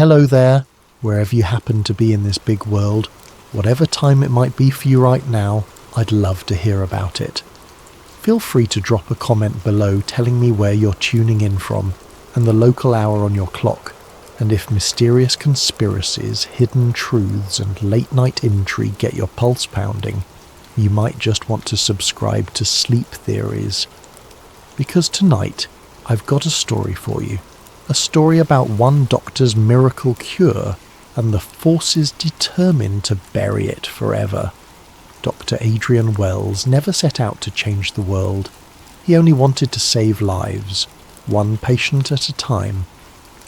Hello there, wherever you happen to be in this big world. Whatever time it might be for you right now, I'd love to hear about it. Feel free to drop a comment below telling me where you're tuning in from and the local hour on your clock, and if mysterious conspiracies, hidden truths and late-night intrigue get your pulse pounding, you might just want to subscribe to Sleep Theories. Because tonight, I've got a story for you. A story about one doctor's miracle cure and the forces determined to bury it forever. Dr. Adrian Wells never set out to change the world. He only wanted to save lives, one patient at a time.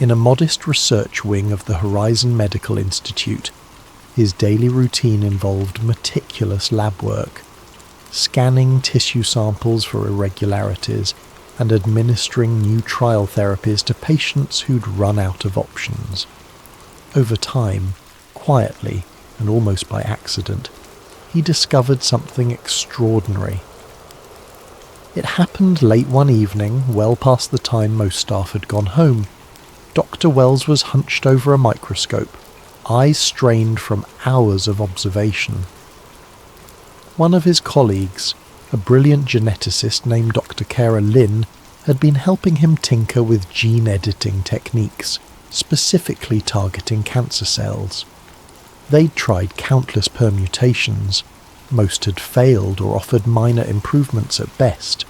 In a modest research wing of the Horizon Medical Institute, his daily routine involved meticulous lab work, scanning tissue samples for irregularities, and administering new trial therapies to patients who'd run out of options. Over time, quietly and almost by accident, he discovered something extraordinary. It happened late one evening, well past the time most staff had gone home. Dr. Wells was hunched over a microscope, eyes strained from hours of observation. One of his colleagues, a brilliant geneticist named Dr. Kara Lynn, had been helping him tinker with gene editing techniques, specifically targeting cancer cells. They'd tried countless permutations. Most had failed or offered minor improvements at best.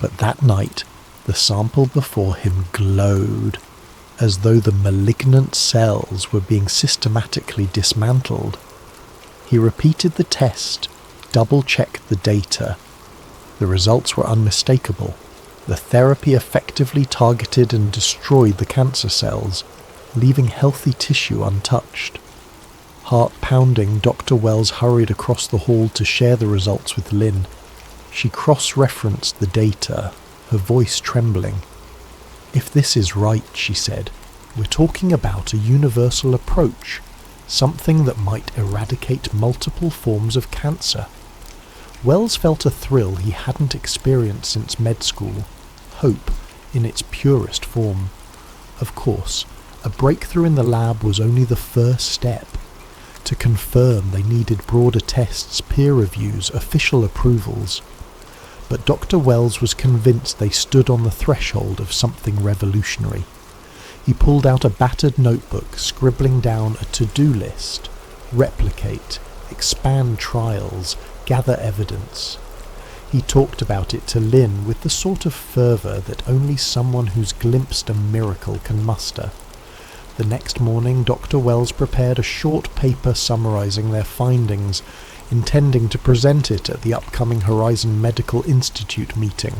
But that night, the sample before him glowed, as though the malignant cells were being systematically dismantled. He repeated the test, double-checked the data. The results were unmistakable. The therapy effectively targeted and destroyed the cancer cells, leaving healthy tissue untouched. Heart-pounding, Dr. Wells hurried across the hall to share the results with Lynn. She cross-referenced the data, her voice trembling. "If this is right," she said, "we're talking about a universal approach, something that might eradicate multiple forms of cancer." Wells felt a thrill he hadn't experienced since med school, hope in its purest form. Of course, a breakthrough in the lab was only the first step. To confirm, they needed broader tests, peer reviews, official approvals. But Dr. Wells was convinced they stood on the threshold of something revolutionary. He pulled out a battered notebook, scribbling down a to-do list: replicate, expand trials, gather evidence. He talked about it to Lynn with the sort of fervour that only someone who's glimpsed a miracle can muster. The next morning, Dr. Wells prepared a short paper summarising their findings, intending to present it at the upcoming Horizon Medical Institute meeting.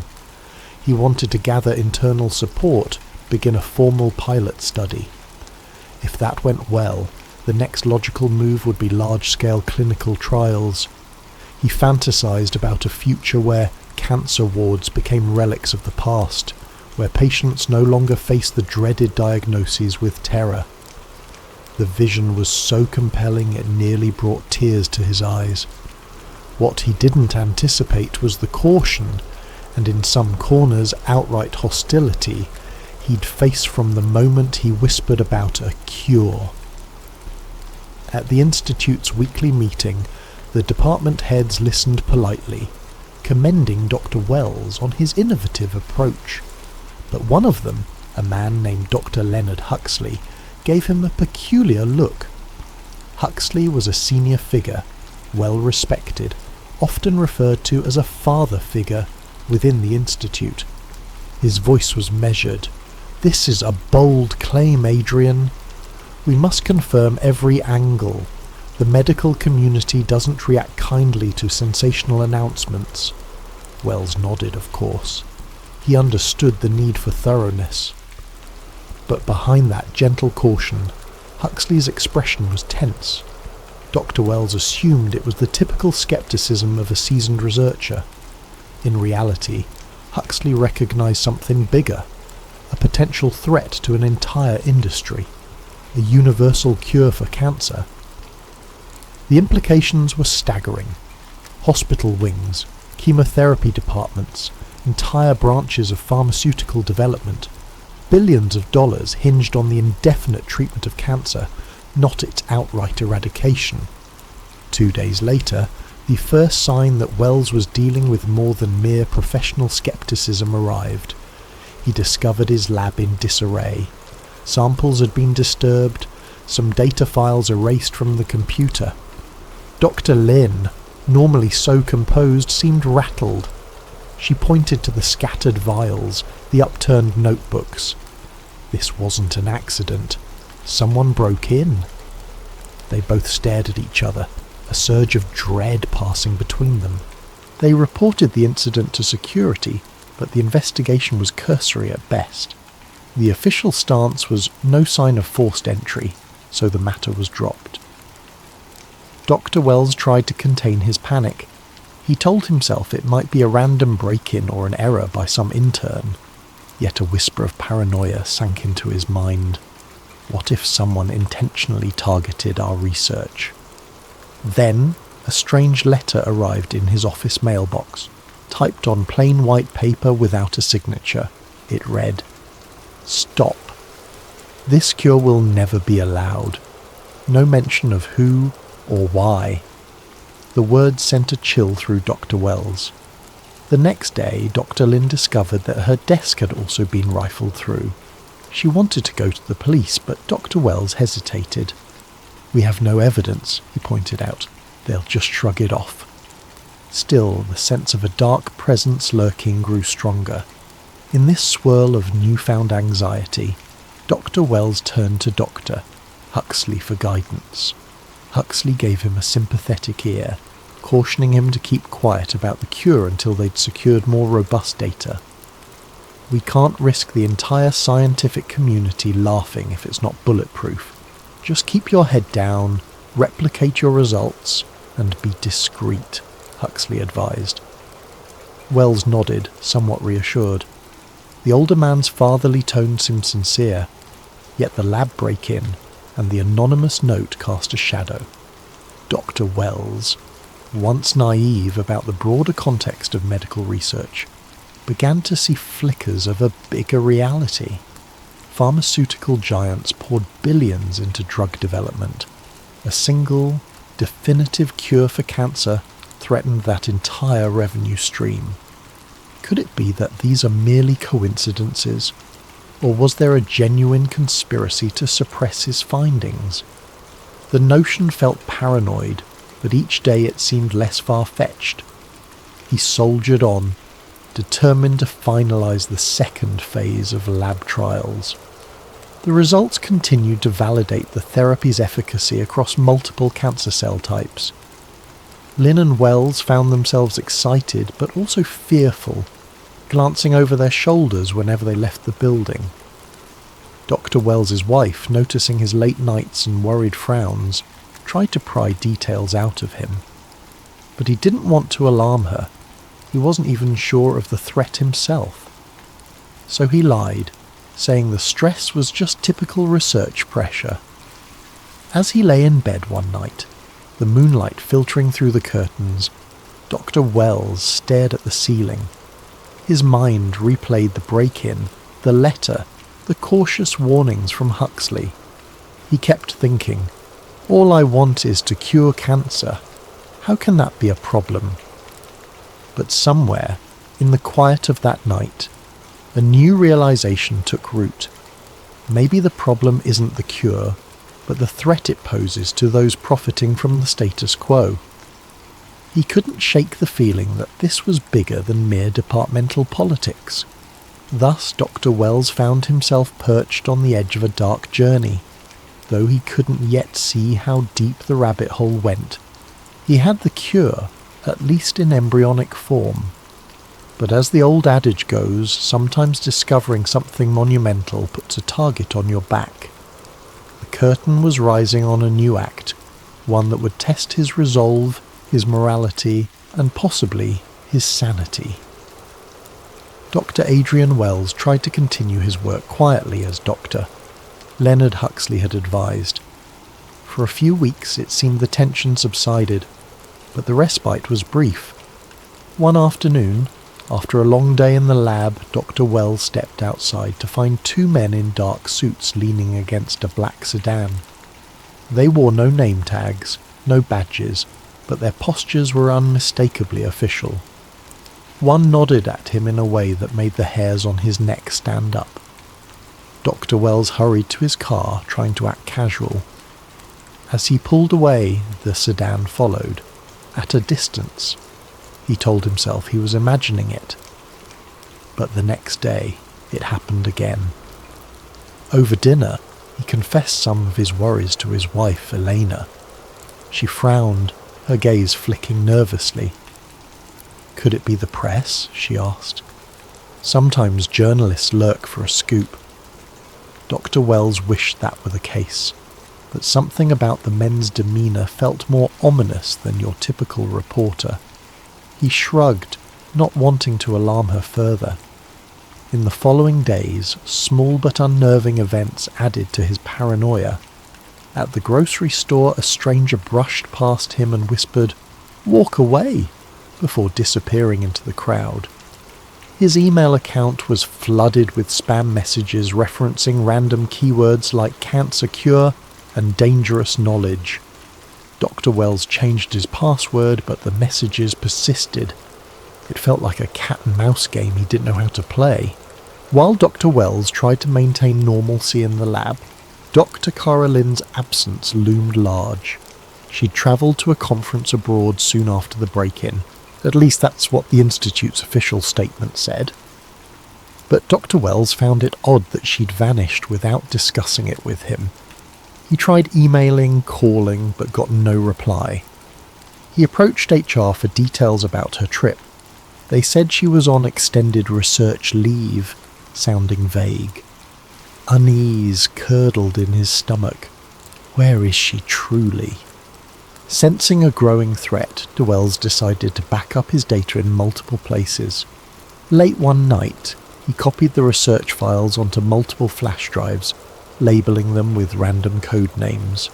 He wanted to gather internal support, begin a formal pilot study. If that went well, the next logical move would be large-scale clinical trials. He fantasized about a future where cancer wards became relics of the past, where patients no longer faced the dreaded diagnoses with terror. The vision was so compelling it nearly brought tears to his eyes. What he didn't anticipate was the caution, and in some corners outright hostility, he'd face from the moment he whispered about a cure. At the Institute's weekly meeting, the department heads listened politely, commending Dr. Wells on his innovative approach. But one of them, a man named Dr. Leonard Huxley, gave him a peculiar look. Huxley was a senior figure, well respected, often referred to as a father figure within the Institute. His voice was measured. "This is a bold claim, Adrian. We must confirm every angle. The medical community doesn't react kindly to sensational announcements." Wells nodded, of course. He understood the need for thoroughness. But behind that gentle caution, Huxley's expression was tense. Dr. Wells assumed it was the typical skepticism of a seasoned researcher. In reality, Huxley recognized something bigger, a potential threat to an entire industry, a universal cure for cancer. The implications were staggering. Hospital wings, chemotherapy departments, entire branches of pharmaceutical development, billions of dollars hinged on the indefinite treatment of cancer, not its outright eradication. 2 days later, the first sign that Wells was dealing with more than mere professional skepticism arrived. He discovered his lab in disarray. Samples had been disturbed, some data files erased from the computer. Dr. Lynn, normally so composed, seemed rattled. She pointed to the scattered vials, the upturned notebooks. This wasn't an accident. Someone broke in. They both stared at each other, a surge of dread passing between them. They reported the incident to security, but the investigation was cursory at best. The official stance was no sign of forced entry, so the matter was dropped. Dr. Wells tried to contain his panic. He told himself it might be a random break-in or an error by some intern. Yet a whisper of paranoia sank into his mind. What if someone intentionally targeted our research? Then, a strange letter arrived in his office mailbox, typed on plain white paper without a signature. It read, "Stop. This cure will never be allowed." No mention of who or why. The words sent a chill through Dr. Wells. The next day, Dr. Lynn discovered that her desk had also been rifled through. She wanted to go to the police, but Dr. Wells hesitated. "We have no evidence," he pointed out. "They'll just shrug it off." Still, the sense of a dark presence lurking grew stronger. In this swirl of newfound anxiety, Dr. Wells turned to Dr. Huxley for guidance. Huxley gave him a sympathetic ear, cautioning him to keep quiet about the cure until they'd secured more robust data. "We can't risk the entire scientific community laughing if it's not bulletproof. Just keep your head down, replicate your results, and be discreet," Huxley advised. Wells nodded, somewhat reassured. The older man's fatherly tone seemed sincere, yet the lab break-in and the anonymous note cast a shadow. Dr. Wells, once naive about the broader context of medical research, began to see flickers of a bigger reality. Pharmaceutical giants poured billions into drug development. A single, definitive cure for cancer threatened that entire revenue stream. Could it be that these are merely coincidences? Or was there a genuine conspiracy to suppress his findings? The notion felt paranoid, but each day it seemed less far-fetched. He soldiered on, determined to finalize the second phase of lab trials. The results continued to validate the therapy's efficacy across multiple cancer cell types. Lynn and Wells found themselves excited but also fearful, glancing over their shoulders whenever they left the building. Dr. Wells's wife, noticing his late nights and worried frowns, tried to pry details out of him. But he didn't want to alarm her. He wasn't even sure of the threat himself. So he lied, saying the stress was just typical research pressure. As he lay in bed one night, the moonlight filtering through the curtains, Dr. Wells stared at the ceiling. His mind replayed the break-in, the letter, the cautious warnings from Huxley. He kept thinking, all I want is to cure cancer. How can that be a problem? But somewhere, in the quiet of that night, a new realization took root. Maybe the problem isn't the cure, but the threat it poses to those profiting from the status quo. He couldn't shake the feeling that this was bigger than mere departmental politics. Thus Dr. Wells found himself perched on the edge of a dark journey. Though he couldn't yet see how deep the rabbit hole went, he had the cure, at least in embryonic form. But as the old adage goes, sometimes discovering something monumental puts a target on your back. The curtain was rising on a new act, one that would test his resolve, his morality, and possibly his sanity. Dr. Adrian Wells tried to continue his work quietly as doctor. Leonard Huxley had advised. For a few weeks it seemed the tension subsided, but the respite was brief. One afternoon, After a long day in the lab, Dr. Wells stepped outside to find two men in dark suits leaning against a black sedan. They wore no name tags, no badges, but their postures were unmistakably official. One nodded at him in a way that made the hairs on his neck stand up. Dr. Wells hurried to his car, trying to act casual. As he pulled away, the sedan followed, at a distance. He told himself he was imagining it. But the next day, it happened again. Over dinner, he confessed some of his worries to his wife, Elena. She frowned, her gaze flicking nervously. Could it be the press? She asked. Sometimes journalists lurk for a scoop. Dr. Wells wished that were the case, but something about the men's demeanour felt more ominous than your typical reporter. He shrugged, not wanting to alarm her further. In the following days, small but unnerving events added to his paranoia. At the grocery store, a stranger brushed past him and whispered, "Walk away," before disappearing into the crowd. His email account was flooded with spam messages referencing random keywords like cancer cure and dangerous knowledge. Dr. Wells changed his password, but the messages persisted. It felt like a cat-and-mouse game he didn't know how to play. While Dr. Wells tried to maintain normalcy in the lab, Dr. Caroline's absence loomed large. She'd travelled to a conference abroad soon after the break-in. At least that's what the Institute's official statement said. But Dr. Wells found it odd that she'd vanished without discussing it with him. He tried emailing, calling, but got no reply. He approached HR for details about her trip. They said she was on extended research leave, sounding vague. Unease curdled in his stomach. Where is she truly? Sensing a growing threat, Wells decided to back up his data in multiple places. Late one night, he copied the research files onto multiple flash drives, labelling them with random code names.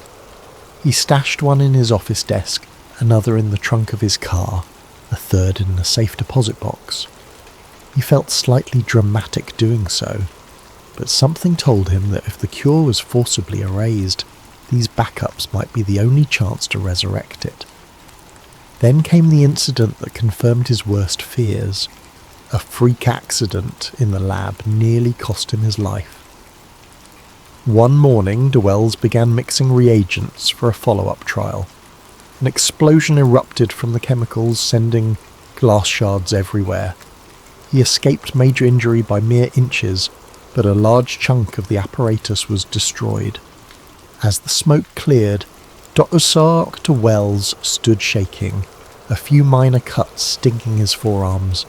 He stashed one in his office desk, another in the trunk of his car, a third in the safe deposit box. He felt slightly dramatic doing so, but something told him that if the cure was forcibly erased, these backups might be the only chance to resurrect it. Then came the incident that confirmed his worst fears. A freak accident in the lab nearly cost him his life. One morning, Wells began mixing reagents for a follow-up trial. An explosion erupted from the chemicals, sending glass shards everywhere. He escaped major injury by mere inches, but a large chunk of the apparatus was destroyed. As the smoke cleared, Dr. Wells stood shaking, a few minor cuts stinging his forearms.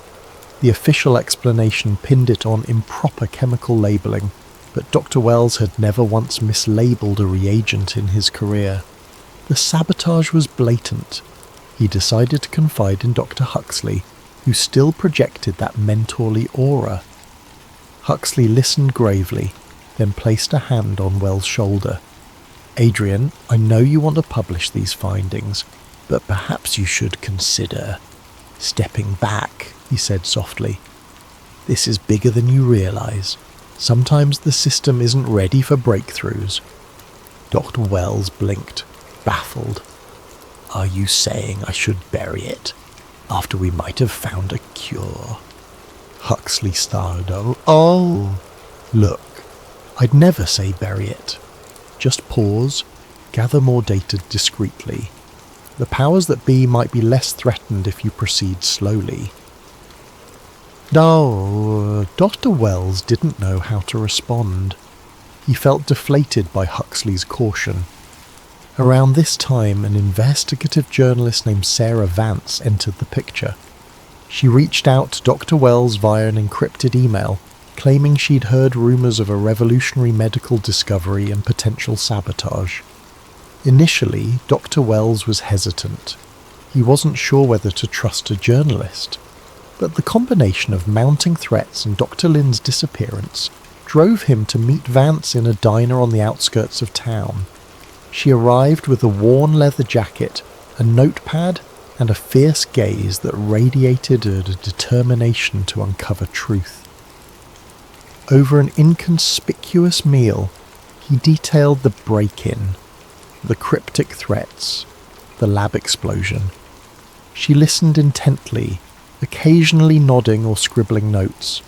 The official explanation pinned it on improper chemical labelling, but Dr. Wells had never once mislabeled a reagent in his career. The sabotage was blatant. He decided to confide in Dr. Huxley, who still projected that mentorly aura. Huxley listened gravely, then placed a hand on Wells' shoulder. "Adrian, I know you want to publish these findings, but perhaps you should consider stepping back," he said softly. "This is bigger than you realise. Sometimes the system isn't ready for breakthroughs." Dr. Wells blinked, baffled. "Are you saying I should bury it, after we might have found a cure?" Huxley started. Oh, look, I'd never say bury it. Just pause, gather more data discreetly. The powers that be might be less threatened if you proceed slowly. No, Dr. Wells didn't know how to respond. He felt deflated by Huxley's caution. Around this time, an investigative journalist named Sarah Vance entered the picture. She reached out to Dr. Wells via an encrypted email, claiming she'd heard rumours of a revolutionary medical discovery and potential sabotage. Initially, Dr. Wells was hesitant. He wasn't sure whether to trust a journalist. But the combination of mounting threats and Dr. Lynn's disappearance drove him to meet Vance in a diner on the outskirts of town. She arrived with a worn leather jacket, a notepad, and a fierce gaze that radiated a determination to uncover truth. Over an inconspicuous meal, he detailed the break-in, the cryptic threats, the lab explosion. She listened intently, occasionally nodding or scribbling notes.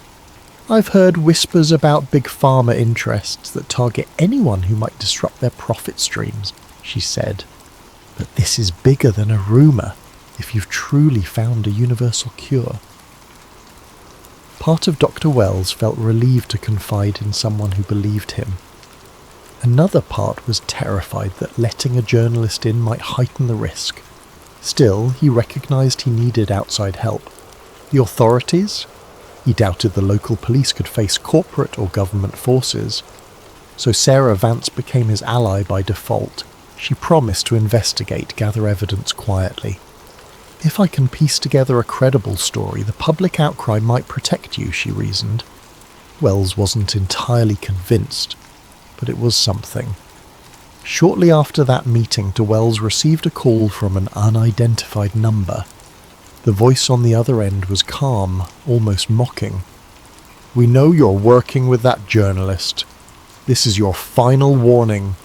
"I've heard whispers about big pharma interests that target anyone who might disrupt their profit streams," she said. "But this is bigger than a rumour, if you've truly found a universal cure." Part of Dr. Wells felt relieved to confide in someone who believed him. Another part was terrified that letting a journalist in might heighten the risk. Still, he recognised he needed outside help. The authorities? He doubted the local police could face corporate or government forces. So Sarah Vance became his ally by default. She promised to investigate, gather evidence quietly. "If I can piece together a credible story, the public outcry might protect you," she reasoned. Wells wasn't entirely convinced, but it was something. Shortly after that meeting, Wells received a call from an unidentified number. The voice on the other end was calm, almost mocking. "We know you're working with that journalist. This is your final warning.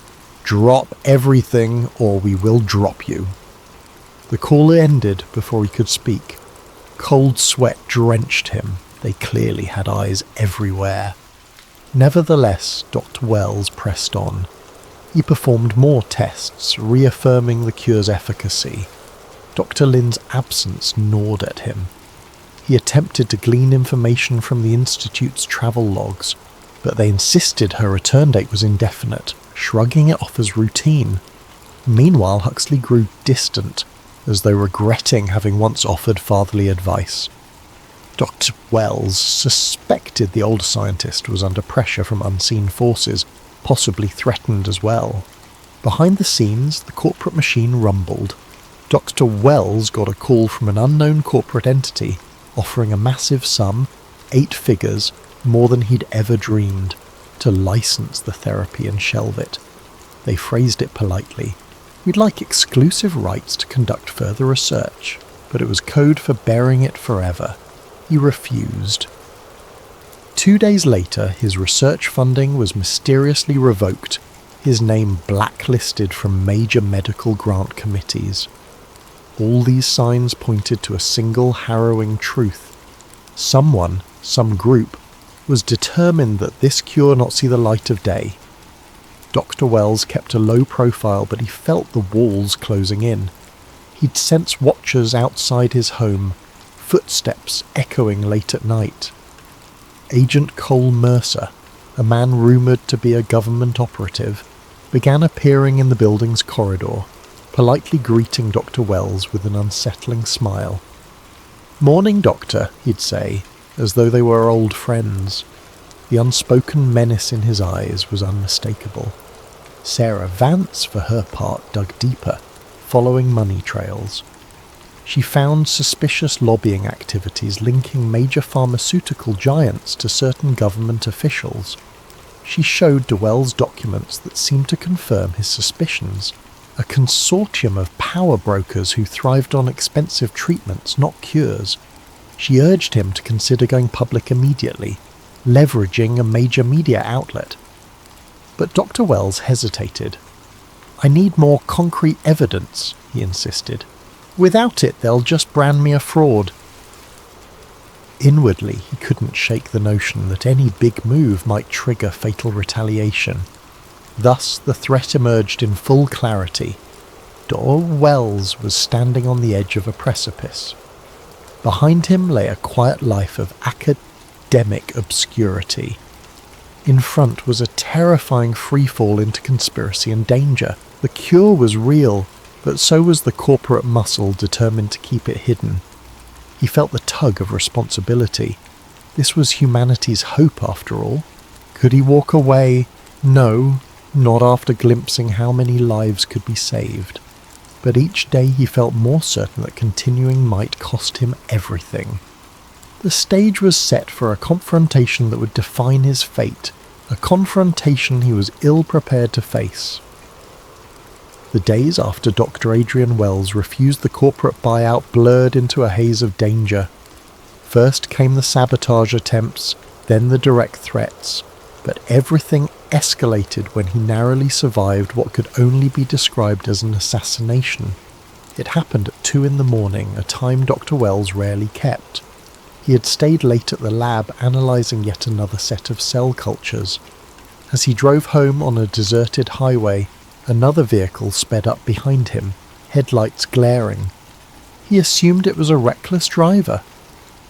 Drop everything or we will drop you." The call ended before he could speak. Cold sweat drenched him. They clearly had eyes everywhere. Nevertheless, Dr. Wells pressed on. He performed more tests, reaffirming the cure's efficacy. Dr. Lin's absence gnawed at him. He attempted to glean information from the Institute's travel logs, but they insisted her return date was indefinite, shrugging it off as routine. Meanwhile, Huxley grew distant, as though regretting having once offered fatherly advice. Dr. Wells suspected the older scientist was under pressure from unseen forces, possibly threatened as well. Behind the scenes, the corporate machine rumbled. Dr. Wells got a call from an unknown corporate entity, offering a massive sum, 8 figures, more than he'd ever dreamed, to license the therapy and shelve it. They phrased it politely. "We'd like exclusive rights to conduct further research," but it was code for burying it forever. He refused. 2 days later, his research funding was mysteriously revoked, his name blacklisted from major medical grant committees. All these signs pointed to a single harrowing truth. Someone, some group, was determined that this cure not see the light of day. Dr. Wells kept a low profile, but he felt the walls closing in. He'd sense watchers outside his home, footsteps echoing late at night. Agent Cole Mercer, a man rumoured to be a government operative, began appearing in the building's corridor, politely greeting Dr. Wells with an unsettling smile. "Morning, Doctor," he'd say, as though they were old friends. The unspoken menace in his eyes was unmistakable. Sarah Vance, for her part, dug deeper, following money trails. She found suspicious lobbying activities linking major pharmaceutical giants to certain government officials. She showed Wells documents that seemed to confirm his suspicions. A consortium of power brokers who thrived on expensive treatments, not cures. She urged him to consider going public immediately, leveraging a major media outlet. But Dr. Wells hesitated. "I need more concrete evidence," he insisted. "Without it, they'll just brand me a fraud." Inwardly, he couldn't shake the notion that any big move might trigger fatal retaliation. Thus, the threat emerged in full clarity. Dr. Wells was standing on the edge of a precipice. Behind him lay a quiet life of academic obscurity. In front was a terrifying freefall into conspiracy and danger. The cure was real, but so was the corporate muscle determined to keep it hidden. He felt the tug of responsibility. This was humanity's hope, after all. Could he walk away? No, not after glimpsing how many lives could be saved. But each day he felt more certain that continuing might cost him everything. The stage was set for a confrontation that would define his fate, a confrontation he was ill prepared to face. The days after Dr. Adrian Wells refused the corporate buyout blurred into a haze of danger. First came the sabotage attempts, then the direct threats, but everything escalated when he narrowly survived what could only be described as an assassination. It happened at 2 a.m, a time Dr. Wells rarely kept. He had stayed late at the lab analysing yet another set of cell cultures. As he drove home on a deserted highway, another vehicle sped up behind him, headlights glaring. He assumed it was a reckless driver.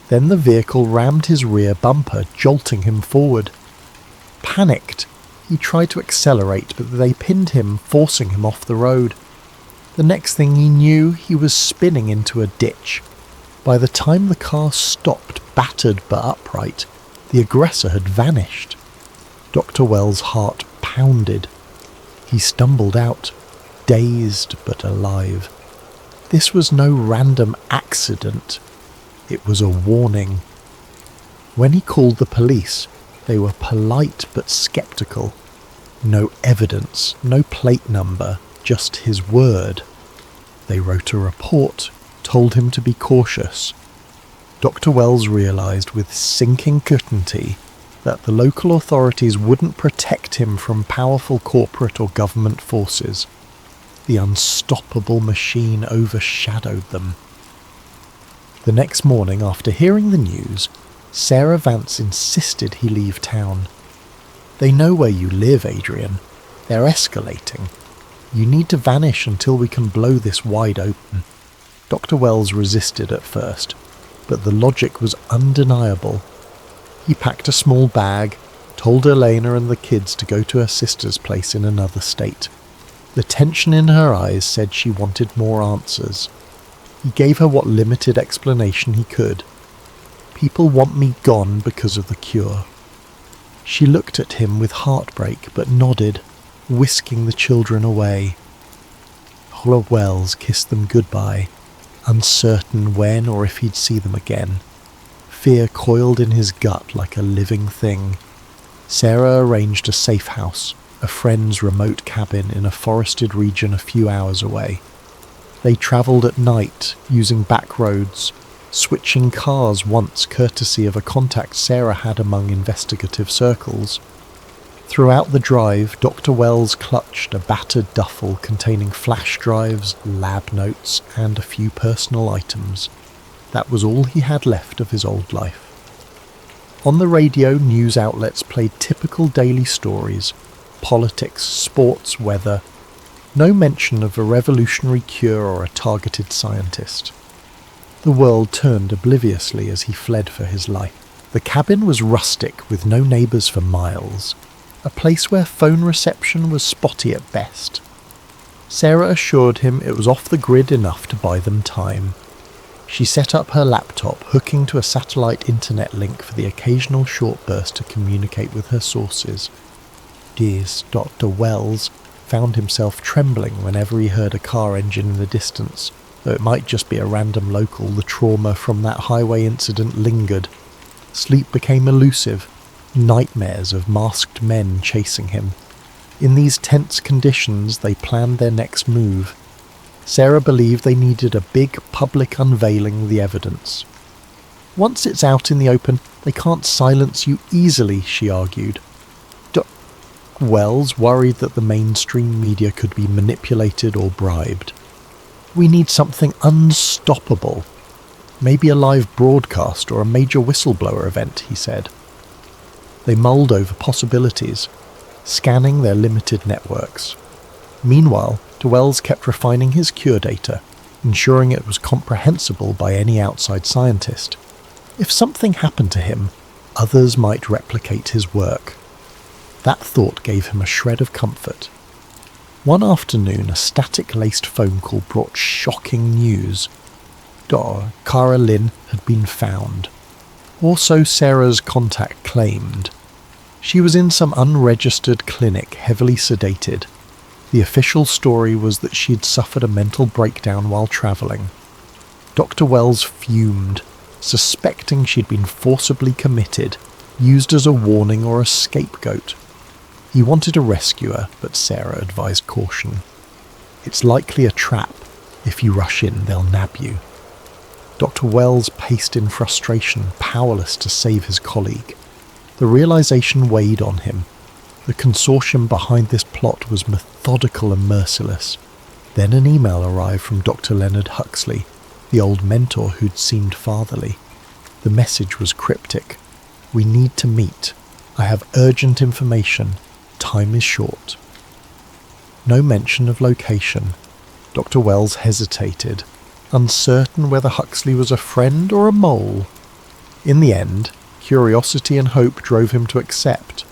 Then the vehicle rammed his rear bumper, jolting him forward. Panicked, he tried to accelerate, but they pinned him, forcing him off the road. The next thing he knew, he was spinning into a ditch. By the time the car stopped, battered but upright, the aggressor had vanished. Dr. Wells' heart pounded. He stumbled out, dazed but alive. This was no random accident. It was a warning. When he called the police, they were polite but sceptical. No evidence, no plate number, just his word. They wrote a report, told him to be cautious. Dr. Wells realised with sinking certainty that the local authorities wouldn't protect him from powerful corporate or government forces. The unstoppable machine overshadowed them. The next morning, after hearing the news, Sarah Vance insisted he leave town. "They know where you live, Adrian. They're escalating. You need to vanish until we can blow this wide open." Dr. Wells resisted at first, but the logic was undeniable. He packed a small bag, told Elena and the kids to go to her sister's place in another state. The tension in her eyes said she wanted more answers. He gave her what limited explanation he could. "People want me gone because of the cure." She looked at him with heartbreak but nodded, whisking the children away. Oliver Wells kissed them goodbye, uncertain when or if he'd see them again. Fear coiled in his gut like a living thing. Sarah arranged a safe house, a friend's remote cabin in a forested region a few hours away. They travelled at night, using back roads, switching cars once courtesy of a contact Sarah had among investigative circles. Throughout the drive, Dr. Wells clutched a battered duffel containing flash drives, lab notes, and a few personal items. That was all he had left of his old life. On the radio, news outlets played typical daily stories: politics, sports, weather. No mention of a revolutionary cure or a targeted scientist. The world turned obliviously as he fled for his life. The cabin was rustic with no neighbours for miles, a place where phone reception was spotty at best. Sarah assured him it was off the grid enough to buy them time. She set up her laptop, hooking to a satellite internet link for the occasional short burst to communicate with her sources. Dears, Dr. Wells found himself trembling whenever he heard a car engine in the distance. Though it might just be a random local, the trauma from that highway incident lingered. Sleep became elusive, nightmares of masked men chasing him. In these tense conditions, they planned their next move. Sarah believed they needed a big public unveiling the evidence. Once it's out in the open, they can't silence you easily, she argued. Wells worried that the mainstream media could be manipulated or bribed. "We need something unstoppable. Maybe a live broadcast or a major whistleblower event," he said. They mulled over possibilities, scanning their limited networks. Meanwhile, Wells kept refining his cure data, ensuring it was comprehensible by any outside scientist. If something happened to him, others might replicate his work. That thought gave him a shred of comfort. One afternoon, a static-laced phone call brought shocking news. Cara Lynn had been found. Or so Sarah's contact claimed. She was in some unregistered clinic, heavily sedated. The official story was that she had suffered a mental breakdown while travelling. Dr. Wells fumed, suspecting she'd been forcibly committed, used as a warning or a scapegoat. He wanted to rescue her, but Sarah advised caution. It's likely a trap. If you rush in, they'll nab you. Dr. Wells paced in frustration, powerless to save his colleague. The realization weighed on him. The consortium behind this plot was methodical and merciless. Then an email arrived from Dr. Leonard Huxley, the old mentor who'd seemed fatherly. The message was cryptic. "We need to meet. I have urgent information. Time is short." No mention of location. Dr. Wells hesitated, uncertain whether Huxley was a friend or a mole. In the end, curiosity and hope drove him to accept.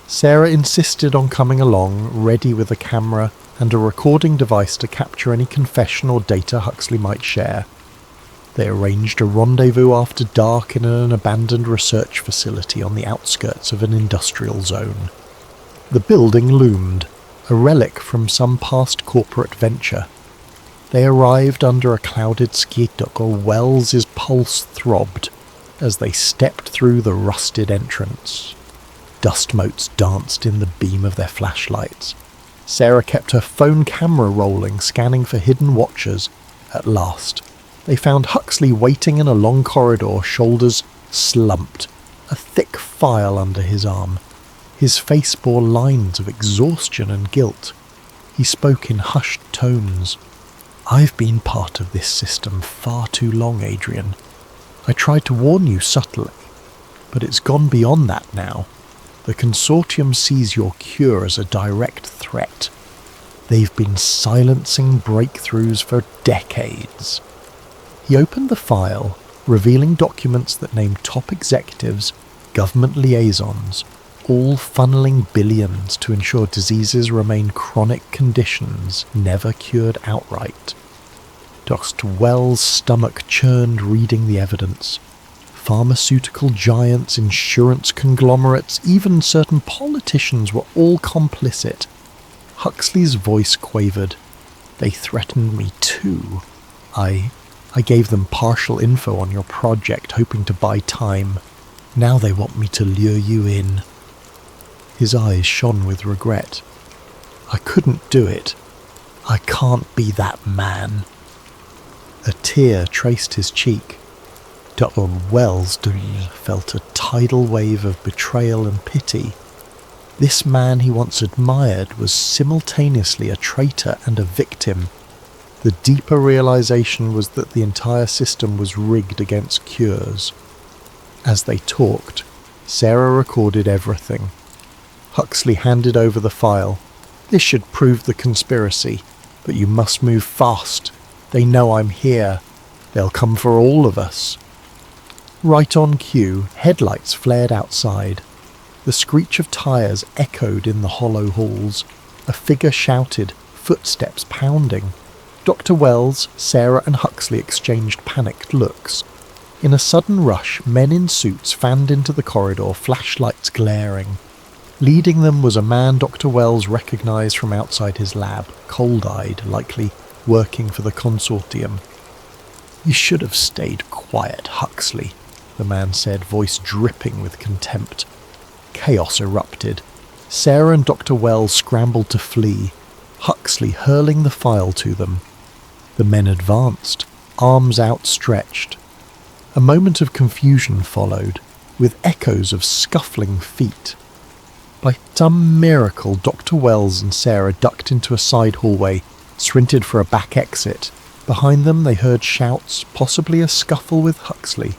Sarah insisted on coming along, ready with a camera and a recording device to capture any confession or data Huxley might share. They arranged a rendezvous after dark in an abandoned research facility on the outskirts of an industrial zone. The building loomed, a relic from some past corporate venture. They arrived under a clouded sky. Dr. Wells's pulse throbbed as they stepped through the rusted entrance. Dust motes danced in the beam of their flashlights. Sarah kept her phone camera rolling, scanning for hidden watchers. At last, they found Huxley waiting in a long corridor, shoulders slumped, a thick file under his arm. His face bore lines of exhaustion and guilt. He spoke in hushed tones. "I've been part of this system far too long, Adrian. I tried to warn you subtly, but it's gone beyond that now. The consortium sees your cure as a direct threat. They've been silencing breakthroughs for decades." He opened the file, revealing documents that named top executives, government liaisons, all funneling billions to ensure diseases remain chronic conditions, never cured outright. Dr. Wells' stomach churned reading the evidence. Pharmaceutical giants, insurance conglomerates, even certain politicians were all complicit. Huxley's voice quavered. "They threatened me too. I gave them partial info on your project, hoping to buy time. Now they want me to lure you in." His eyes shone with regret. "I couldn't do it. I can't be that man." A tear traced his cheek. Dr. Wells felt a tidal wave of betrayal and pity. This man he once admired was simultaneously a traitor and a victim. The deeper realization was that the entire system was rigged against cures. As they talked, Sarah recorded everything. Huxley handed over the file. "This should prove the conspiracy, but you must move fast. They know I'm here. They'll come for all of us." Right on cue, headlights flared outside. The screech of tires echoed in the hollow halls. A figure shouted, footsteps pounding. Dr. Wells, Sarah and Huxley exchanged panicked looks. In a sudden rush, men in suits fanned into the corridor, flashlights glaring. Leading them was a man Dr. Wells recognized from outside his lab, cold-eyed, likely working for the consortium. "You should have stayed quiet, Huxley," the man said, voice dripping with contempt. Chaos erupted. Sarah and Dr. Wells scrambled to flee, Huxley hurling the file to them. The men advanced, arms outstretched. A moment of confusion followed, with echoes of scuffling feet. By some miracle, Dr. Wells and Sarah ducked into a side hallway, sprinted for a back exit. Behind them they heard shouts, possibly a scuffle with Huxley.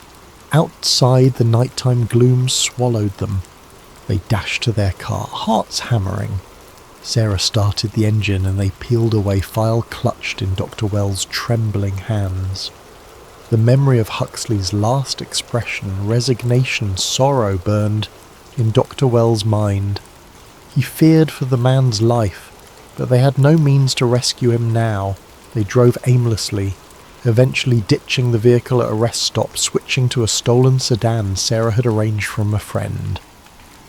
Outside, the nighttime gloom swallowed them. They dashed to their car, hearts hammering. Sarah started the engine and they peeled away, file clutched in Dr. Wells' trembling hands. The memory of Huxley's last expression, resignation, sorrow, burned in Dr. Wells' mind. He feared for the man's life, but they had no means to rescue him now. They drove aimlessly, eventually ditching the vehicle at a rest stop, switching to a stolen sedan Sarah had arranged from a friend.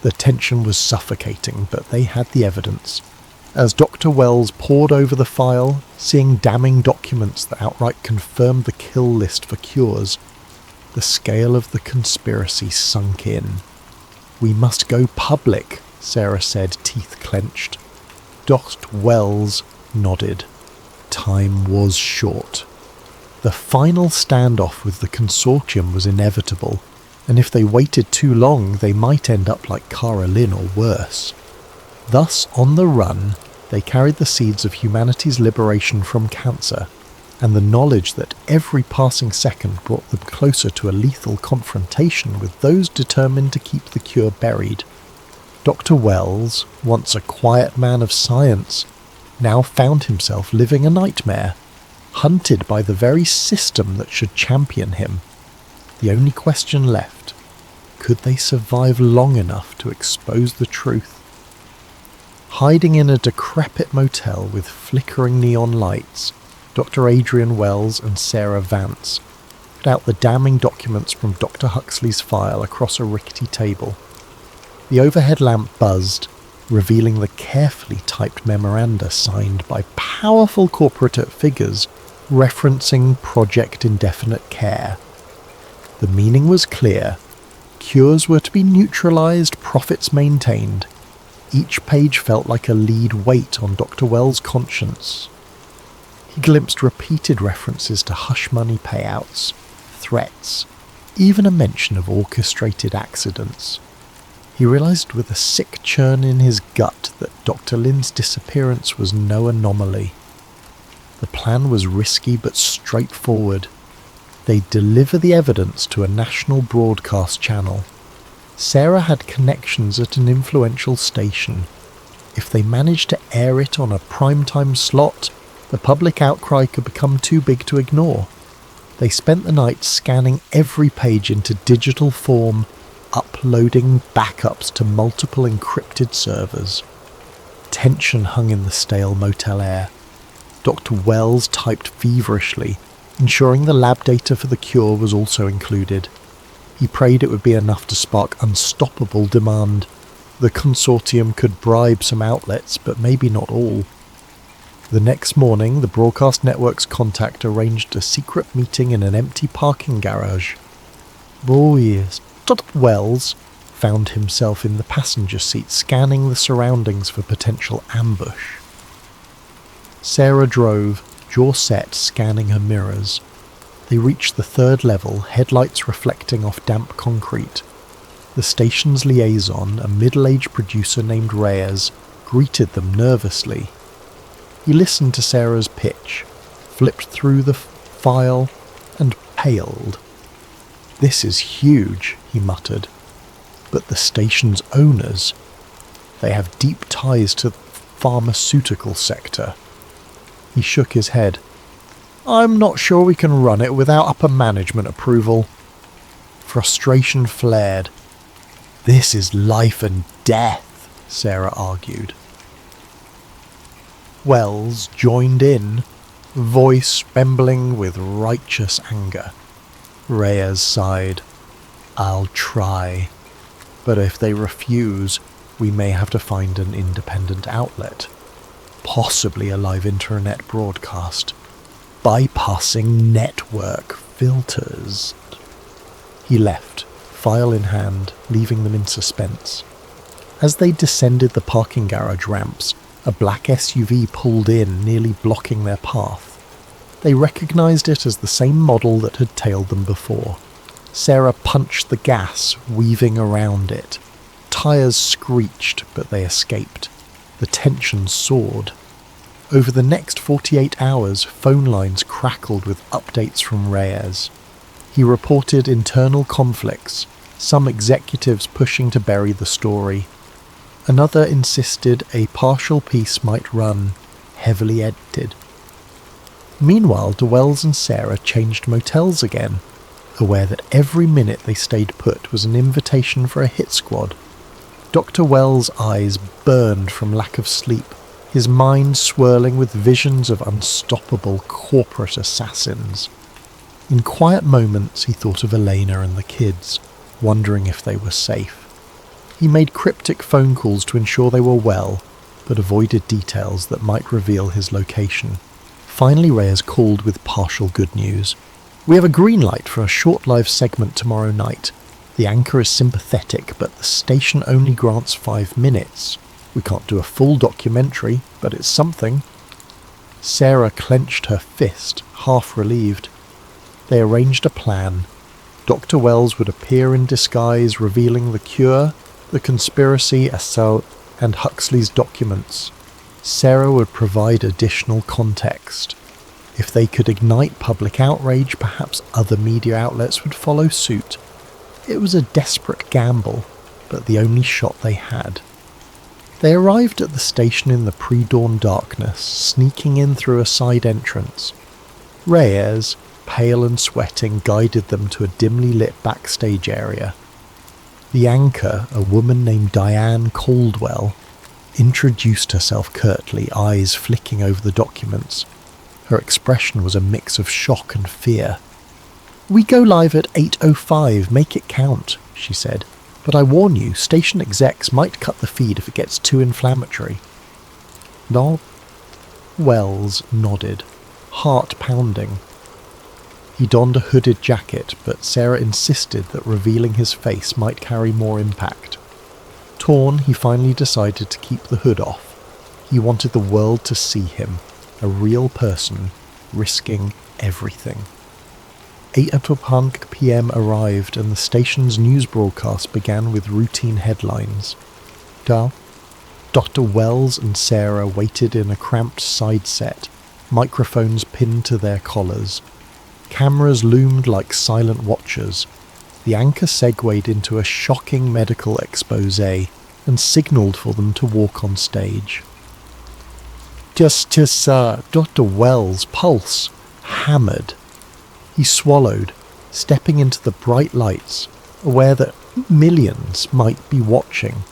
The tension was suffocating, but they had the evidence. As Dr. Wells pored over the file, seeing damning documents that outright confirmed the kill list for cures, the scale of the conspiracy sunk in. "We must go public," Sarah said, teeth clenched. Dr. Wells nodded. time was short. The final standoff with the consortium was inevitable, and if they waited too long they might end up like Cara Lynn or worse. Thus, on the run, they carried the seeds of humanity's liberation from cancer, and the knowledge that every passing second brought them closer to a lethal confrontation with those determined to keep the cure buried. Dr. Wells, once a quiet man of science, now found himself living a nightmare, hunted by the very system that should champion him. The only question left: could they survive long enough to expose the truth? Hiding in a decrepit motel with flickering neon lights, Dr. Adrian Wells and Sarah Vance put out the damning documents from Dr. Huxley's file across a rickety table. The overhead lamp buzzed, revealing the carefully typed memoranda signed by powerful corporate figures referencing Project Indefinite Care. The meaning was clear. Cures were to be neutralised, profits maintained. Each page felt like a lead weight on Dr. Wells' conscience. He glimpsed repeated references to hush money payouts, threats, even a mention of orchestrated accidents. He realised with a sick churn in his gut that Dr. Lynn's disappearance was no anomaly. The plan was risky but straightforward. They'd deliver the evidence to a national broadcast channel. Sarah had connections at an influential station. If they managed to air it on a primetime slot, the public outcry could become too big to ignore. They spent the night scanning every page into digital form, uploading backups to multiple encrypted servers. Tension hung in the stale motel air. Dr. Wells typed feverishly, ensuring the lab data for the cure was also included. He prayed it would be enough to spark unstoppable demand. The consortium could bribe some outlets, but maybe not all. The next morning, the broadcast network's contact arranged a secret meeting in an empty parking garage. Oh yes, Dr. Wells found himself in the passenger seat scanning the surroundings for potential ambush. Sarah drove, jaw set, scanning her mirrors. They reached the third level, headlights reflecting off damp concrete. The station's liaison, a middle-aged producer named Reyes, greeted them nervously. He listened to Sarah's pitch, flipped through the file, and paled. "This is huge," he muttered. "But the station's owners, they have deep ties to the pharmaceutical sector." He shook his head. "I'm not sure we can run it without upper management approval." Frustration flared. "This is life and death," Sarah argued. Wells joined in, voice trembling with righteous anger. Reyes sighed. "I'll try, but if they refuse, we may have to find an independent outlet, possibly a live internet broadcast, bypassing network filters." He left, file in hand, leaving them in suspense. As they descended the parking garage ramps, a black SUV pulled in, nearly blocking their path. They recognised it as the same model that had tailed them before. Sarah punched the gas, weaving around it. Tyres screeched, but they escaped. The tension soared. Over the next 48 hours, phone lines crackled with updates from Reyes. He reported internal conflicts, some executives pushing to bury the story. Another insisted a partial piece might run, heavily edited. Meanwhile, Wells and Sarah changed motels again, aware that every minute they stayed put was an invitation for a hit squad. Dr. Wells' eyes burned from lack of sleep, his mind swirling with visions of unstoppable corporate assassins. In quiet moments he thought of Elena and the kids, wondering if they were safe. He made cryptic phone calls to ensure they were well, but avoided details that might reveal his location. Finally, Reyes called with partial good news. "We have a green light for a short-lived segment tomorrow night. The anchor is sympathetic, but the station only grants 5 minutes. We can't do a full documentary, but it's something." Sarah clenched her fist, half relieved. They arranged a plan. Dr. Wells would appear in disguise, revealing the cure, the conspiracy, assault, and Huxley's documents. Sarah would provide additional context. If they could ignite public outrage, perhaps other media outlets would follow suit. It was a desperate gamble, but the only shot they had. They arrived at the station in the pre-dawn darkness, sneaking in through a side entrance. Reyes, pale and sweating, guided them to a dimly lit backstage area. The anchor, a woman named Diane Caldwell, introduced herself curtly, eyes flicking over the documents. Her expression was a mix of shock and fear. "We go live at 8:05, make it count," she said. "But I warn you, station execs might cut the feed if it gets too inflammatory." No. Wells nodded, heart pounding. He donned a hooded jacket, but Sarah insisted that revealing his face might carry more impact. Torn, he finally decided to keep the hood off. He wanted the world to see him, a real person, risking everything. 8:00 p.m. arrived, and the station's news broadcast began with routine headlines. Dr. Wells and Sarah waited in a cramped side set, microphones pinned to their collars. Cameras loomed like silent watchers. The anchor segued into a shocking medical expose and signalled for them to walk on stage. Justice Dr. Wells' pulse hammered. He swallowed, stepping into the bright lights, aware that millions might be watching.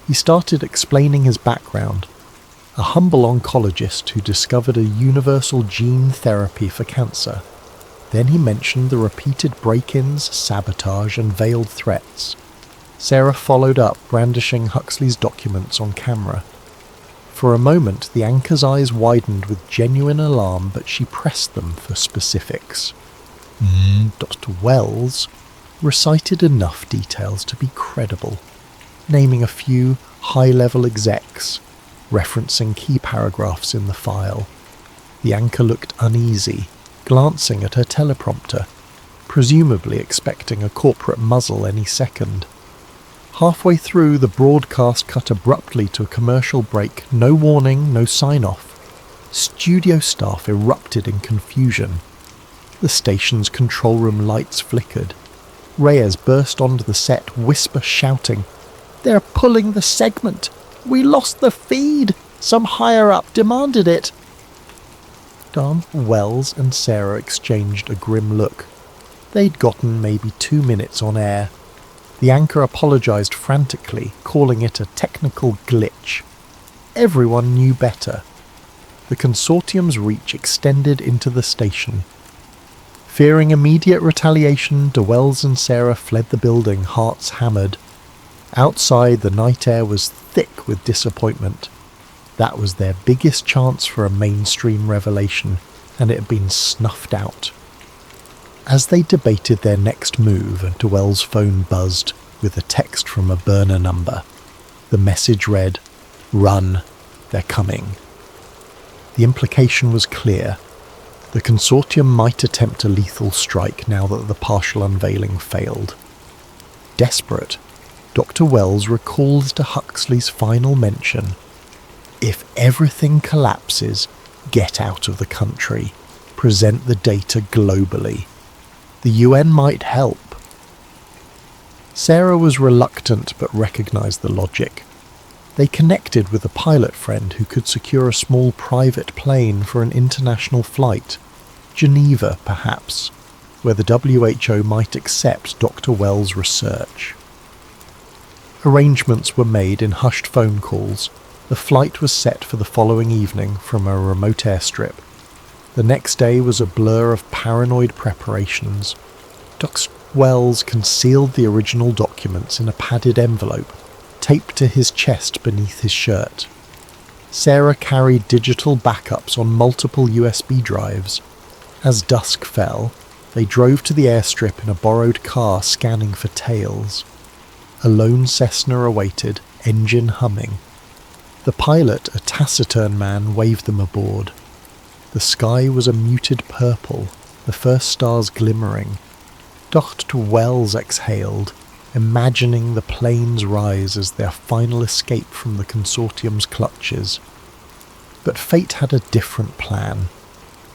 He started explaining his background, a humble oncologist who discovered a universal gene therapy for cancer. Then he mentioned the repeated break-ins, sabotage, and veiled threats. Sarah followed up, brandishing Huxley's documents on camera. For a moment, the anchor's eyes widened with genuine alarm, but she pressed them for specifics. Dr. Wells recited enough details to be credible, naming a few high-level execs, referencing key paragraphs in the file. The anchor looked uneasy, glancing at her teleprompter, presumably expecting a corporate muzzle any second. Halfway through, the broadcast cut abruptly to a commercial break, no warning, no sign-off. Studio staff erupted in confusion. The station's control room lights flickered. Reyes burst onto the set, whisper shouting, "They're pulling the segment! We lost the feed! Some higher-up demanded it!" Wells and Sarah exchanged a grim look. They'd gotten maybe 2 minutes on air. The anchor apologized frantically, calling it a technical glitch. Everyone knew better. The consortium's reach extended into the station. Fearing immediate retaliation, Wells and Sarah fled the building, hearts hammered. Outside, the night air was thick with disappointment. That was their biggest chance for a mainstream revelation, and it had been snuffed out. As they debated their next move, Wells' phone buzzed with a text from a burner number. The message read, "Run, they're coming." The implication was clear. The consortium might attempt a lethal strike now that the partial unveiling failed. Desperate, Dr. Wells recalled to Huxley's final mention, "If everything collapses, get out of the country. Present the data globally. The UN might help." Sarah was reluctant but recognized the logic. They connected with a pilot friend who could secure a small private plane for an international flight. Geneva, perhaps, where the WHO might accept Dr. Wells' research. Arrangements were made in hushed phone calls. The flight was set for the following evening from a remote airstrip. The next day was a blur of paranoid preparations. Dr. Wells concealed the original documents in a padded envelope, taped to his chest beneath his shirt. Sarah carried digital backups on multiple USB drives. As dusk fell, they drove to the airstrip in a borrowed car, scanning for tails. A lone Cessna awaited, engine humming. The pilot, a taciturn man, waved them aboard. The sky was a muted purple, the first stars glimmering. Dr. Wells exhaled, imagining the planes rise as their final escape from the consortium's clutches. But fate had a different plan.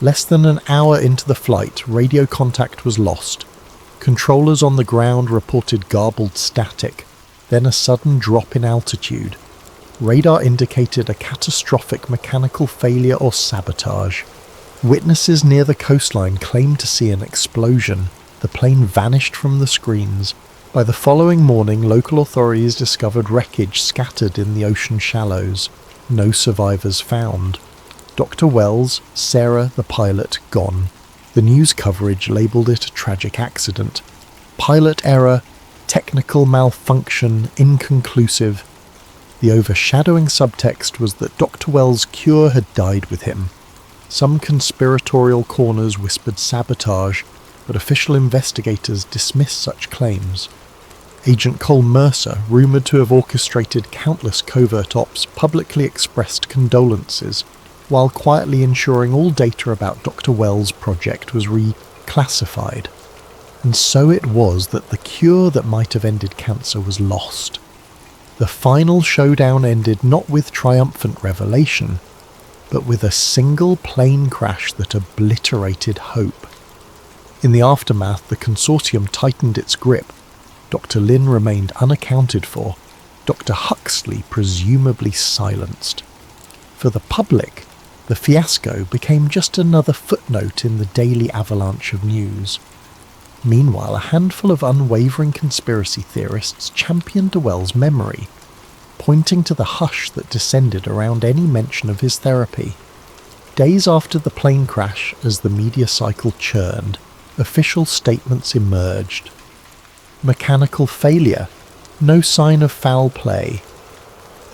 Less than an hour into the flight, radio contact was lost. Controllers on the ground reported garbled static, then a sudden drop in altitude. Radar indicated a catastrophic mechanical failure or sabotage. Witnesses near the coastline claimed to see an explosion. The plane vanished from the screens. By the following morning, local authorities discovered wreckage scattered in the ocean shallows. No survivors found. Dr. Wells, Sarah, the pilot, gone. The news coverage labelled it a tragic accident. Pilot error, technical malfunction, inconclusive. The overshadowing subtext was that Dr. Wells' cure had died with him. Some conspiratorial corners whispered sabotage, but official investigators dismissed such claims. Agent Cole Mercer, rumoured to have orchestrated countless covert ops, publicly expressed condolences, while quietly ensuring all data about Dr. Wells' project was reclassified. And so it was that the cure that might have ended cancer was lost. The final showdown ended not with triumphant revelation, but with a single plane crash that obliterated hope. In the aftermath, the consortium tightened its grip. Dr. Lin remained unaccounted for, Dr. Huxley presumably silenced. For the public, the fiasco became just another footnote in the daily avalanche of news. Meanwhile, a handful of unwavering conspiracy theorists championed Wells' memory, pointing to the hush that descended around any mention of his therapy. Days after the plane crash, as the media cycle churned, official statements emerged. Mechanical failure, no sign of foul play.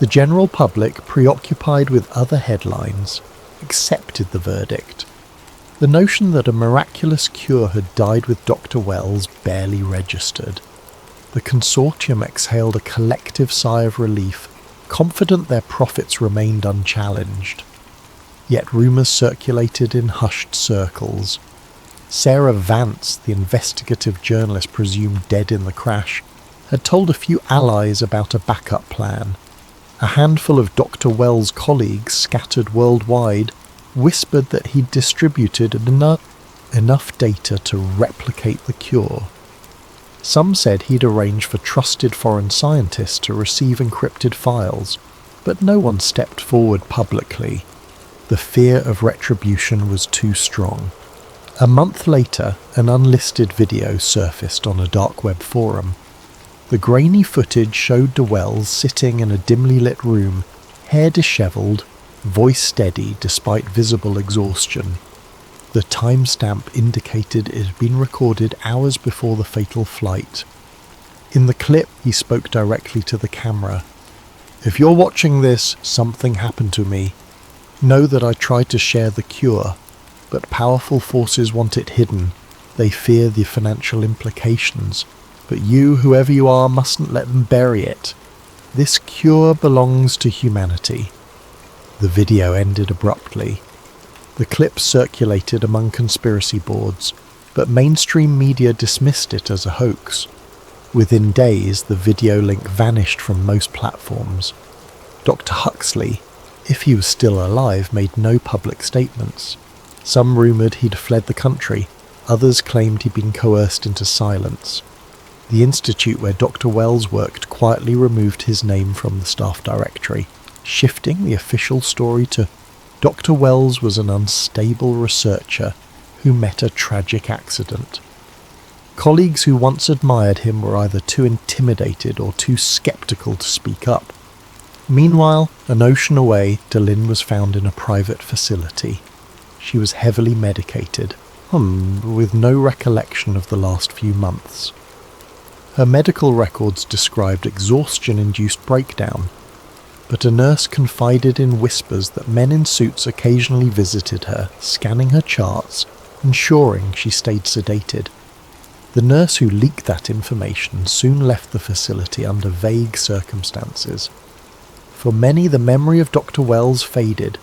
The general public, preoccupied with other headlines, accepted the verdict. The notion that a miraculous cure had died with Dr. Wells barely registered. The consortium exhaled a collective sigh of relief, confident their profits remained unchallenged. Yet rumours circulated in hushed circles. Sarah Vance, the investigative journalist presumed dead in the crash, had told a few allies about a backup plan. A handful of Dr. Wells' colleagues scattered worldwide whispered that he'd distributed enough data to replicate the cure. Some said he'd arranged for trusted foreign scientists to receive encrypted files, but no one stepped forward publicly. The fear of retribution was too strong. A month later, an unlisted video surfaced on a dark web forum. The grainy footage showed Wells sitting in a dimly lit room, hair dishevelled, voice steady despite visible exhaustion. The timestamp indicated it had been recorded hours before the fatal flight. In the clip, he spoke directly to the camera. "If you're watching this, something happened to me. Know that I tried to share the cure, but powerful forces want it hidden. They fear the financial implications. But you, whoever you are, mustn't let them bury it. This cure belongs to humanity." The video ended abruptly. The clip circulated among conspiracy boards, but mainstream media dismissed it as a hoax. Within days, the video link vanished from most platforms. Dr. Huxley, if he was still alive, made no public statements. Some rumoured he'd fled the country, others claimed he'd been coerced into silence. The institute where Dr. Wells worked quietly removed his name from the staff directory, shifting the official story to Dr. Wells was an unstable researcher who met a tragic accident. Colleagues who once admired him were either too intimidated or too sceptical to speak up. Meanwhile, an ocean away, Delin was found in a private facility. She was heavily medicated, with no recollection of the last few months. Her medical records described exhaustion-induced breakdown, but a nurse confided in whispers that men in suits occasionally visited her, scanning her charts, ensuring she stayed sedated. The nurse who leaked that information soon left the facility under vague circumstances. For many, the memory of Dr. Wells faded,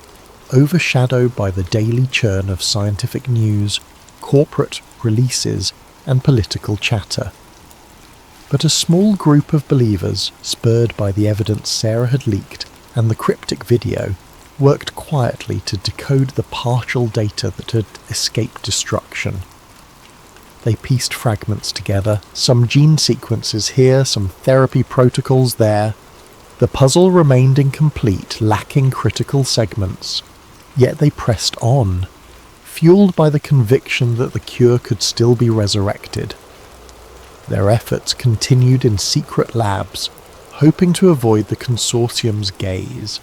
overshadowed by the daily churn of scientific news, corporate releases, and political chatter. But a small group of believers, spurred by the evidence Sarah had leaked and the cryptic video, worked quietly to decode the partial data that had escaped destruction. They pieced fragments together, some gene sequences here, some therapy protocols there. The puzzle remained incomplete, lacking critical segments. Yet they pressed on, fueled by the conviction that the cure could still be resurrected. Their efforts continued in secret labs, hoping to avoid the consortium's gaze.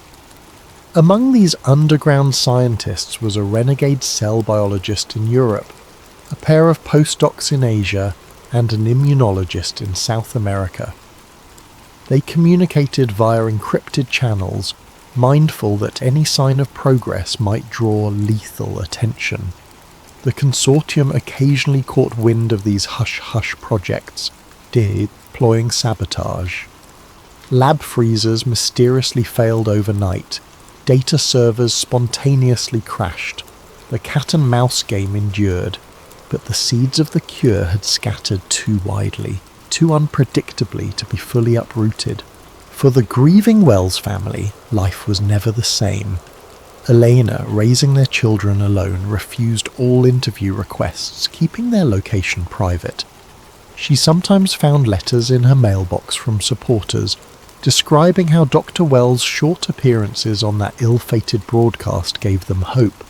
Among these underground scientists was a renegade cell biologist in Europe, a pair of postdocs in Asia, and an immunologist in South America. They communicated via encrypted channels, mindful that any sign of progress might draw lethal attention. The consortium occasionally caught wind of these hush-hush projects, deploying sabotage. Lab freezers mysteriously failed overnight. Data servers spontaneously crashed. The cat-and-mouse game endured, but the seeds of the cure had scattered too widely, too unpredictably to be fully uprooted. For the grieving Wells family, life was never the same. Elena, raising their children alone, refused all interview requests, keeping their location private. She sometimes found letters in her mailbox from supporters, describing how Dr. Wells' short appearances on that ill-fated broadcast gave them hope.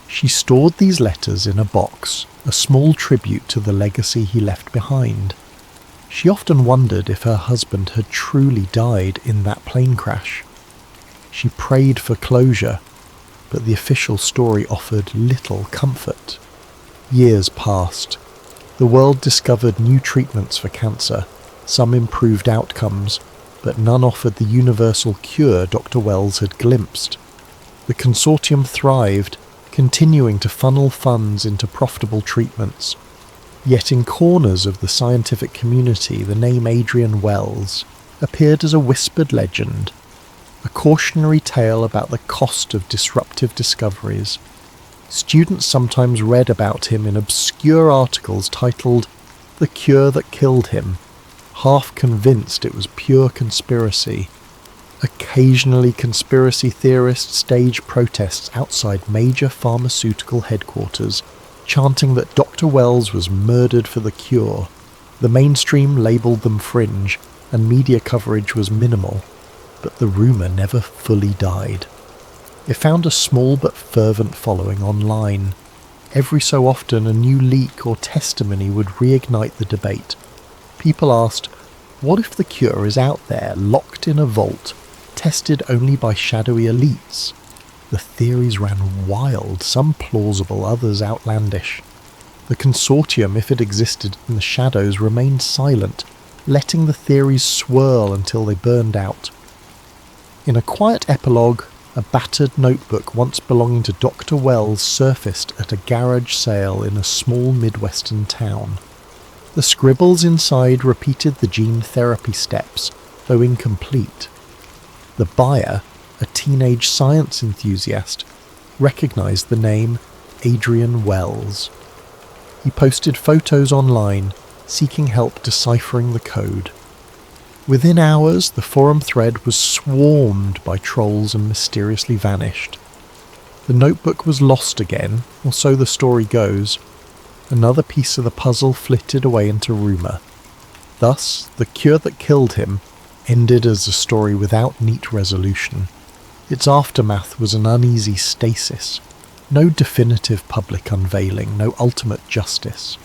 She stored these letters in a box, a small tribute to the legacy he left behind. She often wondered if her husband had truly died in that plane crash. She prayed for closure, but the official story offered little comfort. Years passed. The world discovered new treatments for cancer, some improved outcomes, but none offered the universal cure Dr. Wells had glimpsed. The consortium thrived, continuing to funnel funds into profitable treatments. Yet in corners of the scientific community, the name Adrian Wells appeared as a whispered legend, a cautionary tale about the cost of disruptive discoveries. Students sometimes read about him in obscure articles titled "The Cure That Killed Him," half convinced it was pure conspiracy. Occasionally, conspiracy theorists staged protests outside major pharmaceutical headquarters, chanting that Dr. Wells was murdered for the cure. The mainstream labelled them fringe, and media coverage was minimal, but the rumour never fully died. It found a small but fervent following online. Every so often a new leak or testimony would reignite the debate. People asked, what if the cure is out there, locked in a vault, tested only by shadowy elites? The theories ran wild, some plausible, others outlandish. The consortium, if it existed in the shadows, remained silent, letting the theories swirl until they burned out. In a quiet epilogue, a battered notebook once belonging to Dr. Wells surfaced at a garage sale in a small Midwestern town. The scribbles inside repeated the gene therapy steps, though incomplete. The buyer, a teenage science enthusiast, recognized the name Adrian Wells. He posted photos online, seeking help deciphering the code. Within hours, the forum thread was swarmed by trolls and mysteriously vanished. The notebook was lost again, or so the story goes. Another piece of the puzzle flitted away into rumour. Thus, the cure that killed him ended as a story without neat resolution. Its aftermath was an uneasy stasis. No definitive public unveiling, no ultimate justice.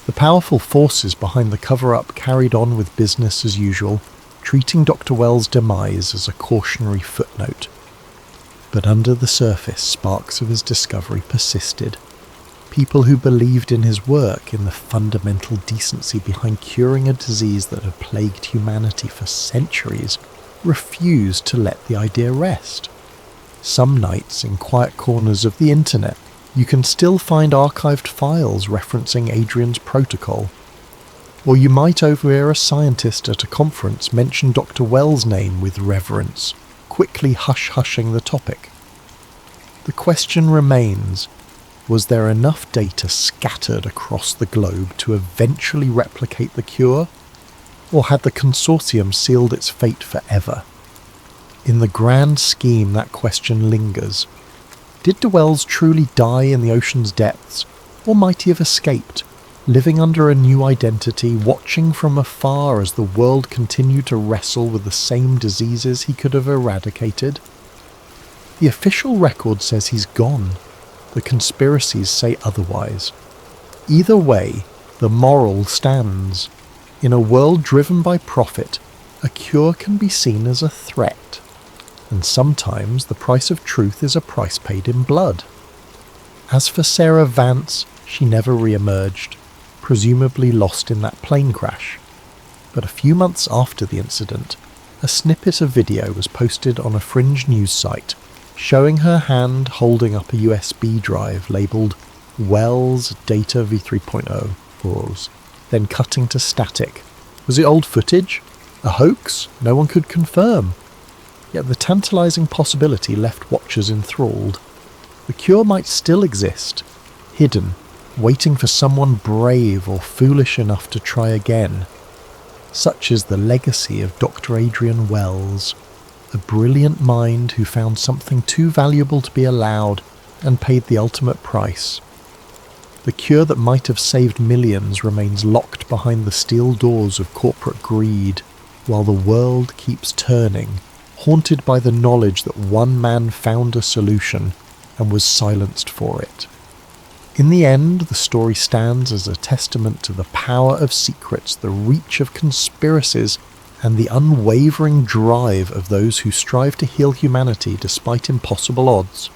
The powerful forces behind the cover-up carried on with business as usual, treating Dr. Wells' demise as a cautionary footnote. But under the surface, sparks of his discovery persisted. People who believed in his work, in the fundamental decency behind curing a disease that had plagued humanity for centuries, refused to let the idea rest. Some nights, in quiet corners of the internet, you can still find archived files referencing Adrian's protocol. Or you might overhear a scientist at a conference mention Dr. Wells' name with reverence, quickly hush-hushing the topic. The question remains, was there enough data scattered across the globe to eventually replicate the cure? Or had the consortium sealed its fate forever? In the grand scheme, that question lingers. Did de Wells truly die in the ocean's depths, or might he have escaped, living under a new identity, watching from afar as the world continued to wrestle with the same diseases he could have eradicated? The official record says he's gone. The conspiracies say otherwise. Either way, the moral stands. In a world driven by profit, a cure can be seen as a threat. And sometimes the price of truth is a price paid in blood. As for Sarah Vance, she never re-emerged, presumably lost in that plane crash. But a few months after the incident, a snippet of video was posted on a fringe news site showing her hand holding up a USB drive labelled Wells Data v3.0, pause, then cutting to static. Was it old footage? A hoax? No one could confirm. Yet the tantalising possibility left watchers enthralled. The cure might still exist, hidden, waiting for someone brave or foolish enough to try again. Such is the legacy of Dr. Adrian Wells, a brilliant mind who found something too valuable to be allowed and paid the ultimate price. The cure that might have saved millions remains locked behind the steel doors of corporate greed, while the world keeps turning, haunted by the knowledge that one man found a solution and was silenced for it. In the end, the story stands as a testament to the power of secrets, the reach of conspiracies, and the unwavering drive of those who strive to heal humanity despite impossible odds.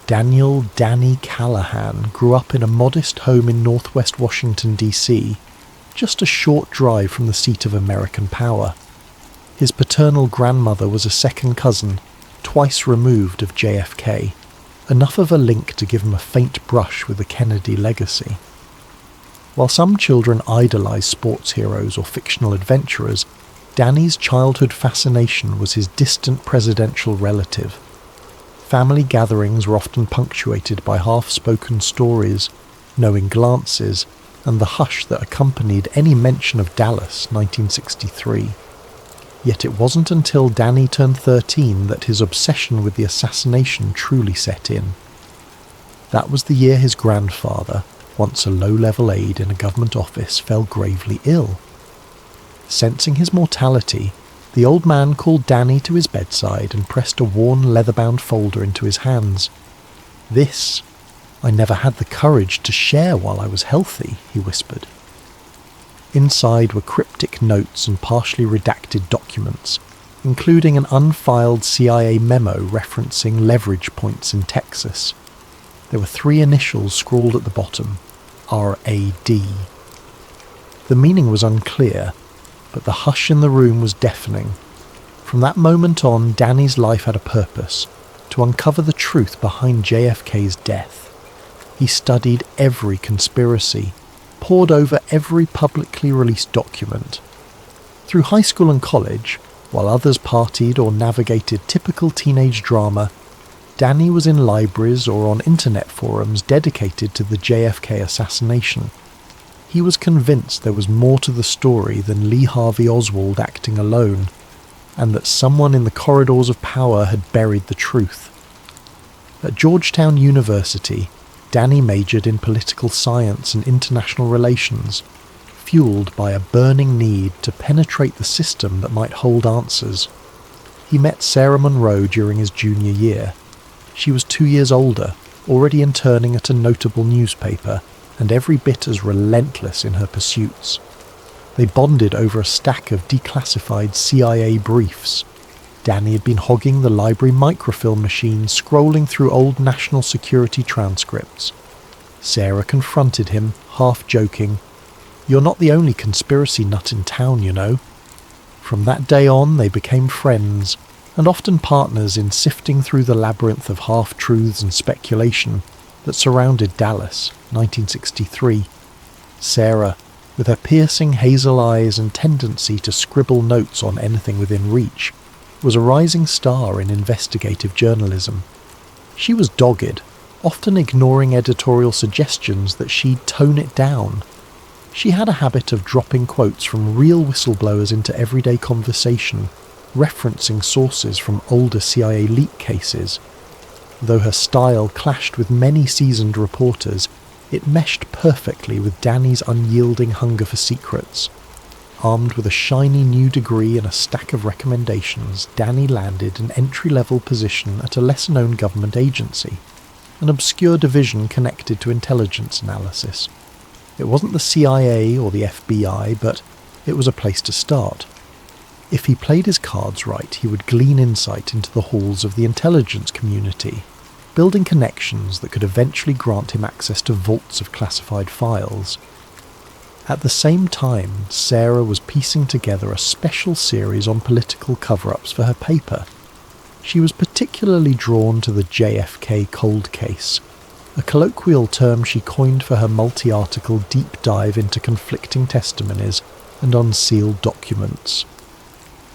Daniel Danny Callahan grew up in a modest home in northwest Washington, D.C., just a short drive from the seat of American power. His paternal grandmother was a second cousin, twice removed of JFK, enough of a link to give him a faint brush with the Kennedy legacy. While some children idolize sports heroes or fictional adventurers, Danny's childhood fascination was his distant presidential relative. Family gatherings were often punctuated by half-spoken stories, knowing glances, and the hush that accompanied any mention of Dallas, 1963. Yet it wasn't until Danny turned 13 that his obsession with the assassination truly set in. That was the year his grandfather, once a low-level aide in a government office, fell gravely ill. Sensing his mortality, the old man called Danny to his bedside and pressed a worn leather-bound folder into his hands. "This, I never had the courage to share while I was healthy," he whispered. Inside were cryptic notes and partially redacted documents, including an unfiled CIA memo referencing leverage points in Texas. There were 3 initials scrawled at the bottom, RAD. The meaning was unclear, but the hush in the room was deafening. From that moment on, Danny's life had a purpose, to uncover the truth behind JFK's death. He studied every conspiracy, pored over every publicly released document. Through high school and college, While others partied or navigated typical teenage drama, Danny was in libraries or on internet forums dedicated to the JFK assassination. He was convinced there was more to the story than Lee Harvey Oswald acting alone, and that someone in the corridors of power had buried the truth. At Georgetown University, Danny majored in political science and international relations, fueled by a burning need to penetrate the system that might hold answers. He met Sarah Monroe during his junior year. She was 2 years older, already interning at a notable newspaper, and every bit as relentless in her pursuits. They bonded over a stack of declassified CIA briefs. Danny had been hogging the library microfilm machine, scrolling through old national security transcripts. Sarah confronted him, half joking, "You're not the only conspiracy nut in town, you know." From that day on, they became friends, and often partners in sifting through the labyrinth of half-truths and speculation that surrounded Dallas, 1963. Sarah, with her piercing hazel eyes and tendency to scribble notes on anything within reach, was a rising star in investigative journalism. She was dogged, often ignoring editorial suggestions that she'd tone it down. She had a habit of dropping quotes from real whistleblowers into everyday conversation, referencing sources from older CIA leak cases. Though her style clashed with many seasoned reporters, it meshed perfectly with Danny's unyielding hunger for secrets. Armed with a shiny new degree and a stack of recommendations, Danny landed an entry-level position at a lesser-known government agency, an obscure division connected to intelligence analysis. It wasn't the CIA or the FBI, but it was a place to start. If he played his cards right, he would glean insight into the halls of the intelligence community, building connections that could eventually grant him access to vaults of classified files. At the same time, Sarah was piecing together a special series on political cover-ups for her paper. She was particularly drawn to the JFK cold case, a colloquial term she coined for her multi-article deep dive into conflicting testimonies and unsealed documents.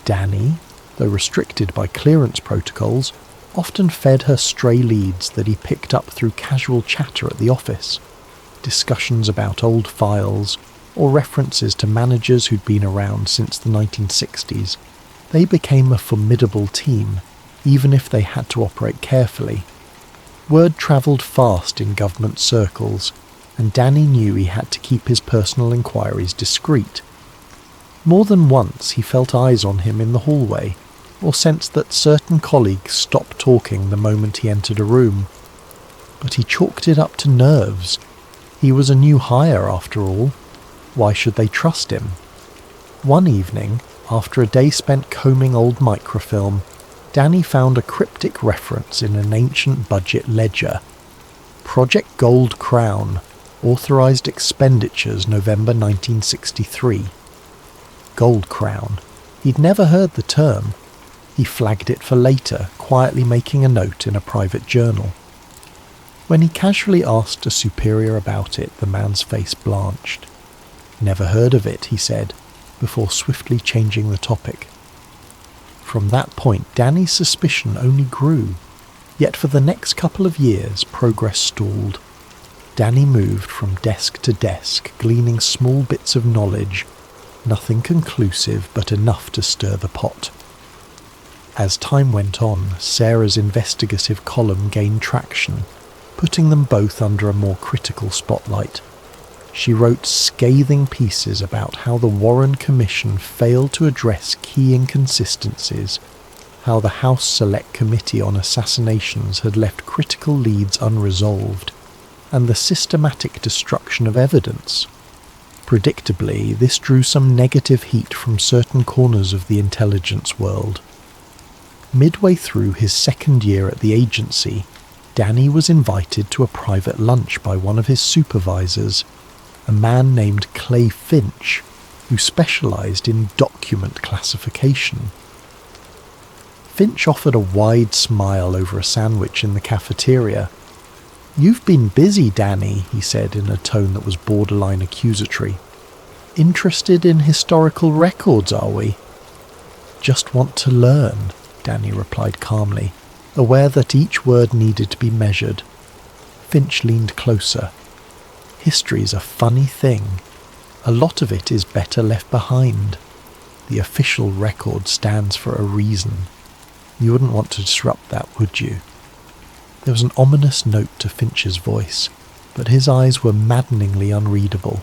Danny, though restricted by clearance protocols, often fed her stray leads that he picked up through casual chatter at the office, discussions about old files, or references to managers who'd been around since the 1960s. They became a formidable team, even if they had to operate carefully. Word travelled fast in government circles, and Danny knew he had to keep his personal inquiries discreet. More than once he felt eyes on him in the hallway, or sensed that certain colleagues stopped talking the moment he entered a room. But he chalked it up to nerves. He was a new hire after all. Why should they trust him? One evening, after a day spent combing old microfilm, Danny found a cryptic reference in an ancient budget ledger. Project Gold Crown, authorised expenditures November 1963. Gold Crown. He'd never heard the term. He flagged it for later, quietly making a note in a private journal. When he casually asked a superior about it, the man's face blanched. "Never heard of it," he said, before swiftly changing the topic. From that point, Danny's suspicion only grew. Yet for the next couple of years, progress stalled. Danny moved from desk to desk, gleaning small bits of knowledge, nothing conclusive but enough to stir the pot. As time went on, Sarah's investigative column gained traction, putting them both under a more critical spotlight. She wrote scathing pieces about how the Warren Commission failed to address key inconsistencies, how the House Select Committee on Assassinations had left critical leads unresolved, and the systematic destruction of evidence. Predictably, this drew some negative heat from certain corners of the intelligence world. Midway through his second year at the agency, Danny was invited to a private lunch by one of his supervisors, a man named Clay Finch, who specialised in document classification. Finch offered a wide smile over a sandwich in the cafeteria. "You've been busy, Danny," he said in a tone that was borderline accusatory. "Interested in historical records, are we?" Just want to learn, Danny replied calmly, aware that each word needed to be measured. Finch leaned closer. History's a funny thing. A lot of it is better left behind. The official record stands for a reason. You wouldn't want to disrupt that, would you? There was an ominous note to Finch's voice, but his eyes were maddeningly unreadable.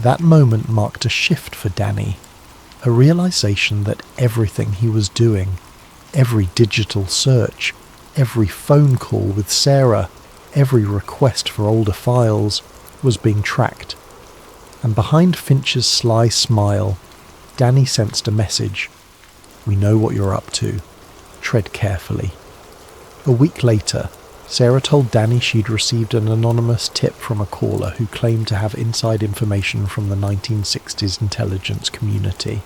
That moment marked a shift for Danny, a realization that everything he was doing, every digital search, every phone call with Sarah, every request for older files, was being tracked. And behind Finch's sly smile, Danny sensed a message. We know what you're up to. Tread carefully. A week later, Sarah told Danny she'd received an anonymous tip from a caller who claimed to have inside information from the 1960s intelligence community.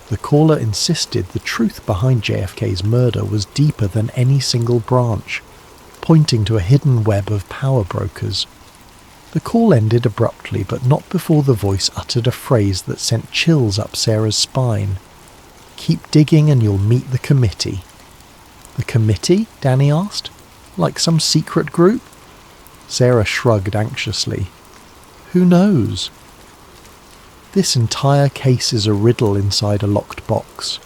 The caller insisted the truth behind JFK's murder was deeper than any single branch, pointing to a hidden web of power brokers. The call ended abruptly, but not before the voice uttered a phrase that sent chills up Sarah's spine. Keep digging and you'll meet the committee. The committee? Danny asked. Like some secret group? Sarah shrugged anxiously. Who knows? This entire case is a riddle inside a locked box,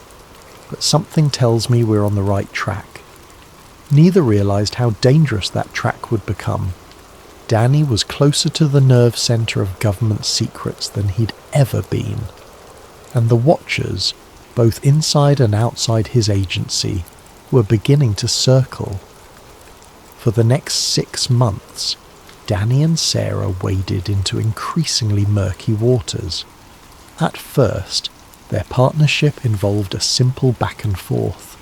but something tells me we're on the right track. Neither realized how dangerous that track would become. Danny was closer to the nerve center of government secrets than he'd ever been, and the watchers, both inside and outside his agency, were beginning to circle. For the next 6 months, Danny and Sarah waded into increasingly murky waters. At first, their partnership involved a simple back and forth.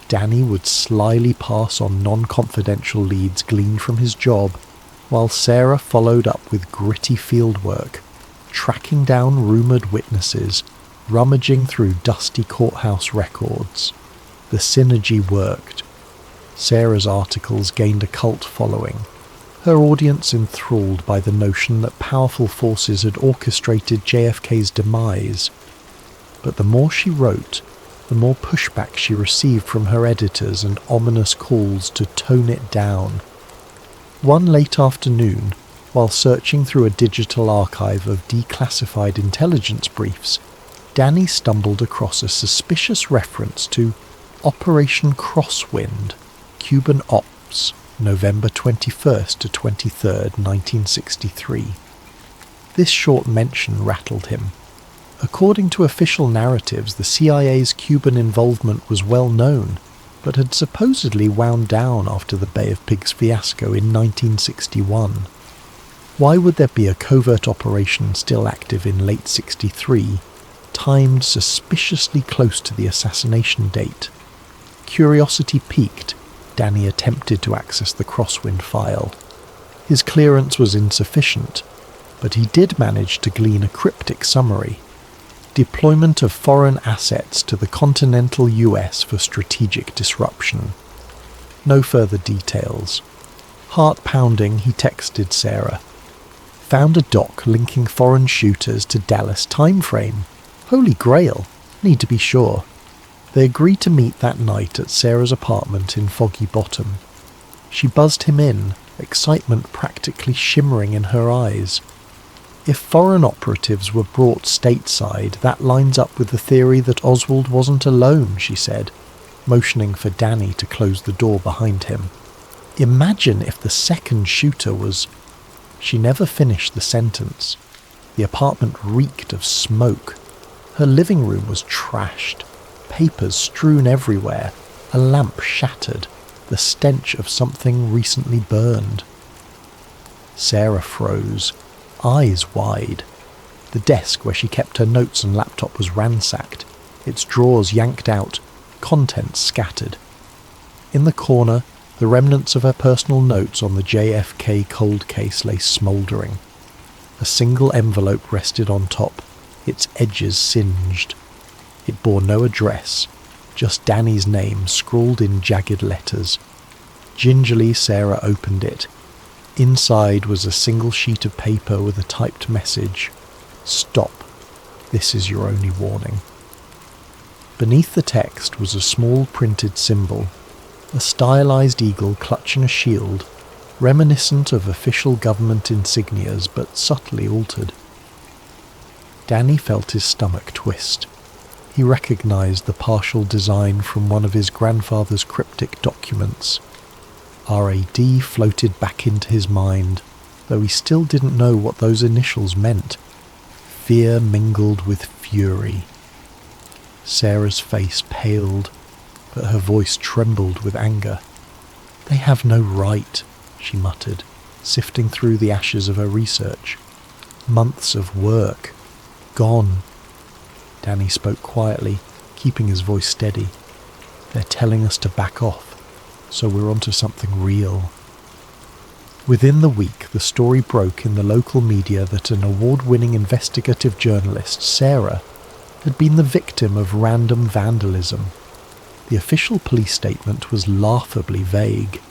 Danny would slyly pass on non-confidential leads gleaned from his job, while Sarah followed up with gritty fieldwork, tracking down rumoured witnesses, rummaging through dusty courthouse records. The synergy worked. Sarah's articles gained a cult following, her audience enthralled by the notion that powerful forces had orchestrated JFK's demise. But the more she wrote, the more pushback she received from her editors and ominous calls to tone it down. One late afternoon, while searching through a digital archive of declassified intelligence briefs, Danny stumbled across a suspicious reference to Operation Crosswind, Cuban Ops, November 21st to 23rd, 1963. This short mention rattled him. According to official narratives, the CIA's Cuban involvement was well known, but had supposedly wound down after the Bay of Pigs fiasco in 1961. Why would there be a covert operation still active in late 63, timed suspiciously close to the assassination date? Curiosity piqued, Danny attempted to access the Crosswind file. His clearance was insufficient, but he did manage to glean a cryptic summary. Deployment of foreign assets to the continental US for strategic disruption. No further details. Heart-pounding, he texted Sarah. Found a doc linking foreign shooters to Dallas timeframe. Holy Grail. Need to be sure. They agreed to meet that night at Sarah's apartment in Foggy Bottom. She buzzed him in, excitement practically shimmering in her eyes. If foreign operatives were brought stateside, that lines up with the theory that Oswald wasn't alone, she said, motioning for Danny to close the door behind him. Imagine if the second shooter was... She never finished the sentence. The apartment reeked of smoke. Her living room was trashed, papers strewn everywhere, a lamp shattered, the stench of something recently burned. Sarah froze, eyes wide. The desk where she kept her notes and laptop was ransacked, its drawers yanked out, contents scattered. In the corner, the remnants of her personal notes on the JFK cold case lay smouldering. A single envelope rested on top, its edges singed. It bore no address, just Danny's name scrawled in jagged letters. Gingerly, Sarah opened it. Inside was a single sheet of paper with a typed message. Stop. This is your only warning. Beneath the text was a small printed symbol, a stylized eagle clutching a shield, reminiscent of official government insignias but subtly altered. Danny felt his stomach twist. He recognized the partial design from one of his grandfather's cryptic documents. RAD floated back into his mind, though he still didn't know what those initials meant. Fear mingled with fury. Sarah's face paled, but her voice trembled with anger. "They have no right," she muttered, sifting through the ashes of her research. "Months of work. Gone." Danny spoke quietly, keeping his voice steady. "They're telling us to back off, so we're onto something real." Within the week, the story broke in the local media that an award-winning investigative journalist, Sarah, had been the victim of random vandalism. The official police statement was laughably vague.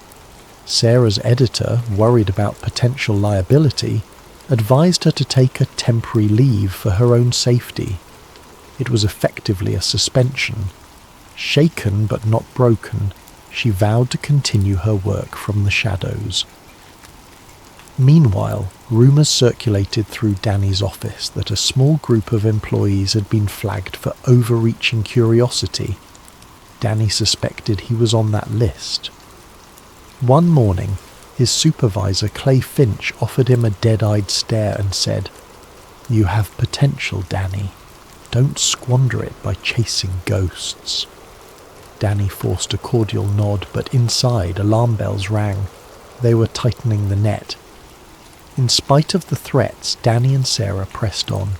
Sarah's editor, worried about potential liability, advised her to take a temporary leave for her own safety. It was effectively a suspension. Shaken but not broken, she vowed to continue her work from the shadows. Meanwhile, rumours circulated through Danny's office that a small group of employees had been flagged for overreaching curiosity. Danny suspected he was on that list. One morning, his supervisor, Clay Finch, offered him a dead-eyed stare and said, "You have potential, Danny. Don't squander it by chasing ghosts." Danny forced a cordial nod, but inside, alarm bells rang. They were tightening the net. In spite of the threats, Danny and Sarah pressed on.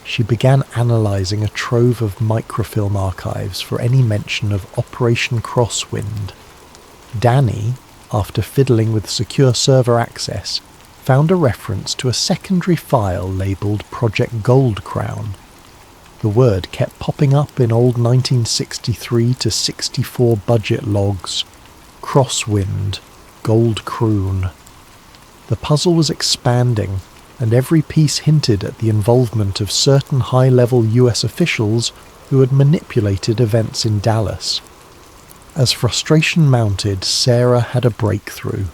She began analysing a trove of microfilm archives for any mention of Operation Crosswind. Danny, after fiddling with secure server access, found a reference to a secondary file labelled Project Gold Crown. The word kept popping up in old 1963 to 64 budget logs. Crosswind, Gold Croon. The puzzle was expanding, and every piece hinted at the involvement of certain high-level US officials who had manipulated events in Dallas. As frustration mounted, Sarah had a breakthrough.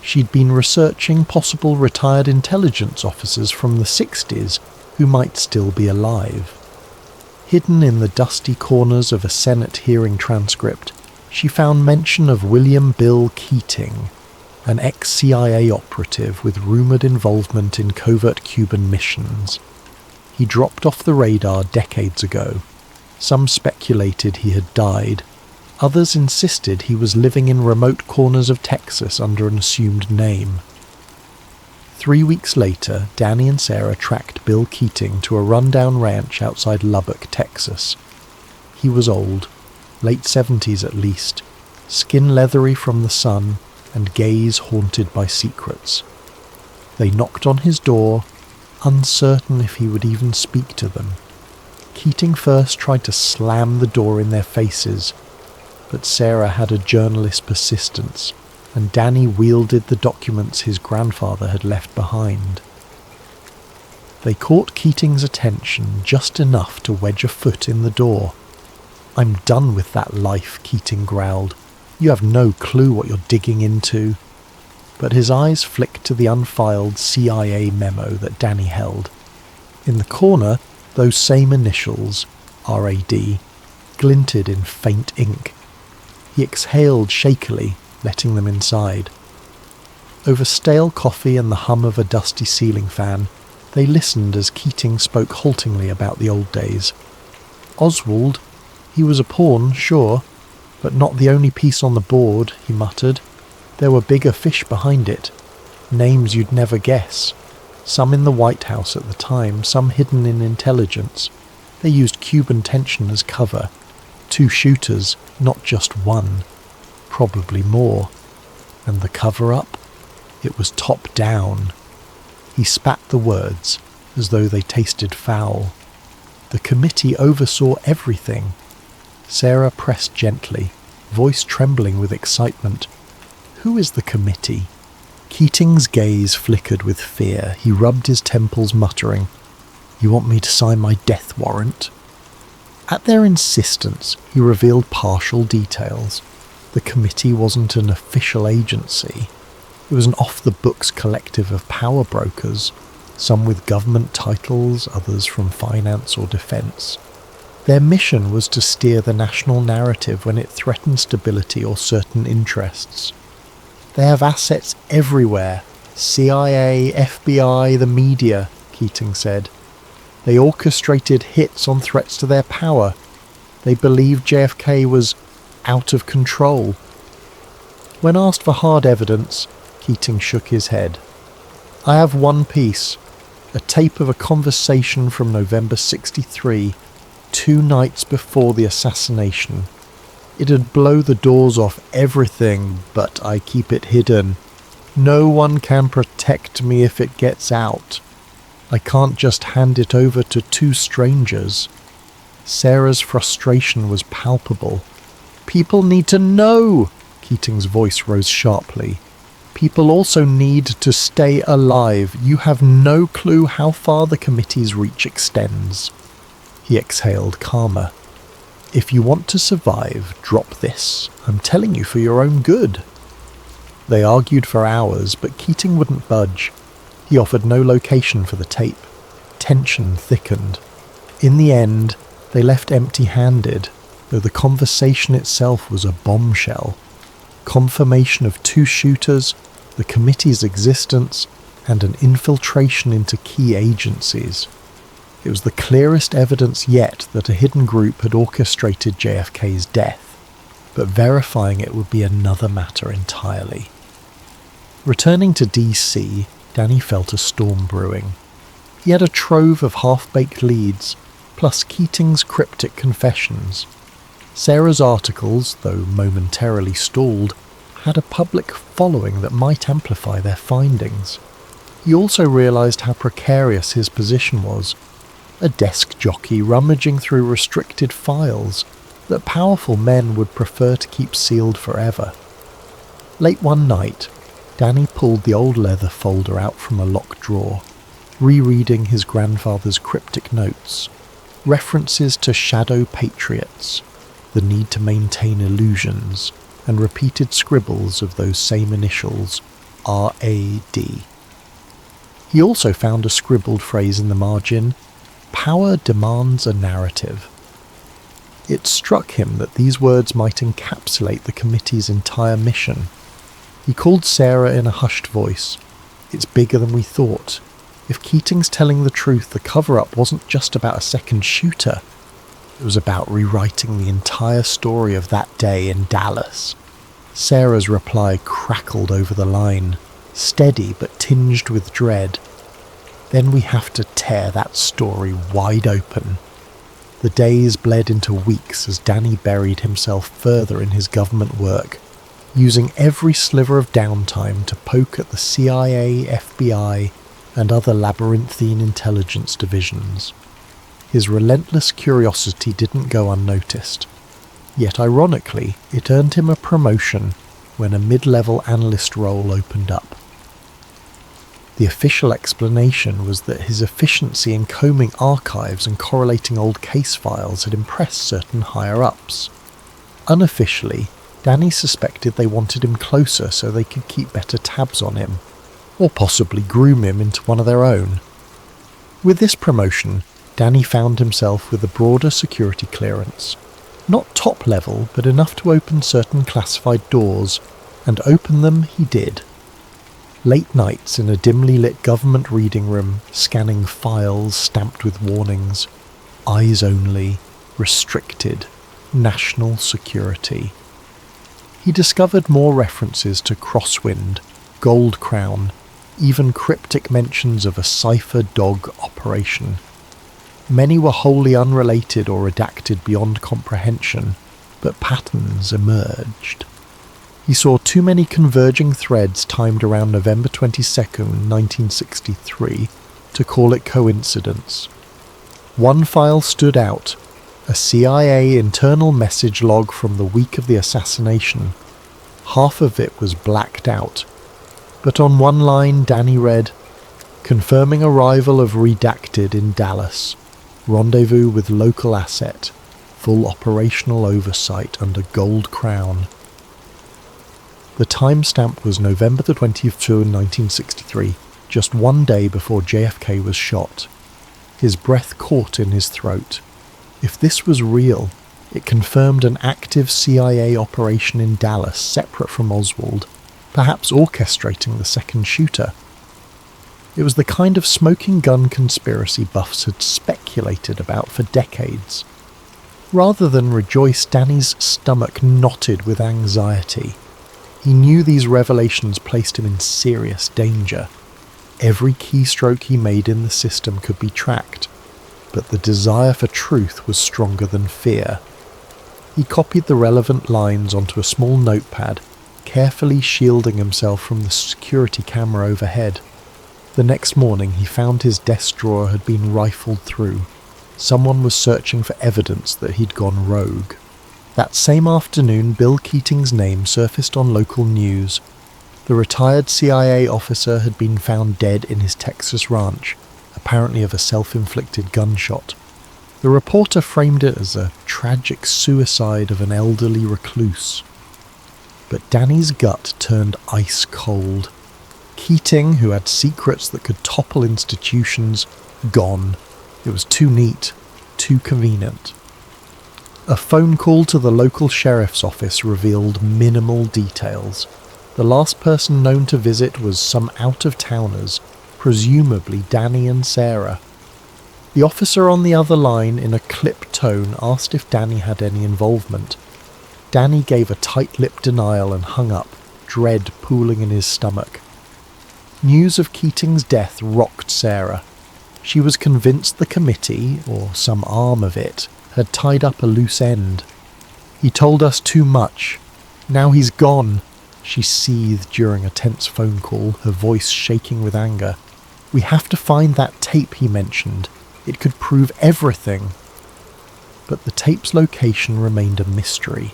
She'd been researching possible retired intelligence officers from the 60s who might still be alive. Hidden in the dusty corners of a Senate hearing transcript, she found mention of William Bill Keating, an ex-CIA operative with rumoured involvement in covert Cuban missions. He dropped off the radar decades ago. Some speculated he had died. Others insisted he was living in remote corners of Texas under an assumed name. 3 weeks later, Danny and Sarah tracked Bill Keating to a rundown ranch outside Lubbock, Texas. He was old, late 70s at least, skin leathery from the sun, and gaze haunted by secrets. They knocked on his door, uncertain if he would even speak to them. Keating first tried to slam the door in their faces, but Sarah had a journalist's persistence, and Danny wielded the documents his grandfather had left behind. They caught Keating's attention just enough to wedge a foot in the door. "I'm done with that life," Keating growled. "You have no clue what you're digging into." But his eyes flicked to the unfiled CIA memo that Danny held. In the corner, those same initials, RAD, glinted in faint ink. He exhaled shakily, letting them inside. Over stale coffee and the hum of a dusty ceiling fan, they listened as Keating spoke haltingly about the old days. "Oswald, he was a pawn, sure, but not the only piece on the board," he muttered. "There were bigger fish behind it. Names you'd never guess. Some in the White House at the time, some hidden in intelligence. They used Cuban tension as cover. 2 shooters, not just one. Probably more. And the cover-up? It was top down." He spat the words, as though they tasted foul. "The committee oversaw everything." Sarah pressed gently, voice trembling with excitement. "Who is the committee?" Keating's gaze flickered with fear. He rubbed his temples, muttering, "You want me to sign my death warrant?" At their insistence, he revealed partial details. The committee wasn't an official agency. It was an off-the-books collective of power brokers, some with government titles, others from finance or defence. Their mission was to steer the national narrative when it threatened stability or certain interests. They have assets everywhere. CIA, FBI, the media, Keating said. They orchestrated hits on threats to their power. They believed JFK was out of control. When asked for hard evidence, Keating shook his head. I have one piece, a tape of a conversation from November 63, 2 nights before the assassination. It'd blow the doors off everything, but I keep it hidden. No one can protect me if it gets out. I can't just hand it over to 2 strangers. Sarah's frustration was palpable. People need to know! Keating's voice rose sharply. People also need to stay alive. You have no clue how far the committee's reach extends. He exhaled, calmer. If you want to survive, drop this. I'm telling you for your own good. They argued for hours, but Keating wouldn't budge. He offered no location for the tape. Tension thickened. In the end, they left empty-handed, though the conversation itself was a bombshell. Confirmation of 2 shooters, the committee's existence, and an infiltration into key agencies. It was the clearest evidence yet that a hidden group had orchestrated JFK's death, but verifying it would be another matter entirely. Returning to DC, Danny felt a storm brewing. He had a trove of half-baked leads, plus Keating's cryptic confessions. Sarah's articles, though momentarily stalled, had a public following that might amplify their findings. He also realised how precarious his position was. A desk jockey rummaging through restricted files that powerful men would prefer to keep sealed forever. Late one night, Danny pulled the old leather folder out from a locked drawer, rereading his grandfather's cryptic notes, references to shadow patriots, the need to maintain illusions, and repeated scribbles of those same initials, R.A.D. He also found a scribbled phrase in the margin, "Power demands a narrative." It struck him that these words might encapsulate the committee's entire mission. He called Sarah in a hushed voice. It's bigger than we thought. If Keating's telling the truth, the cover-up wasn't just about a second shooter. It was about rewriting the entire story of that day in Dallas. Sarah's reply crackled over the line, steady but tinged with dread. Then we have to tear that story wide open. The days bled into weeks as Danny buried himself further in his government work, using every sliver of downtime to poke at the CIA, FBI, and other labyrinthine intelligence divisions. His relentless curiosity didn't go unnoticed. Yet ironically, it earned him a promotion when a mid-level analyst role opened up. The official explanation was that his efficiency in combing archives and correlating old case files had impressed certain higher-ups. Unofficially, Danny suspected they wanted him closer so they could keep better tabs on him, or possibly groom him into one of their own. With this promotion, Danny found himself with a broader security clearance. Not top level, but enough to open certain classified doors, and open them he did. Late nights in a dimly lit government reading room, scanning files stamped with warnings, eyes only, restricted, national security. He discovered more references to Crosswind, Gold Crown, even cryptic mentions of a cipher dog operation. Many were wholly unrelated or redacted beyond comprehension, but patterns emerged. He saw too many converging threads timed around November 22nd, 1963, to call it coincidence. One file stood out, a CIA internal message log from the week of the assassination. Half of it was blacked out, but on one line Danny read, "Confirming arrival of redacted in Dallas. Rendezvous with local asset. full operational oversight under Gold Crown. The timestamp was November the 20th, 1963, just one day before JFK was shot. His breath caught in his throat. If this was real, it confirmed an active CIA operation in Dallas separate from Oswald, perhaps orchestrating the second shooter. It was the kind of smoking gun conspiracy buffs had speculated about for decades. Rather than rejoice, Danny's stomach knotted with anxiety. He knew these revelations placed him in serious danger. Every keystroke he made in the system could be tracked, but the desire for truth was stronger than fear. He copied the relevant lines onto a small notepad, carefully shielding himself from the security camera overhead. The next morning he found his desk drawer had been rifled through. Someone was searching for evidence that he'd gone rogue. That same afternoon, Bill Keating's name surfaced on local news. The retired CIA officer had been found dead in his Texas ranch, apparently of a self-inflicted gunshot. The reporter framed it as a tragic suicide of an elderly recluse. But Danny's gut turned ice cold. Keating, who had secrets that could topple institutions, gone. It was too neat, too convenient. A phone call to the local sheriff's office revealed minimal details. The last person known to visit was some out-of-towners, presumably Danny and Sarah. The officer on the other line, in a clipped tone, asked if Danny had any involvement. Danny gave a tight-lipped denial and hung up, dread pooling in his stomach. News of Keating's death rocked Sarah. She was convinced the committee, or some arm of it, had tied up a loose end. He told us too much. Now he's gone, she seethed during a tense phone call, her voice shaking with anger. We have to find that tape he mentioned. It could prove everything. But the tape's location remained a mystery.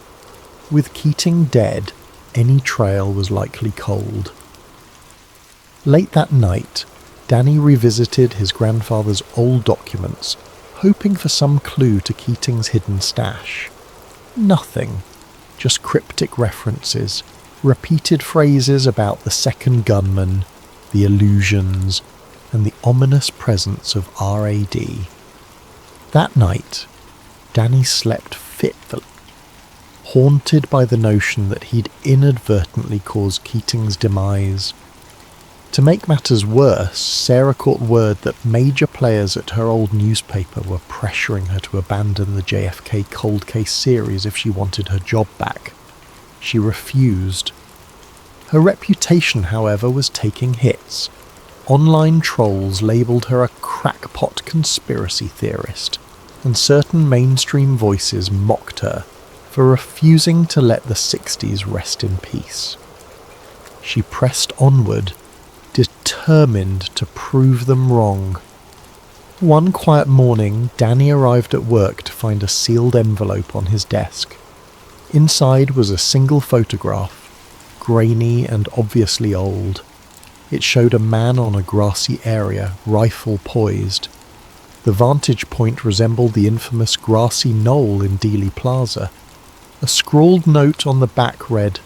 With Keating dead, any trail was likely cold. Late that night, Danny revisited his grandfather's old documents, hoping for some clue to Keating's hidden stash. Nothing. Just cryptic references, repeated phrases about the second gunman, the illusions, and the ominous presence of RAD. That night, Danny slept fitfully, haunted by the notion that he'd inadvertently caused Keating's demise. To make matters worse, Sarah caught word that major players at her old newspaper were pressuring her to abandon the JFK cold case series if she wanted her job back. She refused. Her reputation, however, was taking hits. Online trolls labelled her a crackpot conspiracy theorist, and certain mainstream voices mocked her for refusing to let the 60s rest in peace. She pressed onward, determined to prove them wrong. One quiet morning, Danny arrived at work to find a sealed envelope on his desk. Inside was a single photograph, grainy and obviously old. It showed a man on a grassy area, rifle poised. The vantage point resembled the infamous grassy knoll in Dealey Plaza. A scrawled note on the back read,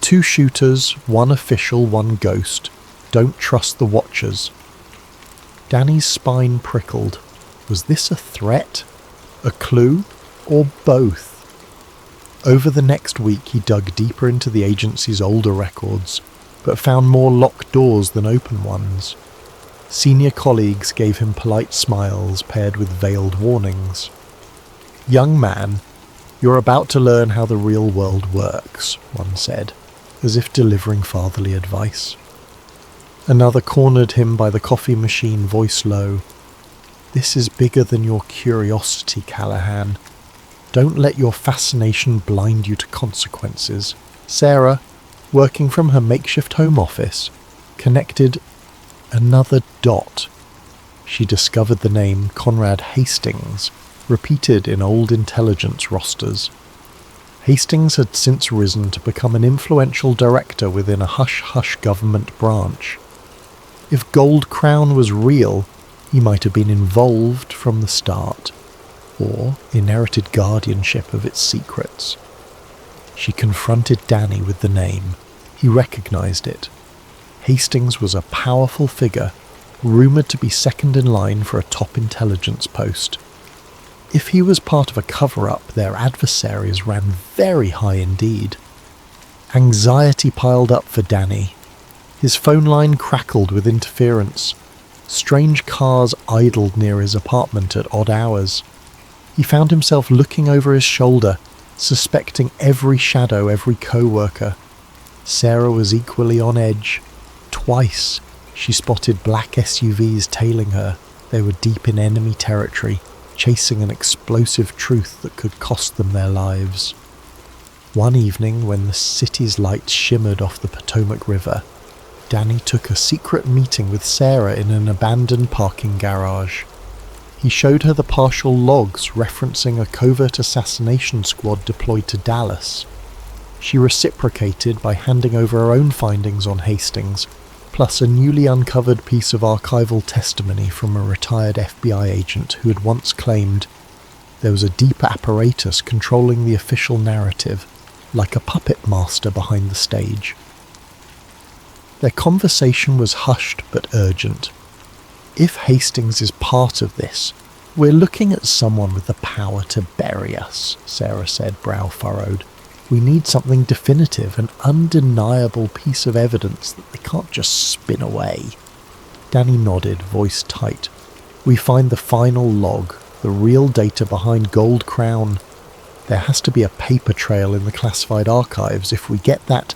"2 shooters, 1 official, 1 ghost. Don't trust the watchers." Danny's spine prickled. Was this a threat? A clue? Or both? Over the next week he dug deeper into the agency's older records, but found more locked doors than open ones. Senior colleagues gave him polite smiles paired with veiled warnings. "Young man, you're about to learn how the real world works," one said, as if delivering fatherly advice. Another cornered him by the coffee machine, voice low. "This is bigger than your curiosity, Callahan. Don't let your fascination blind you to consequences." Sarah, working from her makeshift home office, connected another dot. She discovered the name Conrad Hastings, repeated in old intelligence rosters. Hastings had since risen to become an influential director within a hush-hush government branch. If Gold Crown was real, he might have been involved from the start. or inherited guardianship of its secrets. She confronted Danny with the name. He recognized it. Hastings was a powerful figure, rumoured to be second in line for a top intelligence post. If he was part of a cover-up, their adversaries ran very high indeed. Anxiety piled up for Danny. His phone line crackled with interference. Strange cars idled near his apartment at odd hours. He found himself looking over his shoulder, suspecting every shadow, every co-worker. Sarah was equally on edge. Twice, she spotted black SUVs tailing her. They were deep in enemy territory, chasing an explosive truth that could cost them their lives. One evening, when the city's lights shimmered off the Potomac River, Danny took a secret meeting with Sarah in an abandoned parking garage. He showed her the partial logs referencing a covert assassination squad deployed to Dallas. She reciprocated by handing over her own findings on Hastings, plus a newly uncovered piece of archival testimony from a retired FBI agent who had once claimed there was a deep apparatus controlling the official narrative, like a puppet master behind the stage. Their conversation was hushed but urgent. If Hastings is part of this, we're looking at someone with the power to bury us, Sarah said, brow furrowed. We need something definitive, an undeniable piece of evidence that they can't just spin away. Danny nodded, voice tight. We find the final log, the real data behind Gold Crown. There has to be a paper trail in the classified archives. If we get that,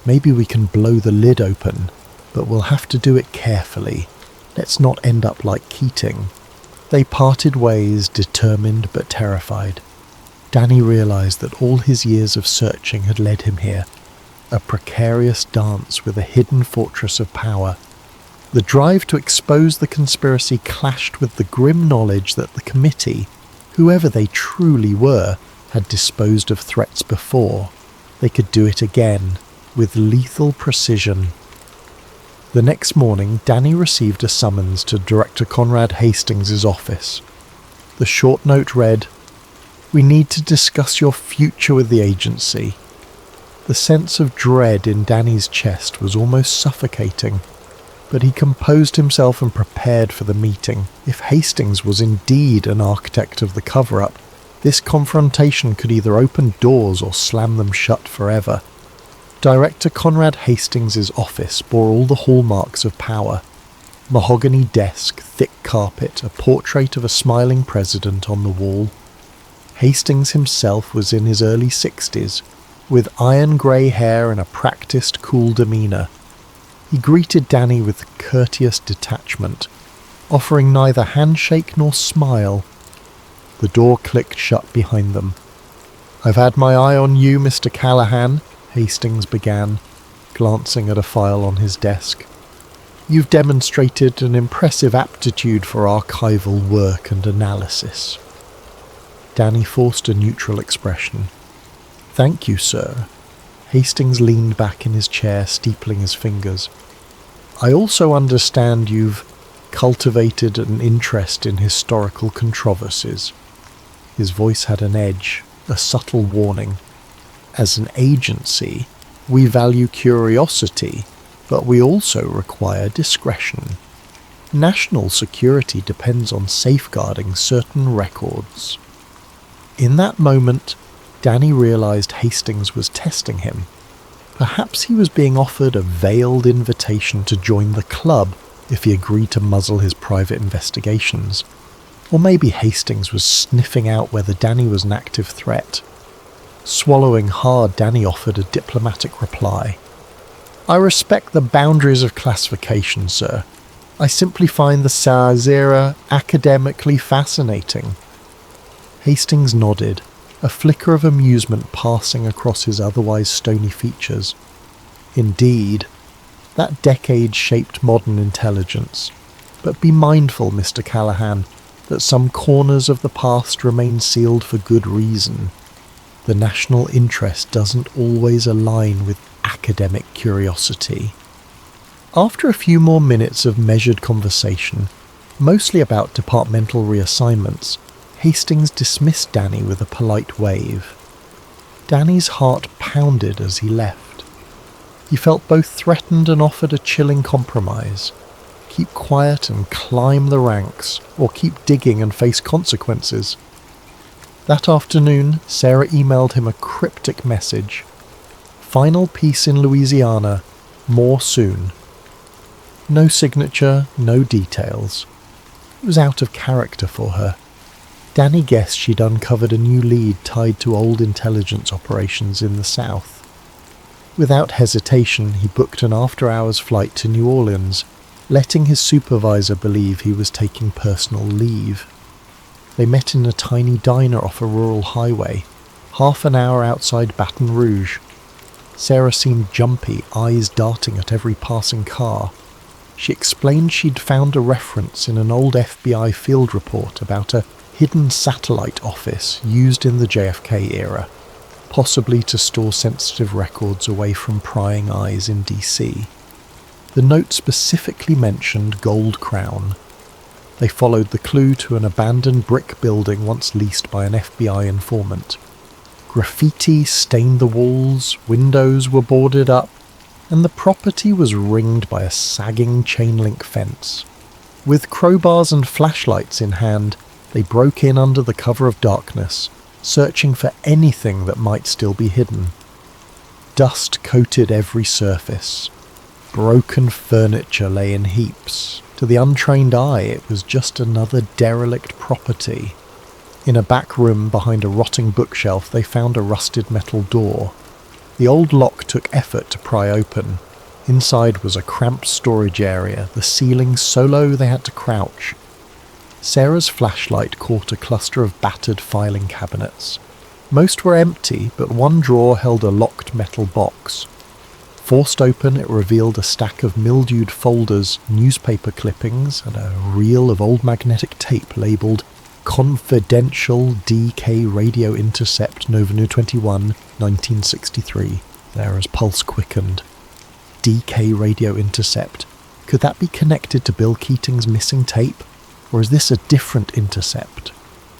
maybe we can blow the lid open, but we'll have to do it carefully. Let's not end up like Keating. They parted ways, determined but terrified. Danny realized that all his years of searching had led him here, a precarious dance with a hidden fortress of power. The drive to expose the conspiracy clashed with the grim knowledge that the committee, whoever they truly were, had disposed of threats before. They could do it again, with lethal precision. The next morning, Danny received a summons to Director Conrad Hastings' office. The short note read, "We need to discuss your future with the agency." The sense of dread in Danny's chest was almost suffocating, but he composed himself and prepared for the meeting. If Hastings was indeed an architect of the cover-up, this confrontation could either open doors or slam them shut forever. Director Conrad Hastings' office bore all the hallmarks of power. Mahogany desk, thick carpet, a portrait of a smiling president on the wall. Hastings himself was in his early 60s, with iron grey hair and a practiced, cool demeanour. He greeted Danny with courteous detachment, offering neither handshake nor smile. The door clicked shut behind them. "I've had my eye on you, Mr. Callahan," Hastings began, glancing at a file on his desk. "You've demonstrated an impressive aptitude for archival work and analysis." Danny forced a neutral expression. "Thank you, sir." Hastings leaned back in his chair, steepling his fingers. "I also understand you've cultivated an interest in historical controversies." His voice had an edge, a subtle warning. "As an agency, we value curiosity, but we also require discretion. National security depends on safeguarding certain records." In that moment, Danny realized Hastings was testing him. Perhaps he was being offered a veiled invitation to join the club if he agreed to muzzle his private investigations. Or maybe Hastings was sniffing out whether Danny was an active threat. Swallowing hard, Danny offered a diplomatic reply. "I respect the boundaries of classification, sir. I simply find the Sazera academically fascinating." Hastings nodded, a flicker of amusement passing across his otherwise stony features. "Indeed, that decade shaped modern intelligence. But be mindful, Mr. Callahan, that some corners of the past remain sealed for good reason. The national interest doesn't always align with academic curiosity." After a few more minutes of measured conversation, mostly about departmental reassignments, Hastings dismissed Danny with a polite wave. Danny's heart pounded as he left. He felt both threatened and offered a chilling compromise. Keep quiet and climb the ranks, or keep digging and face consequences. That afternoon, Sarah emailed him a cryptic message. Final piece in Louisiana, more soon. No signature, no details. It was out of character for her. Danny guessed she'd uncovered a new lead tied to old intelligence operations in the South. Without hesitation, he booked an after-hours flight to New Orleans, letting his supervisor believe he was taking personal leave. They met in a tiny diner off a rural highway, half an hour outside Baton Rouge. Sarah seemed jumpy, eyes darting at every passing car. She explained she'd found a reference in an old FBI field report about a hidden satellite office used in the JFK era, possibly to store sensitive records away from prying eyes in DC. The note specifically mentioned Gold Crown. They followed the clue to an abandoned brick building once leased by an FBI informant. Graffiti stained the walls, windows were boarded up, and the property was ringed by a sagging chain-link fence. With crowbars and flashlights in hand, they broke in under the cover of darkness, searching for anything that might still be hidden. Dust coated every surface. Broken furniture lay in heaps. To the untrained eye, it was just another derelict property. In a back room behind a rotting bookshelf, they found a rusted metal door. The old lock took effort to pry open. Inside was a cramped storage area, the ceiling so low they had to crouch. Sarah's flashlight caught a cluster of battered filing cabinets. Most were empty, but one drawer held a locked metal box. Forced open, it revealed a stack of mildewed folders, newspaper clippings, and a reel of old magnetic tape labelled Confidential DK Radio Intercept November 21, 1963. Sarah's pulse quickened. DK Radio Intercept. Could that be connected to Bill Keating's missing tape? Or is this a different intercept?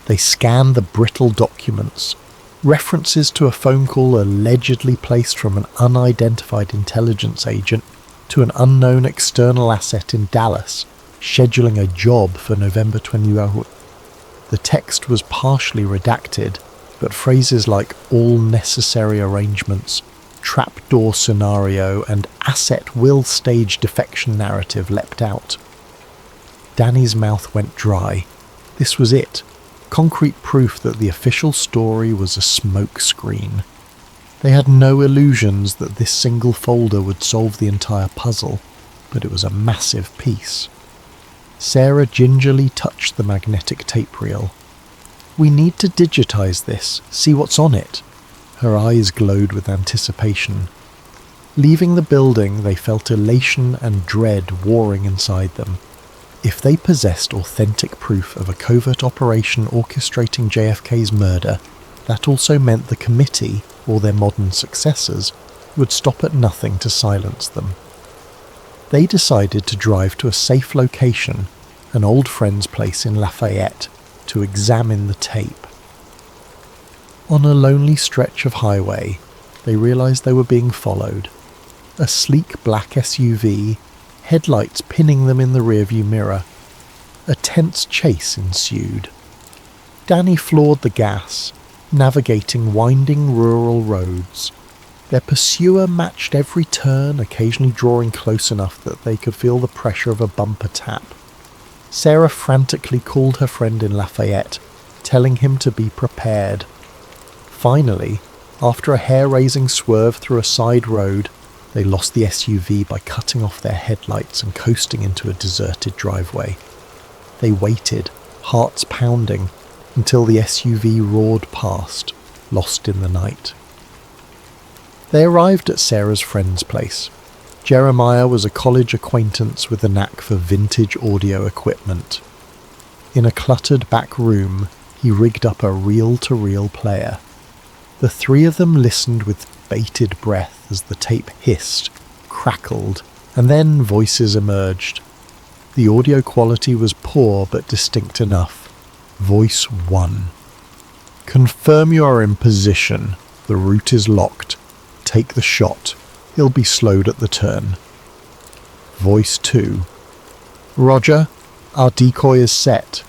They scanned the brittle documents. References to a phone call allegedly placed from an unidentified intelligence agent to an unknown external asset in Dallas, scheduling a job for November 21. The text was partially redacted, but phrases like all necessary arrangements, trapdoor scenario, and asset will stage defection narrative leapt out. Danny's mouth went dry. This was it. Concrete proof that the official story was a smoke screen. They had no illusions that this single folder would solve the entire puzzle, but it was a massive piece. Sarah gingerly touched the magnetic tape reel. "We need to digitize this, see what's on it." Her eyes glowed with anticipation. Leaving the building, they felt elation and dread warring inside them. If they possessed authentic proof of a covert operation orchestrating JFK's murder, that also meant the committee, or their modern successors, would stop at nothing to silence them. They decided to drive to a safe location, an old friend's place in Lafayette, to examine the tape. On a lonely stretch of highway, they realized they were being followed. A sleek black SUV, headlights pinning them in the rearview mirror. A tense chase ensued. Danny floored the gas, navigating winding rural roads. Their pursuer matched every turn, occasionally drawing close enough that they could feel the pressure of a bumper tap. Sarah frantically called her friend in Lafayette, telling him to be prepared. Finally, after a hair-raising swerve through a side road, they lost the SUV by cutting off their headlights and coasting into a deserted driveway. They waited, hearts pounding, until the SUV roared past, lost in the night. They arrived at Sarah's friend's place. Jeremiah was a college acquaintance with a knack for vintage audio equipment. In a cluttered back room, he rigged up a reel-to-reel player. The three of them listened with bated breath as the tape hissed, crackled, and then voices emerged. The audio quality was poor but distinct enough. Voice 1. Confirm you are in position. The route is locked. Take the shot. He'll be slowed at the turn. Voice 2. Roger. Our decoy is set.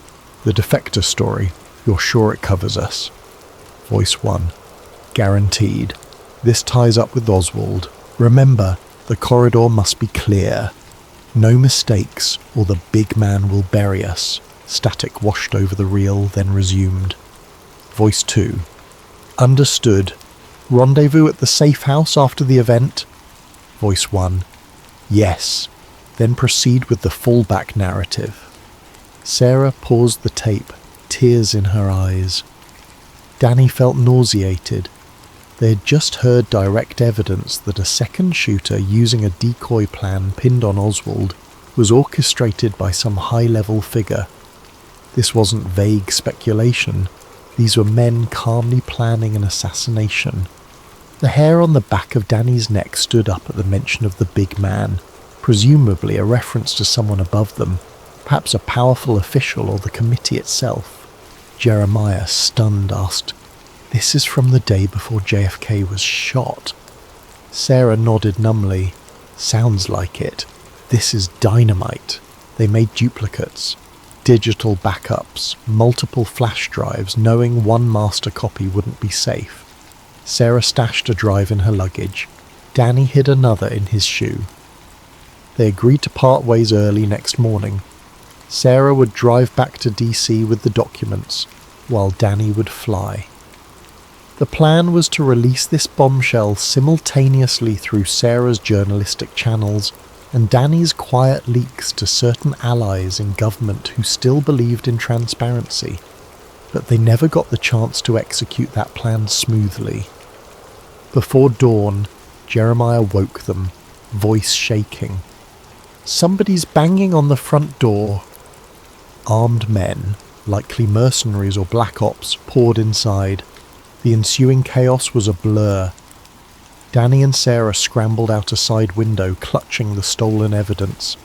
The defector story. You're sure it covers us? Voice 1. Guaranteed. This ties up with Oswald. Remember, the corridor must be clear. No mistakes, or the big man will bury us. Static washed over the reel, then resumed. Voice 2. Understood. Rendezvous at the safe house after the event? Voice 1. Yes. Then proceed with the fallback narrative. Sarah paused the tape, tears in her eyes. Danny felt nauseated. They had just heard direct evidence that a second shooter using a decoy plan pinned on Oswald was orchestrated by some high-level figure. This wasn't vague speculation. These were men calmly planning an assassination. The hair on the back of Danny's neck stood up at the mention of the big man, presumably a reference to someone above them, perhaps a powerful official or the committee itself. Jeremiah, stunned, asked, "This is from the day before JFK was shot?" Sarah nodded numbly. "Sounds like it. This is dynamite. They made duplicates. Digital backups, multiple flash drives, knowing one master copy wouldn't be safe." Sarah stashed a drive in her luggage. Danny hid another in his shoe. They agreed to part ways early next morning. Sarah would drive back to DC with the documents, while Danny would fly. The plan was to release this bombshell simultaneously through Sarah's journalistic channels and Danny's quiet leaks to certain allies in government who still believed in transparency, but they never got the chance to execute that plan smoothly. Before dawn, Jeremiah woke them, voice shaking. "Somebody's banging on the front door." Armed men, likely mercenaries or black ops, poured inside. The ensuing chaos was a blur. Danny and Sarah scrambled out a side window, clutching the stolen evidence.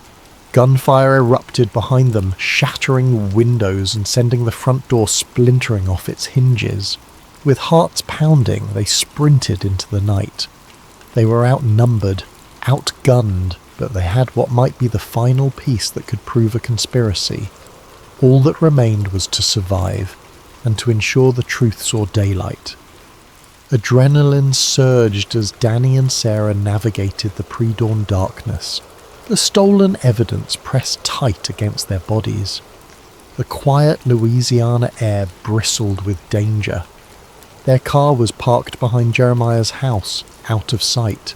Gunfire erupted behind them, shattering windows and sending the front door splintering off its hinges. With hearts pounding, they sprinted into the night. They were outnumbered, outgunned, but they had what might be the final piece that could prove a conspiracy. All that remained was to survive, and to ensure the truth saw daylight. Adrenaline surged as Danny and Sarah navigated the pre-dawn darkness. The stolen evidence pressed tight against their bodies. The quiet Louisiana air bristled with danger. Their car was parked behind Jeremiah's house, out of sight.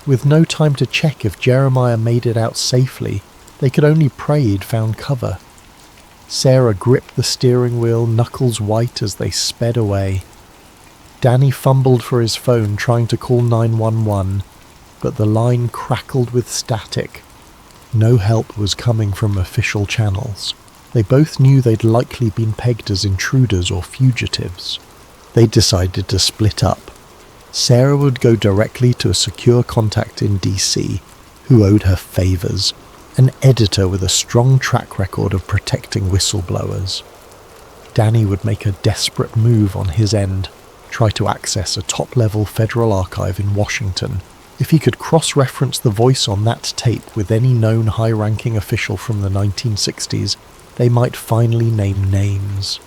With no time to check if Jeremiah made it out safely, they could only pray he'd found cover. Sarah gripped the steering wheel, knuckles white as they sped away. Danny fumbled for his phone, trying to call 911, but the line crackled with static. No help was coming from official channels. They both knew they'd likely been pegged as intruders or fugitives. They decided to split up. Sarah would go directly to a secure contact in DC, who owed her favours, an editor with a strong track record of protecting whistleblowers. Danny would make a desperate move on his end, try to access a top-level federal archive in Washington. If he could cross-reference the voice on that tape with any known high-ranking official from the 1960s, they might finally name names.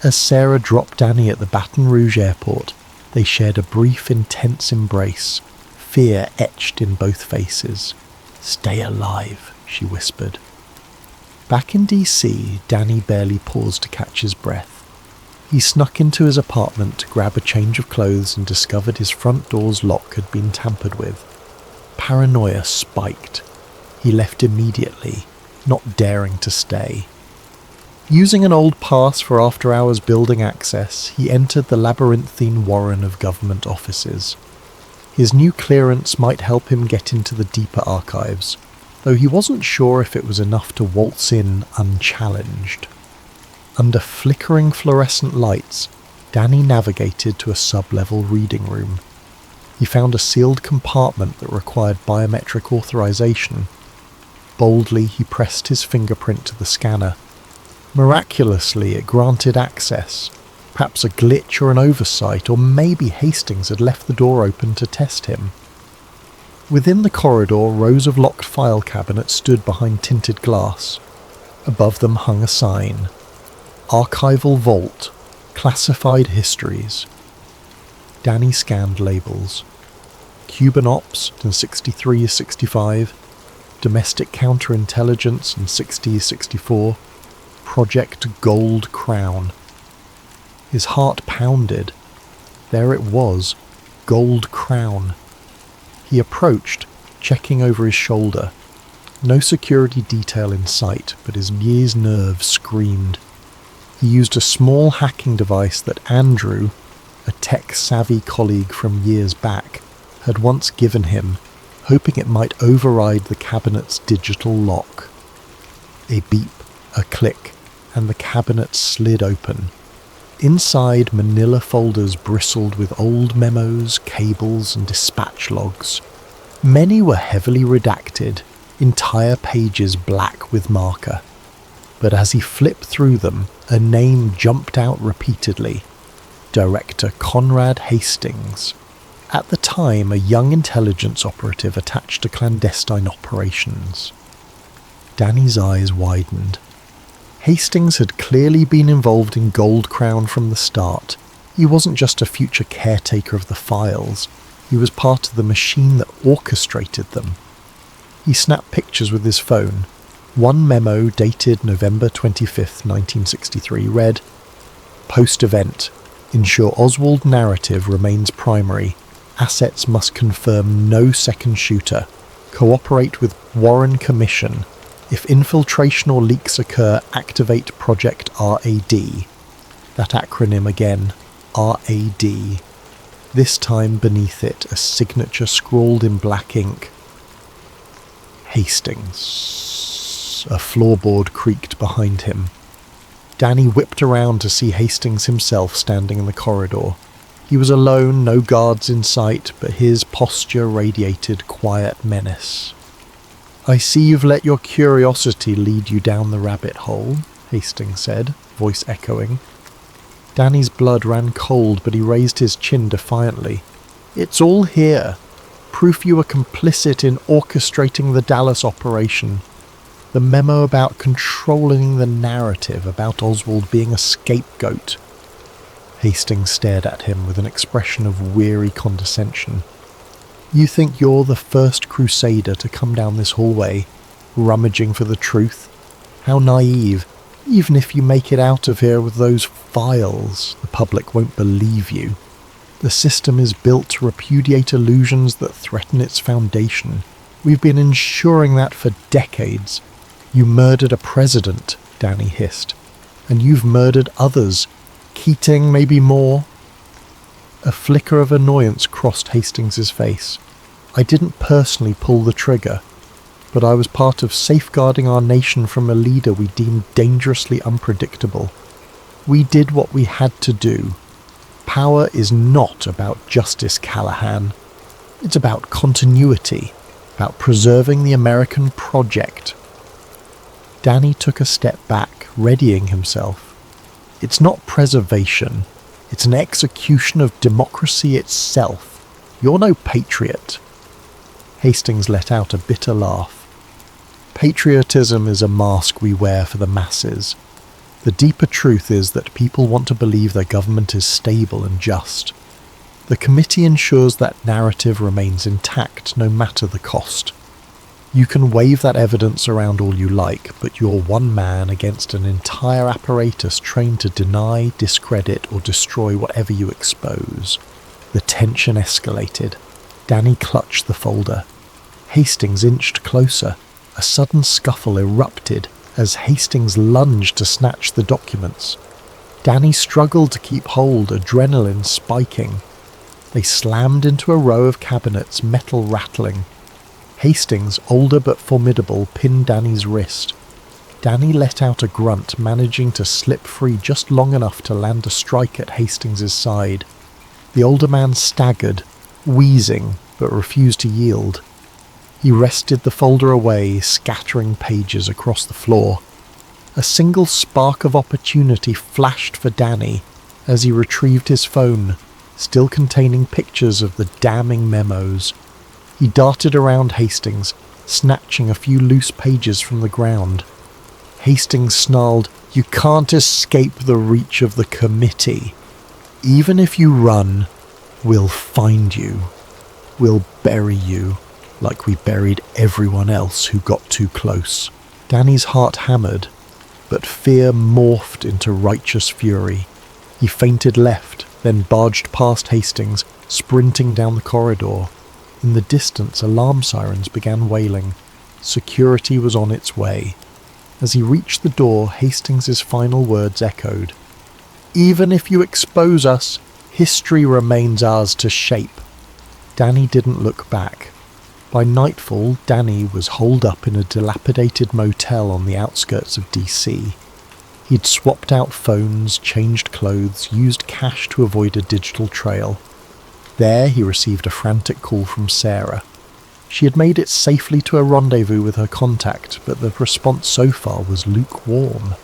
As Sarah dropped Danny at the Baton Rouge airport, they shared a brief, intense embrace, fear etched in both faces. "Stay alive," she whispered. Back in DC, Danny barely paused to catch his breath. He snuck into his apartment to grab a change of clothes and discovered his front door's lock had been tampered with. Paranoia spiked. He left immediately, not daring to stay. Using an old pass for after-hours building access, he entered the labyrinthine warren of government offices. His new clearance might help him get into the deeper archives, though he wasn't sure if it was enough to waltz in unchallenged. Under flickering fluorescent lights, Danny navigated to a sub-level reading room. He found a sealed compartment that required biometric authorization. Boldly, he pressed his fingerprint to the scanner. Miraculously, it granted access. Perhaps a glitch or an oversight, or maybe Hastings had left the door open to test him. Within the corridor, rows of locked file cabinets stood behind tinted glass. Above them hung a sign. Archival Vault. Classified Histories. Danny scanned labels. Cuban Ops in 63-65. Domestic Counterintelligence in 60-64. Project Gold Crown. His heart pounded. There it was. Gold Crown. He approached, checking over his shoulder. No security detail in sight, but his nerves screamed. He used a small hacking device that Andrew, a tech-savvy colleague from years back, had once given him, hoping it might override the cabinet's digital lock. A beep, a click, and the cabinet slid open. Inside, manila folders bristled with old memos, cables, and dispatch logs. Many were heavily redacted, entire pages black with marker. But as he flipped through them, a name jumped out repeatedly. Director Conrad Hastings. At the time, a young intelligence operative attached to clandestine operations. Danny's eyes widened. Hastings had clearly been involved in Gold Crown from the start. He wasn't just a future caretaker of the files. He was part of the machine that orchestrated them. He snapped pictures with his phone. One memo dated November 25th, 1963 read, "Post-event. Ensure Oswald narrative remains primary. Assets must confirm no second shooter. Cooperate with Warren Commission. If infiltration or leaks occur, activate Project RAD." That acronym again, RAD. This time beneath it, a signature scrawled in black ink. Hastings. A floorboard creaked behind him. Danny whipped around to see Hastings himself standing in the corridor. He was alone, no guards in sight, but his posture radiated quiet menace. "I see you've let your curiosity lead you down the rabbit hole," Hastings said, voice echoing. Danny's blood ran cold, but he raised his chin defiantly. "It's all here. Proof you were complicit in orchestrating the Dallas operation. The memo about controlling the narrative, about Oswald being a scapegoat." Hastings stared at him with an expression of weary condescension. "You think you're the first crusader to come down this hallway, rummaging for the truth? How naive. Even if you make it out of here with those files, the public won't believe you. The system is built to repudiate illusions that threaten its foundation. We've been ensuring that for decades. You murdered a president," Danny hissed. "And you've murdered others. Keating, maybe more." A flicker of annoyance crossed Hastings's face. "I didn't personally pull the trigger, but I was part of safeguarding our nation from a leader we deemed dangerously unpredictable. We did what we had to do. Power is not about justice, Callahan. It's about continuity, about preserving the American project." Danny took a step back, readying himself. "It's not preservation. It's an execution of democracy itself. You're no patriot." Hastings let out a bitter laugh. "Patriotism is a mask we wear for the masses. The deeper truth is that people want to believe their government is stable and just. The committee ensures that narrative remains intact no matter the cost. You can wave that evidence around all you like, but you're one man against an entire apparatus trained to deny, discredit, or destroy whatever you expose." The tension escalated. Danny clutched the folder. Hastings inched closer. A sudden scuffle erupted as Hastings lunged to snatch the documents. Danny struggled to keep hold, adrenaline spiking. They slammed into a row of cabinets, metal rattling. Hastings, older but formidable, pinned Danny's wrist. Danny let out a grunt, managing to slip free just long enough to land a strike at Hastings's side. The older man staggered, wheezing, but refused to yield. He wrested the folder away, scattering pages across the floor. A single spark of opportunity flashed for Danny as he retrieved his phone, still containing pictures of the damning memos. He darted around Hastings, snatching a few loose pages from the ground. Hastings snarled, "You can't escape the reach of the committee. Even if you run, we'll find you. We'll bury you, like we buried everyone else who got too close." Danny's heart hammered, but fear morphed into righteous fury. He feinted left, then barged past Hastings, sprinting down the corridor. In the distance, alarm sirens began wailing. Security was on its way. As he reached the door, Hastings' final words echoed. "Even if you expose us, history remains ours to shape." Danny didn't look back. By nightfall, Danny was holed up in a dilapidated motel on the outskirts of DC. He'd swapped out phones, changed clothes, used cash to avoid a digital trail. There he received a frantic call from Sarah. She had made it safely to a rendezvous with her contact, but the response so far was lukewarm.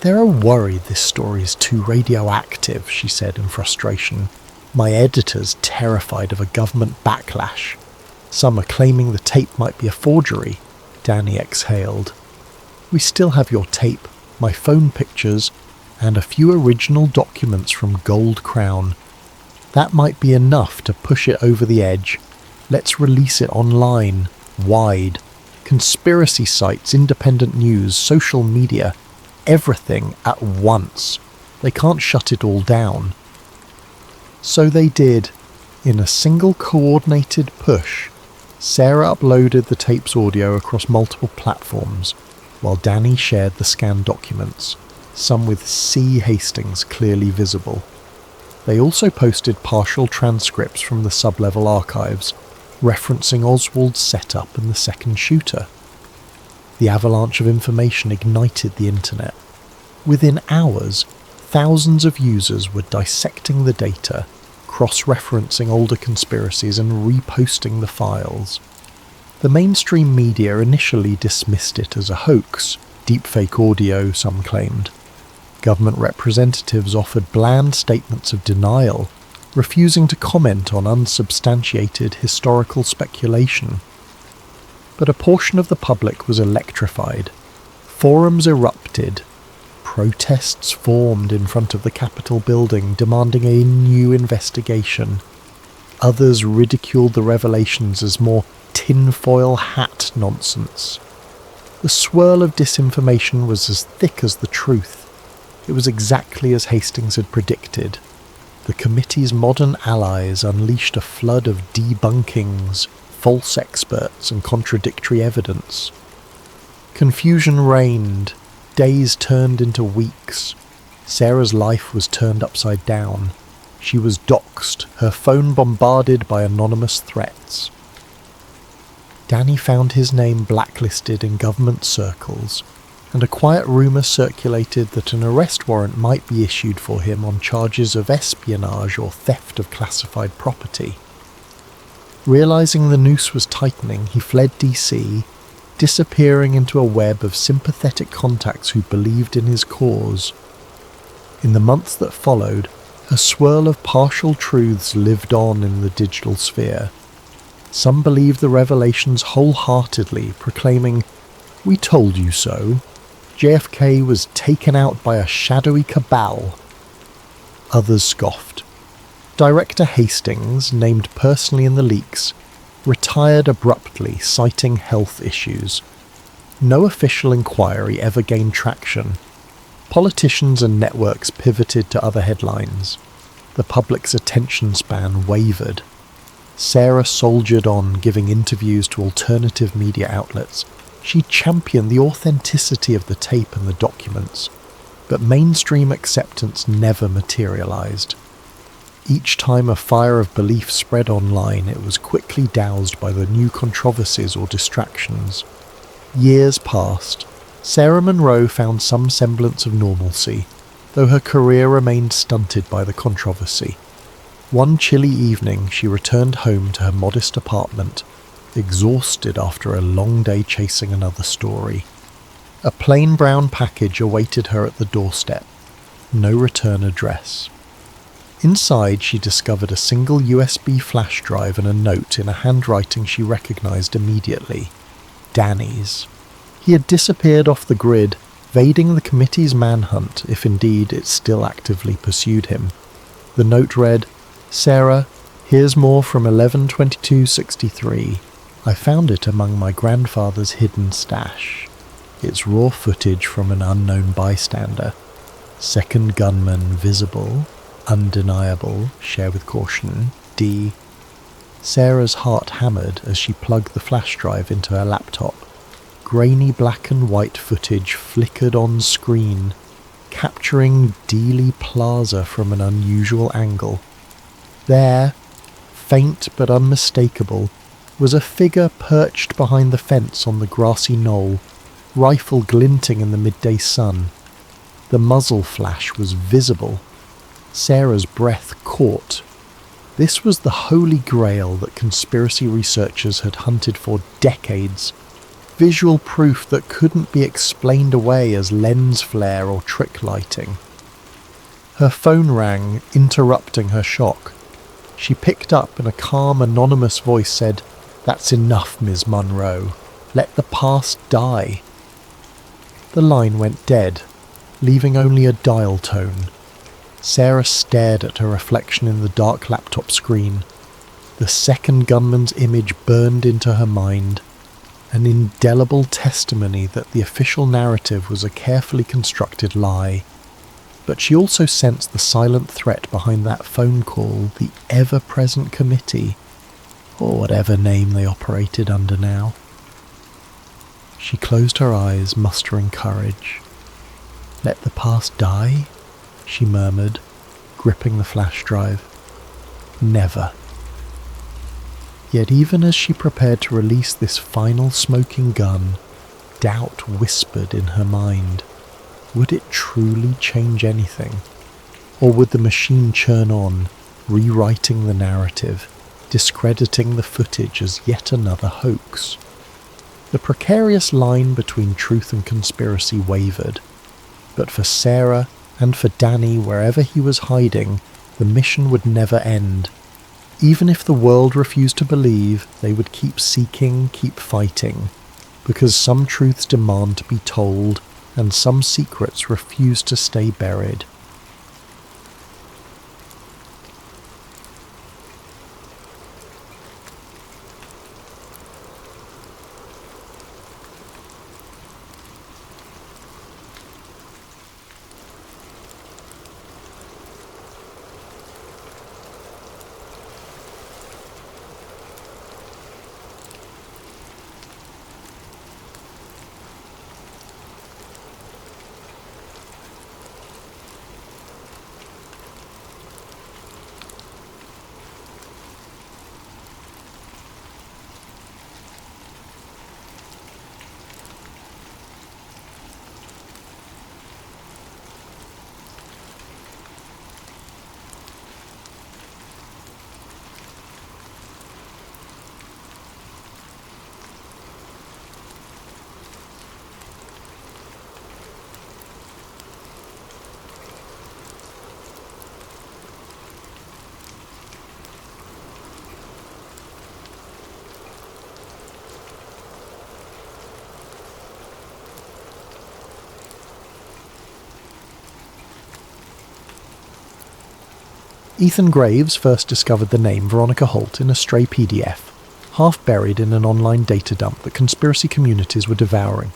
"They're worried this story is too radioactive," she said in frustration. "My editor's terrified of a government backlash. Some are claiming the tape might be a forgery." Danny exhaled. "We still have your tape, my phone pictures, and a few original documents from Gold Crown. That might be enough to push it over the edge. Let's release it online, wide. Conspiracy sites, independent news, social media, everything at once. They can't shut it all down." So they did. In a single coordinated push, Sarah uploaded the tape's audio across multiple platforms, while Danny shared the scanned documents, some with C. Hastings clearly visible. They also posted partial transcripts from the sub-level archives, referencing Oswald's setup and the second shooter. The avalanche of information ignited the internet. Within hours, thousands of users were dissecting the data, cross-referencing older conspiracies and reposting the files. The mainstream media initially dismissed it as a hoax, deepfake audio, some claimed. Government representatives offered bland statements of denial, refusing to comment on unsubstantiated historical speculation. But a portion of the public was electrified. Forums erupted. Protests formed in front of the Capitol building, demanding a new investigation. Others ridiculed the revelations as more tinfoil hat nonsense. The swirl of disinformation was as thick as the truth. It was exactly as Hastings had predicted. The committee's modern allies unleashed a flood of debunkings, false experts, and contradictory evidence. Confusion reigned. Days turned into weeks. Sarah's life was turned upside down. She was doxxed, her phone bombarded by anonymous threats. Danny found his name blacklisted in government circles, and a quiet rumour circulated that an arrest warrant might be issued for him on charges of espionage or theft of classified property. Realising the noose was tightening, he fled DC, disappearing into a web of sympathetic contacts who believed in his cause. In the months that followed, a swirl of partial truths lived on in the digital sphere. Some believed the revelations wholeheartedly, proclaiming, "We told you so. JFK was taken out by a shadowy cabal." Others scoffed. Director Hastings, named personally in the leaks, retired abruptly, citing health issues. No official inquiry ever gained traction. Politicians and networks pivoted to other headlines. The public's attention span wavered. Sarah soldiered on, giving interviews to alternative media outlets. She championed the authenticity of the tape and the documents, but mainstream acceptance never materialized. Each time a fire of belief spread online, it was quickly doused by the new controversies or distractions. Years passed. Sarah Monroe found some semblance of normalcy, though her career remained stunted by the controversy. One chilly evening, she returned home to her modest apartment, exhausted after a long day chasing another story. A plain brown package awaited her at the doorstep. No return address. Inside, she discovered a single USB flash drive and a note in a handwriting she recognized immediately. Danny's. He had disappeared off the grid, evading the committee's manhunt, if indeed it still actively pursued him. The note read, "Sarah, here's more from 11/22/63. I found it among my grandfather's hidden stash. It's raw footage from an unknown bystander. Second gunman visible. Undeniable. Share with caution. D." Sarah's heart hammered as she plugged the flash drive into her laptop. Grainy black and white footage flickered on screen, capturing Dealey Plaza from an unusual angle. There, faint but unmistakable, was a figure perched behind the fence on the grassy knoll, rifle glinting in the midday sun. The muzzle flash was visible. Sarah's breath caught. This was the holy grail that conspiracy researchers had hunted for decades. Visual proof that couldn't be explained away as lens flare or trick lighting. Her phone rang, interrupting her shock. She picked up and a calm, anonymous voice said, "That's enough, Ms. Munro. Let the past die." The line went dead, leaving only a dial tone. Sarah stared at her reflection in the dark laptop screen. The second gunman's image burned into her mind, an indelible testimony that the official narrative was a carefully constructed lie. But she also sensed the silent threat behind that phone call, the ever-present committee, or whatever name they operated under now. She closed her eyes, mustering courage. "Let the past die?" she murmured, gripping the flash drive. Never. Yet even as she prepared to release this final smoking gun, doubt whispered in her mind. Would it truly change anything? Or would the machine churn on, rewriting the narrative, discrediting the footage as yet another hoax? The precarious line between truth and conspiracy wavered, but for Sarah and for Danny, wherever he was hiding, the mission would never end. Even if the world refused to believe, they would keep seeking, keep fighting, because some truths demand to be told, and some secrets refuse to stay buried. Ethan Graves first discovered the name Veronica Holt in a stray PDF, half buried in an online data dump that conspiracy communities were devouring.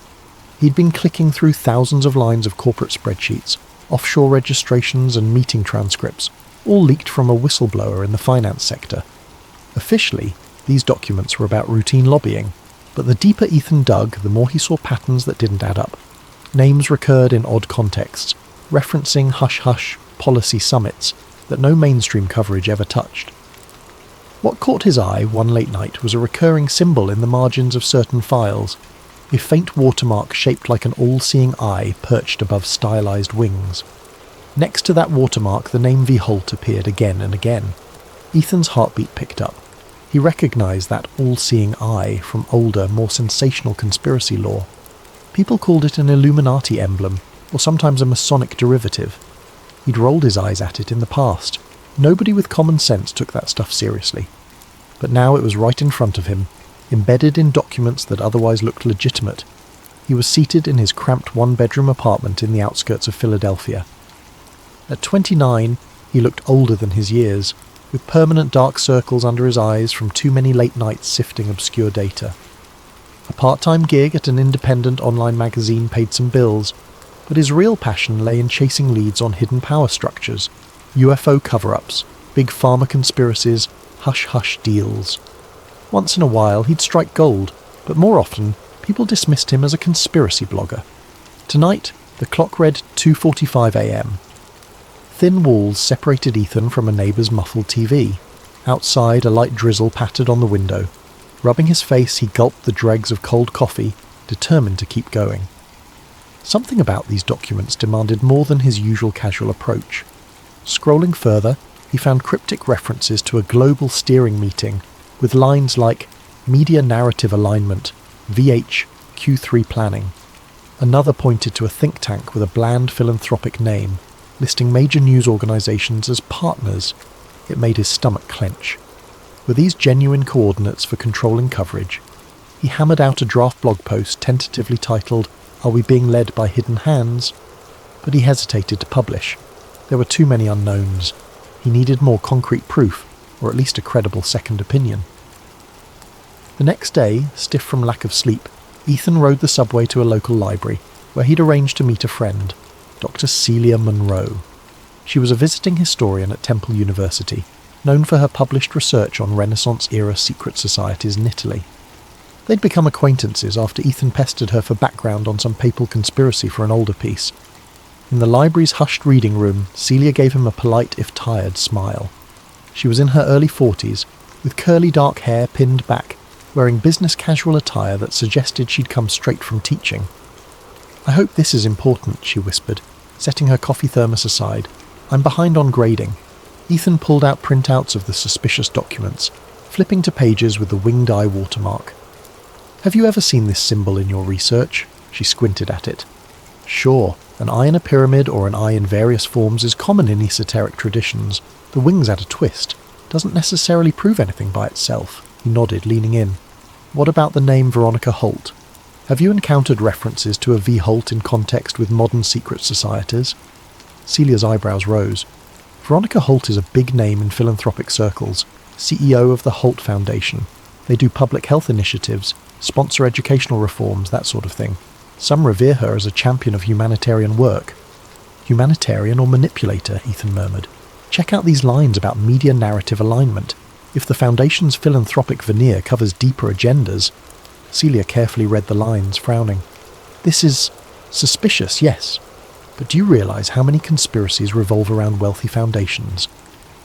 He'd been clicking through thousands of lines of corporate spreadsheets, offshore registrations and meeting transcripts, all leaked from a whistleblower in the finance sector. Officially, these documents were about routine lobbying, but the deeper Ethan dug, the more he saw patterns that didn't add up. Names recurred in odd contexts, referencing hush-hush policy summits that no mainstream coverage ever touched. What caught his eye one late night was a recurring symbol in the margins of certain files, a faint watermark shaped like an all-seeing eye perched above stylized wings. Next to that watermark, the name V. Holt appeared again and again. Ethan's heartbeat picked up. He recognized that all-seeing eye from older, more sensational conspiracy lore. People called it an Illuminati emblem, or sometimes a Masonic derivative. He'd rolled his eyes at it in the past. Nobody with common sense took that stuff seriously. But now it was right in front of him, embedded in documents that otherwise looked legitimate. He was seated in his cramped one-bedroom apartment in the outskirts of Philadelphia. At 29, he looked older than his years, with permanent dark circles under his eyes from too many late nights sifting obscure data. A part-time gig at an independent online magazine paid some bills, but his real passion lay in chasing leads on hidden power structures, UFO cover-ups, big pharma conspiracies, hush-hush deals. Once in a while he'd strike gold, but more often people dismissed him as a conspiracy blogger. Tonight, the clock read 2:45 a.m. Thin walls separated Ethan from a neighbour's muffled TV. Outside, a light drizzle pattered on the window. Rubbing his face, he gulped the dregs of cold coffee, determined to keep going. Something about these documents demanded more than his usual casual approach. Scrolling further, he found cryptic references to a global steering meeting, with lines like Media Narrative Alignment, VH, Q3 Planning. Another pointed to a think tank with a bland philanthropic name, listing major news organisations as partners. It made his stomach clench. Were these genuine coordinates for controlling coverage? He hammered out a draft blog post tentatively titled, "Are we being led by hidden hands?" But he hesitated to publish. There were too many unknowns. He needed more concrete proof, or at least a credible second opinion. The next day, stiff from lack of sleep, Ethan rode the subway to a local library, where he'd arranged to meet a friend, Dr. Celia Monroe. She was a visiting historian at Temple University, known for her published research on Renaissance-era secret societies in Italy. They'd become acquaintances after Ethan pestered her for background on some papal conspiracy for an older piece. In the library's hushed reading room, Celia gave him a polite, if tired, smile. She was in her early 40s, with curly dark hair pinned back, wearing business casual attire that suggested she'd come straight from teaching. "I hope this is important," she whispered, setting her coffee thermos aside. "I'm behind on grading." Ethan pulled out printouts of the suspicious documents, flipping to pages with the winged eye watermark. "Have you ever seen this symbol in your research?" She squinted at it. "Sure, an eye in a pyramid or an eye in various forms is common in esoteric traditions. The wings add a twist. Doesn't necessarily prove anything by itself." He nodded, leaning in. "What about the name Veronica Holt? Have you encountered references to a V. Holt in context with modern secret societies?" Celia's eyebrows rose. Veronica Holt is a big name in philanthropic circles, CEO of the Holt Foundation. They do public health initiatives, sponsor educational reforms, that sort of thing. Some revere her as a champion of humanitarian work. "Humanitarian or manipulator?" Ethan murmured. "Check out these lines about media narrative alignment. If the Foundation's philanthropic veneer covers deeper agendas..." Celia carefully read the lines, frowning. "This is suspicious, yes. But do you realise how many conspiracies revolve around wealthy foundations?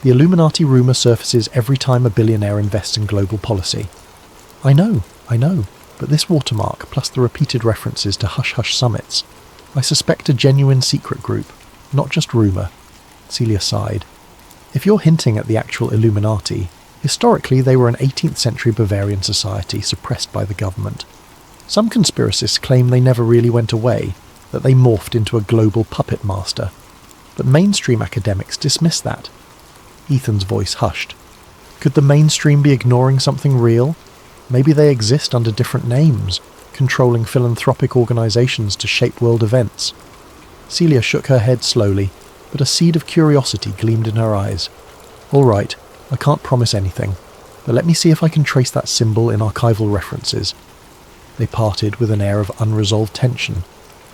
The Illuminati rumour surfaces every time a billionaire invests in global policy." I know, but this watermark, plus the repeated references to hush-hush summits, I suspect a genuine secret group, not just rumour." Celia sighed. "If you're hinting at the actual Illuminati, historically they were an 18th century Bavarian society suppressed by the government. Some conspiracists claim they never really went away, that they morphed into a global puppet master. But mainstream academics dismiss that." Ethan's voice hushed. Could the mainstream be ignoring something real? Maybe they exist under different names, controlling philanthropic organisations to shape world events. Celia shook her head slowly, but a seed of curiosity gleamed in her eyes. "All right, I can't promise anything, but let me see if I can trace that symbol in archival references." They parted with an air of unresolved tension.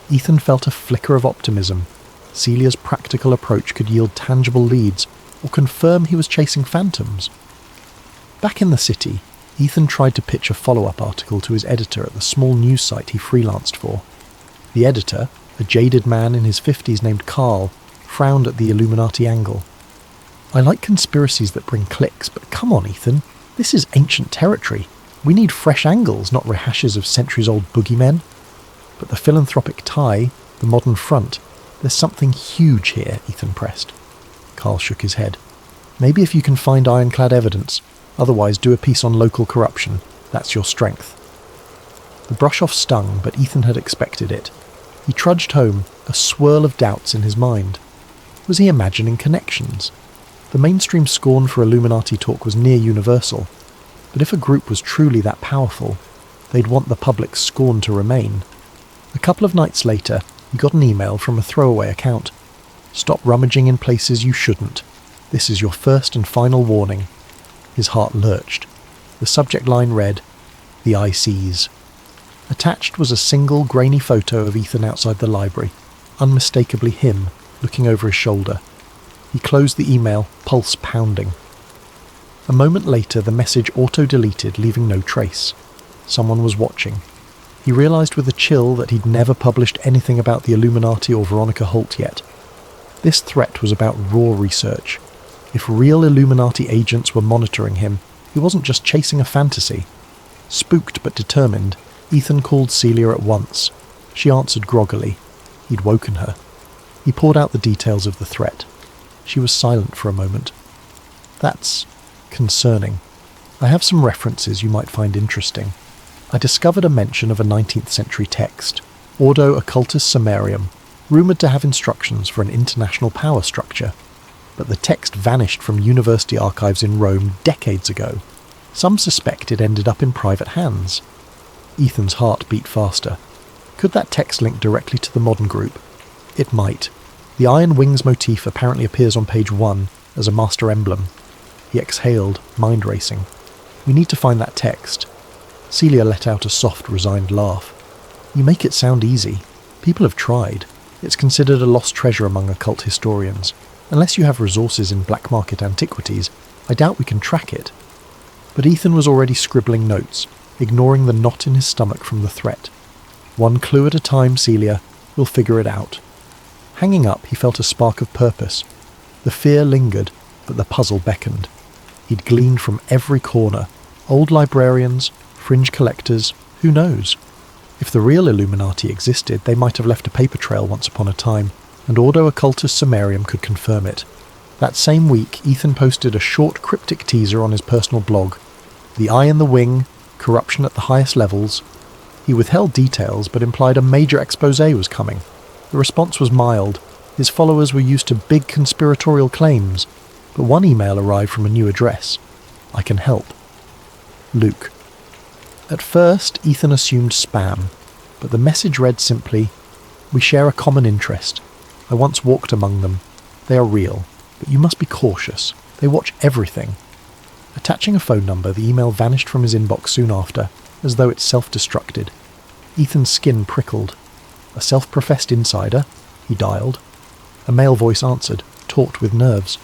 Ethan felt a flicker of optimism. Celia's practical approach could yield tangible leads, or confirm he was chasing phantoms. Back in the city, Ethan tried to pitch a follow-up article to his editor at the small news site he freelanced for. The editor, a jaded man in his 50s named Carl, frowned at the Illuminati angle. "I like conspiracies that bring clicks, but come on, Ethan, this is ancient territory. We need fresh angles, not rehashes of centuries-old boogeymen." "But the philanthropic tie, the modern front, there's something huge here," Ethan pressed. Carl shook his head. "Maybe if you can find ironclad evidence. Otherwise, do a piece on local corruption. That's your strength." The brush-off stung, but Ethan had expected it. He trudged home, a swirl of doubts in his mind. Was he imagining connections? The mainstream scorn for Illuminati talk was near universal, but if a group was truly that powerful, they'd want the public's scorn to remain. A couple of nights later, he got an email from a throwaway account. "Stop rummaging in places you shouldn't. This is your first and final warning." His heart lurched. The subject line read, "The Eye Sees." Attached was a single grainy photo of Ethan outside the library, unmistakably him, looking over his shoulder. He closed the email, pulse pounding. A moment later, the message auto-deleted, leaving no trace. Someone was watching. He realised with a chill that he'd never published anything about the Illuminati or Veronica Holt yet. This threat was about raw research. If real Illuminati agents were monitoring him, he wasn't just chasing a fantasy. Spooked but determined, Ethan called Celia at once. She answered groggily. He'd woken her. He poured out the details of the threat. She was silent for a moment. "That's concerning. I have some references you might find interesting." I discovered a mention of a 19th century text, Ordo Occultus Sumerium, rumoured to have instructions for an international power structure. But the text vanished from university archives in Rome decades ago. Some suspect it ended up in private hands. Ethan's heart beat faster. Could that text link directly to the modern group? It might. The Iron Wings motif apparently appears on page 1 as a master emblem. He exhaled, mind racing. We need to find that text. Celia let out a soft, resigned laugh. You make it sound easy. People have tried. It's considered a lost treasure among occult historians. Unless you have resources in black market antiquities, I doubt we can track it. But Ethan was already scribbling notes, ignoring the knot in his stomach from the threat. One clue at a time, Celia. We'll figure it out. Hanging up, he felt a spark of purpose. The fear lingered, but the puzzle beckoned. He'd gleaned from every corner. Old librarians, fringe collectors, who knows? If the real Illuminati existed, they might have left a paper trail once upon a time, and Ordo Occultus Sumerium could confirm it. That same week, Ethan posted a short cryptic teaser on his personal blog. The Eye in the Wing, corruption at the highest levels. He withheld details, but implied a major exposé was coming. The response was mild. His followers were used to big conspiratorial claims, but one email arrived from a new address. I can help. Luke. At first, Ethan assumed spam, but the message read simply, "We share a common interest. I once walked among them. They are real, but you must be cautious. They watch everything." Attaching a phone number, the email vanished from his inbox soon after, as though it self-destructed. Ethan's skin prickled. A self-professed insider? He dialed. A male voice answered, taut with nerves.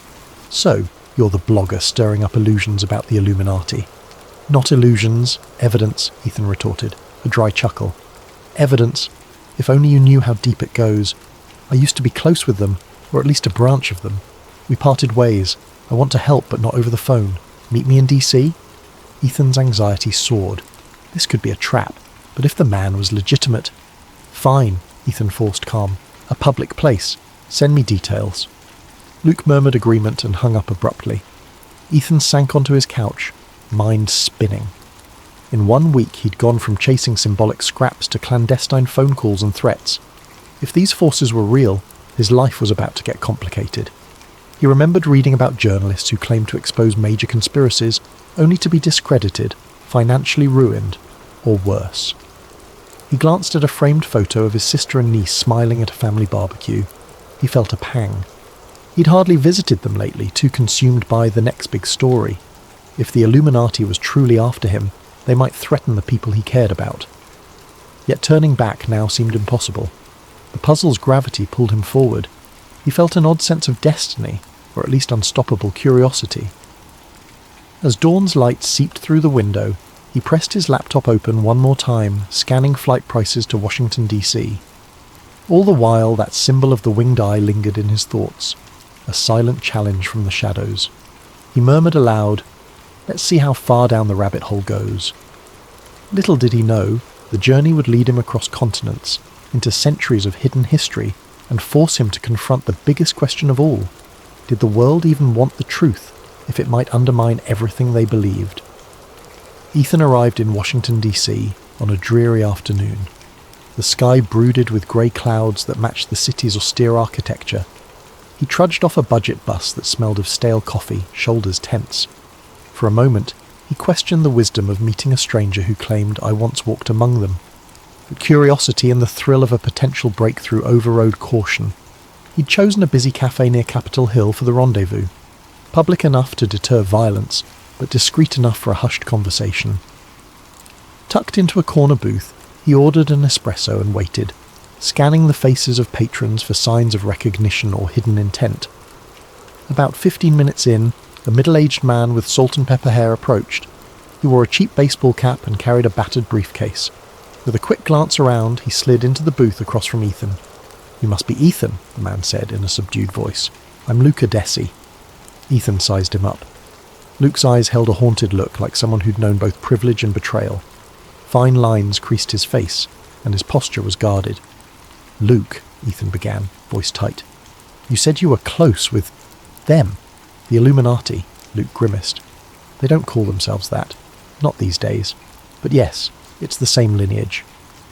"So, you're the blogger stirring up illusions about the Illuminati." "Not illusions, evidence," Ethan retorted, a dry chuckle. "Evidence. If only you knew how deep it goes. I used to be close with them, or at least a branch of them. We parted ways. I want to help, but not over the phone. Meet me in DC?" Ethan's anxiety soared. This could be a trap, but if the man was legitimate... "Fine," Ethan forced calm. "A public place. Send me details." Luke murmured agreement and hung up abruptly. Ethan sank onto his couch, mind spinning. In 1 week he'd gone from chasing symbolic scraps to clandestine phone calls and threats. If these forces were real, his life was about to get complicated. He remembered reading about journalists who claimed to expose major conspiracies, only to be discredited, financially ruined, or worse. He glanced at a framed photo of his sister and niece smiling at a family barbecue. He felt a pang. He'd hardly visited them lately, too consumed by the next big story. If the Illuminati was truly after him, they might threaten the people he cared about. Yet turning back now seemed impossible. The puzzle's gravity pulled him forward. He felt an odd sense of destiny, or at least unstoppable curiosity. As dawn's light seeped through the window, he pressed his laptop open one more time, scanning flight prices to Washington, D.C. All the while, that symbol of the winged eye lingered in his thoughts, a silent challenge from the shadows. He murmured aloud, "Let's see how far down the rabbit hole goes." Little did he know, the journey would lead him across continents, into centuries of hidden history, and force him to confront the biggest question of all. Did the world even want the truth, if it might undermine everything they believed? Ethan arrived in Washington, D.C. on a dreary afternoon. The sky brooded with grey clouds that matched the city's austere architecture. He trudged off a budget bus that smelled of stale coffee, shoulders tense. For a moment, he questioned the wisdom of meeting a stranger who claimed, "I once walked among them." But curiosity and the thrill of a potential breakthrough overrode caution. He'd chosen a busy cafe near Capitol Hill for the rendezvous. Public enough to deter violence, but discreet enough for a hushed conversation. Tucked into a corner booth, he ordered an espresso and waited, scanning the faces of patrons for signs of recognition or hidden intent. About 15 minutes in, a middle-aged man with salt and pepper hair approached. He wore a cheap baseball cap and carried a battered briefcase. With a quick glance around, he slid into the booth across from Ethan. "You must be Ethan," the man said in a subdued voice. "I'm Luca Desi." Ethan sized him up. Luke's eyes held a haunted look, like someone who'd known both privilege and betrayal. Fine lines creased his face, and his posture was guarded. "Luke," Ethan began, voice tight. "You said you were close with them." "The Illuminati," Luke grimaced. "They don't call themselves that. Not these days. But yes, it's the same lineage.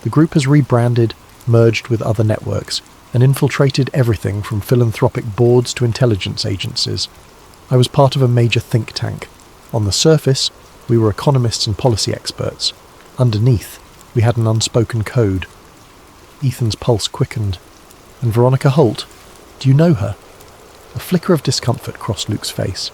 The group has rebranded, merged with other networks, and infiltrated everything from philanthropic boards to intelligence agencies. I was part of a major think tank. On the surface, we were economists and policy experts. Underneath, we had an unspoken code." Ethan's pulse quickened. "And Veronica Holt? Do you know her?" A flicker of discomfort crossed Luke's face.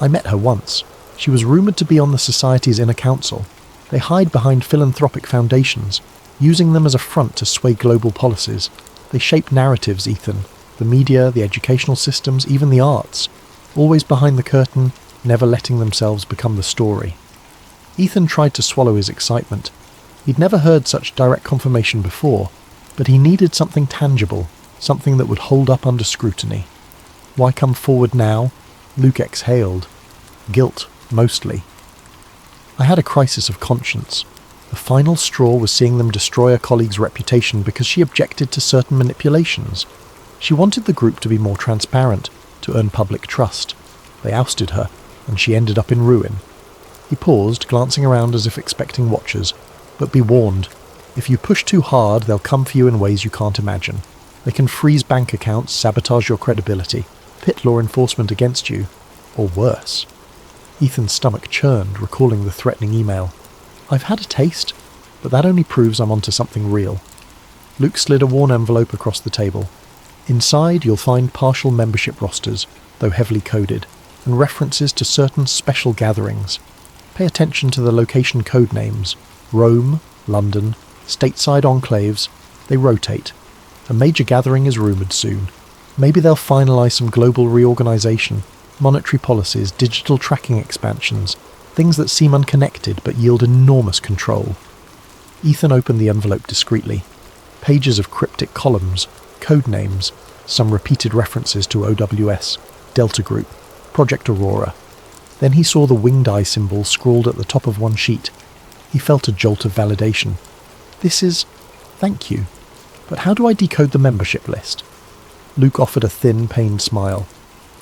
"I met her once. She was rumoured to be on the Society's inner council. They hide behind philanthropic foundations, using them as a front to sway global policies. They shape narratives, Ethan. The media, the educational systems, even the arts. Always behind the curtain, never letting themselves become the story." Ethan tried to swallow his excitement. He'd never heard such direct confirmation before, but he needed something tangible, something that would hold up under scrutiny. Why come forward now? Luke exhaled. Guilt, mostly. "I had a crisis of conscience. The final straw was seeing them destroy a colleague's reputation because she objected to certain manipulations. She wanted the group to be more transparent, to earn public trust. They ousted her, and she ended up in ruin." He paused, glancing around as if expecting watchers. "But be warned, if you push too hard, they'll come for you in ways you can't imagine. They can freeze bank accounts, sabotage your credibility, pit law enforcement against you, or worse." Ethan's stomach churned, recalling the threatening email. "I've had a taste, but that only proves I'm onto something real." Luke slid a worn envelope across the table. "Inside, you'll find partial membership rosters, though heavily coded, and references to certain special gatherings. Pay attention to the location code names. Rome, London, stateside enclaves. They rotate. A major gathering is rumoured soon. Maybe they'll finalise some global reorganisation, monetary policies, digital tracking expansions, things that seem unconnected but yield enormous control." Ethan opened the envelope discreetly. Pages of cryptic columns, code names, some repeated references to OWS, Delta Group, Project Aurora. Then he saw the winged eye symbol scrawled at the top of one sheet. He felt a jolt of validation. "This is... thank you. But how do I decode the membership list?" Luke offered a thin, pained smile.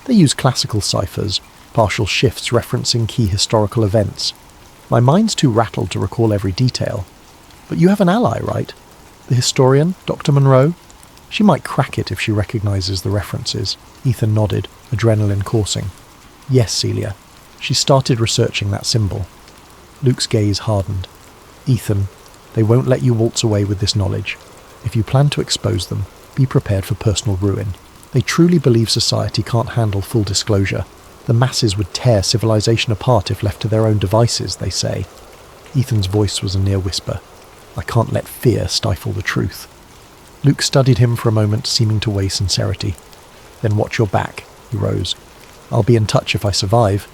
"They use classical ciphers, partial shifts referencing key historical events. My mind's too rattled to recall every detail. But you have an ally, right? The historian, Dr. Monroe? She might crack it if she recognises the references." Ethan nodded, adrenaline coursing. "Yes, Celia. She started researching that symbol." Luke's gaze hardened. "Ethan, they won't let you waltz away with this knowledge. If you plan to expose them, be prepared for personal ruin. They truly believe society can't handle full disclosure. The masses would tear civilization apart if left to their own devices, they say." Ethan's voice was a near whisper. "I can't let fear stifle the truth." Luke studied him for a moment, seeming to weigh sincerity. "Then watch your back," he rose. "I'll be in touch if I survive."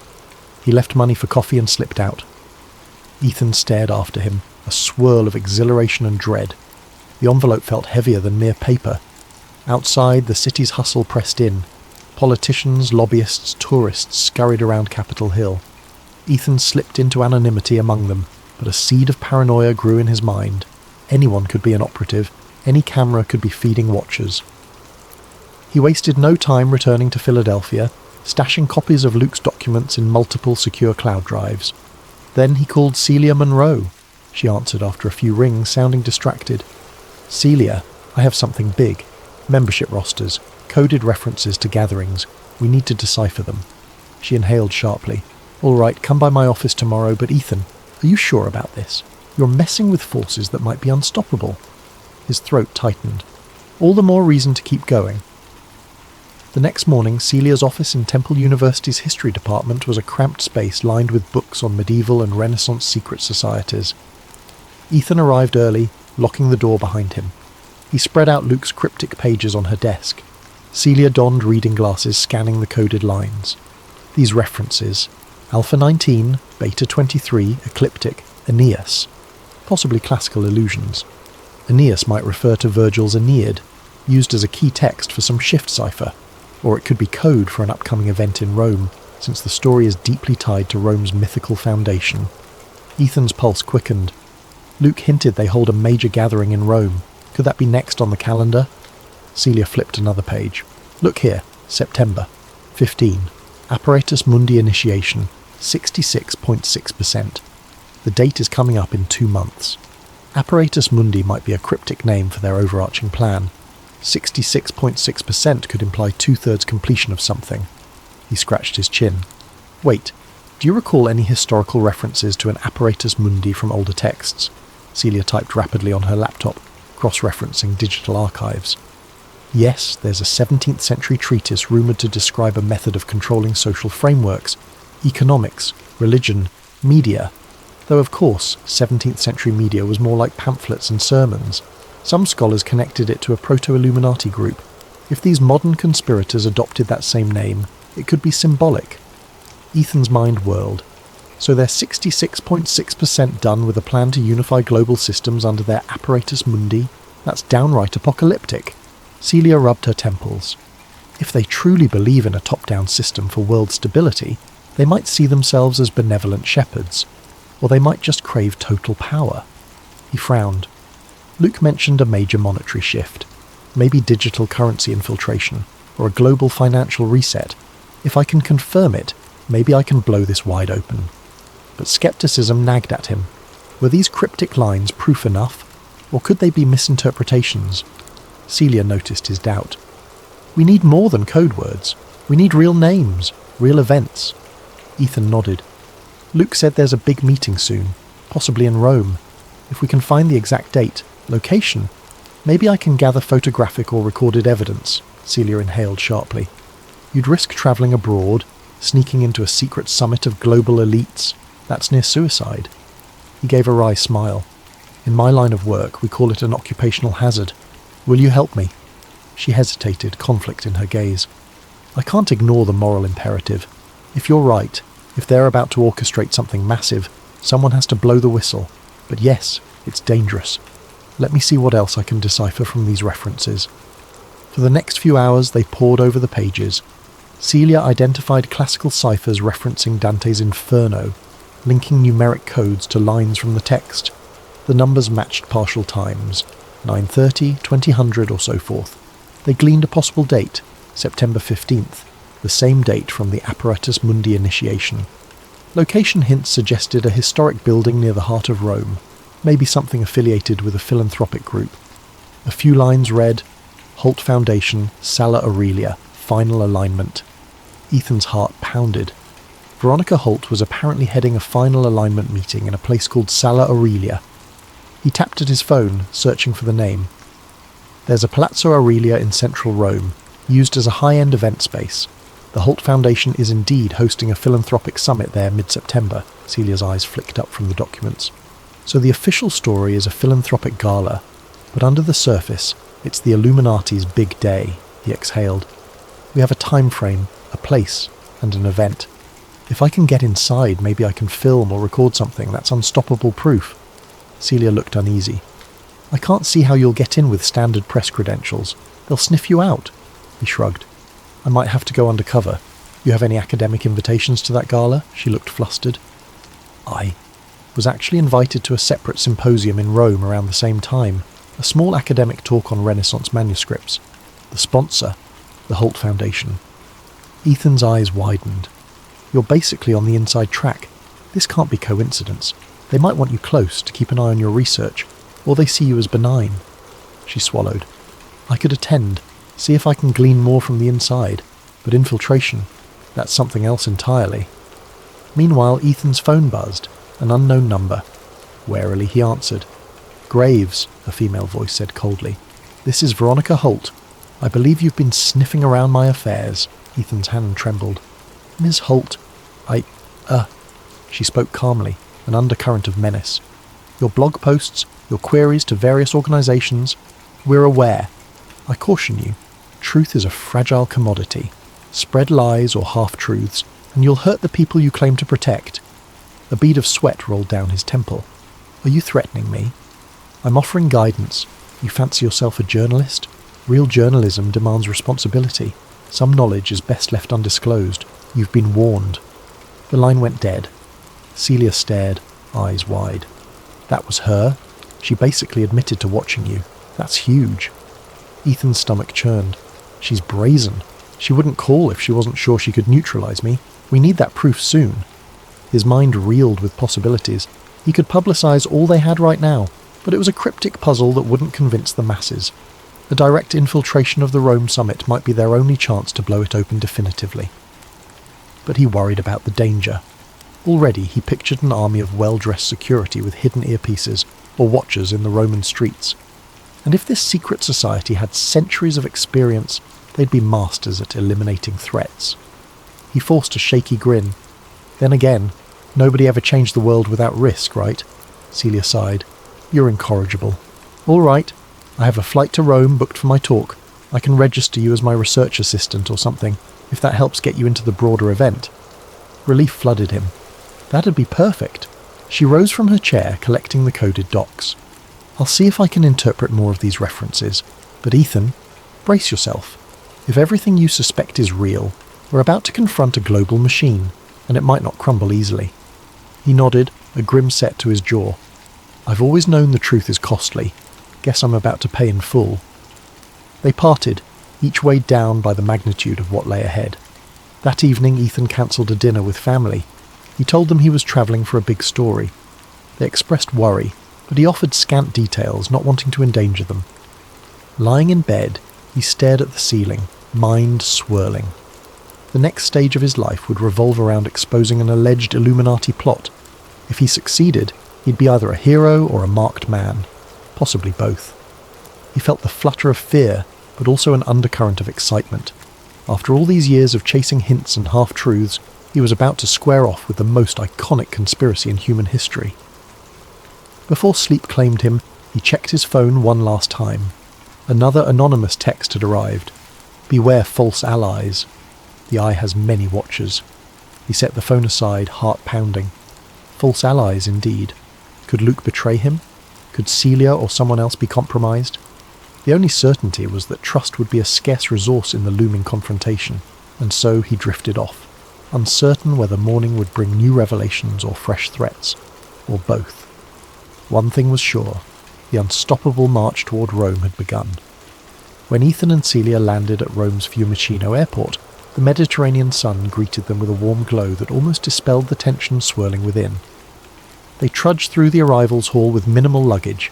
He left money for coffee and slipped out. Ethan stared after him, a swirl of exhilaration and dread. The envelope felt heavier than mere paper. Outside, the city's hustle pressed in. Politicians, lobbyists, tourists scurried around Capitol Hill. Ethan slipped into anonymity among them, but a seed of paranoia grew in his mind. Anyone could be an operative. Any camera could be feeding watchers. He wasted no time returning to Philadelphia, stashing copies of Luke's documents in multiple secure cloud drives. Then he called Celia Monroe. She answered after a few rings, sounding distracted. Celia, I have something big. Membership rosters, coded references to gatherings. We need to decipher them. She inhaled sharply. All right, come by my office tomorrow, but Ethan, are you sure about this? You're messing with forces that might be unstoppable. His throat tightened. All the more reason to keep going. The next morning, Celia's office in Temple University's history department was a cramped space lined with books on medieval and Renaissance secret societies. Ethan arrived early, locking the door behind him. He spread out Luke's cryptic pages on her desk. Celia donned reading glasses, scanning the coded lines. These references: Alpha 19, Beta 23, Ecliptic, Aeneas. Possibly classical allusions. Aeneas might refer to Virgil's Aeneid, used as a key text for some shift cipher. Or it could be code for an upcoming event in Rome, since the story is deeply tied to Rome's mythical foundation. Ethan's pulse quickened. Luke hinted they hold a major gathering in Rome. Could that be next on the calendar? Celia flipped another page. Look here, September 15. Apparatus Mundi initiation, 66.6%. The date is coming up in 2 months. Apparatus Mundi might be a cryptic name for their overarching plan. 66.6% could imply 2/3 completion of something. He scratched his chin. Wait, do you recall any historical references to an apparatus mundi from older texts? Celia typed rapidly on her laptop, cross-referencing digital archives. Yes, there's a 17th century treatise rumoured to describe a method of controlling social frameworks, economics, religion, media. Though of course, 17th century media was more like pamphlets and sermons. Some scholars connected it to a proto-Illuminati group. If these modern conspirators adopted that same name, it could be symbolic. Ethan's mind whirled. So they're 66.6% done with a plan to unify global systems under their apparatus mundi? That's downright apocalyptic. Celia rubbed her temples. If they truly believe in a top-down system for world stability, they might see themselves as benevolent shepherds, or they might just crave total power. He frowned. Luke mentioned a major monetary shift, maybe digital currency infiltration, or a global financial reset. If I can confirm it, maybe I can blow this wide open. But skepticism nagged at him. Were these cryptic lines proof enough, or could they be misinterpretations? Celia noticed his doubt. We need more than code words. We need real names, real events. Ethan nodded. Luke said there's a big meeting soon, possibly in Rome. If we can find the exact date, location, maybe I can gather photographic or recorded evidence. Celia inhaled sharply. You'd risk travelling abroad, sneaking into a secret summit of global elites. That's near suicide. He gave a wry smile. In my line of work, we call it an occupational hazard. Will you help me? She hesitated, conflict in her gaze. I can't ignore the moral imperative. If you're right, if they're about to orchestrate something massive, someone has to blow the whistle. But yes, it's dangerous. Let me see what else I can decipher from these references. For the next few hours, they pored over the pages. Celia identified classical ciphers referencing Dante's Inferno, linking numeric codes to lines from the text. The numbers matched partial times, 9:30, 2000 or so forth. They gleaned a possible date, September 15th, the same date from the Apparatus Mundi initiation. Location hints suggested a historic building near the heart of Rome, maybe something affiliated with a philanthropic group. A few lines read, Holt Foundation, Sala Aurelia, final alignment. Ethan's heart pounded. Veronica Holt was apparently heading a final alignment meeting in a place called Sala Aurelia. He tapped at his phone, searching for the name. There's a Palazzo Aurelia in central Rome, used as a high-end event space. The Holt Foundation is indeed hosting a philanthropic summit there mid-September. Celia's eyes flicked up from the documents. So the official story is a philanthropic gala, but under the surface, it's the Illuminati's big day, he exhaled. We have a time frame, a place, and an event. If I can get inside, maybe I can film or record something. That's unstoppable proof. Celia looked uneasy. I can't see how you'll get in with standard press credentials. They'll sniff you out. He shrugged. I might have to go undercover. You have any academic invitations to that gala? She looked flustered. I was actually invited to a separate symposium in Rome around the same time, a small academic talk on Renaissance manuscripts. The sponsor, the Holt Foundation. Ethan's eyes widened. You're basically on the inside track. This can't be coincidence. They might want you close to keep an eye on your research, or they see you as benign. She swallowed. I could attend, see if I can glean more from the inside, but infiltration, that's something else entirely. Meanwhile, Ethan's phone buzzed, an unknown number. Warily he answered. Graves, a female voice said coldly. This is Veronica Holt. I believe you've been sniffing around my affairs. Ethan's hand trembled. Ms. Holt, She spoke calmly, an undercurrent of menace. Your blog posts, your queries to various organisations, we're aware. I caution you, truth is a fragile commodity. Spread lies or half-truths, and you'll hurt the people you claim to protect. A bead of sweat rolled down his temple. Are you threatening me? I'm offering guidance. You fancy yourself a journalist? Real journalism demands responsibility. Some knowledge is best left undisclosed. You've been warned. The line went dead. Celia stared, eyes wide. That was her? She basically admitted to watching you. That's huge. Ethan's stomach churned. She's brazen. She wouldn't call if she wasn't sure she could neutralise me. We need that proof soon. His mind reeled with possibilities. He could publicise all they had right now, but it was a cryptic puzzle that wouldn't convince the masses. A direct infiltration of the Rome summit might be their only chance to blow it open definitively. But he worried about the danger. Already he pictured an army of well-dressed security with hidden earpieces, or watchers in the Roman streets. And if this secret society had centuries of experience, they'd be masters at eliminating threats. He forced a shaky grin. Then again, nobody ever changed the world without risk, right? Celia sighed. You're incorrigible. All right, I have a flight to Rome booked for my talk. I can register you as my research assistant or something, if that helps get you into the broader event. Relief flooded him. That'd be perfect. She rose from her chair, collecting the coded docs. I'll see if I can interpret more of these references. But Ethan, brace yourself. If everything you suspect is real, we're about to confront a global machine, and it might not crumble easily. He nodded, a grim set to his jaw. I've always known the truth is costly. Guess I'm about to pay in full. They parted, each weighed down by the magnitude of what lay ahead. That evening Ethan cancelled a dinner with family. He told them he was travelling for a big story. They expressed worry, but he offered scant details, not wanting to endanger them. Lying in bed, he stared at the ceiling, mind swirling. The next stage of his life would revolve around exposing an alleged Illuminati plot. If he succeeded, he'd be either a hero or a marked man, possibly both. He felt the flutter of fear, but also an undercurrent of excitement. After all these years of chasing hints and half-truths, he was about to square off with the most iconic conspiracy in human history. Before sleep claimed him, he checked his phone one last time. Another anonymous text had arrived. Beware false allies. The eye has many watchers. He set the phone aside, heart pounding. False allies, indeed. Could Luke betray him? Could Celia or someone else be compromised? The only certainty was that trust would be a scarce resource in the looming confrontation, and so he drifted off, uncertain whether morning would bring new revelations or fresh threats, or both. One thing was sure, the unstoppable march toward Rome had begun. When Ethan and Celia landed at Rome's Fiumicino airport, the Mediterranean sun greeted them with a warm glow that almost dispelled the tension swirling within. They trudged through the arrivals hall with minimal luggage.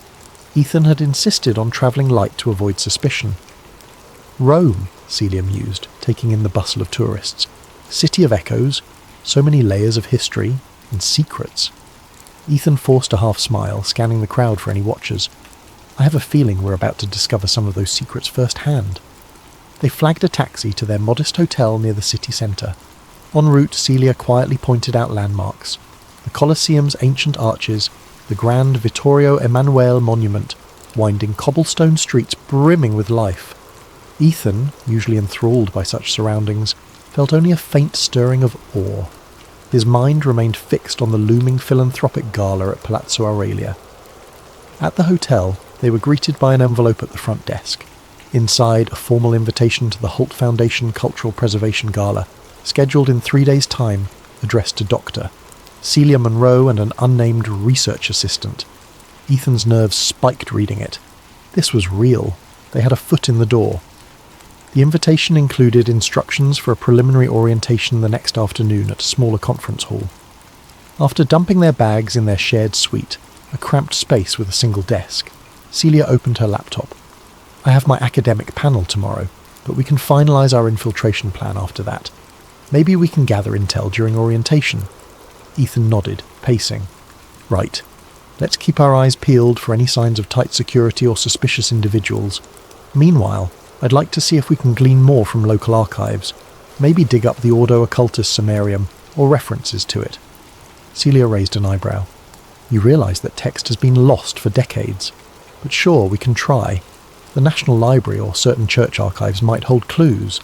Ethan had insisted on travelling light to avoid suspicion. Rome, Celia mused, taking in the bustle of tourists. City of echoes, so many layers of history and secrets. Ethan forced a half-smile, scanning the crowd for any watchers. I have a feeling we're about to discover some of those secrets firsthand. They flagged a taxi to their modest hotel near the city centre. En route, Celia quietly pointed out landmarks. The Colosseum's ancient arches, the grand Vittorio Emanuele monument, winding cobblestone streets brimming with life. Ethan, usually enthralled by such surroundings, felt only a faint stirring of awe. His mind remained fixed on the looming philanthropic gala at Palazzo Aurelia. At the hotel, they were greeted by an envelope at the front desk. Inside, a formal invitation to the Holt Foundation Cultural Preservation Gala, scheduled in 3 days' time, addressed to Dr. Celia Monroe and an unnamed research assistant. Ethan's nerves spiked reading it. This was real. They had a foot in the door. The invitation included instructions for a preliminary orientation the next afternoon at a smaller conference hall. After dumping their bags in their shared suite, a cramped space with a single desk, Celia opened her laptop. I have my academic panel tomorrow, but we can finalise our infiltration plan after that. Maybe we can gather intel during orientation. Ethan nodded, pacing. Right. Let's keep our eyes peeled for any signs of tight security or suspicious individuals. Meanwhile, I'd like to see if we can glean more from local archives. Maybe dig up the Ordo Occultus Summarium or references to it. Celia raised an eyebrow. You realise that text has been lost for decades. But sure, we can try. The National Library or certain church archives might hold clues.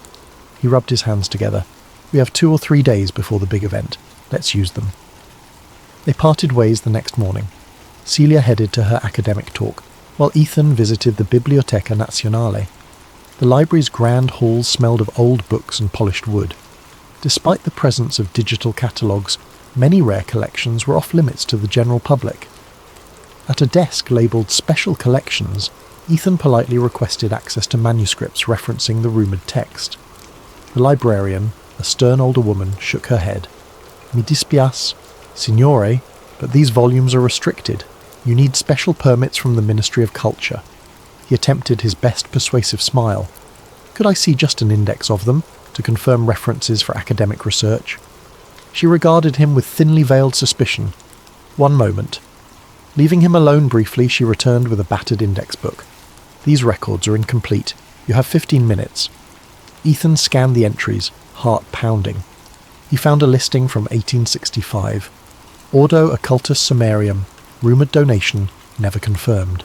He rubbed his hands together. We have 2 or 3 days before the big event. Let's use them. They parted ways the next morning. Celia headed to her academic talk, while Ethan visited the Biblioteca Nazionale. The library's grand halls smelled of old books and polished wood. Despite the presence of digital catalogues, many rare collections were off limits to the general public. At a desk labelled Special Collections, Ethan politely requested access to manuscripts referencing the rumoured text. The librarian, a stern older woman, shook her head. Mi dispiace, signore, but these volumes are restricted. You need special permits from the Ministry of Culture. He attempted his best persuasive smile. Could I see just an index of them, to confirm references for academic research? She regarded him with thinly veiled suspicion. One moment. Leaving him alone briefly, she returned with a battered index book. These records are incomplete. You have 15 minutes. Ethan scanned the entries, heart pounding. He found a listing from 1865. Ordo Occultus Summarium, rumoured donation, never confirmed.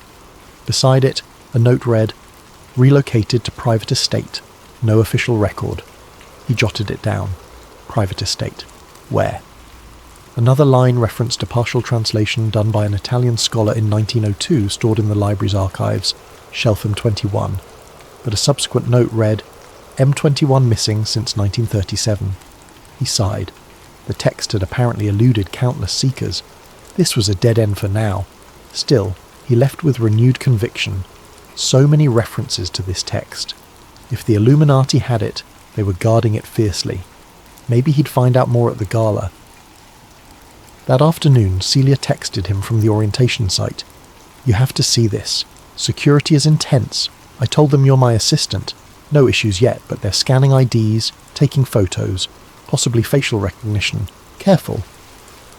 Beside it, a note read, relocated to private estate, no official record. He jotted it down. Private estate. Where? Another line referenced a partial translation done by an Italian scholar in 1902 stored in the library's archives, shelf M21, but a subsequent note read, M21 missing since 1937. He sighed. The text had apparently eluded countless seekers. This was a dead end for now. Still, he left with renewed conviction. So many references to this text. If the Illuminati had it, they were guarding it fiercely. Maybe he'd find out more at the gala. That afternoon, Celia texted him from the orientation site. You have to see this. Security is intense. I told them you're my assistant. No issues yet, but they're scanning IDs, taking photos, possibly facial recognition. Careful.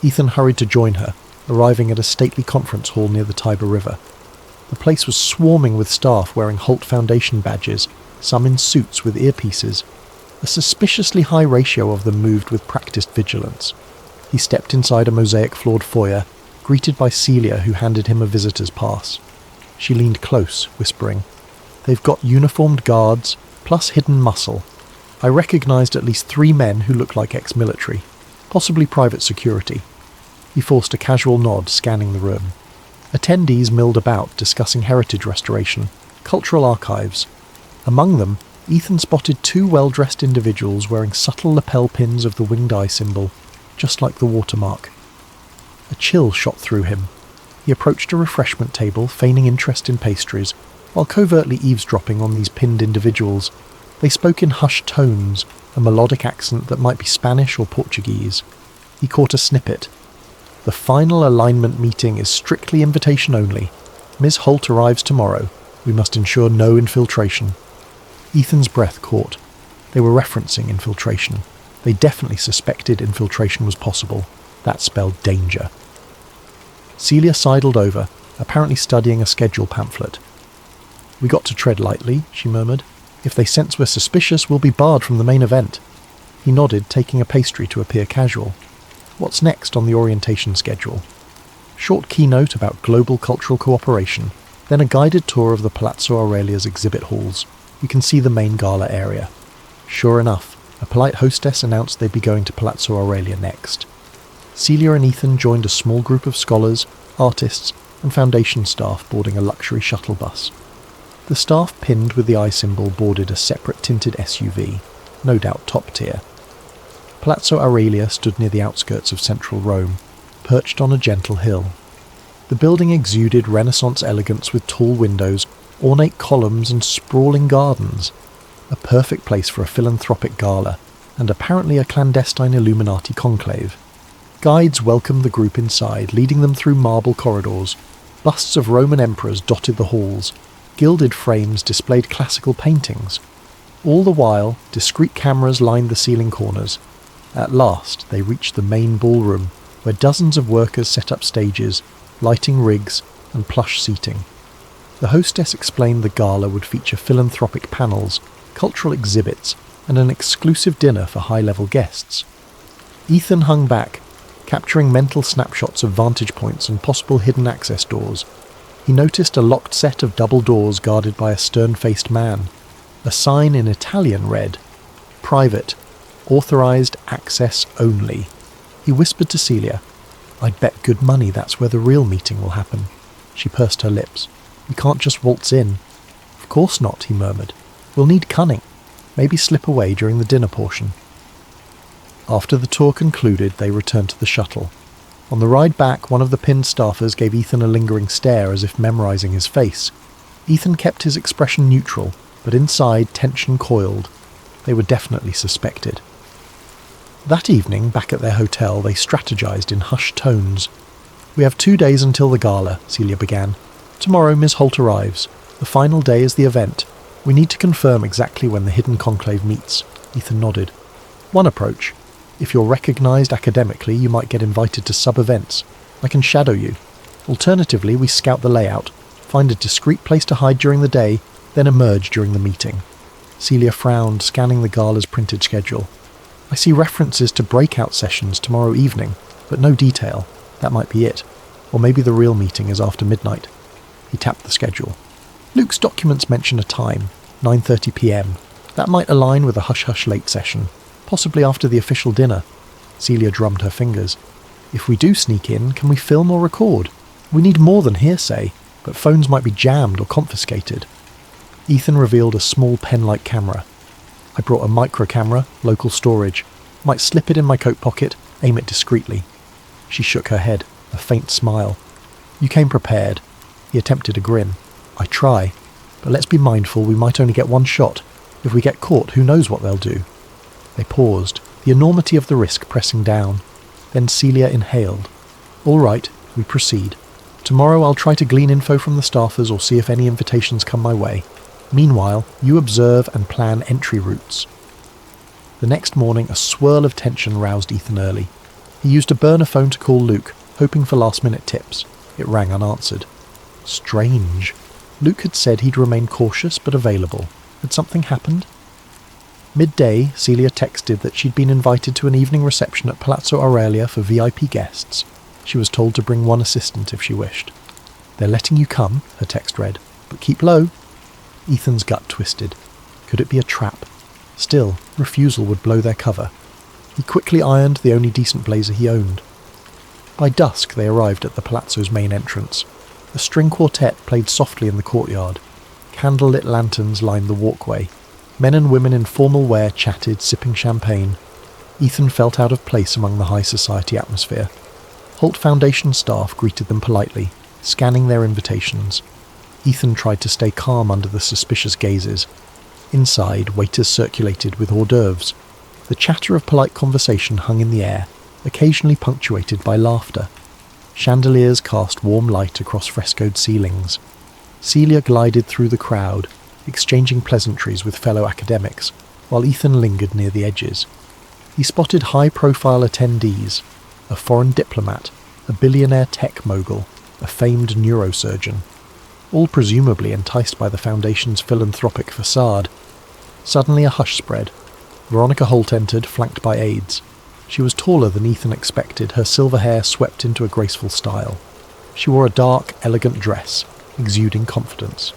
Ethan hurried to join her, arriving at a stately conference hall near the Tiber River. The place was swarming with staff wearing Holt Foundation badges, some in suits with earpieces. A suspiciously high ratio of them moved with practiced vigilance. He stepped inside a mosaic-floored foyer, greeted by Celia, who handed him a visitor's pass. She leaned close, whispering, They've got uniformed guards, plus hidden muscle. I recognised at least 3 men who looked like ex-military, possibly private security. He forced a casual nod, scanning the room. Attendees milled about, discussing heritage restoration, cultural archives. Among them, Ethan spotted 2 well-dressed individuals wearing subtle lapel pins of the winged eye symbol, just like the watermark. A chill shot through him. He approached a refreshment table, feigning interest in pastries, while covertly eavesdropping on these pinned individuals. They spoke in hushed tones, a melodic accent that might be Spanish or Portuguese. He caught a snippet. The final alignment meeting is strictly invitation only. Ms. Holt arrives tomorrow. We must ensure no infiltration. Ethan's breath caught. They were referencing infiltration. They definitely suspected infiltration was possible. That spelled danger. Celia sidled over, apparently studying a schedule pamphlet. We got to tread lightly, she murmured. If they sense we're suspicious, we'll be barred from the main event. He nodded, taking a pastry to appear casual. What's next on the orientation schedule? Short keynote about global cultural cooperation, then a guided tour of the Palazzo Aurelia's exhibit halls. We can see the main gala area. Sure enough, a polite hostess announced they'd be going to Palazzo Aurelia next. Celia and Ethan joined a small group of scholars, artists, and foundation staff boarding a luxury shuttle bus. The staff pinned with the eye symbol boarded a separate tinted SUV, no doubt top tier. Palazzo Aurelia stood near the outskirts of central Rome, perched on a gentle hill. The building exuded Renaissance elegance with tall windows, ornate columns and sprawling gardens. A perfect place for a philanthropic gala, and apparently a clandestine Illuminati conclave. Guides welcomed the group inside, leading them through marble corridors. Busts of Roman emperors dotted the halls. Gilded frames displayed classical paintings. All the while, discreet cameras lined the ceiling corners. At last, they reached the main ballroom, where dozens of workers set up stages, lighting rigs, and plush seating. The hostess explained the gala would feature philanthropic panels, cultural exhibits, and an exclusive dinner for high-level guests. Ethan hung back, capturing mental snapshots of vantage points and possible hidden access doors. He noticed a locked set of double doors guarded by a stern-faced man. A sign in Italian read, "Private, authorized access only." He whispered to Celia, "I'd bet good money that's where the real meeting will happen." She pursed her lips. "We can't just waltz in." "Of course not," he murmured. "We'll need cunning. Maybe slip away during the dinner portion." After the tour concluded, they returned to the shuttle. On the ride back, one of the pinned staffers gave Ethan a lingering stare as if memorizing his face. Ethan kept his expression neutral, but inside tension coiled. They were definitely suspected. That evening, back at their hotel, they strategized in hushed tones. "We have 2 days until the gala," Celia began. "Tomorrow Miss Holt arrives. The final day is the event. We need to confirm exactly when the hidden conclave meets." Ethan nodded. "One approach. If you're recognised academically, you might get invited to sub-events. I can shadow you. Alternatively, we scout the layout, find a discreet place to hide during the day, then emerge during the meeting." Celia frowned, scanning the gala's printed schedule. "I see references to breakout sessions tomorrow evening, but no detail. That might be it. Or maybe the real meeting is after midnight." He tapped the schedule. "Luke's documents mention a time, 9:30 p.m. That might align with a hush-hush late session, possibly after the official dinner." Celia drummed her fingers. "If we do sneak in, can we film or record? We need more than hearsay, but phones might be jammed or confiscated." Ethan revealed a small pen-like camera. "I brought a micro camera, local storage. Might slip it in my coat pocket, aim it discreetly." She shook her head, a faint smile. "You came prepared." He attempted a grin. "I try, but let's be mindful we might only get one shot. If we get caught, who knows what they'll do." They paused, the enormity of the risk pressing down. Then Celia inhaled. "All right, we proceed. Tomorrow I'll try to glean info from the staffers or see if any invitations come my way. Meanwhile, you observe and plan entry routes." The next morning, a swirl of tension roused Ethan early. He used a burner phone to call Luke, hoping for last-minute tips. It rang unanswered. Strange. Luke had said he'd remain cautious but available. Had something happened? Midday, Celia texted that she'd been invited to an evening reception at Palazzo Aurelia for VIP guests. She was told to bring one assistant if she wished. "They're letting you come," her text read, "but keep low." Ethan's gut twisted. Could it be a trap? Still, refusal would blow their cover. He quickly ironed the only decent blazer he owned. By dusk they arrived at the palazzo's main entrance. A string quartet played softly in the courtyard. Candle-lit lanterns lined the walkway. Men and women in formal wear chatted, sipping champagne. Ethan felt out of place among the high society atmosphere. Holt Foundation staff greeted them politely, scanning their invitations. Ethan tried to stay calm under the suspicious gazes. Inside, waiters circulated with hors d'oeuvres. The chatter of polite conversation hung in the air, occasionally punctuated by laughter. Chandeliers cast warm light across frescoed ceilings. Celia glided through the crowd, exchanging pleasantries with fellow academics, while Ethan lingered near the edges. He spotted high-profile attendees, a foreign diplomat, a billionaire tech mogul, a famed neurosurgeon, all presumably enticed by the Foundation's philanthropic facade. Suddenly a hush spread. Veronica Holt entered, flanked by aides. She was taller than Ethan expected, her silver hair swept into a graceful style. She wore a dark, elegant dress, exuding confidence.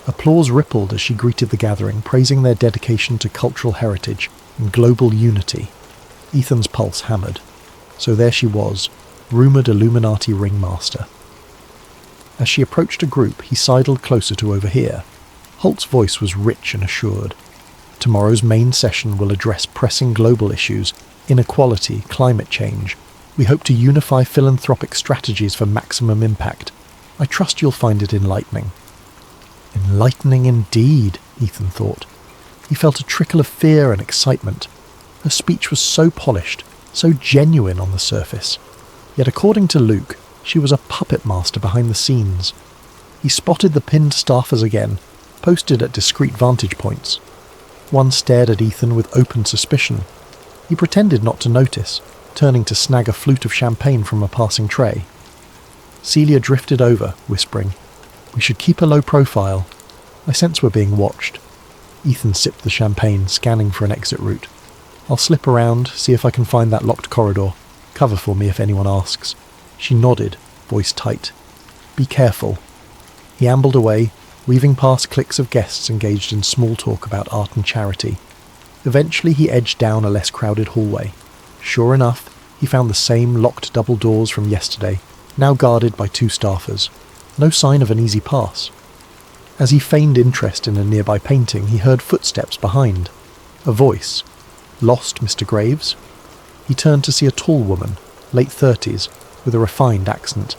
Applause rippled as she greeted the gathering, praising their dedication to cultural heritage and global unity. Ethan's pulse hammered. So there she was, rumoured Illuminati ringmaster. As she approached a group, he sidled closer to overhear. Holt's voice was rich and assured. Tomorrow's main session will address pressing global issues, inequality, climate change. We hope to unify philanthropic strategies for maximum impact. I trust you'll find it enlightening. Enlightening indeed, Ethan thought. He felt a trickle of fear and excitement. Her speech was so polished, So genuine on the surface. Yet according to Luke, she was a puppet master behind the scenes. He spotted the pinned staffers again, posted at discreet vantage points. One stared at Ethan with open suspicion. He pretended not to notice, turning to snag a flute of champagne from a passing tray. Celia drifted over, whispering, "We should keep a low profile. I sense we're being watched." Ethan sipped the champagne, scanning for an exit route. "I'll slip around, see if I can find that locked corridor. Cover for me if anyone asks." She nodded, voice tight. "Be careful." He ambled away, weaving past cliques of guests engaged in small talk about art and charity. Eventually he edged down a less crowded hallway. Sure enough, he found the same locked double doors from yesterday, now guarded by 2 staffers. No sign of an easy pass. As he feigned interest in a nearby painting, he heard footsteps behind. A voice. "Lost, Mr. Graves?" He turned to see a tall woman, late 30s, with a refined accent.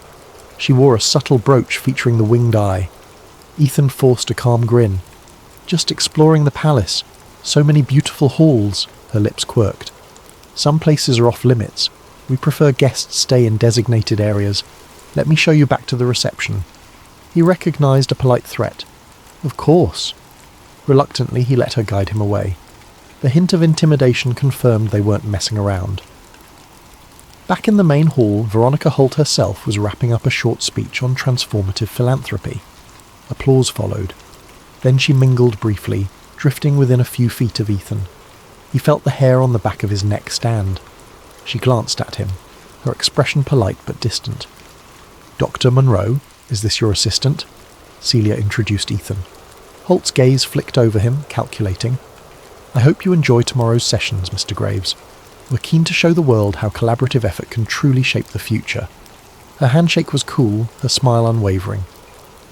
She wore a subtle brooch featuring the winged eye. Ethan forced a calm grin. "Just exploring the palace. So many beautiful halls," her lips quirked. "Some places are off limits. We prefer guests stay in designated areas. Let me show you back to the reception." He recognized a polite threat. "Of course." Reluctantly, he let her guide him away. The hint of intimidation confirmed they weren't messing around. Back in the main hall, Veronica Holt herself was wrapping up a short speech on transformative philanthropy. Applause followed. Then she mingled briefly, drifting within a few feet of Ethan. He felt the hair on the back of his neck stand. She glanced at him, her expression polite but distant. "Dr. Monroe, is this your assistant?" Celia introduced Ethan. Holt's gaze flicked over him, calculating. "I hope you enjoy tomorrow's sessions, Mr. Graves. We're keen to show the world how collaborative effort can truly shape the future." Her handshake was cool, her smile unwavering.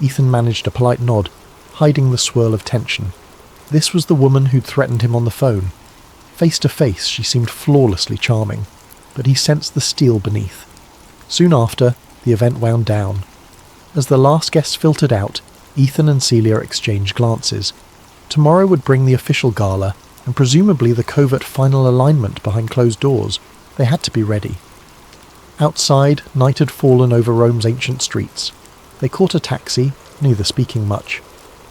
Ethan managed a polite nod, hiding the swirl of tension. This was the woman who'd threatened him on the phone. Face to face, she seemed flawlessly charming, but he sensed the steel beneath. Soon after, the event wound down. As the last guests filtered out, Ethan and Celia exchanged glances. Tomorrow would bring the official gala, and presumably the covert final alignment behind closed doors. They had to be ready. Outside, night had fallen over Rome's ancient streets. They caught a taxi, neither speaking much.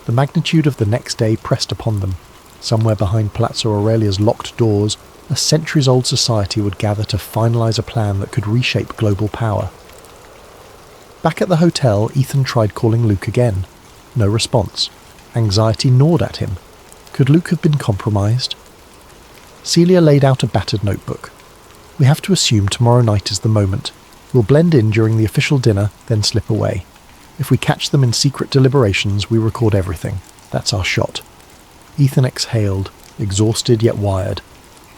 The magnitude of the next day pressed upon them. Somewhere behind Palazzo Aurelia's locked doors, a centuries-old society would gather to finalise a plan that could reshape global power. Back at the hotel, Ethan tried calling Luke again. No response. Anxiety gnawed at him. Could Luke have been compromised? Celia laid out a battered notebook. "We have to assume tomorrow night is the moment. We'll blend in during the official dinner, then slip away. If we catch them in secret deliberations, we record everything. That's our shot." Ethan exhaled, exhausted yet wired.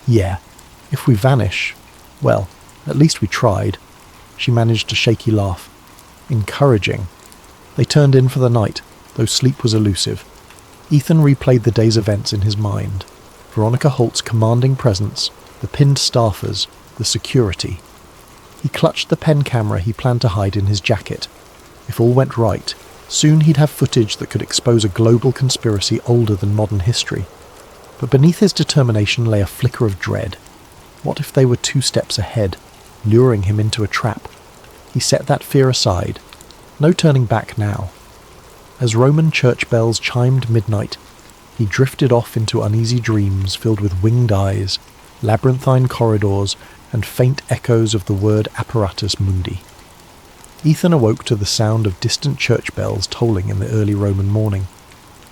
"Yeah, if we vanish, well, at least we tried." She managed a shaky laugh. Encouraging. They turned in for the night, though sleep was elusive. Ethan replayed the day's events in his mind. Veronica Holt's commanding presence, the pinned staffers, the security. He clutched the pen camera he planned to hide in his jacket. If all went right, soon he'd have footage that could expose a global conspiracy older than modern history. But beneath his determination lay a flicker of dread. What if they were 2 steps ahead, luring him into a trap? He set that fear aside. No turning back now. As Roman church bells chimed midnight, he drifted off into uneasy dreams filled with winged eyes, labyrinthine corridors, and faint echoes of the word apparatus mundi. Ethan awoke to the sound of distant church bells tolling in the early Roman morning.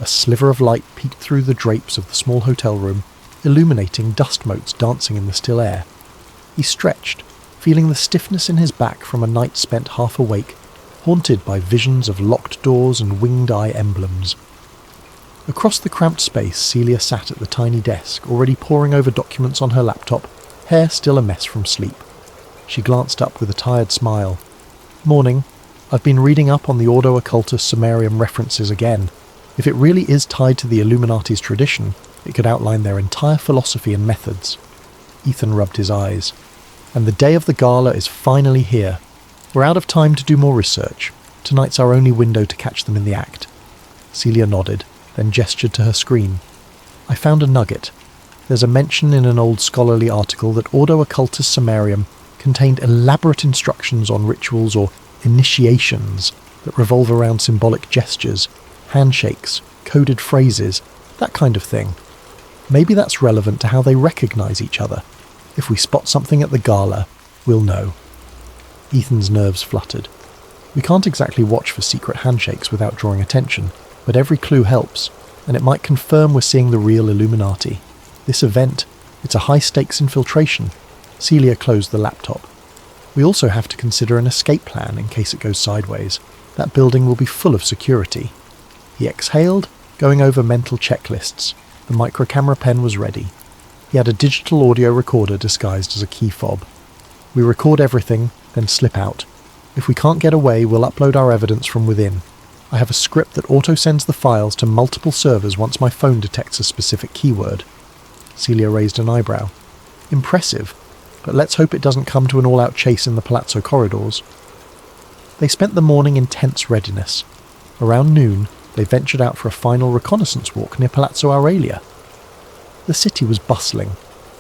A sliver of light peeked through the drapes of the small hotel room, illuminating dust motes dancing in the still air. He stretched, feeling the stiffness in his back from a night spent half awake, haunted by visions of locked doors and winged eye emblems. Across the cramped space, Celia sat at the tiny desk, already poring over documents on her laptop, hair still a mess from sleep. She glanced up with a tired smile. "Morning. I've been reading up on the Ordo Occultus Sumerium references again. If it really is tied to the Illuminati's tradition, it could outline their entire philosophy and methods." Ethan rubbed his eyes. "And the day of the gala is finally here. We're out of time to do more research. Tonight's our only window to catch them in the act." Celia nodded, then gestured to her screen. "I found a nugget. There's a mention in an old scholarly article that Ordo Occultus Sumerium contained elaborate instructions on rituals or initiations that revolve around symbolic gestures, handshakes, coded phrases, that kind of thing. Maybe that's relevant to how they recognise each other. If we spot something at the gala, we'll know. Ethan's nerves fluttered. We can't exactly watch for secret handshakes without drawing attention, but every clue helps, and it might confirm we're seeing the real Illuminati. This event, it's a high-stakes infiltration. Celia closed the laptop. We also have to consider an escape plan in case it goes sideways. That building will be full of security. He exhaled, going over mental checklists. The microcamera pen was ready. He had a digital audio recorder disguised as a key fob. We record everything, then slip out. If we can't get away, we'll upload our evidence from within. I have a script that auto-sends the files to multiple servers once my phone detects a specific keyword. Celia raised an eyebrow. Impressive, but let's hope it doesn't come to an all-out chase in the palazzo corridors. They spent the morning in tense readiness. Around noon, they ventured out for a final reconnaissance walk near Palazzo Aurelia. The city was bustling.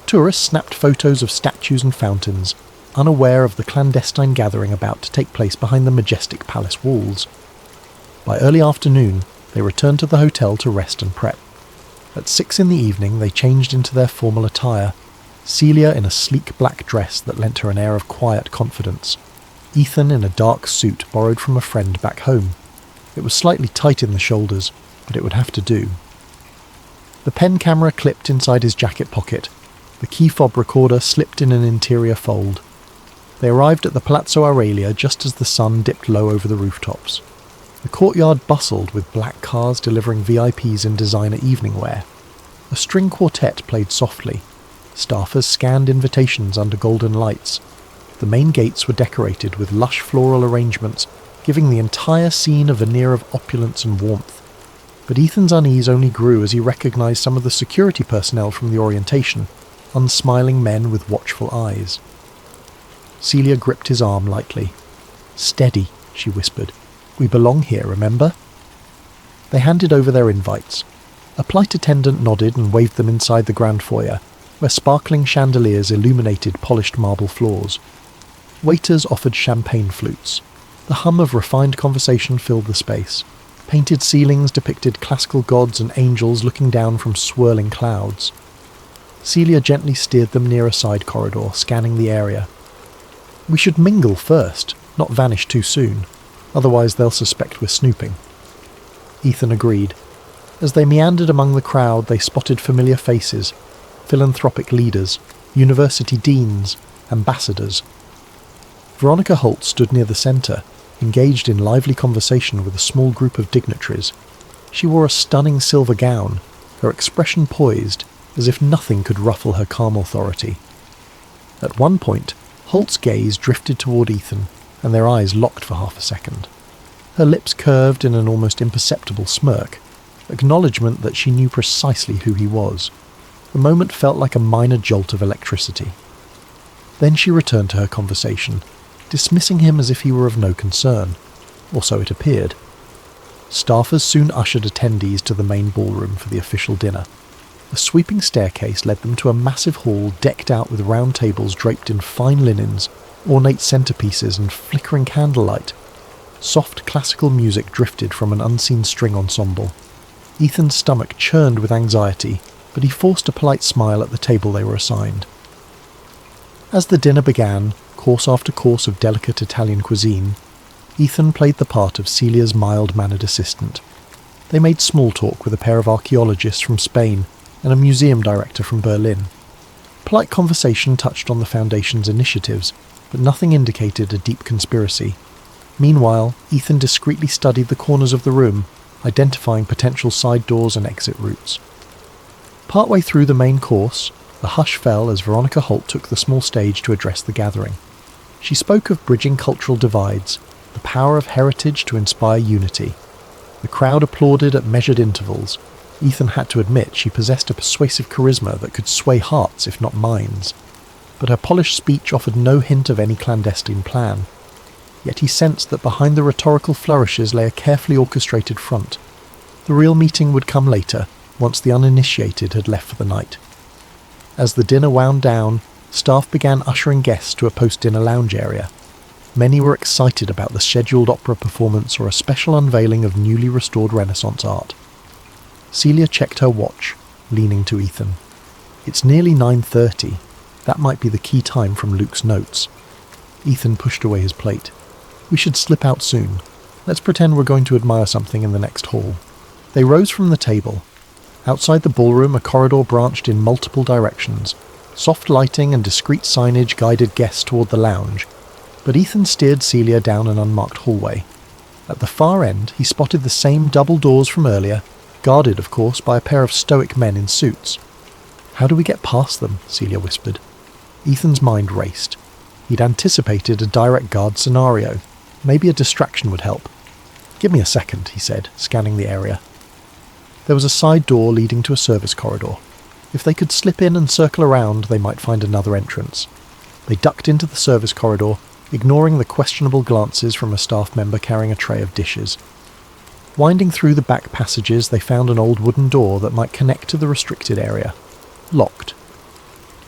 Tourists snapped photos of statues and fountains, unaware of the clandestine gathering about to take place behind the majestic palace walls. By early afternoon, they returned to the hotel to rest and prep. At 6 in the evening, they changed into their formal attire, Celia in a sleek black dress that lent her an air of quiet confidence, Ethan in a dark suit borrowed from a friend back home. It was slightly tight in the shoulders, but it would have to do. The pen camera clipped inside his jacket pocket. The key fob recorder slipped in an interior fold. They arrived at the Palazzo Aurelia just as the sun dipped low over the rooftops. The courtyard bustled with black cars delivering VIPs in designer evening wear. A string quartet played softly. Staffers scanned invitations under golden lights. The main gates were decorated with lush floral arrangements, giving the entire scene a veneer of opulence and warmth. But Ethan's unease only grew as he recognised some of the security personnel from the orientation, unsmiling men with watchful eyes. Celia gripped his arm lightly. "Steady," she whispered. "We belong here, remember?" They handed over their invites. A polite attendant nodded and waved them inside the grand foyer, where sparkling chandeliers illuminated polished marble floors. Waiters offered champagne flutes. The hum of refined conversation filled the space. Painted ceilings depicted classical gods and angels looking down from swirling clouds. Celia gently steered them near a side corridor, scanning the area. "We should mingle first, not vanish too soon. Otherwise they'll suspect we're snooping." Ethan agreed. As they meandered among the crowd, they spotted familiar faces, philanthropic leaders, university deans, ambassadors. Veronica Holt stood near the centre, engaged in lively conversation with a small group of dignitaries. She wore a stunning silver gown, her expression poised, as if nothing could ruffle her calm authority. At one point, Holt's gaze drifted toward Ethan, and their eyes locked for half a second. Her lips curved in an almost imperceptible smirk, acknowledgement that she knew precisely who he was. The moment felt like a minor jolt of electricity. Then she returned to her conversation, dismissing him as if he were of no concern, or so it appeared. Staffers soon ushered attendees to the main ballroom for the official dinner. A sweeping staircase led them to a massive hall decked out with round tables draped in fine linens, ornate centerpieces and flickering candlelight. Soft classical music drifted from an unseen string ensemble. Ethan's stomach churned with anxiety, but he forced a polite smile at the table they were assigned. As the dinner began, course after course of delicate Italian cuisine, Ethan played the part of Celia's mild-mannered assistant. They made small talk with a pair of archaeologists from Spain and a museum director from Berlin. Polite conversation touched on the Foundation's initiatives, but nothing indicated a deep conspiracy. Meanwhile, Ethan discreetly studied the corners of the room, identifying potential side doors and exit routes. Partway through the main course, the hush fell as Veronica Holt took the small stage to address the gathering. She spoke of bridging cultural divides, the power of heritage to inspire unity. The crowd applauded at measured intervals. Ethan had to admit she possessed a persuasive charisma that could sway hearts if not minds. But her polished speech offered no hint of any clandestine plan. Yet he sensed that behind the rhetorical flourishes lay a carefully orchestrated front. The real meeting would come later, once the uninitiated had left for the night. As the dinner wound down, staff began ushering guests to a post-dinner lounge area. Many were excited about the scheduled opera performance or a special unveiling of newly restored Renaissance art. Celia checked her watch, leaning to Ethan. "It's nearly 9:30. That might be the key time from Luke's notes." Ethan pushed away his plate. "We should slip out soon. Let's pretend we're going to admire something in the next hall." They rose from the table. Outside the ballroom, a corridor branched in multiple directions. Soft lighting and discreet signage guided guests toward the lounge, but Ethan steered Celia down an unmarked hallway. At the far end, he spotted the same double doors from earlier, guarded, of course, by a pair of stoic men in suits. "How do we get past them?" Celia whispered. Ethan's mind raced. He'd anticipated a direct guard scenario. Maybe a distraction would help. "Give me a second," he said, scanning the area. There was a side door leading to a service corridor. If they could slip in and circle around, they might find another entrance. They ducked into the service corridor, ignoring the questionable glances from a staff member carrying a tray of dishes. Winding through the back passages, they found an old wooden door that might connect to the restricted area. Locked.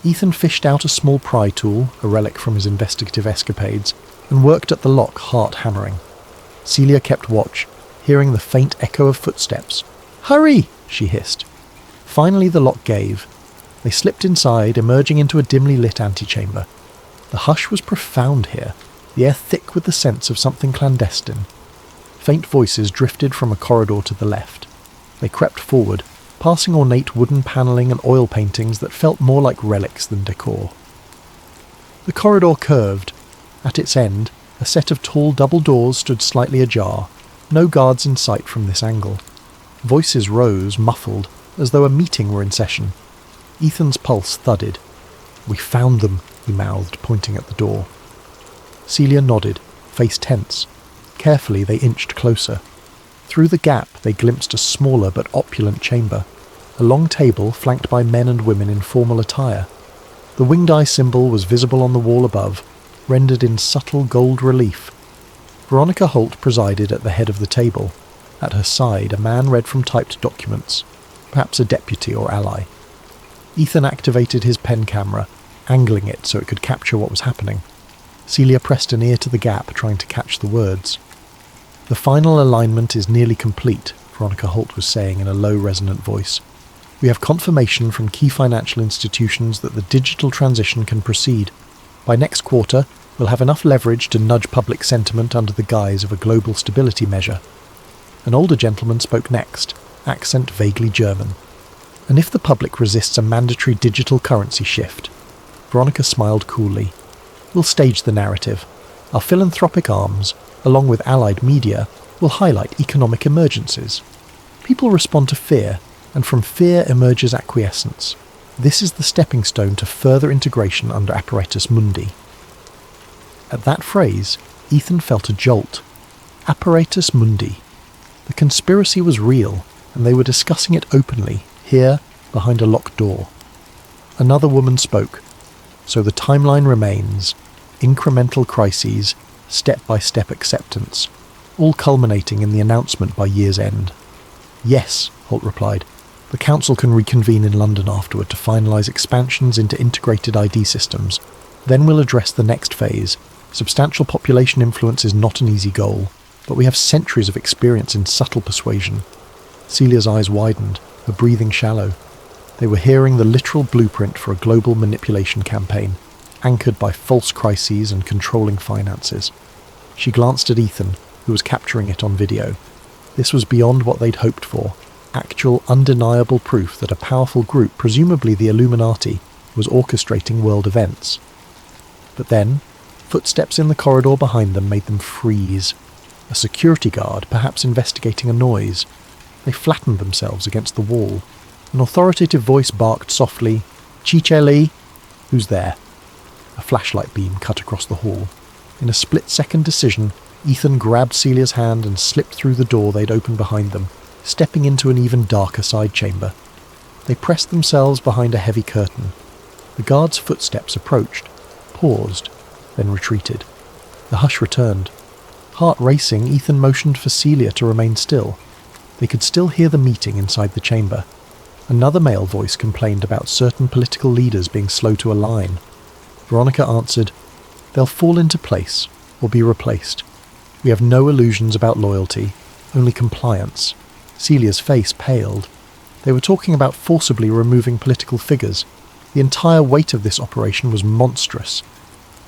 Ethan fished out a small pry tool, a relic from his investigative escapades, and worked at the lock, heart hammering. Celia kept watch, hearing the faint echo of footsteps. "Hurry!" she hissed. Finally the lock gave. They slipped inside, emerging into a dimly lit antechamber. The hush was profound here, the air thick with the sense of something clandestine. Faint voices drifted from a corridor to the left. They crept forward, passing ornate wooden panelling and oil paintings that felt more like relics than decor. The corridor curved. At its end, a set of tall double doors stood slightly ajar, no guards in sight from this angle. Voices rose, muffled, as though a meeting were in session. Ethan's pulse thudded. "We found them," he mouthed, pointing at the door. Celia nodded, face tense. Carefully they inched closer. Through the gap they glimpsed a smaller but opulent chamber, a long table flanked by men and women in formal attire. The winged eye symbol was visible on the wall above, rendered in subtle gold relief. Veronica Holt presided at the head of the table. At her side, a man read from typed documents, perhaps a deputy or ally. Ethan activated his pen camera, angling it so it could capture what was happening. Celia pressed an ear to the gap, trying to catch the words. "The final alignment is nearly complete," Veronica Holt was saying in a low, resonant voice. "We have confirmation from key financial institutions that the digital transition can proceed. By next quarter, we'll have enough leverage to nudge public sentiment under the guise of a global stability measure." An older gentleman spoke next, accent vaguely German. "And if the public resists a mandatory digital currency shift?" Veronica smiled coolly. "We'll stage the narrative. Our philanthropic arms, along with allied media, will highlight economic emergencies. People respond to fear, and from fear emerges acquiescence. This is the stepping stone to further integration under Apparatus Mundi." At that phrase, Ethan felt a jolt. Apparatus Mundi. The conspiracy was real, and they were discussing it openly, here, behind a locked door. Another woman spoke. "So the timeline remains. Incremental crises, step-by-step acceptance, all culminating in the announcement by year's end." "Yes," Holt replied. "The Council can reconvene in London afterward to finalise expansions into integrated ID systems. Then we'll address the next phase. Substantial population influence is not an easy goal, but we have centuries of experience in subtle persuasion." Celia's eyes widened, her breathing shallow. They were hearing the literal blueprint for a global manipulation campaign, anchored by false crises and controlling finances. She glanced at Ethan, who was capturing it on video. This was beyond what they'd hoped for, actual undeniable proof that a powerful group, presumably the Illuminati, was orchestrating world events. But then, footsteps in the corridor behind them made them freeze. A security guard, perhaps investigating a noise. They flattened themselves against the wall. An authoritative voice barked softly, "Chicheli!" "Who's there?" A flashlight beam cut across the hall. In a split-second decision, Ethan grabbed Celia's hand and slipped through the door they'd opened behind them, stepping into an even darker side chamber. They pressed themselves behind a heavy curtain. The guard's footsteps approached, paused, then retreated. The hush returned. Heart racing, Ethan motioned for Celia to remain still. They could still hear the meeting inside the chamber. Another male voice complained about certain political leaders being slow to align. Veronica answered, "They'll fall into place, or be replaced. We have no illusions about loyalty, only compliance." Celia's face paled. They were talking about forcibly removing political figures. The entire weight of this operation was monstrous.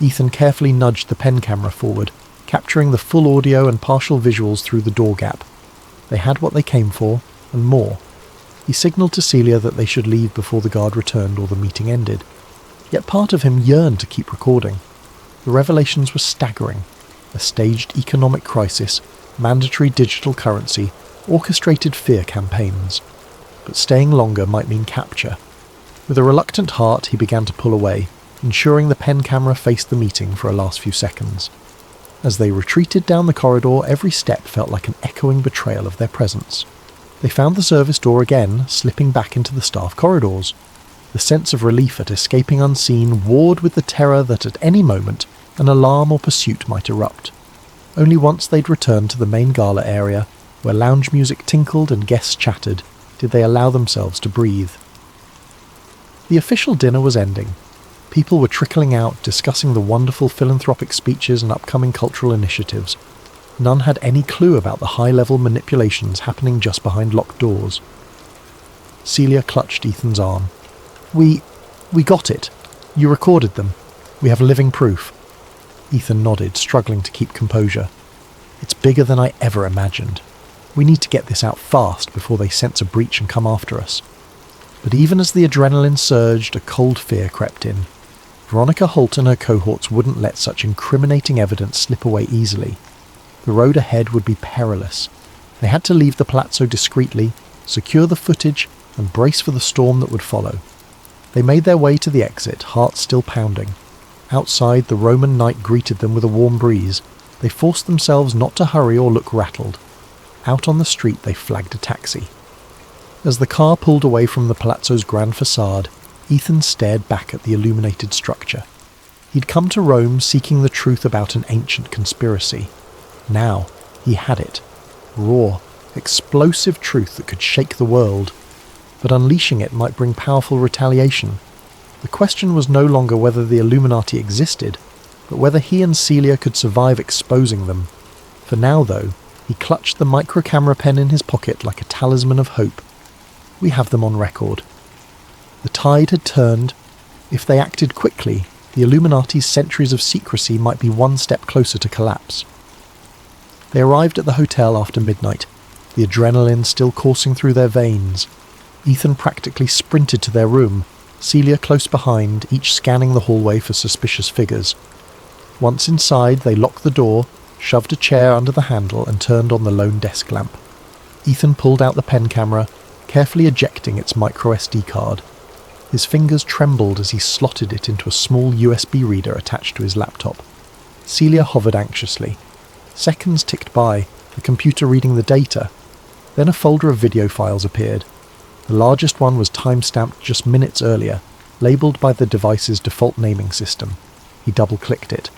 Ethan carefully nudged the pen camera forward, capturing the full audio and partial visuals through the door gap. They had what they came for, and more. He signalled to Celia that they should leave before the guard returned or the meeting ended. Yet part of him yearned to keep recording. The revelations were staggering. A staged economic crisis, mandatory digital currency, orchestrated fear campaigns. But staying longer might mean capture. With a reluctant heart, he began to pull away, ensuring the pen camera faced the meeting for a last few seconds. As they retreated down the corridor, every step felt like an echoing betrayal of their presence. They found the service door again, slipping back into the staff corridors. The sense of relief at escaping unseen warred with the terror that at any moment an alarm or pursuit might erupt. Only once they'd returned to the main gala area, where lounge music tinkled and guests chattered, did they allow themselves to breathe. The official dinner was ending. People were trickling out, discussing the wonderful philanthropic speeches and upcoming cultural initiatives. None had any clue about the high-level manipulations happening just behind locked doors. Celia clutched Ethan's arm. We got it. You recorded them. We have living proof." Ethan nodded, struggling to keep composure. "It's bigger than I ever imagined. We need to get this out fast before they sense a breach and come after us." But even as the adrenaline surged, a cold fear crept in. Veronica Holt and her cohorts wouldn't let such incriminating evidence slip away easily. The road ahead would be perilous. They had to leave the palazzo discreetly, secure the footage, and brace for the storm that would follow. They made their way to the exit, hearts still pounding. Outside, the Roman night greeted them with a warm breeze. They forced themselves not to hurry or look rattled. Out on the street, they flagged a taxi. As the car pulled away from the palazzo's grand facade, Ethan stared back at the illuminated structure. He'd come to Rome seeking the truth about an ancient conspiracy. Now, he had it. Raw, explosive truth that could shake the world. But unleashing it might bring powerful retaliation. The question was no longer whether the Illuminati existed, but whether he and Celia could survive exposing them. For now, though, he clutched the microcamera pen in his pocket like a talisman of hope. We have them on record. The tide had turned. If they acted quickly, the Illuminati's centuries of secrecy might be one step closer to collapse. They arrived at the hotel after midnight, the adrenaline still coursing through their veins. Ethan practically sprinted to their room, Celia close behind, each scanning the hallway for suspicious figures. Once inside, they locked the door, shoved a chair under the handle and turned on the lone desk lamp. Ethan pulled out the pen camera, carefully ejecting its micro SD card. His fingers trembled as he slotted it into a small USB reader attached to his laptop. Celia hovered anxiously. Seconds ticked by, the computer reading the data. Then a folder of video files appeared. The largest one was time-stamped just minutes earlier, labelled by the device's default naming system. He double-clicked it.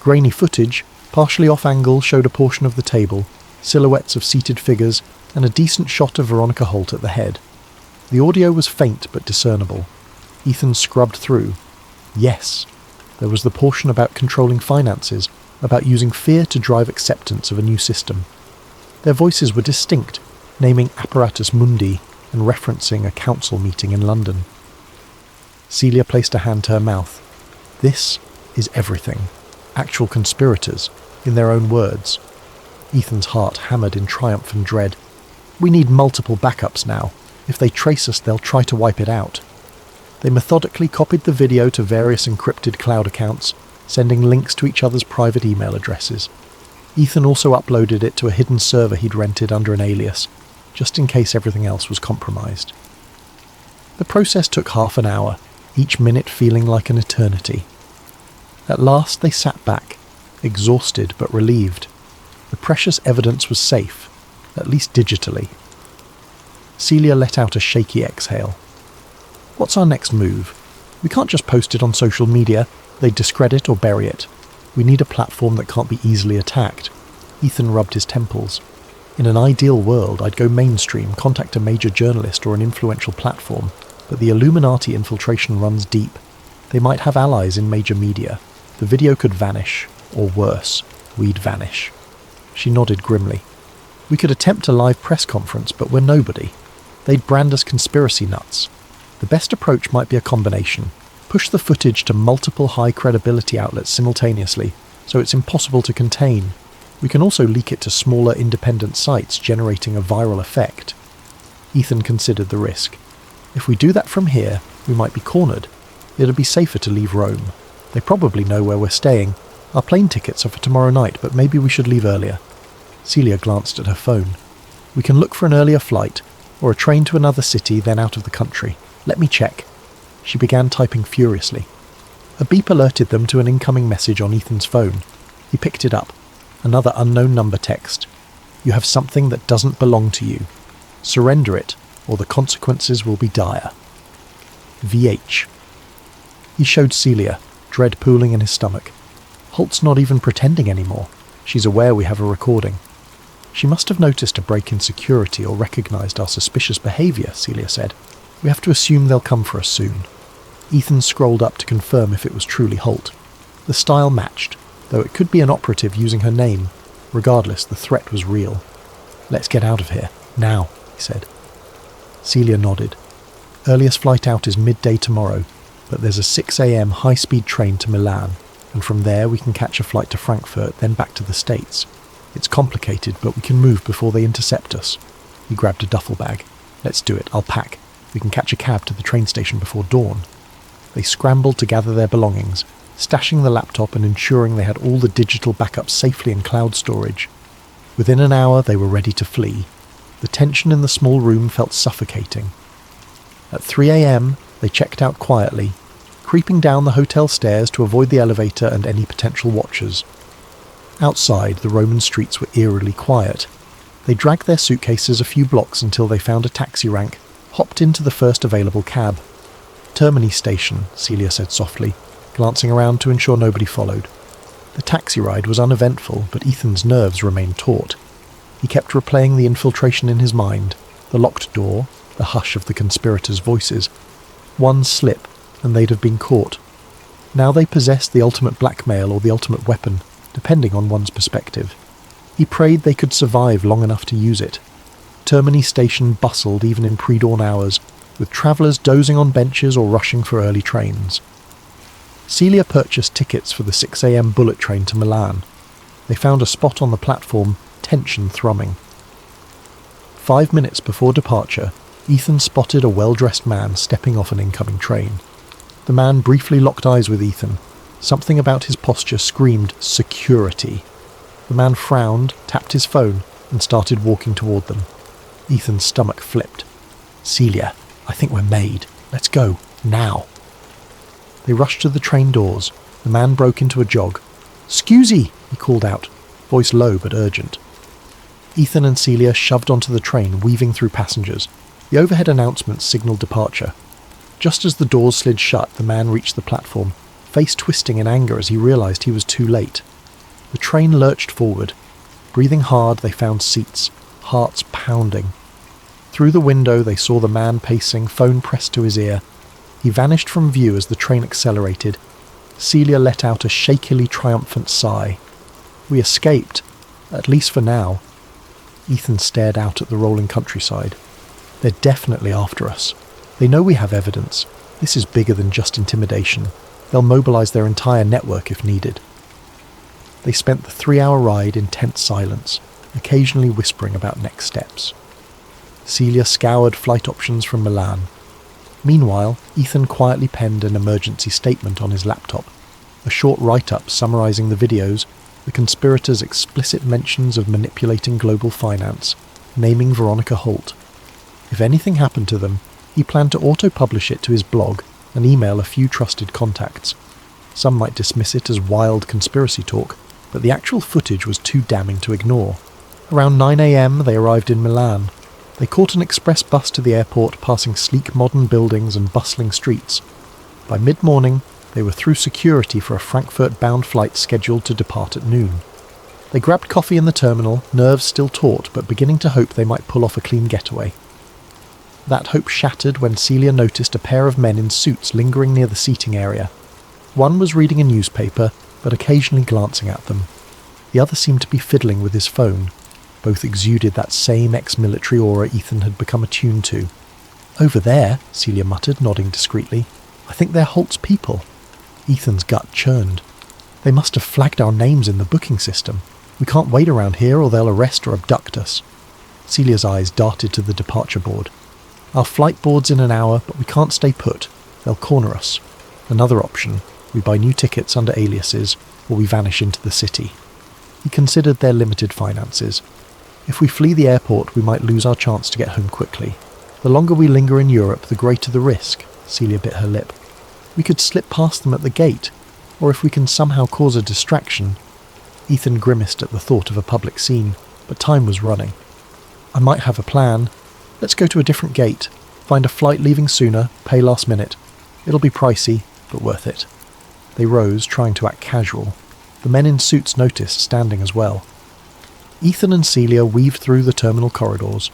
Grainy footage, partially off-angle, showed a portion of the table, silhouettes of seated figures, and a decent shot of Veronica Holt at the head. The audio was faint but discernible. Ethan scrubbed through. Yes, there was the portion about controlling finances, about using fear to drive acceptance of a new system. Their voices were distinct, naming Apparatus Mundi and referencing a council meeting in London. Celia placed a hand to her mouth. This is everything. Actual conspirators, in their own words. Ethan's heart hammered in triumph and dread. We need multiple backups now. If they trace us, they'll try to wipe it out. They methodically copied the video to various encrypted cloud accounts, sending links to each other's private email addresses. Ethan also uploaded it to a hidden server he'd rented under an alias, just in case everything else was compromised. The process took half an hour, each minute feeling like an eternity. At last they sat back, exhausted but relieved. The precious evidence was safe, at least digitally. Celia let out a shaky exhale. What's our next move? We can't just post it on social media. They'd discredit or bury it. We need a platform that can't be easily attacked. Ethan rubbed his temples. In an ideal world, I'd go mainstream, contact a major journalist or an influential platform, but the Illuminati infiltration runs deep. They might have allies in major media. The video could vanish, or worse, we'd vanish. She nodded grimly. We could attempt a live press conference, but we're nobody. They'd brand us conspiracy nuts. The best approach might be a combination. Push the footage to multiple high-credibility outlets simultaneously, so it's impossible to contain. We can also leak it to smaller independent sites, generating a viral effect. Ethan considered the risk. If we do that from here, we might be cornered. It'd be safer to leave Rome. They probably know where we're staying. Our plane tickets are for tomorrow night, but maybe we should leave earlier. Celia glanced at her phone. We can look for an earlier flight, or a train to another city, then out of the country. Let me check. She began typing furiously. A beep alerted them to an incoming message on Ethan's phone. He picked it up. Another unknown number text. You have something that doesn't belong to you. Surrender it, or the consequences will be dire. VH. He showed Celia, dread pooling in his stomach. Holt's not even pretending anymore. She's aware we have a recording. She must have noticed a break in security or recognized our suspicious behavior, Celia said. We have to assume they'll come for us soon. Ethan scrolled up to confirm if it was truly Holt. The style matched, though it could be an operative using her name. Regardless, the threat was real. Let's get out of here, now, he said. Celia nodded. Earliest flight out is midday tomorrow, but there's a 6 a.m. high-speed train to Milan, and from there we can catch a flight to Frankfurt, then back to the States. It's complicated, but we can move before they intercept us. He grabbed a duffel bag. Let's do it, I'll pack. We can catch a cab to the train station before dawn. They scrambled to gather their belongings, stashing the laptop and ensuring they had all the digital backups safely in cloud storage. Within an hour, they were ready to flee. The tension in the small room felt suffocating. At 3 a.m., they checked out quietly, creeping down the hotel stairs to avoid the elevator and any potential watchers. Outside, the Roman streets were eerily quiet. They dragged their suitcases a few blocks until they found a taxi rank, hopped into the first available cab. Termini station, Celia said softly, glancing around to ensure nobody followed. The taxi ride was uneventful, but Ethan's nerves remained taut. He kept replaying the infiltration in his mind, the locked door, the hush of the conspirators' voices. One slip, and they'd have been caught. Now they possessed the ultimate blackmail or the ultimate weapon, depending on one's perspective. He prayed they could survive long enough to use it. Termini station bustled even in pre-dawn hours, with travellers dozing on benches or rushing for early trains. Celia purchased tickets for the 6 a.m. bullet train to Milan. They found a spot on the platform, tension thrumming. 5 minutes before departure, Ethan spotted a well-dressed man stepping off an incoming train. The man briefly locked eyes with Ethan. Something about his posture screamed security. The man frowned, tapped his phone, and started walking toward them. Ethan's stomach flipped. Celia, I think we're made. Let's go, now. They rushed to the train doors. The man broke into a jog. "Scusy," he called out, voice low but urgent. Ethan and Celia shoved onto the train, weaving through passengers. The overhead announcement signalled departure. Just as the doors slid shut, the man reached the platform, face twisting in anger as he realised he was too late. The train lurched forward. Breathing hard, they found seats, hearts pounding. Through the window, they saw the man pacing, phone pressed to his ear. He vanished from view as the train accelerated. Celia let out a shakily triumphant sigh. We escaped, at least for now. Ethan stared out at the rolling countryside. They're definitely after us. They know we have evidence. This is bigger than just intimidation. They'll mobilise their entire network if needed. They spent the 3-hour ride in tense silence, occasionally whispering about next steps. Celia scoured flight options from Milan. Meanwhile, Ethan quietly penned an emergency statement on his laptop, a short write-up summarising the videos, the conspirators' explicit mentions of manipulating global finance, naming Veronica Holt. If anything happened to them, he planned to auto-publish it to his blog and email a few trusted contacts. Some might dismiss it as wild conspiracy talk, but the actual footage was too damning to ignore. Around 9 a.m. they arrived in Milan. They caught an express bus to the airport, passing sleek modern buildings and bustling streets. By mid-morning, they were through security for a Frankfurt-bound flight scheduled to depart at noon. They grabbed coffee in the terminal, nerves still taut but beginning to hope they might pull off a clean getaway. That hope shattered when Celia noticed a pair of men in suits lingering near the seating area. One was reading a newspaper, but occasionally glancing at them. The other seemed to be fiddling with his phone. Both exuded that same ex-military aura Ethan had become attuned to. "Over there," Celia muttered, nodding discreetly. "I think they're Holt's people." Ethan's gut churned. "They must have flagged our names in the booking system. We can't wait around here or they'll arrest or abduct us." Celia's eyes darted to the departure board. "Our flight board's in an hour, but we can't stay put. They'll corner us. Another option, we buy new tickets under aliases, or we vanish into the city." He considered their limited finances. "If we flee the airport, we might lose our chance to get home quickly. The longer we linger in Europe, the greater the risk." Celia bit her lip. "We could slip past them at the gate, or if we can somehow cause a distraction." Ethan grimaced at the thought of a public scene, but time was running. "I might have a plan. Let's go to a different gate, find a flight leaving sooner, pay last minute. It'll be pricey, but worth it." They rose, trying to act casual. The men in suits noticed, standing as well. Ethan and Celia weaved through the terminal corridors.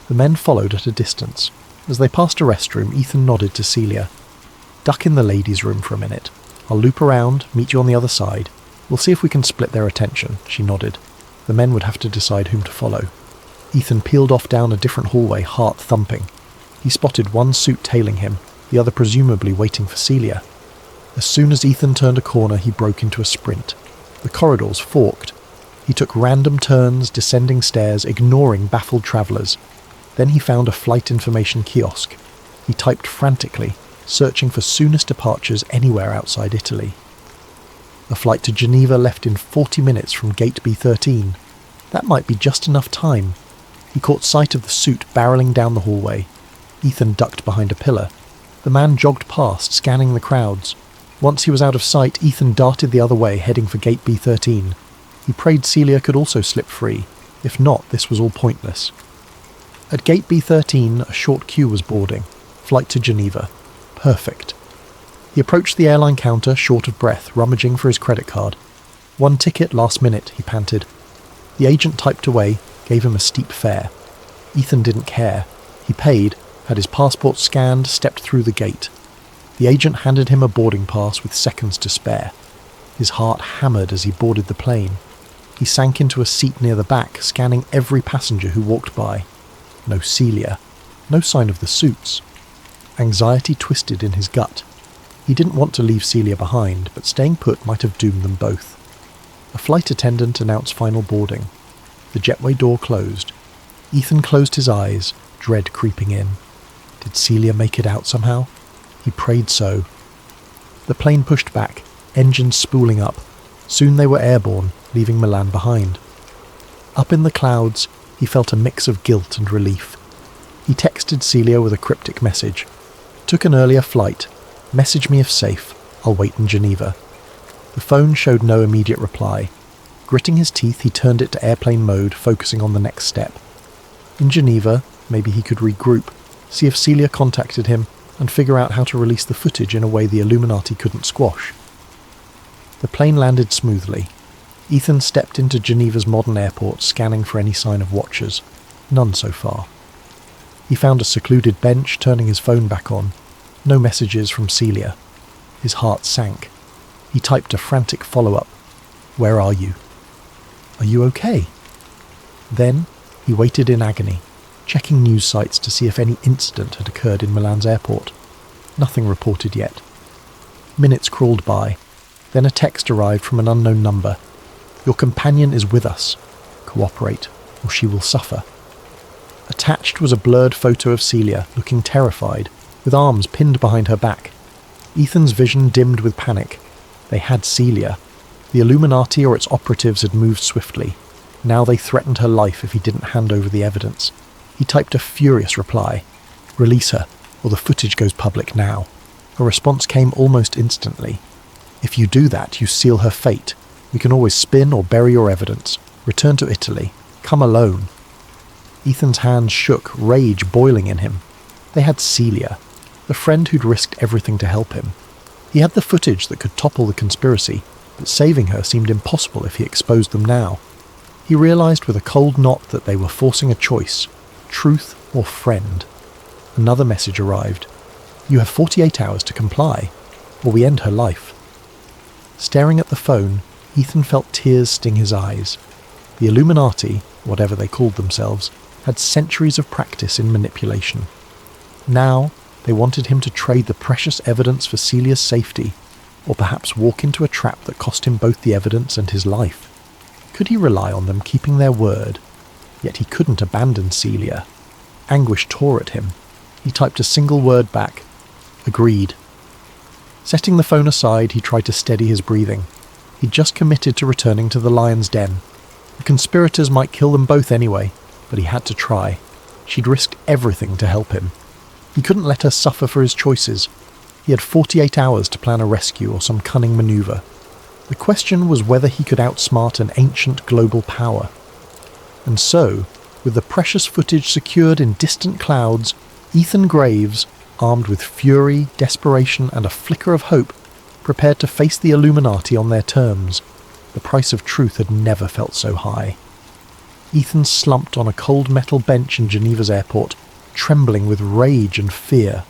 The men followed at a distance. As they passed a restroom, Ethan nodded to Celia. "Duck in the ladies' room for a minute. I'll loop around, meet you on the other side. We'll see if we can split their attention," she nodded. The men would have to decide whom to follow. Ethan peeled off down a different hallway, heart thumping. He spotted one suit tailing him, the other presumably waiting for Celia. As soon as Ethan turned a corner, he broke into a sprint. The corridors forked. He took random turns, descending stairs, ignoring baffled travellers. Then he found a flight information kiosk. He typed frantically, searching for soonest departures anywhere outside Italy. A flight to Geneva left in 40 minutes from gate B13. That might be just enough time. He caught sight of the suit barreling down the hallway. Ethan ducked behind a pillar. The man jogged past, scanning the crowds. Once he was out of sight, Ethan darted the other way, heading for gate B13. He prayed Celia could also slip free. If not, this was all pointless. At gate B13, a short queue was boarding. Flight to Geneva. Perfect. He approached the airline counter, short of breath, rummaging for his credit card. "One ticket, last minute," he panted. The agent typed away, gave him a steep fare. Ethan didn't care. He paid, had his passport scanned, stepped through the gate. The agent handed him a boarding pass with seconds to spare. His heart hammered as he boarded the plane. He sank into a seat near the back, scanning every passenger who walked by. No Celia. No sign of the suits. Anxiety twisted in his gut. He didn't want to leave Celia behind, but staying put might have doomed them both. A flight attendant announced final boarding. The jetway door closed. Ethan closed his eyes, dread creeping in. Did Celia make it out somehow? He prayed so. The plane pushed back, engines spooling up. Soon they were airborne, leaving Milan behind. Up in the clouds, he felt a mix of guilt and relief. He texted Celia with a cryptic message. "Took an earlier flight. Message me if safe. I'll wait in Geneva." The phone showed no immediate reply. Gritting his teeth, he turned it to airplane mode, focusing on the next step. In Geneva, maybe he could regroup, see if Celia contacted him, and figure out how to release the footage in a way the Illuminati couldn't squash. The plane landed smoothly. Ethan stepped into Geneva's modern airport, scanning for any sign of watchers. None so far. He found a secluded bench, turning his phone back on. No messages from Celia. His heart sank. He typed a frantic follow-up. "Where are you? Are you okay?" Then he waited in agony, checking news sites to see if any incident had occurred in Milan's airport. Nothing reported yet. Minutes crawled by. Then a text arrived from an unknown number. "Your companion is with us. Cooperate, or she will suffer." Attached was a blurred photo of Celia, looking terrified, with arms pinned behind her back. Ethan's vision dimmed with panic. They had Celia. The Illuminati or its operatives had moved swiftly. Now they threatened her life if he didn't hand over the evidence. He typed a furious reply. "Release her, or the footage goes public now." A response came almost instantly. "If you do that, you seal her fate. We can always spin or bury your evidence. Return to Italy. Come alone." Ethan's hands shook, rage boiling in him. They had Celia, the friend who'd risked everything to help him. He had the footage that could topple the conspiracy, but saving her seemed impossible if he exposed them now. He realised with a cold knot that they were forcing a choice, truth or friend. Another message arrived. You have 48 hours to comply, or we end her life. Staring at the phone, Ethan felt tears sting his eyes. The Illuminati, whatever they called themselves, had centuries of practice in manipulation. Now, they wanted him to trade the precious evidence for Celia's safety, or perhaps walk into a trap that cost him both the evidence and his life. Could he rely on them keeping their word? Yet he couldn't abandon Celia. Anguish tore at him. He typed a single word back. Agreed. Setting the phone aside, he tried to steady his breathing. He'd just committed to returning to the lion's den. The conspirators might kill them both anyway, but he had to try. She'd risked everything to help him. He couldn't let her suffer for his choices. He had 48 hours to plan a rescue or some cunning maneuver. The question was whether he could outsmart an ancient global power. And so, with the precious footage secured in distant clouds, Ethan Graves, armed with fury, desperation and a flicker of hope, prepared to face the Illuminati on their terms. The price of truth had never felt so high. Ethan slumped on a cold metal bench in Geneva's airport, trembling with rage and fear.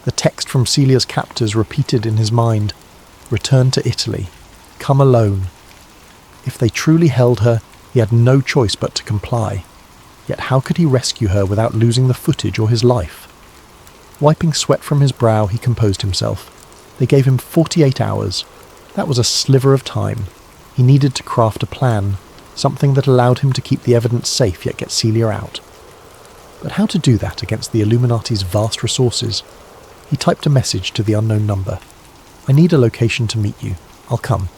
The text from Celia's captors repeated in his mind, "Return to Italy. Come alone." If they truly held her, he had no choice but to comply. Yet how could he rescue her without losing the footage or his life? Wiping sweat from his brow, he composed himself. They gave him 48 hours. That was a sliver of time. He needed to craft a plan, something that allowed him to keep the evidence safe yet get Celia out. But how to do that against the Illuminati's vast resources? He typed a message to the unknown number. "I need a location to meet you. I'll come."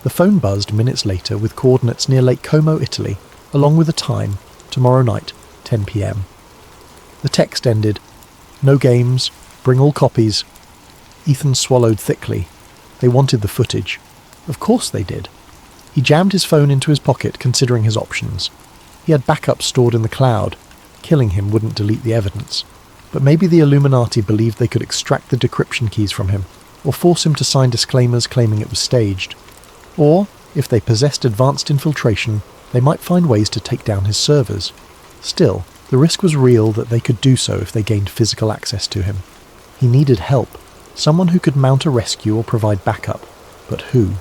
The phone buzzed minutes later with coordinates near Lake Como, Italy, along with a time, tomorrow night, 10 p.m. The text ended, "No games, bring all copies." Ethan swallowed thickly. They wanted the footage. Of course they did. He jammed his phone into his pocket, considering his options. He had backups stored in the cloud. Killing him wouldn't delete the evidence. But maybe the Illuminati believed they could extract the decryption keys from him, or force him to sign disclaimers claiming it was staged. Or, if they possessed advanced infiltration, they might find ways to take down his servers. Still, the risk was real that they could do so if they gained physical access to him. He needed help, someone who could mount a rescue or provide backup. But who?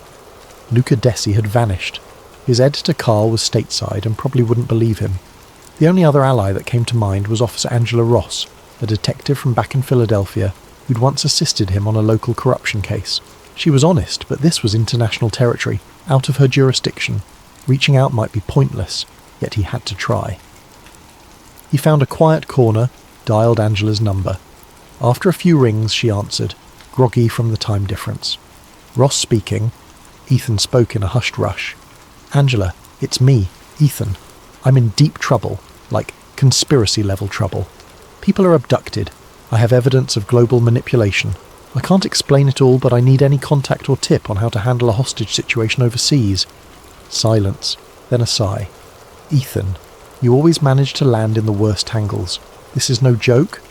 Luca Desi had vanished. His editor Carl was stateside and probably wouldn't believe him. The only other ally that came to mind was Officer Angela Ross, a detective from back in Philadelphia who'd once assisted him on a local corruption case. She was honest, but this was international territory, out of her jurisdiction. Reaching out might be pointless, yet he had to try. He found a quiet corner, dialed Angela's number. After a few rings, she answered, groggy from the time difference. Ross speaking. Ethan spoke in a hushed rush. "Angela, it's me, Ethan. I'm in deep trouble, like conspiracy-level trouble. People are abducted. I have evidence of global manipulation. I can't explain it all, but I need any contact or tip on how to handle a hostage situation overseas." Silence, then a sigh. "Ethan, you always manage to land in the worst tangles. This is no joke?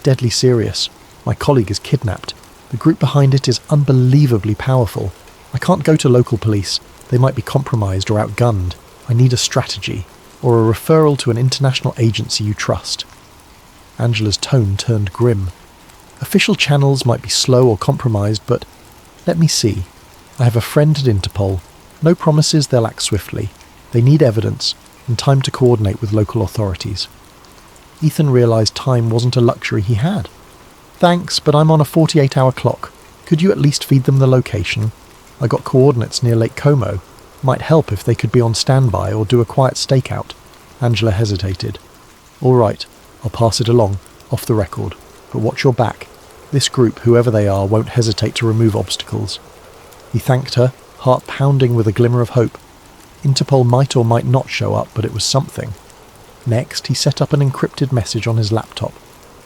Deadly serious. My colleague is kidnapped. The group behind it is unbelievably powerful. I can't go to local police. They might be compromised or outgunned. I need a strategy, or a referral to an international agency you trust." Angela's tone turned grim. "Official channels might be slow or compromised, but let me see. I have a friend at Interpol. No promises they'll act swiftly. They need evidence, and time to coordinate with local authorities." Ethan realised time wasn't a luxury he had. "Thanks, but I'm on a 48-hour clock. Could you at least feed them the location? I got coordinates near Lake Como. Might help if they could be on standby or do a quiet stakeout." Angela hesitated. "All right, I'll pass it along, off the record. But watch your back. This group, whoever they are, won't hesitate to remove obstacles." He thanked her, heart pounding with a glimmer of hope. Interpol might or might not show up, but it was something. Next, he set up an encrypted message on his laptop.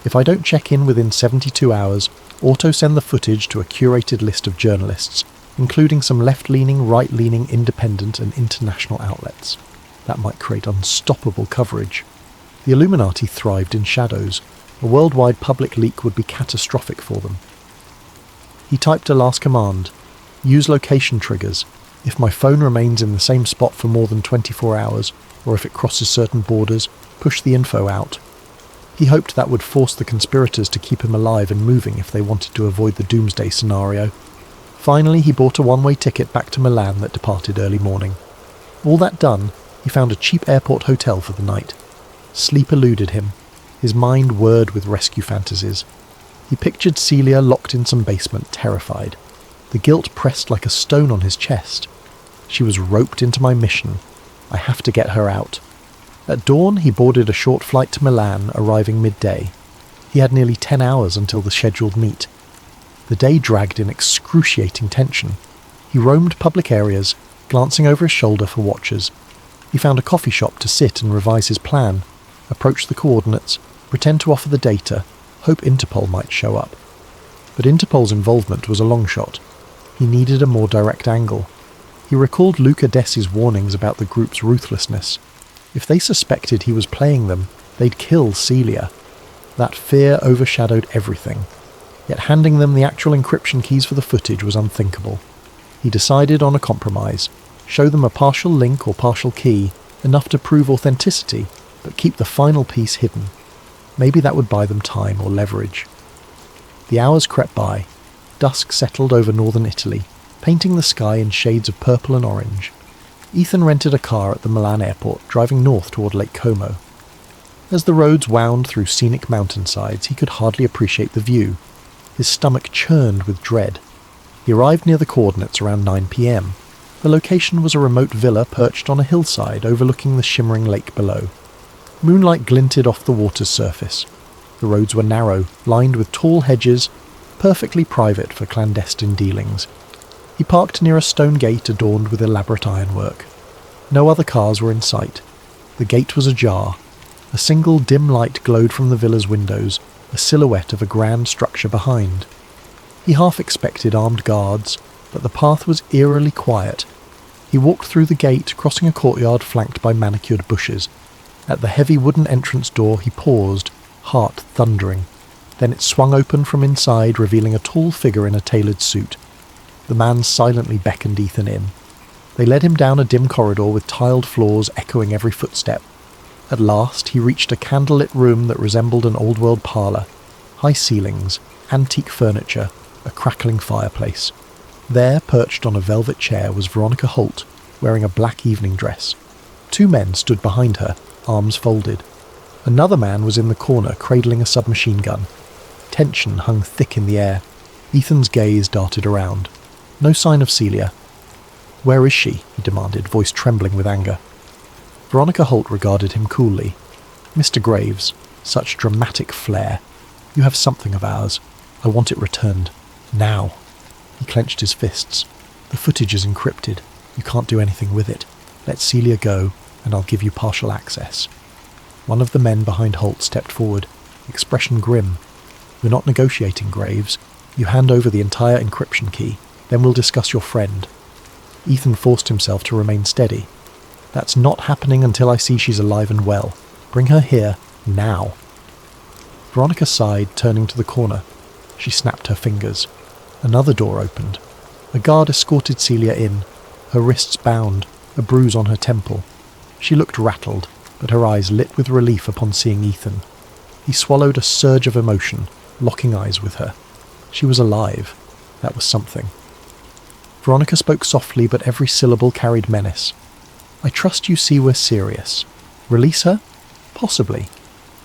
"If I don't check in within 72 hours, auto-send the footage to a curated list of journalists, including some left-leaning, right-leaning, independent and international outlets." That might create unstoppable coverage. The Illuminati thrived in shadows. A worldwide public leak would be catastrophic for them. He typed a last command. "Use location triggers. If my phone remains in the same spot for more than 24 hours, or if it crosses certain borders, push the info out. He hoped that would force the conspirators to keep him alive and moving if they wanted to avoid the doomsday scenario. Finally, he bought a one-way ticket back to Milan that departed early morning. All that done, he found a cheap airport hotel for the night. Sleep eluded him. His mind whirred with rescue fantasies. He pictured Celia locked in some basement, terrified. The guilt pressed like a stone on his chest. She was roped into my mission. I have to get her out. At dawn, he boarded a short flight to Milan, arriving midday. He had nearly 10 hours until the scheduled meet. The day dragged in excruciating tension. He roamed public areas, glancing over his shoulder for watchers. He found a coffee shop to sit and revise his plan, approach the coordinates, pretend to offer the data, hope Interpol might show up. But Interpol's involvement was a long shot. He needed a more direct angle. He recalled Luca Dessi's warnings about the group's ruthlessness. If they suspected he was playing them, they'd kill Celia. That fear overshadowed everything. Yet handing them the actual encryption keys for the footage was unthinkable. He decided on a compromise. Show them a partial link or partial key, enough to prove authenticity, but keep the final piece hidden. Maybe that would buy them time or leverage. The hours crept by. Dusk settled over northern Italy, painting the sky in shades of purple and orange. Ethan rented a car at the Milan airport, driving north toward Lake Como. As the roads wound through scenic mountainsides, he could hardly appreciate the view. His stomach churned with dread. He arrived near the coordinates around 9 p.m. The location was a remote villa perched on a hillside overlooking the shimmering lake below. Moonlight glinted off the water's surface. The roads were narrow, lined with tall hedges, perfectly private for clandestine dealings. He parked near a stone gate adorned with elaborate ironwork. No other cars were in sight. The gate was ajar. A single dim light glowed from the villa's windows, a silhouette of a grand structure behind. He half expected armed guards, but the path was eerily quiet. He walked through the gate, crossing a courtyard flanked by manicured bushes. At the heavy wooden entrance door he paused, heart thundering. Then it swung open from inside, revealing a tall figure in a tailored suit. The man silently beckoned Ethan in. They led him down a dim corridor with tiled floors echoing every footstep. At last he reached a candlelit room that resembled an old-world parlour. High ceilings, antique furniture, a crackling fireplace. There, perched on a velvet chair, was Veronica Holt, wearing a black evening dress. Two men stood behind her, arms folded. Another man was in the corner, cradling a submachine gun. Tension hung thick in the air. Ethan's gaze darted around. No sign of Celia. "Where is she?" he demanded, voice trembling with anger. Veronica Holt regarded him coolly. "Mr. Graves, such dramatic flair. You have something of ours. I want it returned. Now." He clenched his fists. "The footage is encrypted. You can't do anything with it. Let Celia go, and I'll give you partial access." One of the men behind Holt stepped forward, expression grim. "We're not negotiating, Graves. You hand over the entire encryption key, then we'll discuss your friend." Ethan forced himself to remain steady. "That's not happening until I see she's alive and well. Bring her here, now." Veronica sighed, turning to the corner. She snapped her fingers. Another door opened. A guard escorted Celia in, her wrists bound, a bruise on her temple. She looked rattled, but her eyes lit with relief upon seeing Ethan. He swallowed a surge of emotion, locking eyes with her. She was alive. That was something. Veronica spoke softly, but every syllable carried menace. "I trust you see we're serious. Release her? Possibly.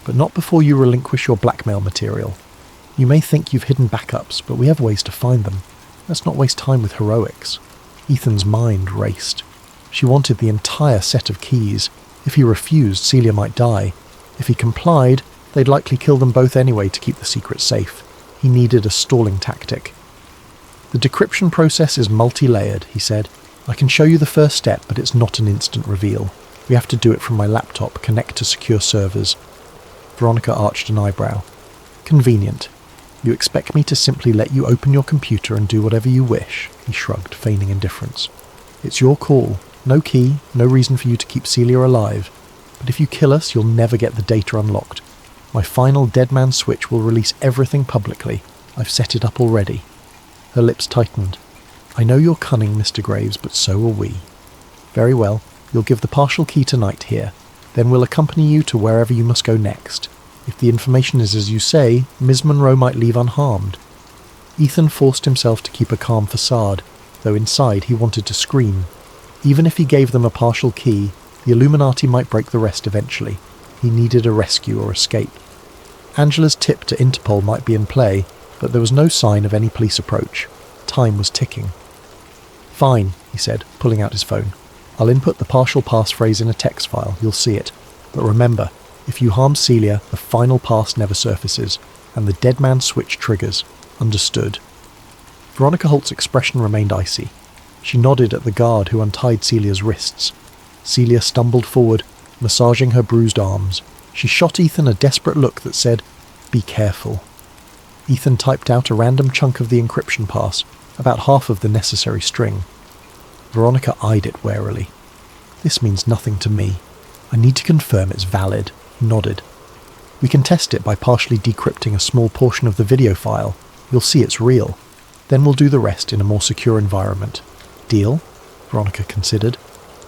But not before you relinquish your blackmail material. You may think you've hidden backups, but we have ways to find them. Let's not waste time with heroics." Ethan's mind raced. She wanted the entire set of keys. If he refused, Celia might die. If he complied, they'd likely kill them both anyway to keep the secret safe. He needed a stalling tactic. "The decryption process is multi-layered," he said. "I can show you the first step, but it's not an instant reveal. We have to do it from my laptop, connect to secure servers." Veronica arched an eyebrow. "Convenient. You expect me to simply let you open your computer and do whatever you wish?" He shrugged, feigning indifference. "It's your call. No key, no reason for you to keep Celia alive. But if you kill us, you'll never get the data unlocked. My final dead man switch will release everything publicly. I've set it up already." Her lips tightened. I know you're cunning, Mr. Graves, but so are we. Very well, you'll give the partial key tonight here. Then we'll accompany you to wherever you must go next. If the information is as you say, Ms. Monroe might leave unharmed. Ethan forced himself to keep a calm facade, though inside he wanted to scream. Even if he gave them a partial key, the Illuminati might break the rest eventually. He needed a rescue or escape. Angela's tip to Interpol might be in play, but there was no sign of any police approach. Time was ticking. Fine, he said, pulling out his phone. I'll input the partial passphrase in a text file, you'll see it. But remember, if you harm Celia, the final pass never surfaces, and the dead man switch triggers. Understood. Veronica Holt's expression remained icy. She nodded at the guard who untied Celia's wrists. Celia stumbled forward, massaging her bruised arms. She shot Ethan a desperate look that said, "Be careful." Ethan typed out a random chunk of the encryption pass, about half of the necessary string. Veronica eyed it warily. This means nothing to me. I need to confirm it's valid. He nodded. We can test it by partially decrypting a small portion of the video file. You'll see it's real. Then we'll do the rest in a more secure environment. Deal? Veronica considered.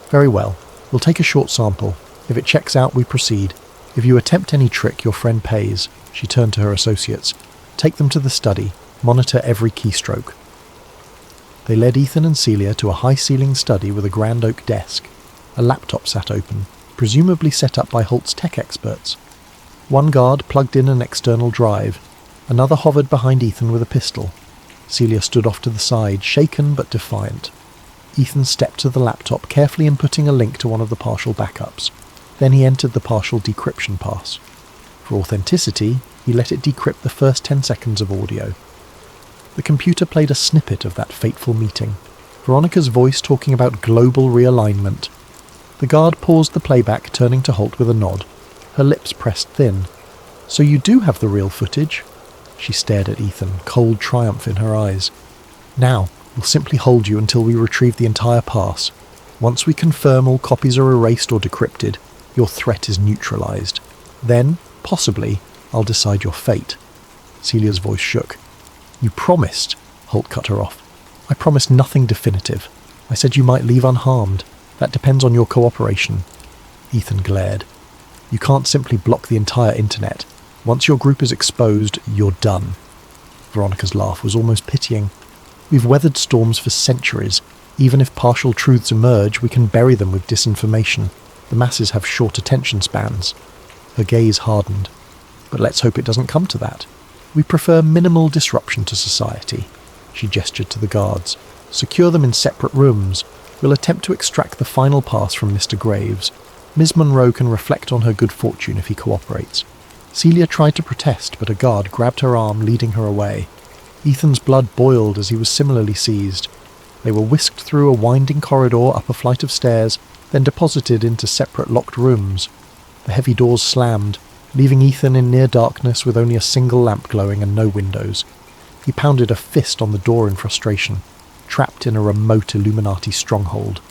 Very well. We'll take a short sample. If it checks out, we proceed. If you attempt any trick, your friend pays. She turned to her associates. Take them to the study. Monitor every keystroke. They led Ethan and Celia to a high-ceilinged study with a grand oak desk. A laptop sat open, presumably set up by Holt's tech experts. One guard plugged in an external drive. Another hovered behind Ethan with a pistol. Celia stood off to the side, shaken but defiant. Ethan stepped to the laptop, carefully inputting a link to one of the partial backups. Then he entered the partial decryption pass. For authenticity, he let it decrypt the first 10 seconds of audio. The computer played a snippet of that fateful meeting. Veronica's voice talking about global realignment. The guard paused the playback, turning to Holt with a nod. Her lips pressed thin. So you do have the real footage? She stared at Ethan, cold triumph in her eyes. Now, we'll simply hold you until we retrieve the entire pass. Once we confirm all copies are erased or decrypted, your threat is neutralized. Then, possibly, I'll decide your fate. Celia's voice shook. You promised, Holt cut her off. I promised nothing definitive. I said you might leave unharmed. That depends on your cooperation. Ethan glared. You can't simply block the entire internet. Once your group is exposed, you're done. Veronica's laugh was almost pitying. We've weathered storms for centuries. Even if partial truths emerge, we can bury them with disinformation. The masses have short attention spans. Her gaze hardened. But let's hope it doesn't come to that. We prefer minimal disruption to society. She gestured to the guards. Secure them in separate rooms. We'll attempt to extract the final pass from Mr. Graves. Ms. Monroe can reflect on her good fortune if he cooperates. Celia tried to protest, but a guard grabbed her arm, leading her away. Ethan's blood boiled as he was similarly seized. They were whisked through a winding corridor up a flight of stairs, then deposited into separate locked rooms. The heavy doors slammed, leaving Ethan in near darkness with only a single lamp glowing and no windows. He pounded a fist on the door in frustration, trapped in a remote Illuminati stronghold.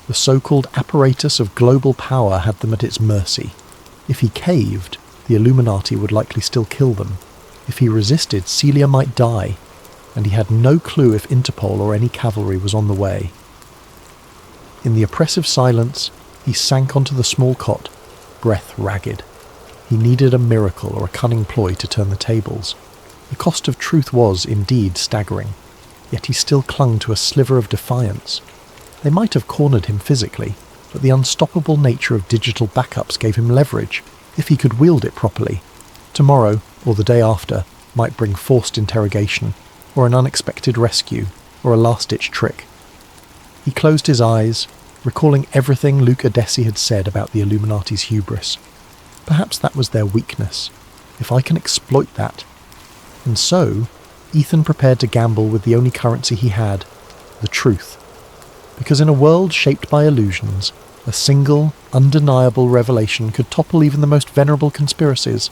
The so-called apparatus of global power had them at its mercy. If he caved, the Illuminati would likely still kill them. If he resisted, Celia might die, and he had no clue if Interpol or any cavalry was on the way. In the oppressive silence, he sank onto the small cot, breath ragged. He needed a miracle or a cunning ploy to turn the tables. The cost of truth was, indeed, staggering, yet he still clung to a sliver of defiance. They might have cornered him physically, but the unstoppable nature of digital backups gave him leverage, if he could wield it properly. Tomorrow, or the day after, might bring forced interrogation, or an unexpected rescue, or a last-ditch trick. He closed his eyes, recalling everything Luke Adesi had said about the Illuminati's hubris. Perhaps that was their weakness. If I can exploit that. And so, Ethan prepared to gamble with the only currency he had, the truth. Because in a world shaped by illusions, a single, undeniable revelation could topple even the most venerable conspiracies.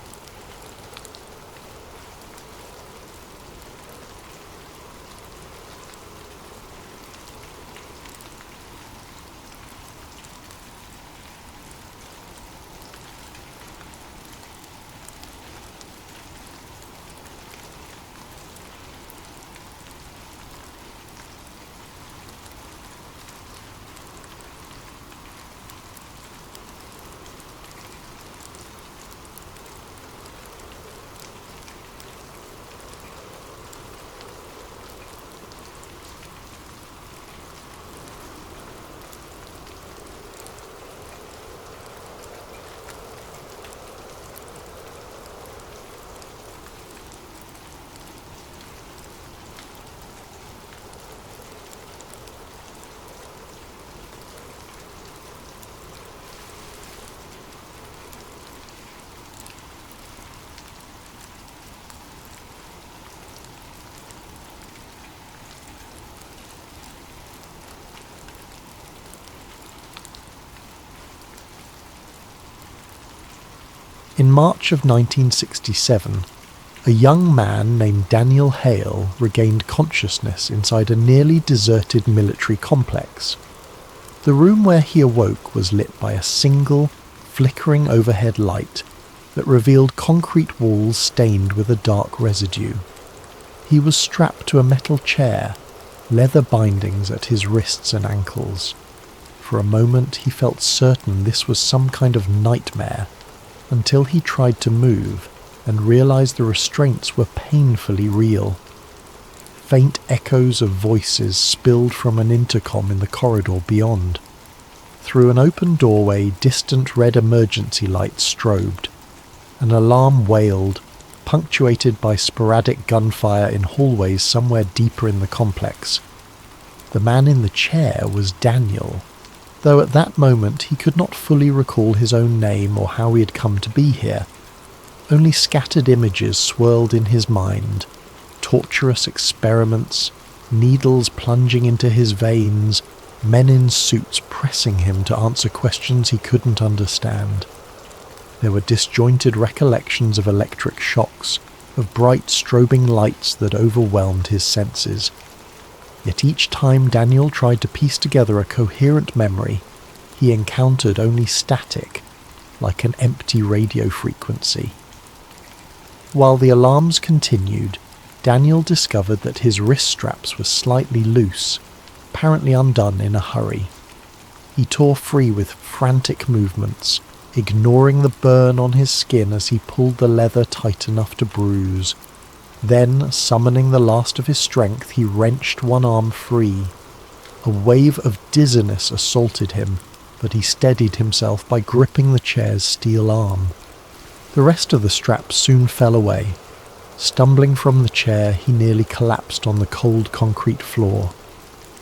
In March of 1967, a young man named Daniel Hale regained consciousness inside a nearly deserted military complex. The room where he awoke was lit by a single, flickering overhead light that revealed concrete walls stained with a dark residue. He was strapped to a metal chair, leather bindings at his wrists and ankles. For a moment he felt certain this was some kind of nightmare, until he tried to move and realized the restraints were painfully real. Faint echoes of voices spilled from an intercom in the corridor beyond. Through an open doorway, distant red emergency lights strobed. An alarm wailed, punctuated by sporadic gunfire in hallways somewhere deeper in the complex. The man in the chair was Daniel, though at that moment he could not fully recall his own name or how he had come to be here. Only scattered images swirled in his mind, torturous experiments, needles plunging into his veins, men in suits pressing him to answer questions he couldn't understand. There were disjointed recollections of electric shocks, of bright strobing lights that overwhelmed his senses. Yet each time Daniel tried to piece together a coherent memory, he encountered only static, like an empty radio frequency. While the alarms continued, Daniel discovered that his wrist straps were slightly loose, apparently undone in a hurry. He tore free with frantic movements, ignoring the burn on his skin as he pulled the leather tight enough to bruise. Then, summoning the last of his strength, he wrenched one arm free. A wave of dizziness assaulted him, but he steadied himself by gripping the chair's steel arm. The rest of the straps soon fell away. Stumbling from the chair, he nearly collapsed on the cold concrete floor.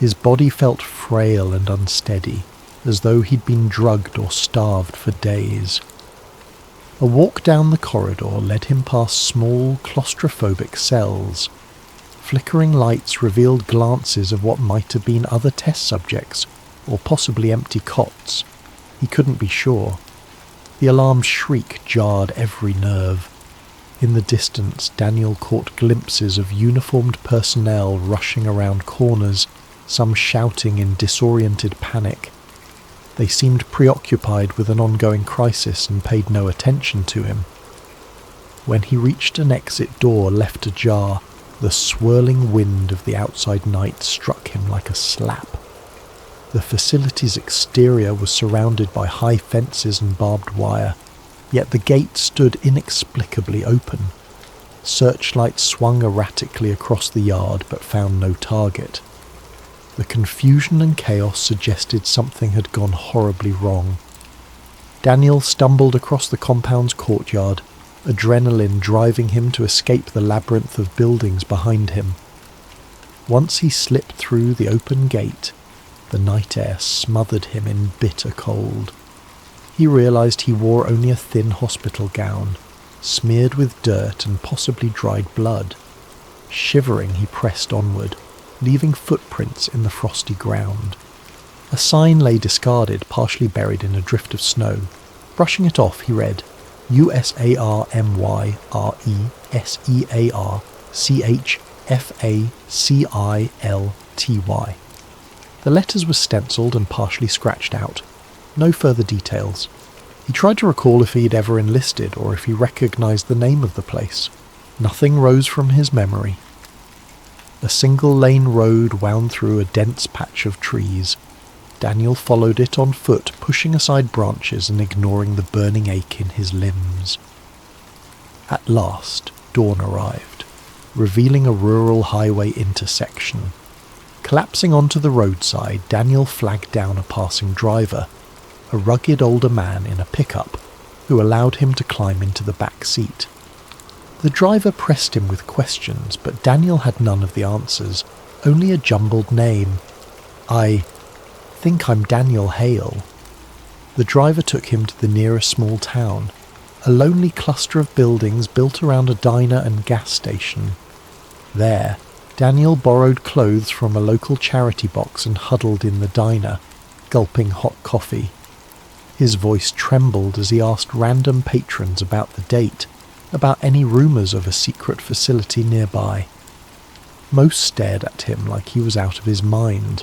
His body felt frail and unsteady, as though he'd been drugged or starved for days. A walk down the corridor led him past small, claustrophobic cells. Flickering lights revealed glances of what might have been other test subjects, or possibly empty cots. He couldn't be sure. The alarm's shriek jarred every nerve. In the distance, Daniel caught glimpses of uniformed personnel rushing around corners, some shouting in disoriented panic. They seemed preoccupied with an ongoing crisis and paid no attention to him. When he reached an exit door left ajar, the swirling wind of the outside night struck him like a slap. The facility's exterior was surrounded by high fences and barbed wire, yet the gate stood inexplicably open. Searchlights swung erratically across the yard but found no target. The confusion and chaos suggested something had gone horribly wrong. Daniel stumbled across the compound's courtyard, adrenaline driving him to escape the labyrinth of buildings behind him. Once he slipped through the open gate, the night air smothered him in bitter cold. He realized he wore only a thin hospital gown, smeared with dirt and possibly dried blood. Shivering, he pressed onward, leaving footprints in the frosty ground. A sign lay discarded, partially buried in a drift of snow. Brushing it off, he read, USARMYRESEACFACILTY. The letters were stenciled and partially scratched out. No further details. He tried to recall if he had ever enlisted or if he recognized the name of the place. Nothing rose from his memory. A single-lane road wound through a dense patch of trees. Daniel followed it on foot, pushing aside branches and ignoring the burning ache in his limbs. At last, dawn arrived, revealing a rural highway intersection. Collapsing onto the roadside, Daniel flagged down a passing driver, a rugged older man in a pickup, who allowed him to climb into the back seat. The driver pressed him with questions, but Daniel had none of the answers, only a jumbled name. "I think I'm Daniel Hale." The driver took him to the nearest small town, a lonely cluster of buildings built around a diner and gas station. There, Daniel borrowed clothes from a local charity box and huddled in the diner, gulping hot coffee. His voice trembled as he asked random patrons about the date, about any rumours of a secret facility nearby. Most stared at him like he was out of his mind.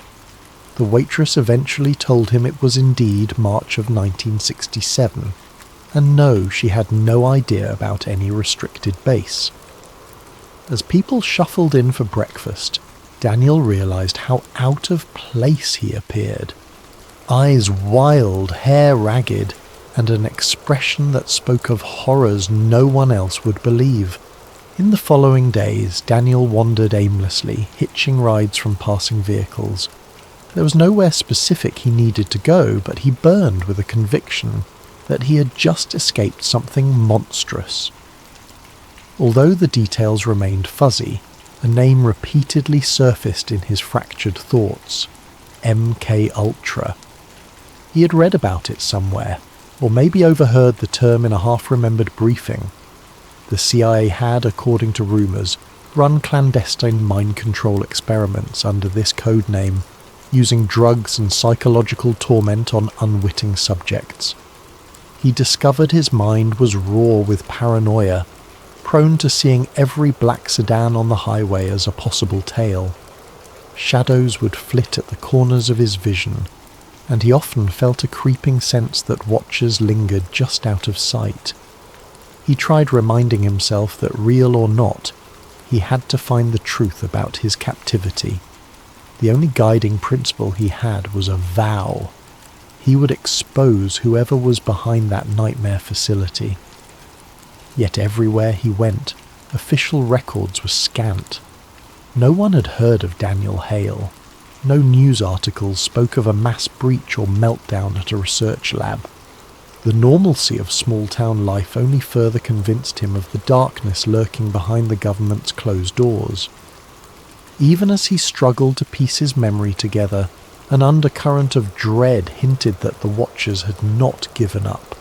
The waitress eventually told him it was indeed March of 1967, and no, she had no idea about any restricted base. As people shuffled in for breakfast, Daniel realised how out of place he appeared. Eyes wild, hair ragged, and an expression that spoke of horrors no one else would believe. In the following days, Daniel wandered aimlessly, hitching rides from passing vehicles. There was nowhere specific he needed to go, but he burned with a conviction that he had just escaped something monstrous. Although the details remained fuzzy, a name repeatedly surfaced in his fractured thoughts: MK Ultra. He had read about it somewhere, or maybe overheard the term in a half-remembered briefing. The CIA had, according to rumours, run clandestine mind control experiments under this code name, using drugs and psychological torment on unwitting subjects. He discovered his mind was raw with paranoia, prone to seeing every black sedan on the highway as a possible tail. Shadows would flit at the corners of his vision, and he often felt a creeping sense that watchers lingered just out of sight. He tried reminding himself that, real or not, he had to find the truth about his captivity. The only guiding principle he had was a vow. He would expose whoever was behind that nightmare facility. Yet everywhere he went, official records were scant. No one had heard of Daniel Hale. No news articles spoke of a mass breach or meltdown at a research lab. The normalcy of small-town life only further convinced him of the darkness lurking behind the government's closed doors. Even as he struggled to piece his memory together, an undercurrent of dread hinted that the watchers had not given up.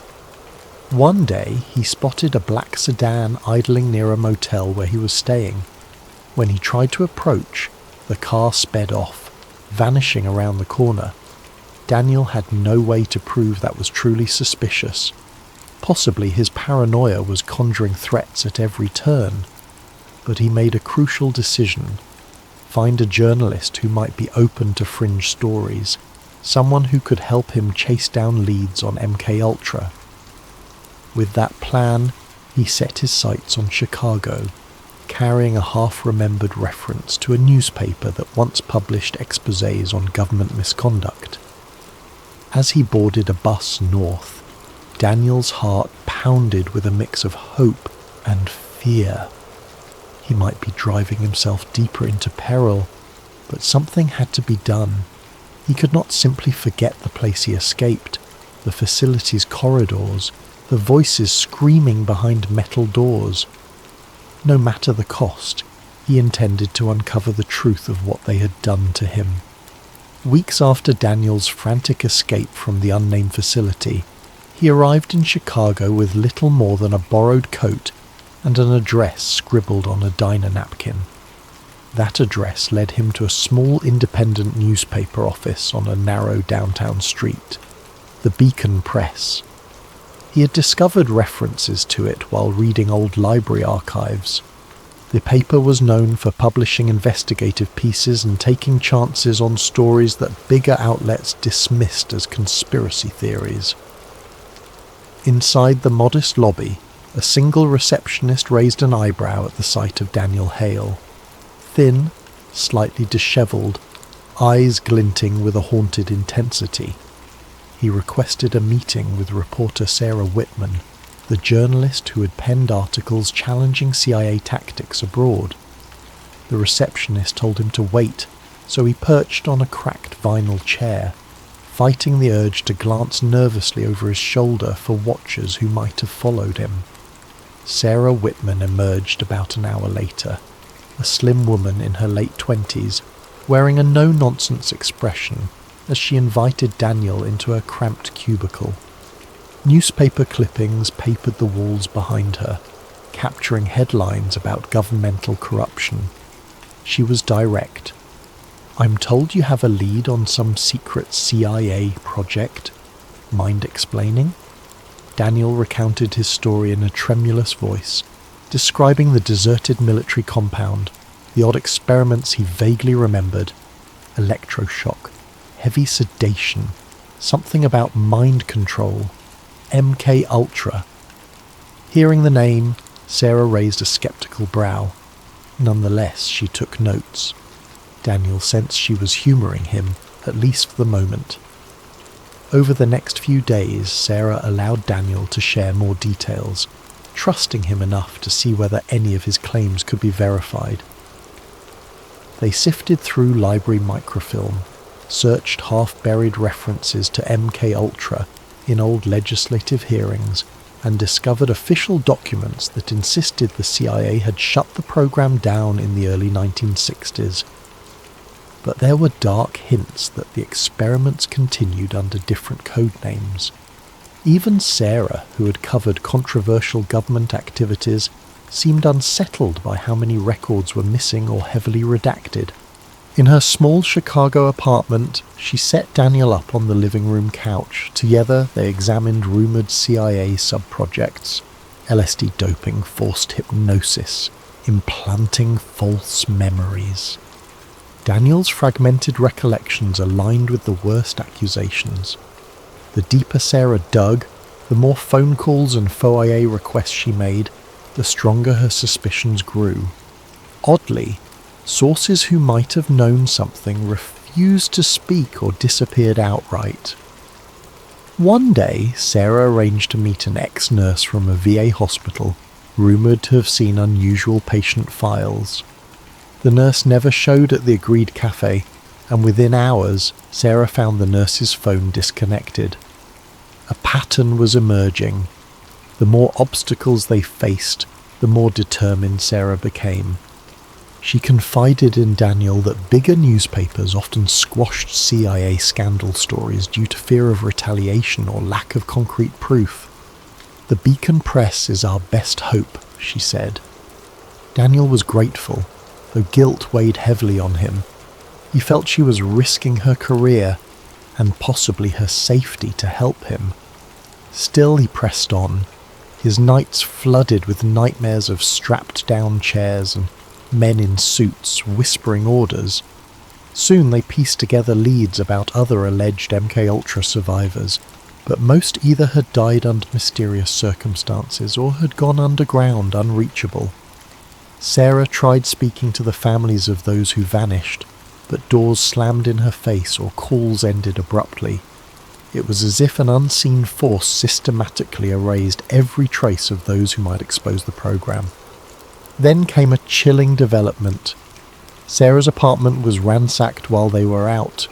One day he spotted a black sedan idling near a motel where he was staying. When he tried to approach, the car sped off, vanishing around the corner. Daniel had no way to prove that was truly suspicious. Possibly his paranoia was conjuring threats at every turn. But he made a crucial decision: find a journalist who might be open to fringe stories, someone who could help him chase down leads on MK Ultra. With that plan, he set his sights on Chicago, carrying a half-remembered reference to a newspaper that once published exposés on government misconduct. As he boarded a bus north, Daniel's heart pounded with a mix of hope and fear. He might be driving himself deeper into peril, but something had to be done. He could not simply forget the place he escaped, the facility's corridors, the voices screaming behind metal doors. No matter the cost, he intended to uncover the truth of what they had done to him. Weeks after Daniel's frantic escape from the unnamed facility, he arrived in Chicago with little more than a borrowed coat and an address scribbled on a diner napkin. That address led him to a small independent newspaper office on a narrow downtown street, the Beacon Press. He had discovered references to it while reading old library archives. The paper was known for publishing investigative pieces and taking chances on stories that bigger outlets dismissed as conspiracy theories. Inside the modest lobby, a single receptionist raised an eyebrow at the sight of Daniel Hale. Thin, slightly dishevelled, eyes glinting with a haunted intensity. He requested a meeting with reporter Sarah Whitman, the journalist who had penned articles challenging CIA tactics abroad. The receptionist told him to wait, so he perched on a cracked vinyl chair, fighting the urge to glance nervously over his shoulder for watchers who might have followed him. Sarah Whitman emerged about an hour later, a slim woman in her late 20s, wearing a no-nonsense expression as she invited Daniel into her cramped cubicle. Newspaper clippings papered the walls behind her, capturing headlines about governmental corruption. She was direct. "I'm told you have a lead on some secret CIA project." Mind explaining? Daniel recounted his story in a tremulous voice, describing the deserted military compound, the odd experiments he vaguely remembered, electroshock, heavy sedation, something about mind control, MK Ultra. Hearing the name, Sarah raised a skeptical brow. Nonetheless, she took notes. Daniel sensed she was humouring him, at least for the moment. Over the next few days, Sarah allowed Daniel to share more details, trusting him enough to see whether any of his claims could be verified. They sifted through library microfilm, searched half-buried references to MK Ultra in old legislative hearings, and discovered official documents that insisted the CIA had shut the program down in the early 1960s. But there were dark hints that the experiments continued under different code names. Even Sarah, who had covered controversial government activities, seemed unsettled by how many records were missing or heavily redacted. In her small Chicago apartment, she set Daniel up on the living room couch. Together, they examined rumoured CIA sub-projects: LSD doping, forced hypnosis, implanting false memories. Daniel's fragmented recollections aligned with the worst accusations. The deeper Sarah dug, the more phone calls and foyer requests she made, the stronger her suspicions grew. Oddly, sources who might have known something refused to speak or disappeared outright. One day, Sarah arranged to meet an ex-nurse from a VA hospital, rumoured to have seen unusual patient files. The nurse never showed at the agreed cafe, and within hours, Sarah found the nurse's phone disconnected. A pattern was emerging. The more obstacles they faced, the more determined Sarah became. She confided in Daniel that bigger newspapers often squashed CIA scandal stories due to fear of retaliation or lack of concrete proof. "The Beacon Press is our best hope," she said. Daniel was grateful, though guilt weighed heavily on him. He felt she was risking her career, and possibly her safety, to help him. Still he pressed on, his nights flooded with nightmares of strapped-down chairs and men in suits whispering orders. Soon they pieced together leads about other alleged MKUltra survivors, but most either had died under mysterious circumstances or had gone underground unreachable. Sarah tried speaking to the families of those who vanished, but doors slammed in her face or calls ended abruptly. It was as if an unseen force systematically erased every trace of those who might expose the program. Then came a chilling development. Sarah's apartment was ransacked while they were out,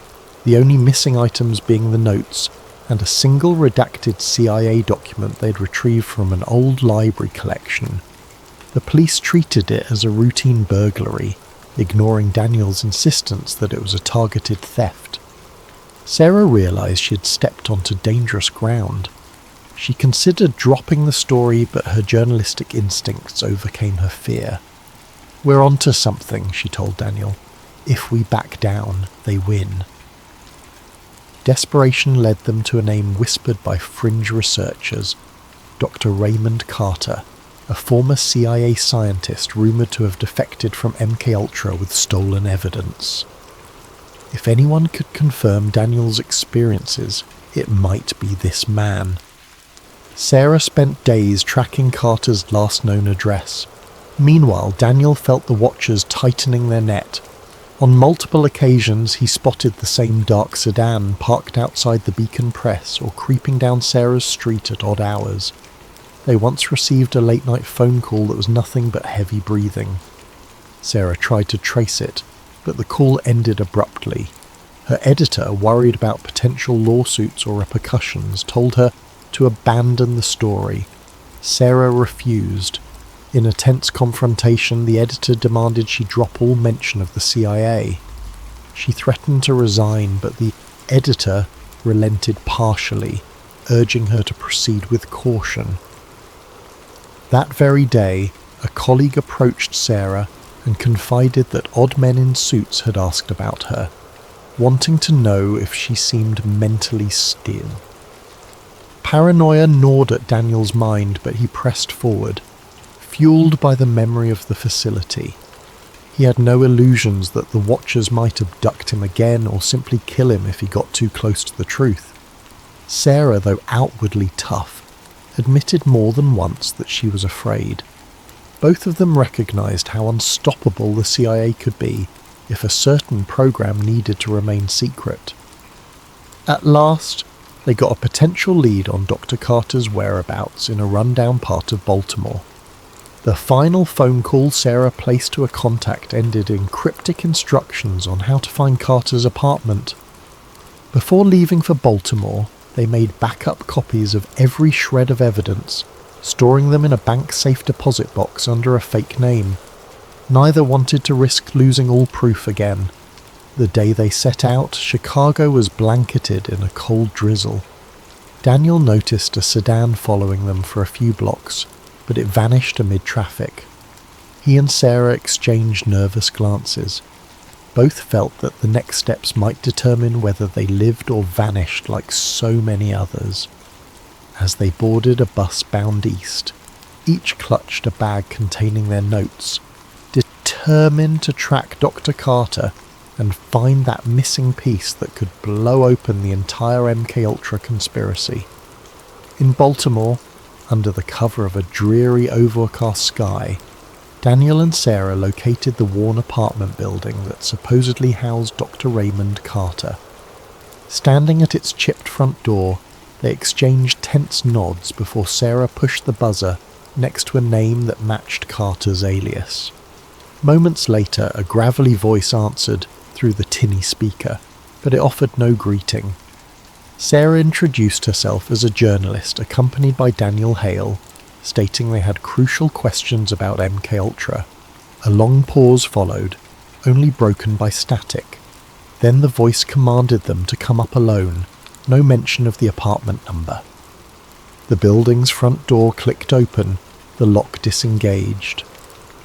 the only missing items being the notes and a single redacted CIA document they'd retrieved from an old library collection. The police treated it as a routine burglary, ignoring Daniel's insistence that it was a targeted theft. Sarah realised she had stepped onto dangerous ground. She considered dropping the story, but her journalistic instincts overcame her fear. "We're onto something," she told Daniel. "If we back down, they win." Desperation led them to a name whispered by fringe researchers, Dr. Raymond Carter, a former CIA scientist rumoured to have defected from MKUltra with stolen evidence. If anyone could confirm Daniel's experiences, it might be this man. Sarah spent days tracking Carter's last known address. Meanwhile, Daniel felt the watchers tightening their net. On multiple occasions, he spotted the same dark sedan parked outside the Beacon Press or creeping down Sarah's street at odd hours. They once received a late-night phone call that was nothing but heavy breathing. Sarah tried to trace it, but the call ended abruptly. Her editor, worried about potential lawsuits or repercussions, told her to abandon the story. Sarah refused. In a tense confrontation, the editor demanded she drop all mention of the CIA. She threatened to resign, but the editor relented partially, urging her to proceed with caution. That very day, a colleague approached Sarah and confided that odd men in suits had asked about her, wanting to know if she seemed mentally still. Paranoia gnawed at Daniel's mind, but he pressed forward, fueled by the memory of the facility. He had no illusions that the Watchers might abduct him again or simply kill him if he got too close to the truth. Sarah, though outwardly tough, admitted more than once that she was afraid. Both of them recognized how unstoppable the CIA could be if a certain program needed to remain secret. At last, they got a potential lead on Dr. Carter's whereabouts in a rundown part of Baltimore. The final phone call Sarah placed to a contact ended in cryptic instructions on how to find Carter's apartment. Before leaving for Baltimore, they made backup copies of every shred of evidence, storing them in a bank-safe deposit box under a fake name. Neither wanted to risk losing all proof again. The day they set out, Chicago was blanketed in a cold drizzle. Daniel noticed a sedan following them for a few blocks, but it vanished amid traffic. He and Sarah exchanged nervous glances. Both felt that the next steps might determine whether they lived or vanished like so many others. As they boarded a bus bound east, each clutched a bag containing their notes, determined to track Dr. Carter and find that missing piece that could blow open the entire MKUltra conspiracy. In Baltimore, under the cover of a dreary overcast sky, Daniel and Sarah located the worn apartment building that supposedly housed Dr. Raymond Carter. Standing at its chipped front door, they exchanged tense nods before Sarah pushed the buzzer next to a name that matched Carter's alias. Moments later, a gravelly voice answered through the tinny speaker, but it offered no greeting. Sarah introduced herself as a journalist accompanied by Daniel Hale, stating they had crucial questions about MKUltra. A long pause followed, only broken by static. Then the voice commanded them to come up alone, no mention of the apartment number. The building's front door clicked open, the lock disengaged.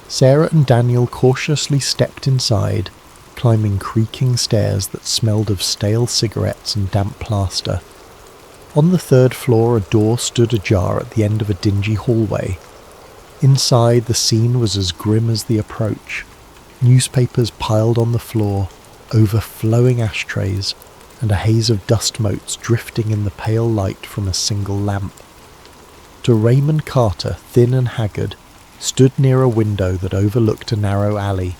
Sarah and Daniel cautiously stepped inside, climbing creaking stairs that smelled of stale cigarettes and damp plaster. On the third floor, a door stood ajar at the end of a dingy hallway. Inside, the scene was as grim as the approach. Newspapers piled on the floor, overflowing ashtrays, and a haze of dust motes drifting in the pale light from a single lamp. Dr. Raymond Carter, thin and haggard, stood near a window that overlooked a narrow alley.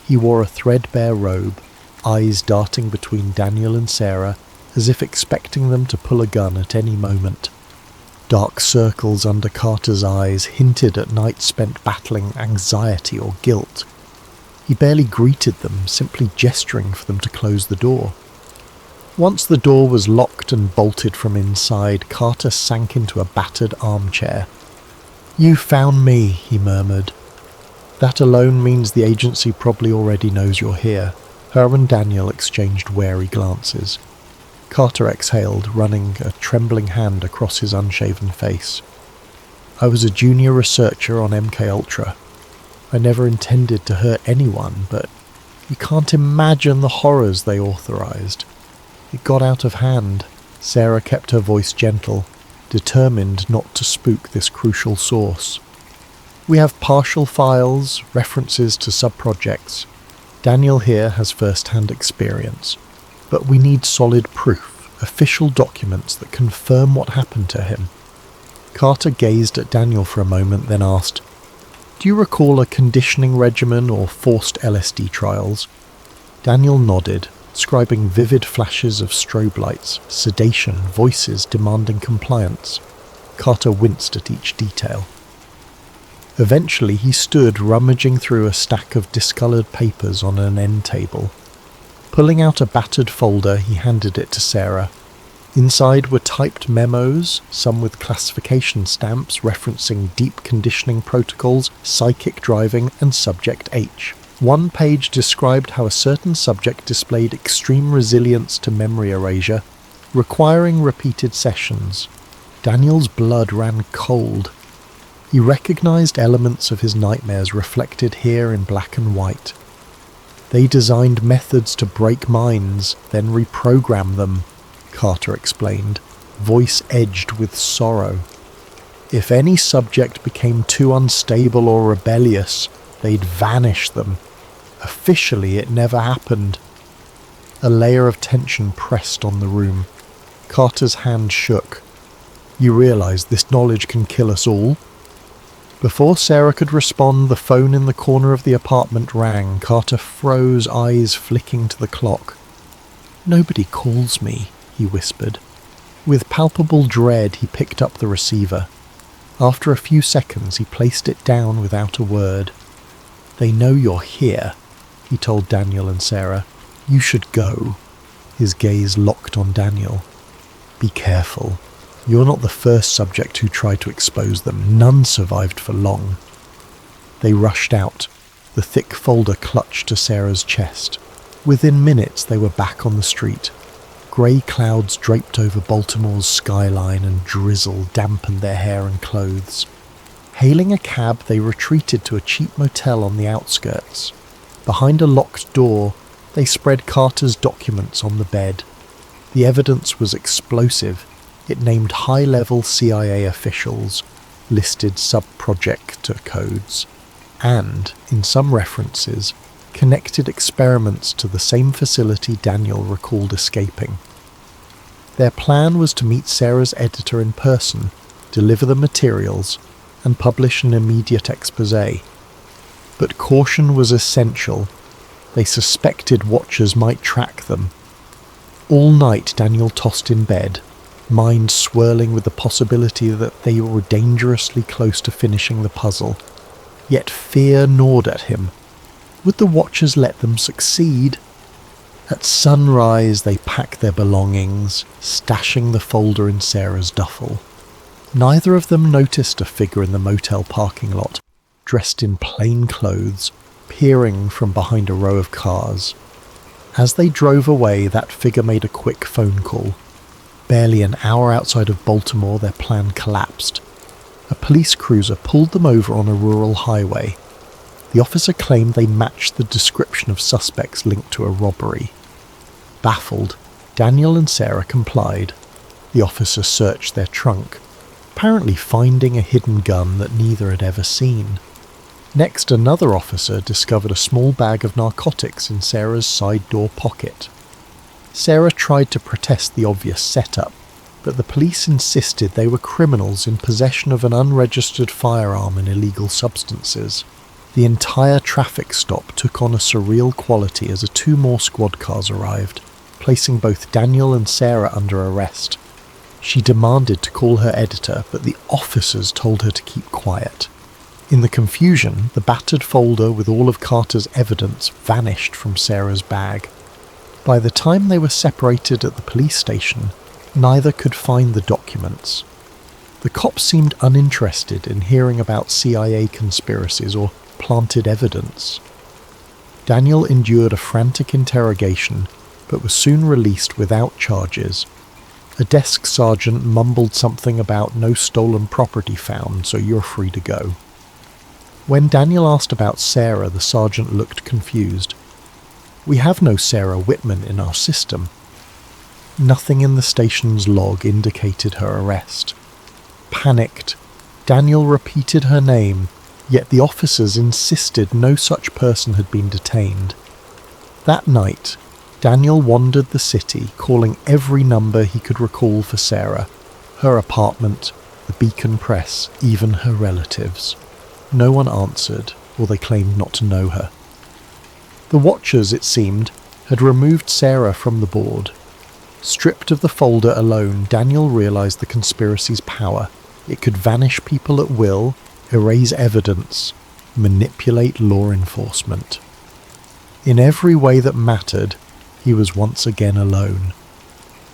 He wore a threadbare robe, eyes darting between Daniel and Sarah, as if expecting them to pull a gun at any moment. Dark circles under Carter's eyes hinted at nights spent battling anxiety or guilt. He barely greeted them, simply gesturing for them to close the door. Once the door was locked and bolted from inside, Carter sank into a battered armchair. "You found me," he murmured. "That alone means the agency probably already knows you're here." Her and Daniel exchanged wary glances. Carter exhaled, running a trembling hand across his unshaven face. "I was a junior researcher on MKUltra. I never intended to hurt anyone, but you can't imagine the horrors they authorized. It got out of hand." Sarah kept her voice gentle, determined not to spook this crucial source. "We have partial files, references to sub-projects. Daniel here has first-hand experience. But we need solid proof, official documents that confirm what happened to him." Carter gazed at Daniel for a moment, then asked, "Do you recall a conditioning regimen or forced LSD trials?" Daniel nodded, describing vivid flashes of strobe lights, sedation, voices demanding compliance. Carter winced at each detail. Eventually he stood rummaging through a stack of discoloured papers on an end table. Pulling out a battered folder, he handed it to Sarah. Inside were typed memos, some with classification stamps referencing deep conditioning protocols, psychic driving, and Subject H. One page described how a certain subject displayed extreme resilience to memory erasure, requiring repeated sessions. Daniel's blood ran cold. He recognized elements of his nightmares reflected here in black and white. They designed methods to break minds, then reprogram them, Carter explained, voice edged with sorrow. If any subject became too unstable or rebellious, they'd vanish them. Officially, it never happened. A layer of tension pressed on the room. Carter's hand shook. You realize this knowledge can kill us all? Before Sarah could respond, the phone in the corner of the apartment rang. Carter froze, eyes flicking to the clock. "Nobody calls me," he whispered. With palpable dread, he picked up the receiver. After a few seconds, he placed it down without a word. "They know you're here," he told Daniel and Sarah. "You should go." His gaze locked on Daniel. "Be careful. You're not the first subject who tried to expose them. None survived for long." They rushed out, the thick folder clutched to Sarah's chest. Within minutes, they were back on the street. Grey clouds draped over Baltimore's skyline and drizzle dampened their hair and clothes. Hailing a cab, they retreated to a cheap motel on the outskirts. Behind a locked door, they spread Carter's documents on the bed. The evidence was explosive. It named high-level CIA officials, listed sub-projector codes, and, in some references, connected experiments to the same facility Daniel recalled escaping. Their plan was to meet Sarah's editor in person, deliver the materials, and publish an immediate exposé. But caution was essential. They suspected watchers might track them. All night Daniel tossed in bed, mind swirling with the possibility that they were dangerously close to finishing the puzzle. Yet fear gnawed at him. Would the watchers let them succeed? At sunrise they packed their belongings, stashing the folder in Sarah's duffel. Neither of them noticed a figure in the motel parking lot, dressed in plain clothes, peering from behind a row of cars. As they drove away, that figure made a quick phone call. Barely an hour outside of Baltimore, their plan collapsed. A police cruiser pulled them over on a rural highway. The officer claimed they matched the description of suspects linked to a robbery. Baffled, Daniel and Sarah complied. The officer searched their trunk, apparently finding a hidden gun that neither had ever seen. Next, another officer discovered a small bag of narcotics in Sarah's side door pocket. Sarah tried to protest the obvious setup, but the police insisted they were criminals in possession of an unregistered firearm and illegal substances. The entire traffic stop took on a surreal quality as 2 more squad cars arrived, placing both Daniel and Sarah under arrest. She demanded to call her editor, but the officers told her to keep quiet. In the confusion, the battered folder with all of Carter's evidence vanished from Sarah's bag. By the time they were separated at the police station, neither could find the documents. The cops seemed uninterested in hearing about CIA conspiracies or planted evidence. Daniel endured a frantic interrogation, but was soon released without charges. A desk sergeant mumbled something about no stolen property found, so you're free to go. When Daniel asked about Sarah, the sergeant looked confused. "We have no Sarah Whitman in our system." Nothing in the station's log indicated her arrest. Panicked, Daniel repeated her name, yet the officers insisted no such person had been detained. That night, Daniel wandered the city, calling every number he could recall for Sarah, her apartment, the Beacon Press, even her relatives. No one answered, or they claimed not to know her. The watchers, it seemed, had removed Sarah from the board. Stripped of the folder alone, Daniel realized the conspiracy's power. It could vanish people at will, erase evidence, manipulate law enforcement. In every way that mattered, he was once again alone.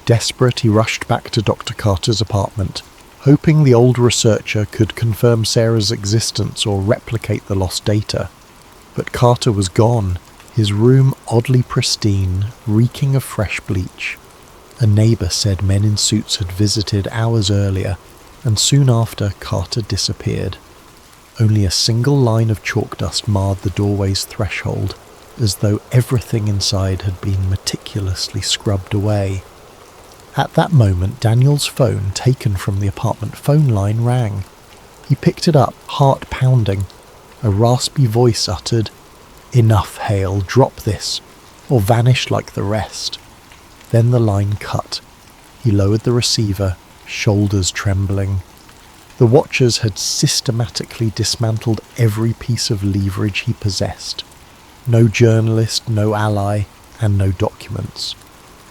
Desperate, he rushed back to Dr. Carter's apartment, hoping the old researcher could confirm Sarah's existence or replicate the lost data. But Carter was gone, his room oddly pristine, reeking of fresh bleach. A neighbour said men in suits had visited hours earlier, and soon after Carter disappeared. Only a single line of chalk dust marred the doorway's threshold, as though everything inside had been meticulously scrubbed away. At that moment, Daniel's phone, taken from the apartment phone line, rang. He picked it up, heart pounding. A raspy voice uttered, "Enough, Hale, drop this, or vanish like the rest." Then the line cut. He lowered the receiver, shoulders trembling. The Watchers had systematically dismantled every piece of leverage he possessed. No journalist, no ally, and no documents.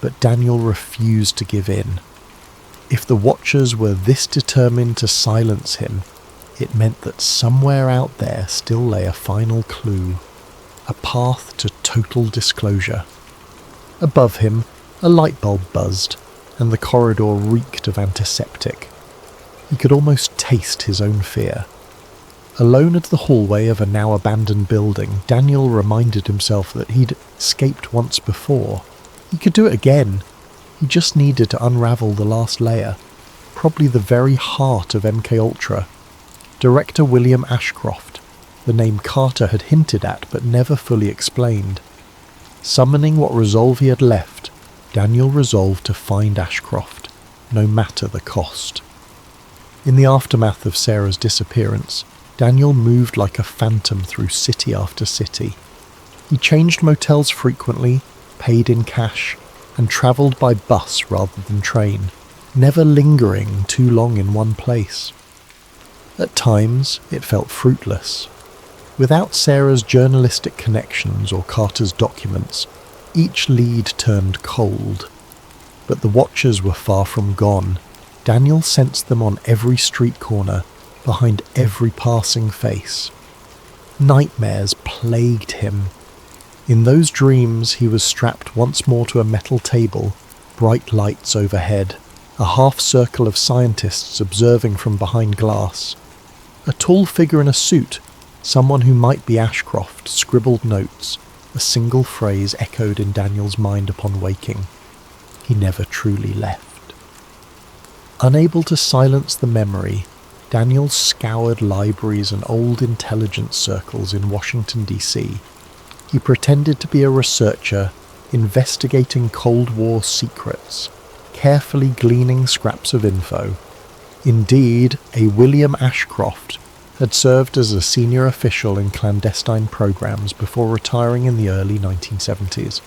But Daniel refused to give in. If the Watchers were this determined to silence him, it meant that somewhere out there still lay a final clue, a path to total disclosure. Above him, a light bulb buzzed, and the corridor reeked of antiseptic. He could almost taste his own fear. Alone at the hallway of a now abandoned building, Daniel reminded himself that he'd escaped once before. He could do it again. He just needed to unravel the last layer, probably the very heart of MKUltra. Director William Ashcroft, the name Carter had hinted at but never fully explained. Summoning what resolve he had left, Daniel resolved to find Ashcroft, no matter the cost. In the aftermath of Sarah's disappearance, Daniel moved like a phantom through city after city. He changed motels frequently, paid in cash, and travelled by bus rather than train, never lingering too long in one place. At times, it felt fruitless. Without Sarah's journalistic connections or Carter's documents, each lead turned cold. But the Watchers were far from gone. Daniel sensed them on every street corner, behind every passing face. Nightmares plagued him. In those dreams, he was strapped once more to a metal table, bright lights overhead, a half-circle of scientists observing from behind glass. A tall figure in a suit, someone who might be Ashcroft, scribbled notes. A single phrase echoed in Daniel's mind upon waking. He never truly left. Unable to silence the memory, Daniel scoured libraries and old intelligence circles in Washington, D.C. He pretended to be a researcher, investigating Cold War secrets, carefully gleaning scraps of info. Indeed, a William Ashcroft had served as a senior official in clandestine programs before retiring in the early 1970s.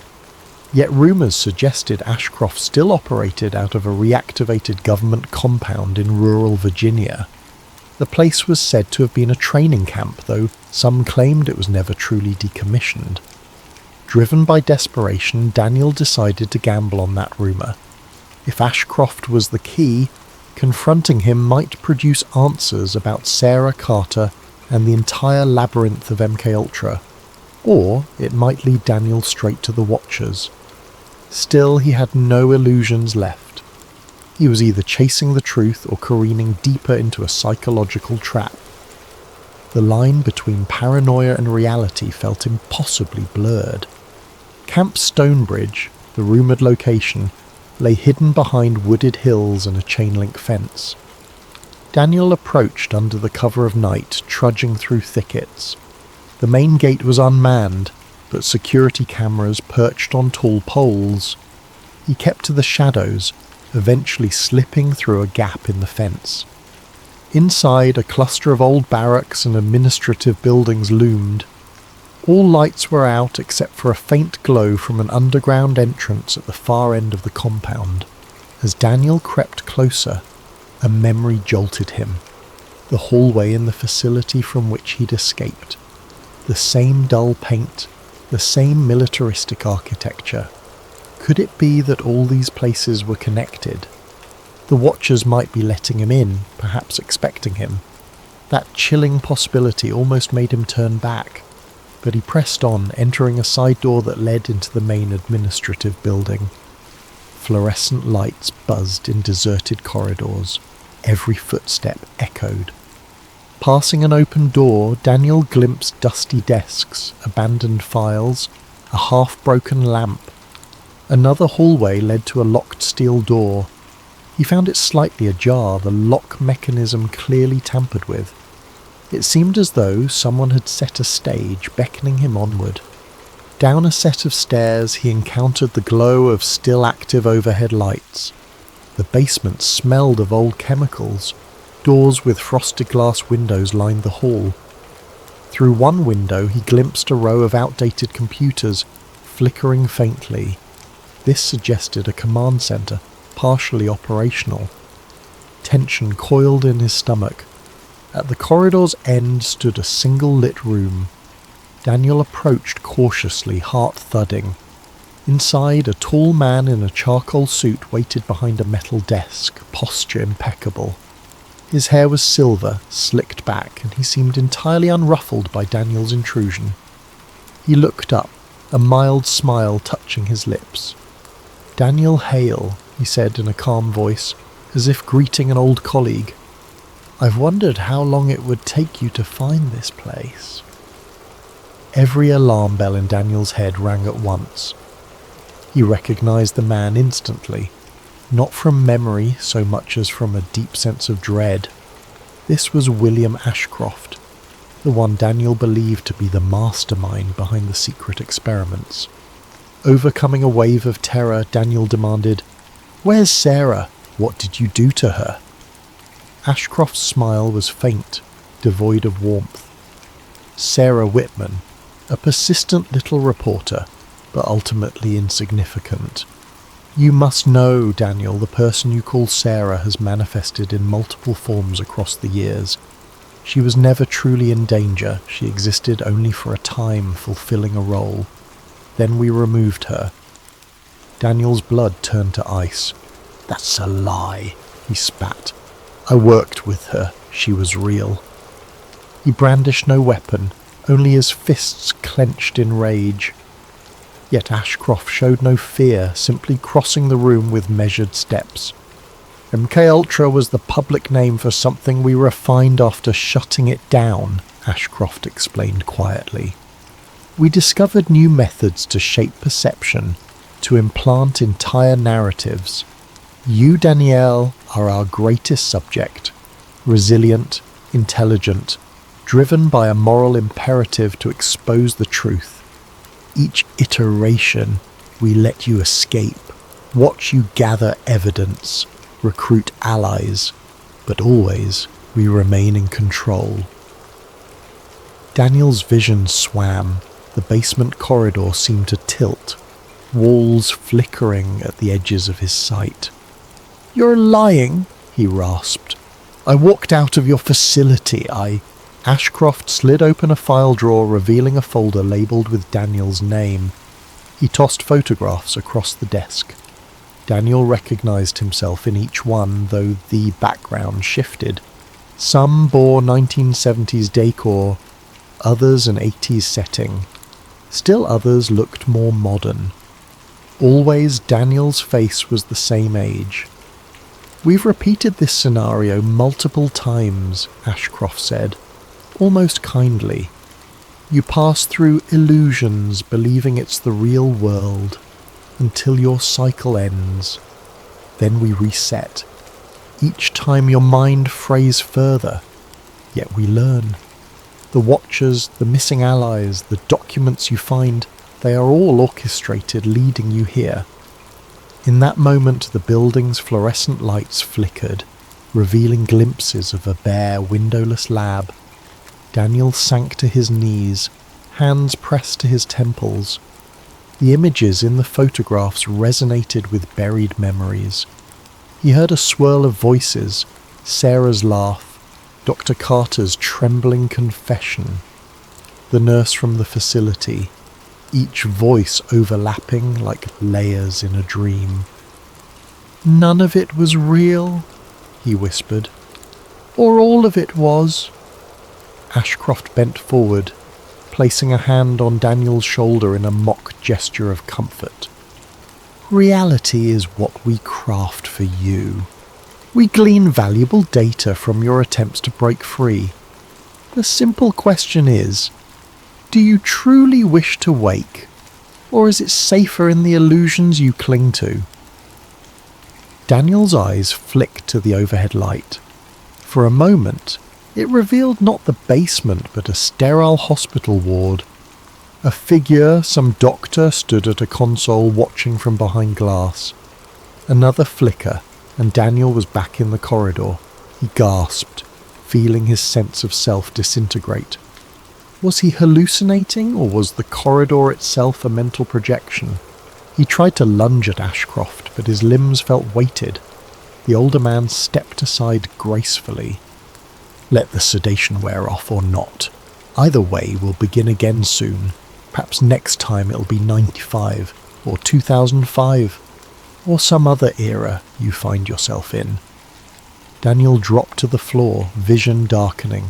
Yet rumours suggested Ashcroft still operated out of a reactivated government compound in rural Virginia. The place was said to have been a training camp, though some claimed it was never truly decommissioned. Driven by desperation, Daniel decided to gamble on that rumour. If Ashcroft was the key, confronting him might produce answers about Sarah Carter and the entire labyrinth of MKUltra, or it might lead Daniel straight to the Watchers. Still, he had no illusions left. He was either chasing the truth or careening deeper into a psychological trap. The line between paranoia and reality felt impossibly blurred. Camp Stonebridge, the rumoured location, lay hidden behind wooded hills and a chain-link fence. Daniel approached under the cover of night, trudging through thickets. The main gate was unmanned, but security cameras perched on tall poles. He kept to the shadows, eventually slipping through a gap in the fence. Inside, a cluster of old barracks and administrative buildings loomed. All lights were out except for a faint glow from an underground entrance at the far end of the compound. As Daniel crept closer, a memory jolted him. The hallway in the facility from which he'd escaped. The same dull paint, the same militaristic architecture. Could it be that all these places were connected? The Watchers might be letting him in, perhaps expecting him. That chilling possibility almost made him turn back, but he pressed on, entering a side door that led into the main administrative building. Fluorescent lights buzzed in deserted corridors. Every footstep echoed. Passing an open door, Daniel glimpsed dusty desks, abandoned files, a half-broken lamp. Another hallway led to a locked steel door. He found it slightly ajar, the lock mechanism clearly tampered with. It seemed as though someone had set a stage, beckoning him onward. Down a set of stairs he encountered the glow of still active overhead lights. The basement smelled of old chemicals. Doors with frosted glass windows lined the hall. Through one window he glimpsed a row of outdated computers, flickering faintly. This suggested a command center, partially operational. Tension coiled in his stomach. At the corridor's end stood a single lit room. Daniel approached cautiously, heart thudding. Inside, a tall man in a charcoal suit waited behind a metal desk, posture impeccable. His hair was silver, slicked back, and he seemed entirely unruffled by Daniel's intrusion. He looked up, a mild smile touching his lips. "Daniel Hale," he said in a calm voice, as if greeting an old colleague. "I've wondered how long it would take you to find this place." Every alarm bell in Daniel's head rang at once. He recognized the man instantly, not from memory so much as from a deep sense of dread. This was William Ashcroft, the one Daniel believed to be the mastermind behind the secret experiments. Overcoming a wave of terror, Daniel demanded, "Where's Sarah? What did you do to her?" Ashcroft's smile was faint, devoid of warmth. Sarah Whitman, a persistent little reporter, but ultimately insignificant. "You must know, Daniel, the person you call Sarah has manifested in multiple forms across the years. She was never truly in danger. She existed only for a time, fulfilling a role. Then we removed her." Daniel's blood turned to ice. "That's a lie," he spat. "I worked with her. She was real." He brandished no weapon, only his fists clenched in rage. Yet Ashcroft showed no fear, simply crossing the room with measured steps. "MK-Ultra was the public name for something we refined after shutting it down," Ashcroft explained quietly. "We discovered new methods to shape perception, to implant entire narratives. You, Danielle, are our greatest subject, resilient, intelligent, driven by a moral imperative to expose the truth. Each iteration, we let you escape, watch you gather evidence, recruit allies, but always we remain in control." Daniel's vision swam. The basement corridor seemed to tilt, walls flickering at the edges of his sight. "You're lying," he rasped. "I walked out of your facility. Ashcroft slid open a file drawer, revealing a folder labelled with Daniel's name. He tossed photographs across the desk. Daniel recognized himself in each one, though the background shifted. Some bore 1970s decor, others an 80s setting. Still others looked more modern. Always Daniel's face was the same age. "We've repeated this scenario multiple times," Ashcroft said, almost kindly. "You pass through illusions, believing it's the real world, until your cycle ends. Then we reset. Each time your mind frays further, yet we learn. The watchers, the missing allies, the documents you find, they are all orchestrated, leading you here." In that moment, the building's fluorescent lights flickered, revealing glimpses of a bare, windowless lab. Daniel sank to his knees, hands pressed to his temples. The images in the photographs resonated with buried memories. He heard a swirl of voices, Sarah's laugh, Dr. Carter's trembling confession, the nurse from the facility, each voice overlapping like layers in a dream. "None of it was real," he whispered. "Or all of it was." Ashcroft bent forward, placing a hand on Daniel's shoulder in a mock gesture of comfort. "Reality is what we craft for you. We glean valuable data from your attempts to break free. The simple question is, do you truly wish to wake, or is it safer in the illusions you cling to?" Daniel's eyes flicked to the overhead light. For a moment, it revealed not the basement but a sterile hospital ward. A figure, some doctor, stood at a console watching from behind glass. Another flicker, and Daniel was back in the corridor. He gasped, feeling his sense of self disintegrate. Was he hallucinating, or was the corridor itself a mental projection? He tried to lunge at Ashcroft, but his limbs felt weighted. The older man stepped aside gracefully. Let the sedation wear off or not. Either way, we'll begin again soon. Perhaps next time it'll be 95, or 2005, or some other era you find yourself in. Daniel dropped to the floor, vision darkening.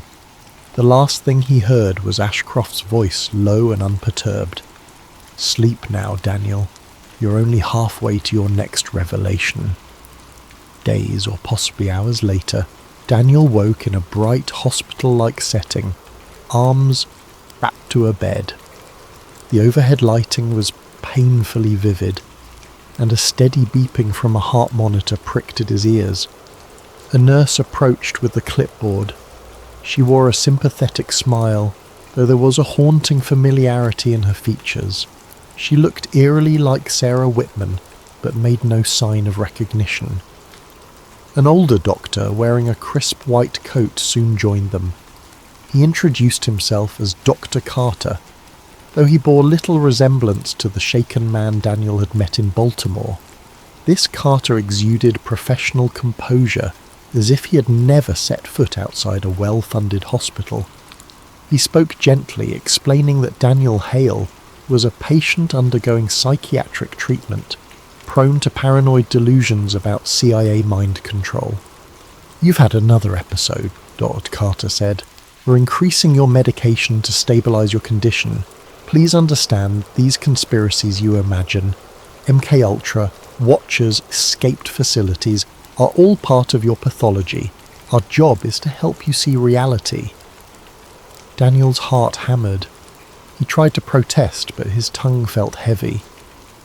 The last thing he heard was Ashcroft's voice, low and unperturbed. Sleep now, Daniel. You're only halfway to your next revelation. Days, or possibly hours later, Daniel woke in a bright hospital-like setting, arms wrapped to a bed. The overhead lighting was painfully vivid, and a steady beeping from a heart monitor pricked at his ears. A nurse approached with the clipboard. She wore a sympathetic smile, though there was a haunting familiarity in her features. She looked eerily like Sarah Whitman, but made no sign of recognition. An older doctor, wearing a crisp white coat, soon joined them. He introduced himself as Dr. Carter, though he bore little resemblance to the shaken man Daniel had met in Baltimore. This Carter exuded professional composure, as if he had never set foot outside a well-funded hospital. He spoke gently, explaining that Daniel Hale was a patient undergoing psychiatric treatment, prone to paranoid delusions about CIA mind control. You've had another episode, Dr. Carter said. We're increasing your medication to stabilize your condition. Please understand these conspiracies you imagine, MKUltra, Watchers, escaped facilities, are all part of your pathology. Our job is to help you see reality. Daniel's heart hammered. He tried to protest, but his tongue felt heavy.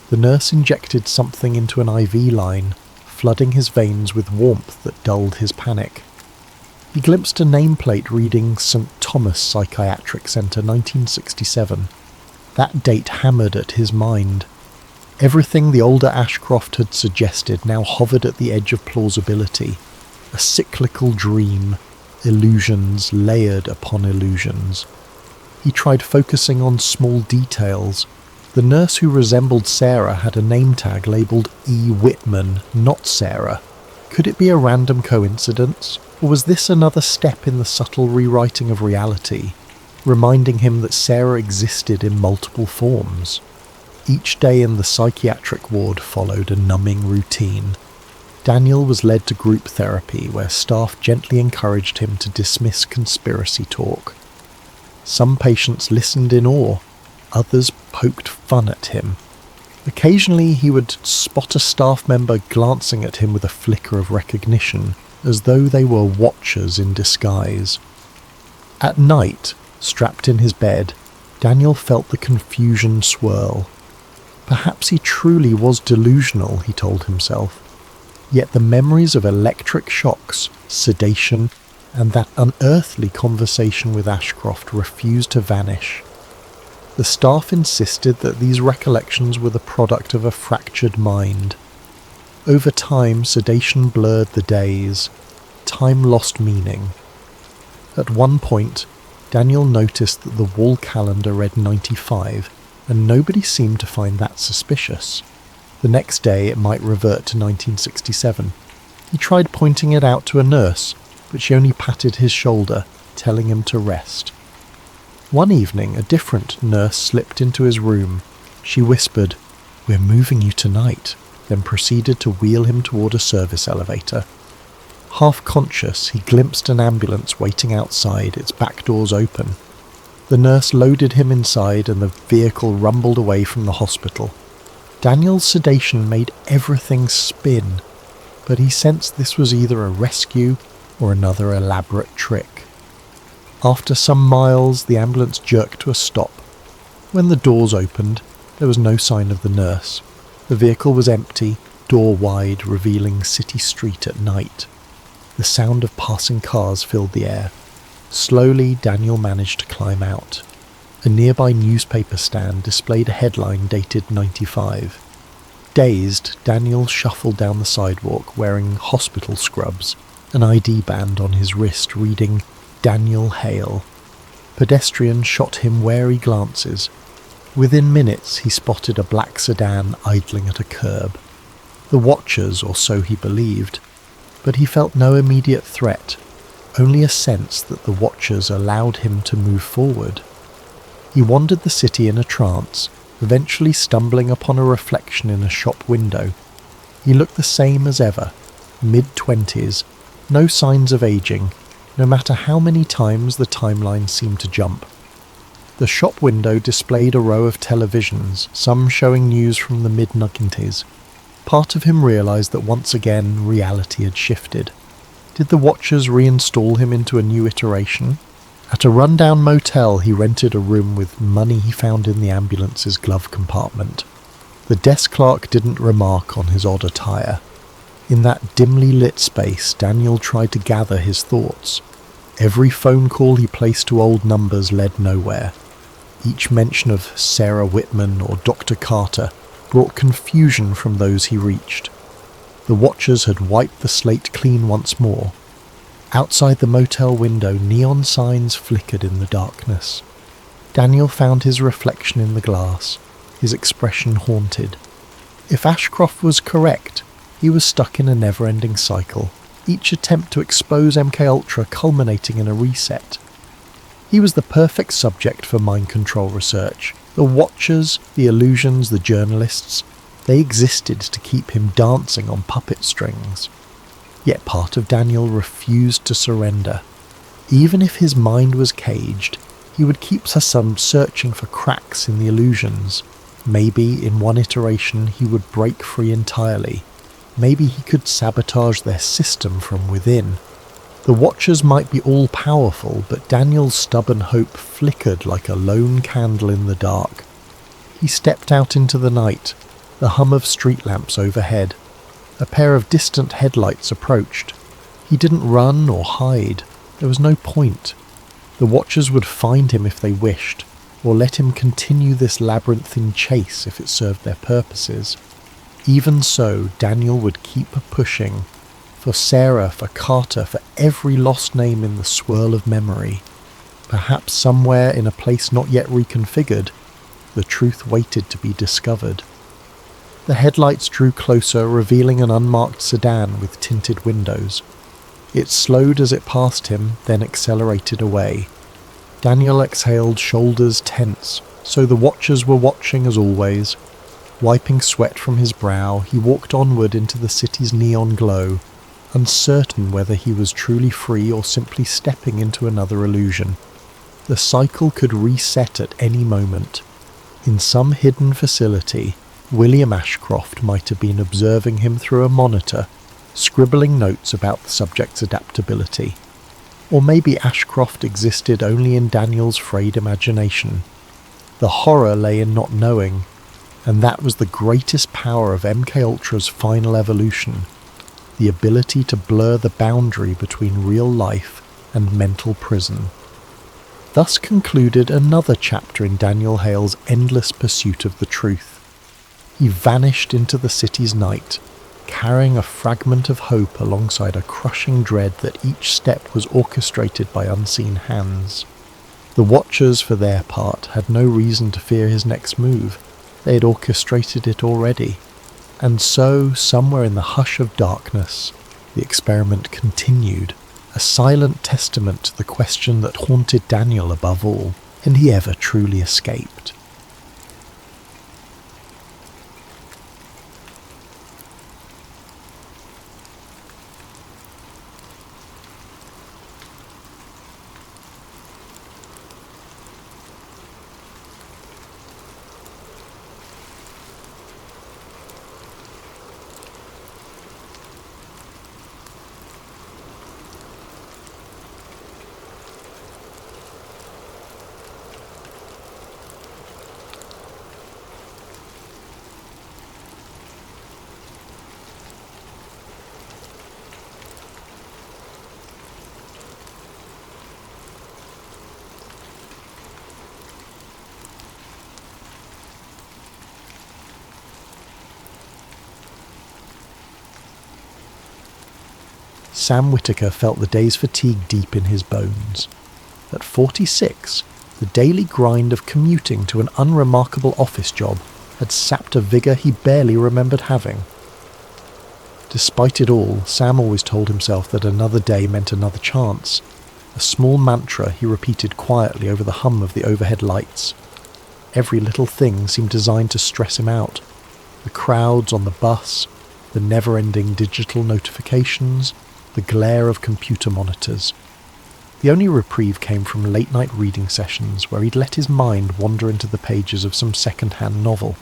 The nurse injected something into an IV line, flooding his veins with warmth that dulled his panic. He glimpsed a nameplate reading St. Thomas Psychiatric Centre 1967. That date hammered at his mind. Everything the older Ashcroft had suggested now hovered at the edge of plausibility. A cyclical dream, illusions layered upon illusions. He tried focusing on small details. The nurse who resembled Sarah had a name tag labelled E. Whitman, not Sarah. Could it be a random coincidence? Or was this another step in the subtle rewriting of reality, reminding him that Sarah existed in multiple forms? Each day in the psychiatric ward followed a numbing routine. Daniel was led to group therapy, where staff gently encouraged him to dismiss conspiracy talk. Some patients listened in awe, others poked fun at him. Occasionally he would spot a staff member glancing at him with a flicker of recognition, as though they were watchers in disguise. At night, strapped in his bed, Daniel felt the confusion swirl. Perhaps he truly was delusional, he told himself. Yet the memories of electric shocks, sedation, and that unearthly conversation with Ashcroft refused to vanish. The staff insisted that these recollections were the product of a fractured mind. Over time, sedation blurred the days. Time lost meaning. At one point, Daniel noticed that the wall calendar read 95, and nobody seemed to find that suspicious. The next day it might revert to 1967. He tried pointing it out to a nurse, but she only patted his shoulder, telling him to rest. One evening, a different nurse slipped into his room. She whispered, "We're moving you tonight," then proceeded to wheel him toward a service elevator. Half conscious, he glimpsed an ambulance waiting outside, its back doors open. The nurse loaded him inside and the vehicle rumbled away from the hospital. Daniel's sedation made everything spin, but he sensed this was either a rescue or another elaborate trick. After some miles, the ambulance jerked to a stop. When the doors opened, there was no sign of the nurse. The vehicle was empty, door wide, revealing city street at night. The sound of passing cars filled the air. Slowly, Daniel managed to climb out. A nearby newspaper stand displayed a headline dated 95. Dazed, Daniel shuffled down the sidewalk wearing hospital scrubs, an ID band on his wrist reading Daniel Hale. Pedestrians shot him wary glances. Within minutes he spotted a black sedan idling at a curb. The watchers, or so he believed, but he felt no immediate threat, only a sense that the watchers allowed him to move forward. He wandered the city in a trance, eventually stumbling upon a reflection in a shop window. He looked the same as ever, mid-20s, no signs of aging, no matter how many times the timeline seemed to jump. The shop window displayed a row of televisions, some showing news from the mid-90s. Part of him realised that once again reality had shifted. Did the watchers reinstall him into a new iteration? At a rundown motel he rented a room with money he found in the ambulance's glove compartment. The desk clerk didn't remark on his odd attire. In that dimly lit space, Daniel tried to gather his thoughts. Every phone call he placed to old numbers led nowhere. Each mention of Sarah Whitman or Dr. Carter brought confusion from those he reached. The watchers had wiped the slate clean once more. Outside the motel window, neon signs flickered in the darkness. Daniel found his reflection in the glass, his expression haunted. If Ashcroft was correct, he was stuck in a never-ending cycle, each attempt to expose MKUltra culminating in a reset. He was the perfect subject for mind control research. The watchers, the illusions, the journalists, they existed to keep him dancing on puppet strings. Yet part of Daniel refused to surrender. Even if his mind was caged, he would keep some searching for cracks in the illusions. Maybe in one iteration he would break free entirely. Maybe he could sabotage their system from within. The watchers might be all-powerful, but Daniel's stubborn hope flickered like a lone candle in the dark. He stepped out into the night, the hum of street lamps overhead. A pair of distant headlights approached. He didn't run or hide. There was no point. The watchers would find him if they wished, or let him continue this labyrinthine chase if it served their purposes. Even so, Daniel would keep pushing. For Sarah, for Carter, for every lost name in the swirl of memory. Perhaps somewhere in a place not yet reconfigured, the truth waited to be discovered. The headlights drew closer, revealing an unmarked sedan with tinted windows. It slowed as it passed him, then accelerated away. Daniel exhaled, shoulders tense, so the watchers were watching as always. Wiping sweat from his brow, he walked onward into the city's neon glow, uncertain whether he was truly free or simply stepping into another illusion. The cycle could reset at any moment. In some hidden facility, William Ashcroft might have been observing him through a monitor, scribbling notes about the subject's adaptability. Or maybe Ashcroft existed only in Daniel's frayed imagination. The horror lay in not knowing, and that was the greatest power of MKUltra's final evolution, the ability to blur the boundary between real life and mental prison. Thus concluded another chapter in Daniel Hale's endless pursuit of the truth. He vanished into the city's night, carrying a fragment of hope alongside a crushing dread that each step was orchestrated by unseen hands. The watchers, for their part, had no reason to fear his next move. They had orchestrated it already. And so, somewhere in the hush of darkness, the experiment continued, a silent testament to the question that haunted Daniel above all, had he ever truly escaped? Sam Whitaker felt the day's fatigue deep in his bones. At 46, the daily grind of commuting to an unremarkable office job had sapped a vigour he barely remembered having. Despite it all, Sam always told himself that another day meant another chance, a small mantra he repeated quietly over the hum of the overhead lights. Every little thing seemed designed to stress him out. The crowds on the bus, the never-ending digital notifications, the glare of computer monitors. The only reprieve came from late-night reading sessions where he'd let his mind wander into the pages of some second-hand novel.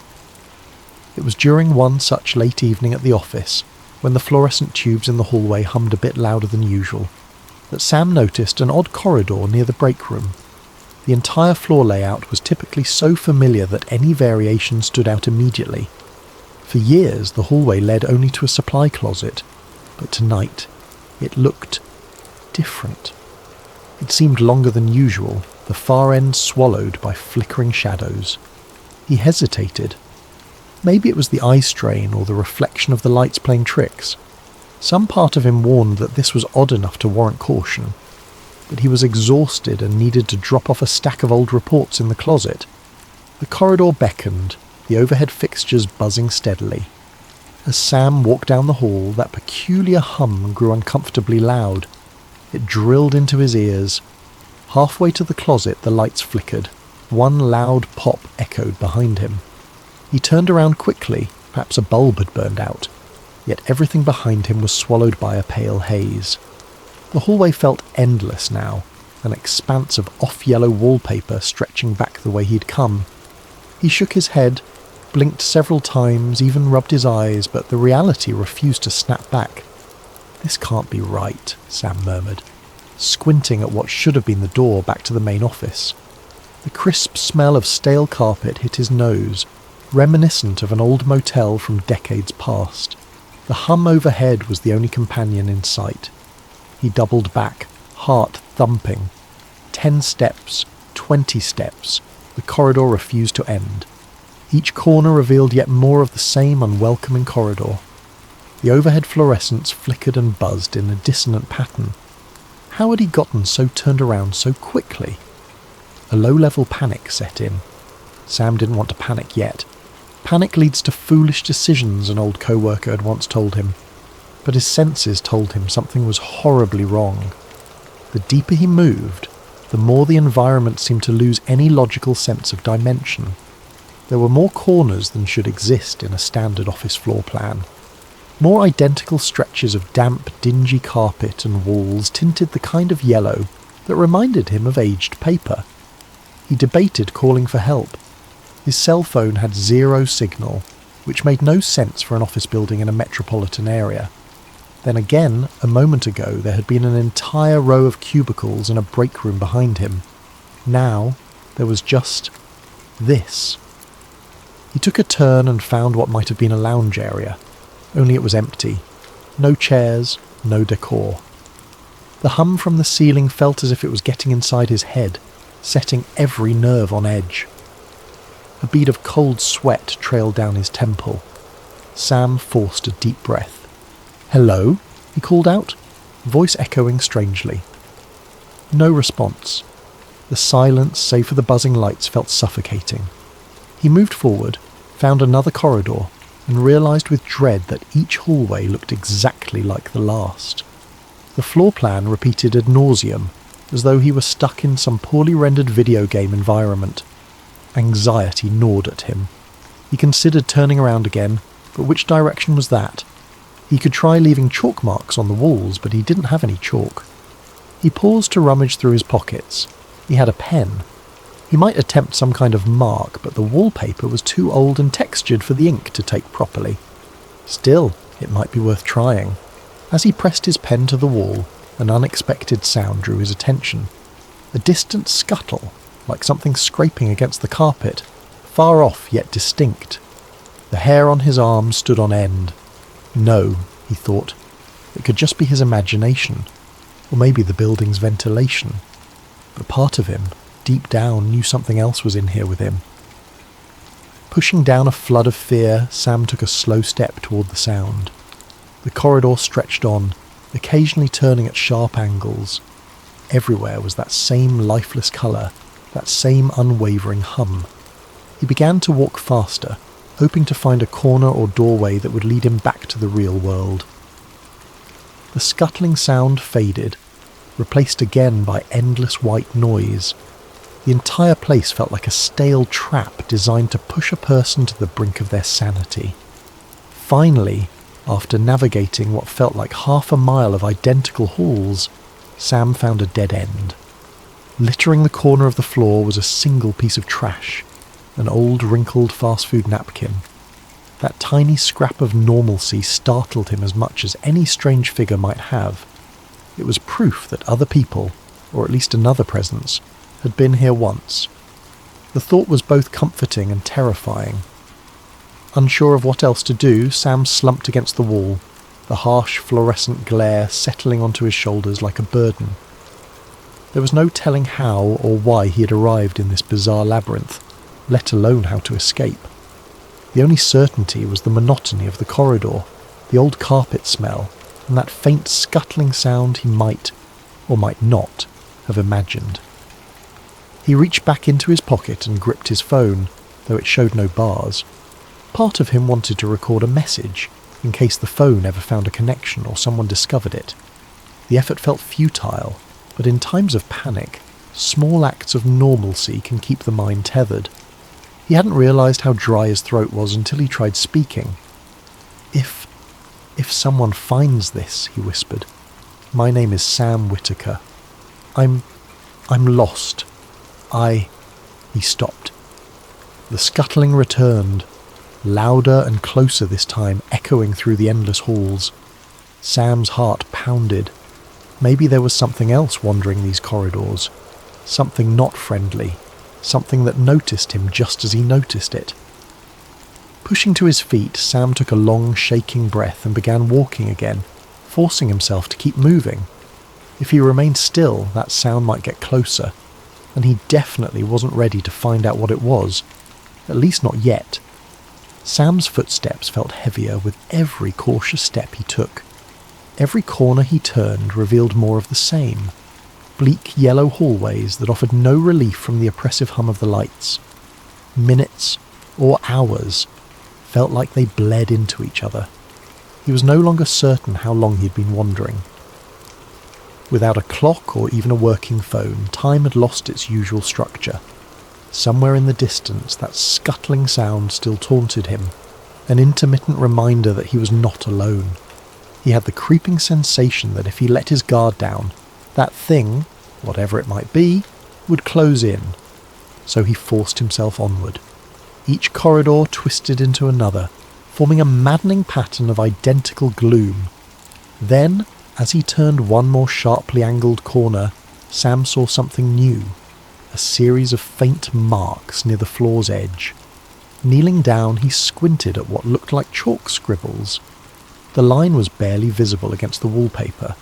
It was during one such late evening at the office, when the fluorescent tubes in the hallway hummed a bit louder than usual, that Sam noticed an odd corridor near the break room. The entire floor layout was typically so familiar that any variation stood out immediately. For years, the hallway led only to a supply closet, but tonight, it looked different. It seemed longer than usual, the far end swallowed by flickering shadows. He hesitated. Maybe it was the eye strain or the reflection of the lights playing tricks. Some part of him warned that this was odd enough to warrant caution, but he was exhausted and needed to drop off a stack of old reports in the closet. The corridor beckoned, the overhead fixtures buzzing steadily. As Sam walked down the hall, that peculiar hum grew uncomfortably loud. It drilled into his ears. Halfway to the closet, the lights flickered. One loud pop echoed behind him. He turned around quickly, perhaps a bulb had burned out, yet everything behind him was swallowed by a pale haze. The hallway felt endless now, an expanse of off-yellow wallpaper stretching back the way he'd come. He shook his head, blinked several times, even rubbed his eyes, but the reality refused to snap back. "This can't be right," Sam murmured, squinting at what should have been the door back to the main office. The crisp smell of stale carpet hit his nose, reminiscent of an old motel from decades past. The hum overhead was the only companion in sight. He doubled back, heart thumping. 10 steps, 20 steps. The corridor refused to end. Each corner revealed yet more of the same unwelcoming corridor. The overhead fluorescents flickered and buzzed in a dissonant pattern. How had he gotten so turned around so quickly? A low-level panic set in. Sam didn't want to panic yet. Panic leads to foolish decisions, an old co-worker had once told him. But his senses told him something was horribly wrong. The deeper he moved, the more the environment seemed to lose any logical sense of dimension. There were more corners than should exist in a standard office floor plan. More identical stretches of damp, dingy carpet and walls tinted the kind of yellow that reminded him of aged paper. He debated calling for help. His cell phone had 0 signal, which made no sense for an office building in a metropolitan area. Then again, a moment ago, there had been an entire row of cubicles and a break room behind him. Now, there was just this. He took a turn and found what might have been a lounge area, only it was empty. No chairs, no decor. The hum from the ceiling felt as if it was getting inside his head, setting every nerve on edge. A bead of cold sweat trailed down his temple. Sam forced a deep breath. "Hello?" he called out, voice echoing strangely. No response. The silence, save for the buzzing lights, felt suffocating. He moved forward, found another corridor, and realised with dread that each hallway looked exactly like the last. The floor plan repeated ad nauseum, as though he were stuck in some poorly rendered video game environment. Anxiety gnawed at him. He considered turning around again, but which direction was that? He could try leaving chalk marks on the walls, but he didn't have any chalk. He paused to rummage through his pockets. He had a pen. He might attempt some kind of mark, but the wallpaper was too old and textured for the ink to take properly. Still, it might be worth trying. As he pressed his pen to the wall, an unexpected sound drew his attention. A distant scuttle, like something scraping against the carpet, far off yet distinct. The hair on his arm stood on end. No, he thought, it could just be his imagination, or maybe the building's ventilation. But part of him, deep down, knew something else was in here with him. Pushing down a flood of fear, Sam took a slow step toward the sound. The corridor stretched on, occasionally turning at sharp angles. Everywhere was that same lifeless colour, that same unwavering hum. He began to walk faster, hoping to find a corner or doorway that would lead him back to the real world. The scuttling sound faded, replaced again by endless white noise. The entire place felt like a stale trap designed to push a person to the brink of their sanity. Finally, after navigating what felt like half a mile of identical halls, Sam found a dead end. Littering the corner of the floor was a single piece of trash, an old wrinkled fast food napkin. That tiny scrap of normalcy startled him as much as any strange figure might have. It was proof that other people, or at least another presence, had been here once. The thought was both comforting and terrifying. Unsure of what else to do, Sam slumped against the wall, the harsh fluorescent glare settling onto his shoulders like a burden. There was no telling how or why he had arrived in this bizarre labyrinth, let alone how to escape. The only certainty was the monotony of the corridor, the old carpet smell, and that faint scuttling sound he might, or might not, have imagined. He reached back into his pocket and gripped his phone, though it showed no bars. Part of him wanted to record a message, in case the phone ever found a connection or someone discovered it. The effort felt futile, but in times of panic, small acts of normalcy can keep the mind tethered. He hadn't realised how dry his throat was until he tried speaking. If someone finds this," he whispered. "My name is Sam Whitaker. I'm lost. He stopped. The scuttling returned, louder and closer this time, echoing through the endless halls. Sam's heart pounded. Maybe there was something else wandering these corridors. Something not friendly. Something that noticed him just as he noticed it. Pushing to his feet, Sam took a long, shaking breath and began walking again, forcing himself to keep moving. If he remained still, that sound might get closer, and he definitely wasn't ready to find out what it was, at least not yet. Sam's footsteps felt heavier with every cautious step he took. Every corner he turned revealed more of the same. Bleak yellow hallways that offered no relief from the oppressive hum of the lights. Minutes, or hours, felt like they bled into each other. He was no longer certain how long he'd been wandering. Without a clock or even a working phone, time had lost its usual structure. Somewhere in the distance, that scuttling sound still taunted him, an intermittent reminder that he was not alone. He had the creeping sensation that if he let his guard down, that thing, whatever it might be, would close in. So he forced himself onward. Each corridor twisted into another, forming a maddening pattern of identical gloom. Then, as he turned one more sharply angled corner, Sam saw something new. A series of faint marks near the floor's edge. Kneeling down, he squinted at what looked like chalk scribbles. The line was barely visible against the wallpaper.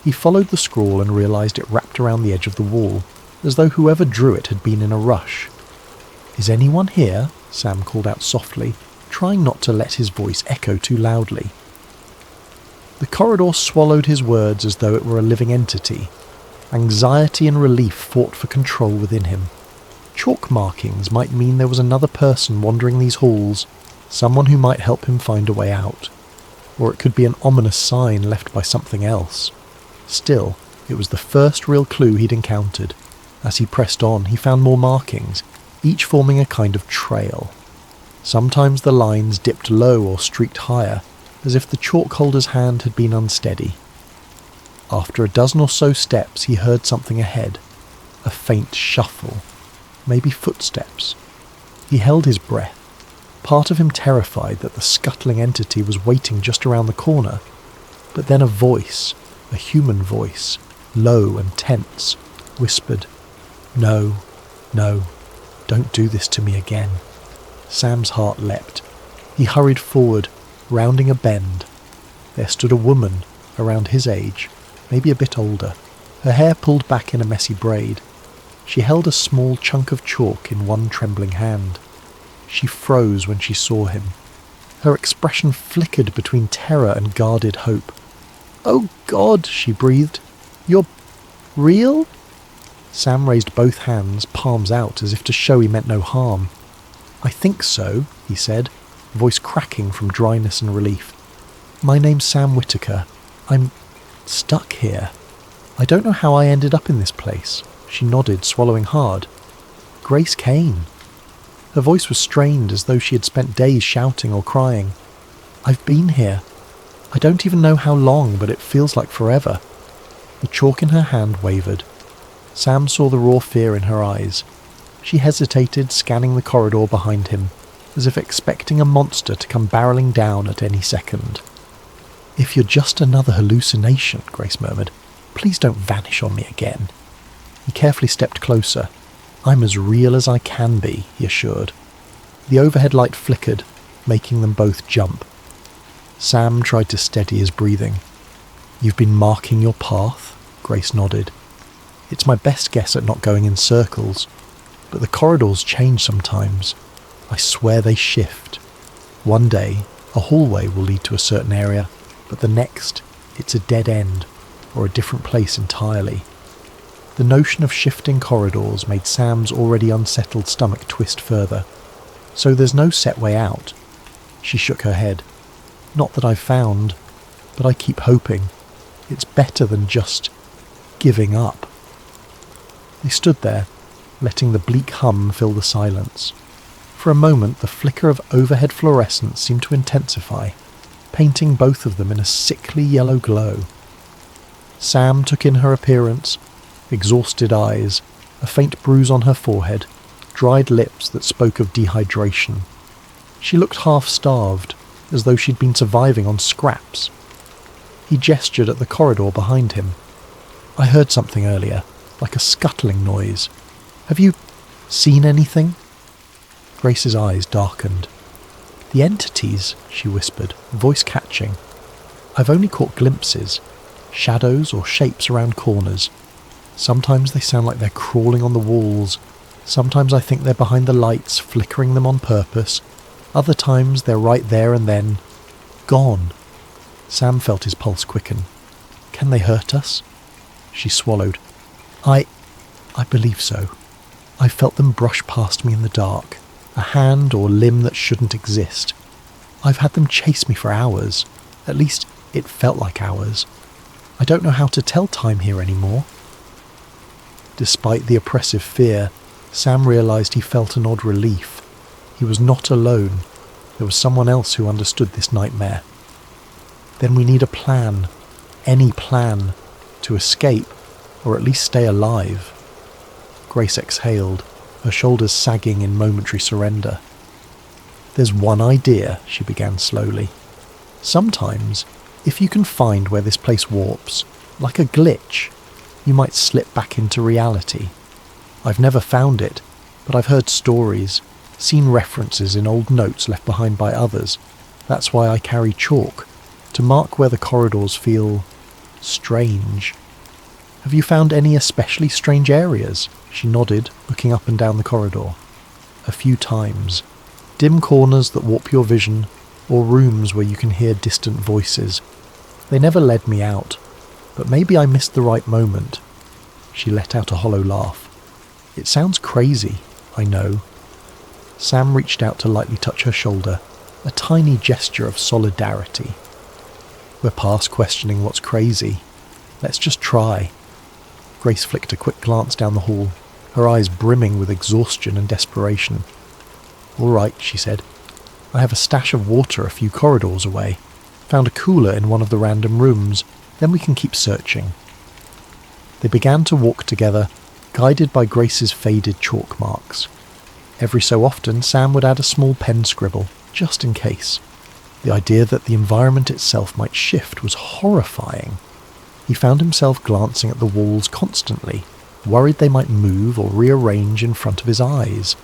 He followed the scrawl and realised it wrapped around the edge of the wall, as though whoever drew it had been in a rush. "Is anyone here?" Sam called out softly, trying not to let his voice echo too loudly. The corridor swallowed his words as though it were a living entity. Anxiety and relief fought for control within him. Chalk markings might mean there was another person wandering these halls, someone who might help him find a way out. Or it could be an ominous sign left by something else. Still, it was the first real clue he'd encountered. As he pressed on, he found more markings, each forming a kind of trail. Sometimes the lines dipped low or streaked higher, as if the chalk holder's hand had been unsteady. After a dozen or so steps, he heard something ahead. A faint shuffle. Maybe footsteps. He held his breath, part of him terrified that the scuttling entity was waiting just around the corner. But then a voice, a human voice, low and tense, whispered, "No, no, don't do this to me again." Sam's heart leapt. He hurried forward, rounding a bend. There stood a woman, around his age, maybe a bit older, her hair pulled back in a messy braid. She held a small chunk of chalk in one trembling hand. She froze when she saw him. Her expression flickered between terror and guarded hope. "Oh God," she breathed. "You're real?" Sam raised both hands, palms out, as if to show he meant no harm. "I think so," he said, voice cracking from dryness and relief. "My name's Sam Whitaker. I'm stuck here. I don't know how I ended up in this place." She nodded, swallowing hard. "Grace Kane." Her voice was strained, as though she had spent days shouting or crying. "I've been here. I don't even know how long, but it feels like forever." The chalk in her hand wavered. Sam saw the raw fear in her eyes. She hesitated, scanning the corridor behind him, as if expecting a monster to come barreling down at any second. "If you're just another hallucination," Grace murmured, "please don't vanish on me again." He carefully stepped closer. "I'm as real as I can be," he assured. The overhead light flickered, making them both jump. Sam tried to steady his breathing. "You've been marking your path?" Grace nodded. "It's my best guess at not going in circles, but the corridors change sometimes. I swear they shift. One day, a hallway will lead to a certain area, but the next, it's a dead end, or a different place entirely." The notion of shifting corridors made Sam's already unsettled stomach twist further. "So there's no set way out?" She shook her head. "Not that I've found, but I keep hoping. It's better than just giving up." They stood there, letting the bleak hum fill the silence. For a moment, the flicker of overhead fluorescence seemed to intensify, painting both of them in a sickly yellow glow. Sam took in her appearance, exhausted eyes, a faint bruise on her forehead, dried lips that spoke of dehydration. She looked half-starved, as though she'd been surviving on scraps. He gestured at the corridor behind him. "I heard something earlier, like a scuttling noise. Have you seen anything?" Grace's eyes darkened. "The entities," she whispered, voice catching. "I've only caught glimpses, shadows or shapes around corners. Sometimes they sound like they're crawling on the walls. Sometimes I think they're behind the lights, flickering them on purpose. Other times they're right there and then gone." Sam felt his pulse quicken. "Can they hurt us?" She swallowed. I believe so. I felt them brush past me in the dark, a hand or limb that shouldn't exist. I've had them chase me for hours. At least it felt like hours. I don't know how to tell time here anymore." Despite the oppressive fear, Sam realised he felt an odd relief. He was not alone. There was someone else who understood this nightmare. "Then we need a plan. Any plan. To escape, or at least stay alive." Grace exhaled, her shoulders sagging in momentary surrender. "There's one idea," she began slowly. "Sometimes, if you can find where this place warps, like a glitch, you might slip back into reality. I've never found it, but I've heard stories, seen references in old notes left behind by others. That's why I carry chalk, to mark where the corridors feel strange. Have you found any especially strange areas?" She nodded, looking up and down the corridor. "A few times. Dim corners that warp your vision, or rooms where you can hear distant voices. They never led me out, but maybe I missed the right moment." She let out a hollow laugh. "It sounds crazy, I know." Sam reached out to lightly touch her shoulder, a tiny gesture of solidarity. "We're past questioning what's crazy. Let's just try." Grace flicked a quick glance down the hall, her eyes brimming with exhaustion and desperation. "All right," she said. "I have a stash of water a few corridors away. Found a cooler in one of the random rooms. Then we can keep searching." They began to walk together, guided by Grace's faded chalk marks. Every so often, Sam would add a small pen scribble, just in case. The idea that the environment itself might shift was horrifying. He found himself glancing at the walls constantly, worried they might move or rearrange in front of his eyes.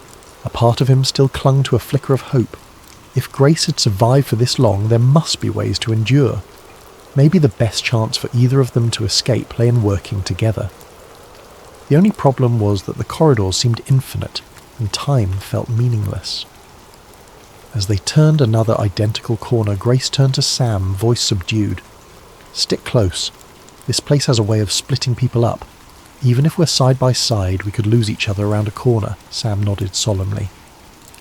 A part of him still clung to a flicker of hope. If Grace had survived for this long, there must be ways to endure. Maybe the best chance for either of them to escape lay in working together. The only problem was that the corridors seemed infinite, and time felt meaningless. As they turned another identical corner, Grace turned to Sam, voice subdued. Stick close. This place has a way of splitting people up. Even if we're side by side, we could lose each other around a corner, Sam nodded solemnly.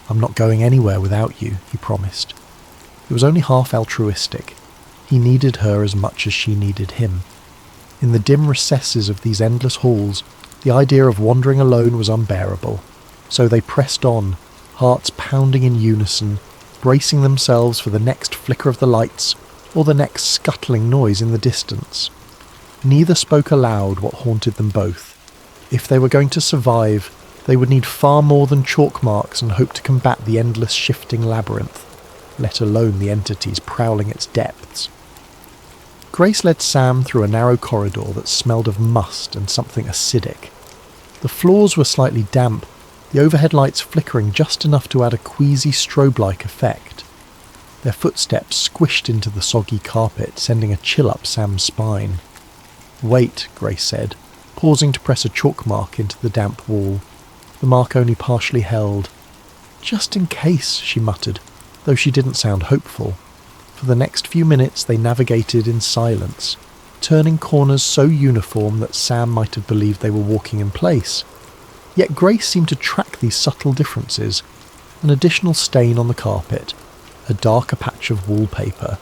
I'm not going anywhere without you, he promised. It was only half altruistic. He needed her as much as she needed him. In the dim recesses of these endless halls, the idea of wandering alone was unbearable. So they pressed on, hearts pounding in unison, bracing themselves for the next flicker of the lights or the next scuttling noise in the distance. Neither spoke aloud what haunted them both. If they were going to survive, they would need far more than chalk marks and hope to combat the endless shifting labyrinth, let alone the entities prowling its depths. Grace led Sam through a narrow corridor that smelled of must and something acidic. The floors were slightly damp, the overhead lights flickering just enough to add a queasy strobe-like effect. Their footsteps squished into the soggy carpet, sending a chill up Sam's spine. Wait, Grace said, pausing to press a chalk mark into the damp wall. The mark only partially held. Just in case, she muttered, though she didn't sound hopeful. For the next few minutes they navigated in silence, turning corners so uniform that Sam might have believed they were walking in place. Yet Grace seemed to track these subtle differences. An additional stain on the carpet, a darker patch of wallpaper.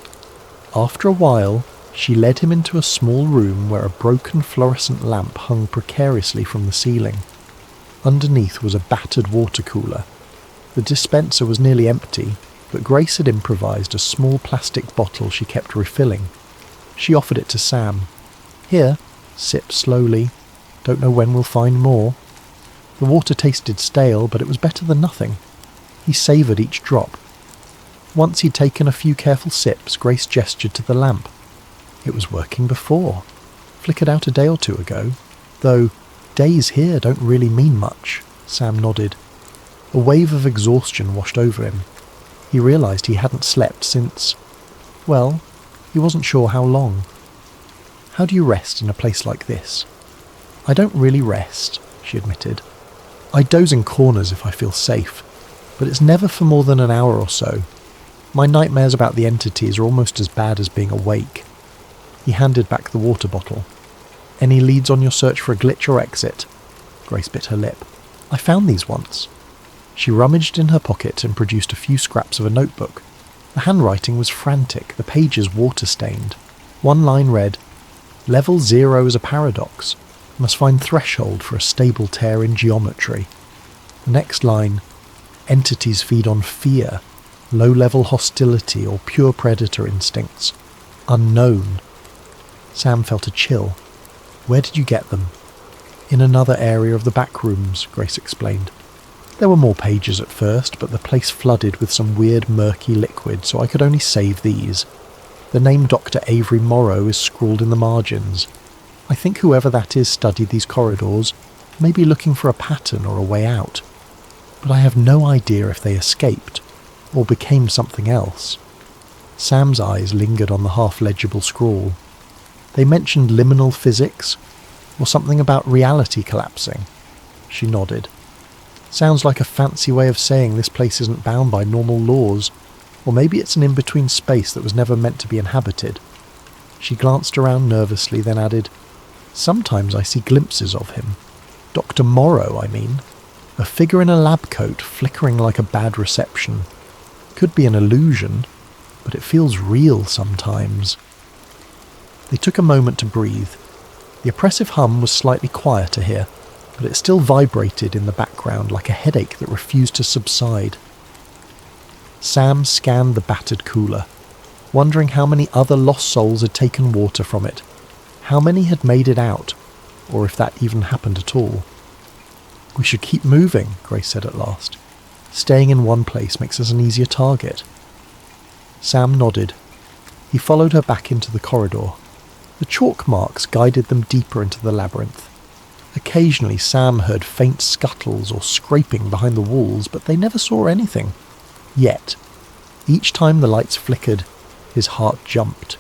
After a while, she led him into a small room where a broken fluorescent lamp hung precariously from the ceiling. Underneath was a battered water cooler. The dispenser was nearly empty, but Grace had improvised a small plastic bottle she kept refilling. She offered it to Sam. Here, sip slowly. Don't know when we'll find more. The water tasted stale, but it was better than nothing. He savoured each drop. Once he'd taken a few careful sips, Grace gestured to the lamp. It was working before. Flickered out a day or two ago. Though, days here don't really mean much, Sam nodded. A wave of exhaustion washed over him. He realised he hadn't slept since... well, he wasn't sure how long. How do you rest in a place like this? I don't really rest, she admitted. I doze in corners if I feel safe, but it's never for more than an hour or so. My nightmares about the entities are almost as bad as being awake. He handed back the water bottle. Any leads on your search for a glitch or exit? Grace bit her lip. I found these once. She rummaged in her pocket and produced a few scraps of a notebook. The handwriting was frantic, the pages water-stained. One line read, Level 0 is a paradox. Must find threshold for a stable tear in geometry. The next line, Entities feed on fear, low-level hostility or pure predator instincts. Unknown. Sam felt a chill. Where did you get them? In another area of the backrooms, Grace explained. There were more pages at first, but the place flooded with some weird murky liquid, so I could only save these. The name Dr. Avery Morrow is scrawled in the margins. I think whoever that is studied these corridors, maybe looking for a pattern or a way out. But I have no idea if they escaped, or became something else. Sam's eyes lingered on the half-legible scrawl. They mentioned liminal physics, or something about reality collapsing. She nodded. Sounds like a fancy way of saying this place isn't bound by normal laws, or maybe it's an in-between space that was never meant to be inhabited. She glanced around nervously, then added, Sometimes I see glimpses of him. Dr. Morrow, I mean. A figure in a lab coat flickering like a bad reception. Could be an illusion, but it feels real sometimes. They took a moment to breathe. The oppressive hum was slightly quieter here, but it still vibrated in the background like a headache that refused to subside. Sam scanned the battered cooler, wondering how many other lost souls had taken water from it, how many had made it out, or if that even happened at all. We should keep moving, Grace said at last. Staying in one place makes us an easier target. Sam nodded. He followed her back into the corridor. The chalk marks guided them deeper into the labyrinth. Occasionally Sam heard faint scuttles or scraping behind the walls, but they never saw anything. Yet, each time the lights flickered, his heart jumped.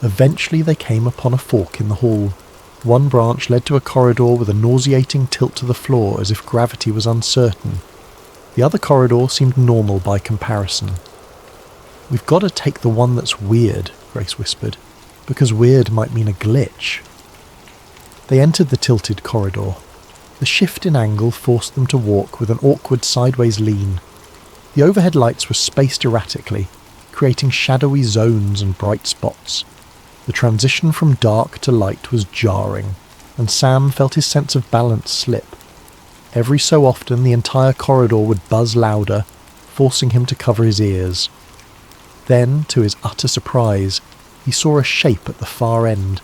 Eventually they came upon a fork in the hall. One branch led to a corridor with a nauseating tilt to the floor as if gravity was uncertain. The other corridor seemed normal by comparison. We've got to take the one that's weird, Grace whispered. because weird might mean a glitch. They entered the tilted corridor. The shift in angle forced them to walk with an awkward sideways lean. The overhead lights were spaced erratically, creating shadowy zones and bright spots. The transition from dark to light was jarring, and Sam felt his sense of balance slip. Every so often the entire corridor would buzz louder, forcing him to cover his ears. Then, to his utter surprise, he saw a shape at the far end,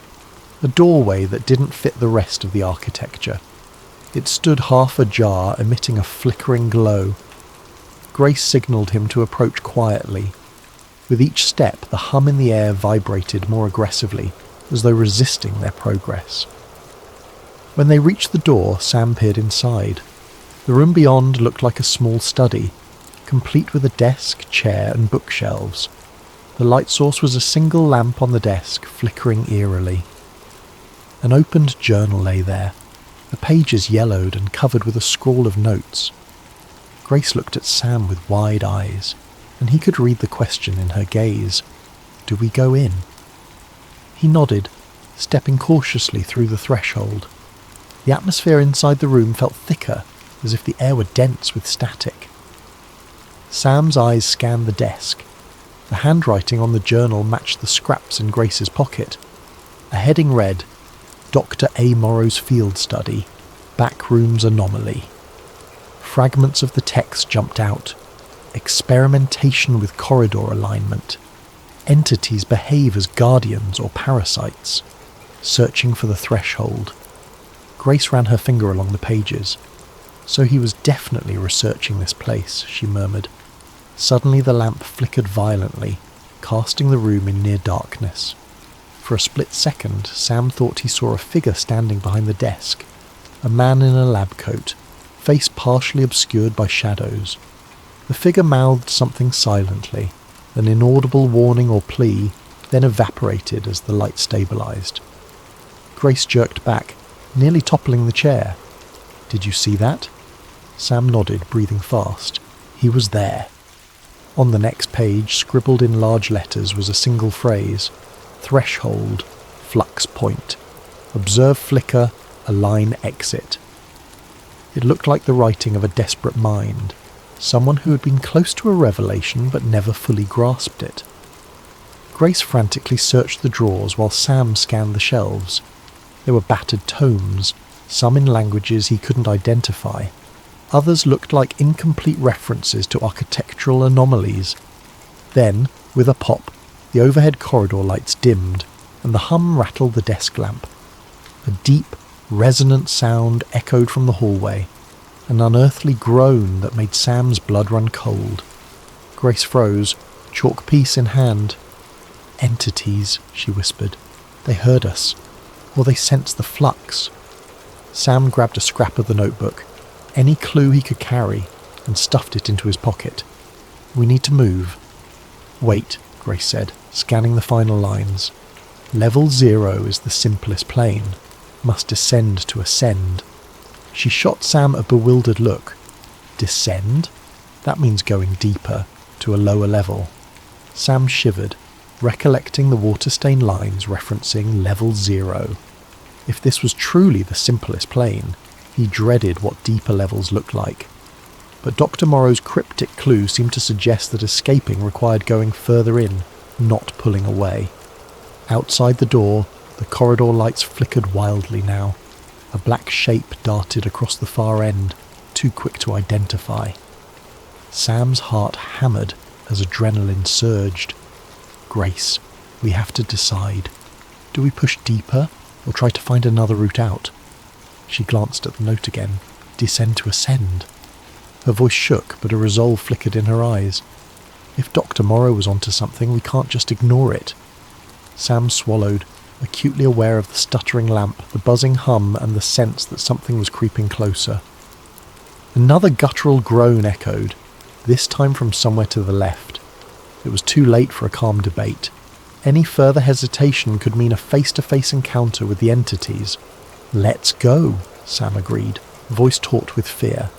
a doorway that didn't fit the rest of the architecture. It stood half ajar, emitting a flickering glow. Grace signalled him to approach quietly. With each step, the hum in the air vibrated more aggressively, as though resisting their progress. When they reached the door, Sam peered inside. The room beyond looked like a small study, complete with a desk, chair, and bookshelves. The light source was a single lamp on the desk, flickering eerily. An opened journal lay there, the pages yellowed and covered with a scrawl of notes. Grace looked at Sam with wide eyes, and he could read the question in her gaze. "Do we go in?" He nodded, stepping cautiously through the threshold. The atmosphere inside the room felt thicker, as if the air were dense with static. Sam's eyes scanned the desk. The handwriting on the journal matched the scraps in Grace's pocket. A heading read, "Dr. A. Morrow's Field Study, Backrooms Anomaly." Fragments of the text jumped out. Experimentation with corridor alignment. Entities behave as guardians or parasites. Searching for the threshold. Grace ran her finger along the pages. "So he was definitely researching this place," she murmured. Suddenly the lamp flickered violently, casting the room in near darkness. For a split second, Sam thought he saw a figure standing behind the desk. A man in a lab coat, face partially obscured by shadows. The figure mouthed something silently, an inaudible warning or plea, then evaporated as the light stabilized. Grace jerked back, nearly toppling the chair. "Did you see that?" Sam nodded, breathing fast. He was there. On the next page, scribbled in large letters, was a single phrase. Threshold, flux point. Observe flicker, align exit. It looked like the writing of a desperate mind, someone who had been close to a revelation but never fully grasped it. Grace frantically searched the drawers while Sam scanned the shelves. There were battered tomes, some in languages he couldn't identify. Others looked like incomplete references to architectural anomalies. Then, with a pop, the overhead corridor lights dimmed, and the hum rattled the desk lamp. A deep, resonant sound echoed from the hallway, an unearthly groan that made Sam's blood run cold. Grace froze, chalk piece in hand. "Entities," she whispered. "They heard us, or they sensed the flux." Sam grabbed a scrap of the notebook, any clue he could carry, and stuffed it into his pocket. "We need to move." "Wait," Grace said, scanning the final lines. "Level 0 is the simplest plane. Must descend to ascend." She shot Sam a bewildered look. "Descend? That means going deeper, to a lower level." Sam shivered, recollecting the water-stained lines referencing level 0. If this was truly the simplest plane, he dreaded what deeper levels looked like. But Dr. Morrow's cryptic clue seemed to suggest that escaping required going further in, not pulling away. Outside the door, the corridor lights flickered wildly now. A black shape darted across the far end, too quick to identify. Sam's heart hammered as adrenaline surged. "Grace, we have to decide. Do we push deeper, or try to find another route out?" She glanced at the note again. "Descend to ascend." Her voice shook, but a resolve flickered in her eyes. If Dr. Morrow was onto something, we can't just ignore it. Sam swallowed, acutely aware of the stuttering lamp, the buzzing hum, and the sense that something was creeping closer. Another guttural groan echoed, this time from somewhere to the left. It was too late for a calm debate. Any further hesitation could mean a face-to-face encounter with the entities. "Let's go," Sam agreed, voice taut with fear.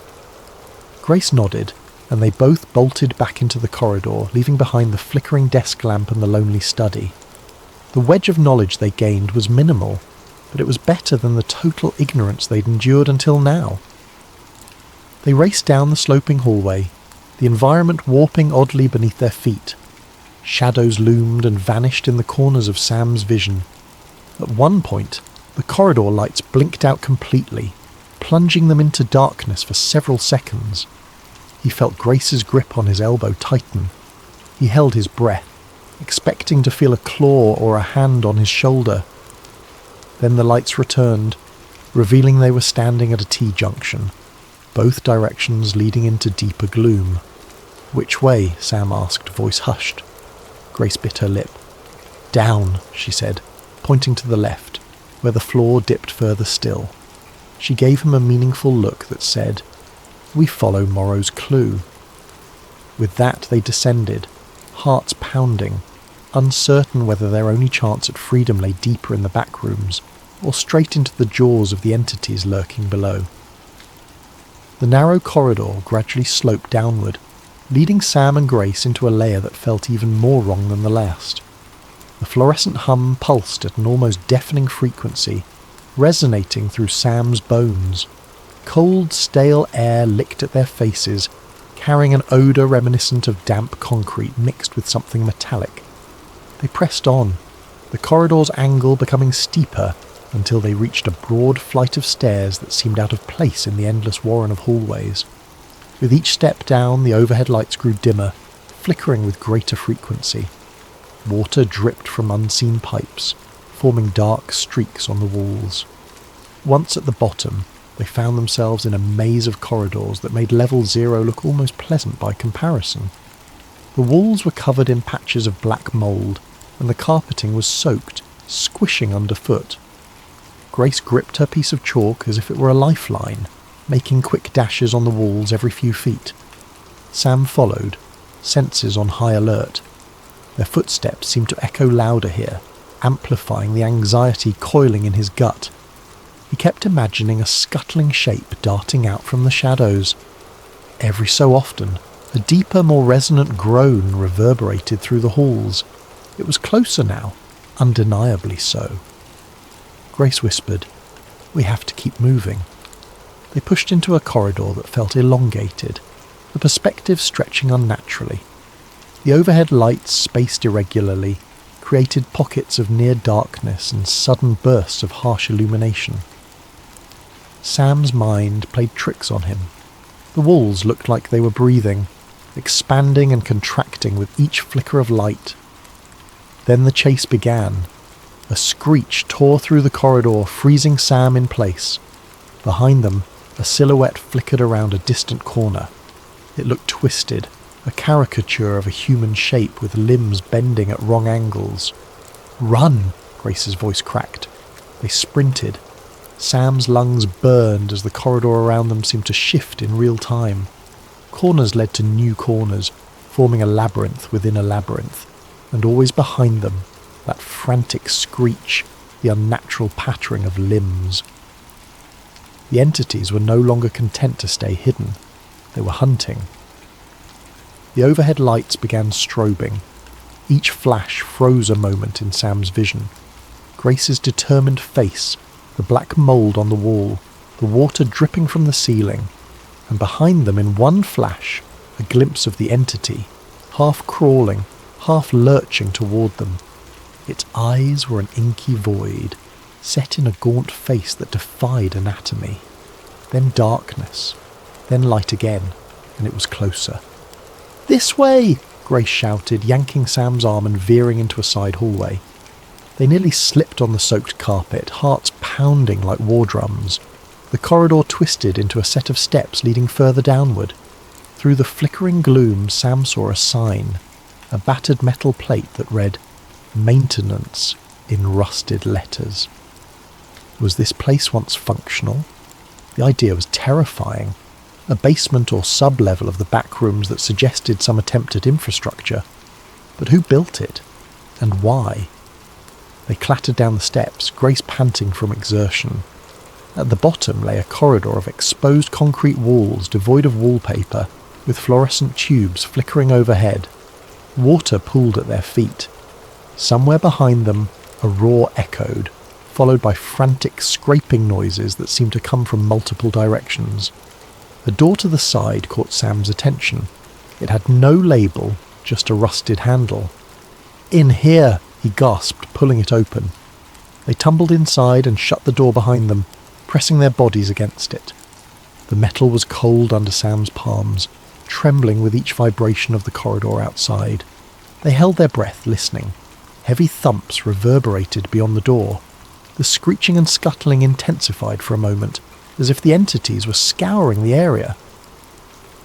Grace nodded, and they both bolted back into the corridor, leaving behind the flickering desk lamp and the lonely study. The wedge of knowledge they gained was minimal, but it was better than the total ignorance they'd endured until now. They raced down the sloping hallway, the environment warping oddly beneath their feet. Shadows loomed and vanished in the corners of Sam's vision. At one point, the corridor lights blinked out completely, plunging them into darkness for several seconds. He felt Grace's grip on his elbow tighten. He held his breath, expecting to feel a claw or a hand on his shoulder. Then the lights returned, revealing they were standing at a T-junction, both directions leading into deeper gloom. "Which way?" Sam asked, voice hushed. Grace bit her lip. "Down," she said, pointing to the left, where the floor dipped further still. She gave him a meaningful look that said, "We follow Morrow's clue." With that they descended, hearts pounding, uncertain whether their only chance at freedom lay deeper in the backrooms, or straight into the jaws of the entities lurking below. The narrow corridor gradually sloped downward, leading Sam and Grace into a layer that felt even more wrong than the last. The fluorescent hum pulsed at an almost deafening frequency, resonating through Sam's bones. Cold, stale air licked at their faces, carrying an odour reminiscent of damp concrete mixed with something metallic. They pressed on, the corridor's angle becoming steeper until they reached a broad flight of stairs that seemed out of place in the endless warren of hallways. With each step down, the overhead lights grew dimmer, flickering with greater frequency. Water dripped from unseen pipes, forming dark streaks on the walls. Once at the bottom, they found themselves in a maze of corridors that made level 0 look almost pleasant by comparison. The walls were covered in patches of black mould, and the carpeting was soaked, squishing underfoot. Grace gripped her piece of chalk as if it were a lifeline, making quick dashes on the walls every few feet. Sam followed, senses on high alert. Their footsteps seemed to echo louder here, amplifying the anxiety coiling in his gut. He kept imagining a scuttling shape darting out from the shadows. Every so often, a deeper, more resonant groan reverberated through the halls. It was closer now, undeniably so. Grace whispered, "We have to keep moving." They pushed into a corridor that felt elongated, the perspective stretching unnaturally. The overhead lights, spaced irregularly, created pockets of near darkness and sudden bursts of harsh illumination. Sam's mind played tricks on him. The walls looked like they were breathing, expanding and contracting with each flicker of light. Then the chase began. A screech tore through the corridor, freezing Sam in place. Behind them, a silhouette flickered around a distant corner. It looked twisted, a caricature of a human shape with limbs bending at wrong angles. "Run!" Grace's voice cracked. They sprinted. Sam's lungs burned as the corridor around them seemed to shift in real time. Corners led to new corners, forming a labyrinth within a labyrinth, and always behind them, that frantic screech, the unnatural pattering of limbs. The entities were no longer content to stay hidden. They were hunting. The overhead lights began strobing. Each flash froze a moment in Sam's vision. Grace's determined face, the black mould on the wall, the water dripping from the ceiling, and behind them in one flash, a glimpse of the entity, half crawling, half lurching toward them. Its eyes were an inky void, set in a gaunt face that defied anatomy. Then darkness, then light again, and it was closer. "This way!" Grace shouted, yanking Sam's arm and veering into a side hallway. They nearly slipped on the soaked carpet, hearts pounding like war drums. The corridor twisted into a set of steps leading further downward. Through the flickering gloom, Sam saw a sign, a battered metal plate that read, "Maintenance," in rusted letters. Was this place once functional? The idea was terrifying. A basement or sub-level of the backrooms that suggested some attempt at infrastructure. But who built it? And why? They clattered down the steps, Grace panting from exertion. At the bottom lay a corridor of exposed concrete walls devoid of wallpaper, with fluorescent tubes flickering overhead. Water pooled at their feet. Somewhere behind them, A roar echoed, followed by frantic scraping noises that seemed to come from multiple directions. The door to the side caught Sam's attention. It had no label, just a rusted handle. "In here!" he gasped, pulling it open. They tumbled inside and shut the door behind them, pressing their bodies against it. The metal was cold under Sam's palms, trembling with each vibration of the corridor outside. They held their breath, listening. Heavy thumps reverberated beyond the door. The screeching and scuttling intensified for a moment, as if the entities were scouring the area.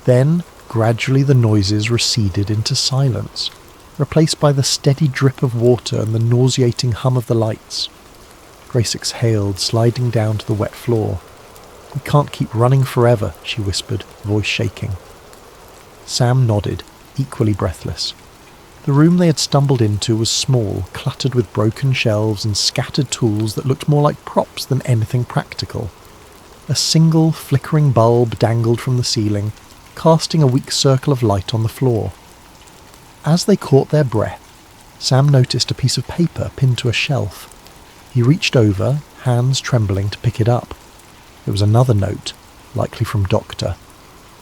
Then, gradually the noises receded into silence, replaced by the steady drip of water and the nauseating hum of the lights. Grace exhaled, sliding down to the wet floor. "We can't keep running forever," she whispered, voice shaking. Sam nodded, equally breathless. The room they had stumbled into was small, cluttered with broken shelves and scattered tools that looked more like props than anything practical. A single flickering bulb dangled from the ceiling, casting a weak circle of light on the floor. As they caught their breath, Sam noticed a piece of paper pinned to a shelf. He reached over, hands trembling, to pick it up. It was another note, likely from Dr.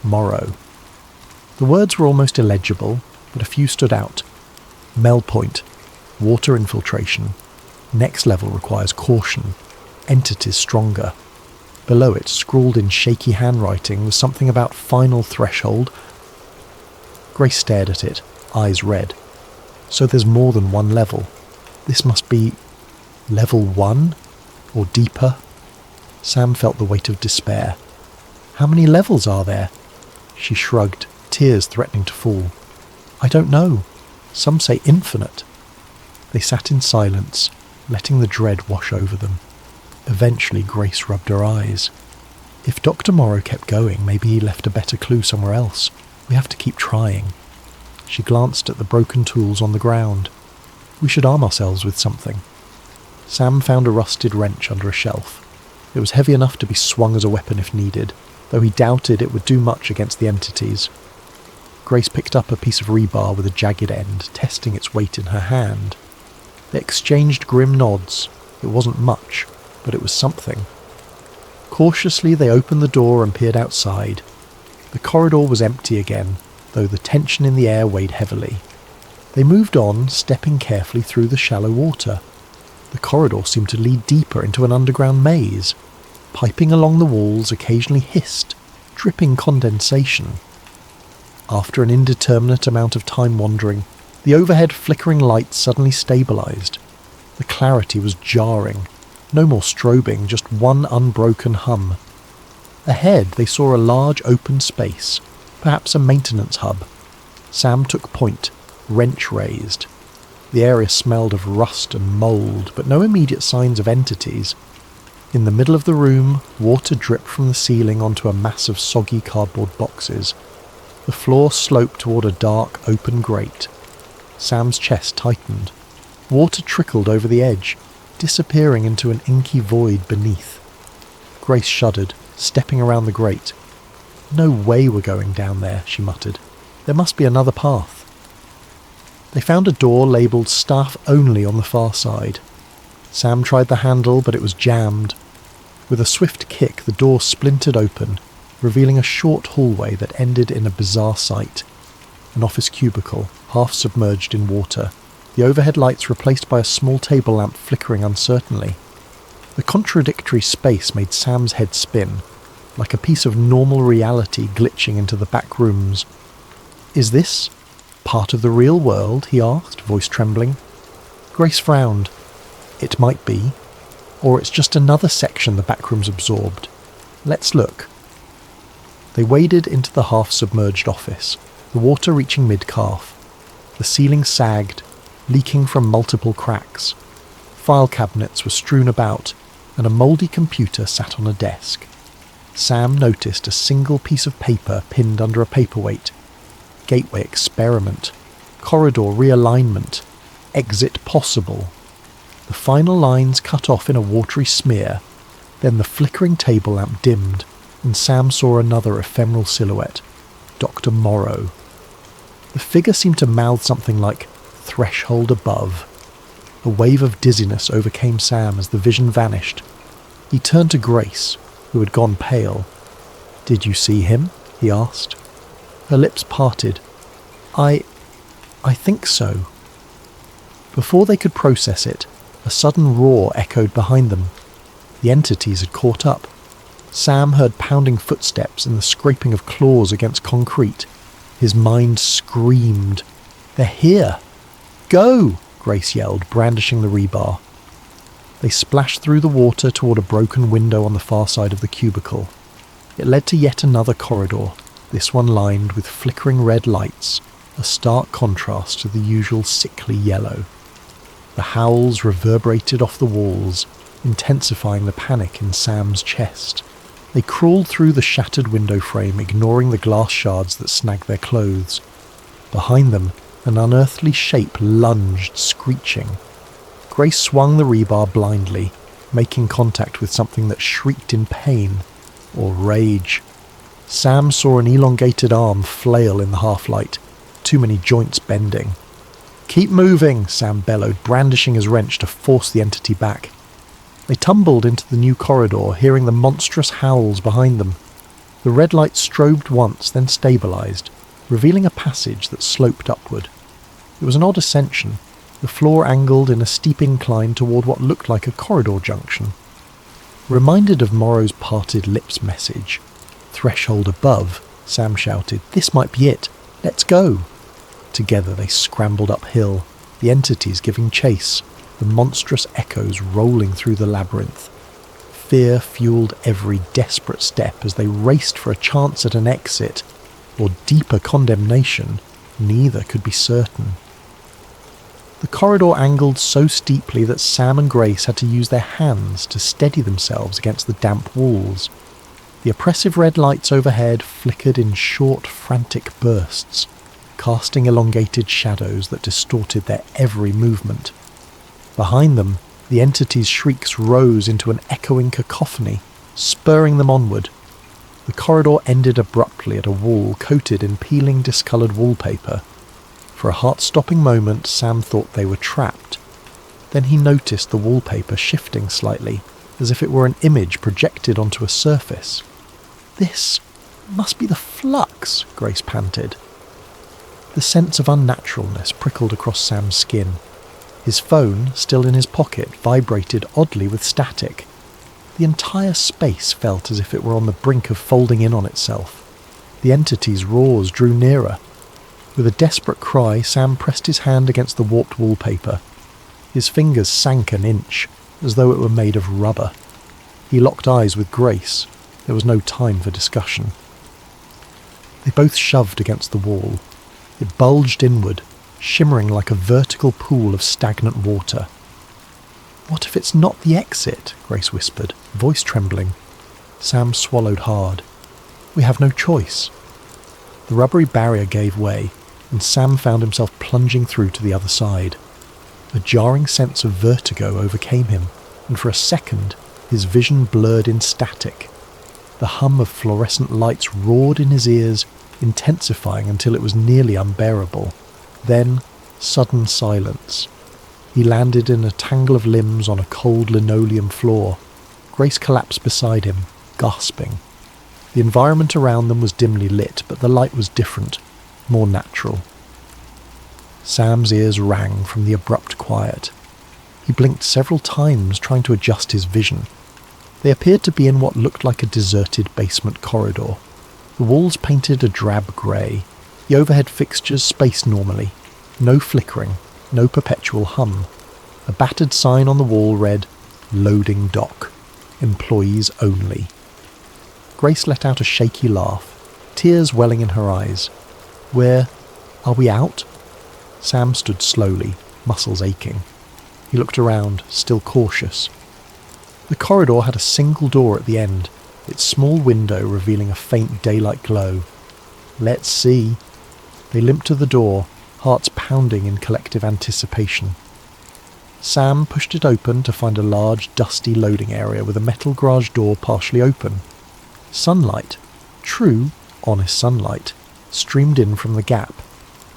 Morrow. The words were almost illegible, but a few stood out. Mel point. Water infiltration. Next level requires caution. Entities stronger. Below it, scrawled in shaky handwriting, was something about final threshold. Grace stared at it, eyes red. So there's more than one level. This must be level 1? Or deeper? Sam felt the weight of despair. How many levels are there? She shrugged, tears threatening to fall. I don't know. Some say infinite. They sat in silence, letting the dread wash over them. Eventually Grace rubbed her eyes. If Dr. Morrow kept going, maybe he left a better clue somewhere else. We have to keep trying. She glanced at the broken tools on the ground. We should arm ourselves with something. Sam found a rusted wrench under a shelf. It was heavy enough to be swung as a weapon if needed, though he doubted it would do much against the entities. Grace picked up a piece of rebar with a jagged end, testing its weight in her hand. They exchanged grim nods. It wasn't much, but it was something. Cautiously they opened the door and peered outside. The corridor was empty again, though the tension in the air weighed heavily. They moved on, stepping carefully through the shallow water. The corridor seemed to lead deeper into an underground maze. Piping along the walls occasionally hissed, dripping condensation. After an indeterminate amount of time wandering, the overhead flickering lights suddenly stabilized. The clarity was jarring. No more strobing, just one unbroken hum. Ahead they saw a large open space, perhaps a maintenance hub. Sam took point, wrench raised. The area smelled of rust and mould, but no immediate signs of entities. In the middle of the room, water dripped from the ceiling onto a mass of soggy cardboard boxes. The floor sloped toward a dark, open grate. Sam's chest tightened. Water trickled over the edge, disappearing into an inky void beneath. Grace shuddered, stepping around the grate. "No way we're going down there," she muttered. "There must be another path." They found a door labelled "Staff Only" on the far side. Sam tried the handle, but it was jammed. With a swift kick, the door splintered open, revealing a short hallway that ended in a bizarre sight. An office cubicle, half submerged in water, the overhead lights replaced by a small table lamp flickering uncertainly. The contradictory space made Sam's head spin, like a piece of normal reality glitching into the back rooms. "Is this part of the real world?" he asked, voice trembling. Grace frowned. "It might be. Or it's just another section the backrooms absorbed. Let's look." They waded into the half-submerged office, the water reaching mid-calf. The ceiling sagged, leaking from multiple cracks. File cabinets were strewn about, and a mouldy computer sat on a desk. Sam noticed a single piece of paper pinned under a paperweight. Gateway experiment. Corridor realignment. Exit possible. The final lines cut off in a watery smear. Then the flickering table lamp dimmed, and Sam saw another ephemeral silhouette. Dr. Morrow. The figure seemed to mouth something like "threshold above." A wave of dizziness overcame Sam as the vision vanished. He turned to Grace, who had gone pale. "Did you see him?" he asked. Her lips parted. I think so." Before they could process it, a sudden roar echoed behind them. The entities had caught up. Sam heard pounding footsteps and the scraping of claws against concrete. His mind screamed. "They're here!" "Go!" Grace yelled, brandishing the rebar. They splashed through the water toward a broken window on the far side of the cubicle. It led to yet another corridor, this one lined with flickering red lights, a stark contrast to the usual sickly yellow. The howls reverberated off the walls, intensifying the panic in Sam's chest. They crawled through the shattered window frame, ignoring the glass shards that snagged their clothes. Behind them, an unearthly shape lunged, screeching. Grace swung the rebar blindly, making contact with something that shrieked in pain or rage. Sam saw an elongated arm flail in the half-light, too many joints bending. "Keep moving," Sam bellowed, brandishing his wrench to force the entity back. They tumbled into the new corridor, hearing the monstrous howls behind them. The red light strobed once, then stabilized, revealing a passage that sloped upward. It was an odd ascension, the floor angled in a steep incline toward what looked like a corridor junction. Reminded of Morrow's parted lips message. "Threshold above," Sam shouted. "This might be it. Let's go." Together they scrambled uphill, the entities giving chase, the monstrous echoes rolling through the labyrinth. Fear fueled every desperate step as they raced for a chance at an exit, or deeper condemnation. Neither could be certain. The corridor angled so steeply that Sam and Grace had to use their hands to steady themselves against the damp walls. The oppressive red lights overhead flickered in short, frantic bursts, casting elongated shadows that distorted their every movement. Behind them, the entity's shrieks rose into an echoing cacophony, spurring them onward. The corridor ended abruptly at a wall coated in peeling, discoloured wallpaper. For a heart-stopping moment, Sam thought they were trapped. Then he noticed the wallpaper shifting slightly, as if it were an image projected onto a surface. "This must be the flux," Grace panted. The sense of unnaturalness prickled across Sam's skin. His phone, still in his pocket, vibrated oddly with static. The entire space felt as if it were on the brink of folding in on itself. The entity's roars drew nearer. With a desperate cry, Sam pressed his hand against the warped wallpaper. His fingers sank an inch, as though it were made of rubber. He locked eyes with Grace. There was no time for discussion. They both shoved against the wall. It bulged inward, shimmering like a vertical pool of stagnant water. "What if it's not the exit?" Grace whispered, voice trembling. Sam swallowed hard. "We have no choice." The rubbery barrier gave way, and Sam found himself plunging through to the other side. A jarring sense of vertigo overcame him, and for a second his vision blurred in static. The hum of fluorescent lights roared in his ears, intensifying until it was nearly unbearable. Then, sudden silence. He landed in a tangle of limbs on a cold linoleum floor. Grace collapsed beside him, gasping. The environment around them was dimly lit, but the light was different, more natural. Sam's ears rang from the abrupt quiet. He blinked several times, trying to adjust his vision. They appeared to be in what looked like a deserted basement corridor. The walls painted a drab grey, the overhead fixtures spaced normally. No flickering, no perpetual hum. A battered sign on the wall read, "Loading dock. Employees only." Grace let out a shaky laugh, tears welling in her eyes. Are we out?" Sam stood slowly, muscles aching. He looked around, still cautious. The corridor had a single door at the end, its small window revealing a faint daylight glow. "Let's see." They limped to the door, hearts pounding in collective anticipation. Sam pushed it open to find a large, dusty loading area with a metal garage door partially open. Sunlight, true, honest sunlight, streamed in from the gap.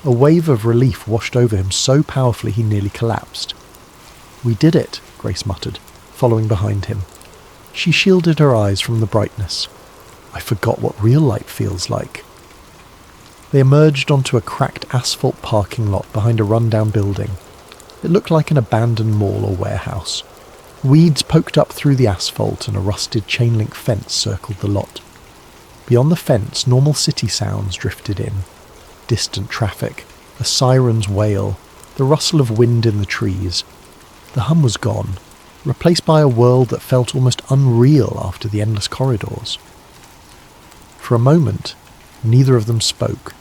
A wave of relief washed over him so powerfully he nearly collapsed. "We did it," Grace muttered, following behind him. She shielded her eyes from the brightness. "I forgot what real light feels like." They emerged onto a cracked asphalt parking lot behind a rundown building. It looked like an abandoned mall or warehouse. Weeds poked up through the asphalt and a rusted chain-link fence circled the lot. Beyond the fence, normal city sounds drifted in. Distant traffic, a siren's wail, the rustle of wind in the trees. The hum was gone, replaced by a world that felt almost unreal after the endless corridors. For a moment, neither of them spoke.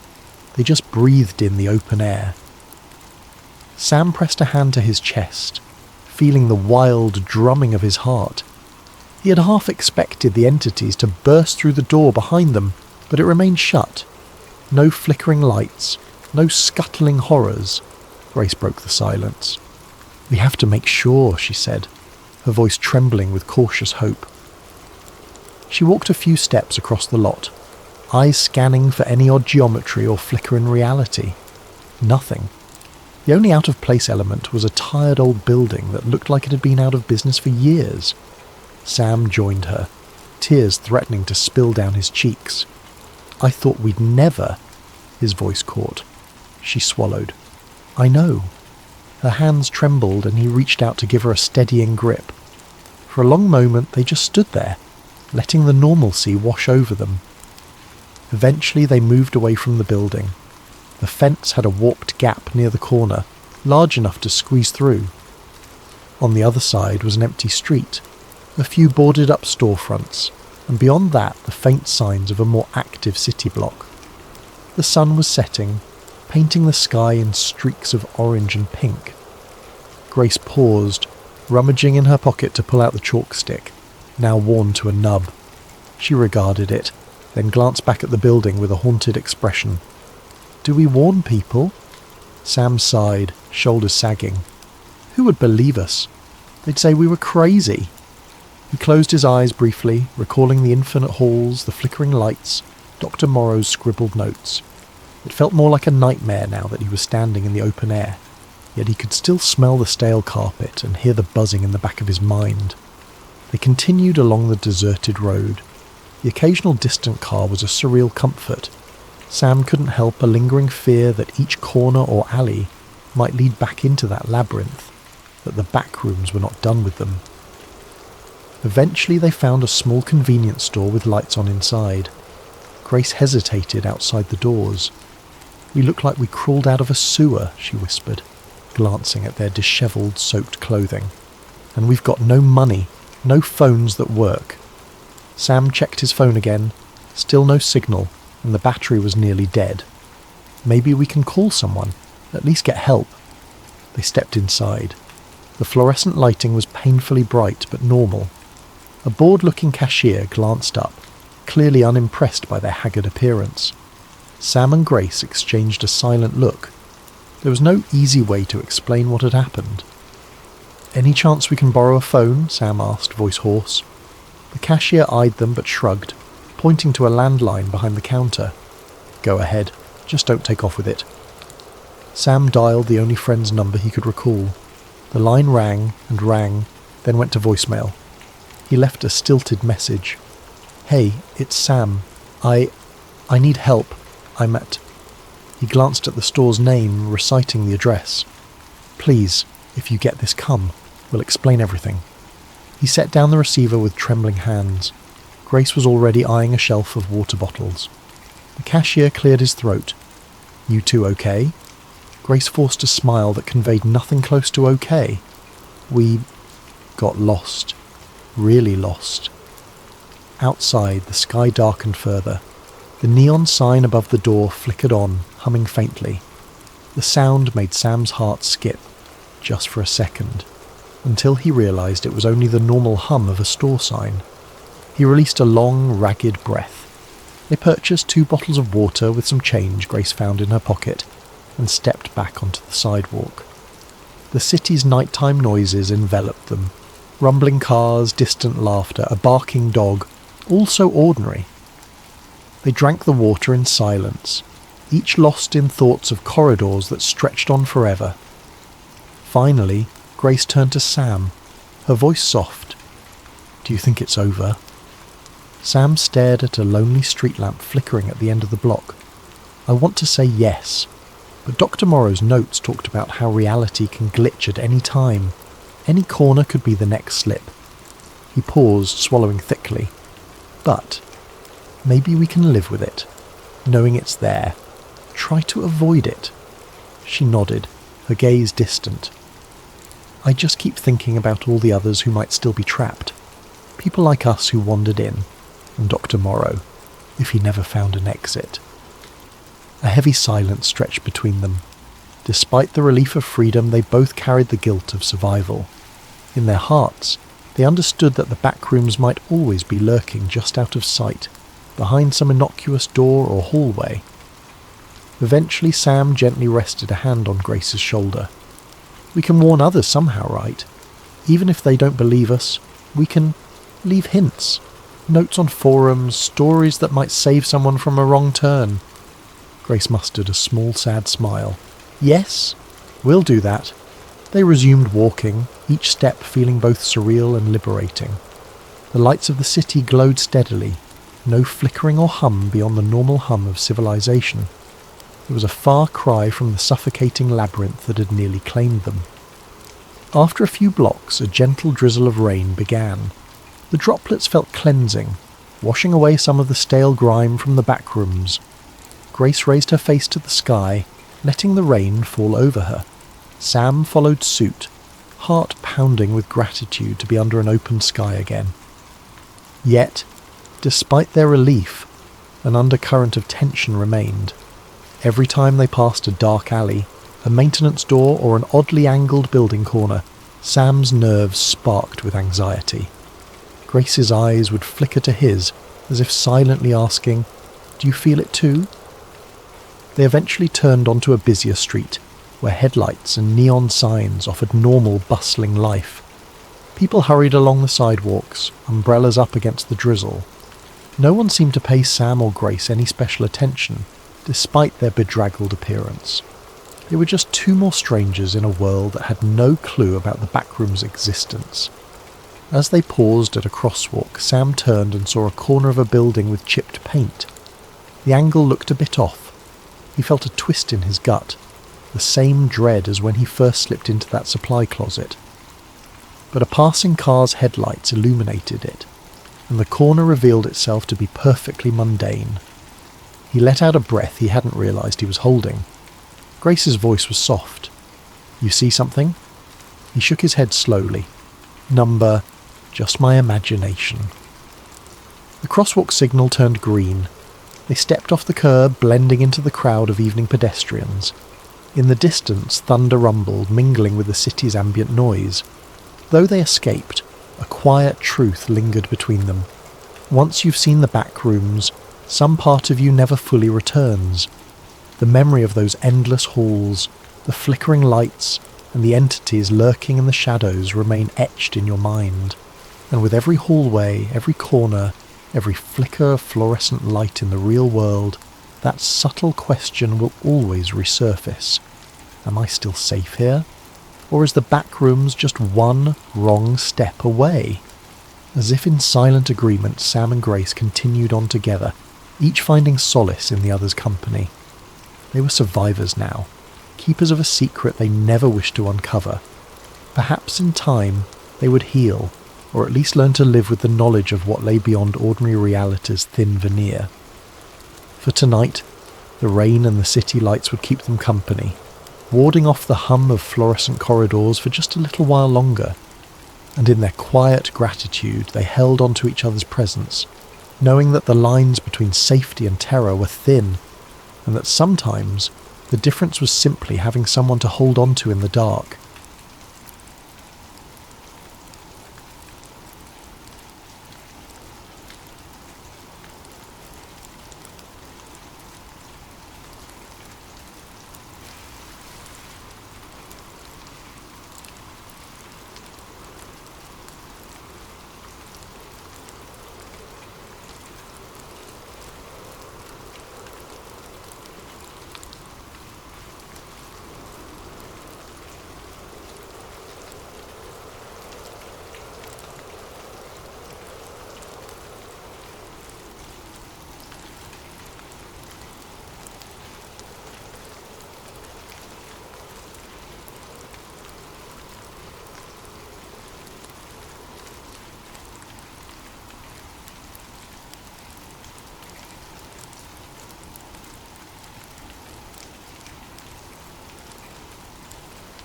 They just breathed in the open air. Sam pressed a hand to his chest, feeling the wild drumming of his heart. He had half expected the entities to burst through the door behind them, but it remained shut. No flickering lights, no scuttling horrors. Grace broke the silence. "We have to make sure," she said, her voice trembling with cautious hope. She walked a few steps across the lot, eyes scanning for any odd geometry or flicker in reality. Nothing. The only out-of-place element was a tired old building that looked like it had been out of business for years. Sam joined her, tears threatening to spill down his cheeks. "I thought we'd never," his voice caught. She swallowed. "I know." Her hands trembled and he reached out to give her a steadying grip. For a long moment they just stood there, letting the normalcy wash over them. Eventually they moved away from the building. The fence had a warped gap near the corner, large enough to squeeze through. On the other side was an empty street, a few boarded-up storefronts, and beyond that the faint signs of a more active city block. The sun was setting, painting the sky in streaks of orange and pink. Grace paused, rummaging in her pocket to pull out the chalk stick, now worn to a nub. She regarded it, then glanced back at the building with a haunted expression. "Do we warn people?" Sam sighed, shoulders sagging. "Who would believe us? They'd say we were crazy." He closed his eyes briefly, recalling the infinite halls, the flickering lights, Dr. Morrow's scribbled notes. It felt more like a nightmare now that he was standing in the open air, yet he could still smell the stale carpet and hear the buzzing in the back of his mind. They continued along the deserted road. The occasional distant car was a surreal comfort. Sam couldn't help a lingering fear that each corner or alley might lead back into that labyrinth, that the backrooms were not done with them. Eventually they found a small convenience store with lights on inside. Grace hesitated outside the doors. "We look like we crawled out of a sewer," she whispered, glancing at their dishevelled, soaked clothing. "And we've got no money, no phones that work." Sam checked his phone again. Still no signal, and the battery was nearly dead. "Maybe we can call someone, at least get help." They stepped inside. The fluorescent lighting was painfully bright but normal. A bored-looking cashier glanced up, clearly unimpressed by their haggard appearance. Sam and Grace exchanged a silent look. There was no easy way to explain what had happened. "Any chance we can borrow a phone?" Sam asked, voice hoarse. The cashier eyed them but shrugged, pointing to a landline behind the counter. "Go ahead, just don't take off with it." Sam dialed the only friend's number he could recall. The line rang and rang, then went to voicemail. He left a stilted message. "Hey, it's Sam. I need help. I'm at..." He glanced at the store's name, reciting the address. "Please, if you get this, come. We'll explain everything." He set down the receiver with trembling hands. Grace was already eyeing a shelf of water bottles. The cashier cleared his throat. "You two okay?" Grace forced a smile that conveyed nothing close to okay. "We got lost. Really lost." Outside, the sky darkened further. The neon sign above the door flickered on, humming faintly. The sound made Sam's heart skip, just for a second, until he realised it was only the normal hum of a store sign. He released a long, ragged breath. They purchased 2 bottles of water with some change Grace found in her pocket, and stepped back onto the sidewalk. The city's nighttime noises enveloped them. Rumbling cars, distant laughter, a barking dog, all so ordinary. They drank the water in silence, each lost in thoughts of corridors that stretched on forever. Finally, Grace turned to Sam, her voice soft. "Do you think it's over?" Sam stared at a lonely street lamp flickering at the end of the block. I want to say yes, but Dr. Morrow's notes talked about how reality can glitch at any time. Any corner could be the next slip. He paused, swallowing thickly. But maybe we can live with it, knowing it's there. Try to avoid it. She nodded, her gaze distant. I just keep thinking about all the others who might still be trapped. People like us who wandered in, and Dr. Morrow, if he never found an exit. A heavy silence stretched between them. Despite the relief of freedom, they both carried the guilt of survival. In their hearts, they understood that the backrooms might always be lurking just out of sight, behind some innocuous door or hallway. Eventually, Sam gently rested a hand on Grace's shoulder. "We can warn others somehow, right? Even if they don't believe us, we can leave hints. Notes on forums, stories that might save someone from a wrong turn." Grace mustered a small, sad smile. "Yes, we'll do that." They resumed walking, each step feeling both surreal and liberating. The lights of the city glowed steadily, no flickering or hum beyond the normal hum of civilization. It was a far cry from the suffocating labyrinth that had nearly claimed them. After a few blocks, a gentle drizzle of rain began. The droplets felt cleansing, washing away some of the stale grime from the backrooms. Grace raised her face to the sky, letting the rain fall over her. Sam followed suit, heart pounding with gratitude to be under an open sky again. Yet, despite their relief, an undercurrent of tension remained. Every time they passed a dark alley, a maintenance door or an oddly angled building corner, Sam's nerves sparked with anxiety. Grace's eyes would flicker to his, as if silently asking, "Do you feel it too?" They eventually turned onto a busier street, where headlights and neon signs offered normal, bustling life. People hurried along the sidewalks, umbrellas up against the drizzle. No one seemed to pay Sam or Grace any special attention, despite their bedraggled appearance. They were just two more strangers in a world that had no clue about the backroom's existence. As they paused at a crosswalk, Sam turned and saw a corner of a building with chipped paint. The angle looked a bit off. He felt a twist in his gut, the same dread as when he first slipped into that supply closet. But a passing car's headlights illuminated it, and the corner revealed itself to be perfectly mundane. He let out a breath he hadn't realized he was holding. Grace's voice was soft. "You see something?" He shook his head slowly. "Number, just my imagination." The crosswalk signal turned green. They stepped off the curb, blending into the crowd of evening pedestrians. In the distance, thunder rumbled, mingling with the city's ambient noise. Though they escaped, a quiet truth lingered between them. Once you've seen the back rooms, some part of you never fully returns. The memory of those endless halls, the flickering lights, and the entities lurking in the shadows remain etched in your mind. And with every hallway, every corner, every flicker of fluorescent light in the real world, that subtle question will always resurface. Am I still safe here? Or is the back rooms just one wrong step away? As if in silent agreement, Sam and Grace continued on together, each finding solace in the other's company. They were survivors now, keepers of a secret they never wished to uncover. Perhaps in time they would heal, or at least learn to live with the knowledge of what lay beyond ordinary reality's thin veneer. For tonight, the rain and the city lights would keep them company, warding off the hum of fluorescent corridors for just a little while longer. And in their quiet gratitude, they held on to each other's presence, knowing that the lines between safety and terror were thin, and that sometimes the difference was simply having someone to hold on to in the dark.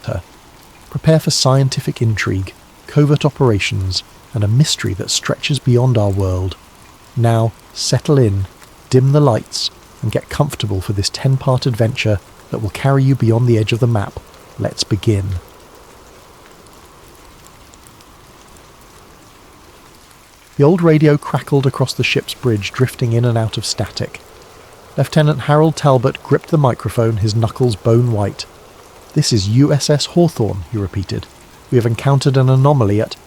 her. Prepare for scientific intrigue, covert operations, and a mystery that stretches beyond our world. Now, settle in, dim the lights, and get comfortable for this 10-part adventure that will carry you beyond the edge of the map. Let's begin. The old radio crackled across the ship's bridge, drifting in and out of static. Lieutenant Harold Talbot gripped the microphone, his knuckles bone white. "This is USS Hawthorne," he repeated. "We have encountered an anomaly at—"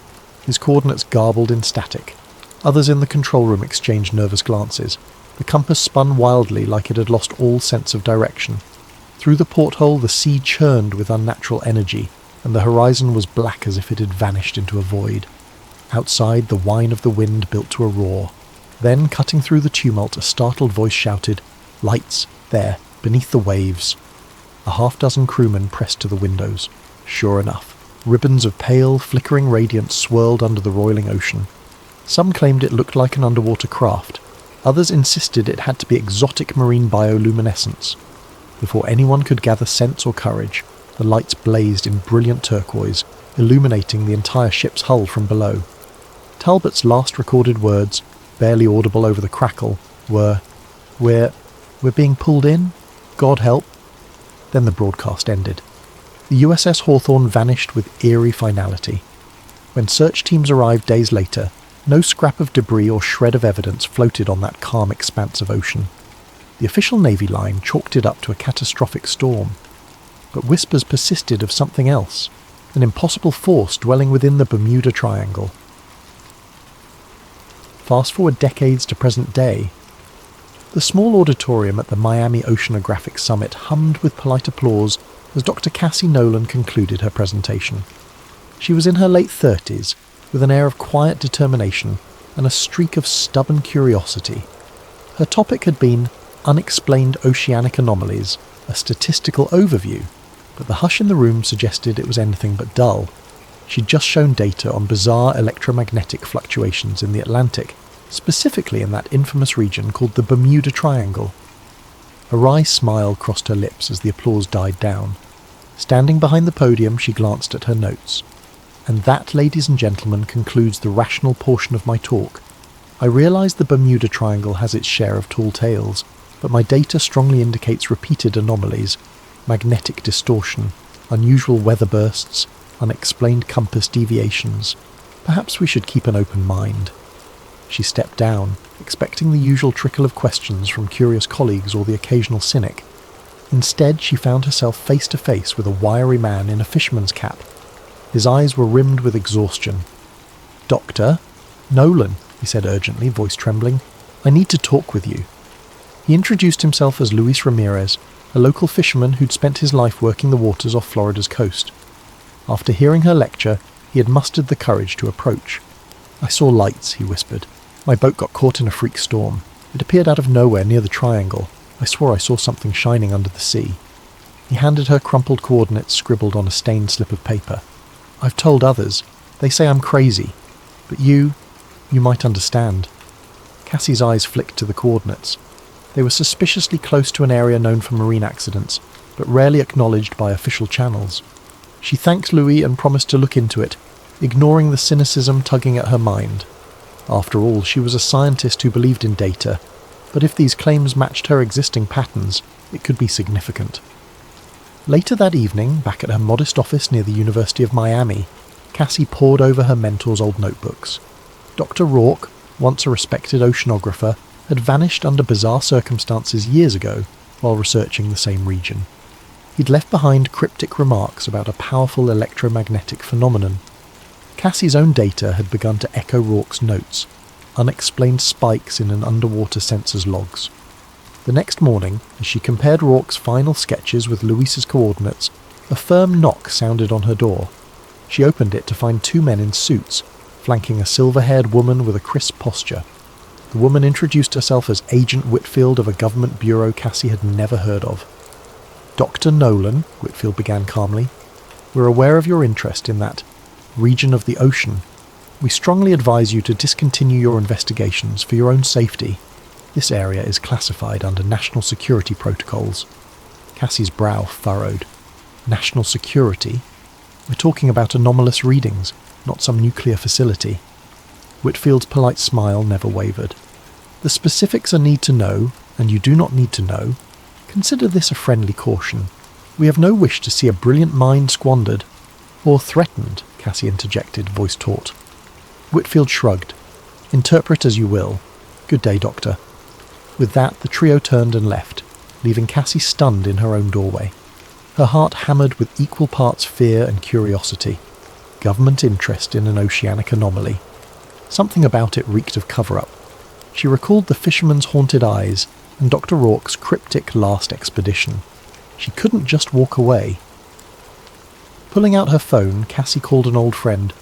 His coordinates garbled in static. Others in the control room exchanged nervous glances. The compass spun wildly like it had lost all sense of direction. Through the porthole the sea churned with unnatural energy, and the horizon was black as if it had vanished into a void. Outside, the whine of the wind built to a roar. Then, cutting through the tumult, a startled voice shouted, "Lights! There, beneath the waves!" A half-dozen crewmen pressed to the windows. Sure enough, ribbons of pale, flickering radiance swirled under the roiling ocean. Some claimed it looked like an underwater craft. Others insisted it had to be exotic marine bioluminescence. Before anyone could gather sense or courage, the lights blazed in brilliant turquoise, illuminating the entire ship's hull from below. Talbot's last recorded words, barely audible over the crackle, were, We're being pulled in? God help." Then the broadcast ended. The USS Hawthorne vanished with eerie finality. When search teams arrived days later, no scrap of debris or shred of evidence floated on that calm expanse of ocean. The official Navy line chalked it up to a catastrophic storm. But whispers persisted of something else, an impossible force dwelling within the Bermuda Triangle. Fast forward decades to present day. The small auditorium at the Miami Oceanographic Summit hummed with polite applause as Dr. Cassie Nolan concluded her presentation. She was in her late 30s, with an air of quiet determination and a streak of stubborn curiosity. Her topic had been Unexplained Oceanic Anomalies, a statistical overview, but the hush in the room suggested it was anything but dull. She'd just shown data on bizarre electromagnetic fluctuations in the Atlantic, specifically in that infamous region called the Bermuda Triangle. A wry smile crossed her lips as the applause died down. Standing behind the podium, she glanced at her notes. And that, ladies and gentlemen, concludes the rational portion of my talk. I realise the Bermuda Triangle has its share of tall tales, but my data strongly indicates repeated anomalies, magnetic distortion, unusual weather bursts, unexplained compass deviations. Perhaps we should keep an open mind. She stepped down, expecting the usual trickle of questions from curious colleagues or the occasional cynic. Instead, she found herself face to face with a wiry man in a fisherman's cap. His eyes were rimmed with exhaustion. "Dr. Nolan," he said urgently, voice trembling, "I need to talk with you." He introduced himself as Luis Ramirez, a local fisherman who'd spent his life working the waters off Florida's coast. After hearing her lecture, he had mustered the courage to approach. "I saw lights," he whispered. "My boat got caught in a freak storm. It appeared out of nowhere near the triangle. I swore I saw something shining under the sea." He handed her crumpled coordinates scribbled on a stained slip of paper. "I've told others. They say I'm crazy. But you might understand." Cassie's eyes flicked to the coordinates. They were suspiciously close to an area known for marine accidents, but rarely acknowledged by official channels. She thanked Louis and promised to look into it, ignoring the cynicism tugging at her mind. After all, she was a scientist who believed in data, but if these claims matched her existing patterns, it could be significant. Later that evening, back at her modest office near the University of Miami, Cassie pored over her mentor's old notebooks. Dr. Rourke, once a respected oceanographer, had vanished under bizarre circumstances years ago while researching the same region. He'd left behind cryptic remarks about a powerful electromagnetic phenomenon. Cassie's own data had begun to echo Rourke's notes, unexplained spikes in an underwater sensor's logs. The next morning, as she compared Rourke's final sketches with Luis's coordinates, a firm knock sounded on her door. She opened it to find two men in suits, flanking a silver-haired woman with a crisp posture. The woman introduced herself as Agent Whitfield of a government bureau Cassie had never heard of. "Dr. Nolan," Whitfield began calmly, "we're aware of your interest in that region of the ocean. We strongly advise you to discontinue your investigations for your own safety. This area is classified under national security protocols." Cassie's brow furrowed. national security? We're talking about anomalous readings, not some nuclear facility. Whitfield's polite smile never wavered. The specifics are need to know, and you do not need to know. Consider this a friendly caution. We have no wish to see a brilliant mind squandered. Or threatened, Cassie interjected, voice taut. Whitfield shrugged. Interpret as you will. Good day, Doctor. With that, the trio turned and left, leaving Cassie stunned in her own doorway. Her heart hammered with equal parts fear and curiosity. Government interest in an oceanic anomaly. Something about it reeked of cover-up. She recalled the fisherman's haunted eyes and Dr. Rourke's cryptic last expedition. She couldn't just walk away. Pulling out her phone, Cassie called an old friend,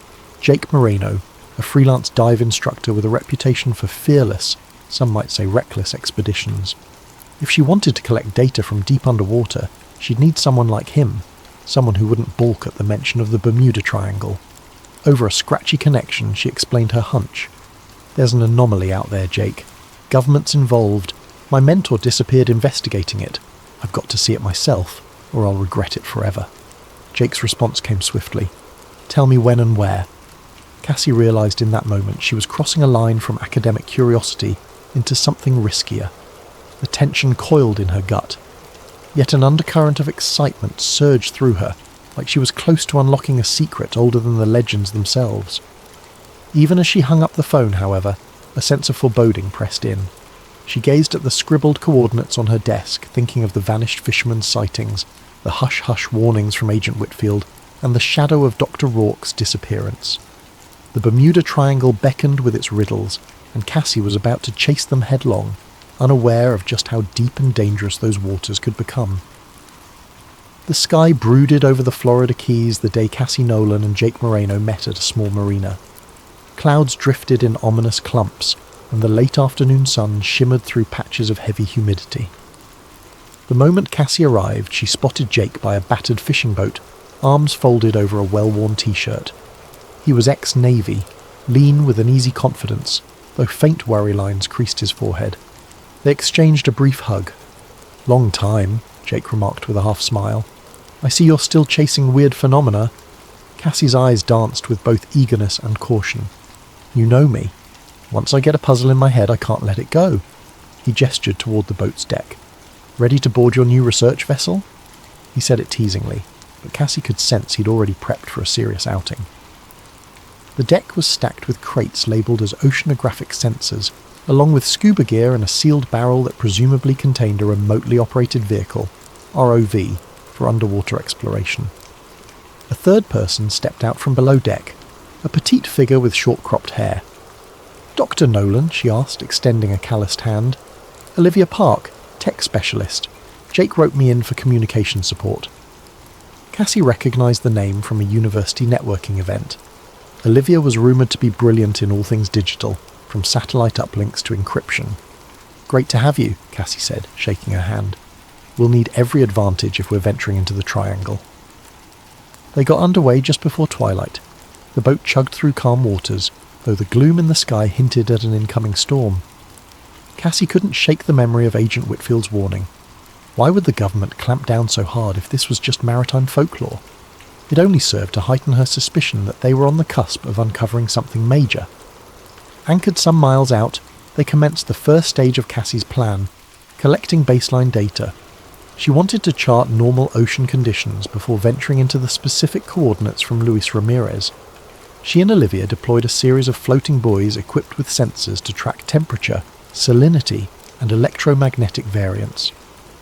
Jake Moreno, a freelance dive instructor with a reputation for fearless, some might say reckless expeditions. If she wanted to collect data from deep underwater, she'd need someone like him, someone who wouldn't balk at the mention of the Bermuda Triangle. Over a scratchy connection, she explained her hunch. There's an anomaly out there, Jake. Government's involved. My mentor disappeared investigating it. I've got to see it myself, or I'll regret it forever. Jake's response came swiftly. Tell me when and where. Cassie realised in that moment she was crossing a line from academic curiosity into something riskier. The tension coiled in her gut. Yet an undercurrent of excitement surged through her, like she was close to unlocking a secret older than the legends themselves. Even as she hung up the phone, however, a sense of foreboding pressed in. She gazed at the scribbled coordinates on her desk, thinking of the vanished fisherman's sightings, the hush-hush warnings from Agent Whitfield, and the shadow of Dr. Rourke's disappearance. The Bermuda Triangle beckoned with its riddles, and Cassie was about to chase them headlong, unaware of just how deep and dangerous those waters could become. The sky brooded over the Florida Keys the day Cassie Nolan and Jake Moreno met at a small marina. Clouds drifted in ominous clumps, and the late afternoon sun shimmered through patches of heavy humidity. The moment Cassie arrived, she spotted Jake by a battered fishing boat, arms folded over a well-worn t-shirt. He was ex-Navy, lean with an easy confidence, though faint worry lines creased his forehead. They exchanged a brief hug. Long time, Jake remarked with a half-smile. I see you're still chasing weird phenomena. Cassie's eyes danced with both eagerness and caution. You know me. Once I get a puzzle in my head, I can't let it go. He gestured toward the boat's deck. Ready to board your new research vessel? He said it teasingly, but Cassie could sense he'd already prepped for a serious outing. The deck was stacked with crates labelled as oceanographic sensors, along with scuba gear and a sealed barrel that presumably contained a remotely operated vehicle, ROV, for underwater exploration. A third person stepped out from below deck, a petite figure with short-cropped hair. Dr. Nolan, she asked, extending a calloused hand. Olivia Park, tech specialist. Jake wrote me in for communication support. Cassie recognised the name from a university networking event. Olivia was rumoured to be brilliant in all things digital, from satellite uplinks to encryption. Great to have you, Cassie said, shaking her hand. We'll need every advantage if we're venturing into the Triangle. They got underway just before twilight. The boat chugged through calm waters, though the gloom in the sky hinted at an incoming storm. Cassie couldn't shake the memory of Agent Whitfield's warning. Why would the government clamp down so hard if this was just maritime folklore? It only served to heighten her suspicion that they were on the cusp of uncovering something major. Anchored some miles out, they commenced the first stage of Cassie's plan, collecting baseline data. She wanted to chart normal ocean conditions before venturing into the specific coordinates from Luis Ramirez. She and Olivia deployed a series of floating buoys equipped with sensors to track temperature, salinity, and electromagnetic variance.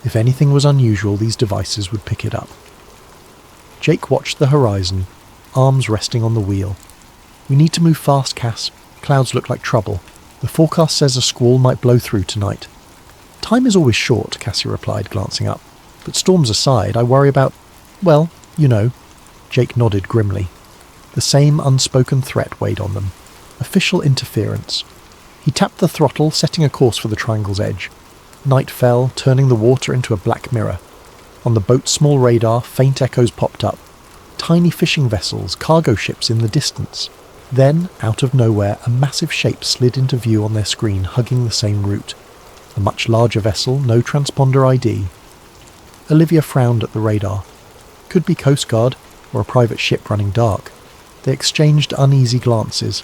If anything was unusual, these devices would pick it up. Jake watched the horizon, arms resting on the wheel. We need to move fast, Cass. Clouds look like trouble. The forecast says a squall might blow through tonight. Time is always short, Cassie replied, glancing up. But storms aside, I worry about, well, you know. Jake nodded grimly. The same unspoken threat weighed on them. Official interference. He tapped the throttle, setting a course for the Triangle's edge. Night fell, turning the water into a black mirror. On the boat's small radar, faint echoes popped up. Tiny fishing vessels, cargo ships in the distance. Then, out of nowhere, a massive shape slid into view on their screen, hugging the same route. A much larger vessel, no transponder ID. Olivia frowned at the radar. Could be Coast Guard or a private ship running dark. They exchanged uneasy glances.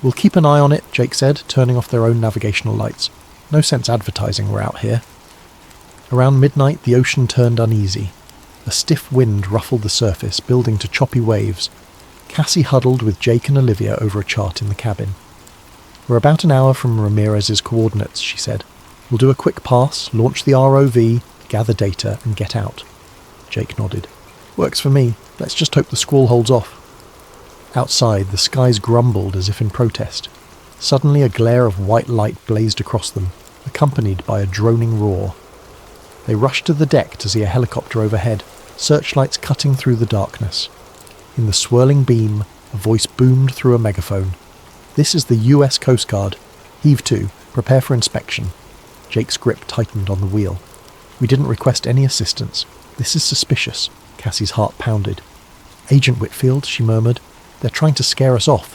"We'll keep an eye on it," Jake said, turning off their own navigational lights. "No sense advertising we're out here." Around midnight, the ocean turned uneasy. A stiff wind ruffled the surface, building to choppy waves. Cassie huddled with Jake and Olivia over a chart in the cabin. "We're about an hour from Ramirez's coordinates," she said. "We'll do a quick pass, launch the ROV, gather data, and get out." Jake nodded. "Works for me. Let's just hope the squall holds off." Outside, the skies grumbled as if in protest. Suddenly a glare of white light blazed across them, accompanied by a droning roar. They rushed to the deck to see a helicopter overhead, searchlights cutting through the darkness. In the swirling beam, a voice boomed through a megaphone. "This is the US Coast Guard. Heave to. Prepare for inspection." Jake's grip tightened on the wheel. "We didn't request any assistance. This is suspicious." Cassie's heart pounded. "Agent Whitfield," she murmured. "They're trying to scare us off."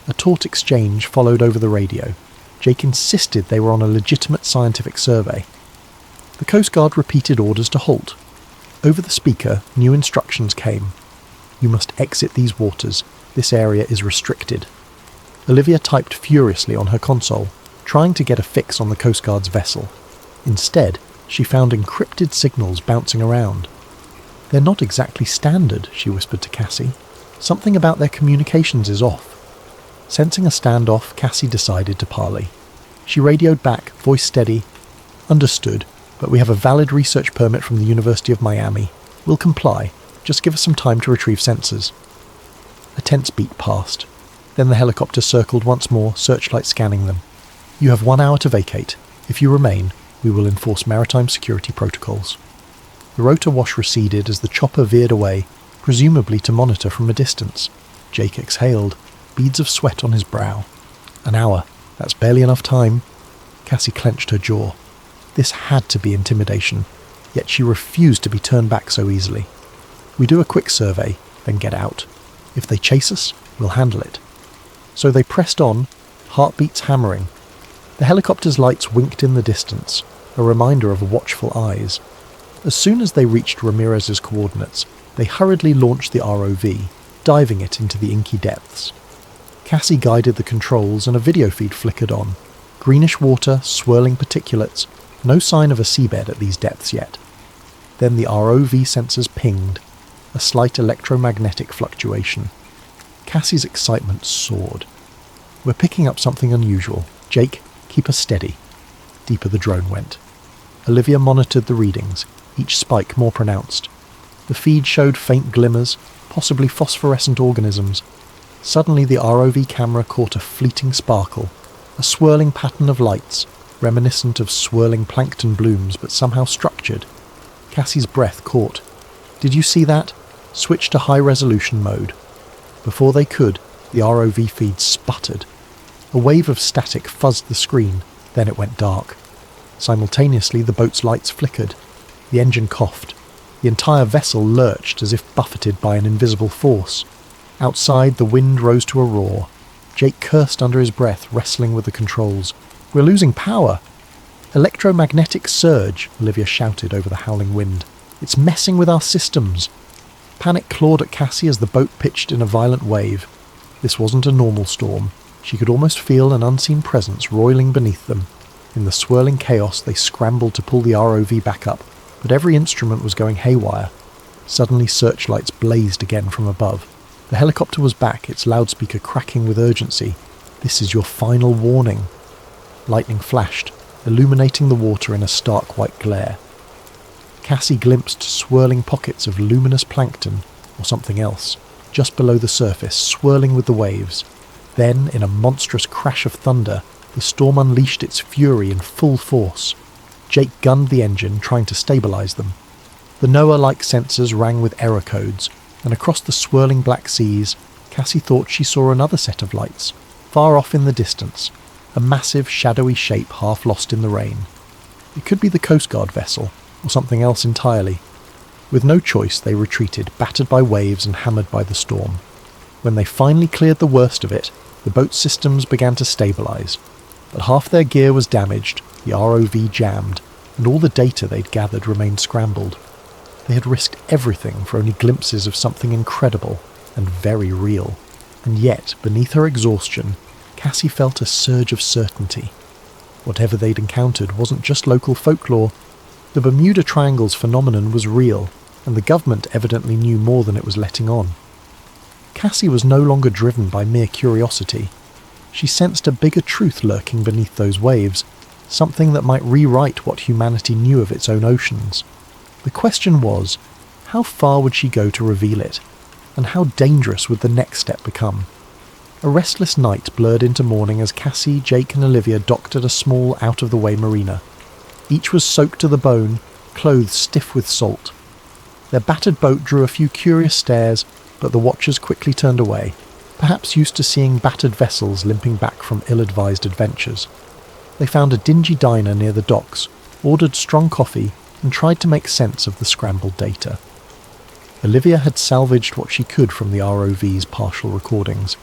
A taut exchange followed over the radio. Jake insisted they were on a legitimate scientific survey. The Coast Guard repeated orders to halt. Over the speaker, new instructions came. "You must exit these waters. This area is restricted." Olivia typed furiously on her console, trying to get a fix on the Coast Guard's vessel. Instead, she found encrypted signals bouncing around. "They're not exactly standard," she whispered to Cassie. "Something about their communications is off." Sensing a standoff, Cassie decided to parley. She radioed back, voice steady. "Understood, but we have a valid research permit from the University of Miami. We'll comply. Just give us some time to retrieve sensors." A tense beat passed. Then the helicopter circled once more, searchlight scanning them. "You have 1 hour to vacate. If you remain, we will enforce maritime security protocols." The rotor wash receded as the chopper veered away, presumably to monitor from a distance. Jake exhaled, beads of sweat on his brow. "An hour. That's barely enough time." Cassie clenched her jaw. This had to be intimidation, yet she refused to be turned back so easily. "We do a quick survey, then get out. If they chase us, we'll handle it." So they pressed on, heartbeats hammering. The helicopter's lights winked in the distance, a reminder of watchful eyes. As soon as they reached Ramirez's coordinates, they hurriedly launched the ROV, diving it into the inky depths. Cassie guided the controls and a video feed flickered on. Greenish water, swirling particulates, no sign of a seabed at these depths yet. Then the ROV sensors pinged, a slight electromagnetic fluctuation. Cassie's excitement soared. "We're picking up something unusual. Jake, keep us steady." Deeper the drone went. Olivia monitored the readings, each spike more pronounced. The feed showed faint glimmers, possibly phosphorescent organisms. Suddenly the ROV camera caught a fleeting sparkle, a swirling pattern of lights, reminiscent of swirling plankton blooms but somehow structured. Cassie's breath caught. "Did you see that?" Switch to high-resolution mode. Before they could, the ROV feed sputtered. A wave of static fuzzed the screen, then it went dark. Simultaneously, the boat's lights flickered. The engine coughed. The entire vessel lurched as if buffeted by an invisible force. Outside, the wind rose to a roar. Jake cursed under his breath, wrestling with the controls. "We're losing power!" "Electromagnetic surge," Olivia shouted over the howling wind. "It's messing with our systems." Panic clawed at Cassie as the boat pitched in a violent wave. This wasn't a normal storm. She could almost feel an unseen presence roiling beneath them. In the swirling chaos, they scrambled to pull the ROV back up, but every instrument was going haywire. Suddenly, searchlights blazed again from above. The helicopter was back, its loudspeaker cracking with urgency. "This is your final warning." Lightning flashed, illuminating the water in a stark white glare. Cassie glimpsed swirling pockets of luminous plankton, or something else, just below the surface, swirling with the waves. Then, in a monstrous crash of thunder, the storm unleashed its fury in full force. Jake gunned the engine, trying to stabilize them. The Noah-like sensors rang with error codes, and across the swirling black seas, Cassie thought she saw another set of lights, far off in the distance, a massive, shadowy shape half lost in the rain. It could be the Coast Guard vessel, or something else entirely. With no choice, they retreated, battered by waves and hammered by the storm. When they finally cleared the worst of it, the boat's systems began to stabilize. But half their gear was damaged, the ROV jammed, and all the data they'd gathered remained scrambled. They had risked everything for only glimpses of something incredible and very real. And yet, beneath her exhaustion, Cassie felt a surge of certainty. Whatever they'd encountered wasn't just local folklore. The Bermuda Triangle's phenomenon was real, and the government evidently knew more than it was letting on. Cassie was no longer driven by mere curiosity. She sensed a bigger truth lurking beneath those waves, something that might rewrite what humanity knew of its own oceans. The question was, how far would she go to reveal it? And how dangerous would the next step become? A restless night blurred into morning as Cassie, Jake and Olivia docked at a small, out-of-the-way marina. Each was soaked to the bone, clothes stiff with salt. Their battered boat drew a few curious stares, but the watchers quickly turned away, perhaps used to seeing battered vessels limping back from ill-advised adventures. They found a dingy diner near the docks, ordered strong coffee, and tried to make sense of the scrambled data. Olivia had salvaged what she could from the ROV's partial recordings.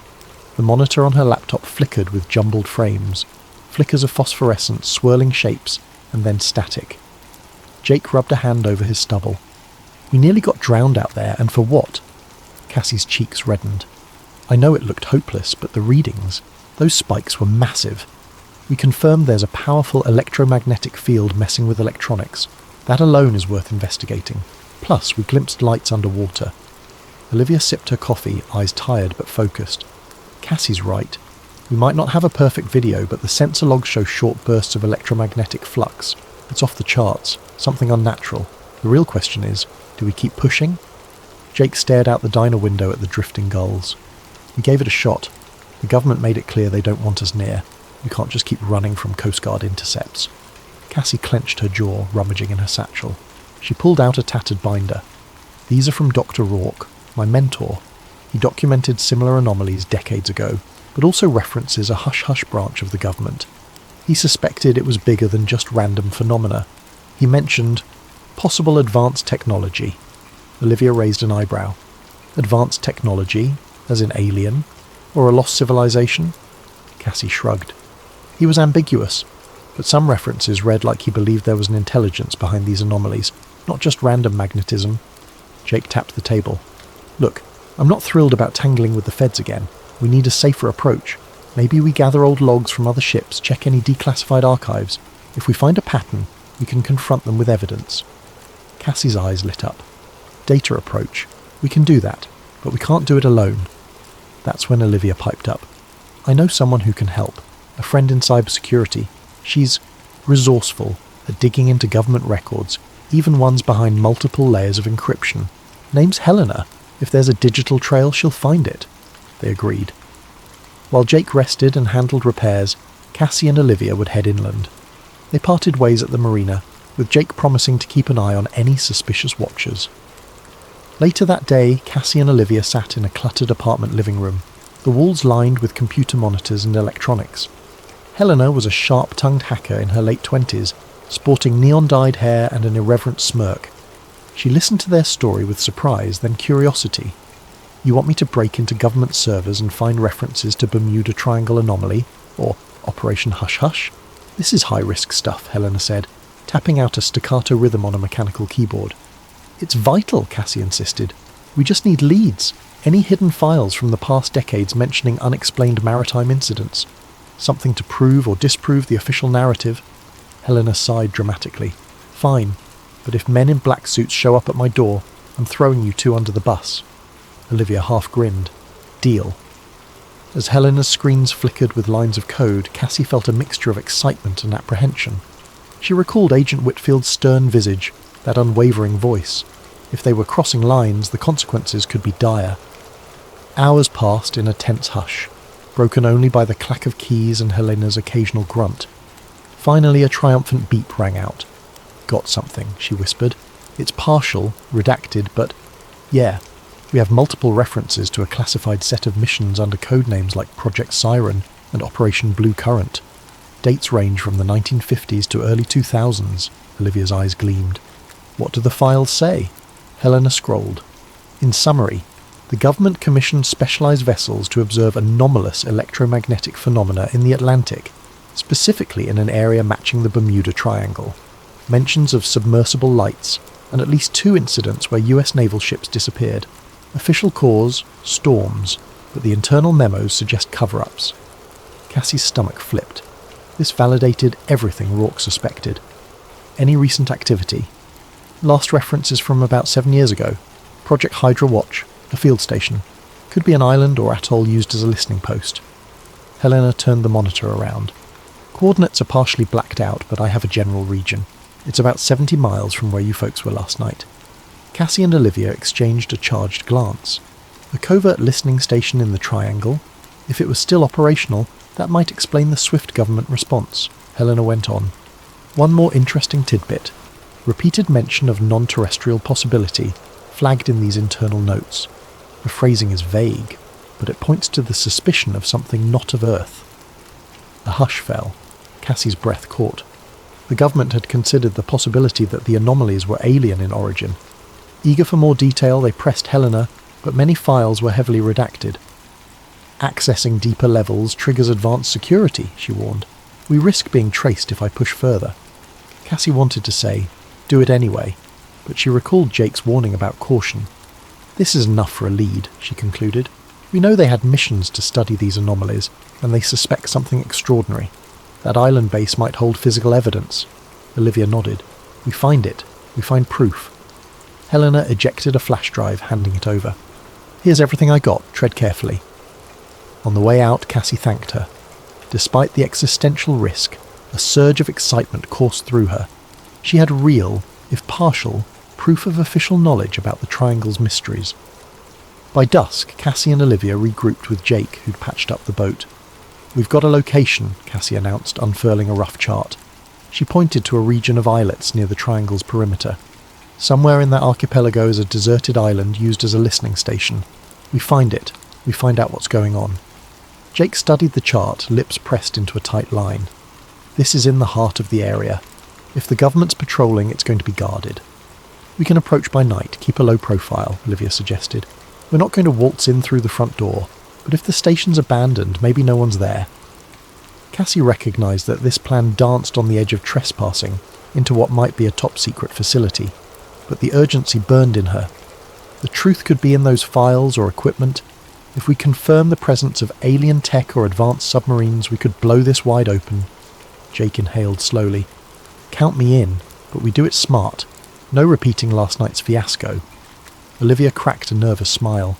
The monitor on her laptop flickered with jumbled frames, flickers of phosphorescence, swirling shapes, and then static. Jake rubbed a hand over his stubble. We nearly got drowned out there, and for what? Cassie's cheeks reddened. I know it looked hopeless, but the readings, those spikes were massive. We confirmed there's a powerful electromagnetic field messing with electronics. That alone is worth investigating. Plus, we glimpsed lights underwater. Olivia sipped her coffee, eyes tired but focused. Cassie's right. We might not have a perfect video, but the sensor logs show short bursts of electromagnetic flux. It's off the charts, something unnatural. The real question is, do we keep pushing? Jake stared out the diner window at the drifting gulls. We gave it a shot. The government made it clear they don't want us near. We can't just keep running from Coast Guard intercepts. Cassie clenched her jaw, rummaging in her satchel. She pulled out a tattered binder. These are from Dr. Rourke, my mentor. He documented similar anomalies decades ago, but also references a hush-hush branch of the government. He suspected it was bigger than just random phenomena. He mentioned possible advanced technology. Olivia raised an eyebrow. Advanced technology, as in alien, or a lost civilization? Cassie shrugged. He was ambiguous, but some references read like he believed there was an intelligence behind these anomalies, not just random magnetism. Jake tapped the table. Look, I'm not thrilled about tangling with the feds again. We need a safer approach. Maybe we gather old logs from other ships, check any declassified archives. If we find a pattern, we can confront them with evidence. Cassie's eyes lit up. Data approach. We can do that, but we can't do it alone. That's when Olivia piped up. I know someone who can help. A friend in cybersecurity. She's resourceful at digging into government records, even ones behind multiple layers of encryption. Name's Helena. If there's a digital trail, she'll find it. They agreed. While Jake rested and handled repairs, Cassie and Olivia would head inland. They parted ways at the marina, with Jake promising to keep an eye on any suspicious watchers. Later that day, Cassie and Olivia sat in a cluttered apartment living room, the walls lined with computer monitors and electronics. Helena was a sharp-tongued hacker in her late 20s, sporting neon-dyed hair and an irreverent smirk. She listened to their story with surprise, then curiosity. You want me to break into government servers and find references to Bermuda Triangle anomaly, or Operation Hush Hush? This is high-risk stuff, Helena said, tapping out a staccato rhythm on a mechanical keyboard. It's vital, Cassie insisted. We just need leads, any hidden files from the past decades mentioning unexplained maritime incidents. Something to prove or disprove the official narrative. Helena sighed dramatically. Fine, but if men in black suits show up at my door, I'm throwing you two under the bus. Olivia half grinned. Deal. As Helena's screens flickered with lines of code, Cassie felt a mixture of excitement and apprehension. She recalled Agent Whitfield's stern visage, that unwavering voice. If they were crossing lines, the consequences could be dire. Hours passed in a tense hush, broken only by the clack of keys and Helena's occasional grunt. Finally, a triumphant beep rang out. Got something, she whispered. It's partial, redacted, but yeah, we have multiple references to a classified set of missions under codenames like Project Siren and Operation Blue Current. Dates range from the 1950s to early 2000s. Olivia's eyes gleamed. What do the files say? Helena scrolled. In summary, the government commissioned specialized vessels to observe anomalous electromagnetic phenomena in the Atlantic, specifically in an area matching the Bermuda Triangle. Mentions of submersible lights, and at least 2 incidents where US naval ships disappeared. Official cause, storms, but the internal memos suggest cover-ups. Cassie's stomach flipped. This validated everything Rourke suspected. Any recent activity? Last reference is from about 7 years ago. Project Hydra Watch, a field station. Could be an island or atoll used as a listening post. Helena turned the monitor around. Coordinates are partially blacked out, but I have a general region. It's about 70 miles from where you folks were last night. Cassie and Olivia exchanged a charged glance. A covert listening station in the Triangle? If it was still operational, that might explain the swift government response. Helena went on. One more interesting tidbit. Repeated mention of non-terrestrial possibility, flagged in these internal notes. The phrasing is vague, but it points to the suspicion of something not of Earth. A hush fell. Cassie's breath caught. The government had considered the possibility that the anomalies were alien in origin. Eager for more detail, they pressed Helena, but many files were heavily redacted. Accessing deeper levels triggers advanced security, she warned. We risk being traced if I push further. Cassie wanted to say, do it anyway, but she recalled Jake's warning about caution. This is enough for a lead, she concluded. We know they had missions to study these anomalies, and they suspect something extraordinary. That island base might hold physical evidence. Olivia nodded. We find it. We find proof. Helena ejected a flash drive, handing it over. Here's everything I got. Tread carefully. On the way out, Cassie thanked her. Despite the existential risk, a surge of excitement coursed through her. She had real, if partial, proof of official knowledge about the Triangle's mysteries. By dusk, Cassie and Olivia regrouped with Jake, who'd patched up the boat. We've got a location, Cassie announced, unfurling a rough chart. She pointed to a region of islets near the Triangle's perimeter. Somewhere in that archipelago is a deserted island used as a listening station. We find it. We find out what's going on. Jake studied the chart, lips pressed into a tight line. This is in the heart of the area. If the government's patrolling, it's going to be guarded. We can approach by night, keep a low profile, Olivia suggested. We're not going to waltz in through the front door, but if the station's abandoned, maybe no one's there. Cassie recognised that this plan danced on the edge of trespassing into what might be a top-secret facility, but the urgency burned in her. The truth could be in those files or equipment. If we confirm the presence of alien tech or advanced submarines, we could blow this wide open. Jake inhaled slowly. Count me in, but we do it smart. No repeating last night's fiasco. Olivia cracked a nervous smile.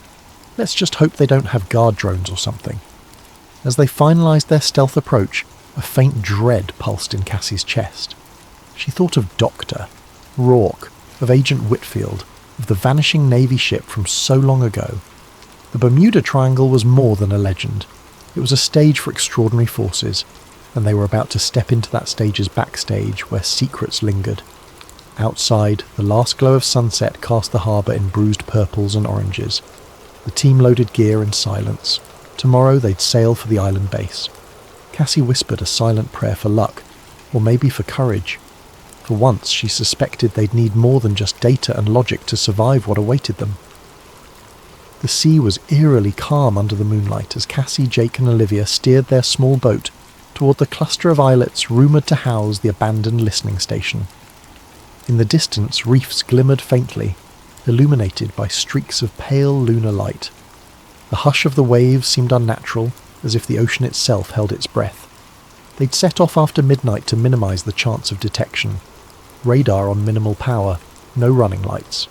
Let's just hope they don't have guard drones or something. As they finalised their stealth approach, a faint dread pulsed in Cassie's chest. She thought of Doctor, Rourke, of Agent Whitfield, of the vanishing Navy ship from so long ago. The Bermuda Triangle was more than a legend. It was a stage for extraordinary forces, and they were about to step into that stage's backstage where secrets lingered. Outside, the last glow of sunset cast the harbour in bruised purples and oranges. The team loaded gear in silence. Tomorrow they'd sail for the island base. Cassie whispered a silent prayer for luck, or maybe for courage. For once she suspected they'd need more than just data and logic to survive what awaited them. The sea was eerily calm under the moonlight as Cassie, Jake and Olivia steered their small boat toward the cluster of islets rumoured to house the abandoned listening station. In the distance, reefs glimmered faintly, illuminated by streaks of pale lunar light. The hush of the waves seemed unnatural, as if the ocean itself held its breath. They'd set off after midnight to minimise the chance of detection. Radar on minimal power, no running lights.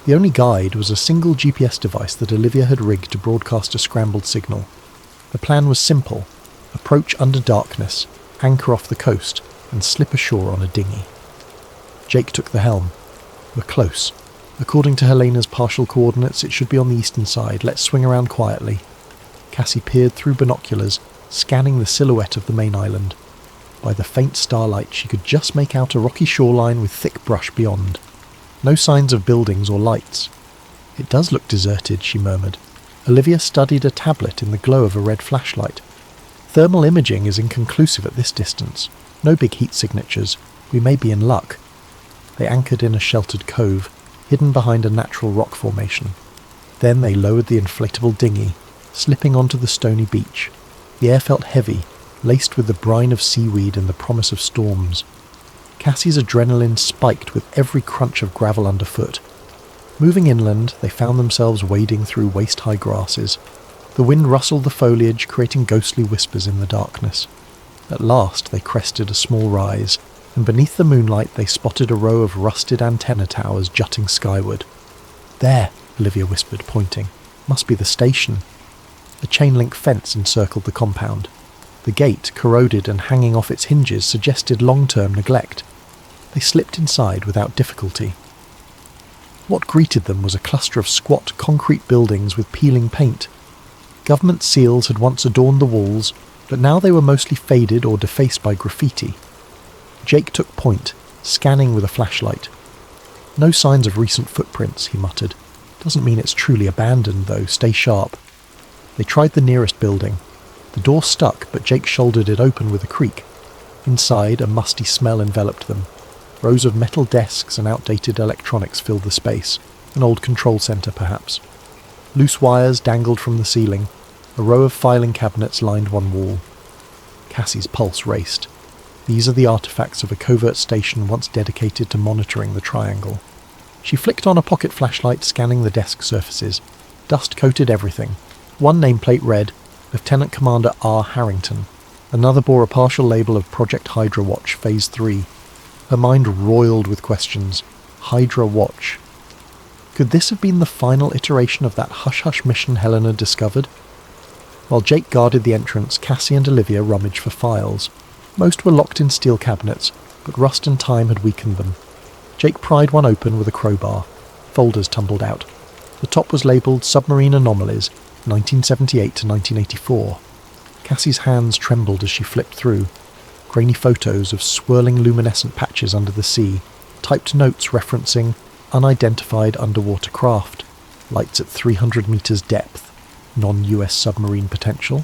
The only guide was a single GPS device that Olivia had rigged to broadcast a scrambled signal. The plan was simple: approach under darkness, anchor off the coast, and slip ashore on a dinghy. Jake took the helm. We're close. According to Helena's partial coordinates, it should be on the eastern side. Let's swing around quietly. Cassie peered through binoculars, scanning the silhouette of the main island. By the faint starlight, she could just make out a rocky shoreline with thick brush beyond. No signs of buildings or lights. It does look deserted, she murmured. Olivia studied a tablet in the glow of a red flashlight. Thermal imaging is inconclusive at this distance. No big heat signatures. We may be in luck. They anchored in a sheltered cove, hidden behind a natural rock formation. Then they lowered the inflatable dinghy, slipping onto the stony beach. The air felt heavy, laced with the brine of seaweed and the promise of storms. Cassie's adrenaline spiked with every crunch of gravel underfoot. Moving inland, they found themselves wading through waist-high grasses. The wind rustled the foliage, creating ghostly whispers in the darkness. At last they crested a small rise, and beneath the moonlight they spotted a row of rusted antenna towers jutting skyward. "There," Olivia whispered, pointing. "Must be the station." A chain-link fence encircled the compound. The gate, corroded and hanging off its hinges, suggested long-term neglect. They slipped inside without difficulty. What greeted them was a cluster of squat concrete buildings with peeling paint. Government seals had once adorned the walls, but now they were mostly faded or defaced by graffiti. Jake took point, scanning with a flashlight. "No signs of recent footprints," he muttered. "Doesn't mean it's truly abandoned, though. Stay sharp." They tried the nearest building. The door stuck, but Jake shouldered it open with a creak. Inside, a musty smell enveloped them. Rows of metal desks and outdated electronics filled the space. An old control centre, perhaps. Loose wires dangled from the ceiling. A row of filing cabinets lined one wall. Cassie's pulse raced. These are the artefacts of a covert station once dedicated to monitoring the Triangle. She flicked on a pocket flashlight, scanning the desk surfaces. Dust coated everything. One nameplate read, Lieutenant Commander R. Harrington. Another bore a partial label of Project Hydra Watch, Phase 3. Her mind roiled with questions. Hydra Watch. Could this have been the final iteration of that hush-hush mission Helen had discovered? While Jake guarded the entrance, Cassie and Olivia rummaged for files. Most were locked in steel cabinets, but rust and time had weakened them. Jake pried one open with a crowbar. Folders tumbled out. The top was labelled Submarine Anomalies, 1978 to 1984. Cassie's hands trembled as she flipped through. Grainy photos of swirling luminescent patches under the sea, typed notes referencing unidentified underwater craft, lights at 300 metres depth, non-US submarine potential.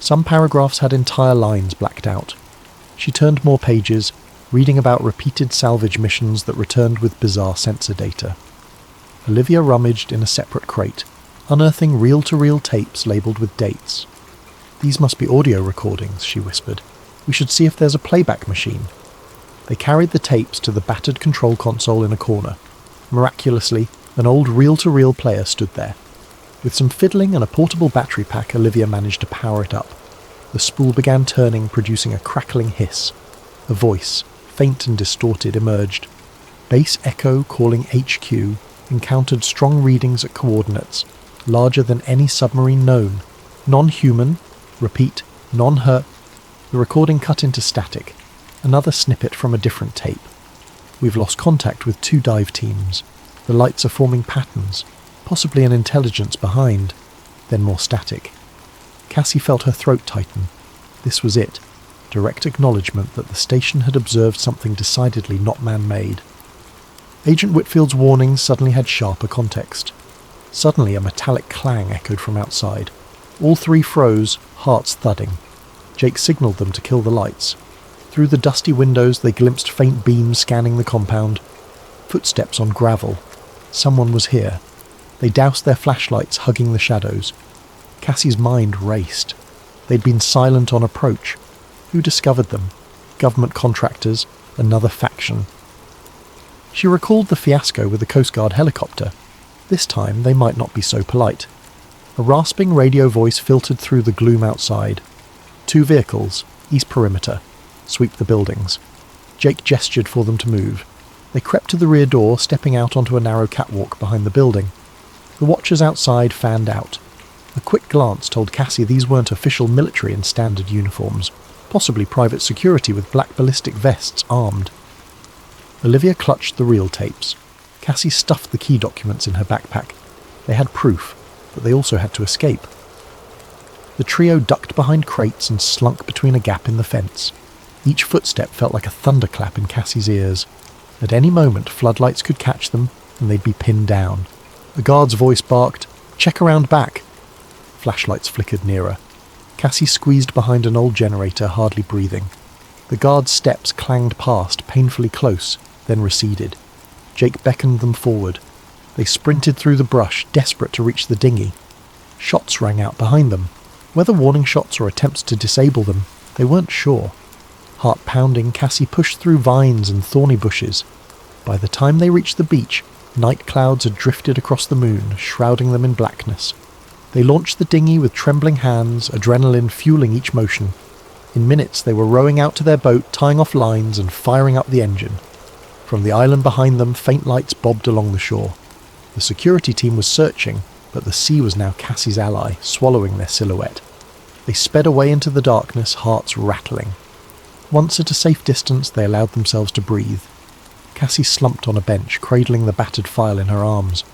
Some paragraphs had entire lines blacked out. She turned more pages, reading about repeated salvage missions that returned with bizarre sensor data. Olivia rummaged in a separate crate, unearthing reel-to-reel tapes labelled with dates. "These must be audio recordings," she whispered. "We should see if there's a playback machine." They carried the tapes to the battered control console in a corner. Miraculously, an old reel-to-reel player stood there. With some fiddling and a portable battery pack, Olivia managed to power it up. The spool began turning, producing a crackling hiss. A voice, faint and distorted, emerged. Base Echo calling HQ encountered strong readings at coordinates, larger than any submarine known. Non-human, repeat, non-hurt. The recording cut into static. Another snippet from a different tape. "We've lost contact with 2 dive teams. The lights are forming patterns, possibly an intelligence behind." Then more static. Cassie felt her throat tighten. This was it. Direct acknowledgement that the station had observed something decidedly not man-made. Agent Whitfield's warnings suddenly had sharper context. Suddenly a metallic clang echoed from outside. All 3 froze, hearts thudding. Jake signalled them to kill the lights. Through the dusty windows they glimpsed faint beams scanning the compound. Footsteps on gravel. Someone was here. They doused their flashlights, hugging the shadows. Cassie's mind raced. They'd been silent on approach. Who discovered them? Government contractors? Another faction? She recalled the fiasco with the Coast Guard helicopter. This time they might not be so polite. A rasping radio voice filtered through the gloom outside. 2 vehicles, east perimeter. Sweep the buildings. Jake gestured for them to move. They crept to the rear door, stepping out onto a narrow catwalk behind the building. The watchers outside fanned out. A quick glance told Cassie these weren't official military in standard uniforms, possibly private security with black ballistic vests armed. Olivia clutched the reel tapes. Cassie stuffed the key documents in her backpack. They had proof, but they also had to escape. The trio ducked behind crates and slunk between a gap in the fence. Each footstep felt like a thunderclap in Cassie's ears. At any moment, floodlights could catch them, and they'd be pinned down. A guard's voice barked, "Check around back!" Flashlights flickered nearer. Cassie squeezed behind an old generator, hardly breathing. The guard's steps clanged past, painfully close, then receded. Jake beckoned them forward. They sprinted through the brush, desperate to reach the dinghy. Shots rang out behind them. Whether warning shots or attempts to disable them, they weren't sure. Heart pounding, Cassie pushed through vines and thorny bushes. By the time they reached the beach, night clouds had drifted across the moon, shrouding them in blackness. They launched the dinghy with trembling hands, adrenaline fueling each motion. In minutes they were rowing out to their boat, tying off lines and firing up the engine. From the island behind them, faint lights bobbed along the shore. The security team was searching, but the sea was now Cassie's ally, swallowing their silhouette. They sped away into the darkness, hearts rattling. Once at a safe distance, they allowed themselves to breathe. Cassie slumped on a bench, cradling the battered file in her arms.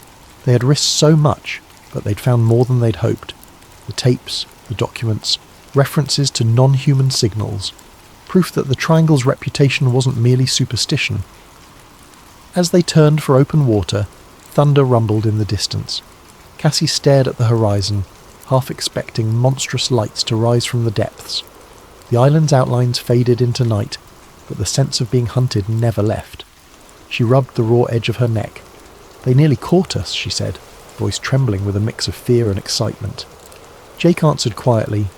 They had risked so much, but they'd found more than they'd hoped. The tapes, the documents, references to non-human signals, proof that the Triangle's reputation wasn't merely superstition. As they turned for open water, thunder rumbled in the distance. Cassie stared at the horizon, half expecting monstrous lights to rise from the depths. The island's outlines faded into night, but the sense of being hunted never left. She rubbed the raw edge of her neck. "They nearly caught us," she said, voice trembling with a mix of fear and excitement. Jake answered quietly,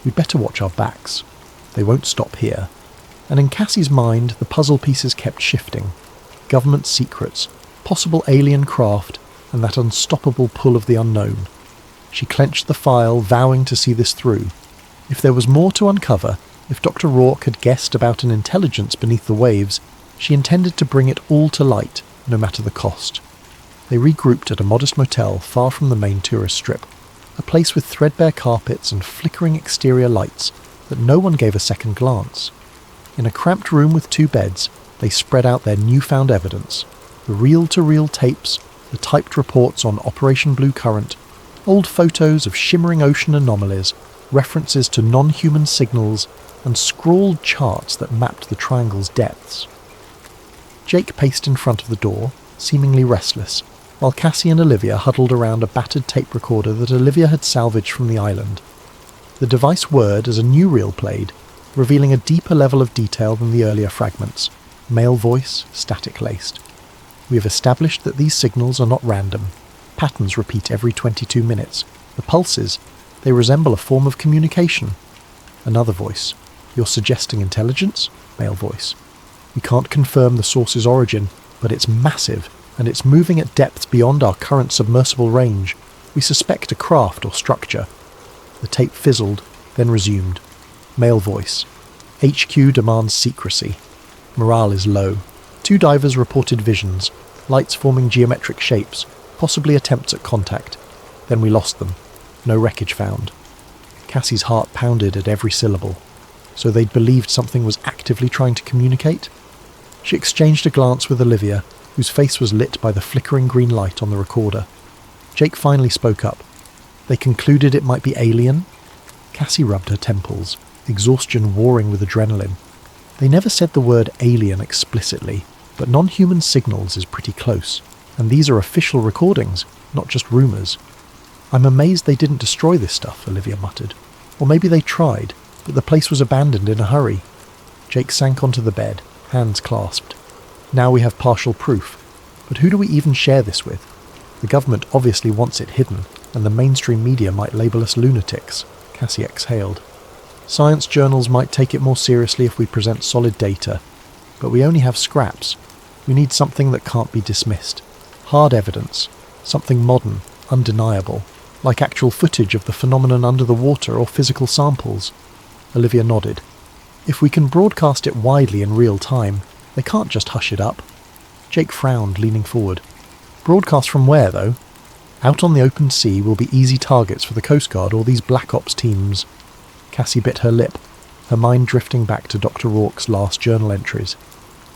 "We'd better watch our backs. They won't stop here." And in Cassie's mind, the puzzle pieces kept shifting. Government secrets, possible alien craft, and that unstoppable pull of the unknown. She clenched the file, vowing to see this through. If there was more to uncover, if Dr. Rourke had guessed about an intelligence beneath the waves, she intended to bring it all to light, no matter the cost. They regrouped at a modest motel far from the main tourist strip, a place with threadbare carpets and flickering exterior lights that no one gave a second glance. In a cramped room with 2 beds, they spread out their newfound evidence, the reel-to-reel tapes, the typed reports on Operation Blue Current, old photos of shimmering ocean anomalies, references to non-human signals, and scrawled charts that mapped the Triangle's depths. Jake paced in front of the door, seemingly restless, while Cassie and Olivia huddled around a battered tape recorder that Olivia had salvaged from the island. The device whirred as a new reel played, revealing a deeper level of detail than the earlier fragments. Male voice, static-laced. "We have established that these signals are not random. Patterns repeat every 22 minutes. The pulses, they resemble a form of communication." Another voice. "You're suggesting intelligence?" Male voice. "We can't confirm the source's origin, but it's massive, and it's moving at depths beyond our current submersible range. We suspect a craft or structure." The tape fizzled, then resumed. Male voice. "HQ demands secrecy. Morale is low. 2 divers reported visions, lights forming geometric shapes, possibly attempts at contact. Then we lost them. No wreckage found." Cassie's heart pounded at every syllable. So they'd believed something was actively trying to communicate? She exchanged a glance with Olivia, whose face was lit by the flickering green light on the recorder. Jake finally spoke up. "They concluded it might be alien?" Cassie rubbed her temples, exhaustion warring with adrenaline. "They never said the word alien explicitly, but non-human signals is pretty close, and these are official recordings, not just rumours." "I'm amazed they didn't destroy this stuff," Olivia muttered. "Or maybe they tried, but the place was abandoned in a hurry." Jake sank onto the bed, hands clasped. "Now we have partial proof, but who do we even share this with? The government obviously wants it hidden, and the mainstream media might label us lunatics." Cassie exhaled. "Science journals might take it more seriously if we present solid data, but we only have scraps. We need something that can't be dismissed. Hard evidence, something modern, undeniable, like actual footage of the phenomenon under the water or physical samples." Olivia nodded. "If we can broadcast it widely in real time, they can't just hush it up." Jake frowned, leaning forward. "Broadcast from where, though? Out on the open sea will be easy targets for the Coast Guard or these Black Ops teams." Cassie bit her lip, her mind drifting back to Dr. Rourke's last journal entries.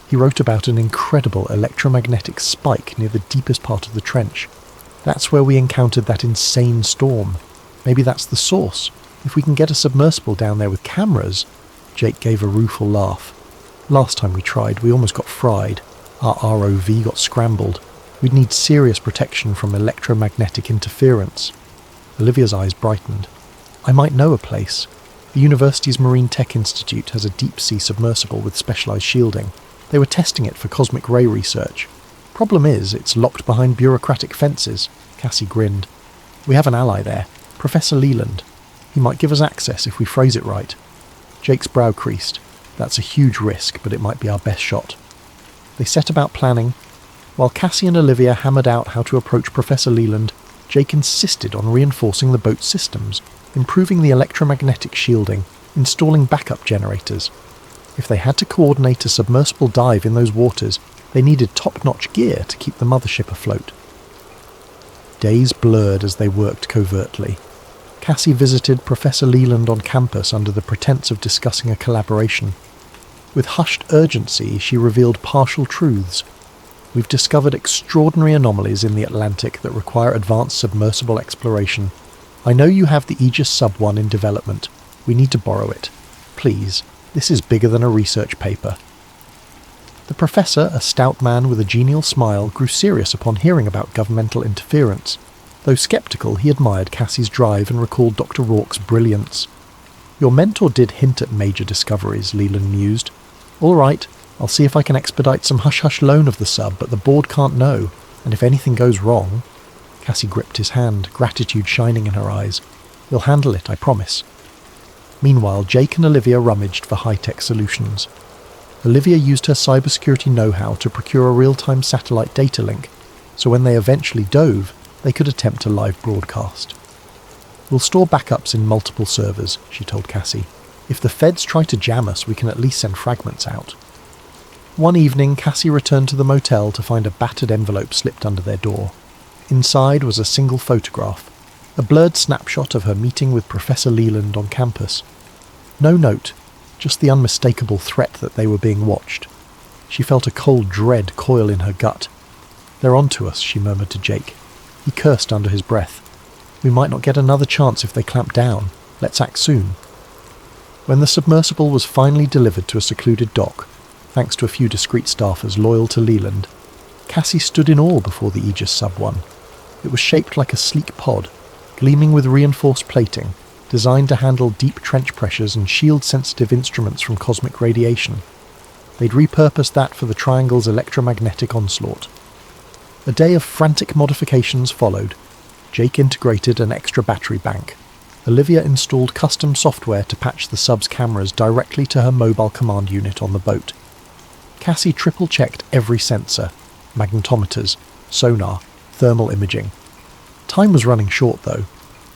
He wrote about an incredible electromagnetic spike near the deepest part of the trench. That's where we encountered that insane storm. Maybe that's the source. If we can get a submersible down there with cameras... Jake gave a rueful laugh. "Last time we tried, we almost got fried. Our ROV got scrambled. We'd need serious protection from electromagnetic interference." Olivia's eyes brightened. "I might know a place. The university's Marine Tech Institute has a deep-sea submersible with specialised shielding. They were testing it for cosmic ray research. Problem is, it's locked behind bureaucratic fences." Cassie grinned. "We have an ally there, Professor Leland. He might give us access if we phrase it right." Jake's brow creased. That's a huge risk, but it might be our best shot. They set about planning. While Cassie and Olivia hammered out how to approach Professor Leland, Jake insisted on reinforcing the boat's systems, improving the electromagnetic shielding, installing backup generators. If they had to coordinate a submersible dive in those waters, they needed top-notch gear to keep the mothership afloat. Days blurred as they worked covertly. Cassie visited Professor Leland on campus under the pretense of discussing a collaboration. With hushed urgency, she revealed partial truths. We've discovered extraordinary anomalies in the Atlantic that require advanced submersible exploration. I know you have the Aegis Sub-1 in development. We need to borrow it. Please, this is bigger than a research paper. The professor, a stout man with a genial smile, grew serious upon hearing about governmental interference. Though sceptical, he admired Cassie's drive and recalled Dr. Rourke's brilliance. Your mentor did hint at major discoveries, Leland mused. All right, I'll see if I can expedite some hush-hush loan of the sub, but the board can't know, and if anything goes wrong... Cassie gripped his hand, gratitude shining in her eyes. We'll handle it, I promise. Meanwhile, Jake and Olivia rummaged for high-tech solutions. Olivia used her cybersecurity know-how to procure a real-time satellite data link, so when they eventually dove, they could attempt a live broadcast. We'll store backups in multiple servers, she told Cassie. If the feds try to jam us, we can at least send fragments out. One evening, Cassie returned to the motel to find a battered envelope slipped under their door. Inside was a single photograph, a blurred snapshot of her meeting with Professor Leland on campus. No note, just the unmistakable threat that they were being watched. She felt a cold dread coil in her gut. They're on to us, she murmured to Jake. He cursed under his breath. We might not get another chance if they clamp down. Let's act soon. When the submersible was finally delivered to a secluded dock, thanks to a few discreet staffers loyal to Leland, Cassie stood in awe before the Aegis Sub-1. It was shaped like a sleek pod, gleaming with reinforced plating, designed to handle deep trench pressures and shield-sensitive instruments from cosmic radiation. They'd repurposed that for the Triangle's electromagnetic onslaught. A day of frantic modifications followed. Jake integrated an extra battery bank. Olivia installed custom software to patch the sub's cameras directly to her mobile command unit on the boat. Cassie triple-checked every sensor, magnetometers, sonar, thermal imaging. Time was running short, though.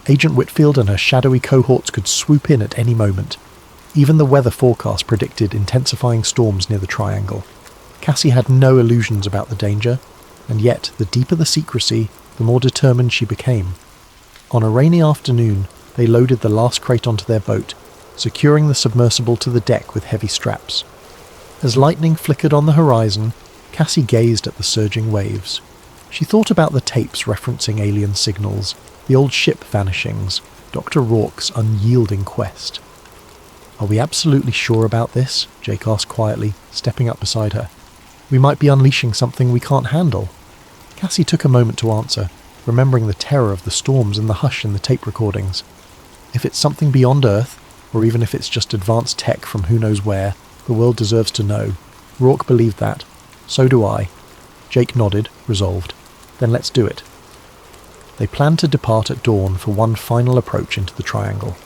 Agent Whitfield and her shadowy cohorts could swoop in at any moment. Even the weather forecast predicted intensifying storms near the Triangle. Cassie had no illusions about the danger, and yet, the deeper the secrecy, the more determined she became. On a rainy afternoon, they loaded the last crate onto their boat, securing the submersible to the deck with heavy straps. As lightning flickered on the horizon, Cassie gazed at the surging waves. She thought about the tapes referencing alien signals, the old ship vanishings, Dr. Rourke's unyielding quest. Are we absolutely sure about this? Jake asked quietly, stepping up beside her. We might be unleashing something we can't handle. Cassie took a moment to answer, remembering the terror of the storms and the hush in the tape recordings. If it's something beyond Earth, or even if it's just advanced tech from who knows where, the world deserves to know. Rourke believed that. So do I. Jake nodded, resolved. Then let's do it. They planned to depart at dawn for one final approach into the Triangle.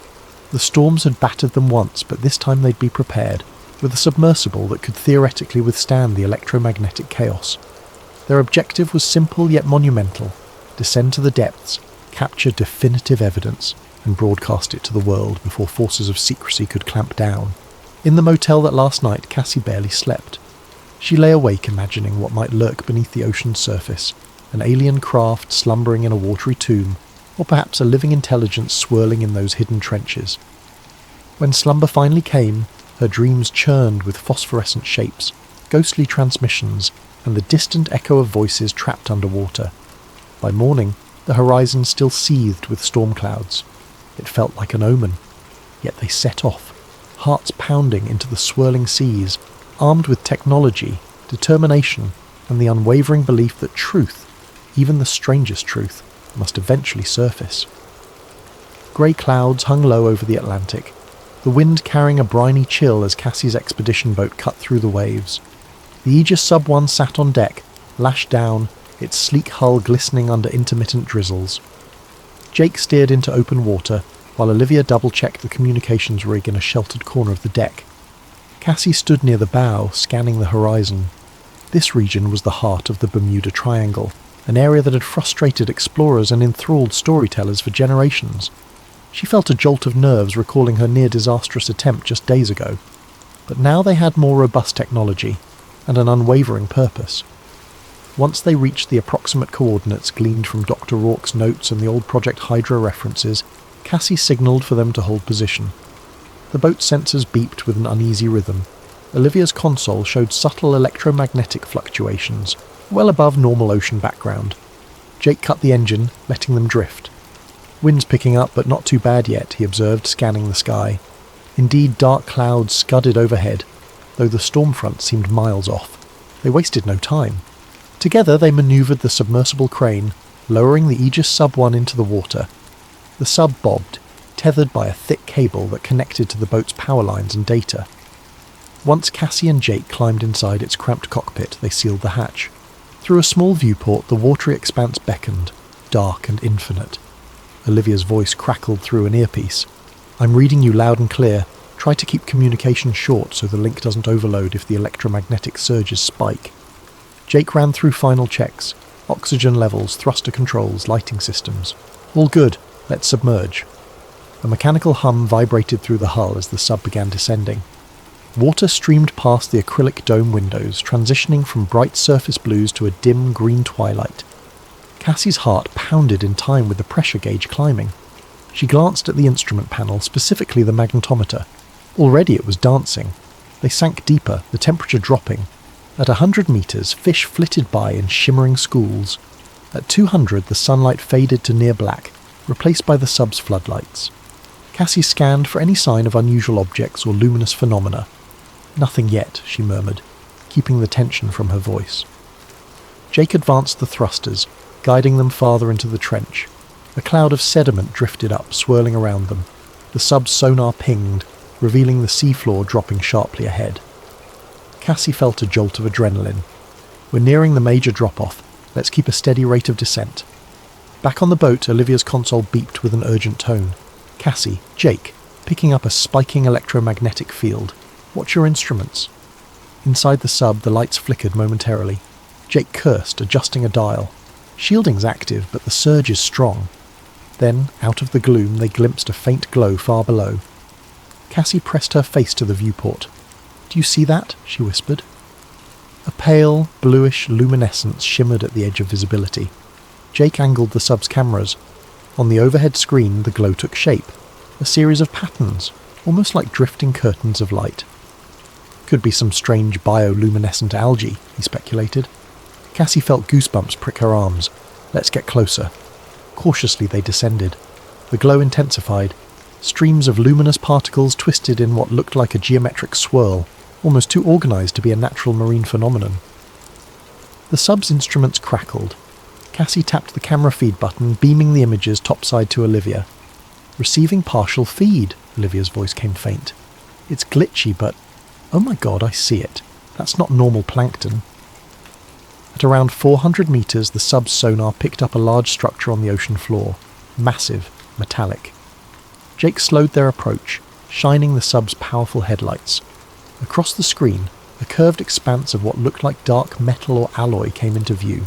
The storms had battered them once, but this time they'd be prepared, with a submersible that could theoretically withstand the electromagnetic chaos. Their objective was simple yet monumental: descend to the depths, capture definitive evidence, and broadcast it to the world before forces of secrecy could clamp down. In the motel that last night, Cassie barely slept. She lay awake imagining what might lurk beneath the ocean's surface, an alien craft slumbering in a watery tomb, or perhaps a living intelligence swirling in those hidden trenches. When slumber finally came, her dreams churned with phosphorescent shapes, ghostly transmissions, and the distant echo of voices trapped underwater. By morning, the horizon still seethed with storm clouds. It felt like an omen. Yet they set off, hearts pounding into the swirling seas, armed with technology, determination, and the unwavering belief that truth, even the strangest truth, must eventually surface. Grey clouds hung low over the Atlantic, the wind carrying a briny chill as Cassie's expedition boat cut through the waves. The Aegis Sub-1 sat on deck, lashed down, its sleek hull glistening under intermittent drizzles. Jake steered into open water, while Olivia double-checked the communications rig in a sheltered corner of the deck. Cassie stood near the bow, scanning the horizon. This region was the heart of the Bermuda Triangle, an area that had frustrated explorers and enthralled storytellers for generations. She felt a jolt of nerves recalling her near-disastrous attempt just days ago. But now they had more robust technology, and an unwavering purpose. Once they reached the approximate coordinates gleaned from Dr. Rourke's notes and the old Project Hydra references, Cassie signalled for them to hold position. The boat's sensors beeped with an uneasy rhythm. Olivia's console showed subtle electromagnetic fluctuations, well above normal ocean background. Jake cut the engine, letting them drift. Wind's picking up, but not too bad yet, he observed, scanning the sky. Indeed, dark clouds scudded overhead, though the storm front seemed miles off. They wasted no time. Together they manoeuvred the submersible crane, lowering the Aegis Sub-1 into the water. The sub bobbed, tethered by a thick cable that connected to the boat's power lines and data. Once Cassie and Jake climbed inside its cramped cockpit, they sealed the hatch. Through a small viewport, the watery expanse beckoned, dark and infinite. Olivia's voice crackled through an earpiece. "I'm reading you loud and clear. Try to keep communication short so the link doesn't overload if the electromagnetic surges spike." Jake ran through final checks. Oxygen levels, thruster controls, lighting systems. "All good. Let's submerge." A mechanical hum vibrated through the hull as the sub began descending. Water streamed past the acrylic dome windows, transitioning from bright surface blues to a dim green twilight. Cassie's heart pounded in time with the pressure gauge climbing. She glanced at the instrument panel, specifically the magnetometer. Already it was dancing. They sank deeper, the temperature dropping. At 100 meters, fish flitted by in shimmering schools. At 200, the sunlight faded to near black, replaced by the sub's floodlights. Cassie scanned for any sign of unusual objects or luminous phenomena. "Nothing yet," she murmured, keeping the tension from her voice. Jake advanced the thrusters, guiding them farther into the trench. A cloud of sediment drifted up, swirling around them. The sub's sonar pinged, revealing the seafloor dropping sharply ahead. Cassie felt a jolt of adrenaline. "We're nearing the major drop-off. Let's keep a steady rate of descent." Back on the boat, Olivia's console beeped with an urgent tone. "Cassie, Jake, picking up a spiking electromagnetic field. Watch your instruments." Inside the sub, the lights flickered momentarily. Jake cursed, adjusting a dial. "Shielding's active, but the surge is strong." Then, out of the gloom, they glimpsed a faint glow far below. Cassie pressed her face to the viewport. "Do you see that?" she whispered. A pale, bluish luminescence shimmered at the edge of visibility. Jake angled the sub's cameras. On the overhead screen, the glow took shape. A series of patterns, almost like drifting curtains of light. "Could be some strange bioluminescent algae," he speculated. Cassie felt goosebumps prick her arms. "Let's get closer." Cautiously they descended. The glow intensified. Streams of luminous particles twisted in what looked like a geometric swirl, almost too organised to be a natural marine phenomenon. The sub's instruments crackled. Cassie tapped the camera feed button, beaming the images topside to Olivia. "Receiving partial feed," Olivia's voice came faint. "It's glitchy, but... oh my god, I see it. That's not normal plankton." At around 400 metres, the sub's sonar picked up a large structure on the ocean floor. Massive, metallic. Jake slowed their approach, shining the sub's powerful headlights. Across the screen, a curved expanse of what looked like dark metal or alloy came into view.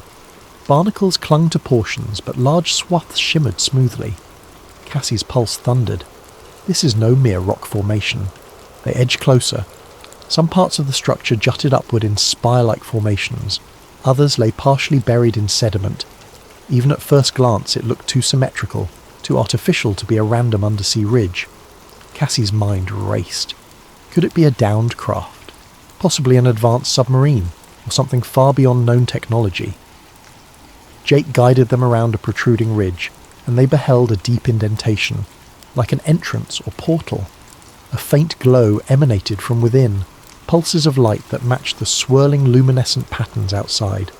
Barnacles clung to portions, but large swaths shimmered smoothly. Cassie's pulse thundered. This is no mere rock formation. They edged closer. Some parts of the structure jutted upward in spire-like formations. Others lay partially buried in sediment. Even at first glance it looked too symmetrical, too artificial to be a random undersea ridge. Cassie's mind raced. Could it be a downed craft? Possibly an advanced submarine, or something far beyond known technology? Jake guided them around a protruding ridge, and they beheld a deep indentation, like an entrance or portal. A faint glow emanated from within, pulses of light that matched the swirling luminescent patterns outside.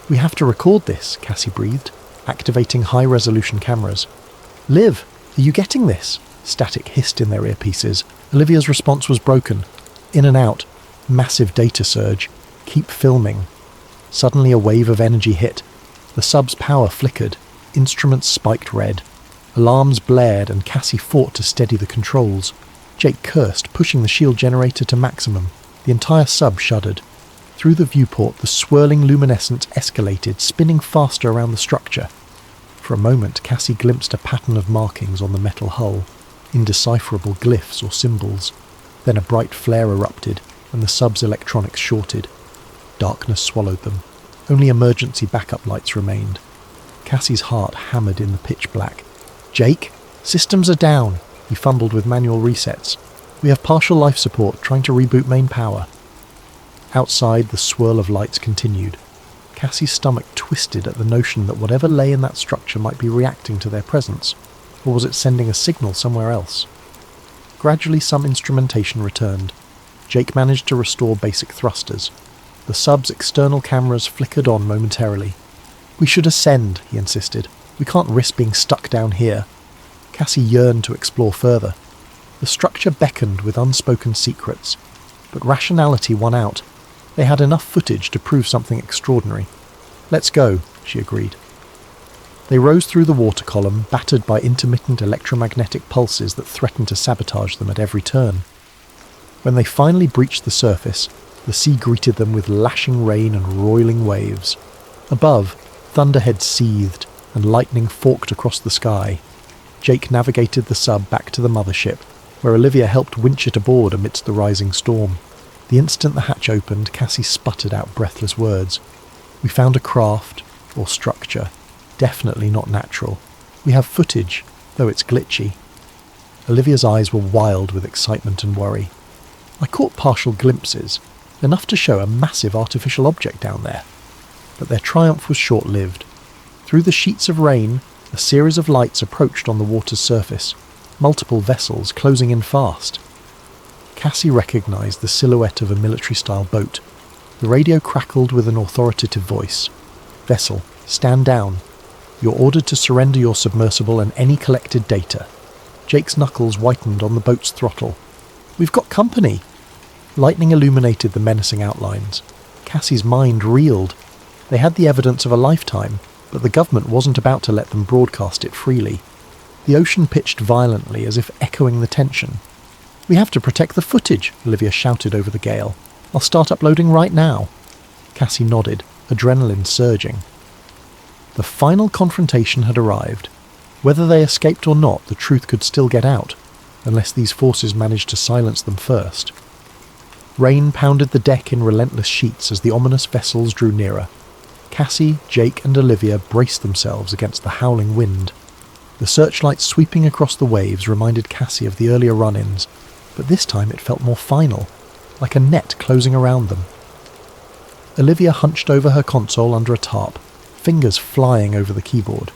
"We have to record this," Cassie breathed, activating high-resolution cameras. "Liv, are you getting this?" Static hissed in their earpieces. Olivia's response was broken. In and out. Massive data surge. "Keep filming." Suddenly a wave of energy hit. The sub's power flickered. Instruments spiked red. Alarms blared and Cassie fought to steady the controls. Jake cursed, pushing the shield generator to maximum. The entire sub shuddered. Through the viewport, the swirling luminescence escalated, spinning faster around the structure. For a moment, Cassie glimpsed a pattern of markings on the metal hull, indecipherable glyphs or symbols. Then a bright flare erupted, and the sub's electronics shorted. Darkness swallowed them. Only emergency backup lights remained. Cassie's heart hammered in the pitch black. "Jake, systems are down." He fumbled with manual resets. "We have partial life support, trying to reboot main power." Outside, the swirl of lights continued. Cassie's stomach twisted at the notion that whatever lay in that structure might be reacting to their presence, or was it sending a signal somewhere else? Gradually, some instrumentation returned. Jake managed to restore basic thrusters. The sub's external cameras flickered on momentarily. "We should ascend," he insisted. "We can't risk being stuck down here." Cassie yearned to explore further. The structure beckoned with unspoken secrets, but rationality won out. They had enough footage to prove something extraordinary. "Let's go," she agreed. They rose through the water column, battered by intermittent electromagnetic pulses that threatened to sabotage them at every turn. When they finally breached the surface, the sea greeted them with lashing rain and roiling waves. Above, thunderheads seethed, and lightning forked across the sky. Jake navigated the sub back to the mothership, where Olivia helped winch it aboard amidst the rising storm. The instant the hatch opened, Cassie sputtered out breathless words. "We found a craft, or structure. Definitely not natural. We have footage, though it's glitchy." Olivia's eyes were wild with excitement and worry. "I caught partial glimpses, enough to show a massive artificial object down there." But their triumph was short-lived. Through the sheets of rain, a series of lights approached on the water's surface, multiple vessels closing in fast. Cassie recognized the silhouette of a military-style boat. The radio crackled with an authoritative voice. "Vessel, stand down. You're ordered to surrender your submersible and any collected data." Jake's knuckles whitened on the boat's throttle. "We've got company!" Lightning illuminated the menacing outlines. Cassie's mind reeled. They had the evidence of a lifetime, but the government wasn't about to let them broadcast it freely. The ocean pitched violently, as if echoing the tension. "We have to protect the footage," Olivia shouted over the gale. "I'll start uploading right now." Cassie nodded, adrenaline surging. The final confrontation had arrived. Whether they escaped or not, the truth could still get out, unless these forces managed to silence them first. Rain pounded the deck in relentless sheets as the ominous vessels drew nearer. Cassie, Jake and Olivia braced themselves against the howling wind. The searchlight sweeping across the waves reminded Cassie of the earlier run-ins, but this time it felt more final, like a net closing around them. Olivia hunched over her console under a tarp, fingers flying over the keyboard.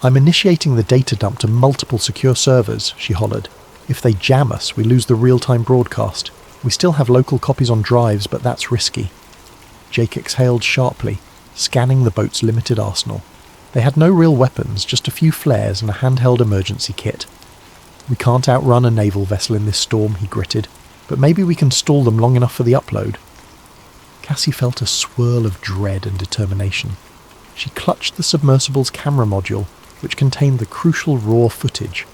"I'm initiating the data dump to multiple secure servers," she hollered. "If they jam us, we lose the real-time broadcast. We still have local copies on drives, but that's risky." Jake exhaled sharply, scanning the boat's limited arsenal. They had no real weapons, just a few flares and a handheld emergency kit. "We can't outrun a naval vessel in this storm," he gritted, "but maybe we can stall them long enough for the upload." Cassie felt a swirl of dread and determination. She clutched the submersible's camera module, which contained the crucial raw footage.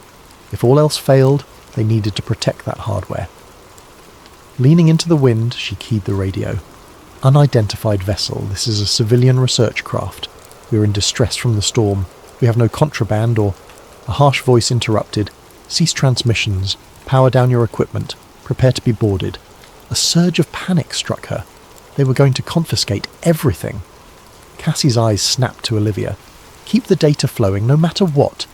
If all else failed, they needed to protect that hardware. Leaning into the wind, she keyed the radio. "Unidentified vessel. This is a civilian research craft. We are in distress from the storm. We have no contraband or..." A harsh voice interrupted. "Cease transmissions. Power down your equipment. Prepare to be boarded." A surge of panic struck her. They were going to confiscate everything. Cassie's eyes snapped to Olivia. "Keep the data flowing, no matter what."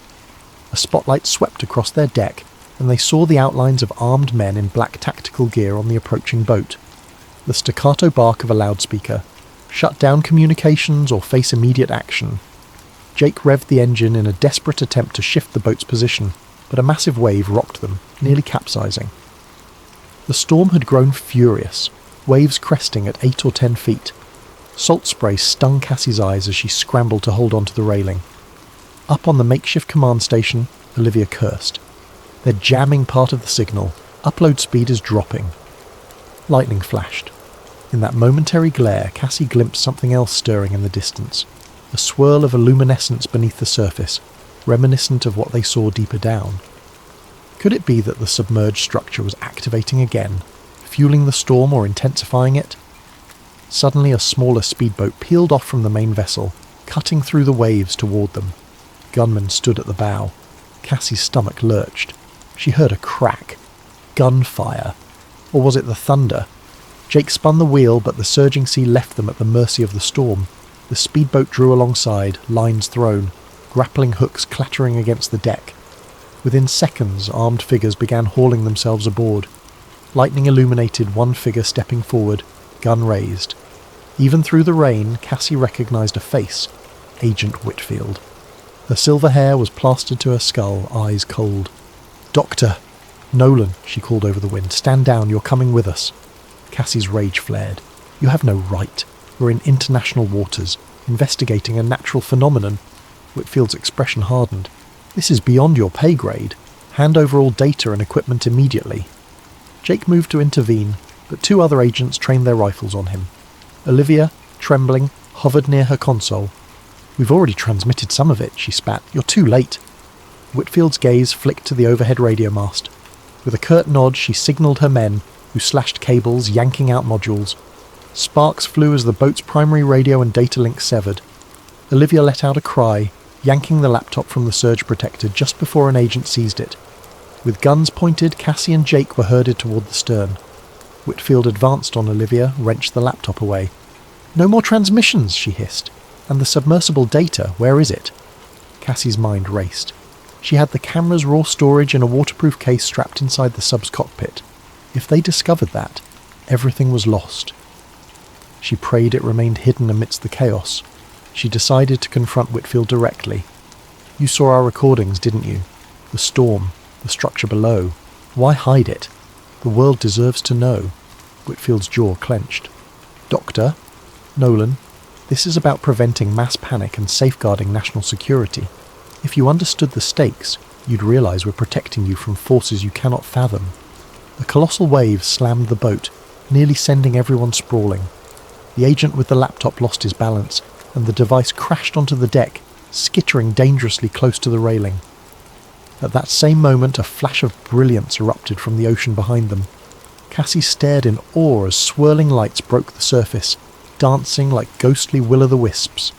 A spotlight swept across their deck, and they saw the outlines of armed men in black tactical gear on the approaching boat. The staccato bark of a loudspeaker. "Shut down communications or face immediate action." Jake revved the engine in a desperate attempt to shift the boat's position, but a massive wave rocked them, nearly capsizing. The storm had grown furious, waves cresting at 8 or 10 feet. Salt spray stung Cassie's eyes as she scrambled to hold onto the railing. Up on the makeshift command station, Olivia cursed. "They're jamming part of the signal. Upload speed is dropping." Lightning flashed. In that momentary glare, Cassie glimpsed something else stirring in the distance. A swirl of luminescence beneath the surface, reminiscent of what they saw deeper down. Could it be that the submerged structure was activating again, fueling the storm or intensifying it? Suddenly a smaller speedboat peeled off from the main vessel, cutting through the waves toward them. Gunmen stood at the bow. Cassie's stomach lurched. She heard a crack. Gunfire. Or was it the thunder? Jake spun the wheel, but the surging sea left them at the mercy of the storm. The speedboat drew alongside, lines thrown, grappling hooks clattering against the deck. Within seconds, armed figures began hauling themselves aboard. Lightning illuminated one figure stepping forward, gun raised. Even through the rain, Cassie recognised a face. Agent Whitfield. Her silver hair was plastered to her skull, eyes cold. "Doctor! Nolan," she called over the wind. "Stand down, you're coming with us." Cassie's rage flared. "You have no right. We're in international waters, investigating a natural phenomenon." Whitfield's expression hardened. "This is beyond your pay grade. Hand over all data and equipment immediately." Jake moved to intervene, but two other agents trained their rifles on him. Olivia, trembling, hovered near her console. "We've already transmitted some of it," she spat. "You're too late." Whitfield's gaze flicked to the overhead radio mast. With a curt nod, she signalled her men, who slashed cables, yanking out modules. Sparks flew as the boat's primary radio and data link severed. Olivia let out a cry, yanking the laptop from the surge protector just before an agent seized it. With guns pointed, Cassie and Jake were herded toward the stern. Whitfield advanced on Olivia, wrenched the laptop away. "No more transmissions," she hissed. "And the submersible data, where is it?" Cassie's mind raced. She had the camera's raw storage in a waterproof case strapped inside the sub's cockpit. If they discovered that, everything was lost. She prayed it remained hidden amidst the chaos. She decided to confront Whitfield directly. "You saw our recordings, didn't you? The storm, the structure below. Why hide it? The world deserves to know." Whitfield's jaw clenched. "Doctor, Nolan, this is about preventing mass panic and safeguarding national security. If you understood the stakes, you'd realise we're protecting you from forces you cannot fathom." A colossal wave slammed the boat, nearly sending everyone sprawling. The agent with the laptop lost his balance, and the device crashed onto the deck, skittering dangerously close to the railing. At that same moment, a flash of brilliance erupted from the ocean behind them. Cassie stared in awe as swirling lights broke the surface, dancing like ghostly will-o'-the-wisps.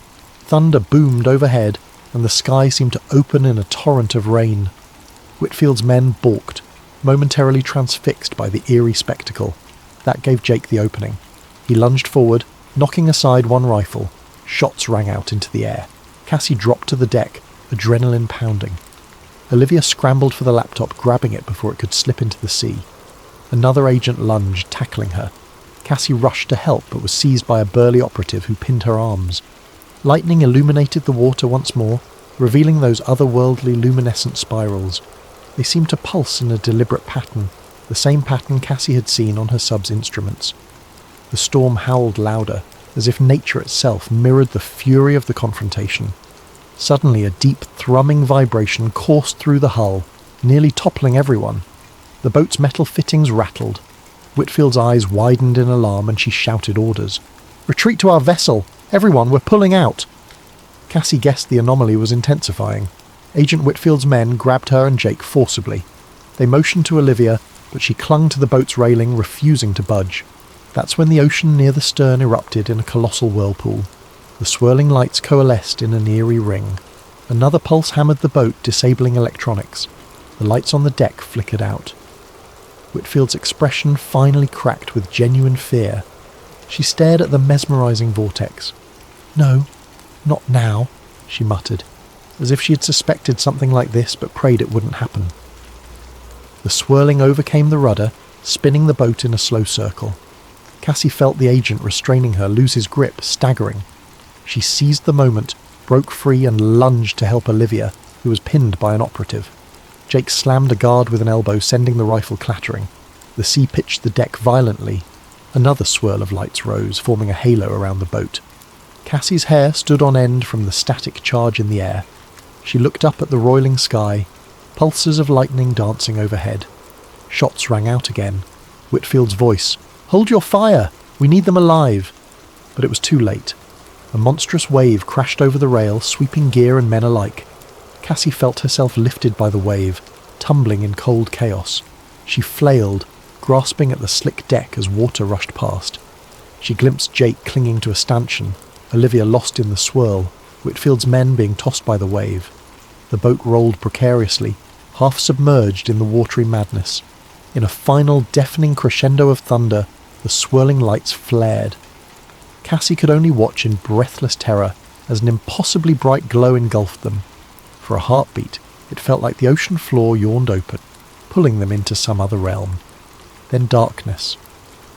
Thunder boomed overhead, and the sky seemed to open in a torrent of rain. Whitfield's men balked, momentarily transfixed by the eerie spectacle. That gave Jake the opening. He lunged forward, knocking aside one rifle. Shots rang out into the air. Cassie dropped to the deck, adrenaline pounding. Olivia scrambled for the laptop, grabbing it before it could slip into the sea. Another agent lunged, tackling her. Cassie rushed to help, but was seized by a burly operative who pinned her arms. Lightning illuminated the water once more, revealing those otherworldly luminescent spirals. They seemed to pulse in a deliberate pattern, the same pattern Cassie had seen on her sub's instruments. The storm howled louder, as if nature itself mirrored the fury of the confrontation. Suddenly a deep, thrumming vibration coursed through the hull, nearly toppling everyone. The boat's metal fittings rattled. Whitfield's eyes widened in alarm, and she shouted orders. "Retreat to our vessel! Everyone, we're pulling out!" Cassie guessed the anomaly was intensifying. Agent Whitfield's men grabbed her and Jake forcibly. They motioned to Olivia, but she clung to the boat's railing, refusing to budge. That's when the ocean near the stern erupted in a colossal whirlpool. The swirling lights coalesced in an eerie ring. Another pulse hammered the boat, disabling electronics. The lights on the deck flickered out. Whitfield's expression finally cracked with genuine fear. She stared at the mesmerising vortex. "No, not now," she muttered, as if she had suspected something like this but prayed it wouldn't happen. The swirling overcame the rudder, spinning the boat in a slow circle. Cassie felt the agent restraining her lose his grip, staggering. She seized the moment, broke free and lunged to help Olivia, who was pinned by an operative. Jake slammed a guard with an elbow, sending the rifle clattering. The sea pitched the deck violently. Another swirl of lights rose, forming a halo around the boat. Cassie's hair stood on end from the static charge in the air. She looked up at the roiling sky, pulses of lightning dancing overhead. Shots rang out again. Whitfield's voice, "Hold your fire! We need them alive!" But it was too late. A monstrous wave crashed over the rail, sweeping gear and men alike. Cassie felt herself lifted by the wave. tumbling in cold chaos. She flailed, grasping at the slick deck as water rushed past. She glimpsed Jake clinging to a stanchion, Olivia lost in the swirl, Whitfield's men being tossed by the wave. The boat rolled precariously, half submerged in the watery madness. In a final deafening crescendo of thunder, the swirling lights flared. Cassie could only watch in breathless terror as an impossibly bright glow engulfed them. For a heartbeat, it felt like the ocean floor yawned open, pulling them into some other realm. Then darkness.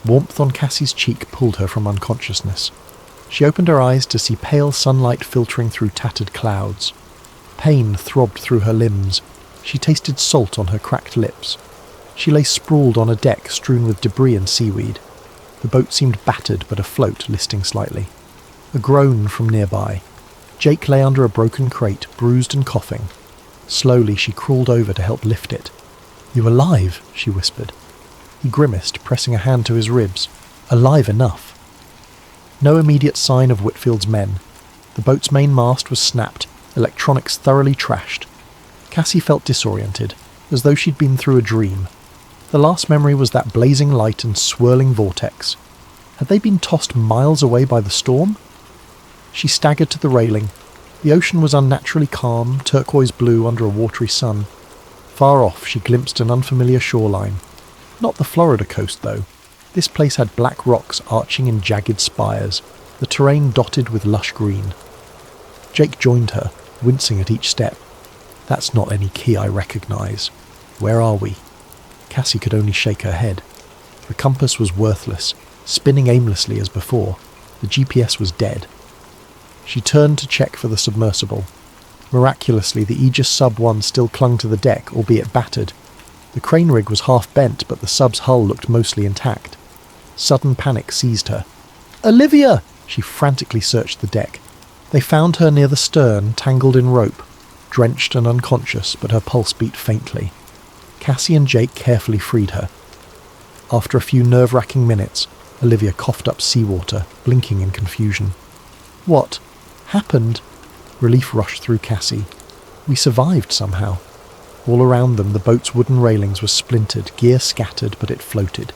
Warmth on Cassie's cheek pulled her from unconsciousness. She opened her eyes to see pale sunlight filtering through tattered clouds. Pain throbbed through her limbs. She tasted salt on her cracked lips. She lay sprawled on a deck strewn with debris and seaweed. The boat seemed battered but afloat, listing slightly. A groan from nearby. Jake lay under a broken crate, bruised and coughing. Slowly she crawled over to help lift it. "You alive?" she whispered. He grimaced, pressing a hand to his ribs. Alive enough. No immediate sign of Whitfield's men. The boat's main mast was snapped, electronics thoroughly trashed. Cassie felt disoriented, as though she'd been through a dream. The last memory was that blazing light and swirling vortex. Had they been tossed miles away by the storm? She staggered to the railing. The ocean was unnaturally calm, turquoise blue under a watery sun. Far off she glimpsed an unfamiliar shoreline. Not the Florida coast, though. This place had black rocks arching in jagged spires, the terrain dotted with lush green. Jake joined her, wincing at each step. "That's not any key I recognise. Where are we?" Cassie could only shake her head. The compass was worthless, spinning aimlessly as before. The GPS was dead. She turned to check for the submersible. Miraculously, the Aegis Sub-1 still clung to the deck, albeit battered. The crane rig was half bent, but the sub's hull looked mostly intact. Sudden panic seized her. "Olivia!" She frantically searched the deck. They found her near the stern, tangled in rope, drenched and unconscious, but her pulse beat faintly. Cassie and Jake carefully freed her. After a few nerve-wracking minutes, Olivia coughed up seawater, blinking in confusion. "What happened?" Relief rushed through Cassie. "We survived somehow." All around them, the boat's wooden railings were splintered, gear scattered, but it floated.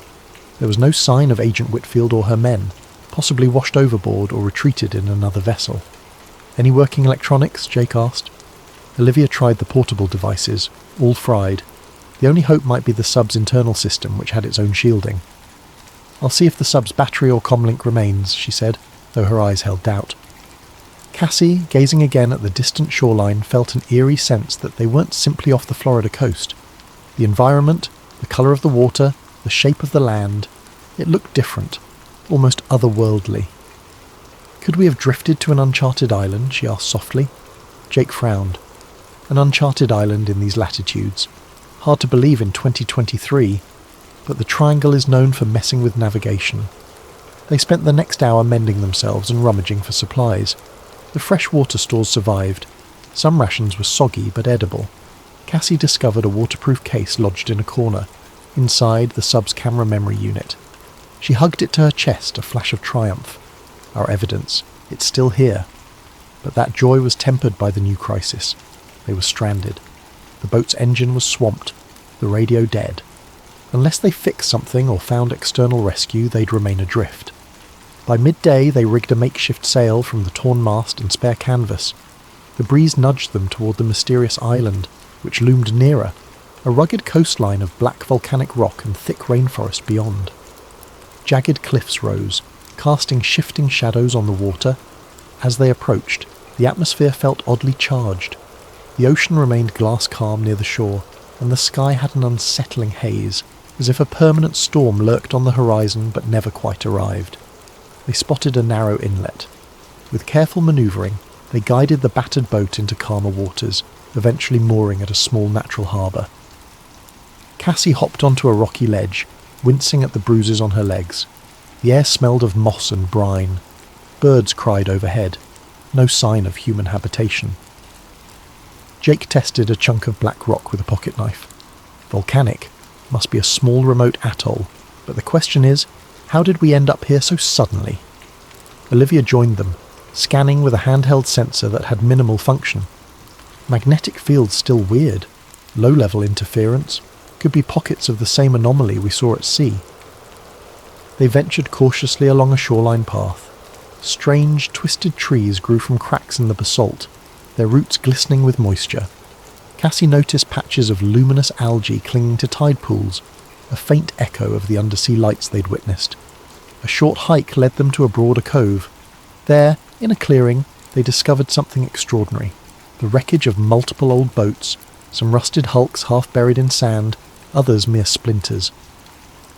There was no sign of Agent Whitfield or her men, possibly washed overboard or retreated in another vessel. "Any working electronics?" Jake asked. Olivia tried the portable devices, all fried. The only hope might be the sub's internal system, which had its own shielding. "I'll see if the sub's battery or comlink remains," she said, though her eyes held doubt. Cassie, gazing again at the distant shoreline, felt an eerie sense that they weren't simply off the Florida coast. The environment, the colour of the water, the shape of the land, it looked different, almost otherworldly. "Could we have drifted to an uncharted island?" she asked softly. Jake frowned. An uncharted island in these latitudes. Hard to believe in 2023, but the Triangle is known for messing with navigation. They spent the next hour mending themselves and rummaging for supplies. The fresh water stores survived. Some rations were soggy but edible. Cassie discovered a waterproof case lodged in a corner, inside the sub's camera memory unit. She hugged it to her chest, a flash of triumph. Our evidence, it's still here. But that joy was tempered by the new crisis. They were stranded. The boat's engine was swamped, the radio dead. Unless they fixed something or found external rescue, they'd remain adrift. By midday, they rigged a makeshift sail from the torn mast and spare canvas. The breeze nudged them toward the mysterious island, which loomed nearer, a rugged coastline of black volcanic rock and thick rainforest beyond. Jagged cliffs rose, casting shifting shadows on the water. As they approached, the atmosphere felt oddly charged. The ocean remained glass calm near the shore, and the sky had an unsettling haze, as if a permanent storm lurked on the horizon but never quite arrived. They spotted a narrow inlet. With careful manoeuvring, they guided the battered boat into calmer waters, eventually mooring at a small natural harbour. Cassie hopped onto a rocky ledge, wincing at the bruises on her legs. The air smelled of moss and brine. Birds cried overhead. No sign of human habitation. Jake tested a chunk of black rock with a pocket knife. Volcanic. Must be a small remote atoll. But the question is, how did we end up here so suddenly? Olivia joined them, scanning with a handheld sensor that had minimal function. Magnetic field's still weird. low-level interference, could be pockets of the same anomaly we saw at sea. They ventured cautiously along a shoreline path. Strange, twisted trees grew from cracks in the basalt, their roots glistening with moisture. Cassie noticed patches of luminous algae clinging to tide pools, a faint echo of the undersea lights they'd witnessed. A short hike led them to a broader cove. There, in a clearing, they discovered something extraordinary. The wreckage of multiple old boats, some rusted hulks half buried in sand, others mere splinters.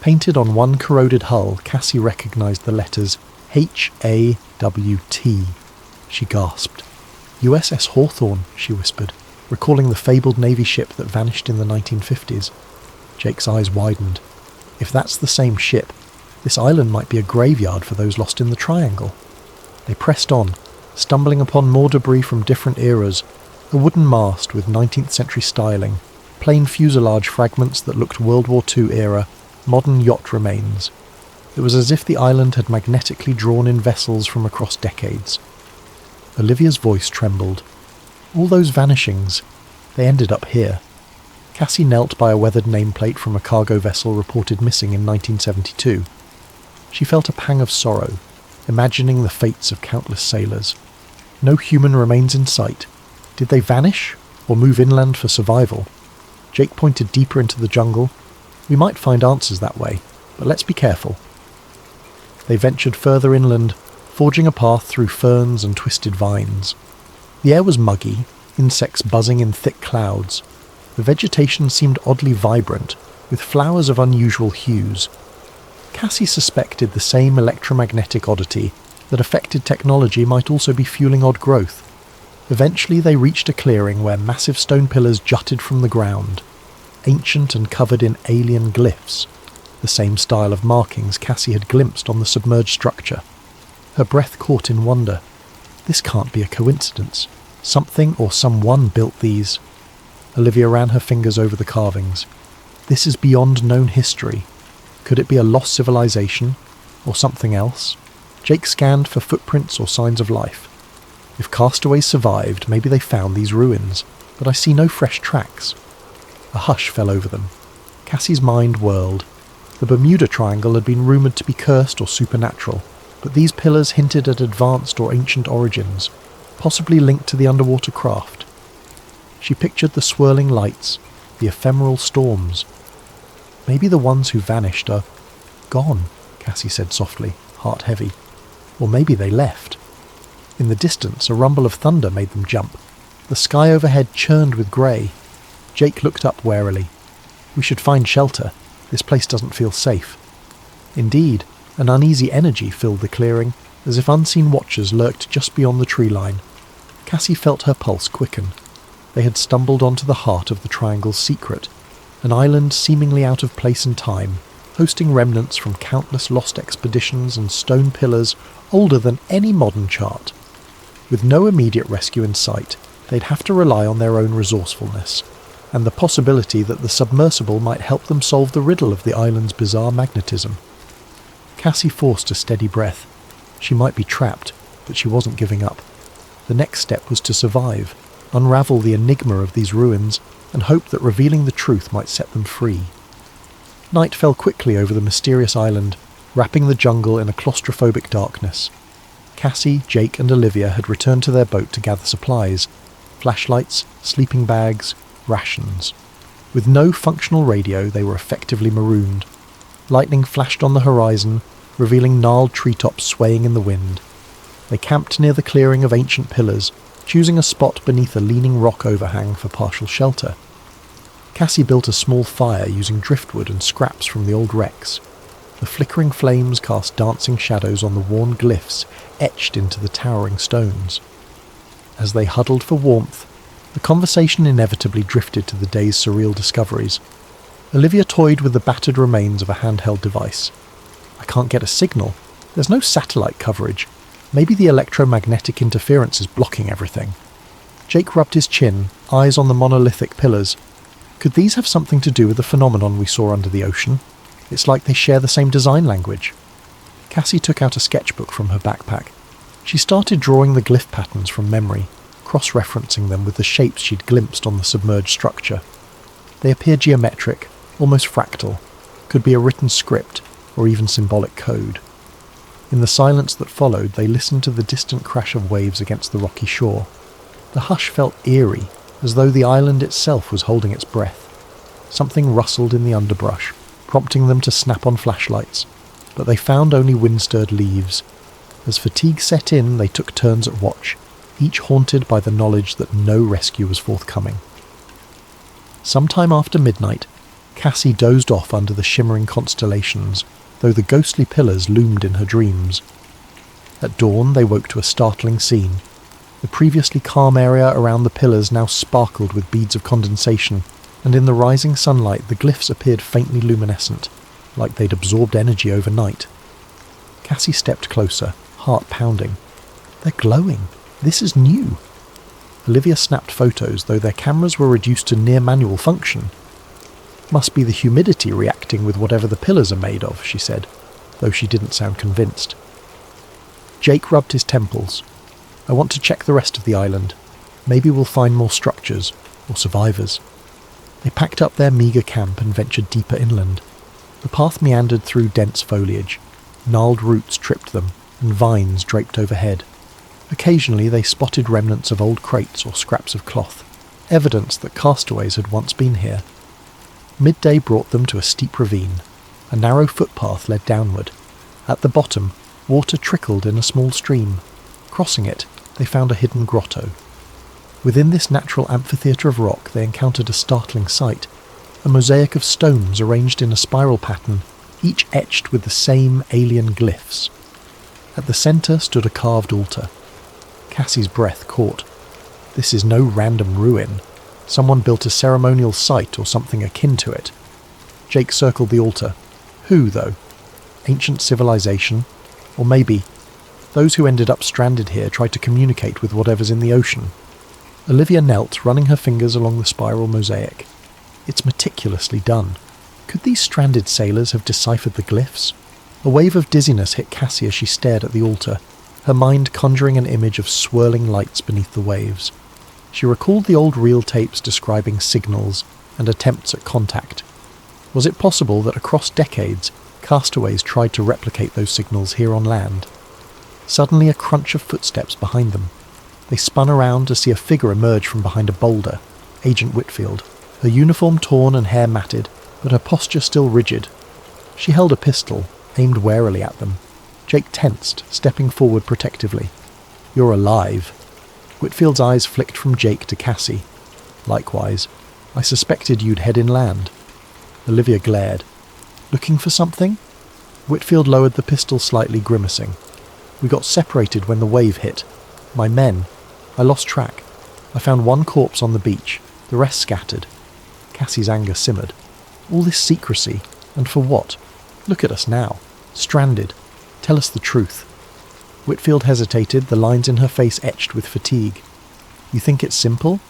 Painted on one corroded hull, Cassie recognised the letters H-A-W-T. She gasped. USS Hawthorne, she whispered, recalling the fabled Navy ship that vanished in the 1950s. Jake's eyes widened. If that's the same ship, this island might be a graveyard for those lost in the Triangle. They pressed on, stumbling upon more debris from different eras, a wooden mast with 19th century styling, plain fuselage fragments that looked World War II era, modern yacht remains. It was as if the island had magnetically drawn in vessels from across decades. Olivia's voice trembled. All those vanishings, they ended up here. Cassie knelt by a weathered nameplate from a cargo vessel reported missing in 1972. She felt a pang of sorrow, imagining the fates of countless sailors. No human remains in sight. Did they vanish, or move inland for survival? Jake pointed deeper into the jungle. We might find answers that way, but let's be careful. They ventured further inland, forging a path through ferns and twisted vines. The air was muggy, insects buzzing in thick clouds. The vegetation seemed oddly vibrant, with flowers of unusual hues. Cassie suspected the same electromagnetic oddity that affected technology might also be fueling odd growth. Eventually they reached a clearing where massive stone pillars jutted from the ground, ancient and covered in alien glyphs, the same style of markings Cassie had glimpsed on the submerged structure. Her breath caught in wonder. This can't be a coincidence. Something or someone built these. Olivia ran her fingers over the carvings. This is beyond known history. Could it be a lost civilization, or something else? Jake scanned for footprints or signs of life. If castaways survived, maybe they found these ruins, but I see no fresh tracks. A hush fell over them. Cassie's mind whirled. The Bermuda Triangle had been rumoured to be cursed or supernatural, but these pillars hinted at advanced or ancient origins, possibly linked to the underwater craft. She pictured the swirling lights, the ephemeral storms. Maybe the ones who vanished are gone, Cassie said softly, heart heavy. Or maybe they left. In the distance, a rumble of thunder made them jump. The sky overhead churned with grey. Jake looked up warily. We should find shelter. This place doesn't feel safe. Indeed, an uneasy energy filled the clearing, as if unseen watchers lurked just beyond the tree line. Cassie felt her pulse quicken. They had stumbled onto the heart of the Triangle's secret, an island seemingly out of place and time, hosting remnants from countless lost expeditions and stone pillars older than any modern chart. With no immediate rescue in sight, they'd have to rely on their own resourcefulness, and the possibility that the submersible might help them solve the riddle of the island's bizarre magnetism. Cassie forced a steady breath. She might be trapped, but she wasn't giving up. The next step was to survive, unravel the enigma of these ruins, and hope that revealing the truth might set them free. Night fell quickly over the mysterious island, wrapping the jungle in a claustrophobic darkness. Cassie, Jake and Olivia had returned to their boat to gather supplies, flashlights, sleeping bags, rations. With no functional radio, they were effectively marooned. Lightning flashed on the horizon, revealing gnarled treetops swaying in the wind. They camped near the clearing of ancient pillars, choosing a spot beneath a leaning rock overhang for partial shelter. Cassie built a small fire using driftwood and scraps from the old wrecks. The flickering flames cast dancing shadows on the worn glyphs etched into the towering stones. As they huddled for warmth, the conversation inevitably drifted to the day's surreal discoveries. Olivia toyed with the battered remains of a handheld device. I can't get a signal. There's no satellite coverage. Maybe the electromagnetic interference is blocking everything. Jake rubbed his chin, eyes on the monolithic pillars. Could these have something to do with the phenomenon we saw under the ocean? It's like they share the same design language. Cassie took out a sketchbook from her backpack. She started drawing the glyph patterns from memory, cross-referencing them with the shapes she'd glimpsed on the submerged structure. They appear geometric, almost fractal, could be a written script or even symbolic code. In the silence that followed, they listened to the distant crash of waves against the rocky shore. The hush felt eerie, as though the island itself was holding its breath. Something rustled in the underbrush, prompting them to snap on flashlights, but they found only wind-stirred leaves. As fatigue set in, they took turns at watch, each haunted by the knowledge that no rescue was forthcoming. Sometime after midnight, Cassie dozed off under the shimmering constellations, though the ghostly pillars loomed in her dreams. At dawn, they woke to a startling scene. The previously calm area around the pillars now sparkled with beads of condensation, and in the rising sunlight the glyphs appeared faintly luminescent, like they'd absorbed energy overnight. Cassie stepped closer, heart pounding. They're glowing. This is new. Olivia snapped photos, though their cameras were reduced to near manual function. Must be the humidity reacting with whatever the pillars are made of, she said, though she didn't sound convinced. Jake rubbed his temples. I want to check the rest of the island. Maybe we'll find more structures, or survivors. They packed up their meagre camp and ventured deeper inland. The path meandered through dense foliage. Gnarled roots tripped them, and vines draped overhead. Occasionally they spotted remnants of old crates or scraps of cloth, evidence that castaways had once been here. Midday brought them to a steep ravine. A narrow footpath led downward. At the bottom, water trickled in a small stream. Crossing it, they found a hidden grotto. Within this natural amphitheatre of rock they encountered a startling sight, a mosaic of stones arranged in a spiral pattern, each etched with the same alien glyphs. At the centre stood a carved altar. Cassie's breath caught. This is no random ruin. Someone built a ceremonial site or something akin to it. Jake circled the altar. Who, though? Ancient civilization? Or maybe those who ended up stranded here tried to communicate with whatever's in the ocean. Olivia knelt, running her fingers along the spiral mosaic. It's meticulously done. Could these stranded sailors have deciphered the glyphs? A wave of dizziness hit Cassie as she stared at the altar, her mind conjuring an image of swirling lights beneath the waves. She recalled the old reel tapes describing signals and attempts at contact. Was it possible that across decades, castaways tried to replicate those signals here on land? Suddenly a crunch of footsteps behind them. They spun around to see a figure emerge from behind a boulder, Agent Whitfield, her uniform torn and hair matted, but her posture still rigid. She held a pistol, aimed warily at them. Jake tensed, stepping forward protectively. You're alive. Whitfield's eyes flicked from Jake to Cassie. Likewise. I suspected you'd head inland. Olivia glared. Looking for something? Whitfield lowered the pistol slightly, grimacing. We got separated when the wave hit. My men. I lost track. I found one corpse on the beach. The rest scattered. Cassie's anger simmered. All this secrecy. And for what? Look at us now. Stranded. Tell us the truth. Whitfield hesitated, the lines in her face etched with fatigue. You think it's simple?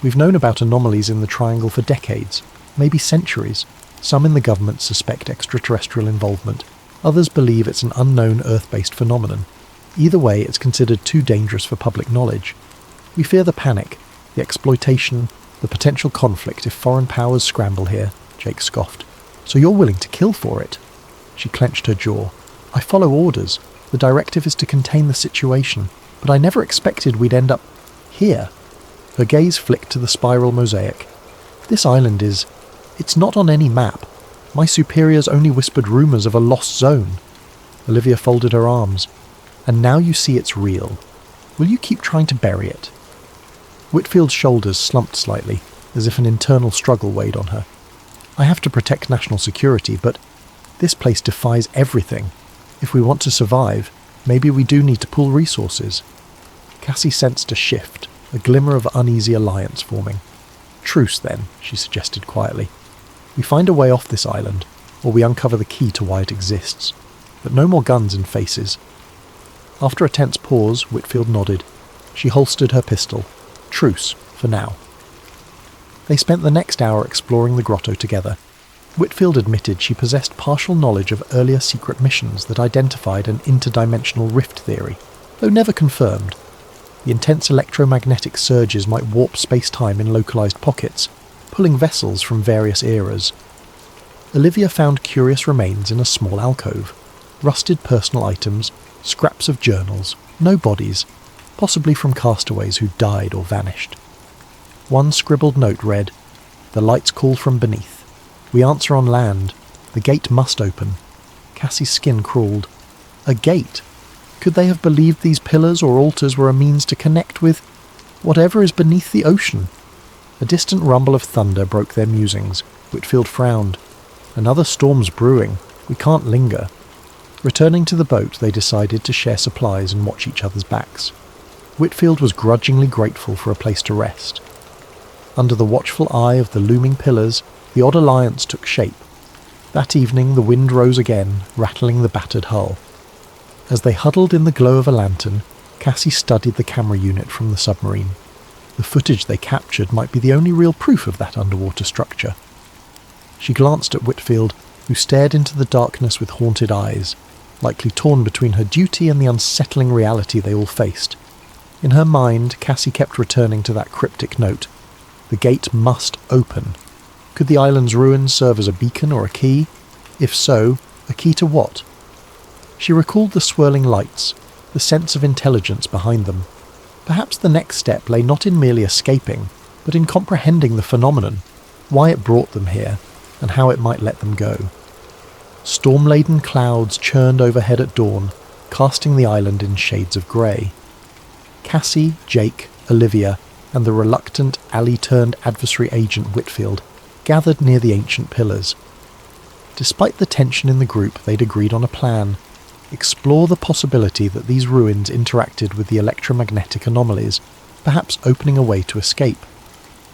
We've known about anomalies in the Triangle for decades, maybe centuries. Some in the government suspect extraterrestrial involvement. Others believe it's an unknown Earth-based phenomenon. Either way, it's considered too dangerous for public knowledge. We fear the panic, the exploitation, the potential conflict if foreign powers scramble here, Jake scoffed. So you're willing to kill for it? She clenched her jaw. I follow orders. The directive is to contain the situation, but I never expected we'd end up here. Her gaze flicked to the spiral mosaic. This island it's not on any map. My superiors only whispered rumours of a lost zone. Olivia folded her arms. And now you see it's real. Will you keep trying to bury it? Whitfield's shoulders slumped slightly, as if an internal struggle weighed on her. I have to protect national security, but this place defies everything. If we want to survive, maybe we do need to pool resources. Cassie sensed a shift, a glimmer of uneasy alliance forming. Truce, then, she suggested quietly. We find a way off this island, or we uncover the key to why it exists. But no more guns and faces. After a tense pause, Whitfield nodded. She holstered her pistol. Truce, for now. They spent the next hour exploring the grotto together. Whitfield admitted she possessed partial knowledge of earlier secret missions that identified an interdimensional rift theory, though never confirmed. The intense electromagnetic surges might warp space-time in localized pockets, pulling vessels from various eras. Olivia found curious remains in a small alcove, rusted personal items, scraps of journals, no bodies, possibly from castaways who died or vanished. One scribbled note read, "The lights call from beneath. We answer on land. The gate must open." Cassie's skin crawled. A gate? Could they have believed these pillars or altars were a means to connect with whatever is beneath the ocean? A distant rumble of thunder broke their musings. Whitfield frowned. "Another storm's brewing. We can't linger." Returning to the boat, they decided to share supplies and watch each other's backs. Whitfield was grudgingly grateful for a place to rest. Under the watchful eye of the looming pillars, the odd alliance took shape. That evening the wind rose again, rattling the battered hull. As they huddled in the glow of a lantern, Cassie studied the camera unit from the submarine. The footage they captured might be the only real proof of that underwater structure. She glanced at Whitfield, who stared into the darkness with haunted eyes, likely torn between her duty and the unsettling reality they all faced. In her mind, Cassie kept returning to that cryptic note. The gate must open. Could the island's ruins serve as a beacon or a key? If so, a key to what? She recalled the swirling lights, the sense of intelligence behind them. Perhaps the next step lay not in merely escaping, but in comprehending the phenomenon, why it brought them here, and how it might let them go. Storm-laden clouds churned overhead at dawn, casting the island in shades of grey. Cassie, Jake, Olivia, and the reluctant, ally-turned-adversary agent Whitfield gathered near the ancient pillars. Despite the tension in the group, they'd agreed on a plan. Explore the possibility that these ruins interacted with the electromagnetic anomalies, perhaps opening a way to escape.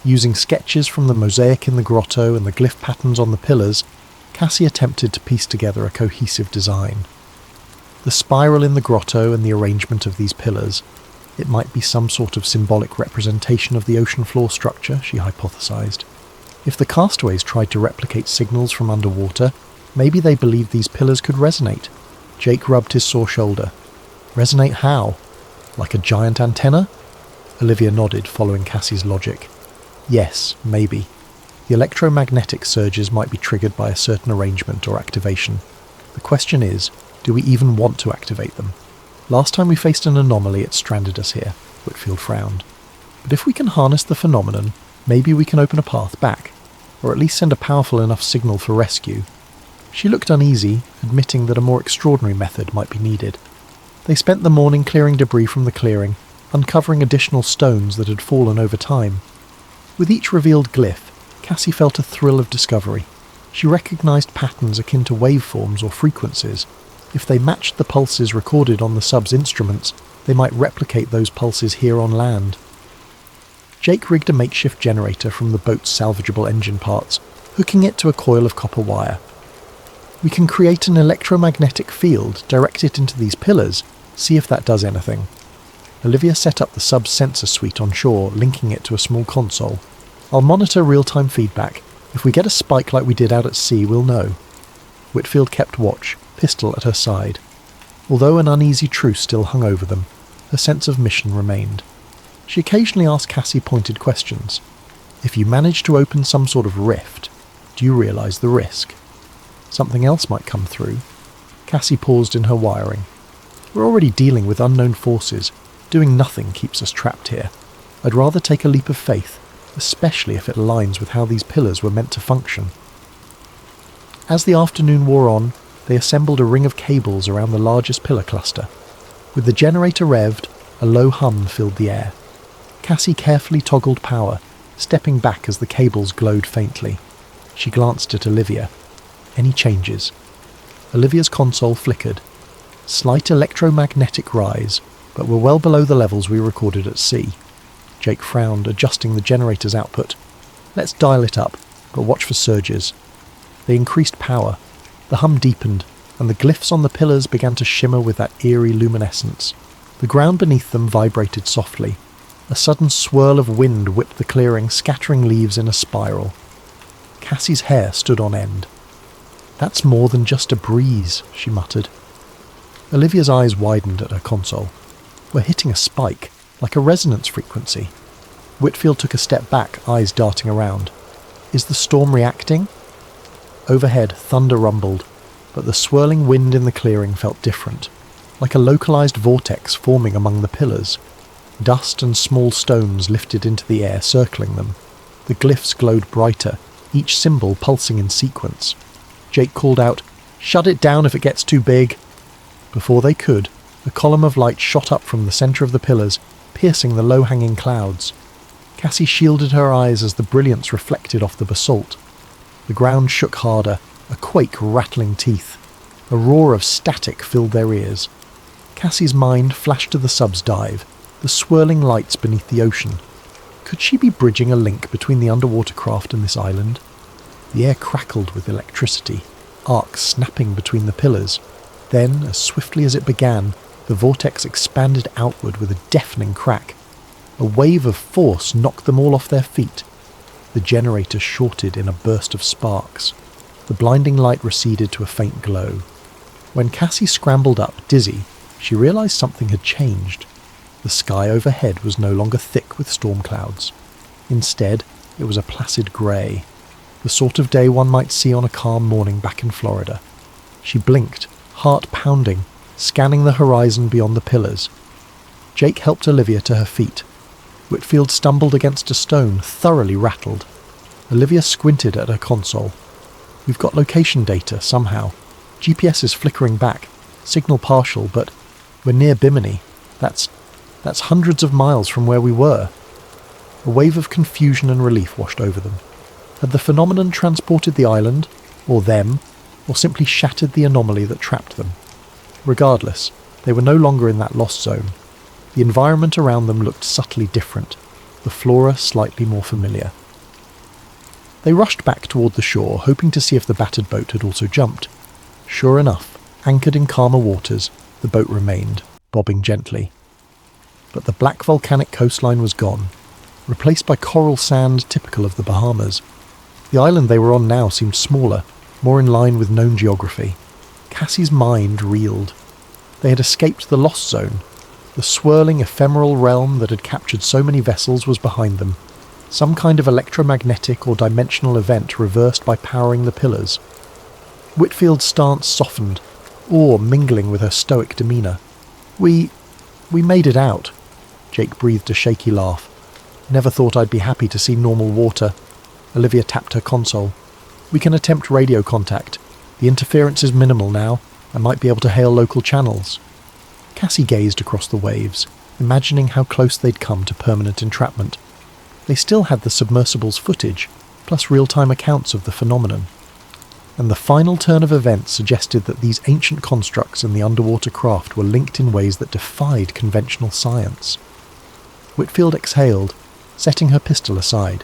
Using sketches from the mosaic in the grotto and the glyph patterns on the pillars, Cassie attempted to piece together a cohesive design. The spiral in the grotto and the arrangement of these pillars, it might be some sort of symbolic representation of the ocean floor structure, she hypothesized. If the castaways tried to replicate signals from underwater, maybe they believed these pillars could resonate. Jake rubbed his sore shoulder. Resonate how? Like a giant antenna? Olivia nodded, following Cassie's logic. Yes, maybe. The electromagnetic surges might be triggered by a certain arrangement or activation. The question is, do we even want to activate them? Last time we faced an anomaly, it stranded us here, Whitfield frowned. But if we can harness the phenomenon, maybe we can open a path back, or at least send a powerful enough signal for rescue. She looked uneasy, admitting that a more extraordinary method might be needed. They spent the morning clearing debris from the clearing, uncovering additional stones that had fallen over time. With each revealed glyph, Cassie felt a thrill of discovery. She recognised patterns akin to waveforms or frequencies. If they matched the pulses recorded on the sub's instruments, they might replicate those pulses here on land. Jake rigged a makeshift generator from the boat's salvageable engine parts, hooking it to a coil of copper wire. We can create an electromagnetic field, direct it into these pillars, see if that does anything. Olivia set up the sub's sensor suite on shore, linking it to a small console. I'll monitor real-time feedback. If we get a spike like we did out at sea, we'll know. Whitfield kept watch, pistol at her side. Although an uneasy truce still hung over them, her sense of mission remained. She occasionally asked Cassie pointed questions. If you manage to open some sort of rift, do you realise the risk? Something else might come through. Cassie paused in her wiring. We're already dealing with unknown forces. Doing nothing keeps us trapped here. I'd rather take a leap of faith, especially if it aligns with how these pillars were meant to function. As the afternoon wore on, they assembled a ring of cables around the largest pillar cluster. With the generator revved, a low hum filled the air. Cassie carefully toggled power, stepping back as the cables glowed faintly. She glanced at Olivia. Any changes? Olivia's console flickered. Slight electromagnetic rise, but we're well below the levels we recorded at sea. Jake frowned, adjusting the generator's output. Let's dial it up, but watch for surges. They increased power. The hum deepened, and the glyphs on the pillars began to shimmer with that eerie luminescence. The ground beneath them vibrated softly. A sudden swirl of wind whipped the clearing, scattering leaves in a spiral. Cassie's hair stood on end. That's more than just a breeze, she muttered. Olivia's eyes widened at her console. We're hitting a spike, like a resonance frequency. Whitfield took a step back, eyes darting around. Is the storm reacting? Overhead, thunder rumbled, but the swirling wind in the clearing felt different, like a localized vortex forming among the pillars. Dust and small stones lifted into the air, circling them. The glyphs glowed brighter, each symbol pulsing in sequence. Jake called out, "Shut it down if it gets too big!" Before they could, a column of light shot up from the centre of the pillars, piercing the low-hanging clouds. Cassie shielded her eyes as the brilliance reflected off the basalt. The ground shook harder, a quake rattling teeth. A roar of static filled their ears. Cassie's mind flashed to the sub's dive, the swirling lights beneath the ocean. Could she be bridging a link between the underwater craft and this island? The air crackled with electricity, arcs snapping between the pillars. Then, as swiftly as it began, the vortex expanded outward with a deafening crack. A wave of force knocked them all off their feet. The generator shorted in a burst of sparks. The blinding light receded to a faint glow. When Cassie scrambled up, dizzy, she realized something had changed. The sky overhead was no longer thick with storm clouds. Instead, it was a placid grey, the sort of day one might see on a calm morning back in Florida. She blinked, heart pounding, scanning the horizon beyond the pillars. Jake helped Olivia to her feet. Whitfield stumbled against a stone, thoroughly rattled. Olivia squinted at her console. "We've got location data, somehow. GPS is flickering back. Signal partial, but we're near Bimini. That's hundreds of miles from where we were." A wave of confusion and relief washed over them. Had the phenomenon transported the island, or them, or simply shattered the anomaly that trapped them? Regardless, they were no longer in that lost zone. The environment around them looked subtly different, the flora slightly more familiar. They rushed back toward the shore, hoping to see if the battered boat had also jumped. Sure enough, anchored in calmer waters, the boat remained, bobbing gently. But the black volcanic coastline was gone, replaced by coral sand typical of the Bahamas. The island they were on now seemed smaller, more in line with known geography. Cassie's mind reeled. They had escaped the lost zone. The swirling, ephemeral realm that had captured so many vessels was behind them. Some kind of electromagnetic or dimensional event reversed by powering the pillars. Whitfield's stance softened, awe mingling with her stoic demeanour. We made it out." Jake breathed a shaky laugh. "Never thought I'd be happy to see normal water." Olivia tapped her console. "We can attempt radio contact. The interference is minimal now. I might be able to hail local channels." Cassie gazed across the waves, imagining how close they'd come to permanent entrapment. They still had the submersible's footage, plus real-time accounts of the phenomenon. And the final turn of events suggested that these ancient constructs and the underwater craft were linked in ways that defied conventional science. Whitfield exhaled, setting her pistol aside.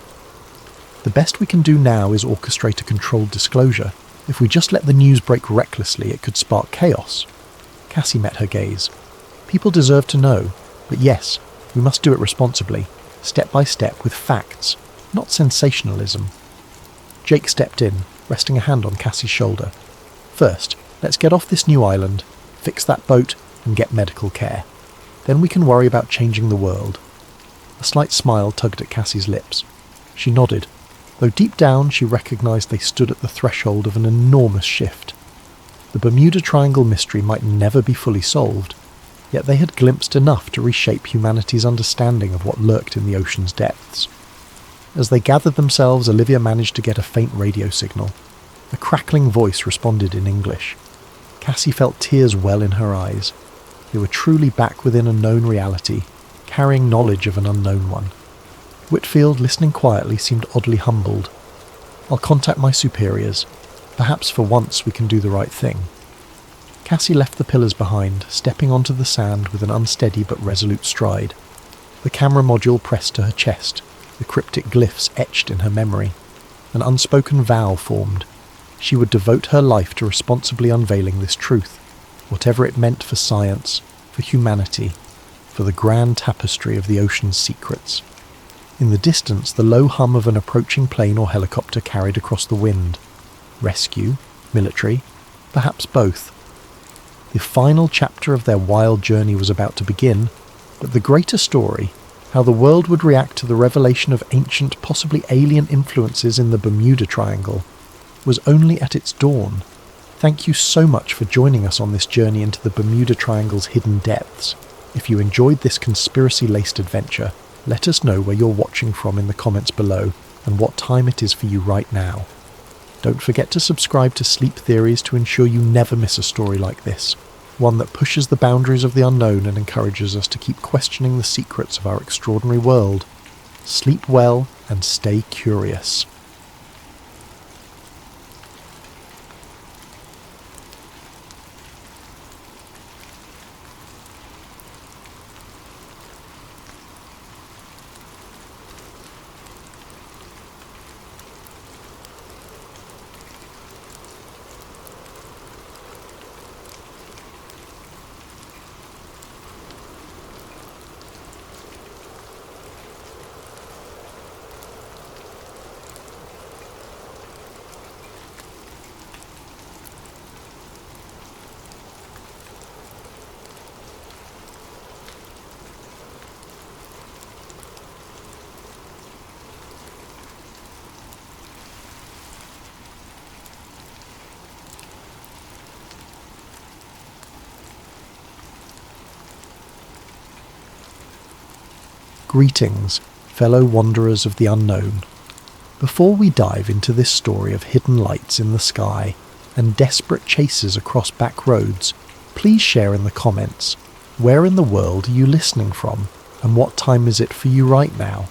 "The best we can do now is orchestrate a controlled disclosure. If we just let the news break recklessly, it could spark chaos." Cassie met her gaze. "People deserve to know, but yes, we must do it responsibly, step by step with facts, not sensationalism." Jake stepped in, resting a hand on Cassie's shoulder. "First, let's get off this new island, fix that boat, and get medical care. Then we can worry about changing the world." A slight smile tugged at Cassie's lips. She nodded, though deep down she recognised they stood at the threshold of an enormous shift. The Bermuda Triangle mystery might never be fully solved, yet they had glimpsed enough to reshape humanity's understanding of what lurked in the ocean's depths. As they gathered themselves, Olivia managed to get a faint radio signal. A crackling voice responded in English. Cassie felt tears well in her eyes. They were truly back within a known reality, carrying knowledge of an unknown one. Whitfield, listening quietly, seemed oddly humbled. "I'll contact my superiors. Perhaps for once we can do the right thing." Cassie left the pillars behind, stepping onto the sand with an unsteady but resolute stride. The camera module pressed to her chest, the cryptic glyphs etched in her memory. An unspoken vow formed. She would devote her life to responsibly unveiling this truth, whatever it meant for science, for humanity, for the grand tapestry of the ocean's secrets. In the distance, the low hum of an approaching plane or helicopter carried across the wind. Rescue? Military? Perhaps both. The final chapter of their wild journey was about to begin, but the greater story, how the world would react to the revelation of ancient, possibly alien influences in the Bermuda Triangle, was only at its dawn. Thank you so much for joining us on this journey into the Bermuda Triangle's hidden depths. If you enjoyed this conspiracy-laced adventure, let us know where you're watching from in the comments below and what time it is for you right now. Don't forget to subscribe to Sleep Theories to ensure you never miss a story like this, one that pushes the boundaries of the unknown and encourages us to keep questioning the secrets of our extraordinary world. Sleep well and stay curious. Greetings, fellow wanderers of the unknown. Before we dive into this story of hidden lights in the sky and desperate chases across back roads, please share in the comments, where in the world are you listening from and what time is it for you right now?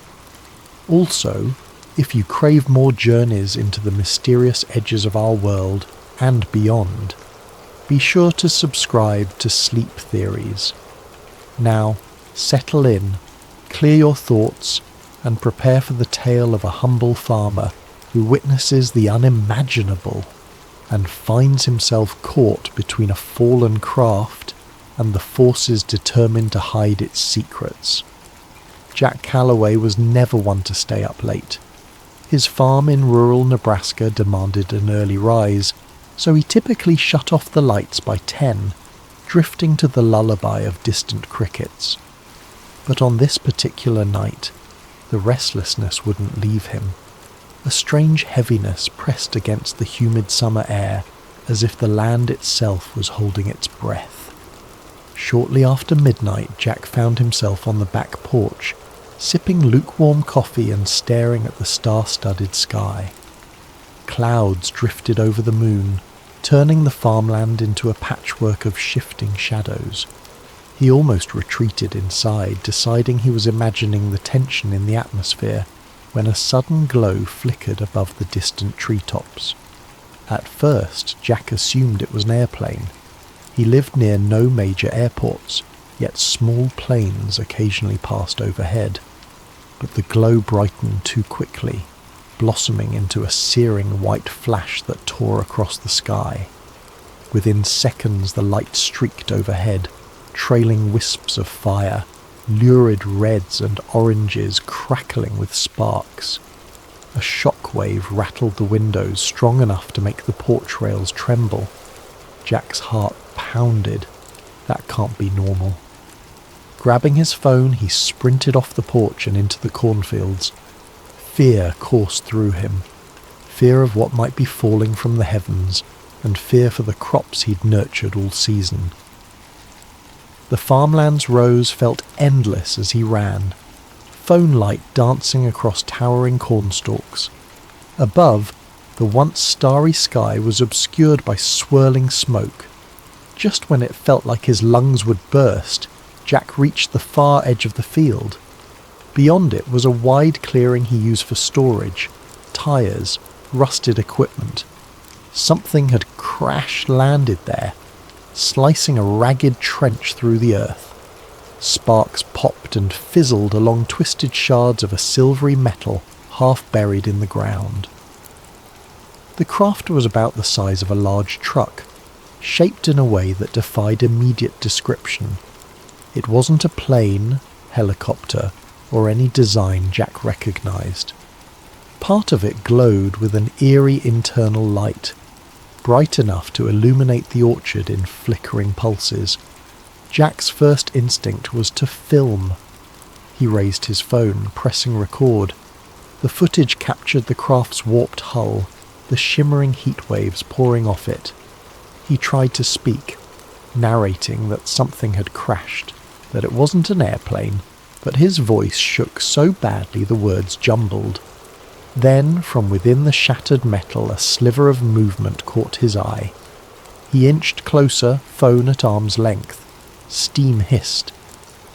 Also, if you crave more journeys into the mysterious edges of our world and beyond, be sure to subscribe to Sleep Theories. Now, settle in, clear your thoughts, and prepare for the tale of a humble farmer who witnesses the unimaginable and finds himself caught between a fallen craft and the forces determined to hide its secrets. Jack Calloway was never one to stay up late. His farm in rural Nebraska demanded an early rise, so he typically shut off the lights by 10, drifting to the lullaby of distant crickets. But on this particular night, the restlessness wouldn't leave him. A strange heaviness pressed against the humid summer air, as if the land itself was holding its breath. Shortly after midnight, Jack found himself on the back porch, sipping lukewarm coffee and staring at the star-studded sky. Clouds drifted over the moon, turning the farmland into a patchwork of shifting shadows. He almost retreated inside, deciding he was imagining the tension in the atmosphere, when a sudden glow flickered above the distant treetops. At first, Jack assumed it was an airplane. He lived near no major airports, yet small planes occasionally passed overhead. But the glow brightened too quickly, blossoming into a searing white flash that tore across the sky. Within seconds, the light streaked overhead, trailing wisps of fire, lurid reds and oranges crackling with sparks. A shockwave rattled the windows strong enough to make the porch rails tremble. Jack's heart pounded. That can't be normal. Grabbing his phone, he sprinted off the porch and into the cornfields. Fear coursed through him. Fear of what might be falling from the heavens, and fear for the crops he'd nurtured all season. The farmland's rows felt endless as he ran, phone light dancing across towering cornstalks. Above, the once starry sky was obscured by swirling smoke. Just when it felt like his lungs would burst, Jack reached the far edge of the field. Beyond it was a wide clearing he used for storage, tyres, rusted equipment. Something had crash-landed there, slicing a ragged trench through the earth. Sparks popped and fizzled along twisted shards of a silvery metal half buried in the ground. The craft was about the size of a large truck, shaped in a way that defied immediate description. It wasn't a plane, helicopter, or any design Jack recognised. Part of it glowed with an eerie internal light, bright enough to illuminate the orchard in flickering pulses. Jack's first instinct was to film. He raised his phone, pressing record. The footage captured the craft's warped hull, the shimmering heat waves pouring off it. He tried to speak, narrating that something had crashed, that it wasn't an airplane, but his voice shook so badly the words jumbled. Then, from within the shattered metal, a sliver of movement caught his eye. He inched closer, phone at arm's length. Steam hissed.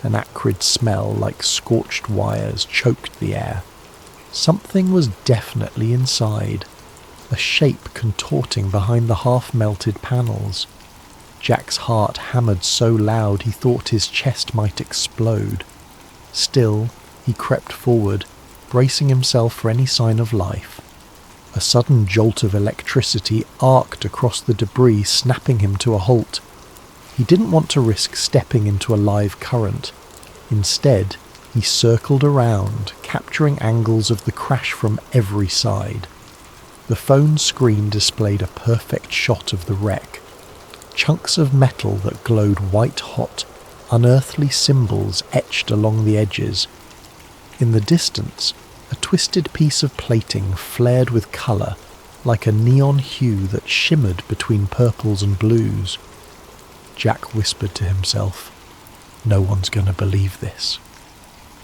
An acrid smell like scorched wires choked the air. Something was definitely inside, a shape contorting behind the half-melted panels. Jack's heart hammered so loud he thought his chest might explode. Still, he crept forward, bracing himself for any sign of life. A sudden jolt of electricity arced across the debris, snapping him to a halt. He didn't want to risk stepping into a live current. Instead, he circled around, capturing angles of the crash from every side. The phone screen displayed a perfect shot of the wreck. Chunks of metal that glowed white-hot, unearthly symbols etched along the edges. In the distance, a twisted piece of plating flared with colour, like a neon hue that shimmered between purples and blues. Jack whispered to himself, "No one's going to believe this."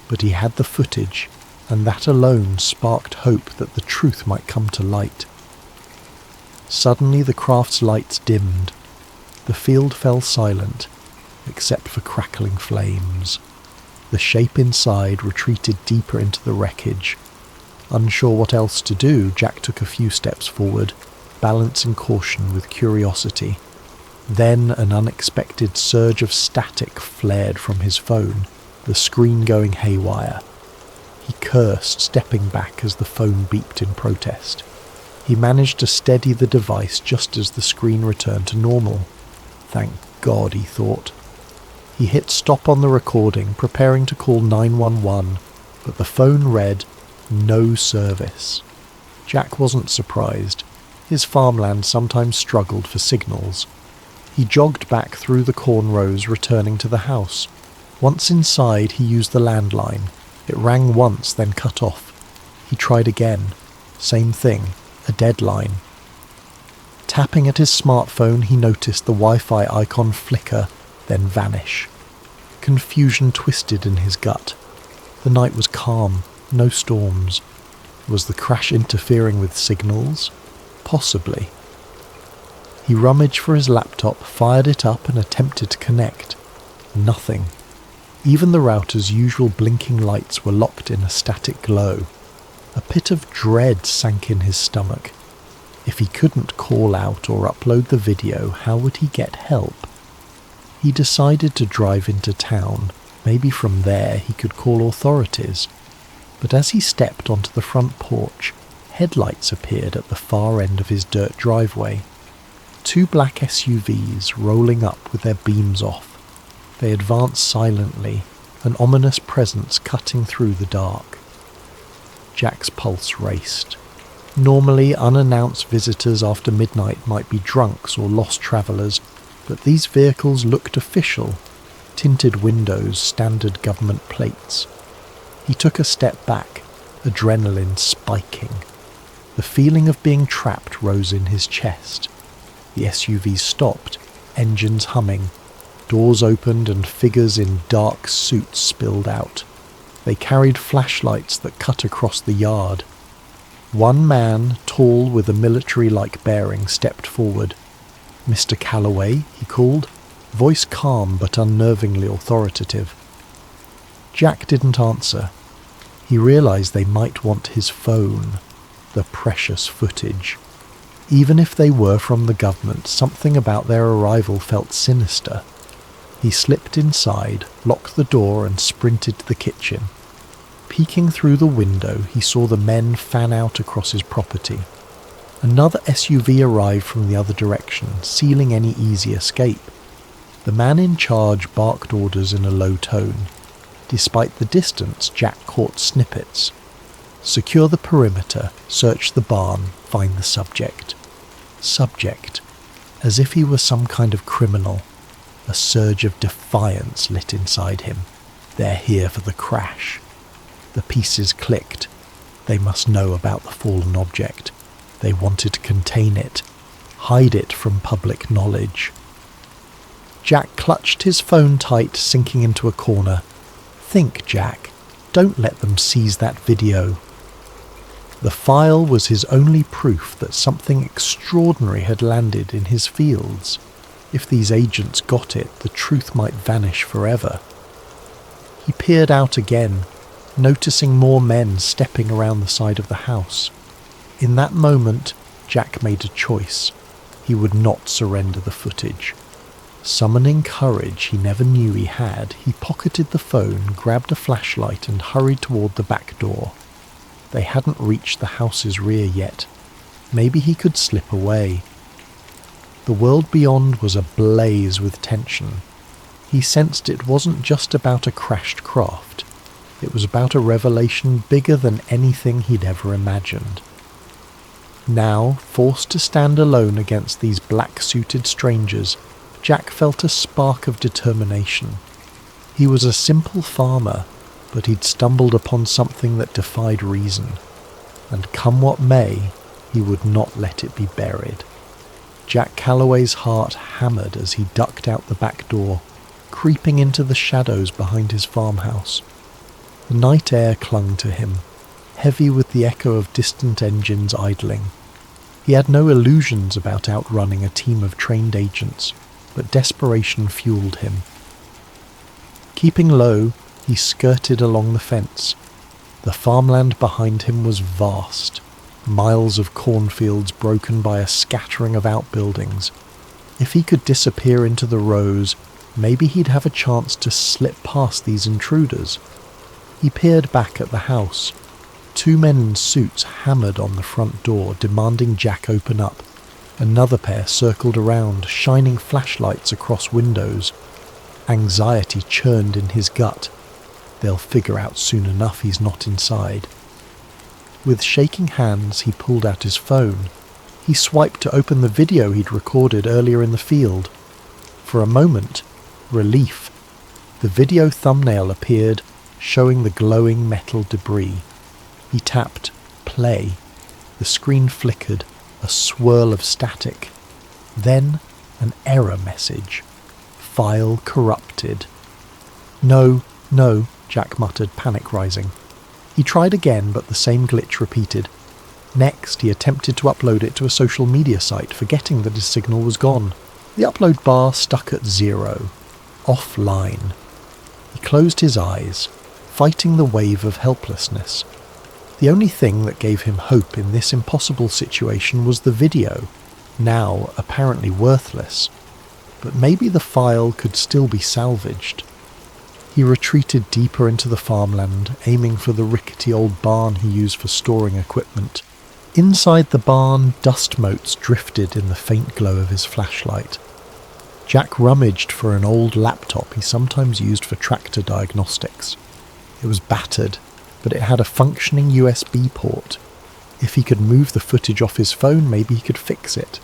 But he had the footage, and that alone sparked hope that the truth might come to light. Suddenly the craft's lights dimmed. The field fell silent, except for crackling flames. The shape inside retreated deeper into the wreckage. Unsure what else to do, Jack took a few steps forward, balancing caution with curiosity. Then an unexpected surge of static flared from his phone, the screen going haywire. He cursed, stepping back as the phone beeped in protest. He managed to steady the device just as the screen returned to normal. Thank God, he thought. He hit stop on the recording, preparing to call 911, but the phone read, "No service." Jack wasn't surprised. His farmland sometimes struggled for signals. He jogged back through the corn rows, returning to the house. Once inside, he used the landline. It rang once, then cut off. He tried again. Same thing, a dead line. Tapping at his smartphone, he noticed the Wi-Fi icon flicker, then vanish. Confusion twisted in his gut. The night was calm, no storms. Was the crash interfering with signals? Possibly. He rummaged for his laptop, fired it up and attempted to connect. Nothing. Even the router's usual blinking lights were locked in a static glow. A pit of dread sank in his stomach. If he couldn't call out or upload the video, how would he get help? He decided to drive into town. Maybe from there he could call authorities. But as he stepped onto the front porch, headlights appeared at the far end of his dirt driveway. 2 black SUVs rolling up with their beams off. They advanced silently, an ominous presence cutting through the dark. Jack's pulse raced. Normally, unannounced visitors after midnight might be drunks or lost travellers, but these vehicles looked official. Tinted windows, standard government plates. He took a step back, adrenaline spiking. The feeling of being trapped rose in his chest. The SUVs stopped, engines humming. Doors opened and figures in dark suits spilled out. They carried flashlights that cut across the yard. One man, tall with a military-like bearing, stepped forward. "Mr. Calloway," he called, voice calm but unnervingly authoritative. Jack didn't answer. He realized they might want his phone, the precious footage. Even if they were from the government, something about their arrival felt sinister. He slipped inside, locked the door and sprinted to the kitchen. Peeking through the window, he saw the men fan out across his property. Another SUV arrived from the other direction, sealing any easy escape. The man in charge barked orders in a low tone. Despite the distance, Jack caught snippets. Secure the perimeter, search the barn, find the subject. Subject. As if he were some kind of criminal. A surge of defiance lit inside him. They're here for the crash. The pieces clicked. They must know about the fallen object. They wanted to contain it, hide it from public knowledge. Jack clutched his phone tight, sinking into a corner. Think, Jack. Don't let them seize that video. The file was his only proof that something extraordinary had landed in his fields. If these agents got it, the truth might vanish forever. He peered out again, noticing more men stepping around the side of the house. In that moment, Jack made a choice. He would not surrender the footage. Summoning courage he never knew he had, he pocketed the phone, grabbed a flashlight and hurried toward the back door. They hadn't reached the house's rear yet. Maybe he could slip away. The world beyond was ablaze with tension. He sensed it wasn't just about a crashed craft. It was about a revelation bigger than anything he'd ever imagined. Now, forced to stand alone against these black-suited strangers, Jack felt a spark of determination. He was a simple farmer, but he'd stumbled upon something that defied reason. And come what may, he would not let it be buried. Jack Calloway's heart hammered as he ducked out the back door, creeping into the shadows behind his farmhouse. The night air clung to him, heavy with the echo of distant engines idling. He had no illusions about outrunning a team of trained agents, but desperation fueled him. Keeping low, he skirted along the fence. The farmland behind him was vast, miles of cornfields broken by a scattering of outbuildings. If he could disappear into the rows, maybe he'd have a chance to slip past these intruders. He peered back at the house. 2 men in suits hammered on the front door, demanding Jack open up. Another pair circled around, shining flashlights across windows. Anxiety churned in his gut. They'll figure out soon enough he's not inside. With shaking hands, he pulled out his phone. He swiped to open the video he'd recorded earlier in the field. For a moment, relief. The video thumbnail appeared, showing the glowing metal debris. He tapped play. The screen flickered, a swirl of static. Then an error message. File corrupted. No, Jack muttered, panic rising. He tried again, but the same glitch repeated. Next, he attempted to upload it to a social media site, forgetting that his signal was gone. The upload bar stuck at 0. Offline. He closed his eyes, fighting the wave of helplessness. The only thing that gave him hope in this impossible situation was the video, now apparently worthless. But maybe the file could still be salvaged. He retreated deeper into the farmland, aiming for the rickety old barn he used for storing equipment. Inside the barn, dust motes drifted in the faint glow of his flashlight. Jack rummaged for an old laptop he sometimes used for tractor diagnostics. It was battered, but it had a functioning USB port. If he could move the footage off his phone, maybe he could fix it.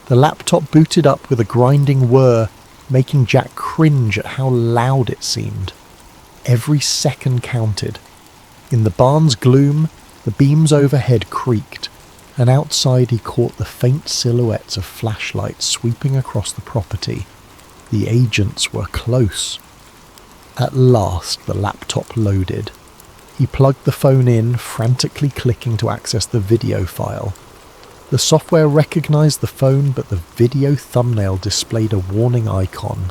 The laptop booted up with a grinding whir, making Jack cringe at how loud it seemed. Every second counted. In the barn's gloom, the beams overhead creaked, and outside he caught the faint silhouettes of flashlights sweeping across the property. The agents were close. At last the laptop loaded. He plugged the phone in, frantically clicking to access the video file. The software recognized the phone, but the video thumbnail displayed a warning icon.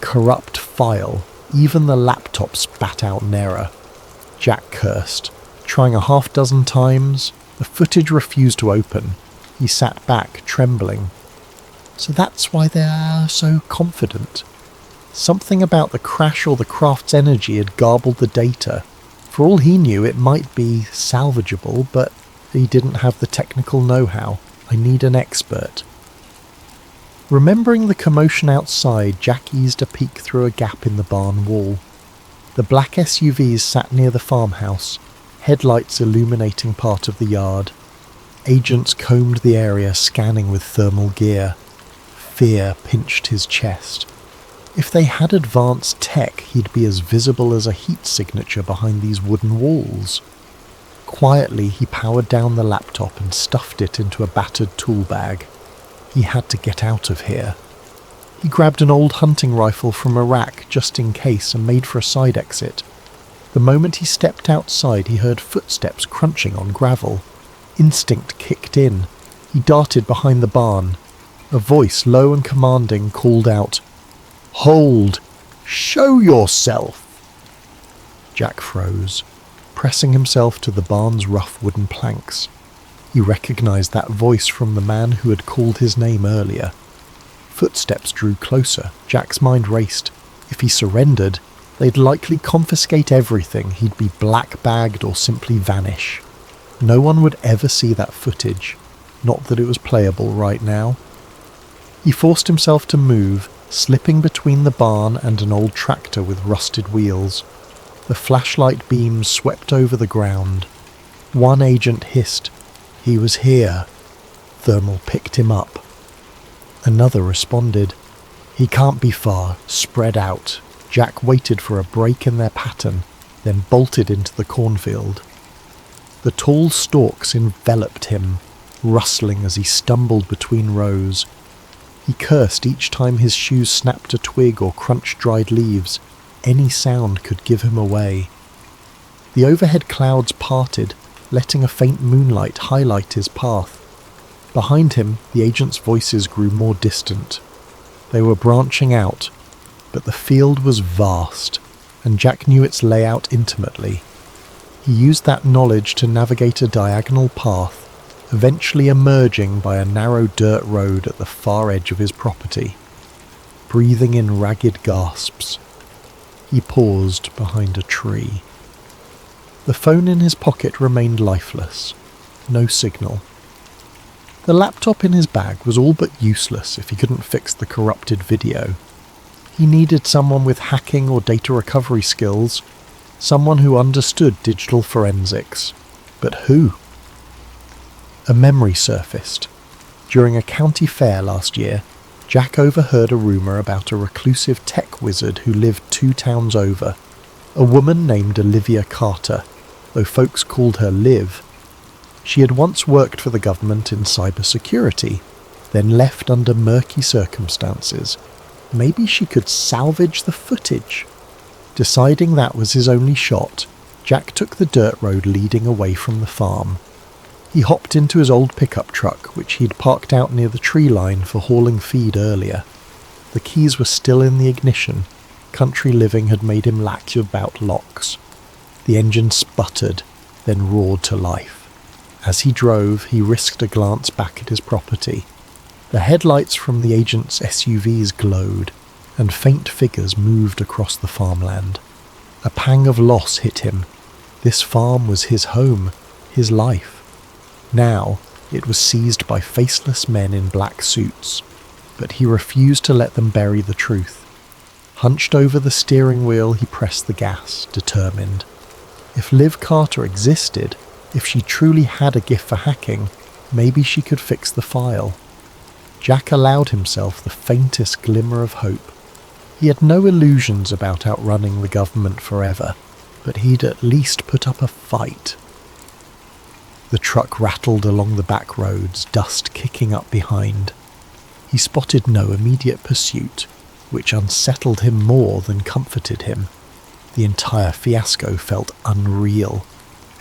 Corrupt file. Even the laptop spat out an error. Jack cursed. Trying a half-dozen times, the footage refused to open. He sat back, trembling. So that's why they're so confident. Something about the crash or the craft's energy had garbled the data. For all he knew, it might be salvageable, but he didn't have the technical know-how. I need an expert. Remembering the commotion outside, Jack eased a peek through a gap in the barn wall. The black SUVs sat near the farmhouse, headlights illuminating part of the yard. Agents combed the area, scanning with thermal gear. Fear pinched his chest. If they had advanced tech, he'd be as visible as a heat signature behind these wooden walls. Quietly, he powered down the laptop and stuffed it into a battered tool bag. He had to get out of here. He grabbed an old hunting rifle from a rack just in case and made for a side exit. The moment he stepped outside, he heard footsteps crunching on gravel. Instinct kicked in. He darted behind the barn. A voice, low and commanding, called out, "Hold! Show yourself!" Jack froze, pressing himself to the barn's rough wooden planks. He recognized that voice from the man who had called his name earlier. Footsteps drew closer. Jack's mind raced. If he surrendered, they'd likely confiscate everything. He'd be black-bagged or simply vanish. No one would ever see that footage. Not that it was playable right now. He forced himself to move, slipping between the barn and an old tractor with rusted wheels. The flashlight beams swept over the ground. One agent hissed, "He was here." Thermal picked him up. Another responded, "He can't be far, spread out." Jack waited for a break in their pattern, then bolted into the cornfield. The tall stalks enveloped him, rustling as he stumbled between rows. He cursed each time his shoes snapped a twig or crunched dried leaves. Any sound could give him away. The overhead clouds parted, letting a faint moonlight highlight his path. Behind him, the agents' voices grew more distant. They were branching out, but the field was vast, and Jack knew its layout intimately. He used that knowledge to navigate a diagonal path, eventually emerging by a narrow dirt road at the far edge of his property. Breathing in ragged gasps, he paused behind a tree. The phone in his pocket remained lifeless. No signal. The laptop in his bag was all but useless if he couldn't fix the corrupted video. He needed someone with hacking or data recovery skills, someone who understood digital forensics. But who? A memory surfaced. During a county fair last year, Jack overheard a rumour about a reclusive tech wizard who lived 2 towns over. A woman named Olivia Carter, though folks called her Liv. She had once worked for the government in cybersecurity, then left under murky circumstances. Maybe she could salvage the footage. Deciding that was his only shot, Jack took the dirt road leading away from the farm. He hopped into his old pickup truck, which he'd parked out near the tree line for hauling feed earlier. The keys were still in the ignition. Country living had made him lax about locks. The engine sputtered, then roared to life. As he drove, he risked a glance back at his property. The headlights from the agent's SUVs glowed, and faint figures moved across the farmland. A pang of loss hit him. This farm was his home, his life. Now, it was seized by faceless men in black suits, but he refused to let them bury the truth. Hunched over the steering wheel, he pressed the gas, determined. If Liv Carter existed, if she truly had a gift for hacking, maybe she could fix the file. Jack allowed himself the faintest glimmer of hope. He had no illusions about outrunning the government forever, but he'd at least put up a fight. The truck rattled along the back roads, dust kicking up behind. He spotted no immediate pursuit, which unsettled him more than comforted him. The entire fiasco felt unreal.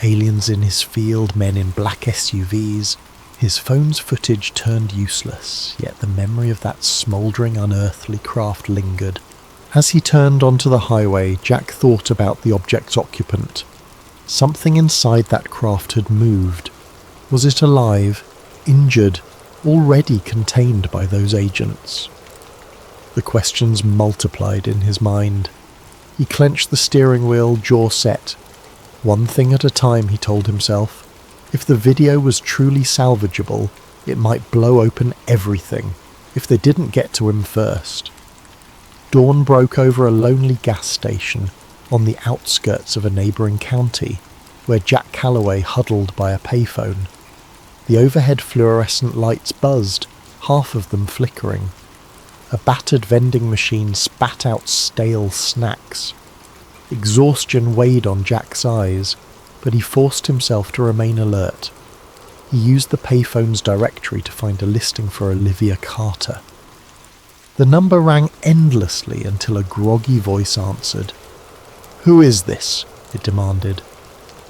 Aliens in his field, men in black SUVs. His phone's footage turned useless, yet the memory of that smouldering, unearthly craft lingered. As he turned onto the highway, Jack thought about the object's occupant. Something inside that craft had moved. Was it alive, injured, already contained by those agents? The questions multiplied in his mind. He clenched the steering wheel, jaw set. One thing at a time, he told himself. If the video was truly salvageable, it might blow open everything, if they didn't get to him first. Dawn broke over a lonely gas station on the outskirts of a neighbouring county, where Jack Calloway huddled by a payphone. The overhead fluorescent lights buzzed, half of them flickering. A battered vending machine spat out stale snacks. Exhaustion weighed on Jack's eyes, but he forced himself to remain alert. He used the payphone's directory to find a listing for Olivia Carter. The number rang endlessly until a groggy voice answered. "Who is this?" it demanded.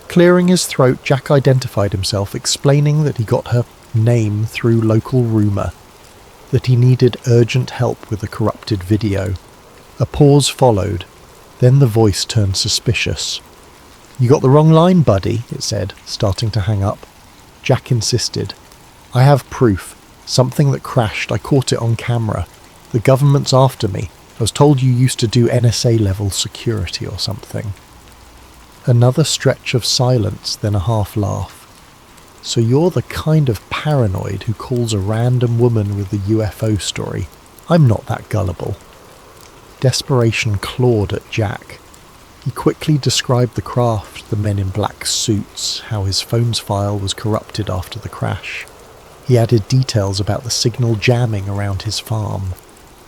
Clearing his throat, Jack identified himself, explaining that he got her name through local rumour, that he needed urgent help with a corrupted video. A pause followed, then the voice turned suspicious. "You got the wrong line, buddy," it said, starting to hang up. Jack insisted. "I have proof. Something that crashed. I caught it on camera. The government's after me. I was told you used to do NSA-level security or something." Another stretch of silence, then a half-laugh. "So you're the kind of paranoid who calls a random woman with a UFO story. I'm not that gullible." Desperation clawed at Jack. He quickly described the craft, the men in black suits, how his phone's file was corrupted after the crash. He added details about the signal jamming around his farm.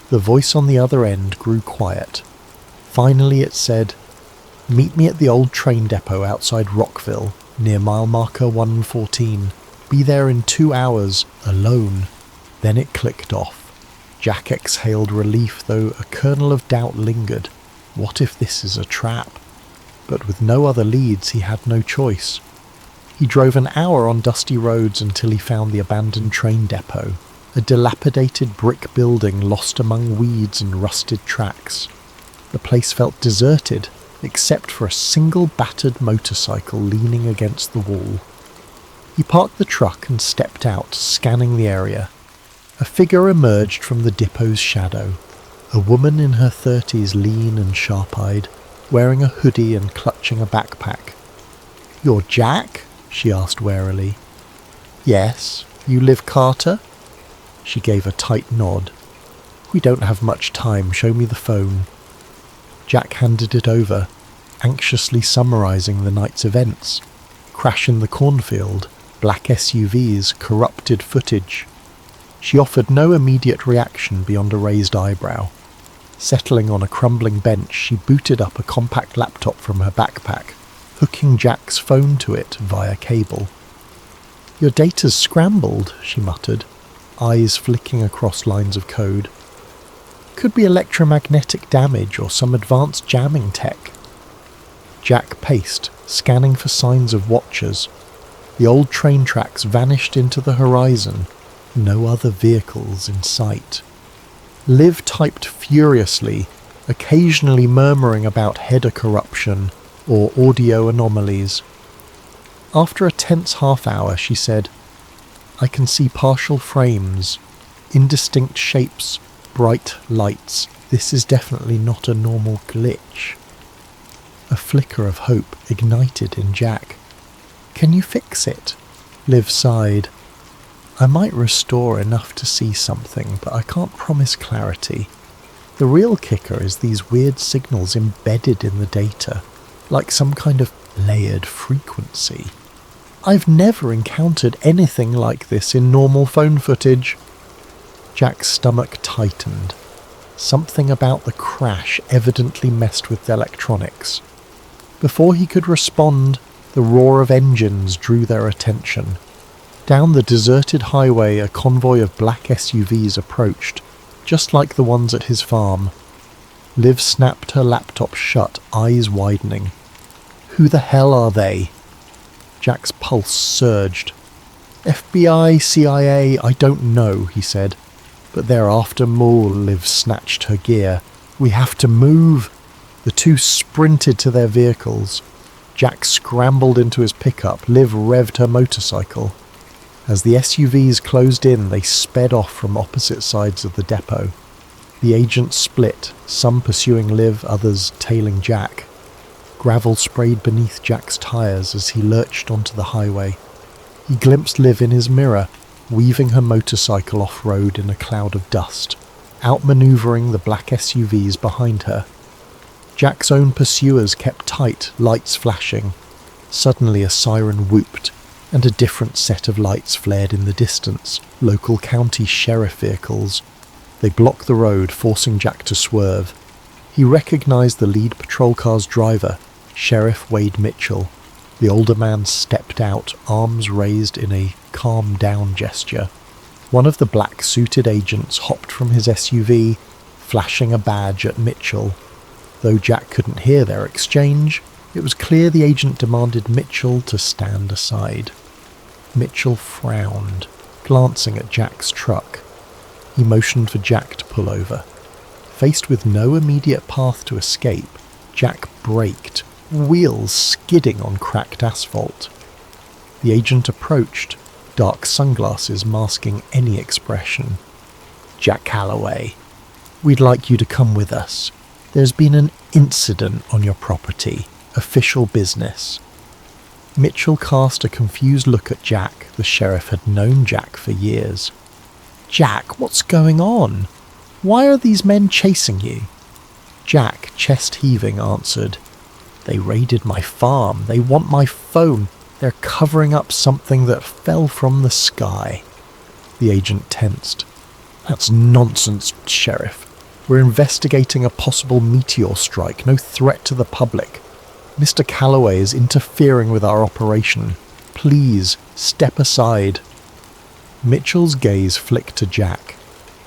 The voice on the other end grew quiet. Finally it said, "Meet me at the old train depot outside Rockville, near mile marker 114. Be there in 2 hours, alone." Then it clicked off. Jack exhaled relief, though a kernel of doubt lingered. What if this is a trap? But with no other leads, he had no choice. He drove an hour on dusty roads until he found the abandoned train depot, a dilapidated brick building lost among weeds and rusted tracks. The place felt deserted, except for a single battered motorcycle leaning against the wall. He parked the truck and stepped out, scanning the area. A figure emerged from the depot's shadow. A woman in her 30s, lean and sharp-eyed, wearing a hoodie and clutching a backpack. "You're Jack?" she asked warily. "Yes. You Liv Carter?" She gave a tight nod. "We don't have much time. Show me the phone." Jack handed it over, anxiously summarising the night's events. Crash in the cornfield, black SUVs, corrupted footage. She offered no immediate reaction beyond a raised eyebrow. Settling on a crumbling bench, she booted up a compact laptop from her backpack, hooking Jack's phone to it via cable. "Your data's scrambled," she muttered, eyes flicking across lines of code. "Could be electromagnetic damage or some advanced jamming tech." Jack paced, scanning for signs of watchers. The old train tracks vanished into the horizon, no other vehicles in sight. Liv typed furiously, occasionally murmuring about header corruption or audio anomalies. After a tense half-hour, she said, "I can see partial frames, indistinct shapes, bright lights. This is definitely not a normal glitch." A flicker of hope ignited in Jack. "Can you fix it?" Liv sighed. "I might restore enough to see something, but I can't promise clarity. The real kicker is these weird signals embedded in the data, like some kind of layered frequency. I've never encountered anything like this in normal phone footage." Jack's stomach tightened. Something about the crash evidently messed with the electronics. Before he could respond, the roar of engines drew their attention. Down the deserted highway, a convoy of black SUVs approached, just like the ones at his farm. Liv snapped her laptop shut, eyes widening. "Who the hell are they?" Jack's pulse surged. "FBI, CIA, I don't know," he said. "But they're after Maul." Liv snatched her gear. "We have to move." The two sprinted to their vehicles. Jack scrambled into his pickup. Liv revved her motorcycle. As the SUVs closed in, they sped off from opposite sides of the depot. The agents split, some pursuing Liv, others tailing Jack. Gravel sprayed beneath Jack's tyres as he lurched onto the highway. He glimpsed Liv in his mirror, weaving her motorcycle off-road in a cloud of dust, outmanoeuvring the black SUVs behind her. Jack's own pursuers kept tight, lights flashing. Suddenly a siren whooped, and a different set of lights flared in the distance, local county sheriff vehicles. They blocked the road, forcing Jack to swerve. He recognized the lead patrol car's driver, Sheriff Wade Mitchell. The older man stepped out, arms raised in a calm down gesture. One of the black-suited agents hopped from his SUV, flashing a badge at Mitchell. Though Jack couldn't hear their exchange, it was clear the agent demanded Mitchell to stand aside. Mitchell frowned, glancing at Jack's truck. He motioned for Jack to pull over. Faced with no immediate path to escape, Jack braked, wheels skidding on cracked asphalt. The agent approached, dark sunglasses masking any expression. "Jack Calloway, we'd like you to come with us. There's been an incident on your property. Official business." Mitchell cast a confused look at Jack. The sheriff had known Jack for years. "Jack, what's going on? Why are these men chasing you?" Jack, chest heaving, answered, "They raided my farm. They want my phone. They're covering up something that fell from the sky." The agent tensed. "That's nonsense, Sheriff. We're investigating a possible meteor strike, no threat to the public. Mr. Calloway is interfering with our operation. Please, step aside." Mitchell's gaze flicked to Jack.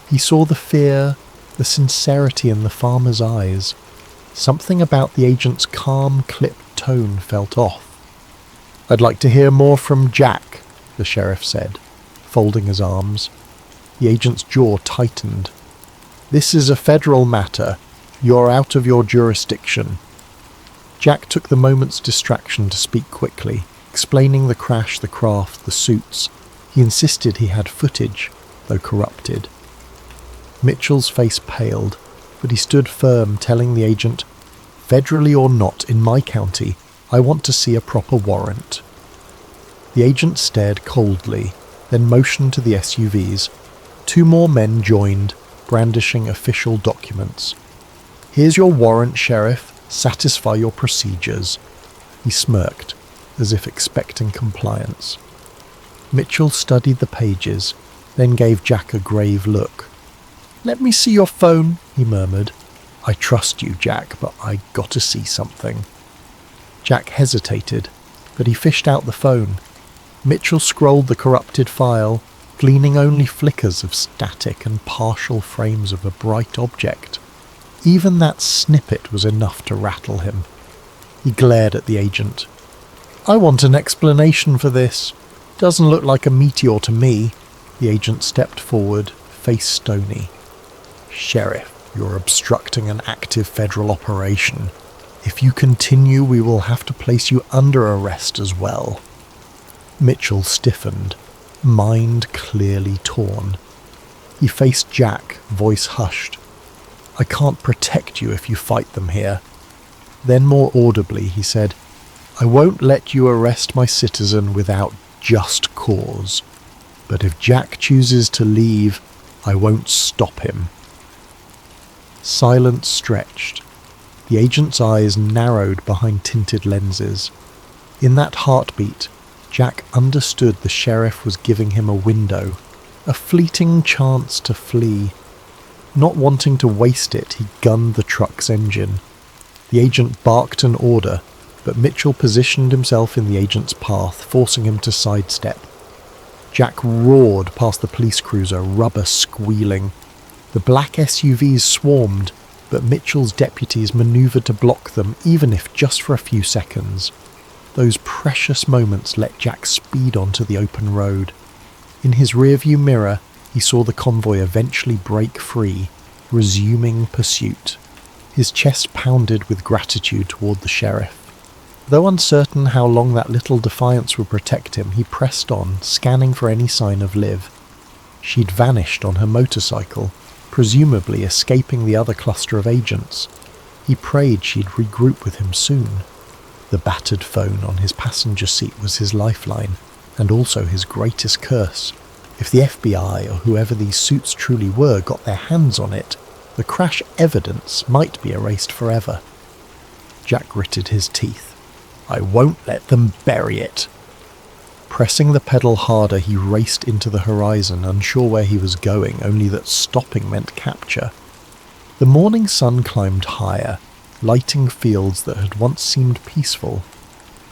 He saw the fear, the sincerity in the farmer's eyes. Something about the agent's calm, clipped tone felt off. "I'd like to hear more from Jack," the sheriff said, folding his arms. The agent's jaw tightened. "This is a federal matter. You're out of your jurisdiction." Jack took the moment's distraction to speak quickly, explaining the crash, the craft, the suits. He insisted he had footage, though corrupted. Mitchell's face paled, but he stood firm, telling the agent, "Federally or not, in my county, I want to see a proper warrant." The agent stared coldly, then motioned to the SUVs. 2 more men joined, brandishing official documents. "Here's your warrant, Sheriff. Satisfy your procedures." He smirked, as if expecting compliance. Mitchell studied the pages, then gave Jack a grave look. "Let me see your phone," he murmured. "I trust you, Jack, but I gotta see something." Jack hesitated, but he fished out the phone. Mitchell scrolled the corrupted file, gleaning only flickers of static and partial frames of a bright object. Even that snippet was enough to rattle him. He glared at the agent. "I want an explanation for this. Doesn't look like a meteor to me." The agent stepped forward, face stony. "Sheriff, you're obstructing an active federal operation. If you continue, we will have to place you under arrest as well." Mitchell stiffened, mind clearly torn. He faced Jack, voice hushed. "I can't protect you if you fight them here." Then more audibly he said, "I won't let you arrest my citizen without just cause. But if Jack chooses to leave, I won't stop him." Silence stretched. The agent's eyes narrowed behind tinted lenses. In that heartbeat, Jack understood the sheriff was giving him a window, a fleeting chance to flee. Not wanting to waste it, he gunned the truck's engine. The agent barked an order, but Mitchell positioned himself in the agent's path, forcing him to sidestep. Jack roared past the police cruiser, rubber squealing. The black SUVs swarmed, but Mitchell's deputies manoeuvred to block them, even if just for a few seconds. Those precious moments let Jack speed onto the open road. In his rearview mirror, he saw the convoy eventually break free, resuming pursuit. His chest pounded with gratitude toward the sheriff. Though uncertain how long that little defiance would protect him, he pressed on, scanning for any sign of Liv. She'd vanished on her motorcycle, presumably escaping the other cluster of agents. He prayed she'd regroup with him soon. The battered phone on his passenger seat was his lifeline, and also his greatest curse. If the FBI, or whoever these suits truly were, got their hands on it, the crash evidence might be erased forever. Jack gritted his teeth. "I won't let them bury it." Pressing the pedal harder, he raced into the horizon, unsure where he was going, only that stopping meant capture. The morning sun climbed higher, lighting fields that had once seemed peaceful.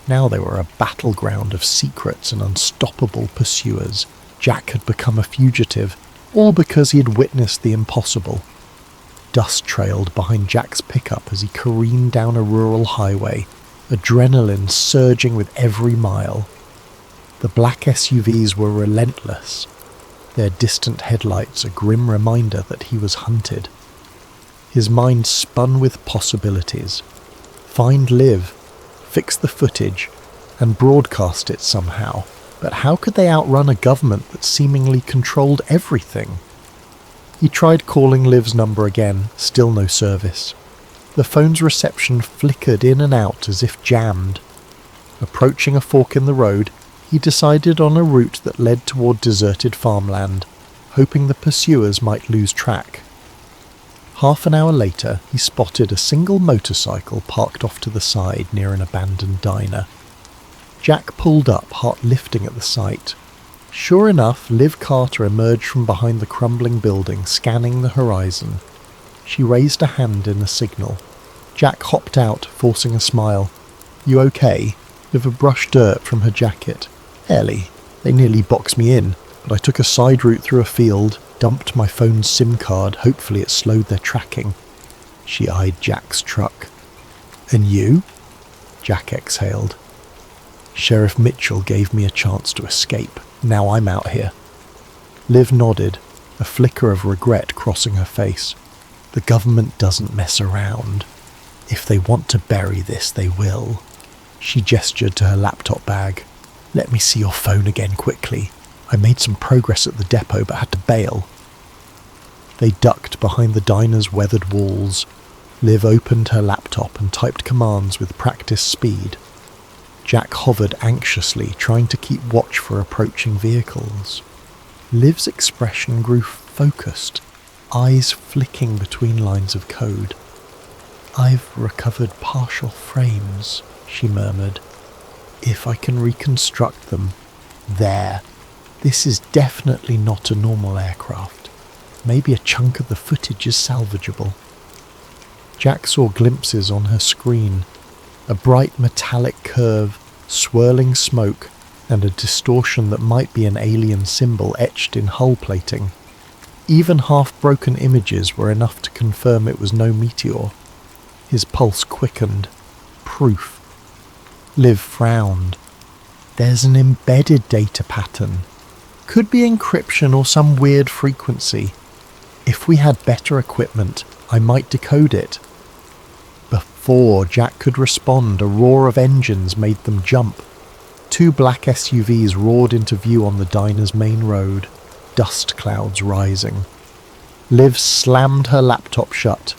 Now they were a battleground of secrets and unstoppable pursuers. Jack had become a fugitive, all because he had witnessed the impossible. Dust trailed behind Jack's pickup as he careened down a rural highway, adrenaline surging with every mile. The black SUVs were relentless, their distant headlights a grim reminder that he was hunted. His mind spun with possibilities. Find Liv, fix the footage, and broadcast it somehow. But how could they outrun a government that seemingly controlled everything? He tried calling Liv's number again, still no service. The phone's reception flickered in and out as if jammed. Approaching a fork in the road, he decided on a route that led toward deserted farmland, hoping the pursuers might lose track. Half an hour later, he spotted a single motorcycle parked off to the side near an abandoned diner. Jack pulled up, heart lifting at the sight. Sure enough, Liv Carter emerged from behind the crumbling building, scanning the horizon. She raised a hand in a signal. Jack hopped out, forcing a smile. "You okay?" Liv brushed dirt from her jacket. "Ellie, they nearly boxed me in, but I took a side route through a field, dumped my phone's SIM card, hopefully it slowed their tracking." She eyed Jack's truck. "And you?" Jack exhaled. "Sheriff Mitchell gave me a chance to escape. Now I'm out here." Liv nodded, a flicker of regret crossing her face. "The government doesn't mess around. If they want to bury this, they will." She gestured to her laptop bag. "Let me see your phone again quickly. I made some progress at the depot but had to bail." They ducked behind the diner's weathered walls. Liv opened her laptop and typed commands with practiced speed. Jack hovered anxiously, trying to keep watch for approaching vehicles. Liv's expression grew focused, eyes flicking between lines of code. "I've recovered partial frames," she murmured. "If I can reconstruct them. There. This is definitely not a normal aircraft. Maybe a chunk of the footage is salvageable." Jack saw glimpses on her screen. A bright metallic curve, swirling smoke, and a distortion that might be an alien symbol etched in hull plating. Even half-broken images were enough to confirm it was no meteor. His pulse quickened. Proof. Liv frowned. "There's an embedded data pattern. Could be encryption or some weird frequency. If we had better equipment, I might decode it." Before Jack could respond, a roar of engines made them jump. 2 black SUVs roared into view on the diner's main road, dust clouds rising. Liv slammed her laptop shut.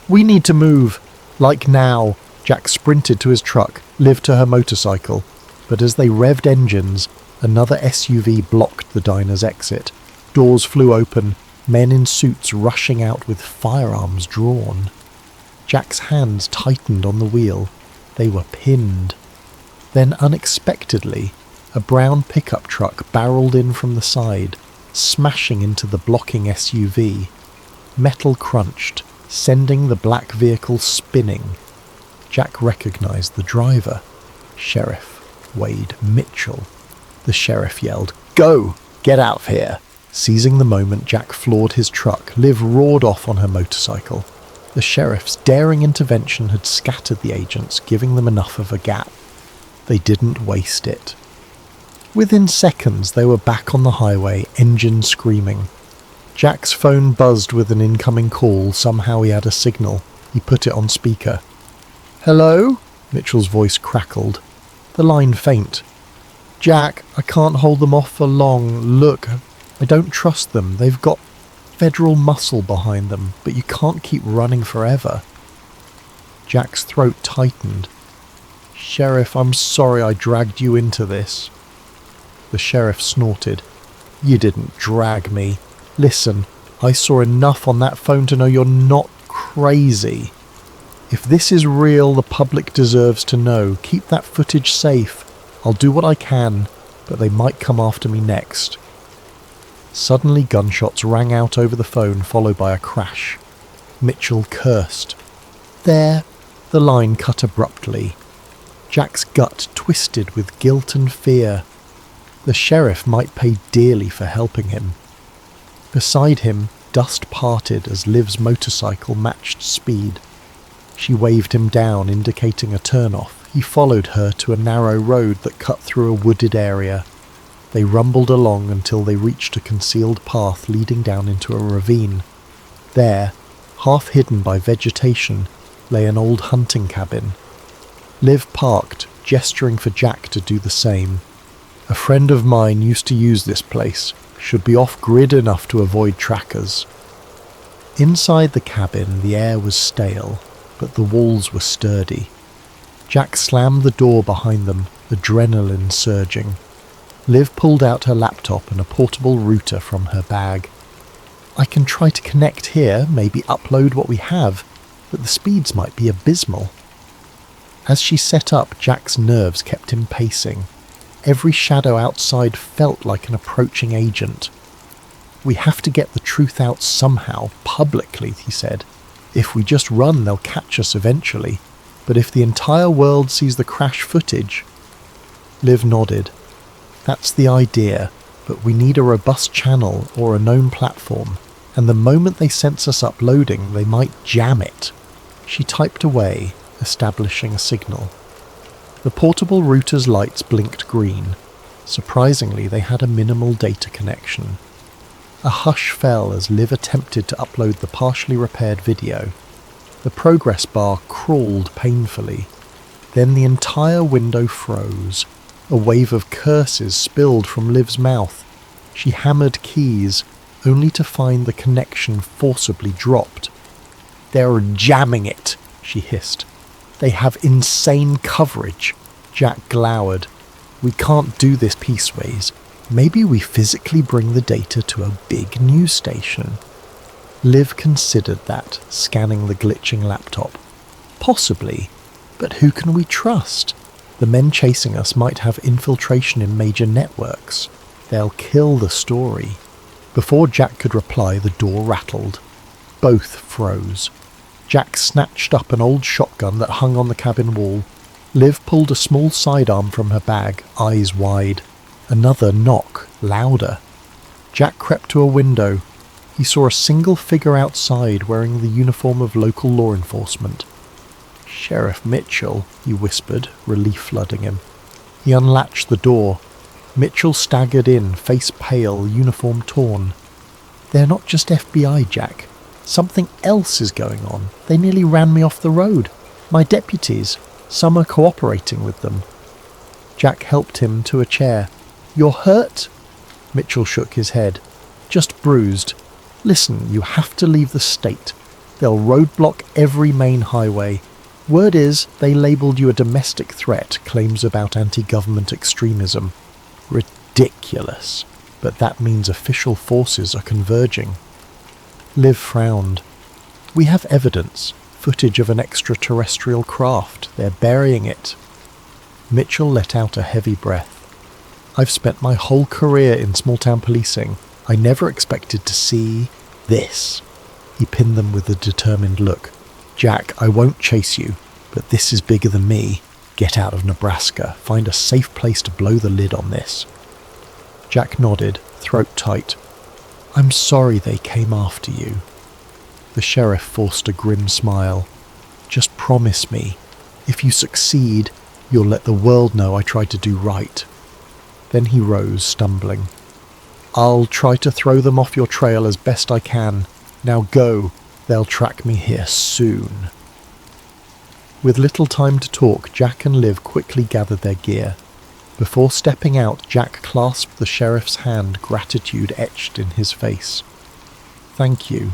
"We need to move! Like now!" Jack sprinted to his truck, Liv to her motorcycle, but as they revved engines, another SUV blocked the diner's exit. Doors flew open, men in suits rushing out with firearms drawn. Jack's hands tightened on the wheel. They were pinned. Then unexpectedly, a brown pickup truck barreled in from the side, smashing into the blocking SUV. Metal crunched, sending the black vehicle spinning. Jack recognized the driver. Sheriff Wade Mitchell. The sheriff yelled, "Go! Get out of here!" Seizing the moment Jack floored his truck, Liv roared off on her motorcycle. The sheriff's daring intervention had scattered the agents, giving them enough of a gap. They didn't waste it. Within seconds, they were back on the highway, engine screaming. Jack's phone buzzed with an incoming call. Somehow he had a signal. He put it on speaker. "Hello?" Mitchell's voice crackled. The line faint. "Jack, I can't hold them off for long. Look, I don't trust them. They've got federal muscle behind them, but you can't keep running forever." Jack's throat tightened. "Sheriff, I'm sorry I dragged you into this." The sheriff snorted. "You didn't drag me. Listen, I saw enough on that phone to know you're not crazy. If this is real, the public deserves to know. Keep that footage safe. I'll do what I can. but they might come after me next. Suddenly gunshots rang out over the phone, followed by a crash. Mitchell cursed. There, the line cut abruptly. Jack's gut twisted with guilt and fear. The sheriff might pay dearly for helping him. Beside him, dust parted as Liv's motorcycle matched speed. She waved him down, indicating a turn-off. He followed her to a narrow road that cut through a wooded area. They rumbled along until they reached a concealed path leading down into a ravine. There, half hidden by vegetation, lay an old hunting cabin. Liv parked, gesturing for Jack to do the same. A friend of mine used to use this place. Should be off-grid enough to avoid trackers. Inside the cabin, the air was stale, but the walls were sturdy. Jack slammed the door behind them, adrenaline surging. Liv pulled out her laptop and a portable router from her bag. I can try to connect here, maybe upload what we have, but the speeds might be abysmal. As she set up, Jack's nerves kept him pacing. Every shadow outside felt like an approaching agent. We have to get the truth out somehow, publicly, he said. If we just run, they'll catch us eventually. But if the entire world sees the crash footage... Liv nodded. That's the idea, but we need a robust channel or a known platform, and the moment they sense us uploading, they might jam it. She typed away, establishing a signal. The portable router's lights blinked green. Surprisingly, they had a minimal data connection. A hush fell as Liv attempted to upload the partially repaired video. The progress bar crawled painfully. Then the entire window froze. A wave of curses spilled from Liv's mouth. She hammered keys, only to find the connection forcibly dropped. "They're jamming it," she hissed. "They have insane coverage." Jack glowered. "We can't do this pieceways. Maybe we physically bring the data to a big news station." Liv considered that, scanning the glitching laptop. Possibly, but who can we trust? The men chasing us might have infiltration in major networks. They'll kill the story. Before Jack could reply, the door rattled. Both froze. Jack snatched up an old shotgun that hung on the cabin wall. Liv pulled a small sidearm from her bag, eyes wide. Another knock, louder. Jack crept to a window. He saw a single figure outside wearing the uniform of local law enforcement. "Sheriff Mitchell," he whispered, relief flooding him. He unlatched the door. Mitchell staggered in, face pale, uniform torn. "They're not just FBI, Jack. Something else is going on. They nearly ran me off the road. My deputies. Some are cooperating with them." Jack helped him to a chair. "You're hurt?" Mitchell shook his head. "Just bruised. Listen, you have to leave the state. They'll roadblock every main highway. Word is, they labelled you a domestic threat, claims about anti-government extremism. Ridiculous. But that means official forces are converging." Liv frowned. "We have evidence. Footage of an extraterrestrial craft. They're burying it." Mitchell let out a heavy breath. "I've spent my whole career in small-town policing. I never expected to see this." He pinned them with a determined look. "Jack, I won't chase you, but this is bigger than me. Get out of Nebraska. Find a safe place to blow the lid on this." Jack nodded, throat tight. "I'm sorry they came after you." The sheriff forced a grim smile. "Just promise me, if you succeed, you'll let the world know I tried to do right." Then he rose, stumbling. "I'll try to throw them off your trail as best I can. Now go. They'll track me here soon." With little time to talk, Jack and Liv quickly gathered their gear. Before stepping out, Jack clasped the sheriff's hand, gratitude etched in his face. "Thank you."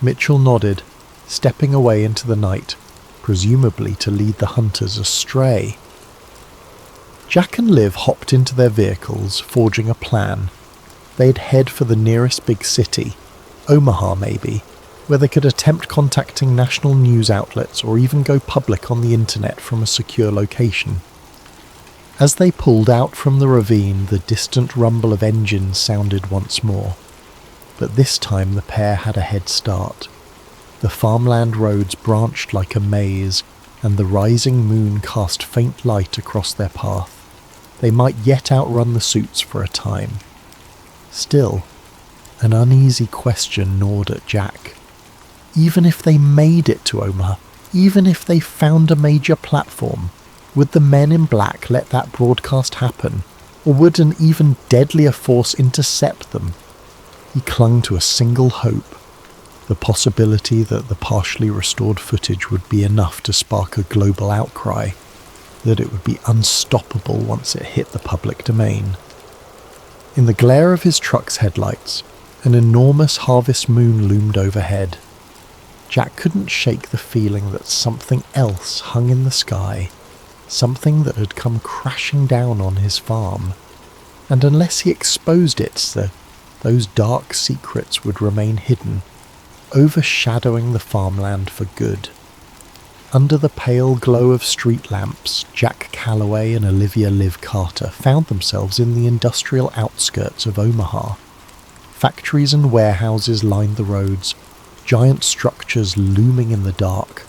Mitchell nodded, stepping away into the night, presumably to lead the hunters astray. Jack and Liv hopped into their vehicles, forging a plan. They'd head for the nearest big city, Omaha maybe, where they could attempt contacting national news outlets or even go public on the internet from a secure location. As they pulled out from the ravine, the distant rumble of engines sounded once more. But this time the pair had a head start. The farmland roads branched like a maze, and the rising moon cast faint light across their path. They might yet outrun the suits for a time. Still, an uneasy question gnawed at Jack. Even if they made it to Omaha, even if they found a major platform, would the men in black let that broadcast happen, or would an even deadlier force intercept them? He clung to a single hope, the possibility that the partially restored footage would be enough to spark a global outcry, that it would be unstoppable once it hit the public domain. In the glare of his truck's headlights, an enormous harvest moon loomed overhead. Jack couldn't shake the feeling that something else hung in the sky, something that had come crashing down on his farm, and unless he exposed it, those dark secrets would remain hidden, overshadowing the farmland for good. Under the pale glow of street lamps, Jack Calloway and Olivia Liv Carter found themselves in the industrial outskirts of Omaha. Factories and warehouses lined the roads, giant structures looming in the dark.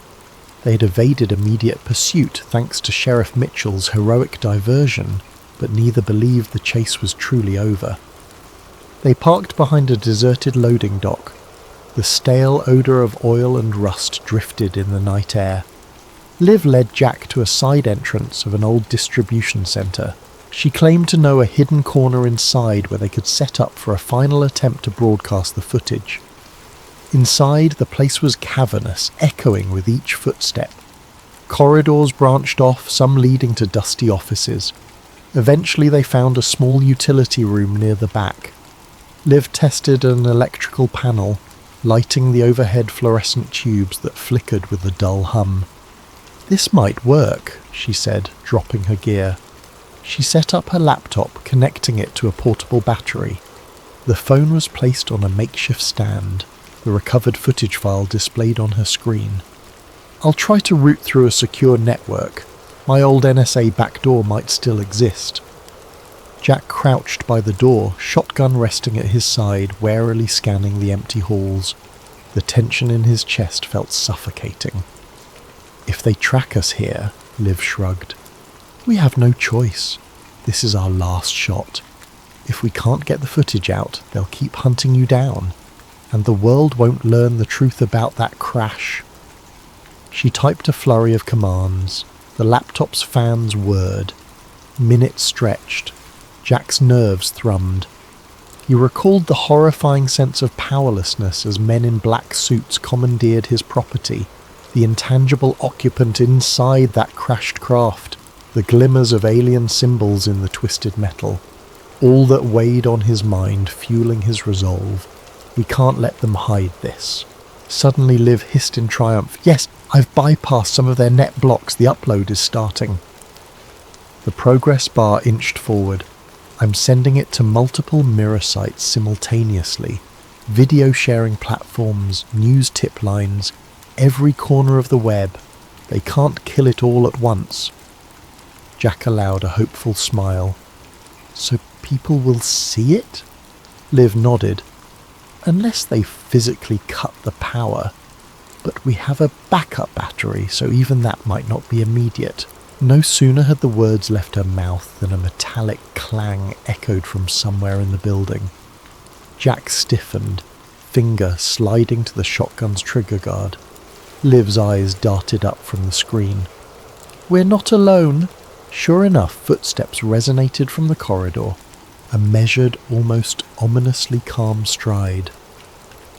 They had evaded immediate pursuit thanks to Sheriff Mitchell's heroic diversion, but neither believed the chase was truly over. They parked behind a deserted loading dock. The stale odour of oil and rust drifted in the night air. Liv led Jack to a side entrance of an old distribution centre. She claimed to know a hidden corner inside where they could set up for a final attempt to broadcast the footage. Inside, the place was cavernous, echoing with each footstep. Corridors branched off, some leading to dusty offices. Eventually they found a small utility room near the back. Liv tested an electrical panel, lighting the overhead fluorescent tubes that flickered with a dull hum. "This might work," she said, dropping her gear. She set up her laptop, connecting it to a portable battery. The phone was placed on a makeshift stand, the recovered footage file displayed on her screen. "I'll try to route through a secure network. My old NSA backdoor might still exist." Jack crouched by the door, shotgun resting at his side, warily scanning the empty halls. The tension in his chest felt suffocating. "If they track us here," Liv shrugged, "we have no choice. This is our last shot. If we can't get the footage out, they'll keep hunting you down, and the world won't learn the truth about that crash." She typed a flurry of commands. The laptop's fans whirred. Minutes stretched. Jack's nerves thrummed. He recalled the horrifying sense of powerlessness as men in black suits commandeered his property, the intangible occupant inside that crashed craft, the glimmers of alien symbols in the twisted metal. All that weighed on his mind, fueling his resolve. We can't let them hide this. Suddenly Liv hissed in triumph, "Yes, I've bypassed some of their net blocks. The upload is starting." The progress bar inched forward. "I'm sending it to multiple mirror sites simultaneously. Video sharing platforms, news tip lines, every corner of the web. They can't kill it all at once." Jack allowed a hopeful smile. "So people will see it?" Liv nodded. "Unless they physically cut the power. But we have a backup battery, so even that might not be immediate." No sooner had the words left her mouth than a metallic clang echoed from somewhere in the building. Jack stiffened, finger sliding to the shotgun's trigger guard. Liv's eyes darted up from the screen. "We're not alone." Sure enough, footsteps resonated from the corridor, a measured, almost ominously calm stride.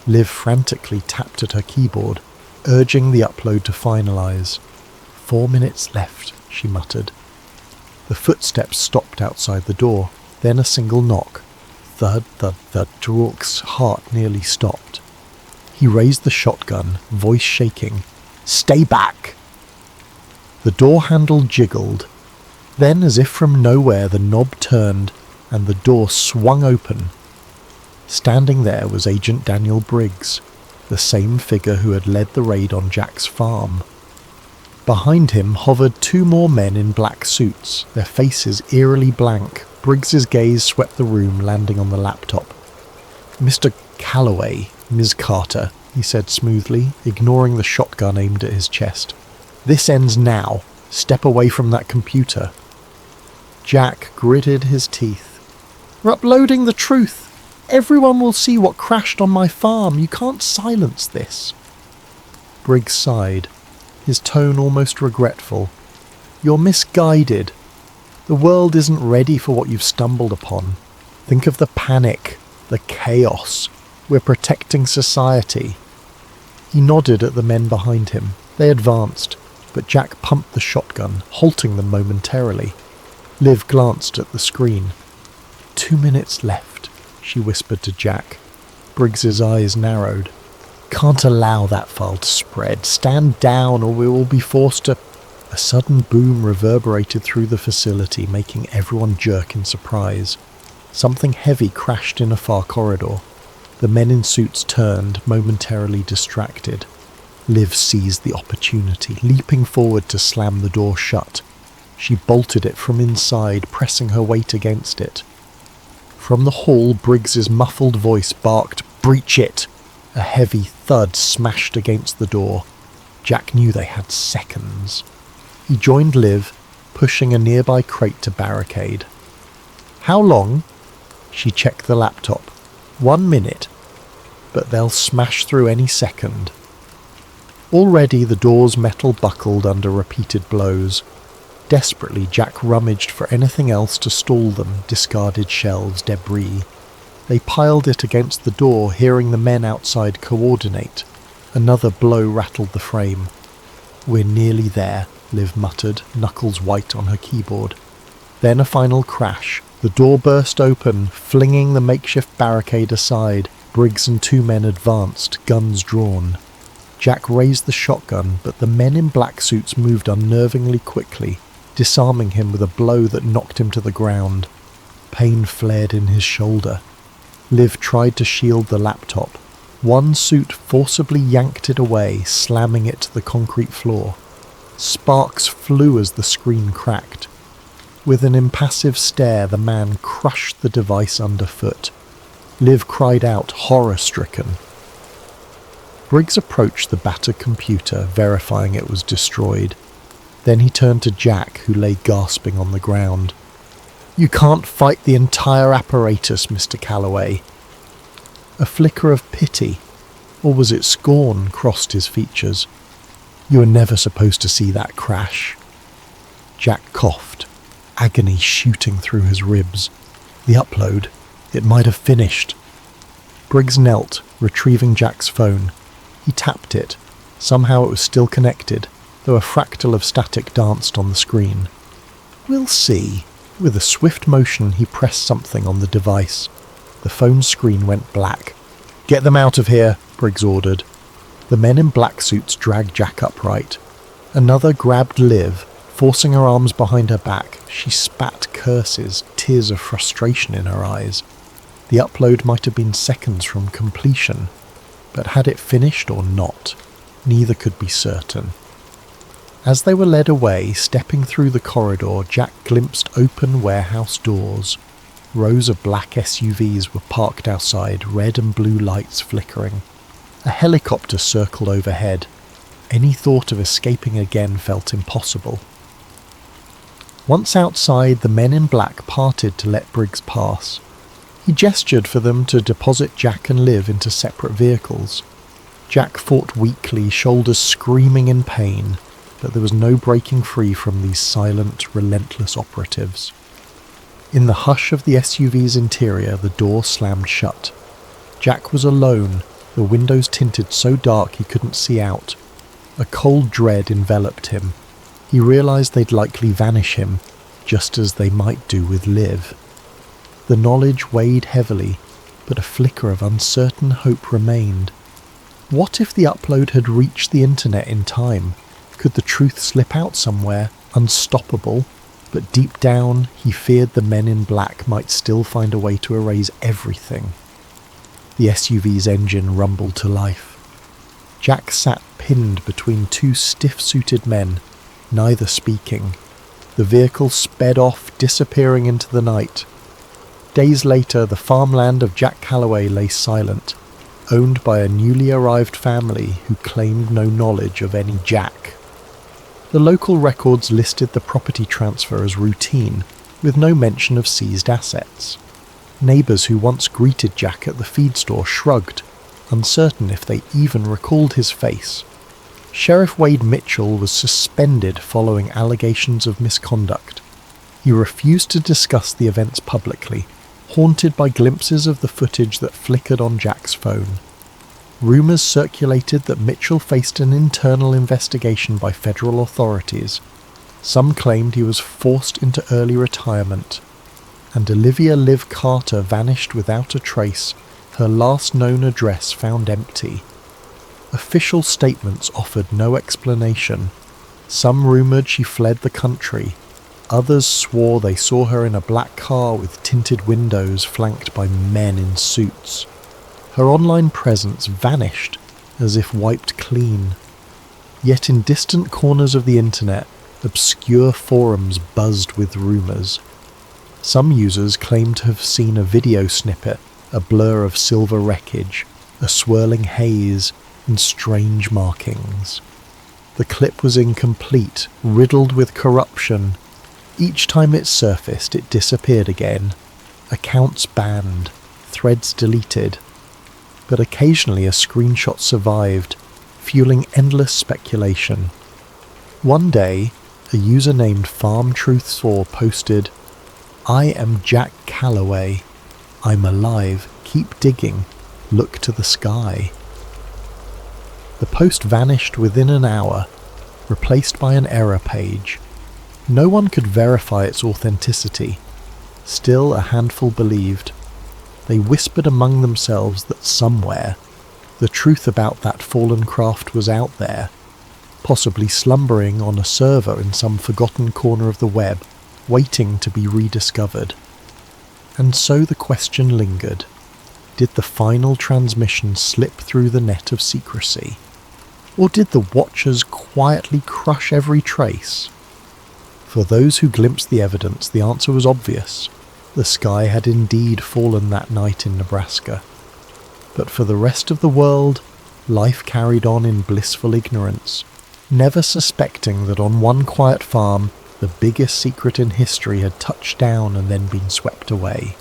Liv frantically tapped at her keyboard, urging the upload to finalize. 4 minutes left, she muttered. The footsteps stopped outside the door, then a single knock. Thud, thud, thud. Rourke's heart nearly stopped. He raised the shotgun, voice shaking. "Stay back!" The door handle jiggled. Then, as if from nowhere, the knob turned and the door swung open. Standing there was Agent Daniel Briggs, the same figure who had led the raid on Jack's farm. Behind him hovered two more men in black suits, their faces eerily blank. Briggs's gaze swept the room, landing on the laptop. "Mr. Calloway, Ms. Carter," he said smoothly, ignoring the shotgun aimed at his chest. "This ends now. Step away from that computer." Jack gritted his teeth. "We're uploading the truth. Everyone will see what crashed on my farm. You can't silence this." Briggs sighed, his tone almost regretful. "You're misguided. The world isn't ready for what you've stumbled upon. Think of the panic, the chaos. We're protecting society." He nodded at the men behind him. They advanced, but Jack pumped the shotgun, halting them momentarily. Liv glanced at the screen. 2 minutes left, she whispered to Jack. Briggs's eyes narrowed. "Can't allow that file to spread. Stand down or we will be forced to..." A sudden boom reverberated through the facility, making everyone jerk in surprise. Something heavy crashed in a far corridor. The men in suits turned, momentarily distracted. Liv seized the opportunity, leaping forward to slam the door shut. She bolted it from inside, pressing her weight against it. From the hall, Briggs's muffled voice barked, "Breach it!" A heavy thud smashed against the door. Jack knew they had seconds. He joined Liv, pushing a nearby crate to barricade. "How long?" She checked the laptop. 1 minute. But they'll smash through any second. Already the door's metal buckled under repeated blows. Desperately, Jack rummaged for anything else to stall them, discarded shelves, debris. They piled it against the door, hearing the men outside coordinate. Another blow rattled the frame. "We're nearly there," Liv muttered, knuckles white on her keyboard. Then a final crash. The door burst open, flinging the makeshift barricade aside. Briggs and two men advanced, guns drawn. Jack raised the shotgun, but the men in black suits moved unnervingly quickly, disarming him with a blow that knocked him to the ground. Pain flared in his shoulder. Liv tried to shield the laptop. One suit forcibly yanked it away, slamming it to the concrete floor. Sparks flew as the screen cracked. With an impassive stare, the man crushed the device underfoot. Liv cried out, horror-stricken. Briggs approached the battered computer, verifying it was destroyed. Then he turned to Jack, who lay gasping on the ground. "You can't fight the entire apparatus, Mr. Calloway." A flicker of pity, or was it scorn, crossed his features. "You were never supposed to see that crash." Jack coughed, agony shooting through his ribs. The upload, it might have finished. Briggs knelt, retrieving Jack's phone. He tapped it. Somehow it was still connected, though a fractal of static danced on the screen. "We'll see." With a swift motion, he pressed something on the device. The phone screen went black. "Get them out of here," Briggs ordered. The men in black suits dragged Jack upright. Another grabbed Liv, forcing her arms behind her back. She spat curses, tears of frustration in her eyes. The upload might have been seconds from completion, but had it finished or not, neither could be certain. As they were led away, stepping through the corridor, Jack glimpsed open warehouse doors. Rows of black SUVs were parked outside, red and blue lights flickering. A helicopter circled overhead. Any thought of escaping again felt impossible. Once outside, the men in black parted to let Briggs pass. He gestured for them to deposit Jack and Liv into separate vehicles. Jack fought weakly, shoulders screaming in pain, but there was no breaking free from these silent, relentless operatives. In the hush of the SUV's interior, the door slammed shut. Jack was alone, the windows tinted so dark he couldn't see out. A cold dread enveloped him. He realized they'd likely vanish him, just as they might do with Liv. The knowledge weighed heavily, but a flicker of uncertain hope remained. What if the upload had reached the internet in time? Could the truth slip out somewhere, unstoppable? But deep down, he feared the men in black might still find a way to erase everything. The SUV's engine rumbled to life. Jack sat pinned between two stiff-suited men, neither speaking. The vehicle sped off, disappearing into the night. Days later, the farmland of Jack Calloway lay silent, owned by a newly arrived family who claimed no knowledge of any Jack. The local records listed the property transfer as routine, with no mention of seized assets. Neighbours who once greeted Jack at the feed store shrugged, uncertain if they even recalled his face. Sheriff Wade Mitchell was suspended following allegations of misconduct. He refused to discuss the events publicly, haunted by glimpses of the footage that flickered on Jack's phone. Rumours circulated that Mitchell faced an internal investigation by federal authorities. Some claimed he was forced into early retirement. And Olivia Liv Carter vanished without a trace, her last known address found empty. Official statements offered no explanation. Some rumoured she fled the country. Others swore they saw her in a black car with tinted windows flanked by men in suits. Her online presence vanished, as if wiped clean. Yet in distant corners of the internet, obscure forums buzzed with rumours. Some users claimed to have seen a video snippet, a blur of silver wreckage, a swirling haze, and strange markings. The clip was incomplete, riddled with corruption. Each time it surfaced, it disappeared again. Accounts banned, threads deleted. But occasionally a screenshot survived, fueling endless speculation. One day, a user named FarmTruth4 posted, "I am Jack Calloway. I'm alive. Keep digging. Look to the sky." The post vanished within an hour, replaced by an error page. No one could verify its authenticity. Still, a handful believed. They whispered among themselves that somewhere, the truth about that fallen craft was out there, possibly slumbering on a server in some forgotten corner of the web, waiting to be rediscovered. And so the question lingered. Did the final transmission slip through the net of secrecy? Or did the Watchers quietly crush every trace? For those who glimpsed the evidence, the answer was obvious. The sky had indeed fallen that night in Nebraska. But for the rest of the world, life carried on in blissful ignorance, never suspecting that on one quiet farm, the biggest secret in history had touched down and then been swept away.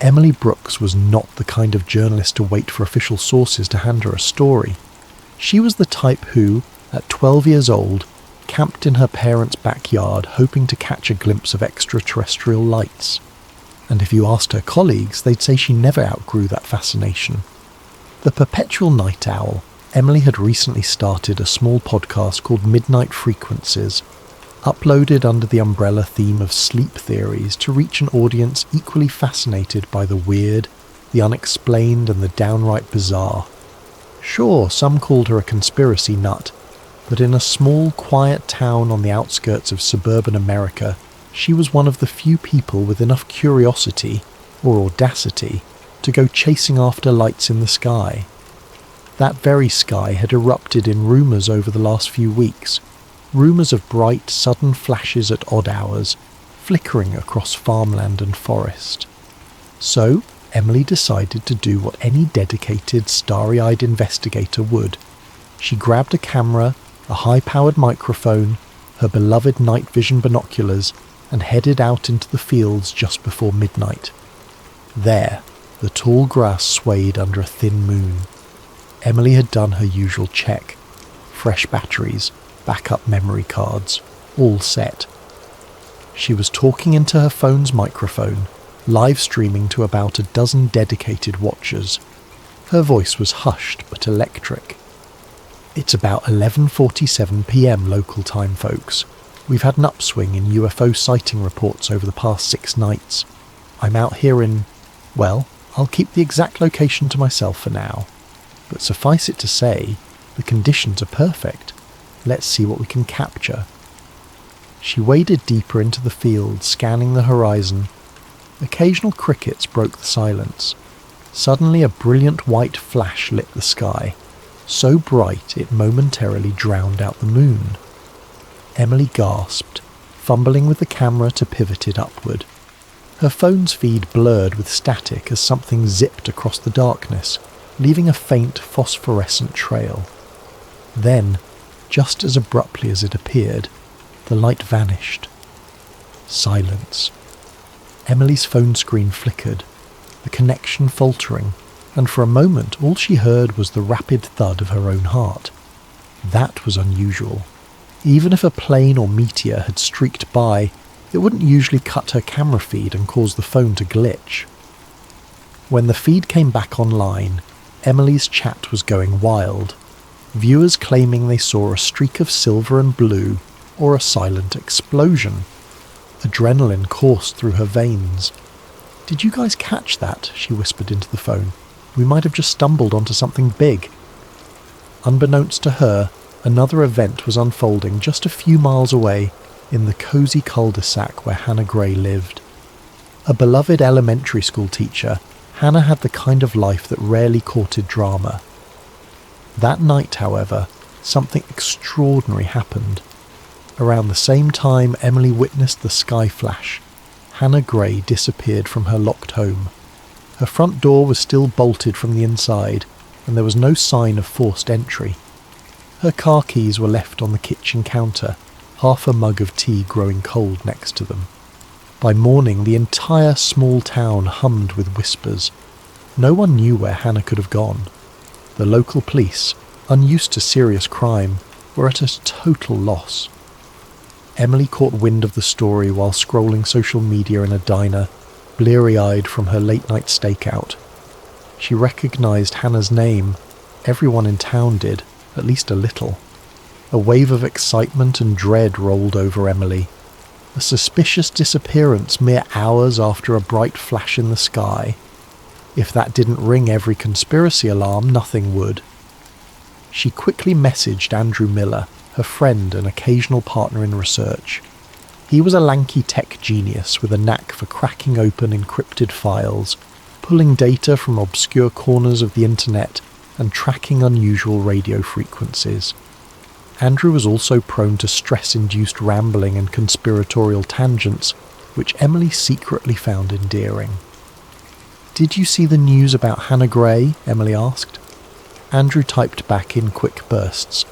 Emily Brooks was not the kind of journalist to wait for official sources to hand her a story. She was the type who, at 12 years old, camped in her parents' backyard hoping to catch a glimpse of extraterrestrial lights. And if you asked her colleagues, they'd say she never outgrew that fascination. The perpetual night owl, Emily had recently started a small podcast called Midnight Frequencies, uploaded under the umbrella theme of sleep theories to reach an audience equally fascinated by the weird, the unexplained and the downright bizarre. Sure, some called her a conspiracy nut, but in a small, quiet town on the outskirts of suburban America, she was one of the few people with enough curiosity, or audacity, to go chasing after lights in the sky. That very sky had erupted in rumours over the last few weeks, rumours of bright, sudden flashes at odd hours, flickering across farmland and forest. So, Emily decided to do what any dedicated, starry-eyed investigator would. She grabbed a camera, a high-powered microphone, her beloved night vision binoculars, and headed out into the fields just before midnight. There, the tall grass swayed under a thin moon. Emily had done her usual check. Fresh batteries, backup memory cards, all set. She was talking into her phone's microphone, live streaming to about a dozen dedicated watchers. Her voice was hushed but electric. It's about 11:47 p.m. local time, folks. We've had an upswing in UFO sighting reports over the past 6 nights. I'm out here in, well, I'll keep the exact location to myself for now. But suffice it to say, the conditions are perfect. Let's see what we can capture. She waded deeper into the field, scanning the horizon. Occasional crickets broke the silence. Suddenly a brilliant white flash lit the sky, so bright it momentarily drowned out the moon. Emily gasped, fumbling with the camera to pivot it upward. Her phone's feed blurred with static as something zipped across the darkness, leaving a faint phosphorescent trail. Then, just as abruptly as it appeared, the light vanished. Silence. Emily's phone screen flickered, the connection faltering, and for a moment all she heard was the rapid thud of her own heart. That was unusual. Even if a plane or meteor had streaked by, it wouldn't usually cut her camera feed and cause the phone to glitch. When the feed came back online, Emily's chat was going wild. Viewers claiming they saw a streak of silver and blue, or a silent explosion. Adrenaline coursed through her veins. "Did you guys catch that?" she whispered into the phone. "We might have just stumbled onto something big." Unbeknownst to her, another event was unfolding just a few miles away in the cosy cul-de-sac where Hannah Gray lived. A beloved elementary school teacher, Hannah had the kind of life that rarely courted drama. That night, however, something extraordinary happened. Around the same time Emily witnessed the sky flash, Hannah Gray disappeared from her locked home. Her front door was still bolted from the inside, and there was no sign of forced entry. Her car keys were left on the kitchen counter, half a mug of tea growing cold next to them. By morning, the entire small town hummed with whispers. No one knew where Hannah could have gone. The local police, unused to serious crime, were at a total loss. Emily caught wind of the story while scrolling social media in a diner, bleary-eyed from her late-night stakeout. She recognised Hannah's name. Everyone in town did, at least a little. A wave of excitement and dread rolled over Emily. A suspicious disappearance mere hours after a bright flash in the sky. If that didn't ring every conspiracy alarm, nothing would. She quickly messaged Andrew Miller, her friend and occasional partner in research. He was a lanky tech genius with a knack for cracking open encrypted files, pulling data from obscure corners of the internet, and tracking unusual radio frequencies. Andrew was also prone to stress-induced rambling and conspiratorial tangents, which Emily secretly found endearing. "Did you see the news about Hannah Gray?" Emily asked. Andrew typed back in quick bursts.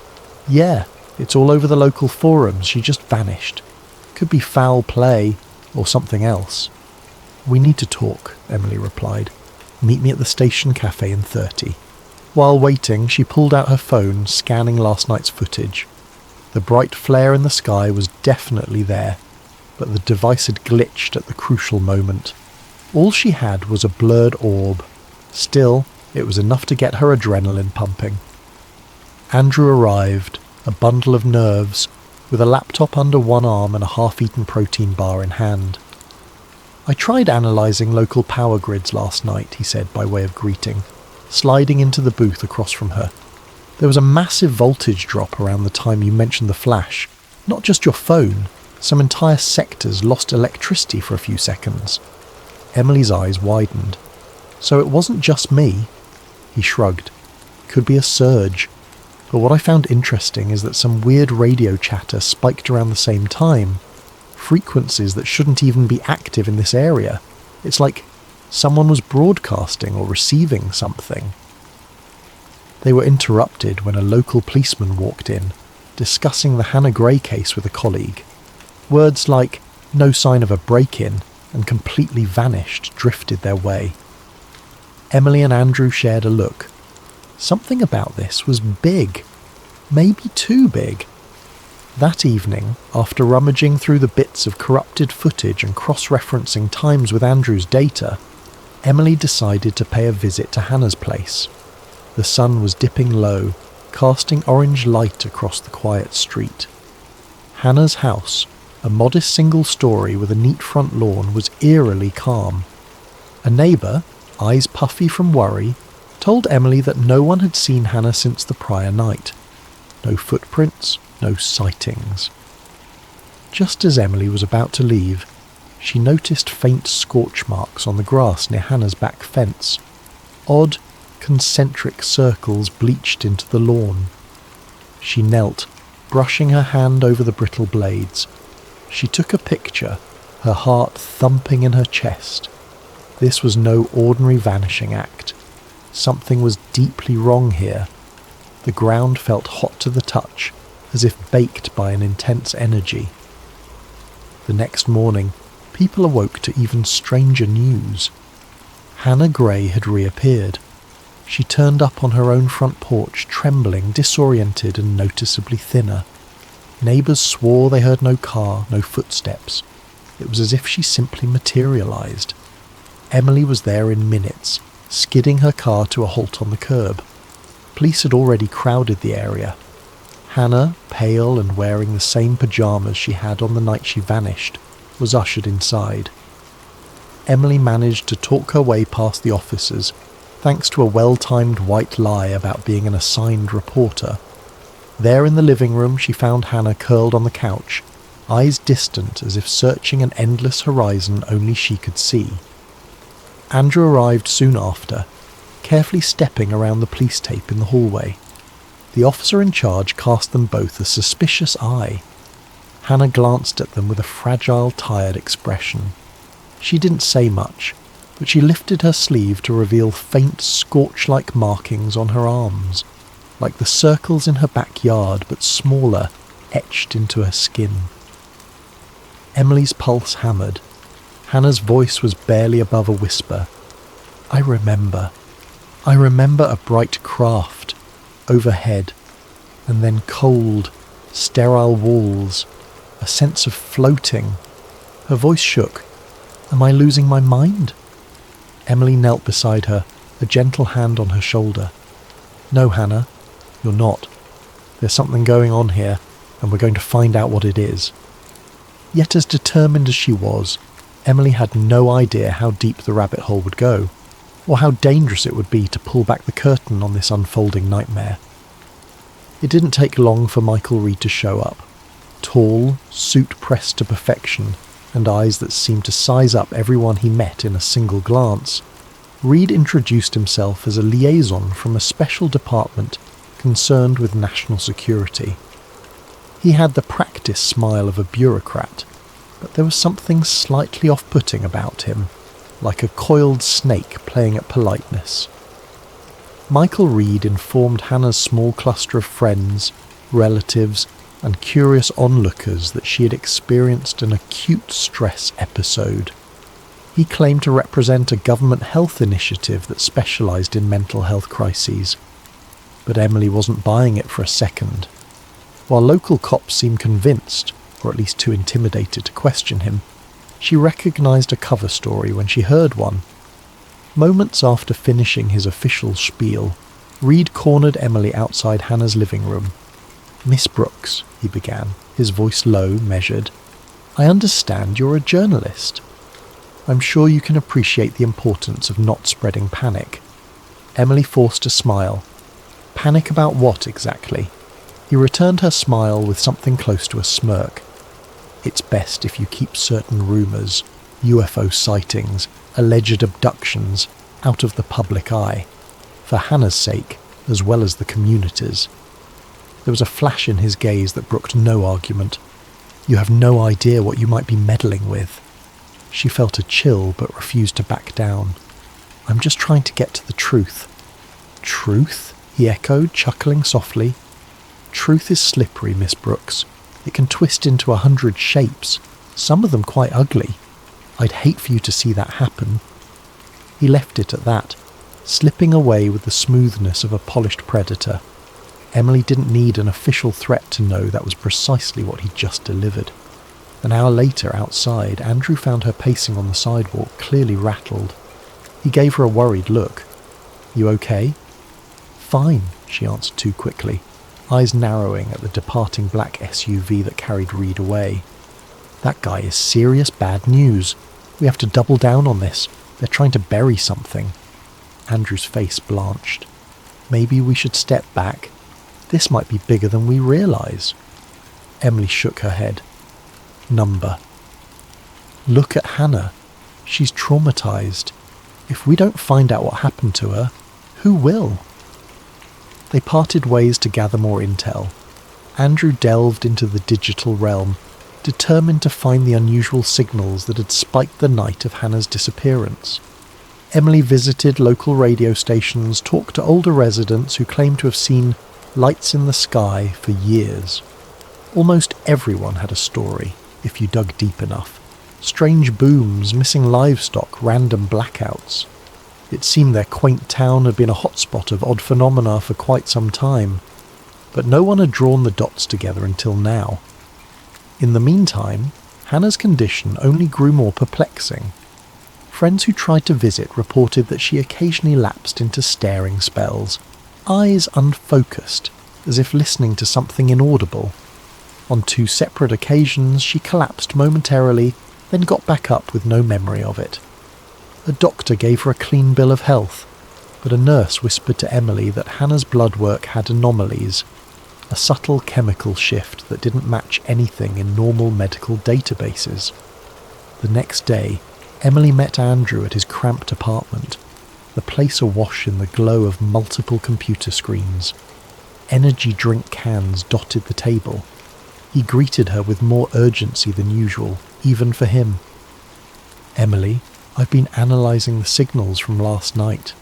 "Yeah, it's all over the local forums. She just vanished. Could be foul play, or something else." "We need to talk," Emily replied. "Meet me at the station cafe in 30. While waiting, she pulled out her phone, scanning last night's footage. The bright flare in the sky was definitely there, but the device had glitched at the crucial moment. All she had was a blurred orb. Still, it was enough to get her adrenaline pumping. Andrew arrived, a bundle of nerves, with a laptop under one arm and a half-eaten protein bar in hand. "I tried analysing local power grids last night," he said by way of greeting, sliding into the booth across from her. "There was a massive voltage drop around the time you mentioned the flash. Not just your phone. Some entire sectors lost electricity for a few seconds." Emily's eyes widened. "So it wasn't just me?" He shrugged. "Could be a surge. But what I found interesting is that some weird radio chatter spiked around the same time. Frequencies that shouldn't even be active in this area. It's like Someone was broadcasting or receiving something. They were interrupted when a local policeman walked in, discussing the Hannah Gray case with a colleague. Words like "no sign of a break-in" and "completely vanished" drifted their way. Emily and Andrew shared a look. Something about this was big. Maybe too big. That evening, after rummaging through the bits of corrupted footage and cross-referencing times with Andrew's data, Emily decided to pay a visit to Hannah's place. The sun was dipping low, casting orange light across the quiet street. Hannah's house, a modest single story with a neat front lawn, was eerily calm. A neighbour, eyes puffy from worry, told Emily that no one had seen Hannah since the prior night. No footprints, no sightings. Just as Emily was about to leave, she noticed faint scorch marks on the grass near Hannah's back fence. Odd, concentric circles bleached into the lawn. She knelt, brushing her hand over the brittle blades. She took a picture, her heart thumping in her chest. This was no ordinary vanishing act. Something was deeply wrong here. The ground felt hot to the touch, as if baked by an intense energy. The next morning, people awoke to even stranger news. Hannah Gray had reappeared. She turned up on her own front porch, trembling, disoriented and noticeably thinner. Neighbours swore they heard no car, no footsteps. It was as if she simply materialised. Emily was there in minutes, skidding her car to a halt on the curb. Police had already crowded the area. Hannah, pale and wearing the same pyjamas she had on the night she vanished, was ushered inside. Emily managed to talk her way past the officers, thanks to a well-timed white lie about being an assigned reporter. There in the living room she found Hannah curled on the couch, eyes distant as if searching an endless horizon only she could see. Andrew arrived soon after, carefully stepping around the police tape in the hallway. The officer in charge cast them both a suspicious eye. Hannah glanced at them with a fragile, tired expression. She didn't say much, but she lifted her sleeve to reveal faint, scorch-like markings on her arms, like the circles in her backyard, but smaller, etched into her skin. Emily's pulse hammered. Hannah's voice was barely above a whisper. I remember a bright craft, overhead, and then cold, sterile walls, a sense of floating. Her voice shook. Am I losing my mind? Emily knelt beside her, a gentle hand on her shoulder. No, Hannah, you're not. There's something going on here, and we're going to find out what it is. Yet as determined as she was, Emily had no idea how deep the rabbit hole would go, or how dangerous it would be to pull back the curtain on this unfolding nightmare. It didn't take long for Michael Reed to show up. Tall, suit pressed to perfection, and eyes that seemed to size up everyone he met in a single glance, Reed introduced himself as a liaison from a special department concerned with national security. He had the practiced smile of a bureaucrat, but there was something slightly off-putting about him, like a coiled snake playing at politeness. Michael Reed informed Hannah's small cluster of friends, relatives, and curious onlookers that she had experienced an acute stress episode. He claimed to represent a government health initiative that specialised in mental health crises. But Emily wasn't buying it for a second. While local cops seemed convinced, or at least too intimidated to question him, she recognised a cover story when she heard one. Moments after finishing his official spiel, Reed cornered Emily outside Hannah's living room. Miss Brooks, he began, his voice low, measured. I understand you're a journalist. I'm sure you can appreciate the importance of not spreading panic. Emily forced a smile. Panic about what exactly? He returned her smile with something close to a smirk. It's best if you keep certain rumours, UFO sightings, alleged abductions, out of the public eye, for Hannah's sake as well as the community's. There was a flash in his gaze that brooked no argument. You have no idea what you might be meddling with. She felt a chill but refused to back down. I'm just trying to get to the truth. Truth? He echoed, chuckling softly. Truth is slippery, Miss Brooks. It can twist into 100 shapes, some of them quite ugly. I'd hate for you to see that happen. He left it at that, slipping away with the smoothness of a polished predator. Emily didn't need an official threat to know that was precisely what he'd just delivered. An hour later, outside, Andrew found her pacing on the sidewalk, clearly rattled. He gave her a worried look. You okay? Fine, she answered too quickly, eyes narrowing at the departing black SUV that carried Reed away. That guy is serious bad news. We have to double down on this. They're trying to bury something. Andrew's face blanched. Maybe we should step back. This might be bigger than we realise. Emily shook her head. Number. Look at Hannah. She's traumatised. If we don't find out what happened to her, who will? They parted ways to gather more intel. Andrew delved into the digital realm, determined to find the unusual signals that had spiked the night of Hannah's disappearance. Emily visited local radio stations, talked to older residents who claimed to have seen lights in the sky for years. Almost everyone had a story, if you dug deep enough. Strange booms, missing livestock, random blackouts. It seemed their quaint town had been a hotspot of odd phenomena for quite some time, but no one had drawn the dots together until now. In the meantime, Hannah's condition only grew more perplexing. Friends who tried to visit reported that she occasionally lapsed into staring spells, eyes unfocused, as if listening to something inaudible. On 2 separate occasions, she collapsed momentarily, then got back up with no memory of it. A doctor gave her a clean bill of health, but a nurse whispered to Emily that Hannah's blood work had anomalies, a subtle chemical shift that didn't match anything in normal medical databases. The next day, Emily met Andrew at his cramped apartment, the place awash in the glow of multiple computer screens. Energy drink cans dotted the table. He greeted her with more urgency than usual, even for him. Emily, I've been analysing the signals from last night.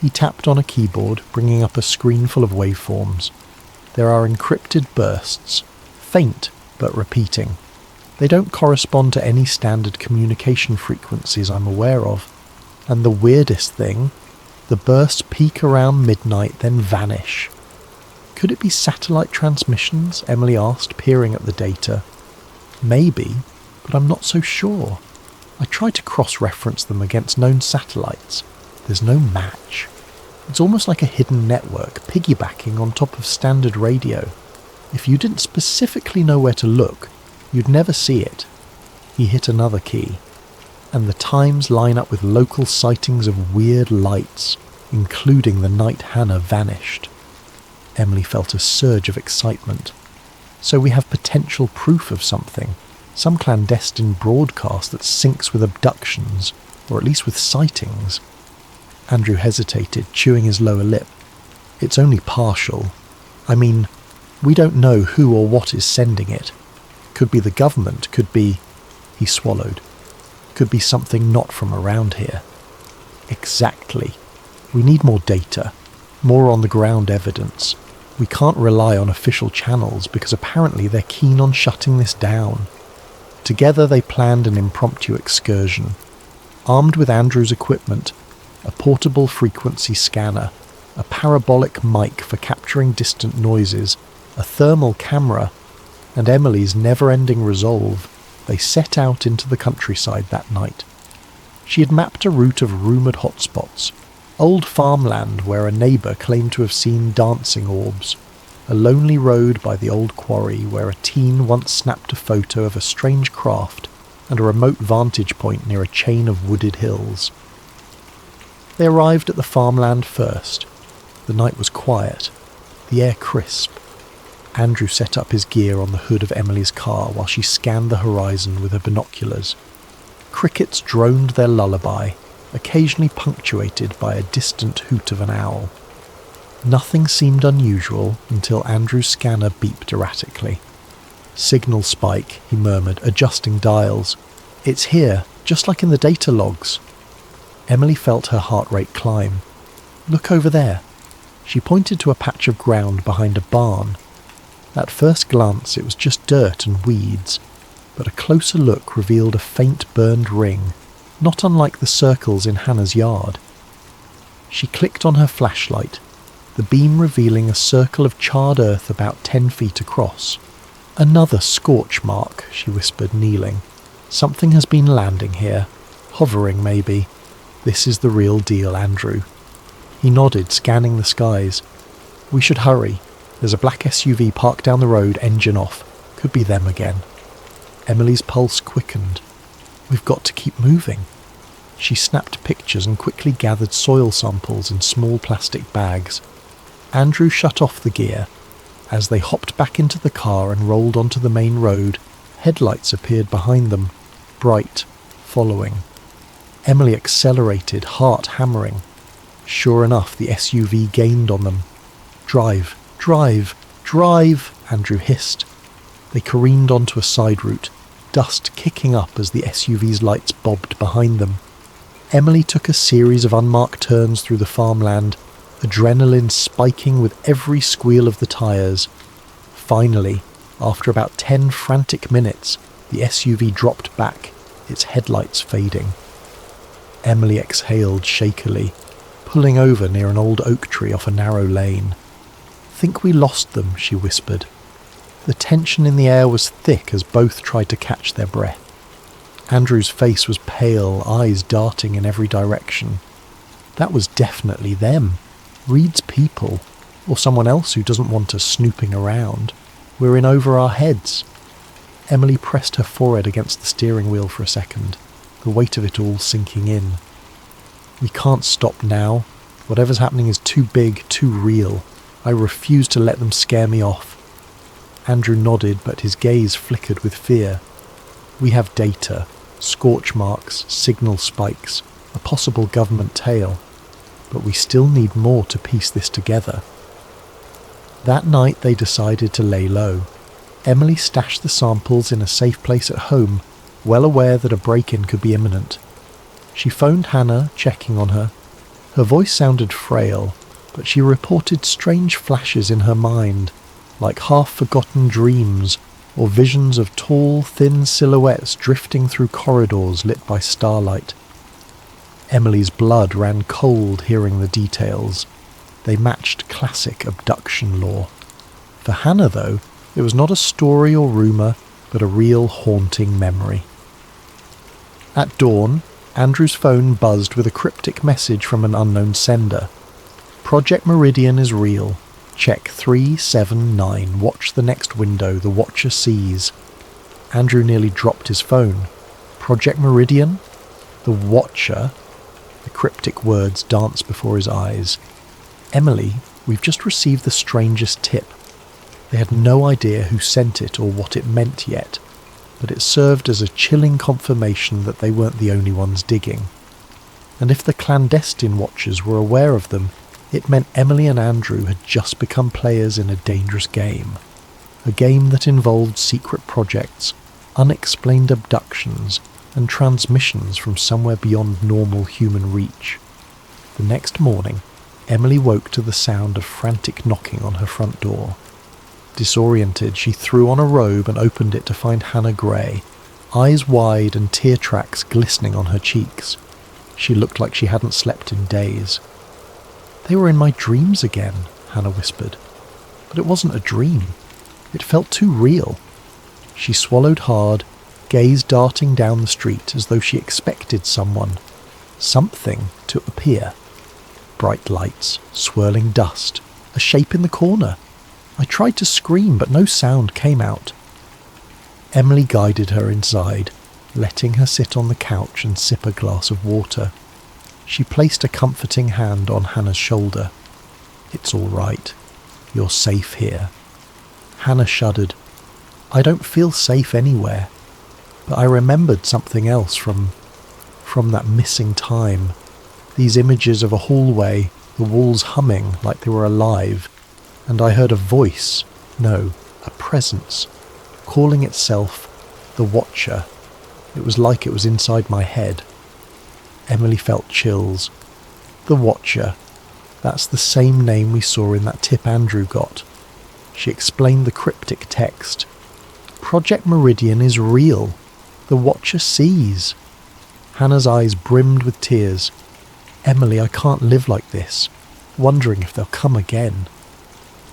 He tapped on a keyboard, bringing up a screen full of waveforms. There are encrypted bursts, faint but repeating. They don't correspond to any standard communication frequencies I'm aware of. And the weirdest thing, the bursts peak around midnight, then vanish. Could it be satellite transmissions? Emily asked, peering at the data. Maybe, but I'm not so sure. I tried to cross-reference them against known satellites. There's no match. It's almost like a hidden network, piggybacking on top of standard radio. If you didn't specifically know where to look, you'd never see it. He hit another key, and the times line up with local sightings of weird lights, including the night Hannah vanished. Emily felt a surge of excitement. So we have potential proof of something, some clandestine broadcast that syncs with abductions, or at least with sightings. Andrew hesitated, chewing his lower lip. It's only partial. I mean, we don't know who or what is sending it. Could be the government, could be... He swallowed. Could be something not from around here. Exactly. We need more data, more on-the-ground evidence. We can't rely on official channels because apparently they're keen on shutting this down. Together they planned an impromptu excursion. Armed with Andrew's equipment, a portable frequency scanner, a parabolic mic for capturing distant noises, a thermal camera, and Emily's never-ending resolve, they set out into the countryside that night. She had mapped a route of rumoured hotspots, old farmland where a neighbour claimed to have seen dancing orbs, a lonely road by the old quarry where a teen once snapped a photo of a strange craft, and a remote vantage point near a chain of wooded hills. They arrived at the farmland first. The night was quiet, the air crisp. Andrew set up his gear on the hood of Emily's car while she scanned the horizon with her binoculars. Crickets droned their lullaby, occasionally punctuated by a distant hoot of an owl. Nothing seemed unusual until Andrew's scanner beeped erratically. "Signal spike," he murmured, adjusting dials. "It's here. just like in the data logs. Emily felt her heart rate climb. Look over there. She pointed to a patch of ground behind a barn. At first glance it was just dirt and weeds, but a closer look revealed a faint burned ring, not unlike the circles in Hannah's yard. She clicked on her flashlight, the beam revealing a circle of charred earth about 10 feet across. Another scorch mark, she whispered, kneeling. Something has been landing here, hovering maybe. This is the real deal, Andrew. He nodded, scanning the skies. We should hurry. There's a black SUV parked down the road, engine off. Could be them again. Emily's pulse quickened. We've got to keep moving. She snapped pictures and quickly gathered soil samples in small plastic bags. Andrew shut off the gear. As they hopped back into the car and rolled onto the main road, headlights appeared behind them, bright, following. Emily accelerated, heart hammering. Sure enough, the SUV gained on them. Drive, drive, drive, Andrew hissed. They careened onto a side route, dust kicking up as the SUV's lights bobbed behind them. Emily took a series of unmarked turns through the farmland, adrenaline spiking with every squeal of the tyres. Finally, after about 10 frantic minutes, the SUV dropped back, its headlights fading. Emily exhaled shakily, pulling over near an old oak tree off a narrow lane. Think we lost them, she whispered. The tension in the air was thick as both tried to catch their breath. Andrew's face was pale, eyes darting in every direction. That was definitely them. Reed's people, or someone else who doesn't want us snooping around. We're in over our heads. Emily pressed her forehead against the steering wheel for a second, the weight of it all sinking in. We can't stop now. Whatever's happening is too big, too real. I refuse to let them scare me off. Andrew nodded, but his gaze flickered with fear. We have data, scorch marks, signal spikes, a possible government tail. But we still need more to piece this together. That night they decided to lay low. Emily stashed the samples in a safe place at home, well aware that a break-in could be imminent. She phoned Hannah, checking on her. Her voice sounded frail, but she reported strange flashes in her mind, like half-forgotten dreams or visions of tall, thin silhouettes drifting through corridors lit by starlight. Emily's blood ran cold hearing the details. They matched classic abduction lore. For Hannah, though, it was not a story or rumour, but a real haunting memory. At dawn, Andrew's phone buzzed with a cryptic message from an unknown sender. Project Meridian is real. Check 379. Watch the next window. The Watcher sees. Andrew nearly dropped his phone. Project Meridian? The Watcher? The cryptic words danced before his eyes. Emily, we've just received the strangest tip. They had no idea who sent it or what it meant yet, but it served as a chilling confirmation that they weren't the only ones digging. And if the clandestine watchers were aware of them, it meant Emily and Andrew had just become players in a dangerous game. A game that involved secret projects, unexplained abductions, and transmissions from somewhere beyond normal human reach. The next morning, Emily woke to the sound of frantic knocking on her front door. Disoriented, she threw on a robe and opened it to find Hannah Gray, eyes wide and tear tracks glistening on her cheeks. She looked like she hadn't slept in days. They were in my dreams again, Hannah whispered. But it wasn't a dream. It felt too real. She swallowed hard, gaze darting down the street as though she expected something to appear. Bright lights, swirling dust, a shape in the corner. I tried to scream, but no sound came out. Emily guided her inside, letting her sit on the couch and sip a glass of water. She placed a comforting hand on Hannah's shoulder. It's all right. You're safe here. Hannah shuddered. I don't feel safe anywhere. But I remembered something else from that missing time. These images of a hallway, the walls humming like they were alive, and I heard a voice, no, a presence, calling itself the Watcher. It was like it was inside my head. Emily felt chills. The Watcher. That's the same name we saw in that tip Andrew got. She explained the cryptic text. Project Meridian is real. The Watcher sees. Hannah's eyes brimmed with tears. Emily, I can't live like this, wondering if they'll come again.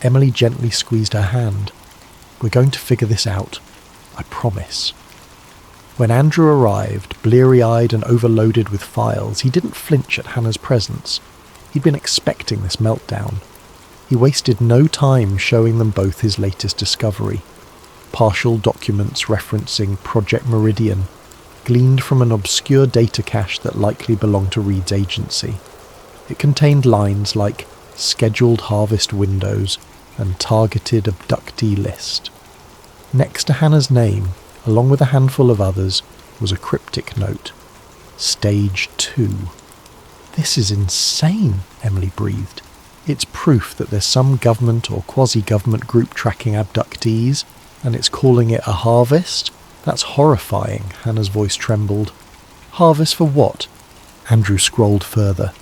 Emily gently squeezed her hand. We're going to figure this out. I promise. When Andrew arrived, bleary-eyed and overloaded with files, he didn't flinch at Hannah's presence. He'd been expecting this meltdown. He wasted no time showing them both his latest discovery. Partial documents referencing Project Meridian, gleaned from an obscure data cache that likely belonged to Reed's agency. It contained lines like scheduled harvest windows and targeted abductee list. Next to Hannah's name, along with a handful of others, was a cryptic note. Stage 2. This is insane, Emily breathed. It's proof that there's some government or quasi-government group tracking abductees, and it's calling it a harvest? That's horrifying, Hannah's voice trembled. Harvest for what? Andrew scrolled further.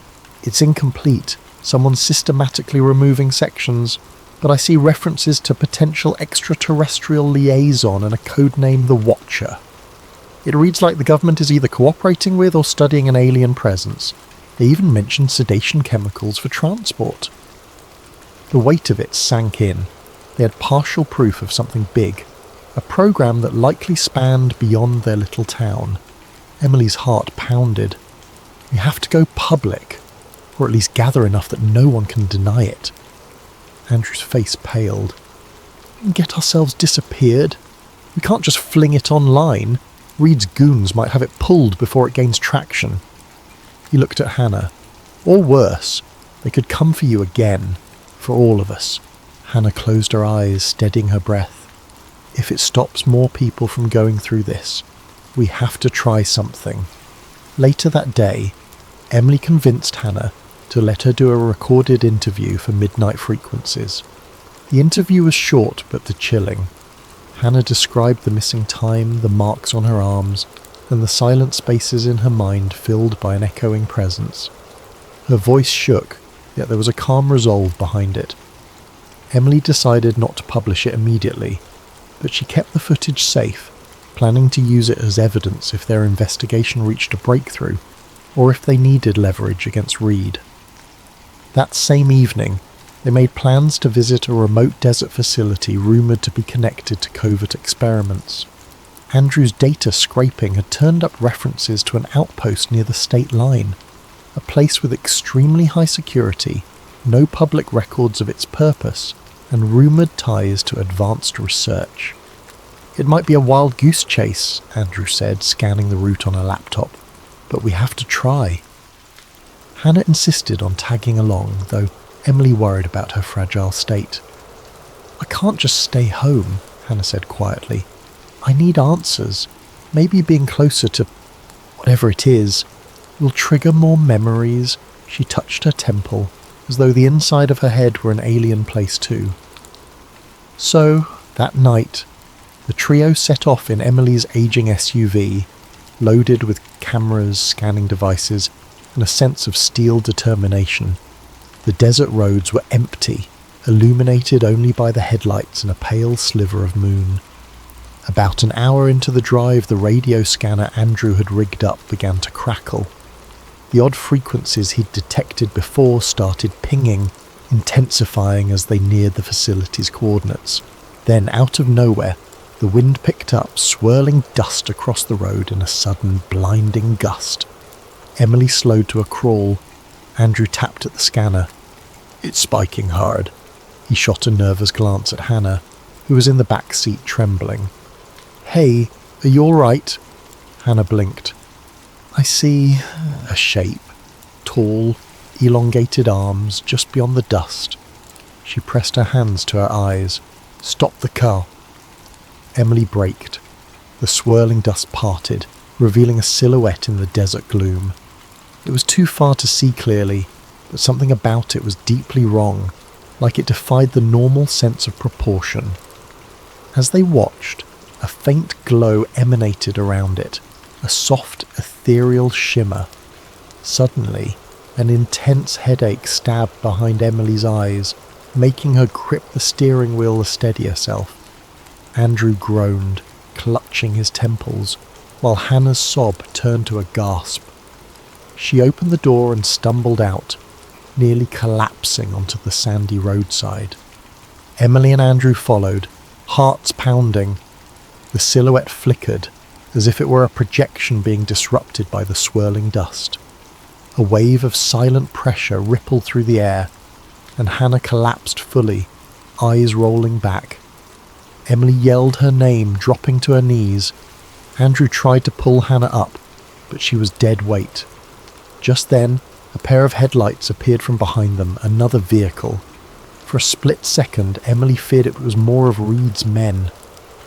It's incomplete. Someone's systematically removing sections, but I see references to potential extraterrestrial liaison and a codename The Watcher. It reads like the government is either cooperating with or studying an alien presence. They even mentioned sedation chemicals for transport. The weight of it sank in. They had partial proof of something big, a program that likely spanned beyond their little town. Emily's heart pounded. We have to go public, or at least gather enough that no one can deny it. Andrew's face paled. We can get ourselves disappeared. We can't just fling it online. Reed's goons might have it pulled before it gains traction. He looked at Hannah. Or worse, they could come for you again, for all of us. Hannah closed her eyes, steadying her breath. If it stops more people from going through this, we have to try something. Later that day, Emily convinced Hannah to let her do a recorded interview for Midnight Frequencies. The interview was short but chilling. Hannah described the missing time, the marks on her arms, and the silent spaces in her mind filled by an echoing presence. Her voice shook, yet there was a calm resolve behind it. Emily decided not to publish it immediately, but she kept the footage safe, planning to use it as evidence if their investigation reached a breakthrough, or if they needed leverage against Reed. That same evening, they made plans to visit a remote desert facility rumoured to be connected to covert experiments. Andrew's data scraping had turned up references to an outpost near the state line, a place with extremely high security, no public records of its purpose, and rumoured ties to advanced research. It might be a wild goose chase, Andrew said, scanning the route on a laptop, but we have to try. Hannah insisted on tagging along, though Emily worried about her fragile state. I can't just stay home, Hannah said quietly. I need answers. Maybe being closer to whatever it is will trigger more memories. She touched her temple, as though the inside of her head were an alien place too. So, that night, the trio set off in Emily's aging SUV, loaded with cameras, scanning devices, and a sense of steel determination. The desert roads were empty, illuminated only by the headlights and a pale sliver of moon. About an hour into the drive, the radio scanner Andrew had rigged up began to crackle. The odd frequencies he'd detected before started pinging, intensifying as they neared the facility's coordinates. Then, out of nowhere, the wind picked up, swirling dust across the road in a sudden, blinding gust. Emily slowed to a crawl. Andrew tapped at the scanner. It's spiking hard. He shot a nervous glance at Hannah, who was in the back seat trembling. Hey, are you all right? Hannah blinked. I see a shape. Tall, elongated arms just beyond the dust. She pressed her hands to her eyes. Stop the car. Emily braked. The swirling dust parted, revealing a silhouette in the desert gloom. It was too far to see clearly, but something about it was deeply wrong, like it defied the normal sense of proportion. As they watched, a faint glow emanated around it, a soft, ethereal shimmer. Suddenly, an intense headache stabbed behind Emily's eyes, making her grip the steering wheel to steady herself. Andrew groaned, clutching his temples, while Hannah's sob turned to a gasp. She opened the door and stumbled out, nearly collapsing onto the sandy roadside. Emily and Andrew followed, hearts pounding. The silhouette flickered, as if it were a projection being disrupted by the swirling dust. A wave of silent pressure rippled through the air, and Hannah collapsed fully, eyes rolling back. Emily yelled her name, dropping to her knees. Andrew tried to pull Hannah up, but she was dead weight. Just then, a pair of headlights appeared from behind them, another vehicle. For a split second, Emily feared it was more of Reed's men,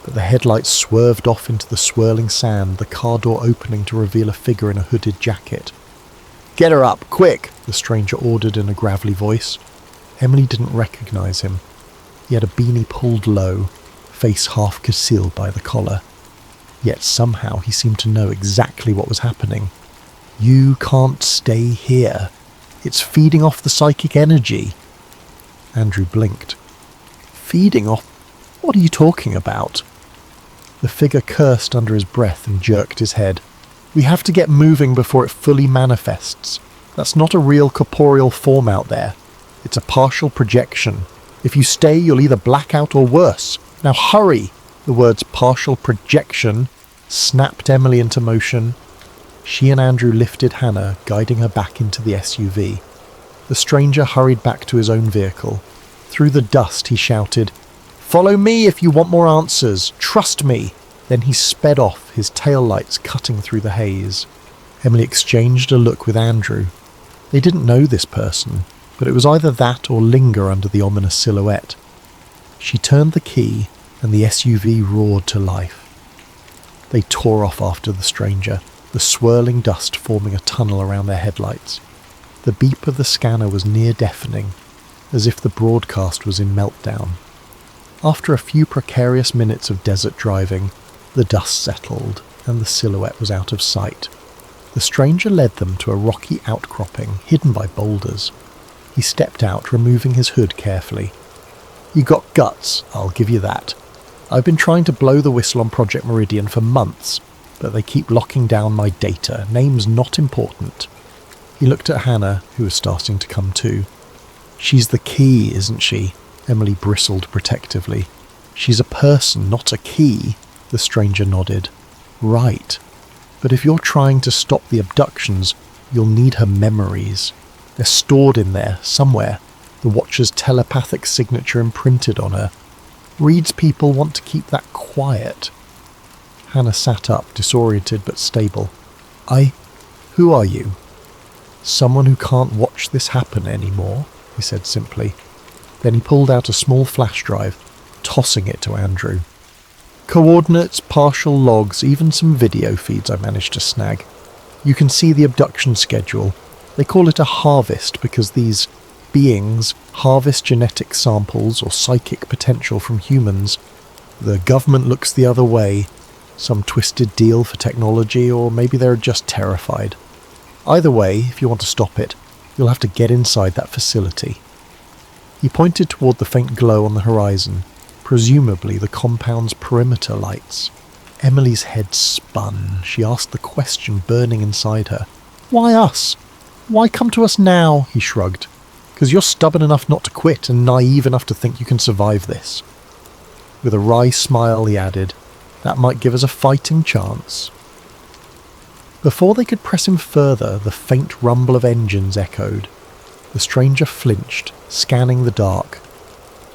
but the headlights swerved off into the swirling sand, the car door opening to reveal a figure in a hooded jacket. "Get her up, quick!" the stranger ordered in a gravelly voice. Emily didn't recognise him. He had a beanie pulled low, face half concealed by the collar. Yet somehow he seemed to know exactly what was happening. "You can't stay here. It's feeding off the psychic energy." Andrew blinked. "Feeding off? What are you talking about?" The figure cursed under his breath and jerked his head. "We have to get moving before it fully manifests. That's not a real corporeal form out there. It's a partial projection. If you stay, you'll either black out or worse. Now hurry!" The words partial projection snapped Emily into motion. She and Andrew lifted Hannah, guiding her back into the SUV. The stranger hurried back to his own vehicle. Through the dust he shouted, "Follow me if you want more answers. Trust me." Then he sped off, his taillights cutting through the haze. Emily exchanged a look with Andrew. They didn't know this person, but it was either that or linger under the ominous silhouette. She turned the key, and the SUV roared to life. They tore off after the stranger, the swirling dust forming a tunnel around their headlights. The beep of the scanner was near deafening, as if the broadcast was in meltdown. After a few precarious minutes of desert driving, the dust settled, and the silhouette was out of sight. The stranger led them to a rocky outcropping, hidden by boulders. He stepped out, removing his hood carefully. "You got guts, I'll give you that. I've been trying to blow the whistle on Project Meridian for months, but they keep locking down my data. Name's not important." He looked at Hannah, who was starting to come to. "She's the key, isn't she?" Emily bristled protectively. "She's a person, not a key," the stranger nodded. "Right. But if you're trying to stop the abductions, you'll need her memories. They're stored in there, somewhere. The Watcher's telepathic signature imprinted on her. Reed's people want to keep that quiet." Hannah sat up, disoriented but stable. Who are you?" "Someone who can't watch this happen anymore," he said simply. Then he pulled out a small flash drive, tossing it to Andrew. "Coordinates, partial logs, even some video feeds I managed to snag. You can see the abduction schedule. They call it a harvest because these beings harvest genetic samples or psychic potential from humans. The government looks the other way. Some twisted deal for technology, or maybe they're just terrified. Either way, if you want to stop it, you'll have to get inside that facility." He pointed toward the faint glow on the horizon, presumably the compound's perimeter lights. Emily's head spun. She asked the question burning inside her. "Why us? Why come to us now?" He shrugged. "Because you're stubborn enough not to quit and naive enough to think you can survive this." With a wry smile, he added, "That might give us a fighting chance." Before they could press him further, the faint rumble of engines echoed. The stranger flinched, scanning the dark.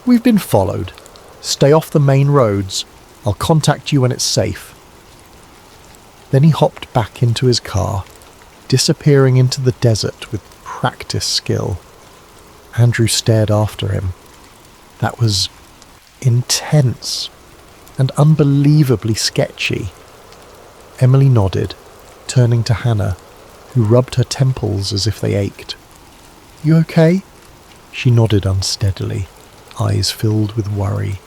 "We've been followed. Stay off the main roads. I'll contact you when it's safe." Then he hopped back into his car, disappearing into the desert with practiced skill. Andrew stared after him. That was intense and unbelievably sketchy. Emily nodded, turning to Hannah, who rubbed her temples as if they ached. "You okay?" She nodded unsteadily, eyes filled with worry.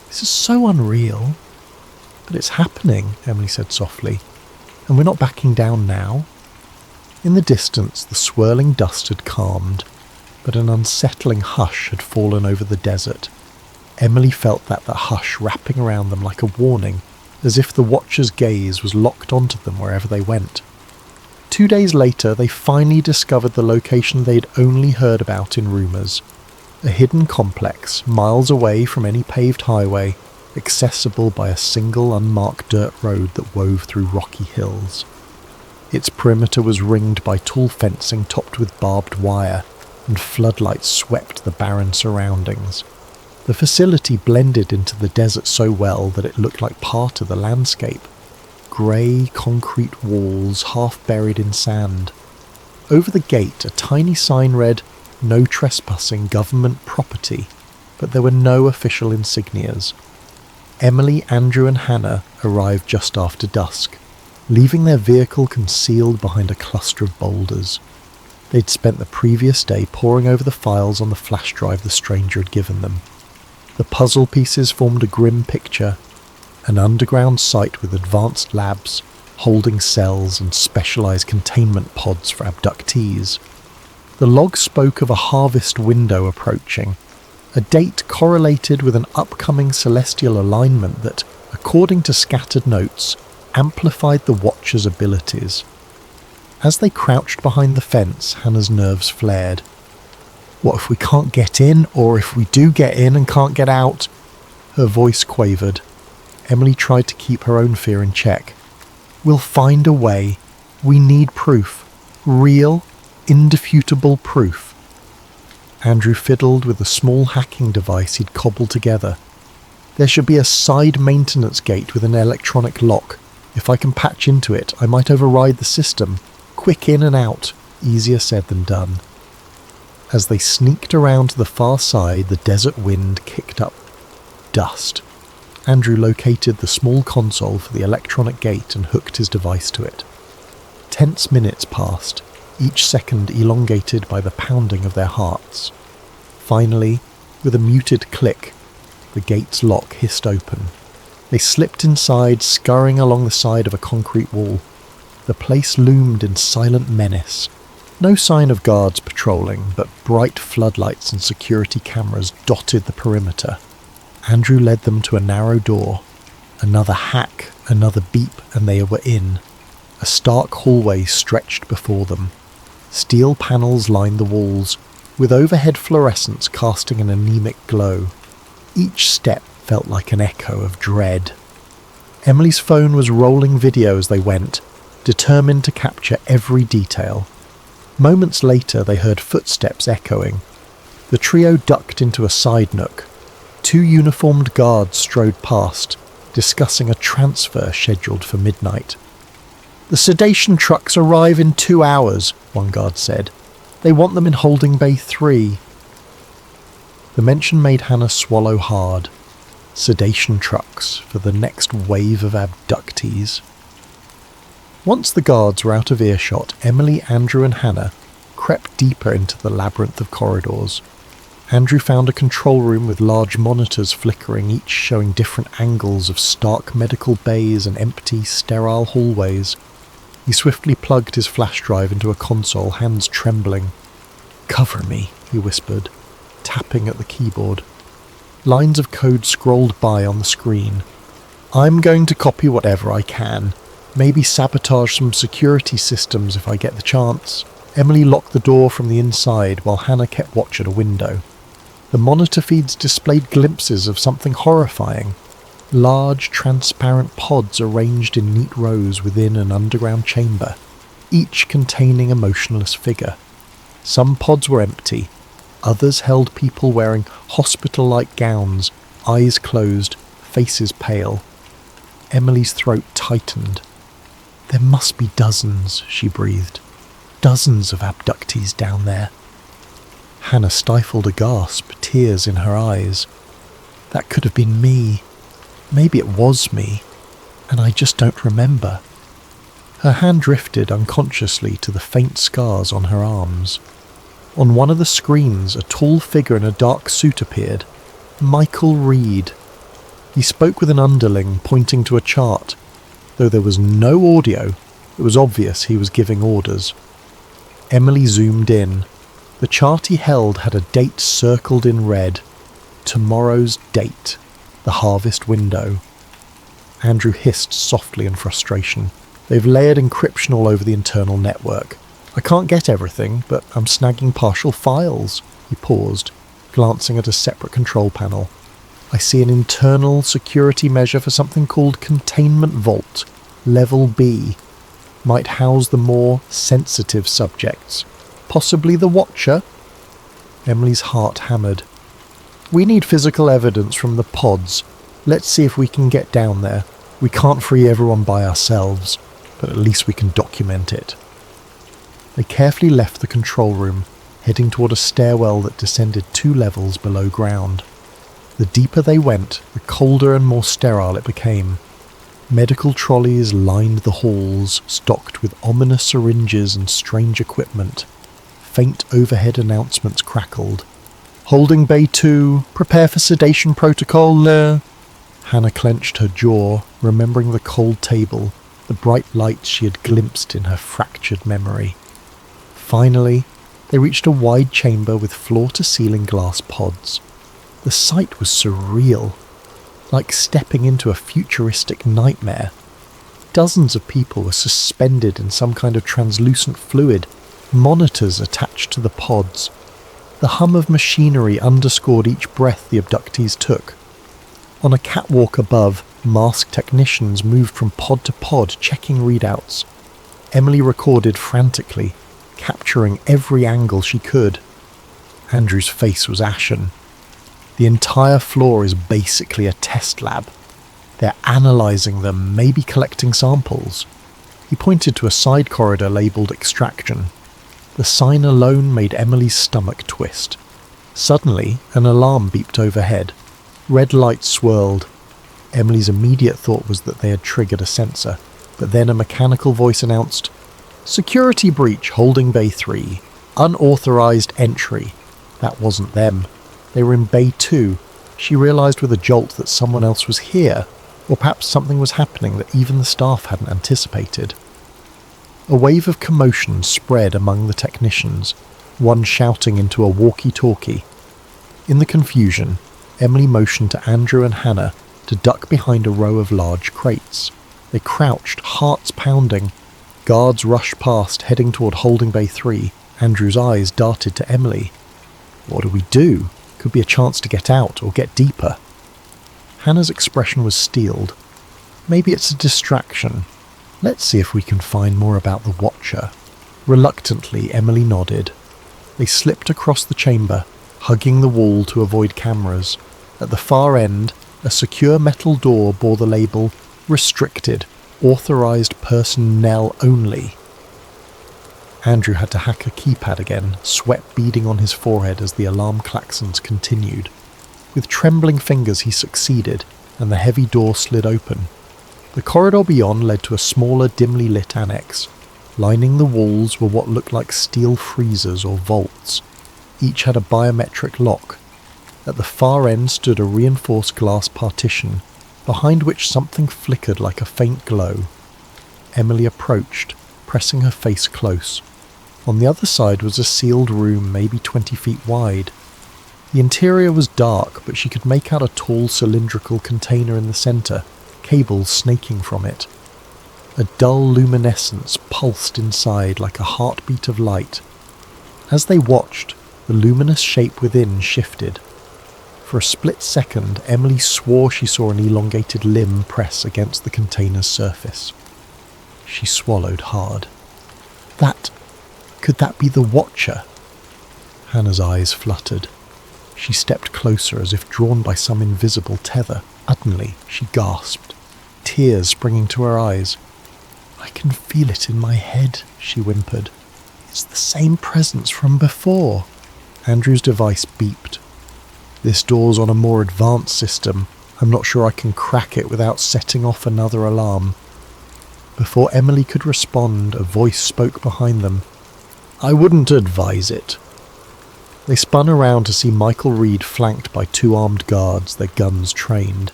"This is so unreal." "But it's happening," Emily said softly. And we're not backing down now? In the distance, the swirling dust had calmed, but an unsettling hush had fallen over the desert. Emily felt that hush wrapping around them like a warning, as if the watcher's gaze was locked onto them wherever they went. 2 days later, they finally discovered the location they'd only heard about in rumours. A hidden complex, miles away from any paved highway, accessible by a single unmarked dirt road that wove through rocky hills. Its perimeter was ringed by tall fencing topped with barbed wire, and floodlights swept the barren surroundings. The facility blended into the desert so well that it looked like part of the landscape. Grey concrete walls half buried in sand. Over the gate, a tiny sign read, "No trespassing, government property," but there were no official insignias. Emily, Andrew and Hannah arrived just after dusk, leaving their vehicle concealed behind a cluster of boulders. They'd spent the previous day poring over the files on the flash drive the stranger had given them. The puzzle pieces formed a grim picture, an underground site with advanced labs, holding cells and specialised containment pods for abductees. The log spoke of a harvest window approaching, a date correlated with an upcoming celestial alignment that, according to scattered notes, amplified the Watcher's abilities. As they crouched behind the fence, Hannah's nerves flared. What if we can't get in, or if we do get in and can't get out? Her voice quavered. Emily tried to keep her own fear in check. We'll find a way. We need proof. Real, indefutable proof. Andrew fiddled with a small hacking device he'd cobbled together. There should be a side maintenance gate with an electronic lock. If I can patch into it, I might override the system. Quick in and out. Easier said than done. As they sneaked around to the far side, the desert wind kicked up dust. Andrew located the small console for the electronic gate and hooked his device to it. Tense minutes passed, each second elongated by the pounding of their hearts. Finally, with a muted click, the gate's lock hissed open. They slipped inside, scurrying along the side of a concrete wall. The place loomed in silent menace. No sign of guards patrolling, but bright floodlights and security cameras dotted the perimeter. Andrew led them to a narrow door. Another hack, another beep, and they were in. A stark hallway stretched before them. Steel panels lined the walls, with overhead fluorescents casting an anemic glow. Each step felt like an echo of dread. Emily's phone was rolling video as they went, determined to capture every detail. Moments later, they heard footsteps echoing. The trio ducked into a side nook. 2 uniformed guards strode past, discussing a transfer scheduled for midnight. "The sedation trucks arrive in 2 hours, one guard said. They want them in holding bay 3. The mention made Hannah swallow hard. Sedation trucks for the next wave of abductees. Once the guards were out of earshot, Emily, Andrew and Hannah crept deeper into the labyrinth of corridors. Andrew found a control room with large monitors flickering, each showing different angles of stark medical bays and empty, sterile hallways. He swiftly plugged his flash drive into a console, hands trembling. "Cover me," he whispered, tapping at the keyboard. Lines of code scrolled by on the screen. "I'm going to copy whatever I can. Maybe sabotage some security systems if I get the chance." Emily locked the door from the inside while Hannah kept watch at a window. The monitor feeds displayed glimpses of something horrifying. Large, transparent pods arranged in neat rows within an underground chamber, each containing a motionless figure. Some pods were empty, others held people wearing hospital-like gowns, eyes closed, faces pale. Emily's throat tightened. "There must be dozens," she breathed. "Dozens of abductees down there." Hannah stifled a gasp, tears in her eyes. "That could have been me. Maybe it was me, and I just don't remember." Her hand drifted unconsciously to the faint scars on her arms. On one of the screens, a tall figure in a dark suit appeared. Michael Reed. He spoke with an underling, pointing to a chart. Though there was no audio, It was obvious he was giving orders. Emily zoomed in. The chart he held had a date circled in red. Tomorrow's date. The harvest window. Andrew hissed softly in frustration. They've layered encryption all over the internal network. I can't get everything, but I'm snagging partial files. He paused, glancing at a separate control panel. I see an internal security measure for something called Containment Vault, Level B. Might house the more sensitive subjects. Possibly the Watcher? Emily's heart hammered. We need physical evidence from the pods. Let's see if we can get down there. We can't free everyone by ourselves, but at least we can document it. They carefully left the control room, heading toward a stairwell that descended 2 levels below ground. The deeper they went, the colder and more sterile it became. Medical trolleys lined the halls, stocked with ominous syringes and strange equipment. Faint overhead announcements crackled. Holding Bay 2, prepare for sedation protocol. Hannah clenched her jaw, remembering the cold table, the bright lights she had glimpsed in her fractured memory. Finally, they reached a wide chamber with floor-to-ceiling glass pods. The sight was surreal, like stepping into a futuristic nightmare. Dozens of people were suspended in some kind of translucent fluid, monitors attached to the pods. The hum of machinery underscored each breath the abductees took. On a catwalk above, masked technicians moved from pod to pod, checking readouts. Emily recorded frantically, capturing every angle she could. Andrew's face was ashen. The entire floor is basically a test lab. They're analysing them, maybe collecting samples. He pointed to a side corridor labelled Extraction. The sign alone made Emily's stomach twist. Suddenly, an alarm beeped overhead. Red lights swirled. Emily's immediate thought was that they had triggered a sensor, but then a mechanical voice announced, "Security breach holding Bay 3. Unauthorised entry." That wasn't them. They were in Bay 2. She realised with a jolt that someone else was here, or perhaps something was happening that even the staff hadn't anticipated. A wave of commotion spread among the technicians, one shouting into a walkie-talkie. In the confusion, Emily motioned to Andrew and Hannah to duck behind a row of large crates. They crouched, hearts pounding. Guards rushed past, heading toward holding Bay 3. Andrew's eyes darted to Emily. What do we do? Could be a chance to get out or get deeper. Hannah's expression was steeled. Maybe it's a distraction. Let's see if we can find more about the Watcher. Reluctantly, Emily nodded. They slipped across the chamber, hugging the wall to avoid cameras. At the far end, a secure metal door bore the label Restricted, Authorised Personnel Only. Andrew had to hack a keypad again, sweat beading on his forehead as the alarm klaxons continued. With trembling fingers he succeeded, and the heavy door slid open. The corridor beyond led to a smaller, dimly lit annex. Lining the walls were what looked like steel freezers or vaults. Each had a biometric lock. At the far end stood a reinforced glass partition, behind which something flickered like a faint glow. Emily approached, pressing her face close. On the other side was a sealed room, maybe 20 feet wide. The interior was dark, but she could make out a tall cylindrical container in the centre, cables snaking from it. A dull luminescence pulsed inside like a heartbeat of light. As they watched, the luminous shape within shifted. For a split second, Emily swore she saw an elongated limb press against the container's surface. She swallowed hard. Could that be the Watcher? Hannah's eyes fluttered. She stepped closer as if drawn by some invisible tether. Suddenly, she gasped, tears springing to her eyes. "I can feel it in my head," she whimpered. "It's the same presence from before." Andrew's device beeped. "This door's on a more advanced system. I'm not sure I can crack it without setting off another alarm." Before Emily could respond, a voice spoke behind them. "I wouldn't advise it." They spun around to see Michael Reed flanked by 2 armed guards, their guns trained.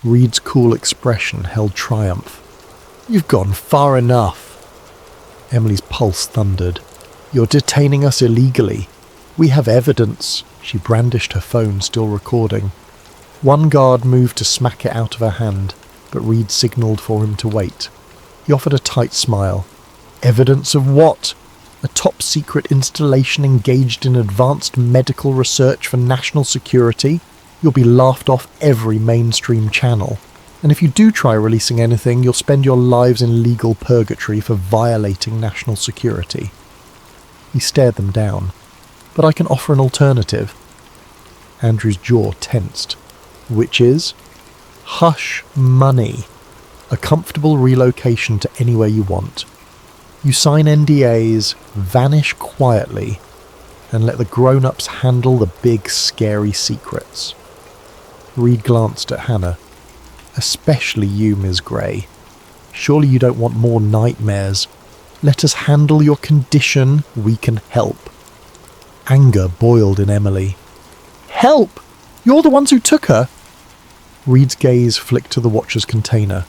Reed's cool expression held triumph. "You've gone far enough. Emily's pulse thundered. "You're detaining us illegally. We have evidence." She brandished her phone, still recording. One guard moved to smack it out of her hand, but Reed signalled for him to wait. He offered a tight smile. "Evidence of what? A top-secret installation engaged in advanced medical research for national security? You'll be laughed off every mainstream channel. And if you do try releasing anything, you'll spend your lives in legal purgatory for violating national security." He stared them down. "But I can offer an alternative." Andrew's jaw tensed. "Which is?" "Hush money. A comfortable relocation to anywhere you want. You sign NDAs, vanish quietly, and let the grown-ups handle the big, scary secrets." Reed glanced at Hannah. "Especially you, Ms. Grey. Surely you don't want more nightmares. Let us handle your condition. We can help." Anger boiled in Emily. "Help! You're the ones who took her!" Reed's gaze flicked to the Watcher's container.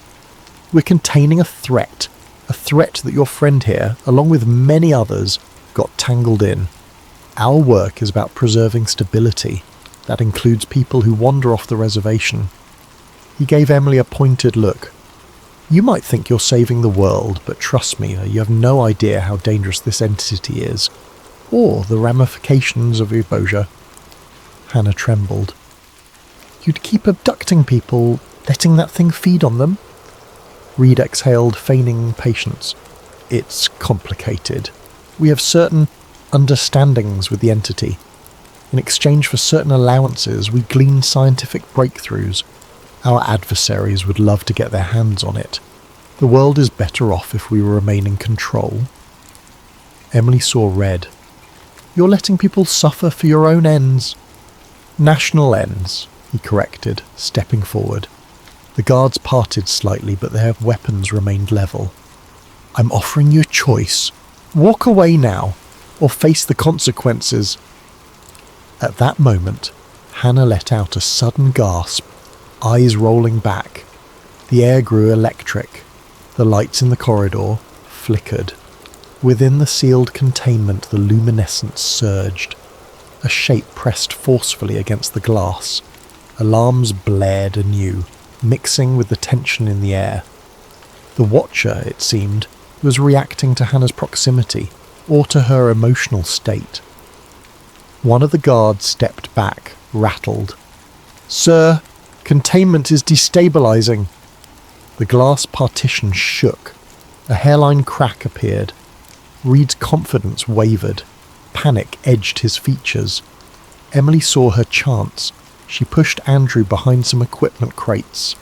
"We're containing a threat that your friend here, along with many others, got tangled in. Our work is about preserving stability. That includes people who wander off the reservation." He gave Emily a pointed look. "You might think you're saving the world, but trust me, you have no idea how dangerous this entity is, or the ramifications of exposure." Hannah trembled. "You'd keep abducting people, letting that thing feed on them?" Reed exhaled, feigning patience. "It's complicated. We have certain understandings with the entity. In exchange for certain allowances, we glean scientific breakthroughs. Our adversaries would love to get their hands on it. The world is better off if we remain in control." Emily saw red. "You're letting people suffer for your own ends." "National ends," he corrected, stepping forward. The guards parted slightly, but their weapons remained level. "I'm offering you a choice. Walk away now, or face the consequences." At that moment, Hannah let out a sudden gasp, eyes rolling back. The air grew electric. The lights in the corridor flickered. Within the sealed containment, the luminescence surged. A shape pressed forcefully against the glass. Alarms blared anew, mixing with the tension in the air. The Watcher, it seemed, was reacting to Hannah's proximity, or to her emotional state. One of the guards stepped back, rattled. "Sir, containment is destabilizing." The glass partition shook. A hairline crack appeared. Reed's confidence wavered. Panic edged his features. Emily saw her chance. She pushed Andrew behind some equipment crates.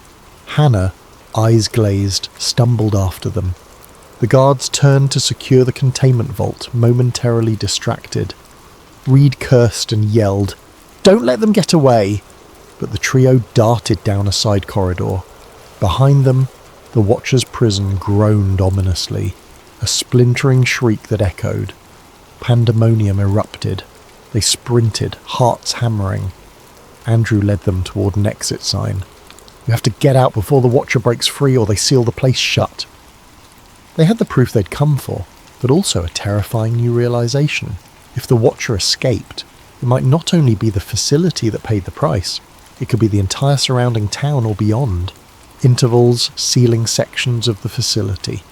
Hannah, eyes glazed, stumbled after them. The guards turned to secure the containment vault, momentarily distracted. Reed cursed and yelled, "Don't let them get away!" But the trio darted down a side corridor. Behind them, the Watcher's prison groaned ominously, a splintering shriek that echoed. Pandemonium erupted. They sprinted, hearts hammering. Andrew led them toward an exit sign. "You have to get out before the Watcher breaks free, or they seal the place shut." They had the proof they'd come for, but also a terrifying new realization. If the Watcher escaped, it might not only be the facility that paid the price, it could be the entire surrounding town or beyond. Intervals sealing sections of the facility.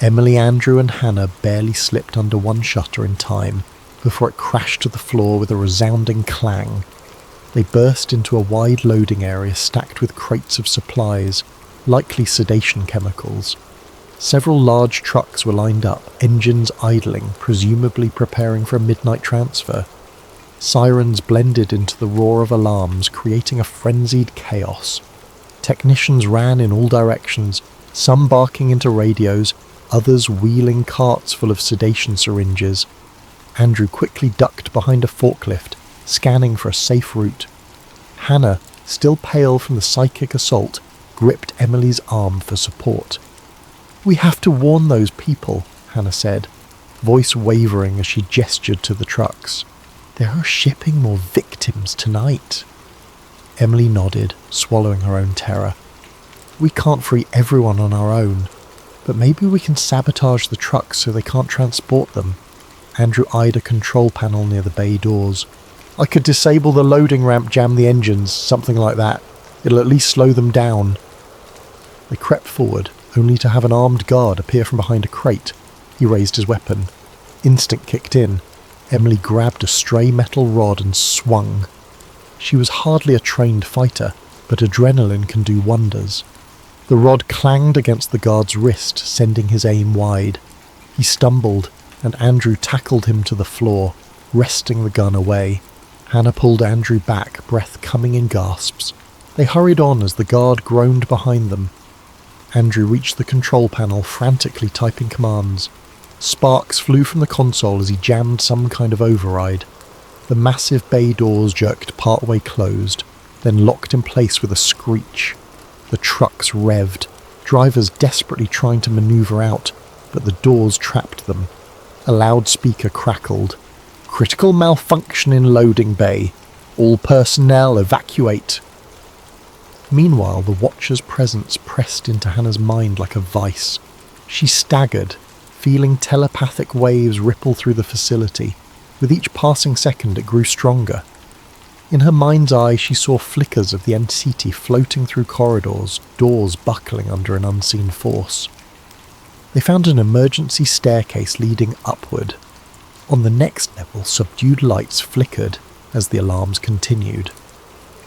Emily, Andrew and Hannah barely slipped under one shutter in time before it crashed to the floor with a resounding clang. They burst into a wide loading area stacked with crates of supplies, likely sedation chemicals. Several large trucks were lined up, engines idling, presumably preparing for a midnight transfer. Sirens blended into the roar of alarms, creating a frenzied chaos. Technicians ran in all directions, some barking into radios, others wheeling carts full of sedation syringes. Andrew quickly ducked behind a forklift, scanning for a safe route. Hannah, still pale from the psychic assault, gripped Emily's arm for support. "We have to warn those people," Hannah said, voice wavering as she gestured to the trucks. "They are shipping more victims tonight." Emily nodded, swallowing her own terror. "We can't free everyone on our own, But maybe we can sabotage the trucks so they can't transport them. Andrew eyed a control panel near the bay doors. I could disable the loading ramp, jam the engines, something like that. It'll at least slow them down. They crept forward, only to have an armed guard appear from behind a crate. He raised his weapon. Instinct kicked in. Emily grabbed a stray metal rod and swung. She was hardly a trained fighter, but adrenaline can do wonders. The rod clanged against the guard's wrist, sending his aim wide. He stumbled, and Andrew tackled him to the floor, wresting the gun away. Hannah pulled Andrew back, breath coming in gasps. They hurried on as the guard groaned behind them. Andrew reached the control panel, frantically typing commands. Sparks flew from the console as he jammed some kind of override. The massive bay doors jerked partway closed, then locked in place with a screech. The trucks revved, drivers desperately trying to maneuver out, but the doors trapped them. A loudspeaker crackled. Critical malfunction in loading bay. All personnel evacuate. Meanwhile, the Watcher's presence pressed into Hannah's mind like a vice. She staggered, feeling telepathic waves ripple through the facility. With each passing second, it grew stronger. In her mind's eye, she saw flickers of the entity floating through corridors, doors buckling under an unseen force. They found an emergency staircase leading upward. On the next level, subdued lights flickered as the alarms continued.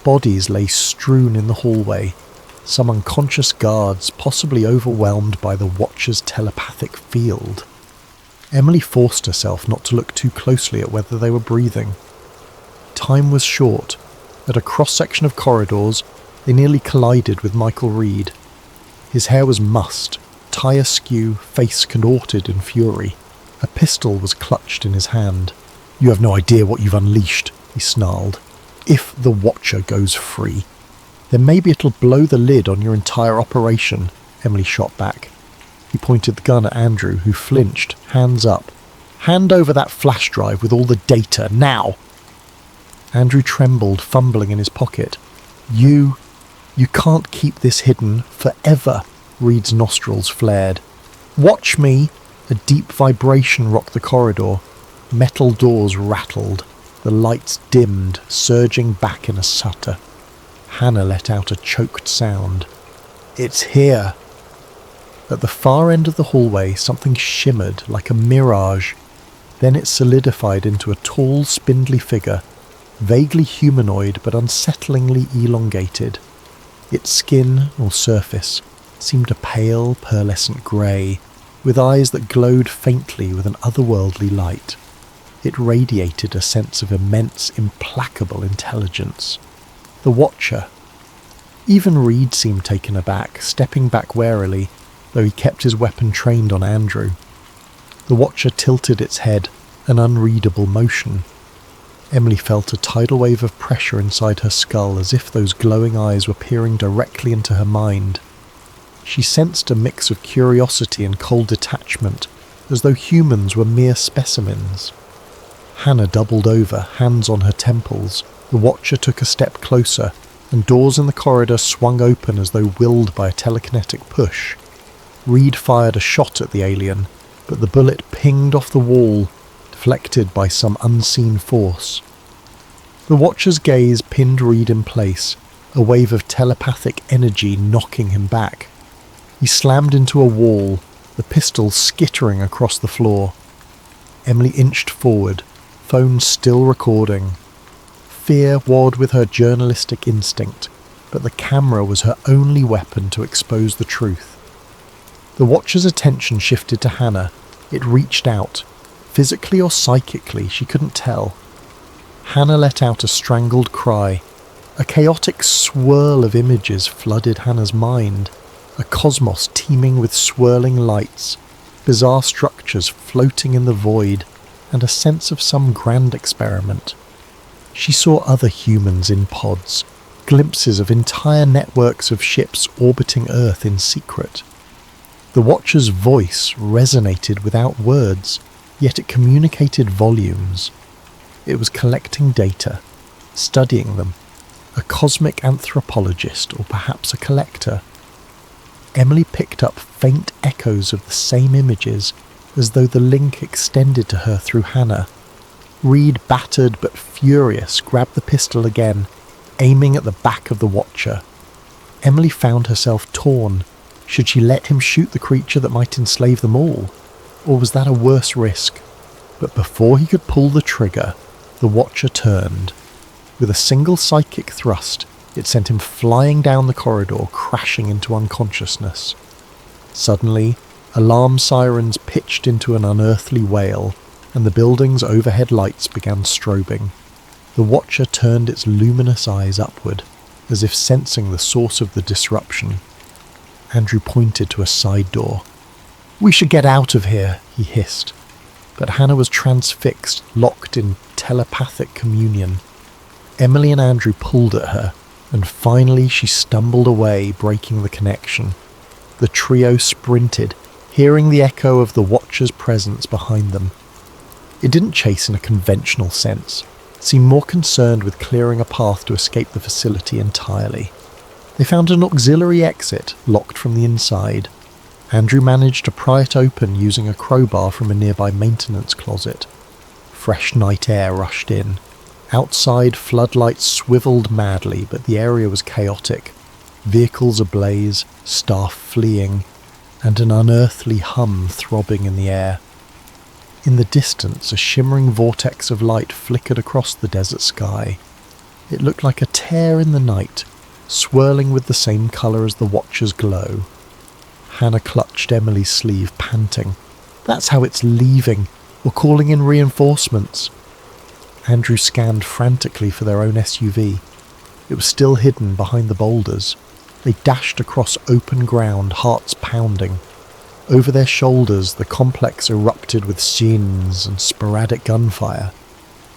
Bodies lay strewn in the hallway, some unconscious guards, possibly overwhelmed by the Watcher's telepathic field. Emily forced herself not to look too closely at whether they were breathing. Time was short. At a cross-section of corridors, they nearly collided with Michael Reed. His hair was mussed, tie askew, face contorted in fury. A pistol was clutched in his hand. "You have no idea what you've unleashed," he snarled. "If the Watcher goes free, then maybe it'll blow the lid on your entire operation," Emily shot back. He pointed the gun at Andrew, who flinched, hands up. "Hand over that flash drive with all the data, now!" Andrew trembled, fumbling in his pocket. You can't keep this hidden forever," Reed's nostrils flared. "Watch me!" A deep vibration rocked the corridor. Metal doors rattled. The lights dimmed, surging back in a stutter. Hannah let out a choked sound. "It's here!" At the far end of the hallway, something shimmered like a mirage. Then it solidified into a tall, spindly figure, vaguely humanoid but unsettlingly elongated. Its skin, or surface, seemed a pale, pearlescent grey, with eyes that glowed faintly with an otherworldly light. It radiated a sense of immense, implacable intelligence. The Watcher. Even Reed seemed taken aback, stepping back warily, though he kept his weapon trained on Andrew. The Watcher tilted its head, an unreadable motion. Emily felt a tidal wave of pressure inside her skull, as if those glowing eyes were peering directly into her mind. She sensed a mix of curiosity and cold detachment, as though humans were mere specimens. Hannah doubled over, hands on her temples. The Watcher took a step closer, and doors in the corridor swung open as though willed by a telekinetic push. Reed fired a shot at the alien, but the bullet pinged off the wall, deflected by some unseen force. The Watcher's gaze pinned Reed in place, a wave of telepathic energy knocking him back. He slammed into a wall, the pistol skittering across the floor. Emily inched forward, phone still recording. Fear warred with her journalistic instinct, but the camera was her only weapon to expose the truth. The Watcher's attention shifted to Hannah. It reached out. Physically or psychically, she couldn't tell. Hannah let out a strangled cry. A chaotic swirl of images flooded Hannah's mind. A cosmos teeming with swirling lights, bizarre structures floating in the void, and a sense of some grand experiment. She saw other humans in pods, glimpses of entire networks of ships orbiting Earth in secret. The Watcher's voice resonated without words, yet it communicated volumes. It was collecting data, studying them, a cosmic anthropologist or perhaps a collector. Emily picked up faint echoes of the same images, as though the link extended to her through Hannah. Reed, battered but furious, grabbed the pistol again, aiming at the back of the Watcher. Emily found herself torn. Should she let him shoot the creature that might enslave them all? Or was that a worse risk? But before he could pull the trigger, the Watcher turned. With a single psychic thrust, it sent him flying down the corridor, crashing into unconsciousness. Suddenly, alarm sirens pitched into an unearthly wail, and the building's overhead lights began strobing. The Watcher turned its luminous eyes upward, as if sensing the source of the disruption. Andrew pointed to a side door. "We should get out of here," he hissed. But Hannah was transfixed, locked in telepathic communion. Emily and Andrew pulled at her, and finally she stumbled away, breaking the connection. The trio sprinted, hearing the echo of the Watcher's presence behind them. It didn't chase in a conventional sense. It seemed more concerned with clearing a path to escape the facility entirely. They found an auxiliary exit, locked from the inside. Andrew managed to pry it open using a crowbar from a nearby maintenance closet. Fresh night air rushed in. Outside, floodlights swiveled madly, but the area was chaotic. Vehicles ablaze, staff fleeing, and an unearthly hum throbbing in the air. In the distance, a shimmering vortex of light flickered across the desert sky. It looked like a tear in the night, swirling with the same colour as the Watcher's glow. Hannah clutched Emily's sleeve, panting. "That's how it's leaving. We're calling in reinforcements." Andrew scanned frantically for their own SUV. It was still hidden behind the boulders. They dashed across open ground, hearts pounding. Over their shoulders, the complex erupted with scenes and sporadic gunfire.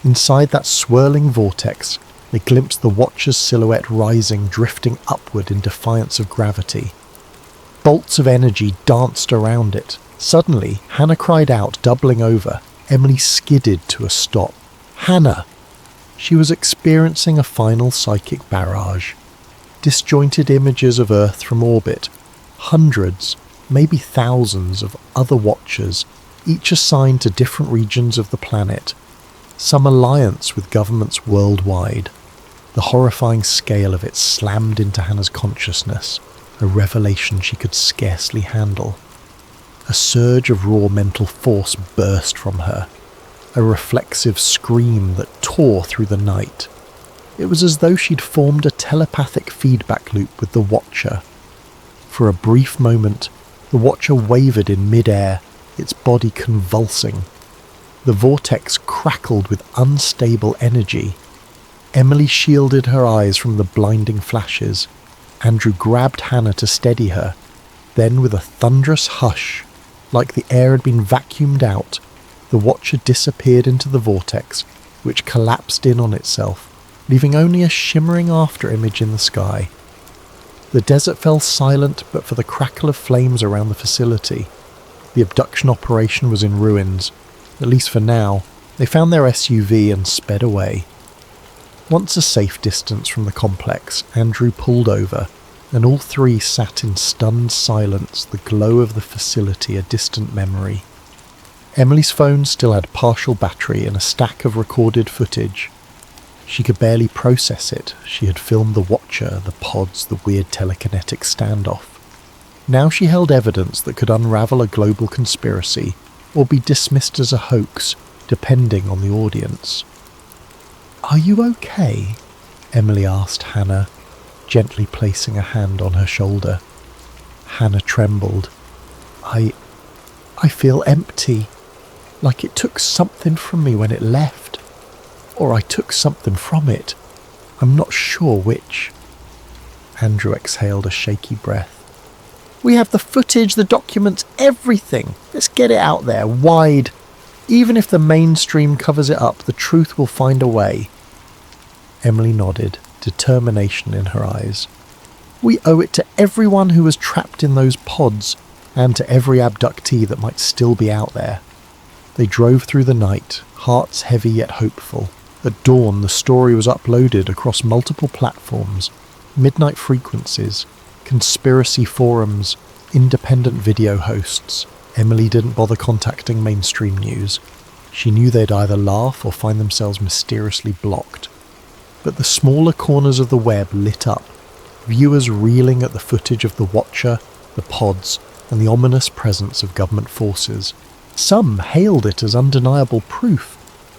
Inside that swirling vortex, they glimpsed the Watcher's silhouette rising, drifting upward in defiance of gravity. Bolts of energy danced around it. Suddenly, Hannah cried out, doubling over. Emily skidded to a stop. "Hannah!" She was experiencing a final psychic barrage. Disjointed images of Earth from orbit. Hundreds, maybe thousands of other Watchers, each assigned to different regions of the planet. Some alliance with governments worldwide. The horrifying scale of it slammed into Hannah's consciousness, a revelation she could scarcely handle. A surge of raw mental force burst from her, a reflexive scream that tore through the night. It was as though she'd formed a telepathic feedback loop with the Watcher. For a brief moment, the Watcher wavered in mid-air, its body convulsing. The vortex crackled with unstable energy. Emily shielded her eyes from the blinding flashes. Andrew grabbed Hannah to steady her. Then, with a thunderous hush, like the air had been vacuumed out, the Watcher disappeared into the vortex, which collapsed in on itself, leaving only a shimmering after-image in the sky. The desert fell silent but for the crackle of flames around the facility. The abduction operation was in ruins. At least for now. They found their SUV and sped away. Once a safe distance from the complex, Andrew pulled over, and all three sat in stunned silence, the glow of the facility a distant memory. Emily's phone still had partial battery and a stack of recorded footage. She could barely process it. She had filmed the Watcher, the pods, the weird telekinetic standoff. Now she held evidence that could unravel a global conspiracy, or be dismissed as a hoax, depending on the audience. "Are you okay?" Emily asked Hannah, gently placing a hand on her shoulder. Hannah trembled. I feel empty, like it took something from me when it left. Or I took something from it. I'm not sure which." Andrew exhaled a shaky breath. "We have the footage, the documents, everything. Let's get it out there, wide. Even if the mainstream covers it up, the truth will find a way." Emily nodded, determination in her eyes. "We owe it to everyone who was trapped in those pods, and to every abductee that might still be out there." They drove through the night, hearts heavy yet hopeful. At dawn, the story was uploaded across multiple platforms, midnight frequencies, conspiracy forums, Independent video hosts. Emily didn't bother contacting mainstream news. She knew they'd either laugh or find themselves mysteriously blocked. But the smaller corners of the web lit up, viewers reeling at the footage of the Watcher, the pods, and the ominous presence of government forces. Some hailed it as undeniable proof.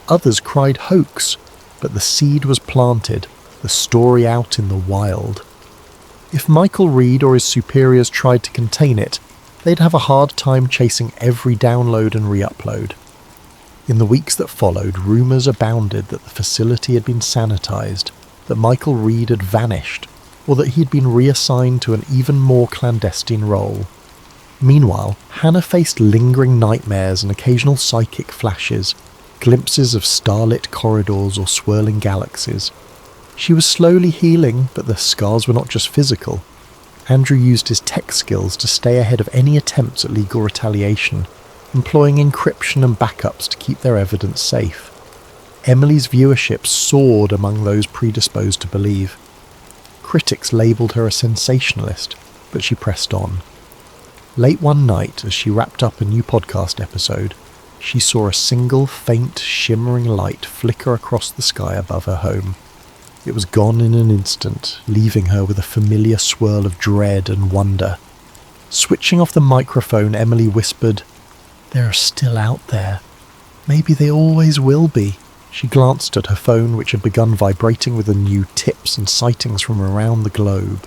Others cried hoax. But the seed was planted, the story out in the wild. If Michael Reed or his superiors tried to contain it, they'd have a hard time chasing every download and re-upload. In the weeks that followed, rumours abounded that the facility had been sanitised, that Michael Reed had vanished, or that he'd been reassigned to an even more clandestine role. Meanwhile, Hannah faced lingering nightmares and occasional psychic flashes, glimpses of starlit corridors or swirling galaxies. She was slowly healing, but the scars were not just physical. Andrew used his tech skills to stay ahead of any attempts at legal retaliation, employing encryption and backups to keep their evidence safe. Emily's viewership soared among those predisposed to believe. Critics labelled her a sensationalist, but she pressed on. Late one night, as she wrapped up a new podcast episode, she saw a single faint, shimmering light flicker across the sky above her home. It was gone in an instant, leaving her with a familiar swirl of dread and wonder. Switching off the microphone, Emily whispered, "They're still out there. Maybe they always will be." She glanced at her phone, which had begun vibrating with the new tips and sightings from around the globe.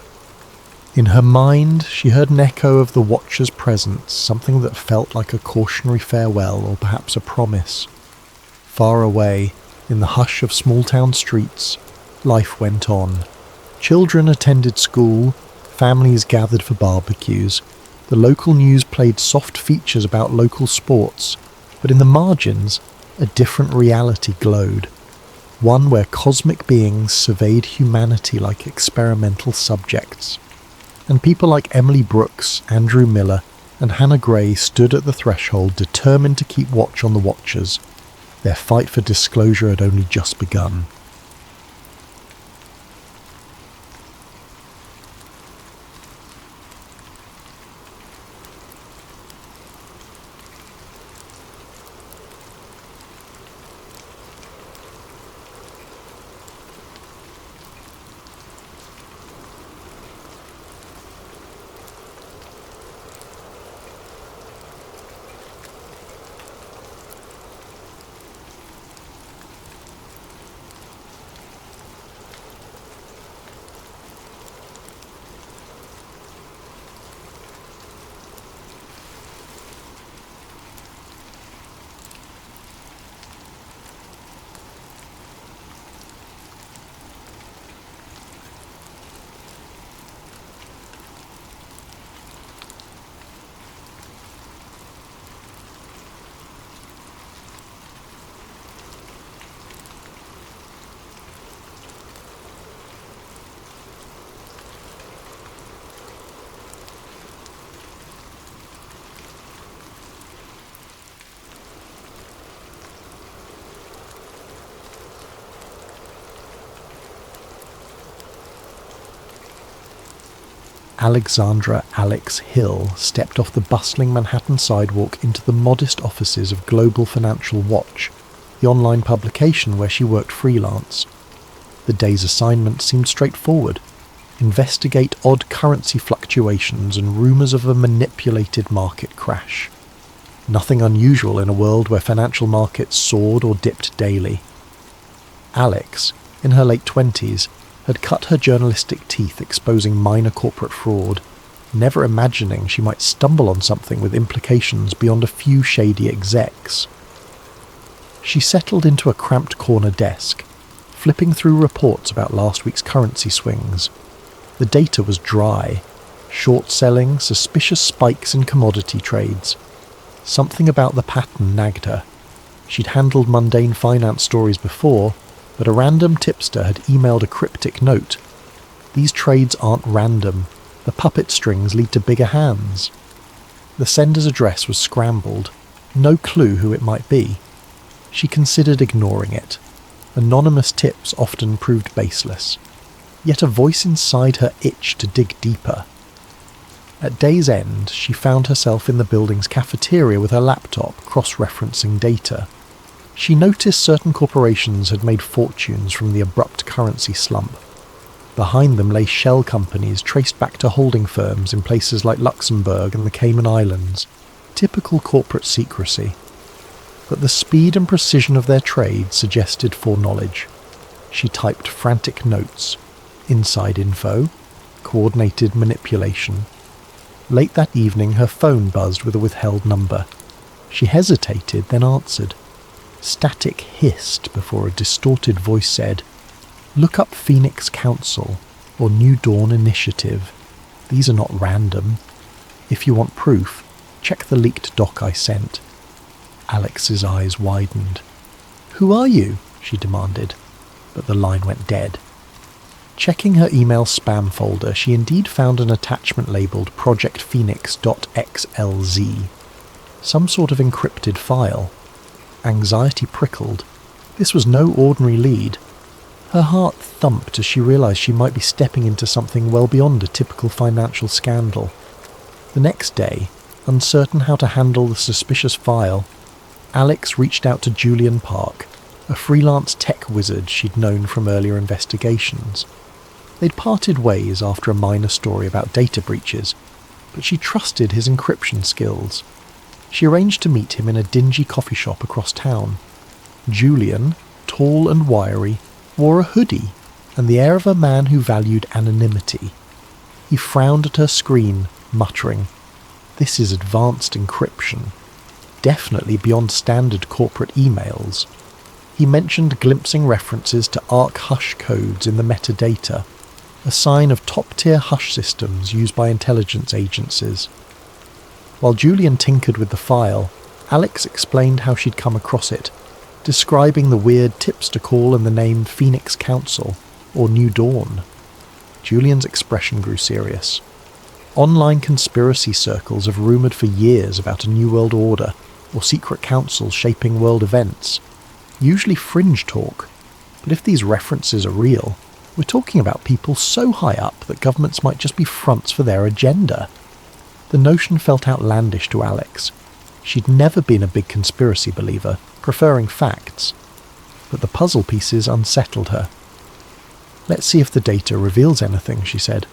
In her mind, she heard an echo of the Watcher's presence, something that felt like a cautionary farewell or perhaps a promise. Far away, in the hush of small-town streets, life went on. Children attended school, families gathered for barbecues. The local news played soft features about local sports, but in the margins, a different reality glowed. One where cosmic beings surveyed humanity like experimental subjects. And people like Emily Brooks, Andrew Miller, and Hannah Gray stood at the threshold determined to keep watch on the Watchers. Their fight for disclosure had only just begun. Alexandra Alex Hill stepped off the bustling Manhattan sidewalk into the modest offices of Global Financial Watch, the online publication where she worked freelance. The day's assignment seemed straightforward. Investigate odd currency fluctuations and rumours of a manipulated market crash. Nothing unusual in a world where financial markets soared or dipped daily. Alex, in her late 20s, had cut her journalistic teeth exposing minor corporate fraud, never imagining she might stumble on something with implications beyond a few shady execs. She settled into a cramped corner desk, flipping through reports about last week's currency swings. The data was dry, short-selling, suspicious spikes in commodity trades. Something about the pattern nagged her. She'd handled mundane finance stories before, but a random tipster had emailed a cryptic note. These trades aren't random. The puppet strings lead to bigger hands. The sender's address was scrambled. No clue who it might be. She considered ignoring it. Anonymous tips often proved baseless. Yet a voice inside her itched to dig deeper. At day's end, she found herself in the building's cafeteria with her laptop, cross-referencing data. She noticed certain corporations had made fortunes from the abrupt currency slump. Behind them lay shell companies traced back to holding firms in places like Luxembourg and the Cayman Islands. Typical corporate secrecy. But the speed and precision of their trade suggested foreknowledge. She typed frantic notes. Inside info. Coordinated manipulation. Late that evening, her phone buzzed with a withheld number. She hesitated, then answered. Static hissed before a distorted voice said, "Look up Phoenix Council or New Dawn Initiative. These are not random. If you want proof, check the leaked doc I sent." Alex's eyes widened. "Who are you?" she demanded, but the line went dead. Checking her email spam folder, she indeed found an attachment labelled projectphoenix.xlz. Some sort of encrypted file. Anxiety prickled. This was no ordinary lead. Her heart thumped as she realised she might be stepping into something well beyond a typical financial scandal. The next day, uncertain how to handle the suspicious file, Alex reached out to Julian Park, a freelance tech wizard she'd known from earlier investigations. They'd parted ways after a minor story about data breaches, but she trusted his encryption skills. She arranged to meet him in a dingy coffee shop across town. Julian, tall and wiry, wore a hoodie and the air of a man who valued anonymity. He frowned at her screen, muttering, "This is advanced encryption. Definitely beyond standard corporate emails." He mentioned glimpsing references to ARC hush codes in the metadata, a sign of top-tier hush systems used by intelligence agencies. While Julian tinkered with the file, Alex explained how she'd come across it, describing the weird tips to call and the name Phoenix Council, or New Dawn. Julian's expression grew serious. Online conspiracy circles have rumoured for years about a new world order, or secret councils shaping world events. Usually fringe talk, but if these references are real, we're talking about people so high up that governments might just be fronts for their agenda. The notion felt outlandish to Alex. She'd never been a big conspiracy believer, preferring facts. But the puzzle pieces unsettled her. "Let's see if the data reveals anything," she said.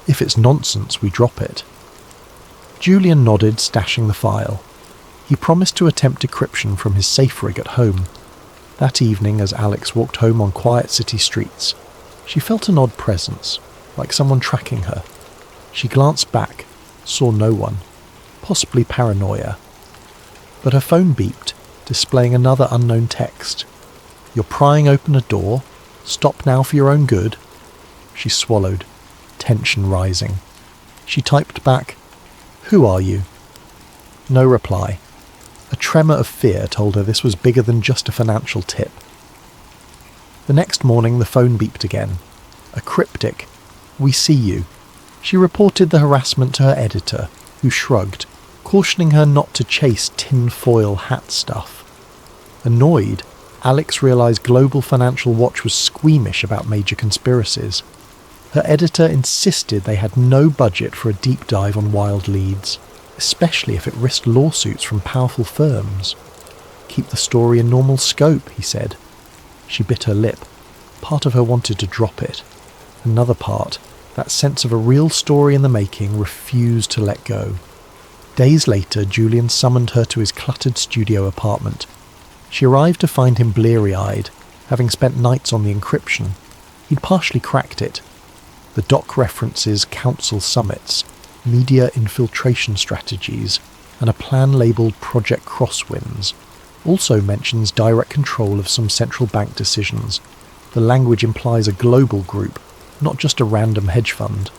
"If it's nonsense, we drop it." Julian nodded, stashing the file. He promised to attempt decryption from his safe rig at home. That evening, as Alex walked home on quiet city streets, she felt an odd presence, like someone tracking her. She glanced back, saw no one, possibly paranoia. But her phone beeped, displaying another unknown text. "You're prying open a door. Stop now for your own good." She swallowed, tension rising. She typed back, "Who are you?" No reply. A tremor of fear told her this was bigger than just a financial tip. The next morning the phone beeped again. A cryptic, "We see you." She reported the harassment to her editor, who shrugged, cautioning her not to chase tin-foil hat stuff. Annoyed, Alex realised Global Financial Watch was squeamish about major conspiracies. Her editor insisted they had no budget for a deep dive on wild leads, especially if it risked lawsuits from powerful firms. "Keep the story in normal scope," he said. She bit her lip. Part of her wanted to drop it. Another part, that sense of a real story in the making, refused to let go. Days later, Julian summoned her to his cluttered studio apartment. She arrived to find him bleary-eyed, having spent nights on the encryption. He'd partially cracked it. The doc references council summits, media infiltration strategies, and a plan labelled Project Crosswinds. Also mentions direct control of some central bank decisions. The language implies a global group, not just a random hedge fund.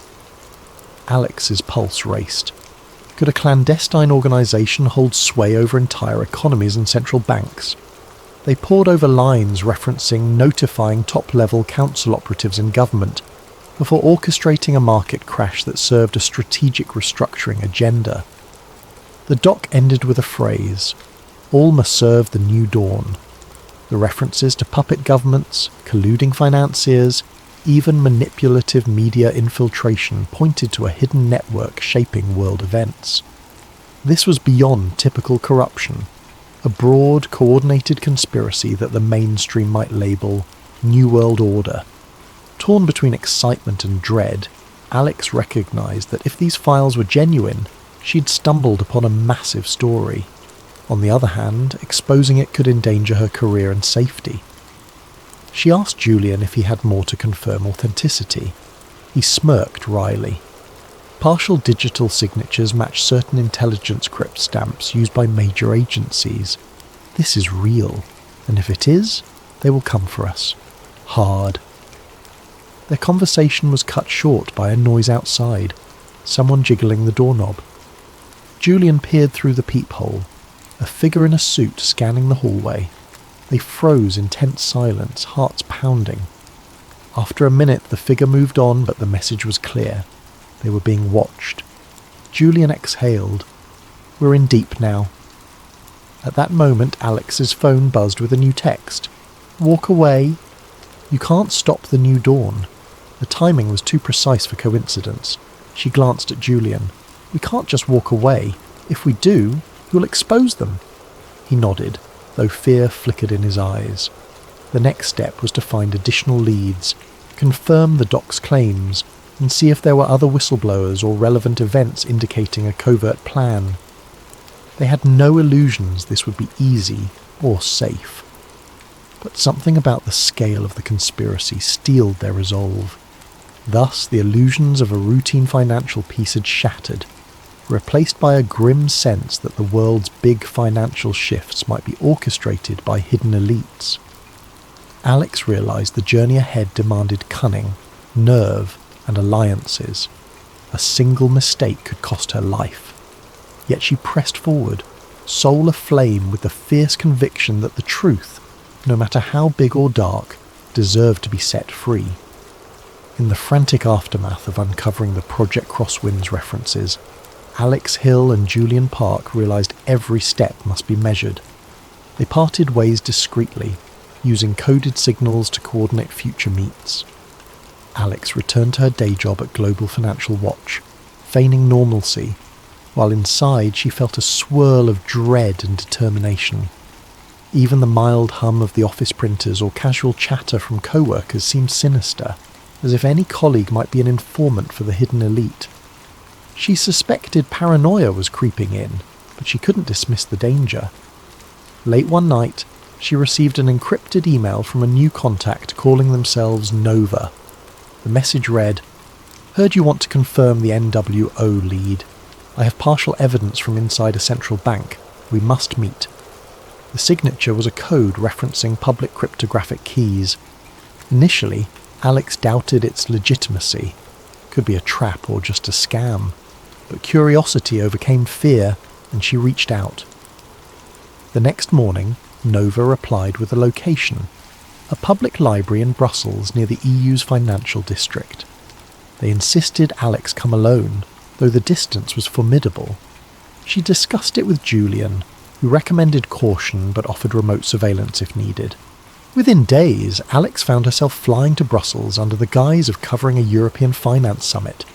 Alex's pulse raced. Could a clandestine organisation hold sway over entire economies and central banks? They pored over lines referencing notifying top-level council operatives in government before orchestrating a market crash that served a strategic restructuring agenda. The doc ended with a phrase, "All must serve the new dawn." The references to puppet governments, colluding financiers, Even manipulative media infiltration pointed to a hidden network shaping world events. This was beyond typical corruption, a broad, coordinated conspiracy that the mainstream might label New World Order. Torn between excitement and dread, Alex recognised that if these files were genuine, she'd stumbled upon a massive story. On the other hand, exposing it could endanger her career and safety. She asked Julian if he had more to confirm authenticity. He smirked wryly. Partial digital signatures match certain intelligence crypt stamps used by major agencies. This is real, and if it is, they will come for us. Hard. Their conversation was cut short by a noise outside, someone jiggling the doorknob. Julian peered through the peephole, a figure in a suit scanning the hallway. They froze in tense silence, hearts pounding. After a minute, the figure moved on, but the message was clear. They were being watched. Julian exhaled. We're in deep now. At that moment, Alex's phone buzzed with a new text. Walk away. You can't stop the new dawn. The timing was too precise for coincidence. She glanced at Julian. We can't just walk away. If we do, you'll expose them. He nodded, though fear flickered in his eyes. The next step was to find additional leads, confirm the doc's claims, and see if there were other whistleblowers or relevant events indicating a covert plan. They had no illusions this would be easy or safe. But something about the scale of the conspiracy steeled their resolve. Thus, the illusions of a routine financial piece had shattered, replaced by a grim sense that the world's big financial shifts might be orchestrated by hidden elites. Alex realised the journey ahead demanded cunning, nerve, and alliances. A single mistake could cost her life. Yet she pressed forward, soul aflame with the fierce conviction that the truth, no matter how big or dark, deserved to be set free. In the frantic aftermath of uncovering the Project Crosswinds references, Alex Hill and Julian Park realised every step must be measured. They parted ways discreetly, using coded signals to coordinate future meets. Alex returned to her day job at Global Financial Watch, feigning normalcy, while inside she felt a swirl of dread and determination. Even the mild hum of the office printers or casual chatter from co-workers seemed sinister, as if any colleague might be an informant for the hidden elite. She suspected paranoia was creeping in, but she couldn't dismiss the danger. Late one night, she received an encrypted email from a new contact calling themselves Nova. The message read, "Heard you want to confirm the NWO lead. I have partial evidence from inside a central bank. We must meet." The signature was a code referencing public cryptographic keys. Initially, Alex doubted its legitimacy. Could be a trap or just a scam. But curiosity overcame fear, and she reached out. The next morning, Nova replied with a location: a public library in Brussels near the EU's financial district. They insisted Alex come alone, though the distance was formidable. She discussed it with Julian, who recommended caution but offered remote surveillance if needed. Within days, Alex found herself flying to Brussels under the guise of covering a European finance summit.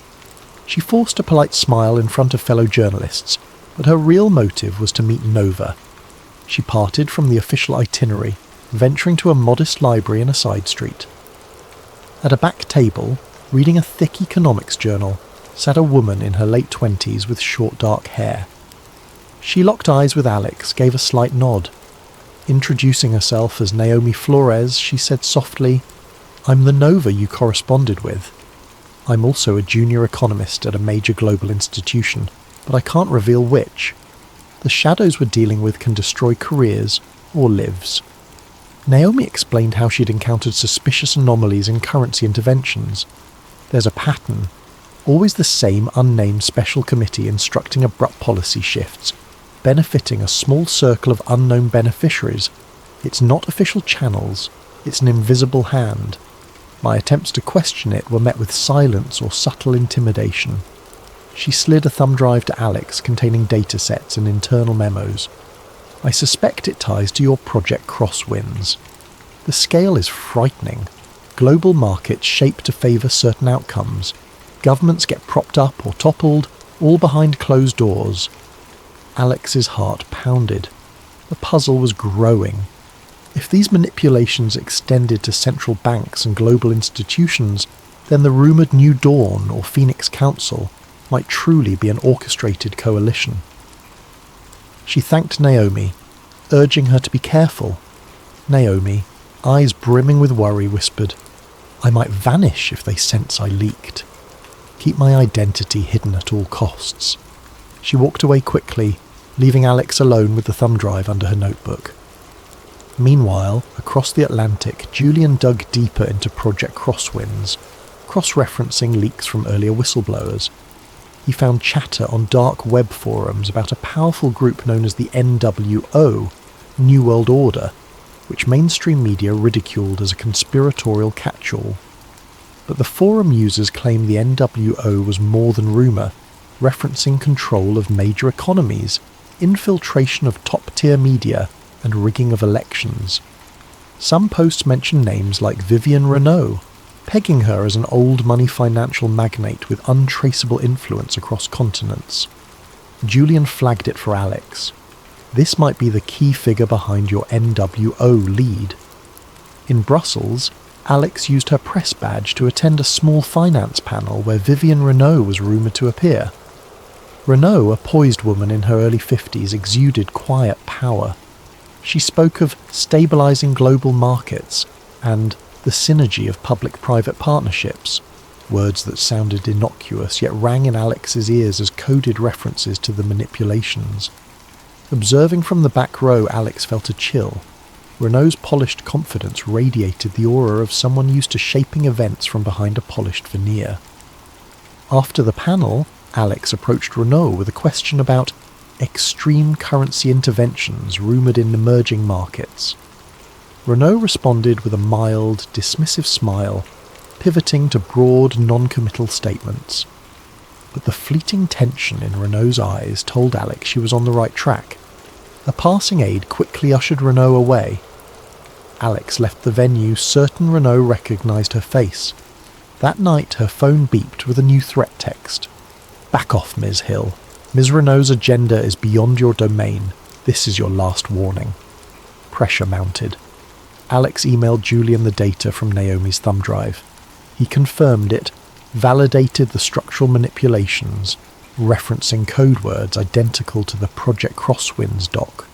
She forced a polite smile in front of fellow journalists, but her real motive was to meet Nova. She parted from the official itinerary, venturing to a modest library in a side street. At a back table, reading a thick economics journal, sat a woman in her late 20s with short dark hair. She locked eyes with Alex, gave a slight nod. Introducing herself as Naomi Flores, she said softly, "I'm the Nova you corresponded with. I'm also a junior economist at a major global institution, but I can't reveal which. The shadows we're dealing with can destroy careers or lives." Naomi explained how she'd encountered suspicious anomalies in currency interventions. There's a pattern, always the same unnamed special committee instructing abrupt policy shifts, benefiting a small circle of unknown beneficiaries. It's not official channels, it's an invisible hand. My attempts to question it were met with silence or subtle intimidation. She slid a thumb drive to Alex containing datasets and internal memos. "I suspect it ties to your Project Crosswinds. The scale is frightening. Global markets shape to favour certain outcomes. Governments get propped up or toppled, all behind closed doors. Alex's heart pounded. The puzzle was growing. If these manipulations extended to central banks and global institutions, then the rumoured New Dawn or Phoenix Council might truly be an orchestrated coalition. She thanked Naomi, urging her to be careful. Naomi, eyes brimming with worry, whispered, "I might vanish if they sense I leaked. Keep my identity hidden at all costs." She walked away quickly, leaving Alex alone with the thumb drive under her notebook. Meanwhile, across the Atlantic, Julian dug deeper into Project Crosswinds, cross-referencing leaks from earlier whistleblowers. He found chatter on dark web forums about a powerful group known as the NWO, New World Order, which mainstream media ridiculed as a conspiratorial catch-all. But the forum users claim the NWO was more than rumour, referencing control of major economies, infiltration of top-tier media, and rigging of elections. Some posts mention names like Vivienne Renault, pegging her as an old-money financial magnate with untraceable influence across continents. Julian flagged it for Alex. This might be the key figure behind your NWO lead. In Brussels, Alex used her press badge to attend a small finance panel where Vivienne Renault was rumoured to appear. Renault, a poised woman in her early 50s, exuded quiet power. She spoke of stabilising global markets and the synergy of public-private partnerships, words that sounded innocuous yet rang in Alex's ears as coded references to the manipulations. Observing from the back row, Alex felt a chill. Renault's polished confidence radiated the aura of someone used to shaping events from behind a polished veneer. After the panel, Alex approached Renault with a question about extreme currency interventions rumoured in emerging markets. Renault responded with a mild, dismissive smile, pivoting to broad, non-committal statements. But the fleeting tension in Renault's eyes told Alex she was on the right track. A passing aide quickly ushered Renault away. Alex left the venue certain Renault recognised her face. That night her phone beeped with a new threat text. "Back off, Ms. Hill. Ms. Renault's agenda is beyond your domain. This is your last warning." Pressure mounted. Alex emailed Julian the data from Naomi's thumb drive. He confirmed it, validated the structural manipulations, referencing code words identical to the Project Crosswinds doc.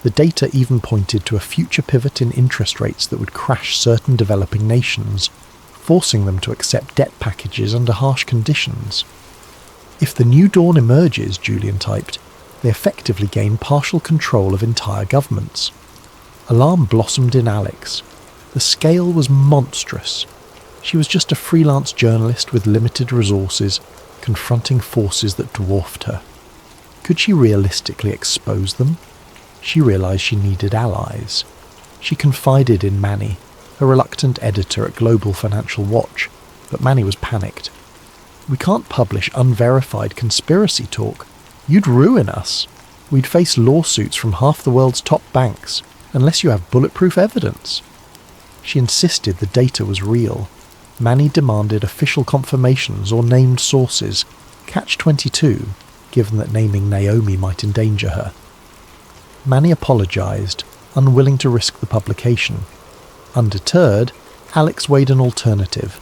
The data even pointed to a future pivot in interest rates that would crash certain developing nations, forcing them to accept debt packages under harsh conditions. If the New Dawn emerges, Julian typed, they effectively gain partial control of entire governments. Alarm blossomed in Alex. The scale was monstrous. She was just a freelance journalist with limited resources, confronting forces that dwarfed her. Could she realistically expose them? She realised she needed allies. She confided in Manny, a reluctant editor at Global Financial Watch, but Manny was panicked. "We can't publish unverified conspiracy talk. You'd ruin us. We'd face lawsuits from half the world's top banks, unless you have bulletproof evidence." She insisted the data was real. Manny demanded official confirmations or named sources, catch-22, given that naming Naomi might endanger her. Manny apologised, unwilling to risk the publication. Undeterred, Alex weighed an alternative,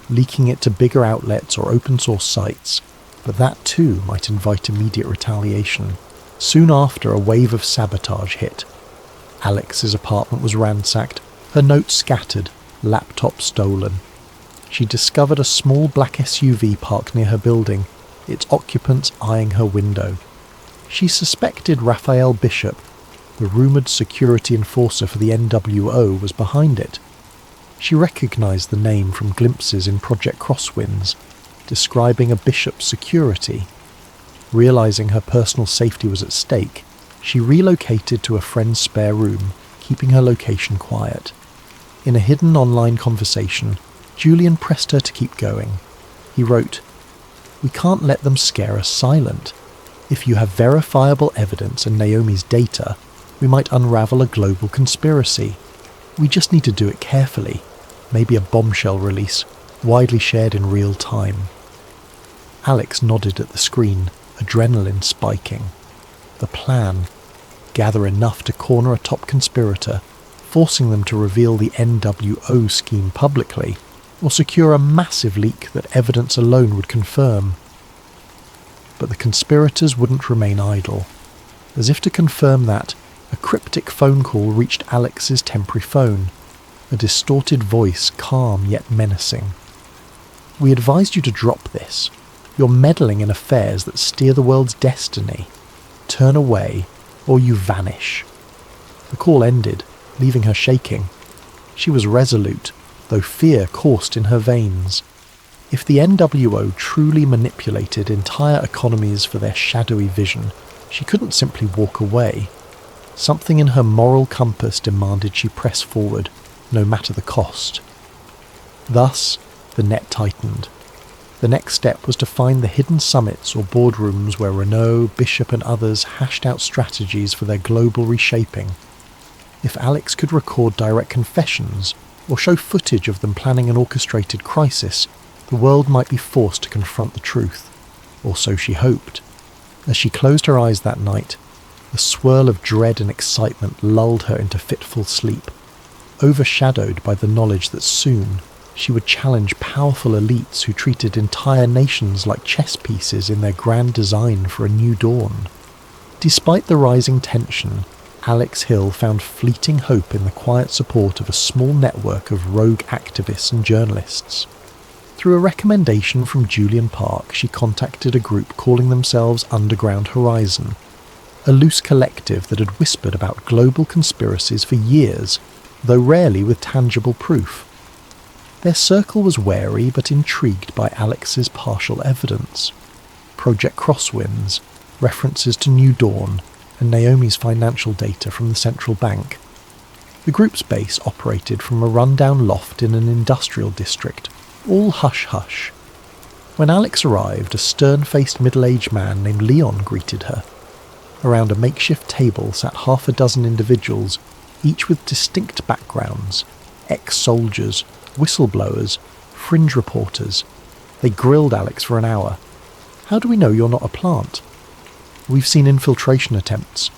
leaking it to bigger outlets or open-source sites, but that too might invite immediate retaliation. Soon after, a wave of sabotage hit. Alex's apartment was ransacked, her notes scattered, laptop stolen. She discovered a small black SUV parked near her building, its occupants eyeing her window. She suspected Raphael Bishop, the rumoured security enforcer for the NWO, was behind it. She recognised the name from glimpses in Project Crosswinds, describing a Bishop's security. Realising her personal safety was at stake, she relocated to a friend's spare room, keeping her location quiet. In a hidden online conversation, Julian pressed her to keep going. He wrote, "We can't let them scare us silent. If you have verifiable evidence and Naomi's data, we might unravel a global conspiracy. We just need to do it carefully. maybe a bombshell release, widely shared in real time. Alex nodded at the screen, adrenaline spiking. The plan: gather enough to corner a top conspirator, forcing them to reveal the NWO scheme publicly, or secure a massive leak that evidence alone would confirm. But the conspirators wouldn't remain idle. As if to confirm that, a cryptic phone call reached Alex's temporary phone, a distorted voice, calm yet menacing. "We advised you to drop this. You're meddling in affairs that steer the world's destiny. Turn away, or you vanish." The call ended, leaving her shaking. She was resolute, though fear coursed in her veins. If the NWO truly manipulated entire economies for their shadowy vision, she couldn't simply walk away. Something in her moral compass demanded she press forward, no matter the cost. Thus, the net tightened. The next step was to find the hidden summits or boardrooms where Renault, Bishop and others hashed out strategies for their global reshaping. If Alex could record direct confessions, or show footage of them planning an orchestrated crisis, the world might be forced to confront the truth. Or so she hoped. As she closed her eyes that night, the swirl of dread and excitement lulled her into fitful sleep, overshadowed by the knowledge that soon she would challenge powerful elites who treated entire nations like chess pieces in their grand design for a new dawn. Despite the rising tension, Alex Hill found fleeting hope in the quiet support of a small network of rogue activists and journalists. Through a recommendation from Julian Park, she contacted a group calling themselves Underground Horizon, a loose collective that had whispered about global conspiracies for years, though rarely with tangible proof. Their circle was wary but intrigued by Alex's partial evidence. Project Crosswinds, references to New Dawn, and Naomi's financial data from the central bank. The group's base operated from a rundown loft in an industrial district, all hush-hush. When Alex arrived, a stern-faced middle-aged man named Leon greeted her. Around a makeshift table sat half a dozen individuals, each with distinct backgrounds: ex-soldiers, whistleblowers, fringe reporters. They grilled Alex for an hour. "How do we know you're not a plant?" "We've seen infiltration attempts."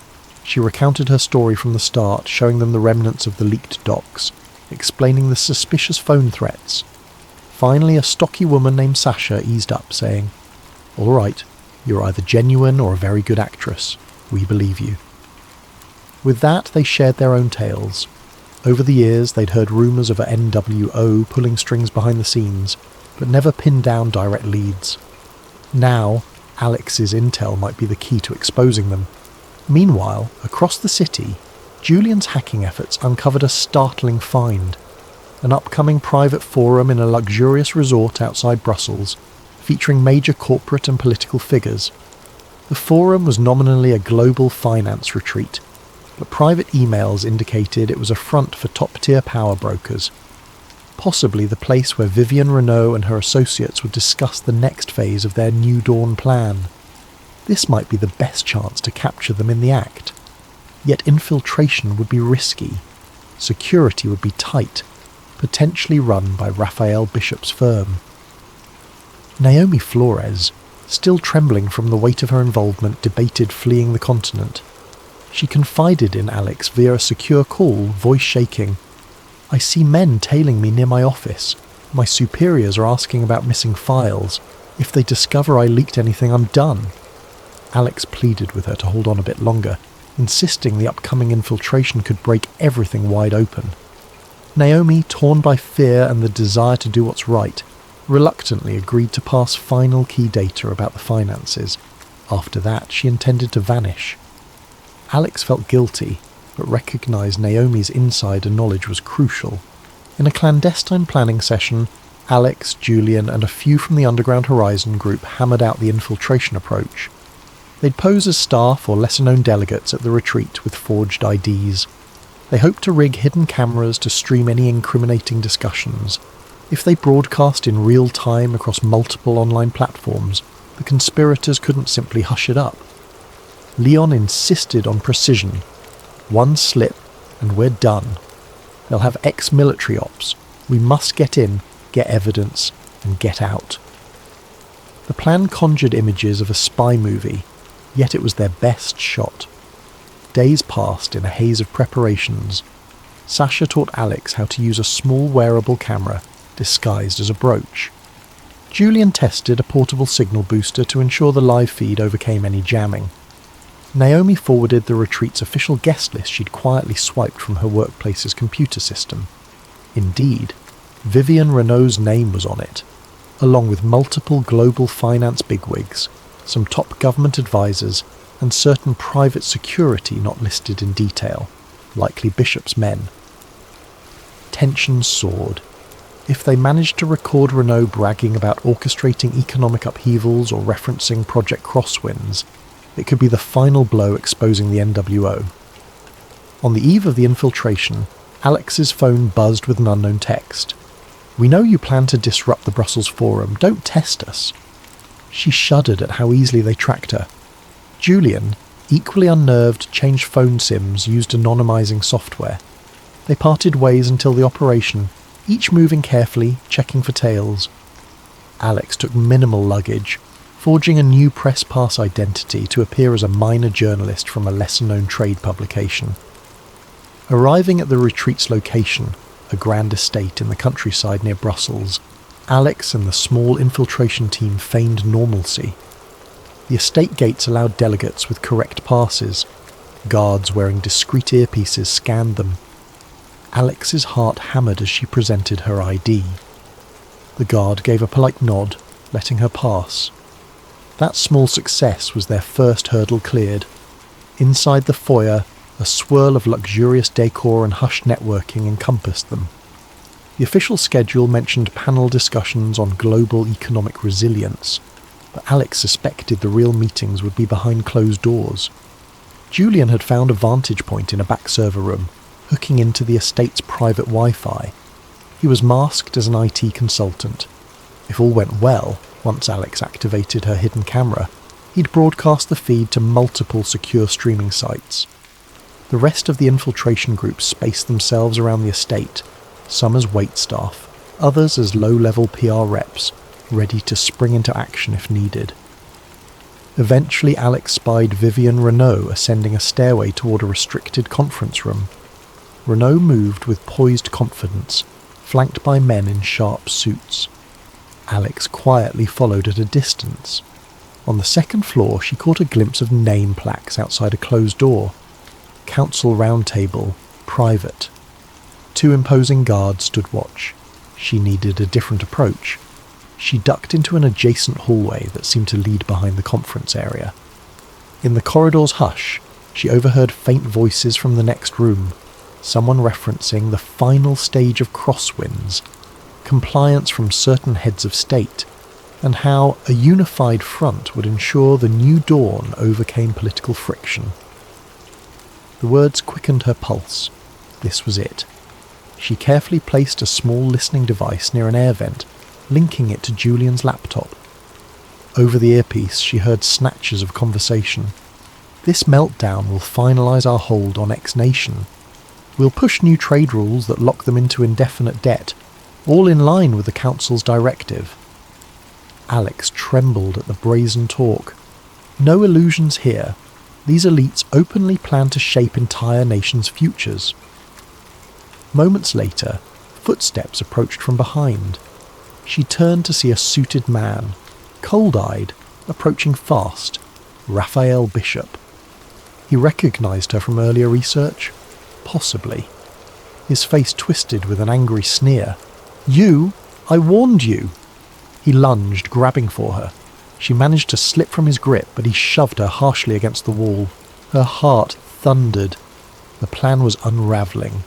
She recounted her story from the start, showing them the remnants of the leaked docs, explaining the suspicious phone threats. Finally, a stocky woman named Sasha eased up, saying, "All right, you're either genuine or a very good actress. We believe you." With that, they shared their own tales. Over the years, they'd heard rumours of a NWO pulling strings behind the scenes, but never pinned down direct leads. Now, Alex's intel might be the key to exposing them. Meanwhile, across the city, Julian's hacking efforts uncovered a startling find: an upcoming private forum in a luxurious resort outside Brussels, featuring major corporate and political figures. The forum was nominally a global finance retreat, but private emails indicated it was a front for top-tier power brokers. Possibly the place where Vivienne Renault and her associates would discuss the next phase of their New Dawn plan. This might be the best chance to capture them in the act. Yet infiltration would be risky. Security would be tight, potentially run by Raphael Bishop's firm. Naomi Flores, still trembling from the weight of her involvement, debated fleeing the continent. She confided in Alex via a secure call, voice shaking. "I see men tailing me near my office. My superiors are asking about missing files. If they discover I leaked anything, I'm done." Alex pleaded with her to hold on a bit longer, insisting the upcoming infiltration could break everything wide open. Naomi, torn by fear and the desire to do what's right, reluctantly agreed to pass final key data about the finances. After that, she intended to vanish. Alex felt guilty, but recognised Naomi's insider knowledge was crucial. In a clandestine planning session, Alex, Julian and a few from the Underground Horizon group hammered out the infiltration approach. They'd pose as staff or lesser-known delegates at the retreat with forged IDs. They hoped to rig hidden cameras to stream any incriminating discussions. If they broadcast in real time across multiple online platforms, the conspirators couldn't simply hush it up. Leon insisted on precision. One slip, and we're done. They'll have ex-military ops, We must get in, get evidence, and get out. The plan conjured images of a spy movie, yet it was their best shot. Days passed in a haze of preparations. Sasha taught Alex how to use a small wearable camera disguised as a brooch. Julian tested a portable signal booster to ensure the live feed overcame any jamming. Naomi forwarded the retreat's official guest list she'd quietly swiped from her workplace's computer system. Indeed, Vivian Renault's name was on it, along with multiple global finance bigwigs, some top government advisors, and certain private security not listed in detail, likely Bishop's men. Tension soared. If they managed to record Renault bragging about orchestrating economic upheavals or referencing Project Crosswinds, it could be the final blow exposing the NWO. On the eve of the infiltration, Alex's phone buzzed with an unknown text. "We know you plan to disrupt the Brussels Forum, don't test us." She shuddered at how easily they tracked her. Julian, equally unnerved, changed phone SIMs, used anonymizing software. They parted ways until the operation, each moving carefully, checking for tails. Alex took minimal luggage, forging a new press pass identity to appear as a minor journalist from a lesser-known trade publication. Arriving at the retreat's location, a grand estate in the countryside near Brussels, Alex and the small infiltration team feigned normalcy. The estate gates allowed delegates with correct passes. Guards wearing discreet earpieces scanned them. Alex's heart hammered as she presented her ID. The guard gave a polite nod, letting her pass. That small success was their first hurdle cleared. Inside the foyer, a swirl of luxurious decor and hushed networking encompassed them. The official schedule mentioned panel discussions on global economic resilience, but Alex suspected the real meetings would be behind closed doors. Julian had found a vantage point in a back server room, hooking into the estate's private Wi-Fi. He was masked as an IT consultant. If all went well, once Alex activated her hidden camera, he'd broadcast the feed to multiple secure streaming sites. The rest of the infiltration group spaced themselves around the estate, some as waitstaff, others as low-level PR reps, ready to spring into action if needed. Eventually Alex spied Vivian Renault ascending a stairway toward a restricted conference room. Renault moved with poised confidence, flanked by men in sharp suits. Alex quietly followed at a distance. On the second floor she caught a glimpse of name plaques outside a closed door. Council Roundtable, private. 2 imposing guards stood watch. She needed a different approach. She ducked into an adjacent hallway that seemed to lead behind the conference area. In the corridor's hush, she overheard faint voices from the next room, someone referencing the final stage of Crosswinds, compliance from certain heads of state, and how a unified front would ensure the new dawn overcame political friction. The words quickened her pulse. This was it. She carefully placed a small listening device near an air vent, linking it to Julian's laptop. Over the earpiece, she heard snatches of conversation. "This meltdown will finalise our hold on X nation. We'll push new trade rules that lock them into indefinite debt, all in line with the Council's directive." Alex trembled at the brazen talk. No illusions here. These elites openly plan to shape entire nations' futures. Moments later, footsteps approached from behind. She turned to see a suited man, cold-eyed, approaching fast, Raphael Bishop. He recognised her from earlier research? Possibly. His face twisted with an angry sneer. "You? I warned you!" He lunged, grabbing for her. She managed to slip from his grip, but he shoved her harshly against the wall. Her heart thundered. The plan was unravelling.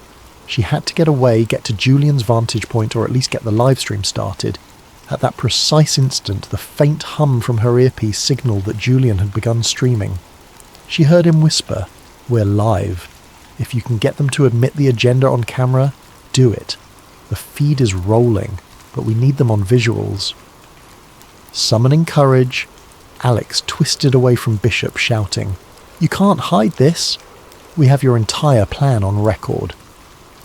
She had to get away, get to Julian's vantage point, or at least get the livestream started. At that precise instant, the faint hum from her earpiece signalled that Julian had begun streaming. She heard him whisper, "We're live. If you can get them to admit the agenda on camera, do it. The feed is rolling, but we need them on visuals." Summoning courage, Alex twisted away from Bishop, shouting, "You can't hide this. We have your entire plan on record."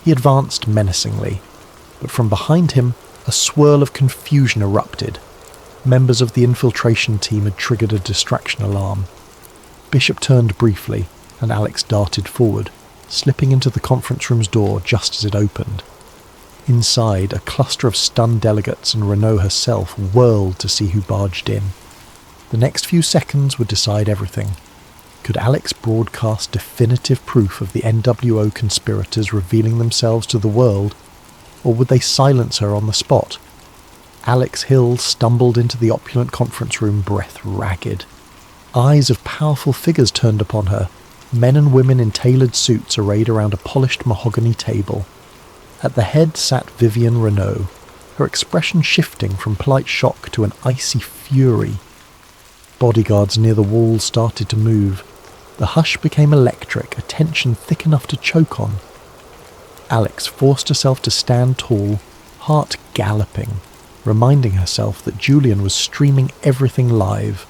He advanced menacingly. but from behind him, a swirl of confusion erupted. Members of the infiltration team had triggered a distraction alarm. Bishop turned briefly, and Alex darted forward, slipping into the conference room's door just as it opened. Inside, a cluster of stunned delegates and Renault herself whirled to see who barged in. The next few seconds would decide everything. Could Alex broadcast definitive proof of the NWO conspirators revealing themselves to the world, or would they silence her on the spot? Alex Hill stumbled into the opulent conference room, breath ragged. Eyes of powerful figures turned upon her, men and women in tailored suits arrayed around a polished mahogany table. At the head sat Vivienne Renault, her expression shifting from polite shock to an icy fury. Bodyguards near the wall started to move. The hush became electric, a tension thick enough to choke on. Alex forced herself to stand tall, heart galloping, reminding herself that Julian was streaming everything live.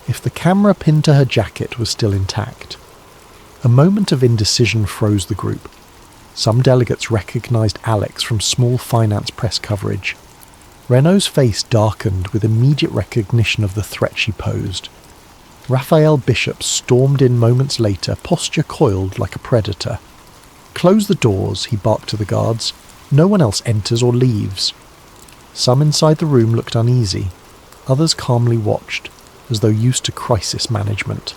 If the camera pinned to her jacket was still intact. A moment of indecision froze the group. Some delegates recognized Alex from small finance press coverage. Renault's face darkened with immediate recognition of the threat she posed. Raphael Bishop stormed in moments later, posture coiled like a predator. "Close the doors," he barked to the guards. "No one else enters or leaves." Some inside the room looked uneasy. Others calmly watched, as though used to crisis management.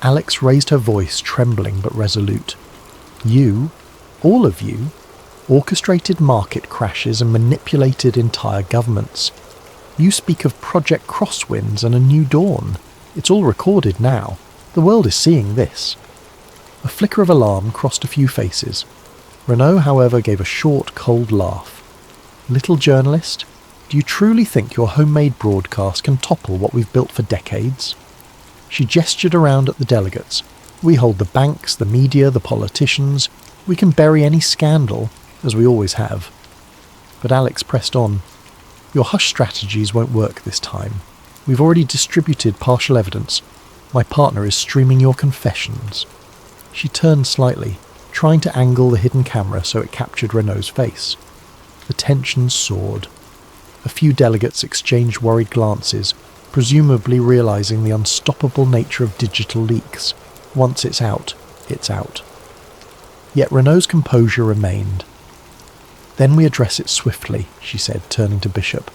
Alex raised her voice, trembling but resolute. "You, all of you, orchestrated market crashes and manipulated entire governments. You speak of Project Crosswinds and a new dawn. It's all recorded now. The world is seeing this." A flicker of alarm crossed a few faces. Renault, however, gave a short, cold laugh. "Little journalist, do you truly think your homemade broadcast can topple what we've built for decades?" She gestured around at the delegates. "We hold the banks, the media, the politicians. We can bury any scandal, as we always have." But Alex pressed on. "Your hush strategies won't work this time. We've already distributed partial evidence. My partner is streaming your confessions." She turned slightly, trying to angle the hidden camera so it captured Renault's face. The tension soared. A few delegates exchanged worried glances, presumably realizing the unstoppable nature of digital leaks. Once it's out, it's out. Yet Renault's composure remained. "Then we address it swiftly," she said, turning to Bishop.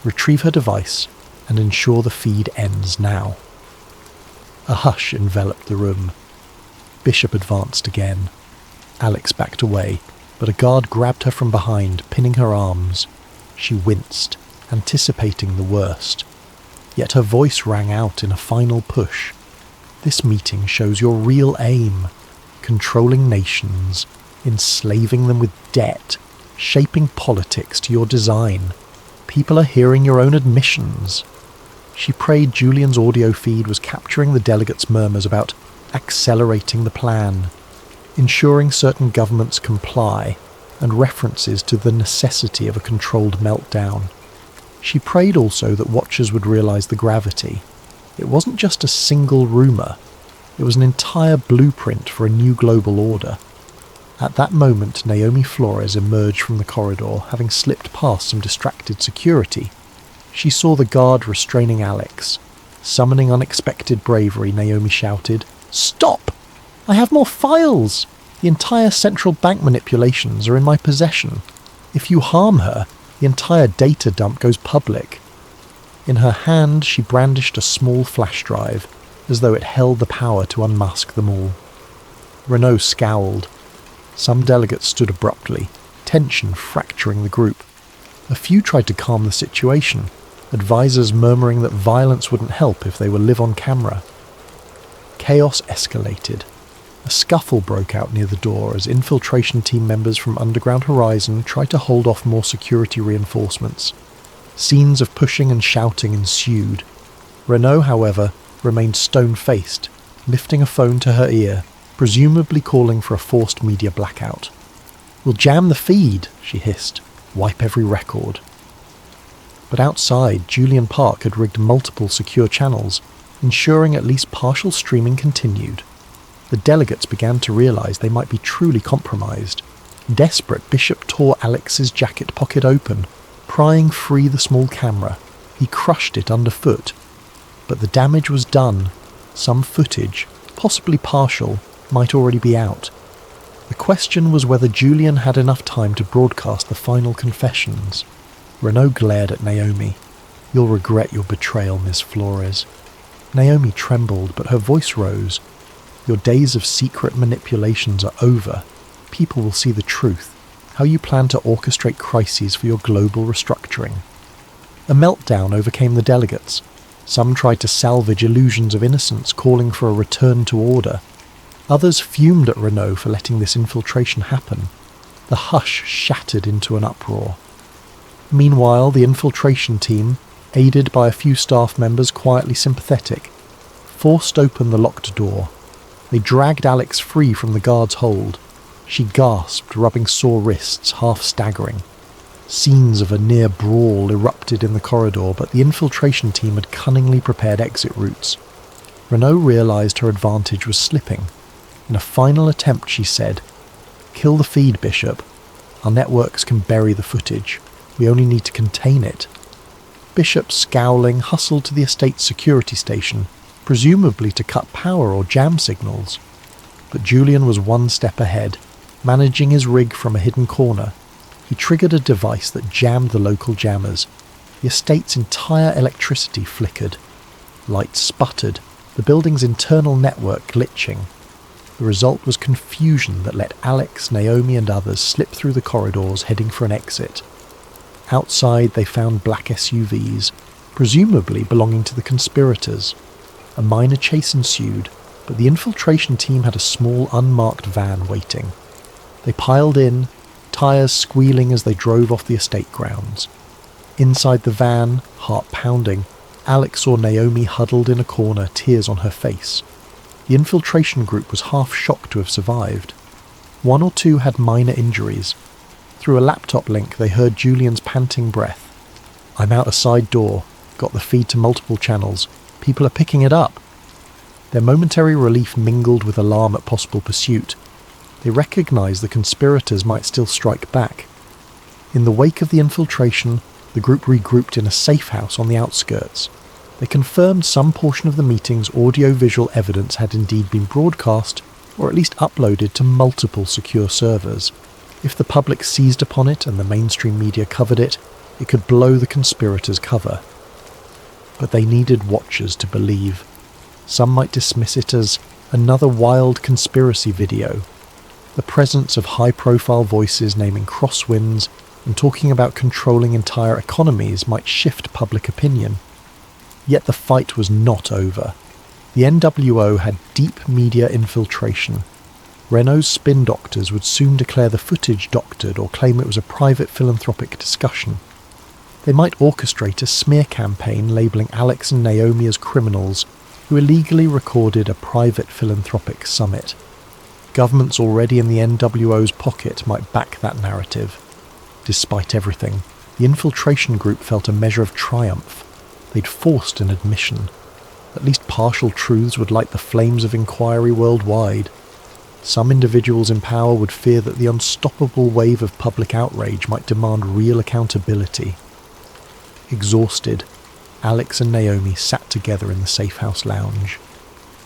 "Retrieve her device and ensure the feed ends now." A hush enveloped the room. Bishop advanced again. Alex backed away, but a guard grabbed her from behind, pinning her arms. She winced, anticipating the worst. Yet her voice rang out in a final push. "This meeting shows your real aim. Controlling nations, enslaving them with debt, shaping politics to your design. People are hearing your own admissions." She prayed Julian's audio feed was capturing the delegates' murmurs about accelerating the plan, ensuring certain governments comply, and references to the necessity of a controlled meltdown. She prayed also that watchers would realize the gravity. It wasn't just a single rumour. It was an entire blueprint for a new global order. At that moment, Naomi Flores emerged from the corridor, having slipped past some distracted security. She saw the guard restraining Alex. Summoning unexpected bravery, Naomi shouted, "Stop! I have more files! The entire central bank manipulations are in my possession. If you harm her, the entire data dump goes public." In her hand, she brandished a small flash drive, as though it held the power to unmask them all. Renault scowled. Some delegates stood abruptly, tension fracturing the group. A few tried to calm the situation, advisors murmuring that violence wouldn't help if they were live on camera. Chaos escalated. A scuffle broke out near the door as infiltration team members from Underground Horizon tried to hold off more security reinforcements. Scenes of pushing and shouting ensued. Renault, however, remained stone-faced, lifting a phone to her ear, presumably calling for a forced media blackout. "We'll jam the feed," she hissed. "Wipe every record." But outside, Julian Park had rigged multiple secure channels, ensuring at least partial streaming continued. The delegates began to realize they might be truly compromised. Desperate, Bishop tore Alex's jacket pocket open, prying free the small camera. He crushed it underfoot. But the damage was done. Some footage, possibly partial, might already be out. The question was whether Julian had enough time to broadcast the final confessions. Renaud glared at Naomi. "You'll regret your betrayal, Miss Flores." Naomi trembled, but her voice rose. "Your days of secret manipulations are over. People will see the truth, how you plan to orchestrate crises for your global restructuring." A meltdown overcame the delegates. Some tried to salvage illusions of innocence, calling for a return to order. Others fumed at Renaud for letting this infiltration happen. The hush shattered into an uproar. Meanwhile, the infiltration team, aided by a few staff members quietly sympathetic, forced open the locked door. They dragged Alex free from the guard's hold. She gasped, rubbing sore wrists, half staggering. Scenes of a near brawl erupted in the corridor, but the infiltration team had cunningly prepared exit routes. Renaud realised her advantage was slipping. In a final attempt, she said, "Kill the feed, Bishop. Our networks can bury the footage. We only need to contain it." Bishop, scowling, hustled to the estate's security station, presumably to cut power or jam signals. But Julian was one step ahead, managing his rig from a hidden corner. He triggered a device that jammed the local jammers. The estate's entire electricity flickered. Lights sputtered, the building's internal network glitching. The result was confusion that let Alex, Naomi and others slip through the corridors heading for an exit. Outside they found black SUVs, presumably belonging to the conspirators. A minor chase ensued, but the infiltration team had a small unmarked van waiting. They piled in, tyres squealing as they drove off the estate grounds. Inside the van, heart pounding, Alex saw Naomi huddled in a corner, tears on her face. The infiltration group was half shocked to have survived. One or two had minor injuries. Through a laptop link they heard Julian's panting breath. "I'm out a side door, got the feed to multiple channels. People are picking it up." Their momentary relief mingled with alarm at possible pursuit. They recognised the conspirators might still strike back. In the wake of the infiltration, the group regrouped in a safe house on the outskirts. They confirmed some portion of the meeting's audio-visual evidence had indeed been broadcast, or at least uploaded to multiple secure servers. If the public seized upon it and the mainstream media covered it, it could blow the conspirators' cover. But they needed watchers to believe. Some might dismiss it as another wild conspiracy video. The presence of high-profile voices naming crosswinds and talking about controlling entire economies might shift public opinion. Yet the fight was not over. The NWO had deep media infiltration. Renault's spin doctors would soon declare the footage doctored or claim it was a private philanthropic discussion. They might orchestrate a smear campaign labelling Alex and Naomi as criminals who illegally recorded a private philanthropic summit. Governments already in the NWO's pocket might back that narrative. Despite everything, the infiltration group felt a measure of triumph. They'd forced an admission. At least partial truths would light the flames of inquiry worldwide. Some individuals in power would fear that the unstoppable wave of public outrage might demand real accountability. Exhausted, Alex and Naomi sat together in the safe house lounge.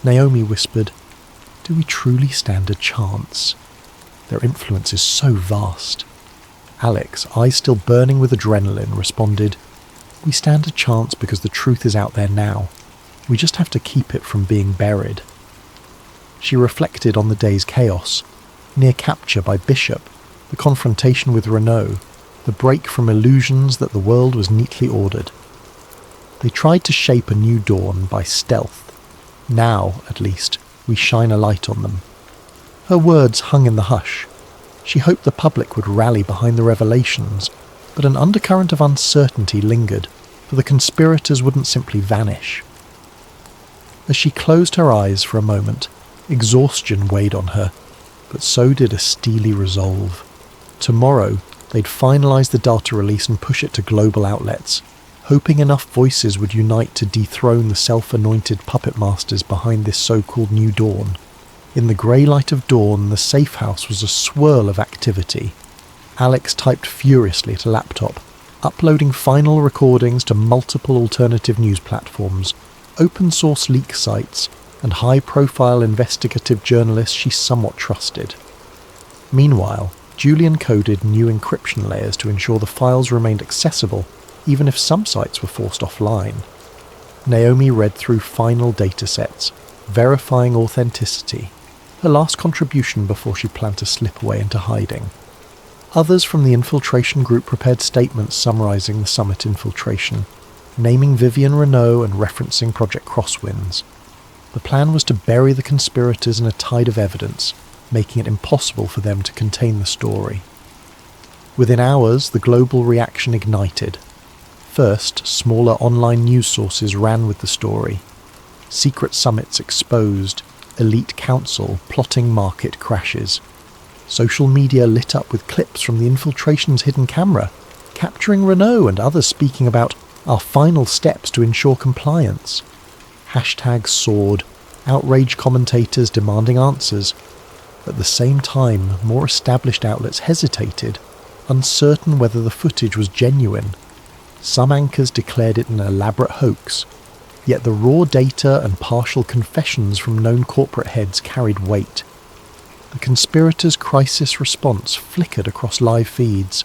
Naomi whispered, "Do we truly stand a chance? Their influence is so vast." Alex, eyes still burning with adrenaline, responded, "We stand a chance because the truth is out there now. We just have to keep it from being buried." She reflected on the day's chaos, near capture by Bishop, the confrontation with Renaud, the break from illusions that the world was neatly ordered. They tried to shape a new dawn by stealth. Now, at least, we shine a light on them. Her words hung in the hush. She hoped the public would rally behind the revelations, but an undercurrent of uncertainty lingered, for the conspirators wouldn't simply vanish. As she closed her eyes for a moment, exhaustion weighed on her, but so did a steely resolve. Tomorrow, they'd finalise the data release and push it to global outlets, hoping enough voices would unite to dethrone the self-anointed puppet masters behind this so-called new dawn. In the grey light of dawn, the safe house was a swirl of activity. Alex typed furiously at a laptop, uploading final recordings to multiple alternative news platforms, open-source leak sites, and high-profile investigative journalists she somewhat trusted. Meanwhile, Julian coded new encryption layers to ensure the files remained accessible, even if some sites were forced offline. Naomi read through final datasets, verifying authenticity, her last contribution before she planned to slip away into hiding. Others from the infiltration group prepared statements summarising the summit infiltration, naming Vivian Renault and referencing Project Crosswinds. The plan was to bury the conspirators in a tide of evidence, making it impossible for them to contain the story. Within hours, the global reaction ignited. First, smaller online news sources ran with the story. Secret summits exposed, elite council plotting market crashes. Social media lit up with clips from the infiltration's hidden camera, capturing Renault and others speaking about our final steps to ensure compliance. Hashtags soared, outraged commentators demanding answers. At the same time, more established outlets hesitated, uncertain whether the footage was genuine. Some anchors declared it an elaborate hoax, yet the raw data and partial confessions from known corporate heads carried weight. The conspirators' crisis response flickered across live feeds,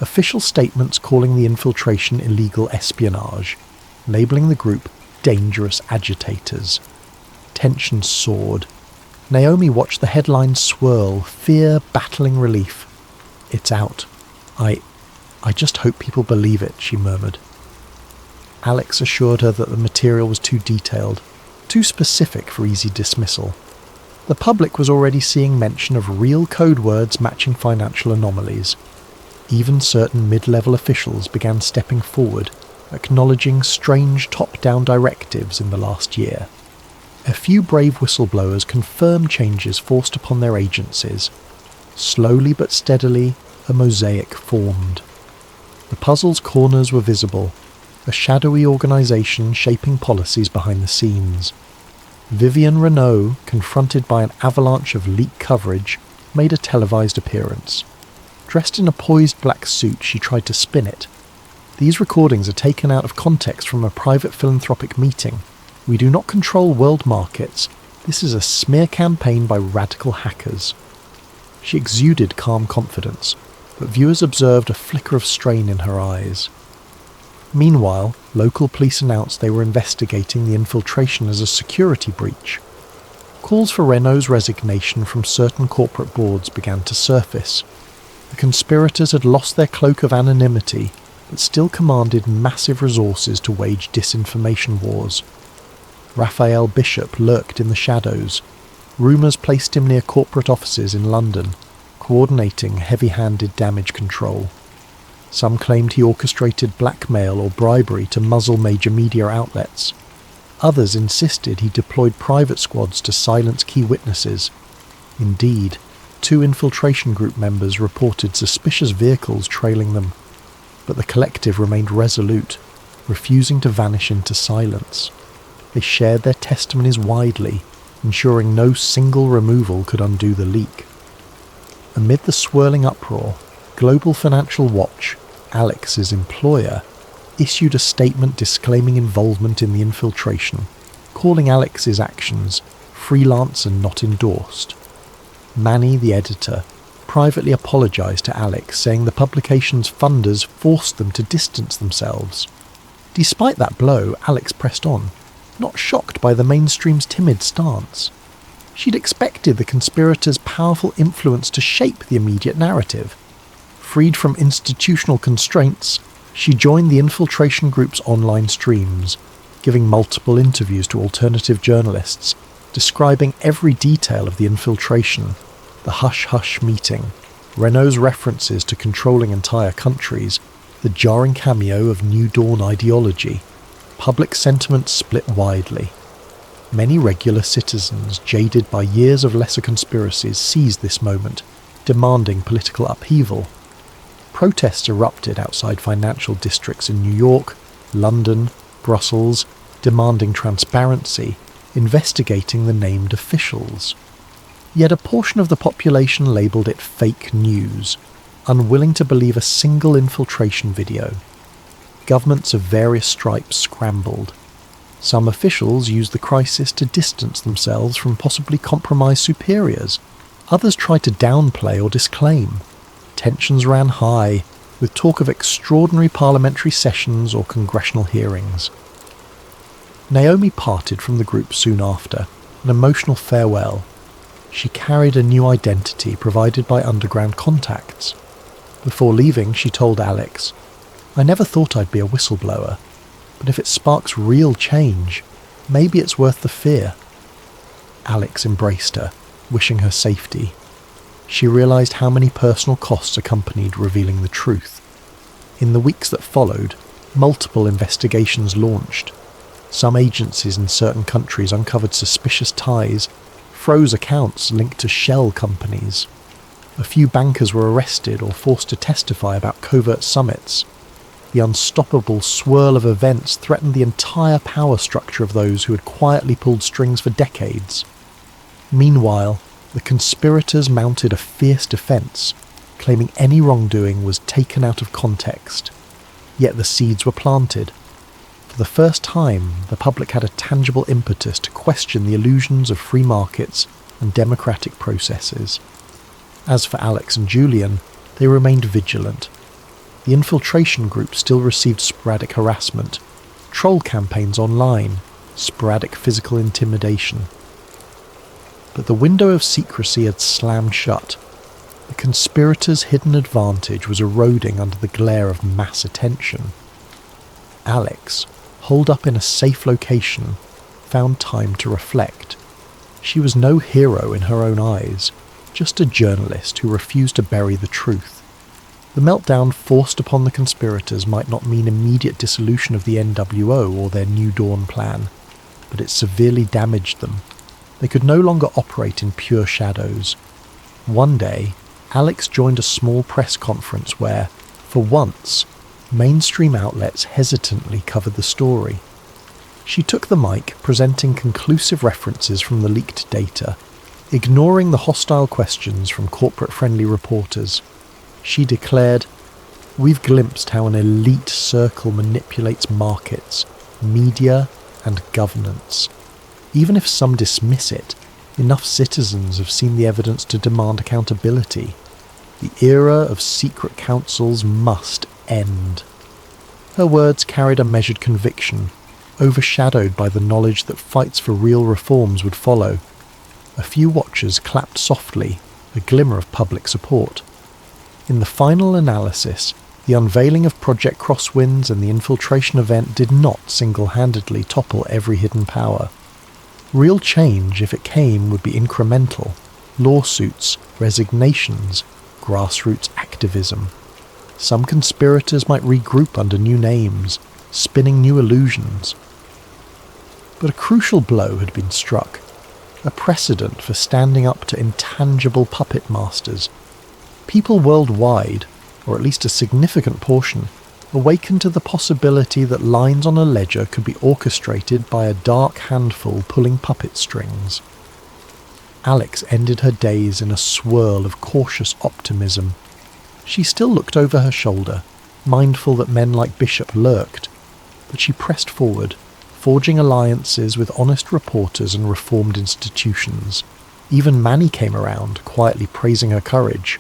official statements calling the infiltration illegal espionage, labelling the group dangerous agitators. Tension soared. Naomi watched the headlines swirl, fear battling relief. "It's out. I just hope people believe it," she murmured. Alex assured her that the material was too detailed, too specific for easy dismissal. The public was already seeing mention of real code words matching financial anomalies. Even certain mid-level officials began stepping forward, acknowledging strange top-down directives in the last year. A few brave whistleblowers confirmed changes forced upon their agencies. Slowly but steadily, a mosaic formed. The puzzle's corners were visible, a shadowy organisation shaping policies behind the scenes. Vivian Renault, confronted by an avalanche of leak coverage, made a televised appearance. Dressed in a poised black suit, she tried to spin it. "These recordings are taken out of context from a private philanthropic meeting. We do not control world markets. This is a smear campaign by radical hackers." She exuded calm confidence, but viewers observed a flicker of strain in her eyes. Meanwhile, local police announced they were investigating the infiltration as a security breach. Calls for Renault's resignation from certain corporate boards began to surface. The conspirators had lost their cloak of anonymity, but still commanded massive resources to wage disinformation wars. Raphael Bishop lurked in the shadows. Rumours placed him near corporate offices in London, coordinating heavy-handed damage control. Some claimed he orchestrated blackmail or bribery to muzzle major media outlets. Others insisted he deployed private squads to silence key witnesses. Indeed, 2 infiltration group members reported suspicious vehicles trailing them, but the collective remained resolute, refusing to vanish into silence. They shared their testimonies widely, ensuring no single removal could undo the leak. Amid the swirling uproar, Global Financial Watch, Alex's employer, issued a statement disclaiming involvement in the infiltration, calling Alex's actions freelance and not endorsed. Manny, the editor, privately apologised to Alex, saying the publication's funders forced them to distance themselves. Despite that blow, Alex pressed on, not shocked by the mainstream's timid stance. She'd expected the conspirators' powerful influence to shape the immediate narrative. Freed from institutional constraints, she joined the infiltration group's online streams, giving multiple interviews to alternative journalists, describing every detail of the infiltration, the hush-hush meeting, Renault's references to controlling entire countries, the jarring cameo of New Dawn ideology. Public sentiment split widely. Many regular citizens, jaded by years of lesser conspiracies, seized this moment, demanding political upheaval. Protests erupted outside financial districts in New York, London, Brussels, demanding transparency, investigating the named officials. Yet a portion of the population labelled it fake news, unwilling to believe a single infiltration video. Governments of various stripes scrambled. Some officials used the crisis to distance themselves from possibly compromised superiors. Others tried to downplay or disclaim. Tensions ran high, with talk of extraordinary parliamentary sessions or congressional hearings. Naomi parted from the group soon after, an emotional farewell. She carried a new identity provided by underground contacts. Before leaving, she told Alex, "I never thought I'd be a whistleblower, but if it sparks real change, maybe it's worth the fear." Alex embraced her, wishing her safety. She realised how many personal costs accompanied revealing the truth. In the weeks that followed, multiple investigations launched. Some agencies in certain countries uncovered suspicious ties, froze accounts linked to shell companies. A few bankers were arrested or forced to testify about covert summits. The unstoppable swirl of events threatened the entire power structure of those who had quietly pulled strings for decades. Meanwhile, the conspirators mounted a fierce defence, claiming any wrongdoing was taken out of context. Yet the seeds were planted. For the first time, the public had a tangible impetus to question the illusions of free markets and democratic processes. As for Alex and Julian, they remained vigilant. The infiltration group still received sporadic harassment, troll campaigns online, sporadic physical intimidation. But the window of secrecy had slammed shut. The conspirators' hidden advantage was eroding under the glare of mass attention. Alex, holed up in a safe location, found time to reflect. She was no hero in her own eyes, just a journalist who refused to bury the truth. The meltdown forced upon the conspirators might not mean immediate dissolution of the NWO or their New Dawn plan, but it severely damaged them. They could no longer operate in pure shadows. One day, Alex joined a small press conference where, for once, mainstream outlets hesitantly covered the story. She took the mic, presenting conclusive references from the leaked data, ignoring the hostile questions from corporate-friendly reporters. She declared, "We've glimpsed how an elite circle manipulates markets, media, and governance. Even if some dismiss it, enough citizens have seen the evidence to demand accountability. The era of secret councils must end." Her words carried a measured conviction, overshadowed by the knowledge that fights for real reforms would follow. A few watchers clapped softly, a glimmer of public support. In the final analysis, the unveiling of Project Crosswinds and the infiltration event did not single-handedly topple every hidden power. Real change, if it came, would be incremental. Lawsuits, resignations, grassroots activism. Some conspirators might regroup under new names, spinning new illusions. But a crucial blow had been struck, a precedent for standing up to intangible puppet masters. People worldwide, or at least a significant portion, awakened to the possibility that lines on a ledger could be orchestrated by a dark handful pulling puppet strings. Alex ended her days in a swirl of cautious optimism. She still looked over her shoulder, mindful that men like Bishop lurked, but she pressed forward, forging alliances with honest reporters and reformed institutions. Even Manny came around, quietly praising her courage.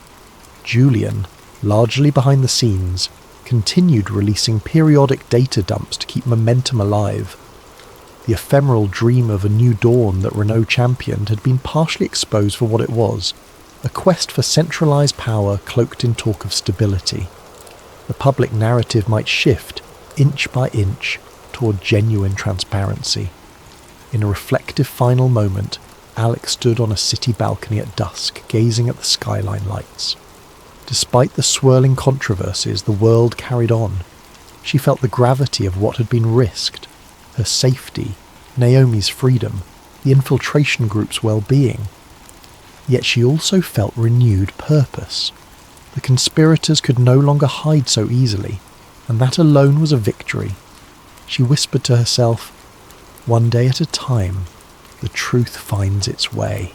Julian, largely behind the scenes, continued releasing periodic data dumps to keep momentum alive. The ephemeral dream of a new dawn that Renault championed had been partially exposed for what it was, a quest for centralised power cloaked in talk of stability. The public narrative might shift, inch by inch, toward genuine transparency. In a reflective final moment, Alex stood on a city balcony at dusk, gazing at the skyline lights. Despite the swirling controversies, the world carried on. She felt the gravity of what had been risked, her safety, Naomi's freedom, the infiltration group's well-being. Yet she also felt renewed purpose. The conspirators could no longer hide so easily, and that alone was a victory. She whispered to herself, "One day at a time, the truth finds its way."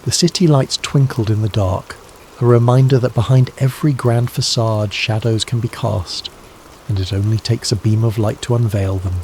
The city lights twinkled in the dark, a reminder that behind every grand facade shadows can be cast, and it only takes a beam of light to unveil them.